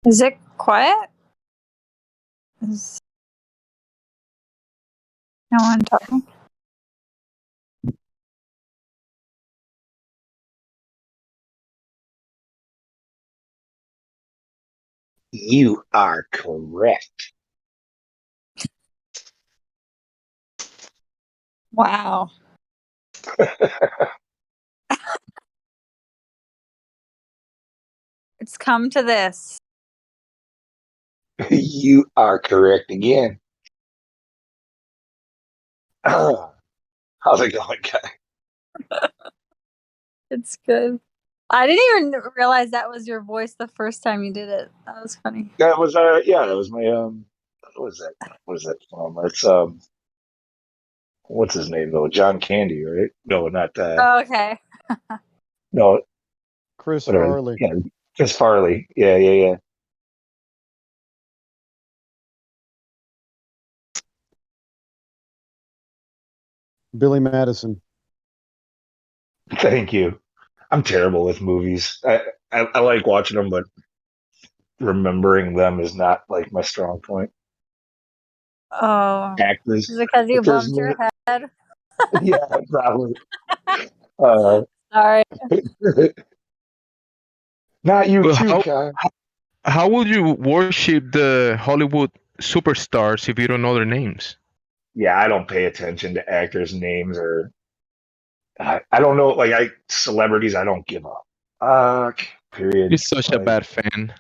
Is it quiet? Is no one talking? You are correct. Wow. It's come to this. You are correct again. How's it going, guy? It's good. I didn't even realize that was your voice the first time you did it. That was funny. That was that was my what was that? What is that from? It's what's his name though? John Candy, right? No, not Oh, okay. no, Chris whatever. Farley. Yeah, Chris Farley. Yeah. Billy Madison. Thank you. I'm terrible with movies. I like watching them, but remembering them is not like my strong point. Oh. Actors, Is it because you if there's bumped your head? yeah, probably. Sorry. Not you Well, too, Kai. how would you worship the Hollywood superstars if you don't know their names? Yeah, I don't pay attention to actors' names or I don't know. Like celebrities, I don't give up. You're Period. such a Like, bad fan.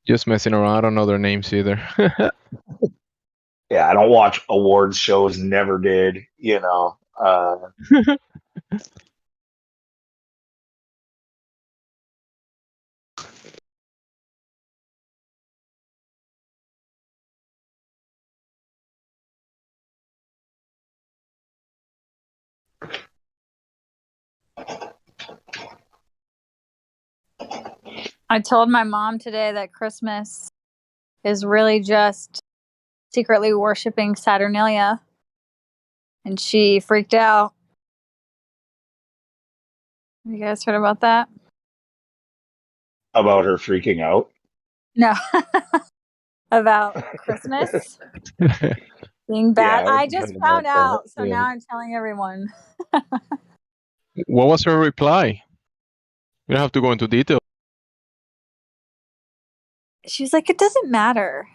Just messing around. I don't know their names either. yeah, I don't watch awards shows. Never did. You know. I told my mom today that Christmas is really just secretly worshiping Saturnalia, and she freaked out. Have you guys heard about that? About her freaking out. No. About Christmas being bad. Yeah, I I've just heard found about that. out, so Yeah. now I'm telling everyone. What was her reply? You don't have to go into detail. She was like, it doesn't matter.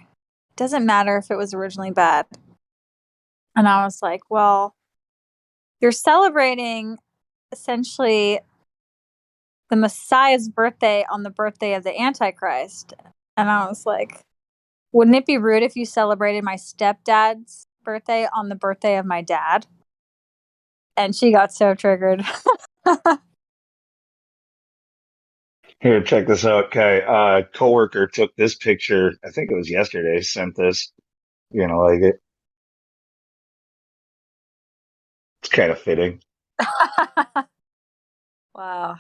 It doesn't matter if it was originally bad. And I was like, well, you're celebrating essentially the Messiah's birthday on the birthday of the Antichrist. And I was like, wouldn't it be rude if you celebrated my stepdad's birthday on the birthday of my dad? And she got so triggered. Here, check this out, Kai. Coworker took this picture. I think it was yesterday. Sent this. You know, like it's kind of fitting. Wow.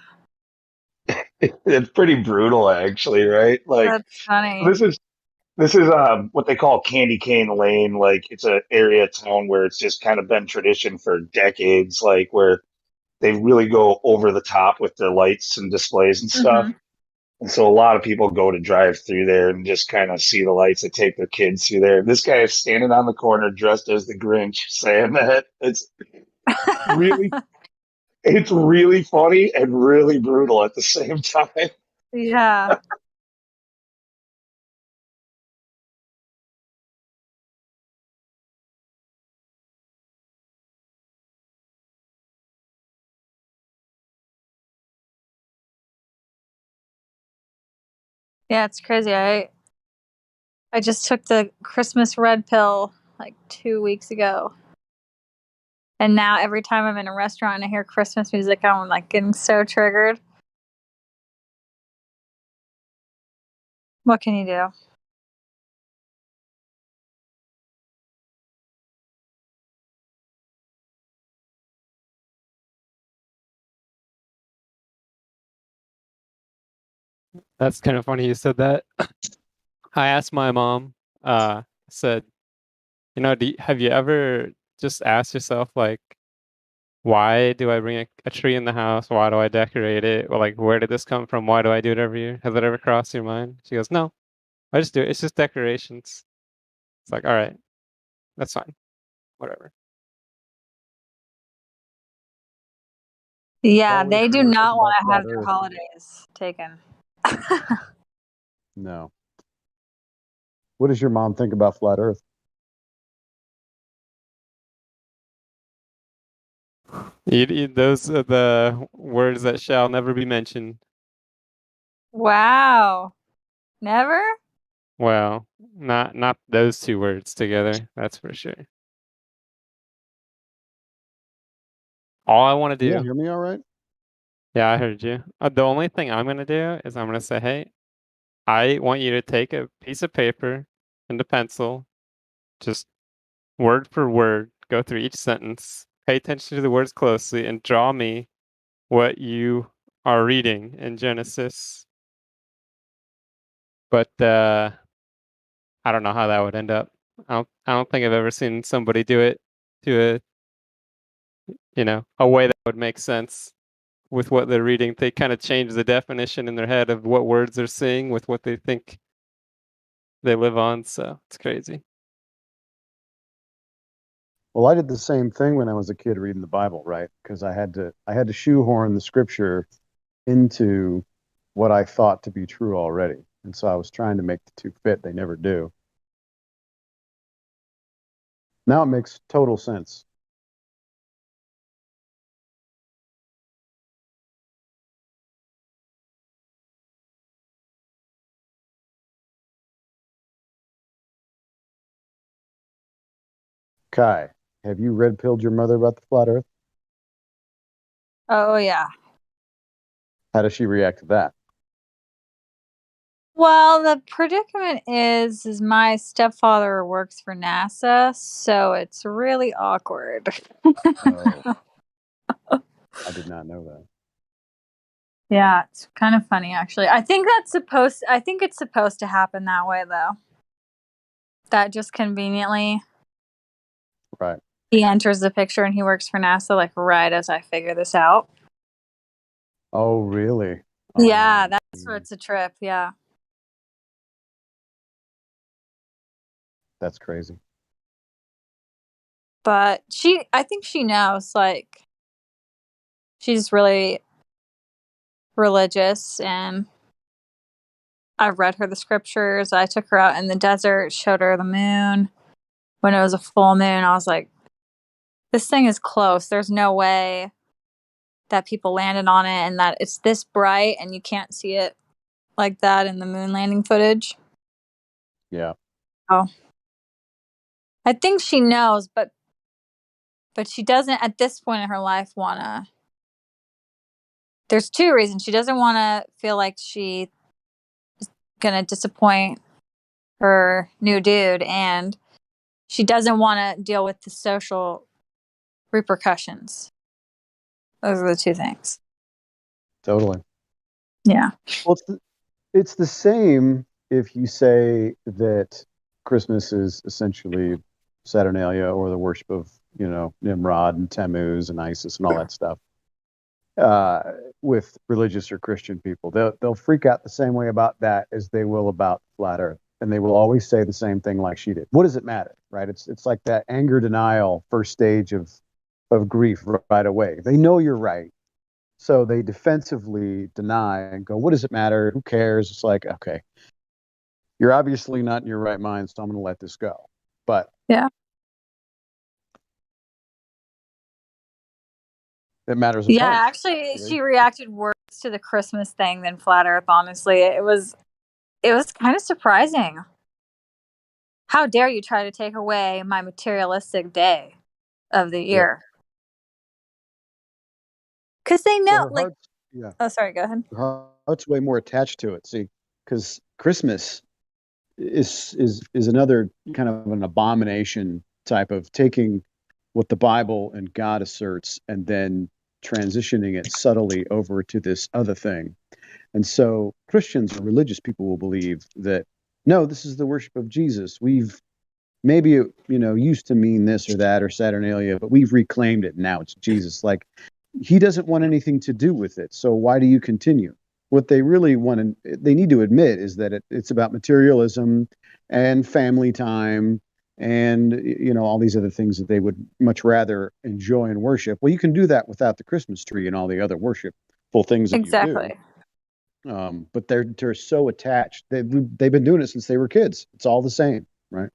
It's pretty brutal, actually, right? Like That's funny. this is what they call Candy Cane Lane. Like it's an area of town where it's just kind of been tradition for decades. Like where they really go over the top with their lights and displays and stuff. Mm-hmm. And so a lot of people go to drive through there and just kind of see the lights. They take their kids through there. This guy is standing on the corner dressed as the Grinch saying that. Really, it's really funny and really brutal at the same time. Yeah. Yeah, it's crazy. I just took the Christmas red pill like 2 weeks ago. And now every time I'm in a restaurant and I hear Christmas music, I'm like getting so triggered. What can you do? That's kind of funny you said that. I asked my mom, said, have you ever just ask yourself, like, why do I bring a tree in the house? Why do I decorate it? Or like, where did this come from? Why do I do it every year? Has it ever crossed your mind? She goes, no, I just do it. It's just decorations. It's like, all right, that's fine. Whatever. Yeah, What was they do your think not want about to flat have their Earth? holidays taken. No. What does your mom think about flat Earth? Those are the words that shall never be mentioned. Wow. Never? Well, not those two words together. That's for sure. All I want to Yeah, do. hear me all right? Yeah, I heard you. The only thing I'm gonna do is I'm gonna say, hey, I want you to take a piece of paper and a pencil, just word for word, go through each sentence, pay attention to the words closely, and draw me what you are reading in Genesis. But I don't know how that would end up. I don't think I've ever seen somebody do it to a way that would make sense with what they're reading. They kind of change the definition in their head of what words they're seeing with what they think they live on. So it's crazy. Well, I did the same thing when I was a kid reading the Bible, right? Because I had to shoehorn the scripture into what I thought to be true already. And so I was trying to make the two fit. They never do. Now it makes total sense. Kai, have you red pilled your mother about the flat Earth? Oh, yeah. How does she react to that? Well, the predicament is my stepfather works for NASA, so it's really awkward. Oh, I did not know that. Yeah, it's kind of funny actually. I think it's supposed to happen that way though. That just conveniently Right. he enters the picture and he works for NASA like right as I figure this out. Oh, really? Yeah, that's what's a trip, yeah. That's crazy. But I think she knows, like, she's really religious and I've read her the scriptures. I took her out in the desert, showed her the moon. When it was a full moon, I was like, this thing is close. There's no way that people landed on it and that it's this bright and you can't see it like that in the moon landing footage. Yeah. Oh. I think she knows, but she doesn't at this point in her life want to. There's two reasons. She doesn't want to feel like she is going to disappoint her new dude, and she doesn't want to deal with the social repercussions. Those are the two things. Totally. Yeah. Well, it's the same if you say that Christmas is essentially Saturnalia or the worship of, Nimrod and Tammuz and Isis and all that stuff. With religious or Christian people, they'll freak out the same way about that as they will about flat Earth, and they will always say the same thing like she did. What does it matter, right? It's like that anger denial first stage of grief right away. They know you're right, so they defensively deny and go, "What does it matter? Who cares?" It's like, okay, you're obviously not in your right mind, so I'm going to let this go. But yeah. It matters a Yeah, bunch. actually, she reacted worse to the Christmas thing than flat Earth. Honestly, it was kind of surprising. How dare you try to take away my materialistic day of the year? Because they know, like. Yeah. Oh, sorry. Go ahead. Her heart's way more attached to it. See, because Christmas is another kind of an abomination type of taking what the Bible and God asserts and then transitioning it subtly over to this other thing. And so Christians or religious people will believe that, no, this is the worship of Jesus. We've maybe it, used to mean this or that or Saturnalia, but we've reclaimed it. Now it's Jesus. Like, he doesn't want anything to do with it. So why do you continue? What they really they need to admit is that it's about materialism and family time and, all these other things that they would much rather enjoy and worship. Well, you can do that without the Christmas tree and all the other worshipful things that you do. But they're so attached. They've been doing it since they were kids. It's all the same, right?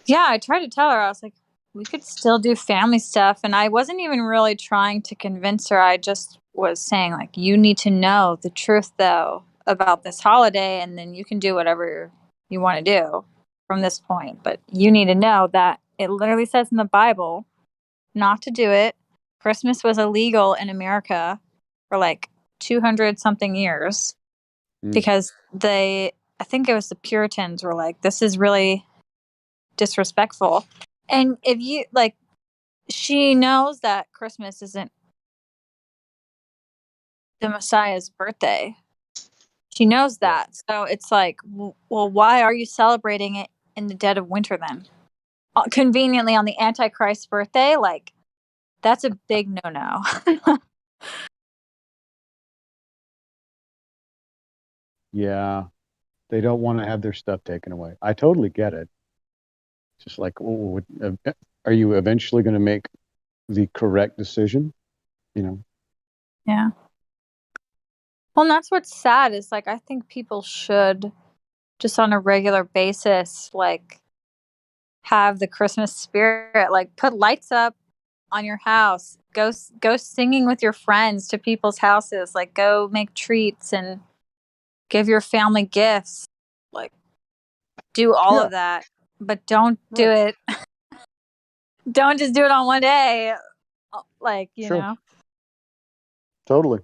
Yeah, I tried to tell her. I was like, we could still do family stuff. And I wasn't even really trying to convince her. I just was saying, like, you need to know the truth, though, about this holiday. And then you can do whatever you want to do from this point. But you need to know that it literally says in the Bible not to do it. Christmas was illegal in America for like 200 something years because I think it was the Puritans were like, this is really disrespectful. And if you like, she knows that Christmas isn't the Messiah's birthday. She knows that. So it's like, well, why are you celebrating it in the dead of winter then? Conveniently on the Antichrist's birthday? Like, that's a big no-no. Yeah. They don't want to have their stuff taken away. I totally get it. Just like, are you eventually going to make the correct decision? Yeah. Well, and that's what's sad is like, I think people should just on a regular basis, like, have the Christmas spirit, like put lights up on your house, go singing with your friends to people's houses, like go make treats and give your family gifts, like do all of that, but don't do it. Don't just do it on one day, like, you know. Totally.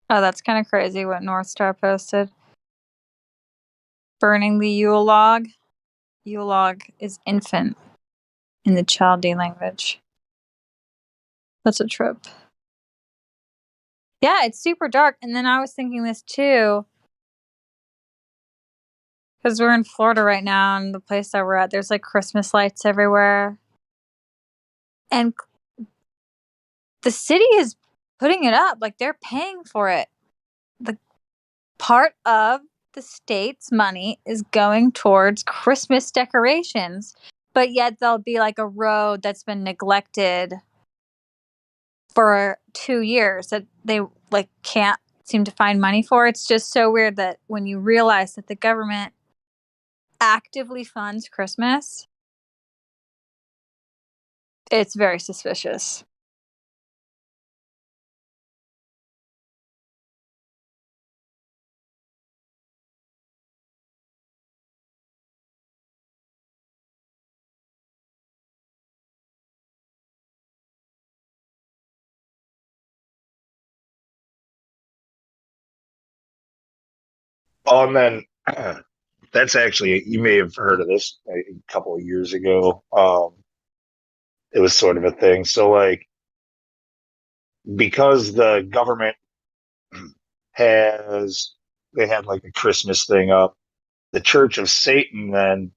Oh, that's kind of crazy what North Star posted. Burning the Yule log. Yule log is infant in the Chaldee language. That's a trip. Yeah, it's super dark. And then I was thinking this too, because we're in Florida right now, and the place that we're at, there's like Christmas lights everywhere. And the city is putting it up, like they're paying for it. The part of the state's money is going towards Christmas decorations, but yet there'll be like a road that's been neglected for 2 years that they like can't seem to find money for. It's just so weird that when you realize that the government actively funds Christmas, it's very suspicious. And then that's actually, you may have heard of this a couple of years ago. It was sort of a thing. So, like, because the government they had like a Christmas thing up, the Church of Satan then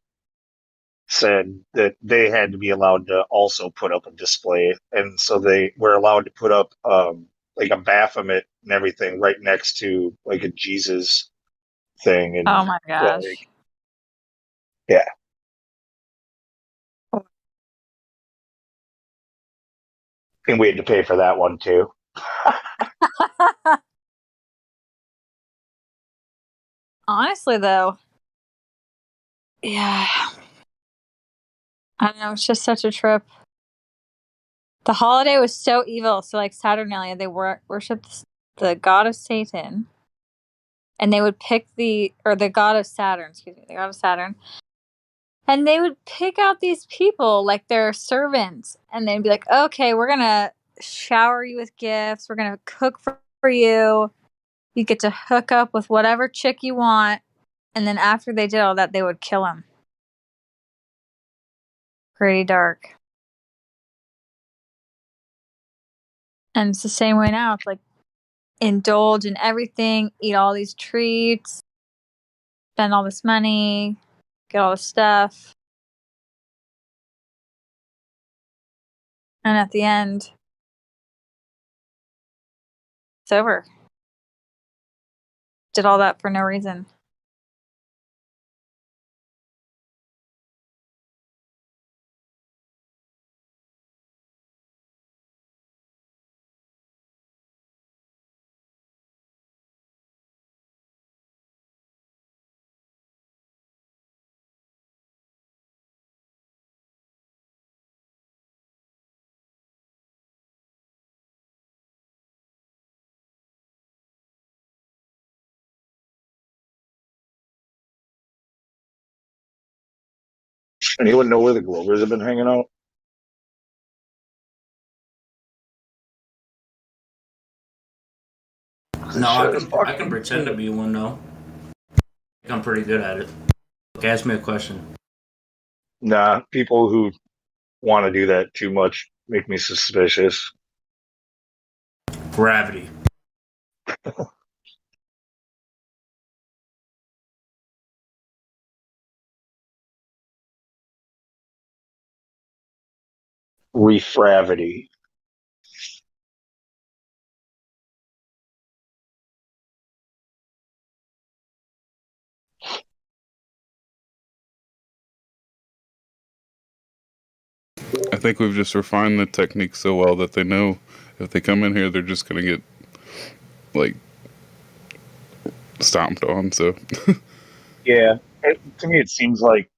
said that they had to be allowed to also put up a display. And so they were allowed to put up like a Baphomet and everything right next to like a Jesus thing, and Oh my gosh. like, yeah. And we had to pay for that one too. Honestly, though, yeah, I don't know. It's just such a trip. The holiday was so evil. So, like Saturnalia, they worshipped the god of Satan, and they would pick the god of Saturn. Excuse me, the god of Saturn, and they would pick out these people like their servants, and they'd be like, "Okay, we're gonna shower you with gifts. We're gonna cook for you. You get to hook up with whatever chick you want." And then after they did all that, they would kill him. Pretty dark. And it's the same way now. It's like indulge in everything, eat all these treats, spend all this money, get all this stuff. And at the end, it's over. Did all that for no reason. Anyone know where the Glovers have been hanging out? No, I can pretend to be one though. I'm pretty good at it. Okay, ask me a question. Nah, people who want to do that too much make me suspicious. Gravity. Refravity. I think we've just refined the technique so well that they know if they come in here, they're just gonna get like stomped on. So Yeah, to me, it seems like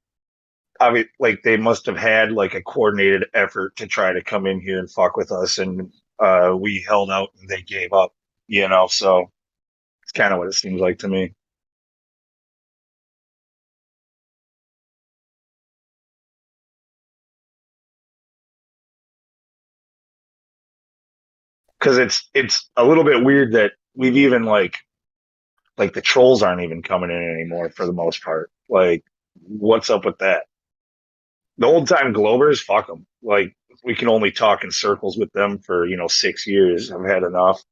like they must have had like a coordinated effort to try to come in here and fuck with us, and we held out and they gave up. So it's kind of what it seems like to me. Because it's a little bit weird that we've even like the trolls aren't even coming in anymore for the most part. Like, what's up with that? The old time Globers, fuck them. Like, we can only talk in circles with them for 6 years. I've had enough.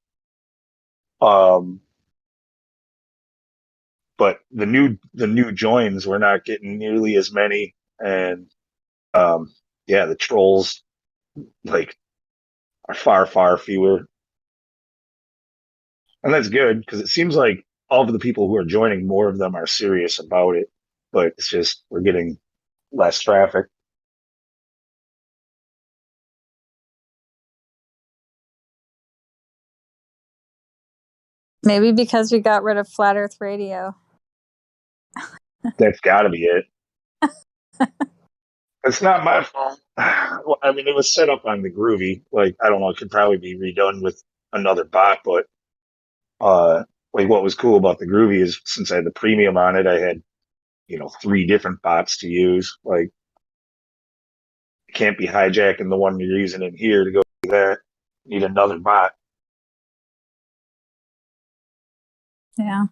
Um, but the new joins, we're not getting nearly as many, and yeah, the trolls like are far fewer, and that's good because it seems like all of the people who are joining, more of them are serious about it. But it's just we're getting less traffic. Maybe because we got rid of Flat Earth Radio. That's got to be it. It's not my fault. Well, I mean, it was set up on the Groovy. Like, I don't know, it could probably be redone with another bot, but like what was cool about the Groovy is since I had the premium on it, I had 3 different bots to use. Like, you can't be hijacking the one you're using in here to go do that. Need another bot. Yeah.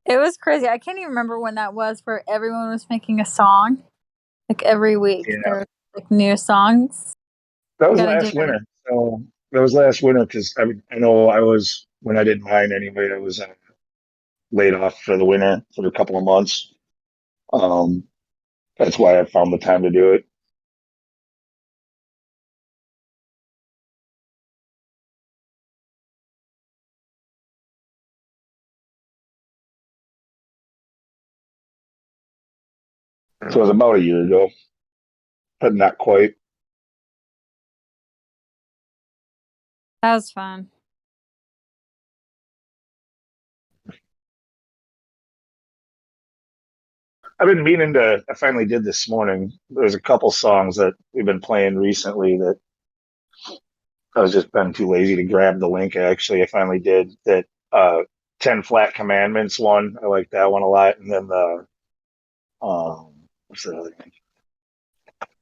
It was crazy. I can't even remember when that was where everyone was making a song. Like every week. Yeah, There were like new songs. that was Gotta do last winter. So that was last winter because I know I was when I did mine anyway. I was laid off for the winter for a couple of months. Um, that's why I found the time to do it. So it was about a year ago, but not quite. That was fun. I've been meaning to. I finally did this morning. There's a couple songs that we've been playing recently that I was just been too lazy to grab the link. Actually, I finally did that. 10 Flat Commandments one. I like that one a lot. And then the what's the other name?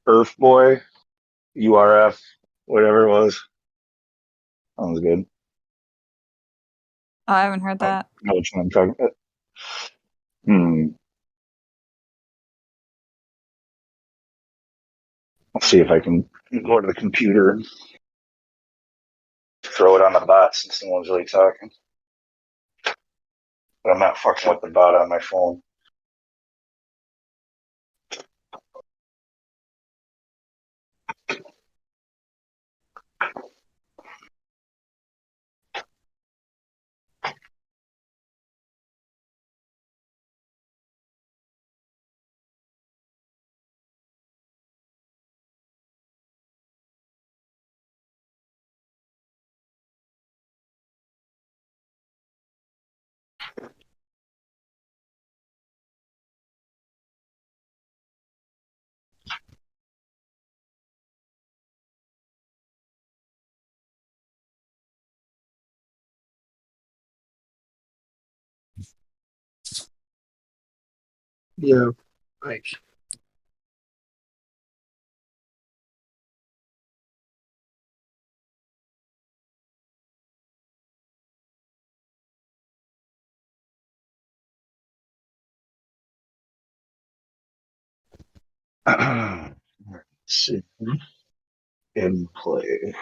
Earth Boy, URF, whatever it was. That was good. Oh, I haven't heard that. I know which one I'm talking about. Let's see if I can go to the computer and throw it on the bot since no one's really talking. But I'm not fucking with the bot on my phone. Yeah. Thanks. Let's see. In play.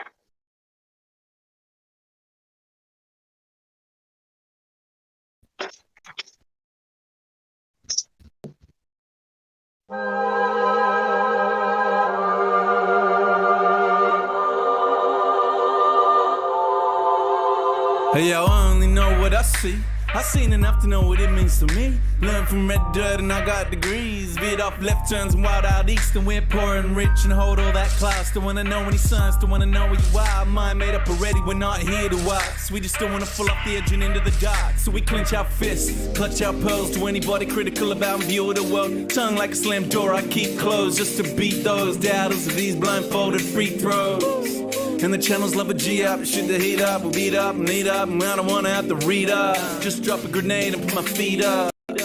Hey, yo, I only know what I see. I seen enough to know what it means to me. Learned from red dirt and I got degrees. Veered off left turns and wild out east. And we're poor and rich and hold all that class. Don't wanna know any signs, don't wanna know where you are. Mind made up already, we're not here to wax. We just don't wanna fall off the edge and into the dark. So we clench our fists, clutch our pearls to anybody critical about view of the world. Tongue like a slammed door I keep closed just to beat those doubters of these blindfolded free throws. And the channels love a G up, shoot the heat up, we'll beat up and eat up, and I don't wanna have to read up. Just drop a grenade and put my feet up. I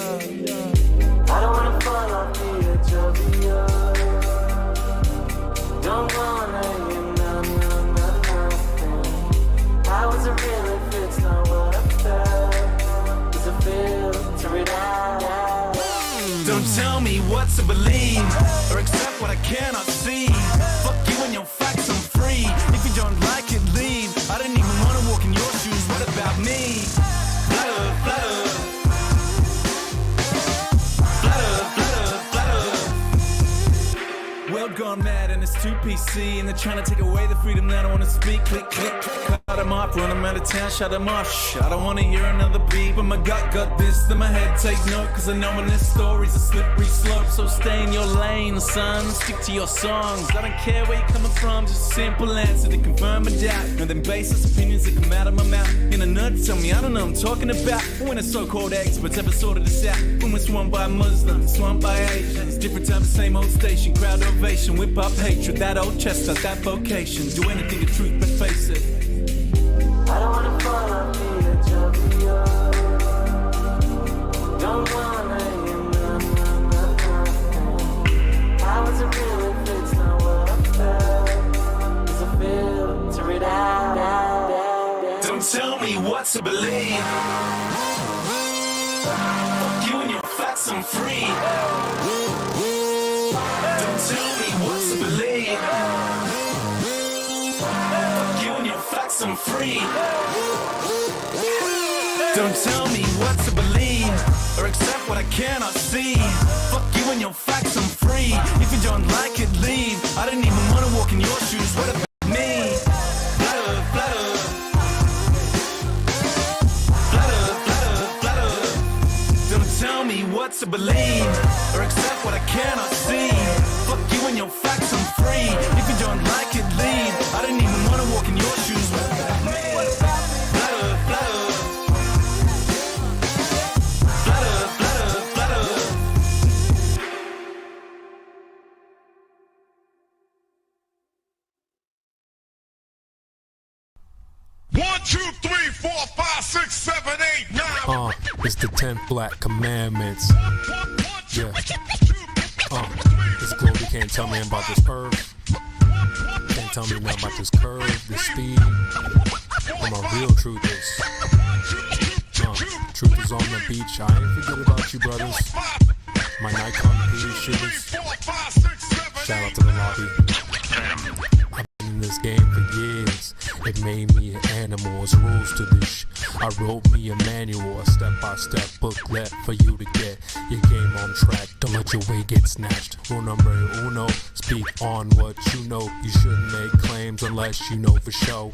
don't wanna fall off the edge of the earth. Don't wanna hear nothing. How is it real if it's not what I felt? Is it filter it out? Don't tell me what to believe, or accept what I cannot see. Fuck you and your facts, I'm free. If you don't like it, leave. I don't even wanna walk in your shoes, what about me? Flutter, flutter. Flutter, flutter, flutter. World gone mad and it's too PC. And they're trying to take away the freedom that I wanna speak. Click, click, cut them off, run them out of town, shut them off. Shh, I don't wanna hear another beat. But my gut got this, then my head take note. Cause I know when this story's a slippery slope. So stay in your lane, son, stick to your songs. I don't care where you're coming from, just a simple answer to confirm a doubt. And then baseless opinions that come out of my mouth. In a nut, tell me I don't know what I'm talking about. When the so-called experts ever sorted this out. When we're swamped by Muslims, swamped by Asians. Different time, the same old station, crowd ovation. Whip up hatred, that old chestnut, that vocation. Do anything to truth but face it. I don't wanna fall off the edge of the earth. Don't wanna hear nothing. How is it real if it's not what I felt? Is it filter it out? Don't tell me what to believe. Fuck you and your facts, I'm free. Don't tell me what to believe. Fuck you and your facts, I'm free. Don't tell me what to believe, or accept what I cannot see. Fuck you and your facts, I'm free. If you don't like it, leave. I don't even wanna walk in your shoes, what about me? Flutter, flutter. Flutter, flutter, flutter. Don't tell tell me what to believe or accept what I cannot see. Fuck you and your facts, I'm free. If you don't like it, leave. I didn't even want to walk in your shoes. Flatter, flatter. Flatter, flatter, flatter. 1, 2, 3, 4, 5, 6, 7, 8, 9. It's the 10 black commandments. Yeah. This globe, you can't tell me about this earth. Can't tell me nothing about this curve, this speed. But my real truth is, truth is on the beach. I ain't forget about you, brothers. My Nikon PD shooters. Shout out to the lobby. I've been in this game for years. It made me an animal. It's rules to this. I wrote me a manual, a step-by-step booklet for you to get your game on track. Don't let your way get snatched. Rule number uno, speak on what you know. You shouldn't make claims unless you know for sure.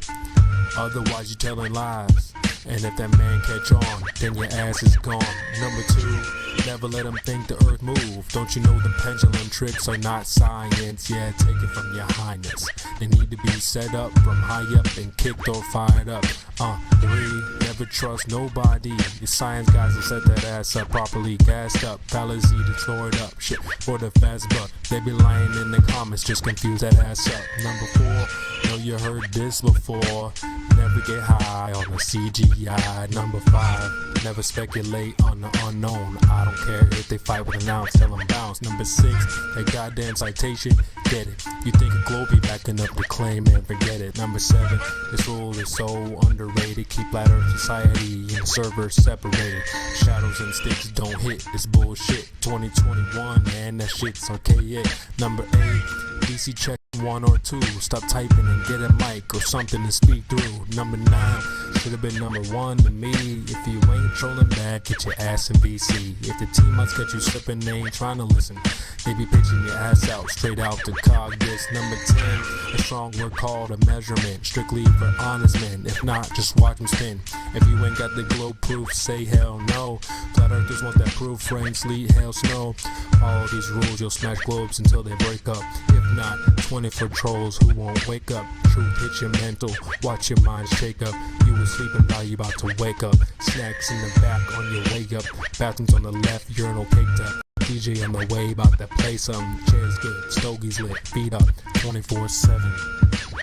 Otherwise you're telling lies. And if that man catch on, then your ass is gone. Number 2, never let them think the earth move. Don't you know the pendulum tricks are not science? Yeah, take it from your highness. They need to be set up from high up and kicked or fired up. 3, never trust nobody. The science guys will set that ass up properly gassed up. Fallacy to throw it up. Shit for the fast buck. They be lying in the comments, just confuse that ass up. Number 4, know you heard this before. Never get high on the CGI. Number 5, never speculate on the unknown. I don't care if they fight with an ounce, tell them bounce. Number 6, that goddamn citation, get it. You think a globe be backing up the claim and forget it. Number 7, this rule is so underrated. Keep Flat Earth society and servers separated. Shadows and sticks don't hit, it's bullshit. 2021, man, that shit's archaic. Number 8, DC check 1 or 2. Stop typing and get a mic or something to speak through. Number 9, should have been number 1 to me. If you ain't trolling back, get your ass in VC. If the team must get you slipping, they ain't trying to listen. They be pitching your ass out, straight out to cog this. Number 10, a strong word called a measurement, strictly for honest men. If not, just watch them spin. If you ain't got the globe proof, say hell no. Flat earthers want that proof, rain, sleet, hail, snow. All these rules, you'll smash globes until they break up. If not, 24 trolls who won't wake up. Truth hits your mental, watch your mind shake up. You were sleeping, now you about to wake up. Snacks in the back on your way up. Bathrooms on the left, urinal caked up. DJ on the way, about to play some. Chairs good, stogies lit, feet up, 24/7.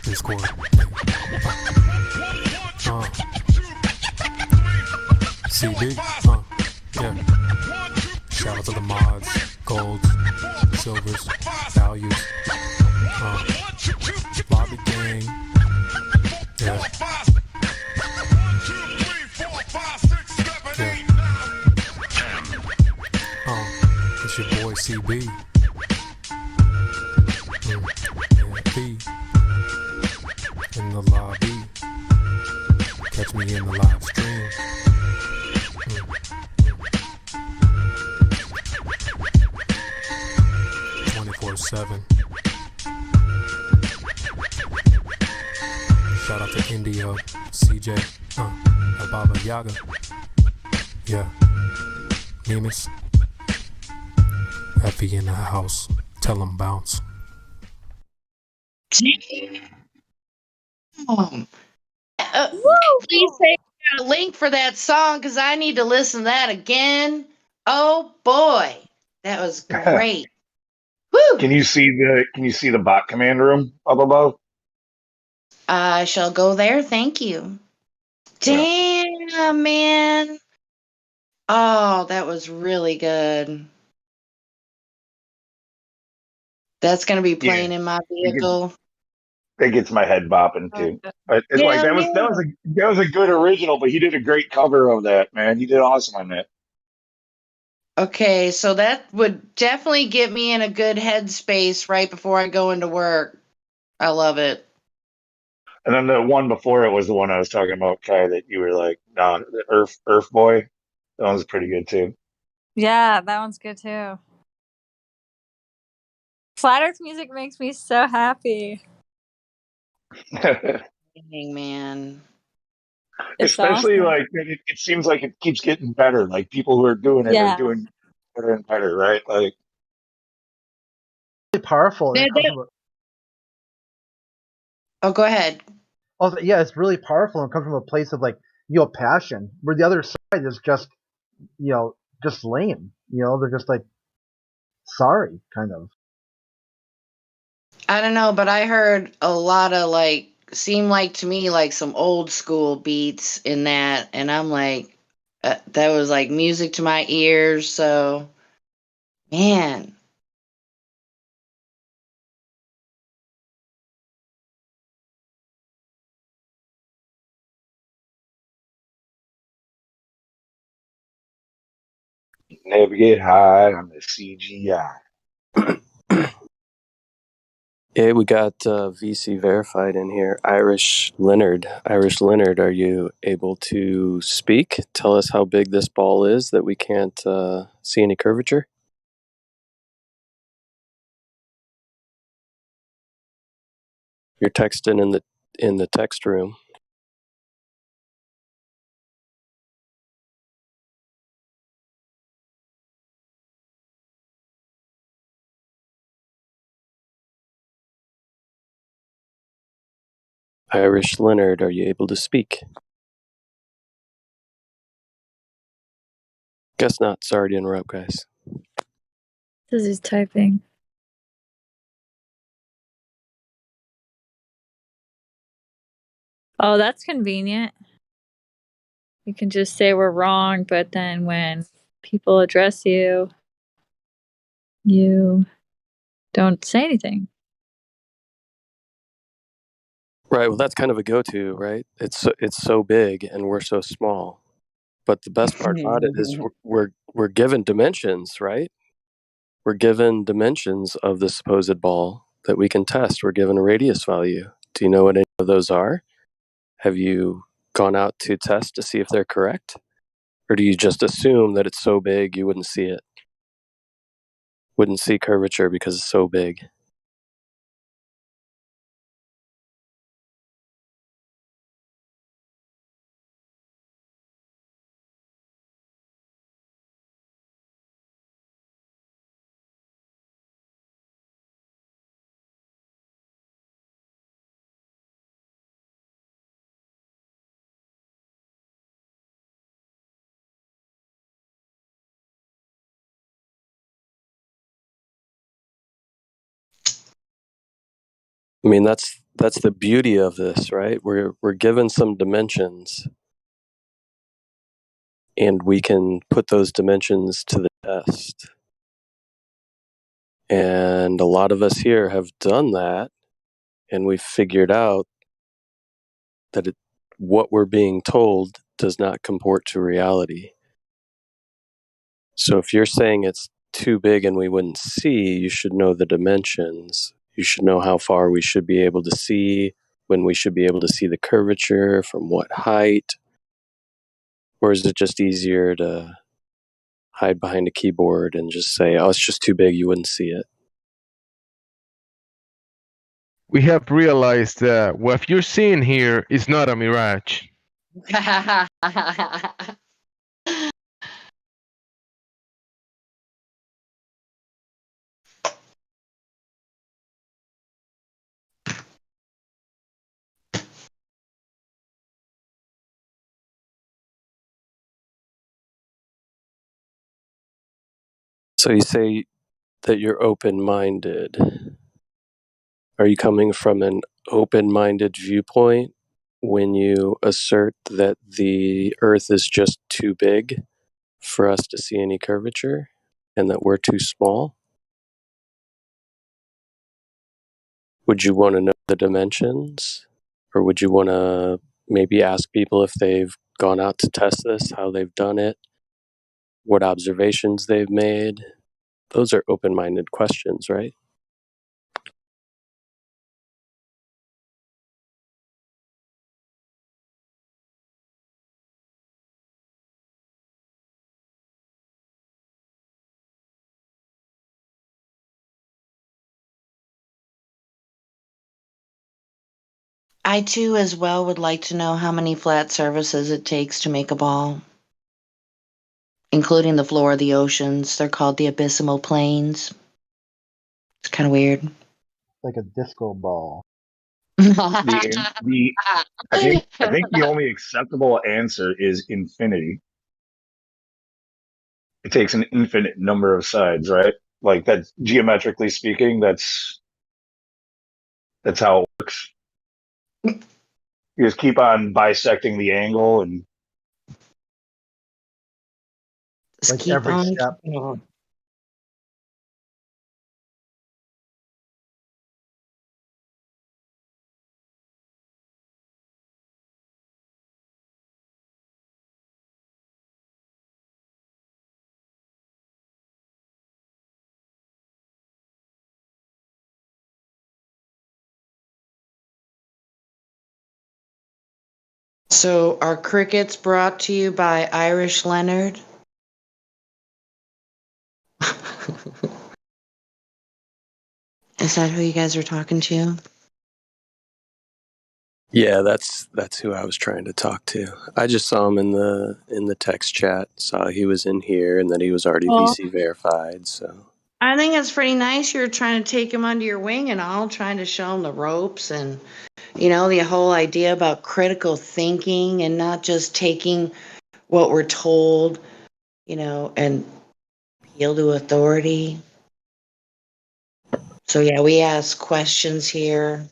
Discord. CD. Yeah. Shout out to the mods, golds, silvers, values. Lobby gang. Yeah. It's your boy CB. B. In the lobby. Catch me in the live stream. 24/7. Shout out to Indio, CJ, Baba Yaga. Yeah. Nemus. Effie in the house. Tell him bounce. Please say a link for that song because I need to listen to that again. Oh boy, that was great. Woo! Can you see the bot command room up above? I shall go there. Thank you. Damn, man. Oh, that was really good. That's gonna be playing in my vehicle. That gets my head bopping too. But it's like that was a good original, but he did a great cover of that, man. He did awesome on that. Okay, so that would definitely get me in a good headspace right before I go into work. I love it. And then the one before it was the one I was talking about, Kai, that you were like, nah, the Earth Boy. That one's pretty good too. Yeah, that one's good too. Flat Earth music makes me so happy. Dang, man. It's Especially awesome. like it seems like it keeps getting better. Like people who are doing it are Yeah. doing better and better, right? Like Really powerful, and it comes from a, Oh, go ahead. also, yeah, it's really powerful and comes from a place of like passion. Where the other side is just just lame. They're just like sorry, kind of. I don't know, but I heard a lot of like, seemed like to me like some old school beats in that, and I'm like, that was like music to my ears. So, man, navigate high on the CGI. Hey, we got VC verified in here. Irish Leonard. Irish Leonard, are you able to speak? Tell us how big this ball is that we can't see any curvature. You're texting in the text room. Irish Leonard, are you able to speak? Guess not. Sorry to interrupt, guys. This is typing. Oh, that's convenient. You can just say we're wrong, but then when people address you, you don't say anything. Right. Well, that's kind of a go-to, right? It's so big and we're so small. But the best part about it is we're given dimensions, right? We're given dimensions of the supposed ball that we can test. We're given a radius value. Do you know what any of those are? Have you gone out to test to see if they're correct? Or do you just assume that it's so big you wouldn't see it? Wouldn't see curvature because it's so big. I mean, that's the beauty of this, right? We're given some dimensions and we can put those dimensions to the test. And a lot of us here have done that, and we've figured out that what we're being told does not comport to reality. So if you're saying it's too big and we wouldn't see, you should know the dimensions. You should know how far we should be able to see, when we should be able to see the curvature, from what height. Or is it just easier to hide behind a keyboard and just say, oh, it's just too big, you wouldn't see it? We have realized that what you're seeing here is not a mirage. So you say that you're open-minded. Are you coming from an open-minded viewpoint when you assert that the Earth is just too big for us to see any curvature and that we're too small? Would you want to know the dimensions? Or would you want to maybe ask people if they've gone out to test this, how they've done it, what observations they've made? Those are open-minded questions, right? I too, as well, would like to know how many flat surfaces it takes to make a ball, including the floor of the oceans. They're called the abysmal plains. It's kind of weird. Like a disco ball. The I think the only acceptable answer is infinity. It takes an infinite number of sides, right? Like that's geometrically speaking, that's how it works. You just keep on bisecting the angle and Just like keep every on step. keeping on. So, are crickets brought to you by Irish Leonard? Is that who you guys are talking to? Yeah, that's who I was trying to talk to. I just saw him in the text chat. Saw he was in here and that he was already Well, VC verified. So I think it's pretty nice you're trying to take him under your wing and all, trying to show him the ropes and, the whole idea about critical thinking and not just taking what we're told, and appeal to authority. So, yeah, we ask questions here.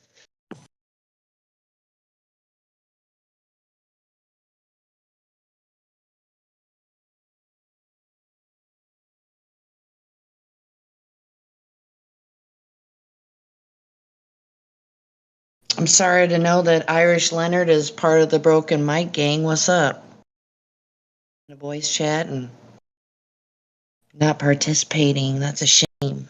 I'm sorry to know that Irish Leonard is part of the Broken Mike gang. What's up? The voice chat and not participating. That's a shame.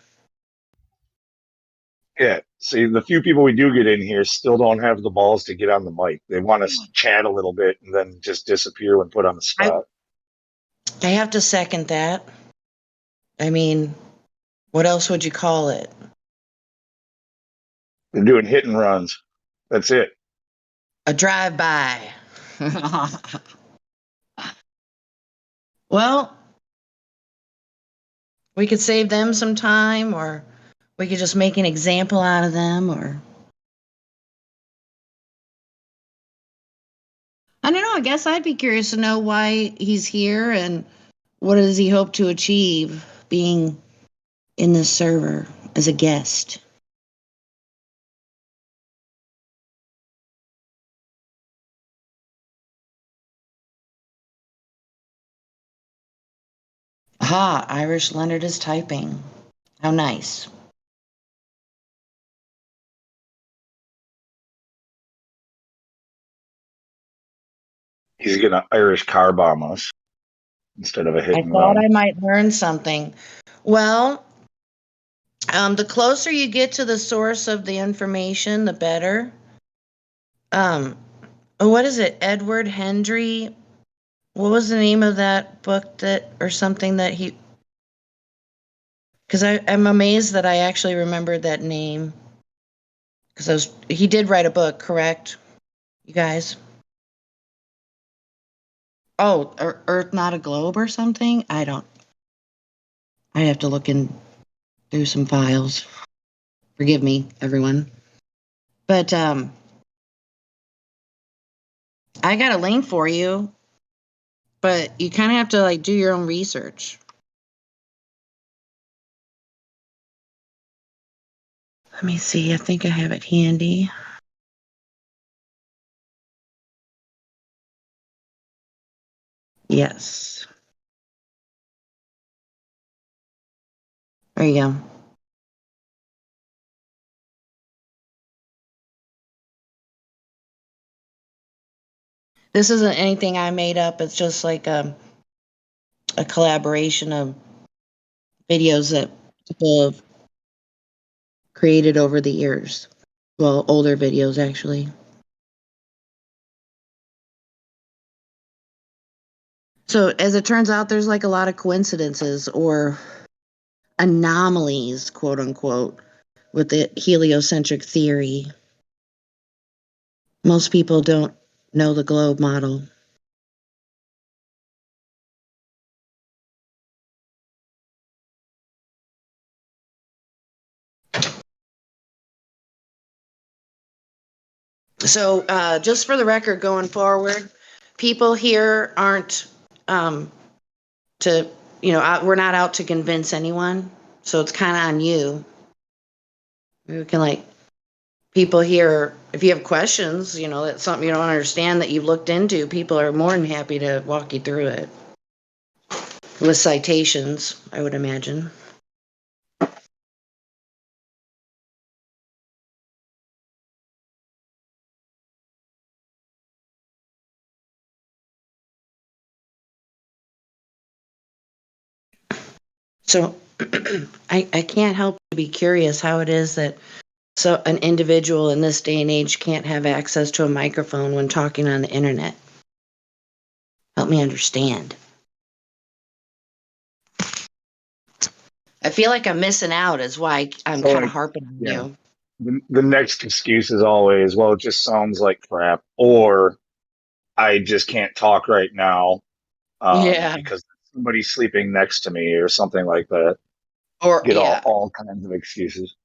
yeah. See, the few people we do get in here still don't have the balls to get on the mic. They want us to chat a little bit and then just disappear when put on the spot. I have to second that. I mean, what else would you call it? They're doing hit and runs. That's it. A drive-by. Well, we could save them some time, or we could just make an example out of them, or I don't know. I guess I'd be curious to know why he's here and what does he hope to achieve being in this server as a guest. Aha, Irish Leonard is typing. How nice. He's gonna Irish car bomb us instead of a hit I and thought run. I might learn something. Well, the closer you get to the source of the information, the better. What is it? Edward Hendry. What was the name of that book that, or something that he? Because I'm amazed that I actually remembered that name. Because he did write a book, correct? You guys. Oh, Earth Not a Globe or something? I have to look in through some files. Forgive me, everyone. But I got a link for you, but you kind of have to do your own research. Let me see. I think I have it handy. Yes. There you go. This isn't anything I made up. It's just like a collaboration of videos that people have created over the years. Well, older videos, actually. So, as it turns out, there's a lot of coincidences or anomalies, quote unquote, with the heliocentric theory. Most people don't know the globe model. So, just for the record, going forward, people here aren't to, we're not out to convince anyone. So it's kind of on you. We can people here, if you have questions, that's something you don't understand that you've looked into, people are more than happy to walk you through it. With citations, I would imagine. So I can't help but be curious how it is that an individual in this day and age can't have access to a microphone when talking on the internet. Help me understand. I feel like I'm missing out is why I'm kind of harping on you. The next excuse is always, well, it just sounds like crap, or I just can't talk right now Yeah. because somebody's sleeping next to me or something like that. Or Get all kinds of excuses.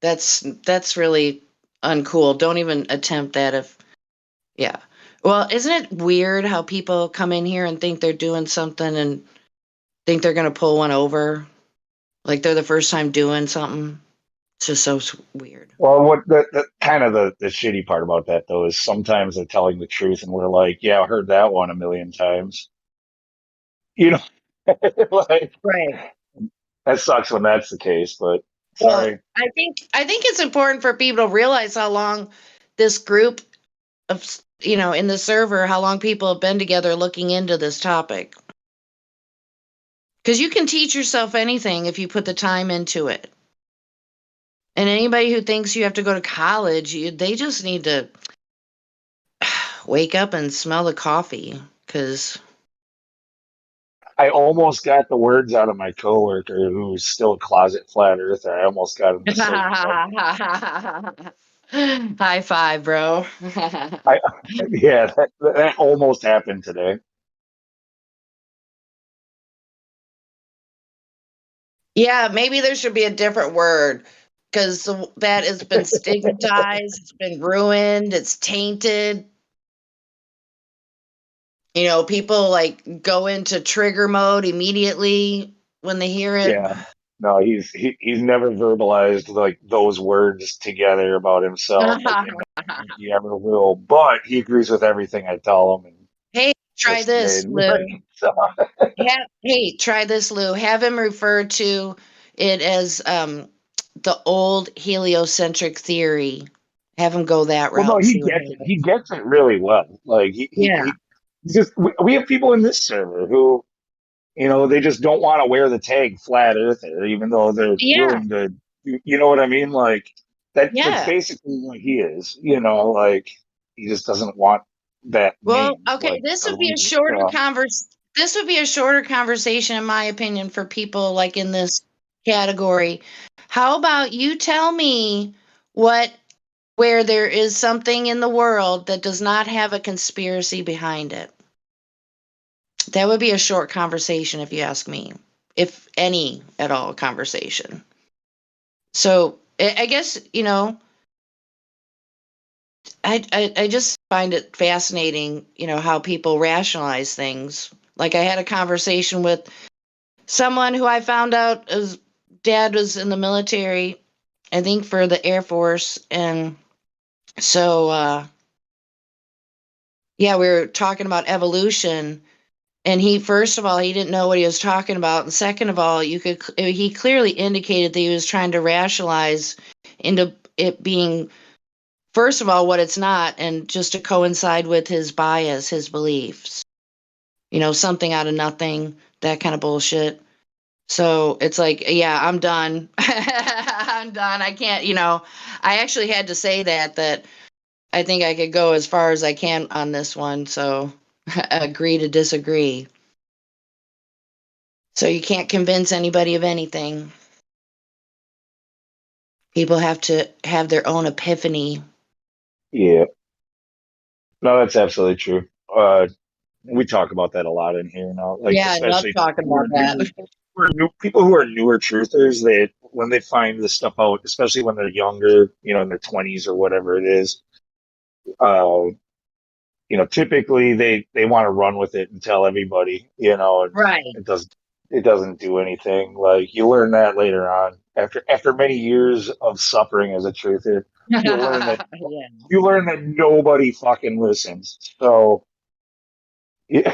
That's really uncool. Don't even attempt that yeah. Well, isn't it weird how people come in here and think they're doing something and think they're going to pull one over? Like they're the first time doing something. It's just so weird. Well, what the kind of the shitty part about that though is sometimes they're telling the truth and we're like, yeah, I heard that one a million times. Like, right. That sucks when that's the case, but Well, sorry. I think it's important for people to realize how long this group of in the server, how long people have been together looking into this topic. Because you can teach yourself anything if you put the time into it. And anybody who thinks you have to go to college, they just need to wake up and smell the coffee. Because I almost got the words out of my coworker who's still a closet flat earther. I almost got him to say high five, bro. yeah, that almost happened today. Yeah, maybe there should be a different word because that has been stigmatized, it's been ruined, it's tainted. People go into trigger mode immediately when they hear it. Yeah. No, he's never verbalized like those words together about himself. I don't think he ever will, but he agrees with everything I tell him. And hey, try this, Lou. So. Hey, try this, Lou. Have him refer to it as the old heliocentric theory. Have him go that route. Well, no, he gets it. He gets it really well. Like he just we have people in this server who, they just don't want to wear the tag flat earther, even though they're willing to. You know what I mean? Like that's basically what he is. Like he just doesn't want that. Well, name. okay, Like, this would be a shorter This would be a shorter conversation, in my opinion, for people like in this category. How about you tell me where there is something in the world that does not have a conspiracy behind it? That would be a short conversation, if you ask me, if any at all conversation. So I guess I just find it fascinating, how people rationalize things. Like I had a conversation with someone who I found out his dad was in the military, I think for the Air Force. And so, we were talking about evolution. And first of all, he didn't know what he was talking about. And second of all, he clearly indicated that he was trying to rationalize into it being, first of all, what it's not, and just to coincide with his bias, his beliefs. Something out of nothing, that kind of bullshit. So it's like, yeah, I'm done. I'm done. I can't, I actually had to say that I think I could go as far as I can on this one. So agree to disagree. So you can't convince anybody of anything. People have to have their own epiphany. Yeah. No, that's absolutely true. We talk about that a lot in here now, like Yeah, I love especially talking about that. people who are newer truthers. They when they find this stuff out, especially when they're younger, in their 20s or whatever it is. Uh, typically they want to run with it and tell everybody, and Right. it doesn't do anything. Like you learn that later on after many years of suffering as a truther, you learn that Yeah. you learn that nobody fucking listens. So yeah,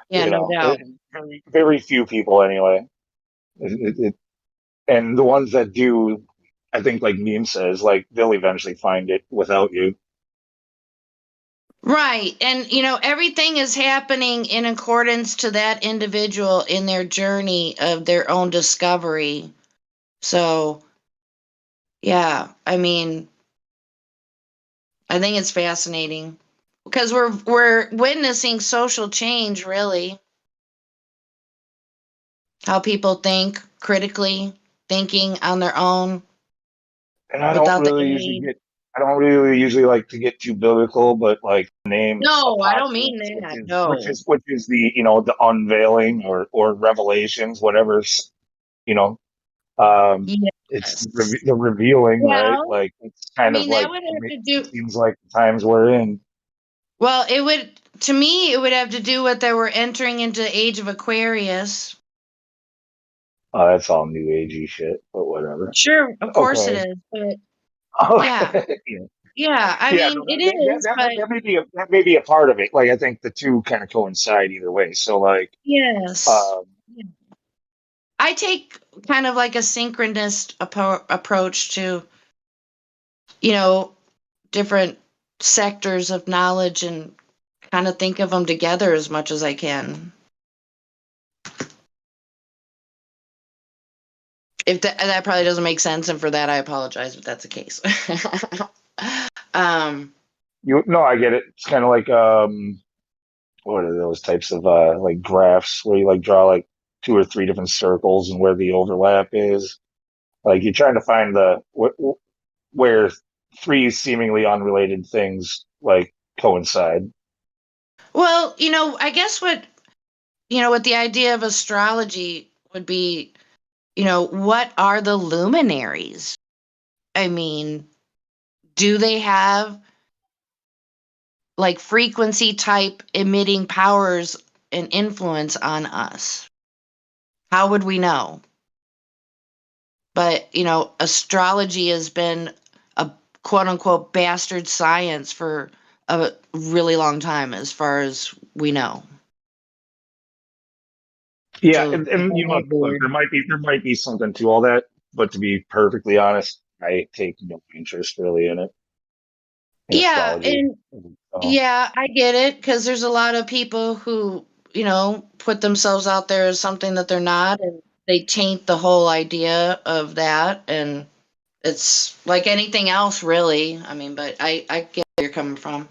Yeah, no doubt. very, very few people anyway. And the ones that do, I think, like Meme says, like they'll eventually find it without you. Right. And, everything is happening in accordance to that individual in their journey of their own discovery. So, yeah, I mean, I think it's fascinating because we're witnessing social change, really. How people think critically, thinking on their own And I don't without the really usually aid. get, I don't really usually like to get too biblical, but like the name No, I don't mean apocalypse, which that. is which No. is which is the the unveiling or revelations, whatever's you know, it's Yes. the revealing, right? Well, Like it's I kind of mean, that like would have to it do. seems like the times we're in. Well, it would, to me, it would have to do with that we're entering into the age of Aquarius. That's all new agey shit, but whatever. Sure, of course it Okay. is, but yeah, Okay. Yeah. yeah. I Yeah, mean, no, it is, that but may be a part of it. Like I think the two kind of coincide either way. So like, yes, um, I take kind of like a synchronist approach to you know different sectors of knowledge and kind of think of them together as much as I can. If that probably doesn't make sense, and for that I apologize if that's the case. um, no, I get it. It's kind of like what are those types of like graphs where you like draw like two or three different circles and where the overlap is. Like you're trying to find where three seemingly unrelated things like coincide. well, I guess what the idea of astrology would be, what are the luminaries? I mean, do they have like frequency type emitting powers and influence on us? How would we know? But, astrology has been a quote unquote bastard science for a really long time, as far as we know. Yeah, So and I'm not look, bored. there might be something to all that, but to be perfectly honest, I take no interest really in Yeah, astrology. and So yeah, I get it because there's a lot of people who, put themselves out there as something that they're not, and they taint the whole idea of that. And it's like anything else, really. I mean, but I get where you're coming from.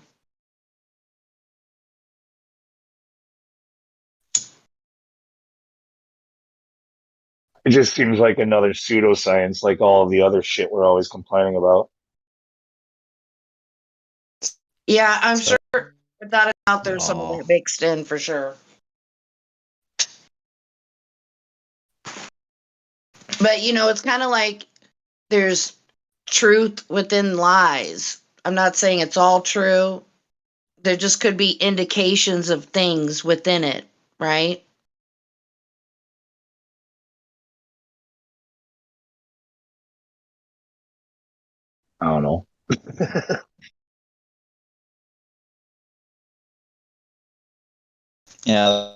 it just seems like another pseudoscience, like all of the other shit we're always complaining about. Yeah, I'm So, sure without a doubt there's some of oh, that mixed in for sure. But, it's kind of like there's truth within lies. I'm not saying it's all true. There just could be indications of things within it, right? I don't know. yeah,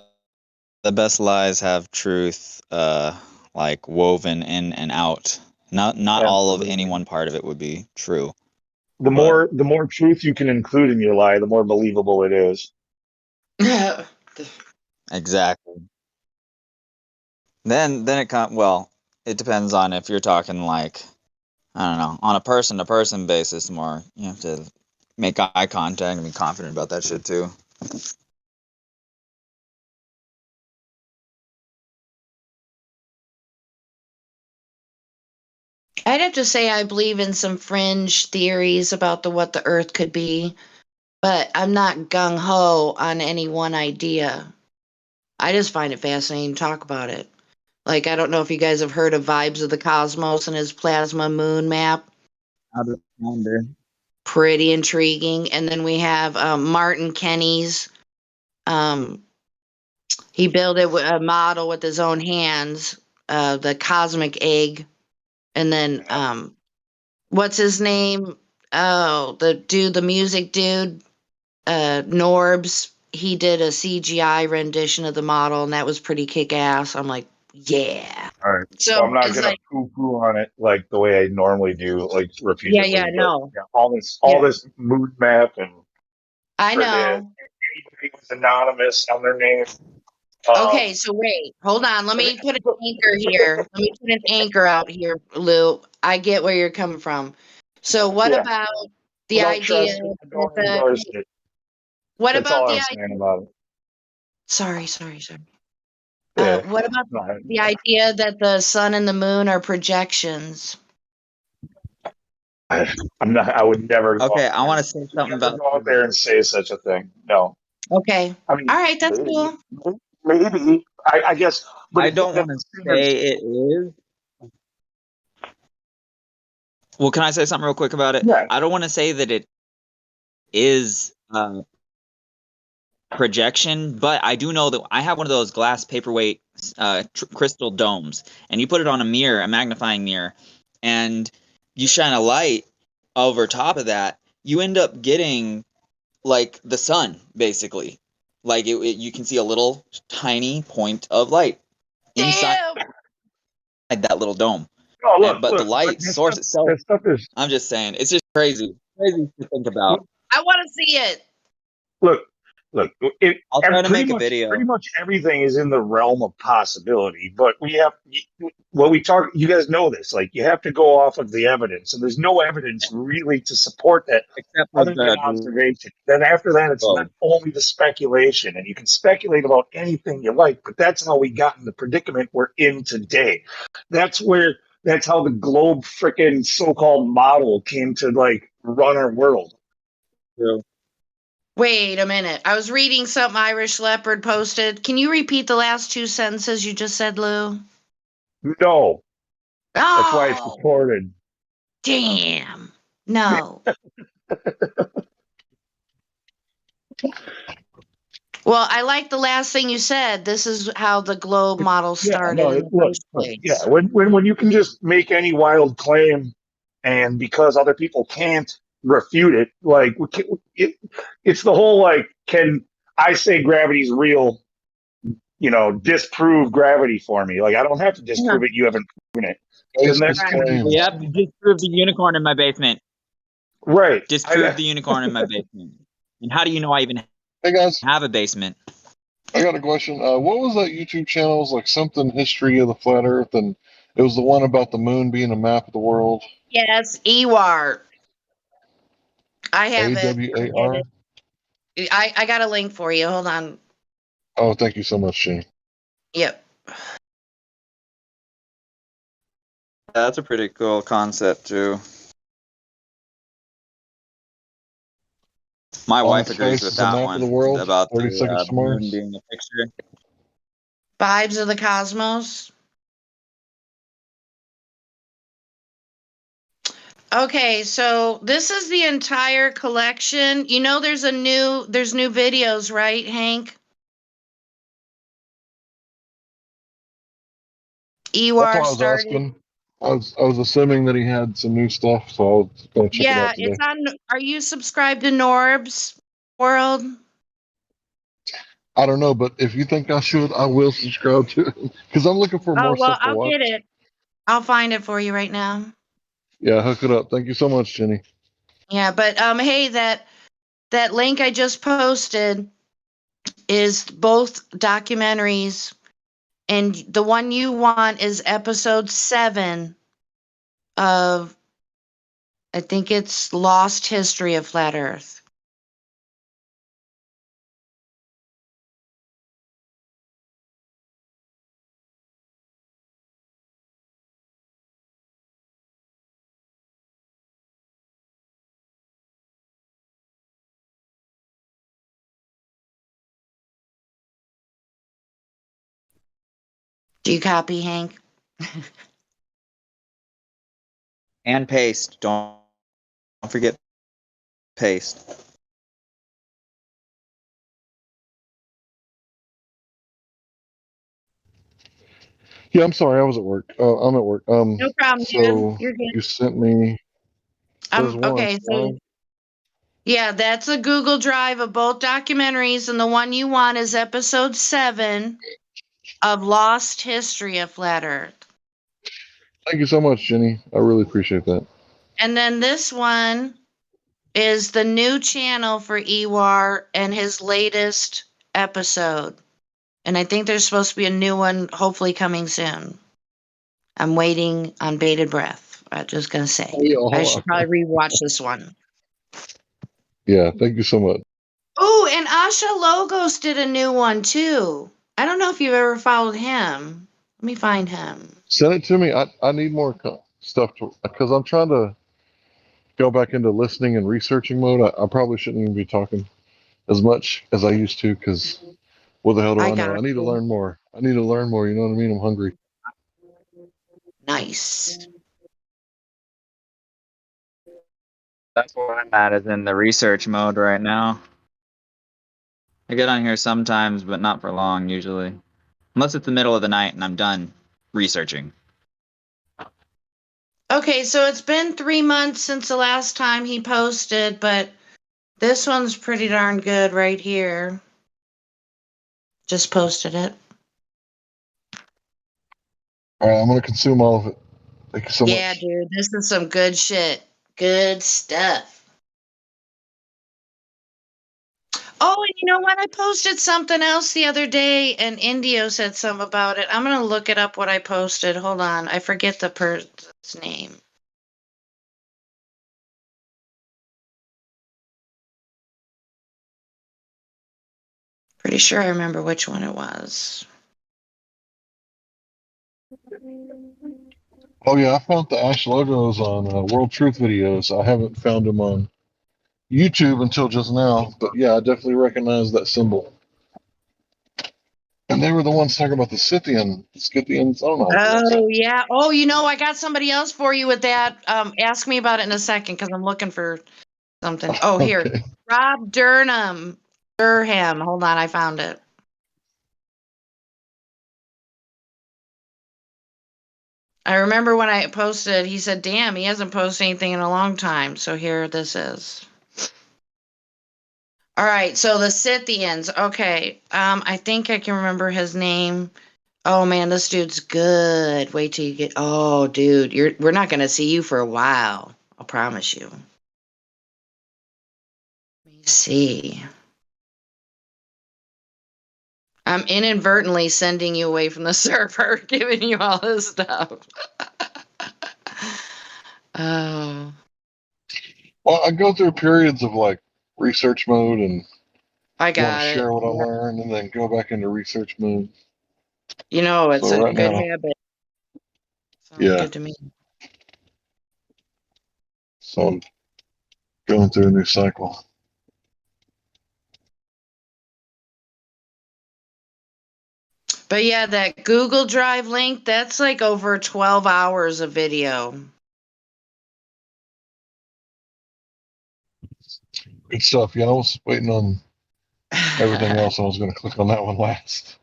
the best lies have truth, like woven in and out. Not all of any Absolutely. one part of it would be true, The but more the more truth you can include in your lie, the more believable it is. exactly. Then well, it depends on if you're talking like, I don't know, on a person to person basis more. You have to make eye contact and be confident about that shit too. I'd have to say I believe in some fringe theories about what the Earth could be. but I'm not gung ho on any one idea. I just find it fascinating to talk about it. Like, I don't know if you guys have heard of Vibes of the Cosmos and his plasma moon map. Out of wonder. Pretty intriguing. And then we have Martin Kenny's. He built a model with his own hands, the cosmic egg. And then, what's his name? Oh, the music dude, Norbs. He did a CGI rendition of the model, and that was pretty kick ass. I'm like, yeah. All right. So I'm So not it's gonna like, poo-poo on it like the way I normally do, like yeah, repeatedly. But no. yeah, all Yeah. this mood map and I for the know. anybody who's anonymous on their name. Okay, so wait, hold on. Let me put an anchor here. Let me put an anchor out here, Lou. I get where you're coming from. So what Yeah, about I the don't idea trust it. I that don't the endorse it. what That's about all the I'm idea? saying about it. Sorry. Yeah. What about No, the idea that the sun and the moon are projections? I'm not. I would never go Okay, out I there. want to say something Never about go out there and say such a thing. No. Okay. I mean, All right, that's maybe, cool. maybe. I guess, but I it, don't that's want to the same as say it is. Well, can I say something real quick about it? yeah. I don't want to say that it is projection, but I do know that I have one of those glass paperweight crystal domes, and you put it on a mirror, a magnifying mirror, and you shine a light over top of that, you end up getting like the sun, basically. Like you can see a little tiny point of light inside that little dome. Oh, But the look. But light source itself, that stuff is. I'm just saying, it's just crazy to think about. I want to see it. Look. It, I'll try to make a video. pretty much everything is in the realm of possibility. But we have, when we talk, you guys know this. Like, you have to go off of the evidence, and there's no evidence really to support that Except for other than the observation. Then after that, it's globe. not only the speculation, and you can speculate about anything you like. But that's how we got in the predicament we're in today. That's where. That's how the globe frickin' so-called model came to like run our world. True. Wait a minute. I was reading something Irish Leopard posted. Can you repeat the last two sentences you just said, Lou? No, that's why it's Oh, recorded. damn. No. Well, I like the last thing you said. This is how the globe model Yeah, started no. in the Look, first yeah. place. When you can just make any wild claim, and because other people can't refute it, like it's the whole like, can I say gravity's real? Disprove gravity for me. Like I don't have to Yeah. disprove it. You haven't proven it. Base And that's Right. gonna be Yep, disprove the unicorn in my basement. right. Disprove the unicorn in my basement. And how do you know I even Hey guys, have a basement? I got a question. What was that YouTube channel? It was like something history of the flat Earth, and it was the one about the moon being a map of the world. Yes, Ewart. I have it. I did AWAR. it. I got a link for you. Hold on. Oh, thank you so much, Shane. Yep. That's a pretty cool concept too. My On wife its agrees face with is a that map of the one world. about 30 seconds the to moon Mars. being a picture. Vibes of the Cosmos. Okay, so this is the entire collection. You know there's new videos, right, Hank? That's why Ewar I was started. asking. I was assuming that he had some new stuff, so I was gonna check it Yeah, out it's today. on. Are you subscribed to Norb's World? I don't know, but if you think I should, I will subscribe to it because I'm looking for Oh, more well, stuff to I'll watch. get it. I'll find it for you right now. Yeah, hook it up. Thank you so much, Jenny. Yeah, but hey, that link I just posted is both documentaries, and the one you want is episode 7 of, I think it's Lost History of Flat Earth. Do you copy, Hank? And paste. Don't forget paste. Yeah, I'm sorry, I was at work. I'm at work. No problem, dude. So You're good. you sent me. There's one. Okay, Right? so yeah, that's a Google Drive of both documentaries, and the one you want is episode 7 of Lost History of Flat Earth. Thank you so much, Jenny. I really appreciate that. And then this one is the new channel for Ewar and his latest episode. And I think there's supposed to be a new one hopefully coming soon. I'm waiting on bated breath. I'm just going to say. I should probably rewatch this one. Yeah, thank you so much. Oh, and Asha Logos did a new one too. I don't know if you've ever followed him. Let me find him. Send it to me. I need more stuff to because I'm trying to go back into listening and researching mode. I probably shouldn't even be talking as much as I used to because what the hell do I know? got I need to you. learn more. I need to learn more. You know what I mean? I'm hungry. Nice. That's where I'm at, is in the research mode right now. I get on here sometimes, but not for long usually. Unless it's the middle of the night and I'm done researching. Okay, so it's been 3 months since the last time he posted, but this one's pretty darn good right here. Just posted it. All right, I'm gonna consume all of it. Thank you so Yeah, much. dude, this is some good shit. Good stuff. Oh, and you know what? I posted something else the other day, and Indio said something about it. I'm gonna look it up what I posted. Hold on, I forget the person's name. Pretty sure I remember which one it was. Oh yeah, I found the Ash logos on World Truth videos. I haven't found them on YouTube until just now, but yeah, I definitely recognize that symbol. And they were the ones talking about the Scythians. I don't know how to pronounce Oh that. yeah. Oh, you know, I got somebody else for you with that. Ask me about it in a second because I'm looking for something. Oh, here, Okay. Rob Durham. Hold on, I found it. I remember when I posted, he said, "Damn, he hasn't posted anything in a long time." So here this is. All right, so the Scythians. Okay, I think I can remember his name. Oh man, this dude's good. Wait till you get. Oh, dude, we're not gonna see you for a while. I'll promise you. Let me see. I'm inadvertently sending you away from the server, giving you all this stuff. Oh. Well, I go through periods of like research mode and I want to got it. share what I Yep. learned and then go back into research mode. You know, it's So a right good now, habit. Sounds yeah. good to me. So I'm going through a new cycle. But yeah, that Google Drive link, that's like over 12 hours of video. Good stuff. Yeah, I was waiting on everything else. I was going to click on that one last.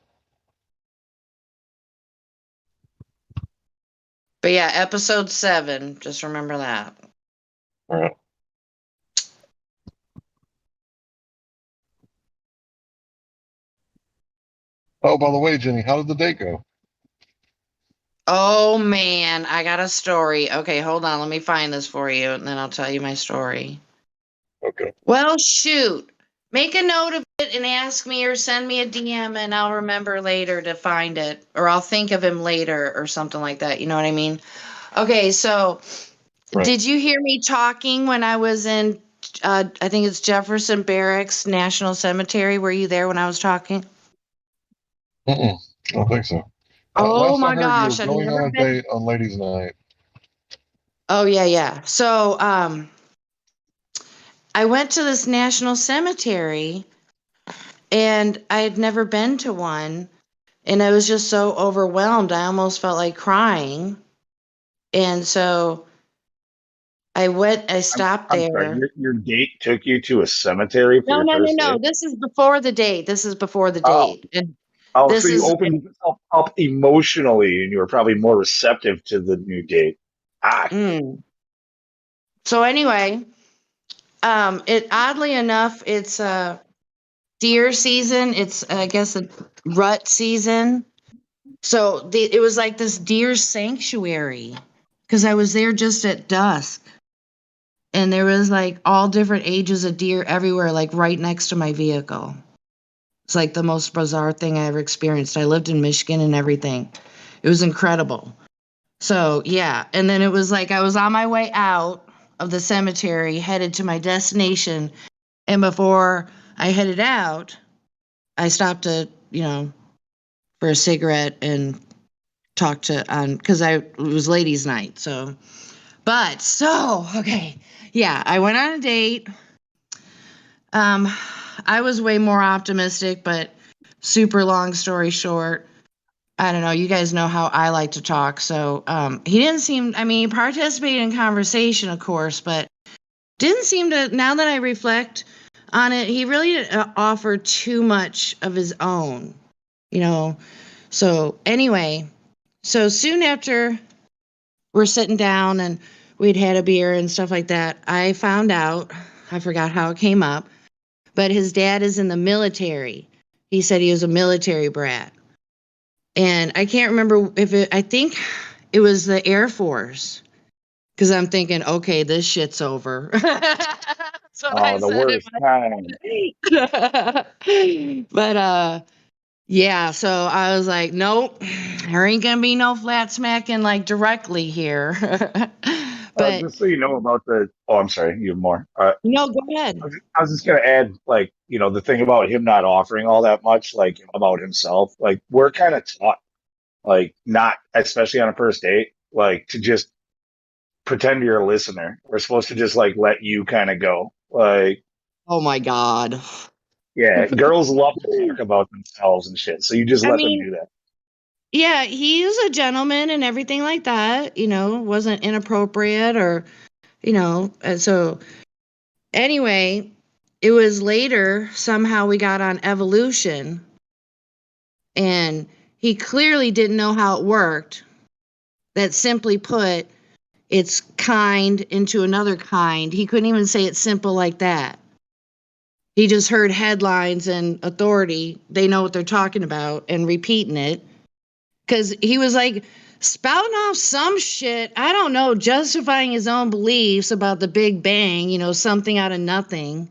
But yeah, episode 7, just remember that. All right. Oh, by the way, Jenny, how did the date go? Oh man, I got a story. Okay, hold on, let me find this for you and then I'll tell you my story. Okay. Well, shoot. Make a note of it and ask me or send me a DM and I'll remember later to find it. Or I'll think of him later or something like that. You know what I mean? Okay, so Right. did you hear me talking when I was in, I think it's Jefferson Barracks National Cemetery? Were you there when I was talking? I don't think so. Oh Last I my heard, you were gosh, I've going never on a been. date on Ladies' Night. Oh, yeah, yeah. So I went to this national cemetery and I had never been to one. And I was just so overwhelmed. I almost felt like crying. And so I stopped I'm sorry. there. Your date took you to a cemetery for No, your no, no, first no. date? This is before the date. This is before the Oh, date. And oh, so this you is opened yourself up emotionally, and you were probably more receptive to the new date. Ah, so anyway, it oddly enough, it's deer season. It's I guess a rut season. So it was like this deer sanctuary because I was there just at dusk, and there was like all different ages of deer everywhere, like right next to my vehicle. It's like the most bizarre thing I ever experienced. I lived in Michigan and everything. It was incredible. So yeah, and then it was like I was on my way out of the cemetery, headed to my destination, and before I headed out, I stopped to for a cigarette and talked to because it was ladies' night. Okay, yeah, I went on a date. I was way more optimistic, but super long story short, I don't know. You guys know how I like to talk. So he didn't seem, I mean, he participated in conversation, of course, but didn't seem to, now that I reflect on it, he really didn't offer too much of his own, you know. So anyway, so soon after we're sitting down and we'd had a beer and stuff like that, I found out, I forgot how it came up, but his dad is in the military. He said he was a military brat. And I can't remember I think it was the Air Force. Because I'm thinking, okay, this shit's over. That's what I oh, the said worst kind. but yeah, so I was like, nope, there ain't gonna be no flat smacking like directly here. But Just so you know about the. Oh, I'm sorry. You have more. no, go ahead. I was just gonna add, like, the thing about him not offering all that much, like about himself. Like, we're kind of taught, like, not especially on a first date, like to just pretend you're a listener. We're supposed to just like let you kind of go. Like, Oh my God. yeah, girls love to talk about themselves and shit. So you just I let them mean, do that. yeah, he's a gentleman and everything like that, wasn't inappropriate or, and so anyway, it was later, somehow we got on evolution and he clearly didn't know how it worked. That simply put, it's kind into another kind. He couldn't even say it simple like that. He just heard headlines and authority. They know what they're talking about and repeating it. Because he was like spouting off some shit, I don't know, justifying his own beliefs about the Big Bang, something out of nothing.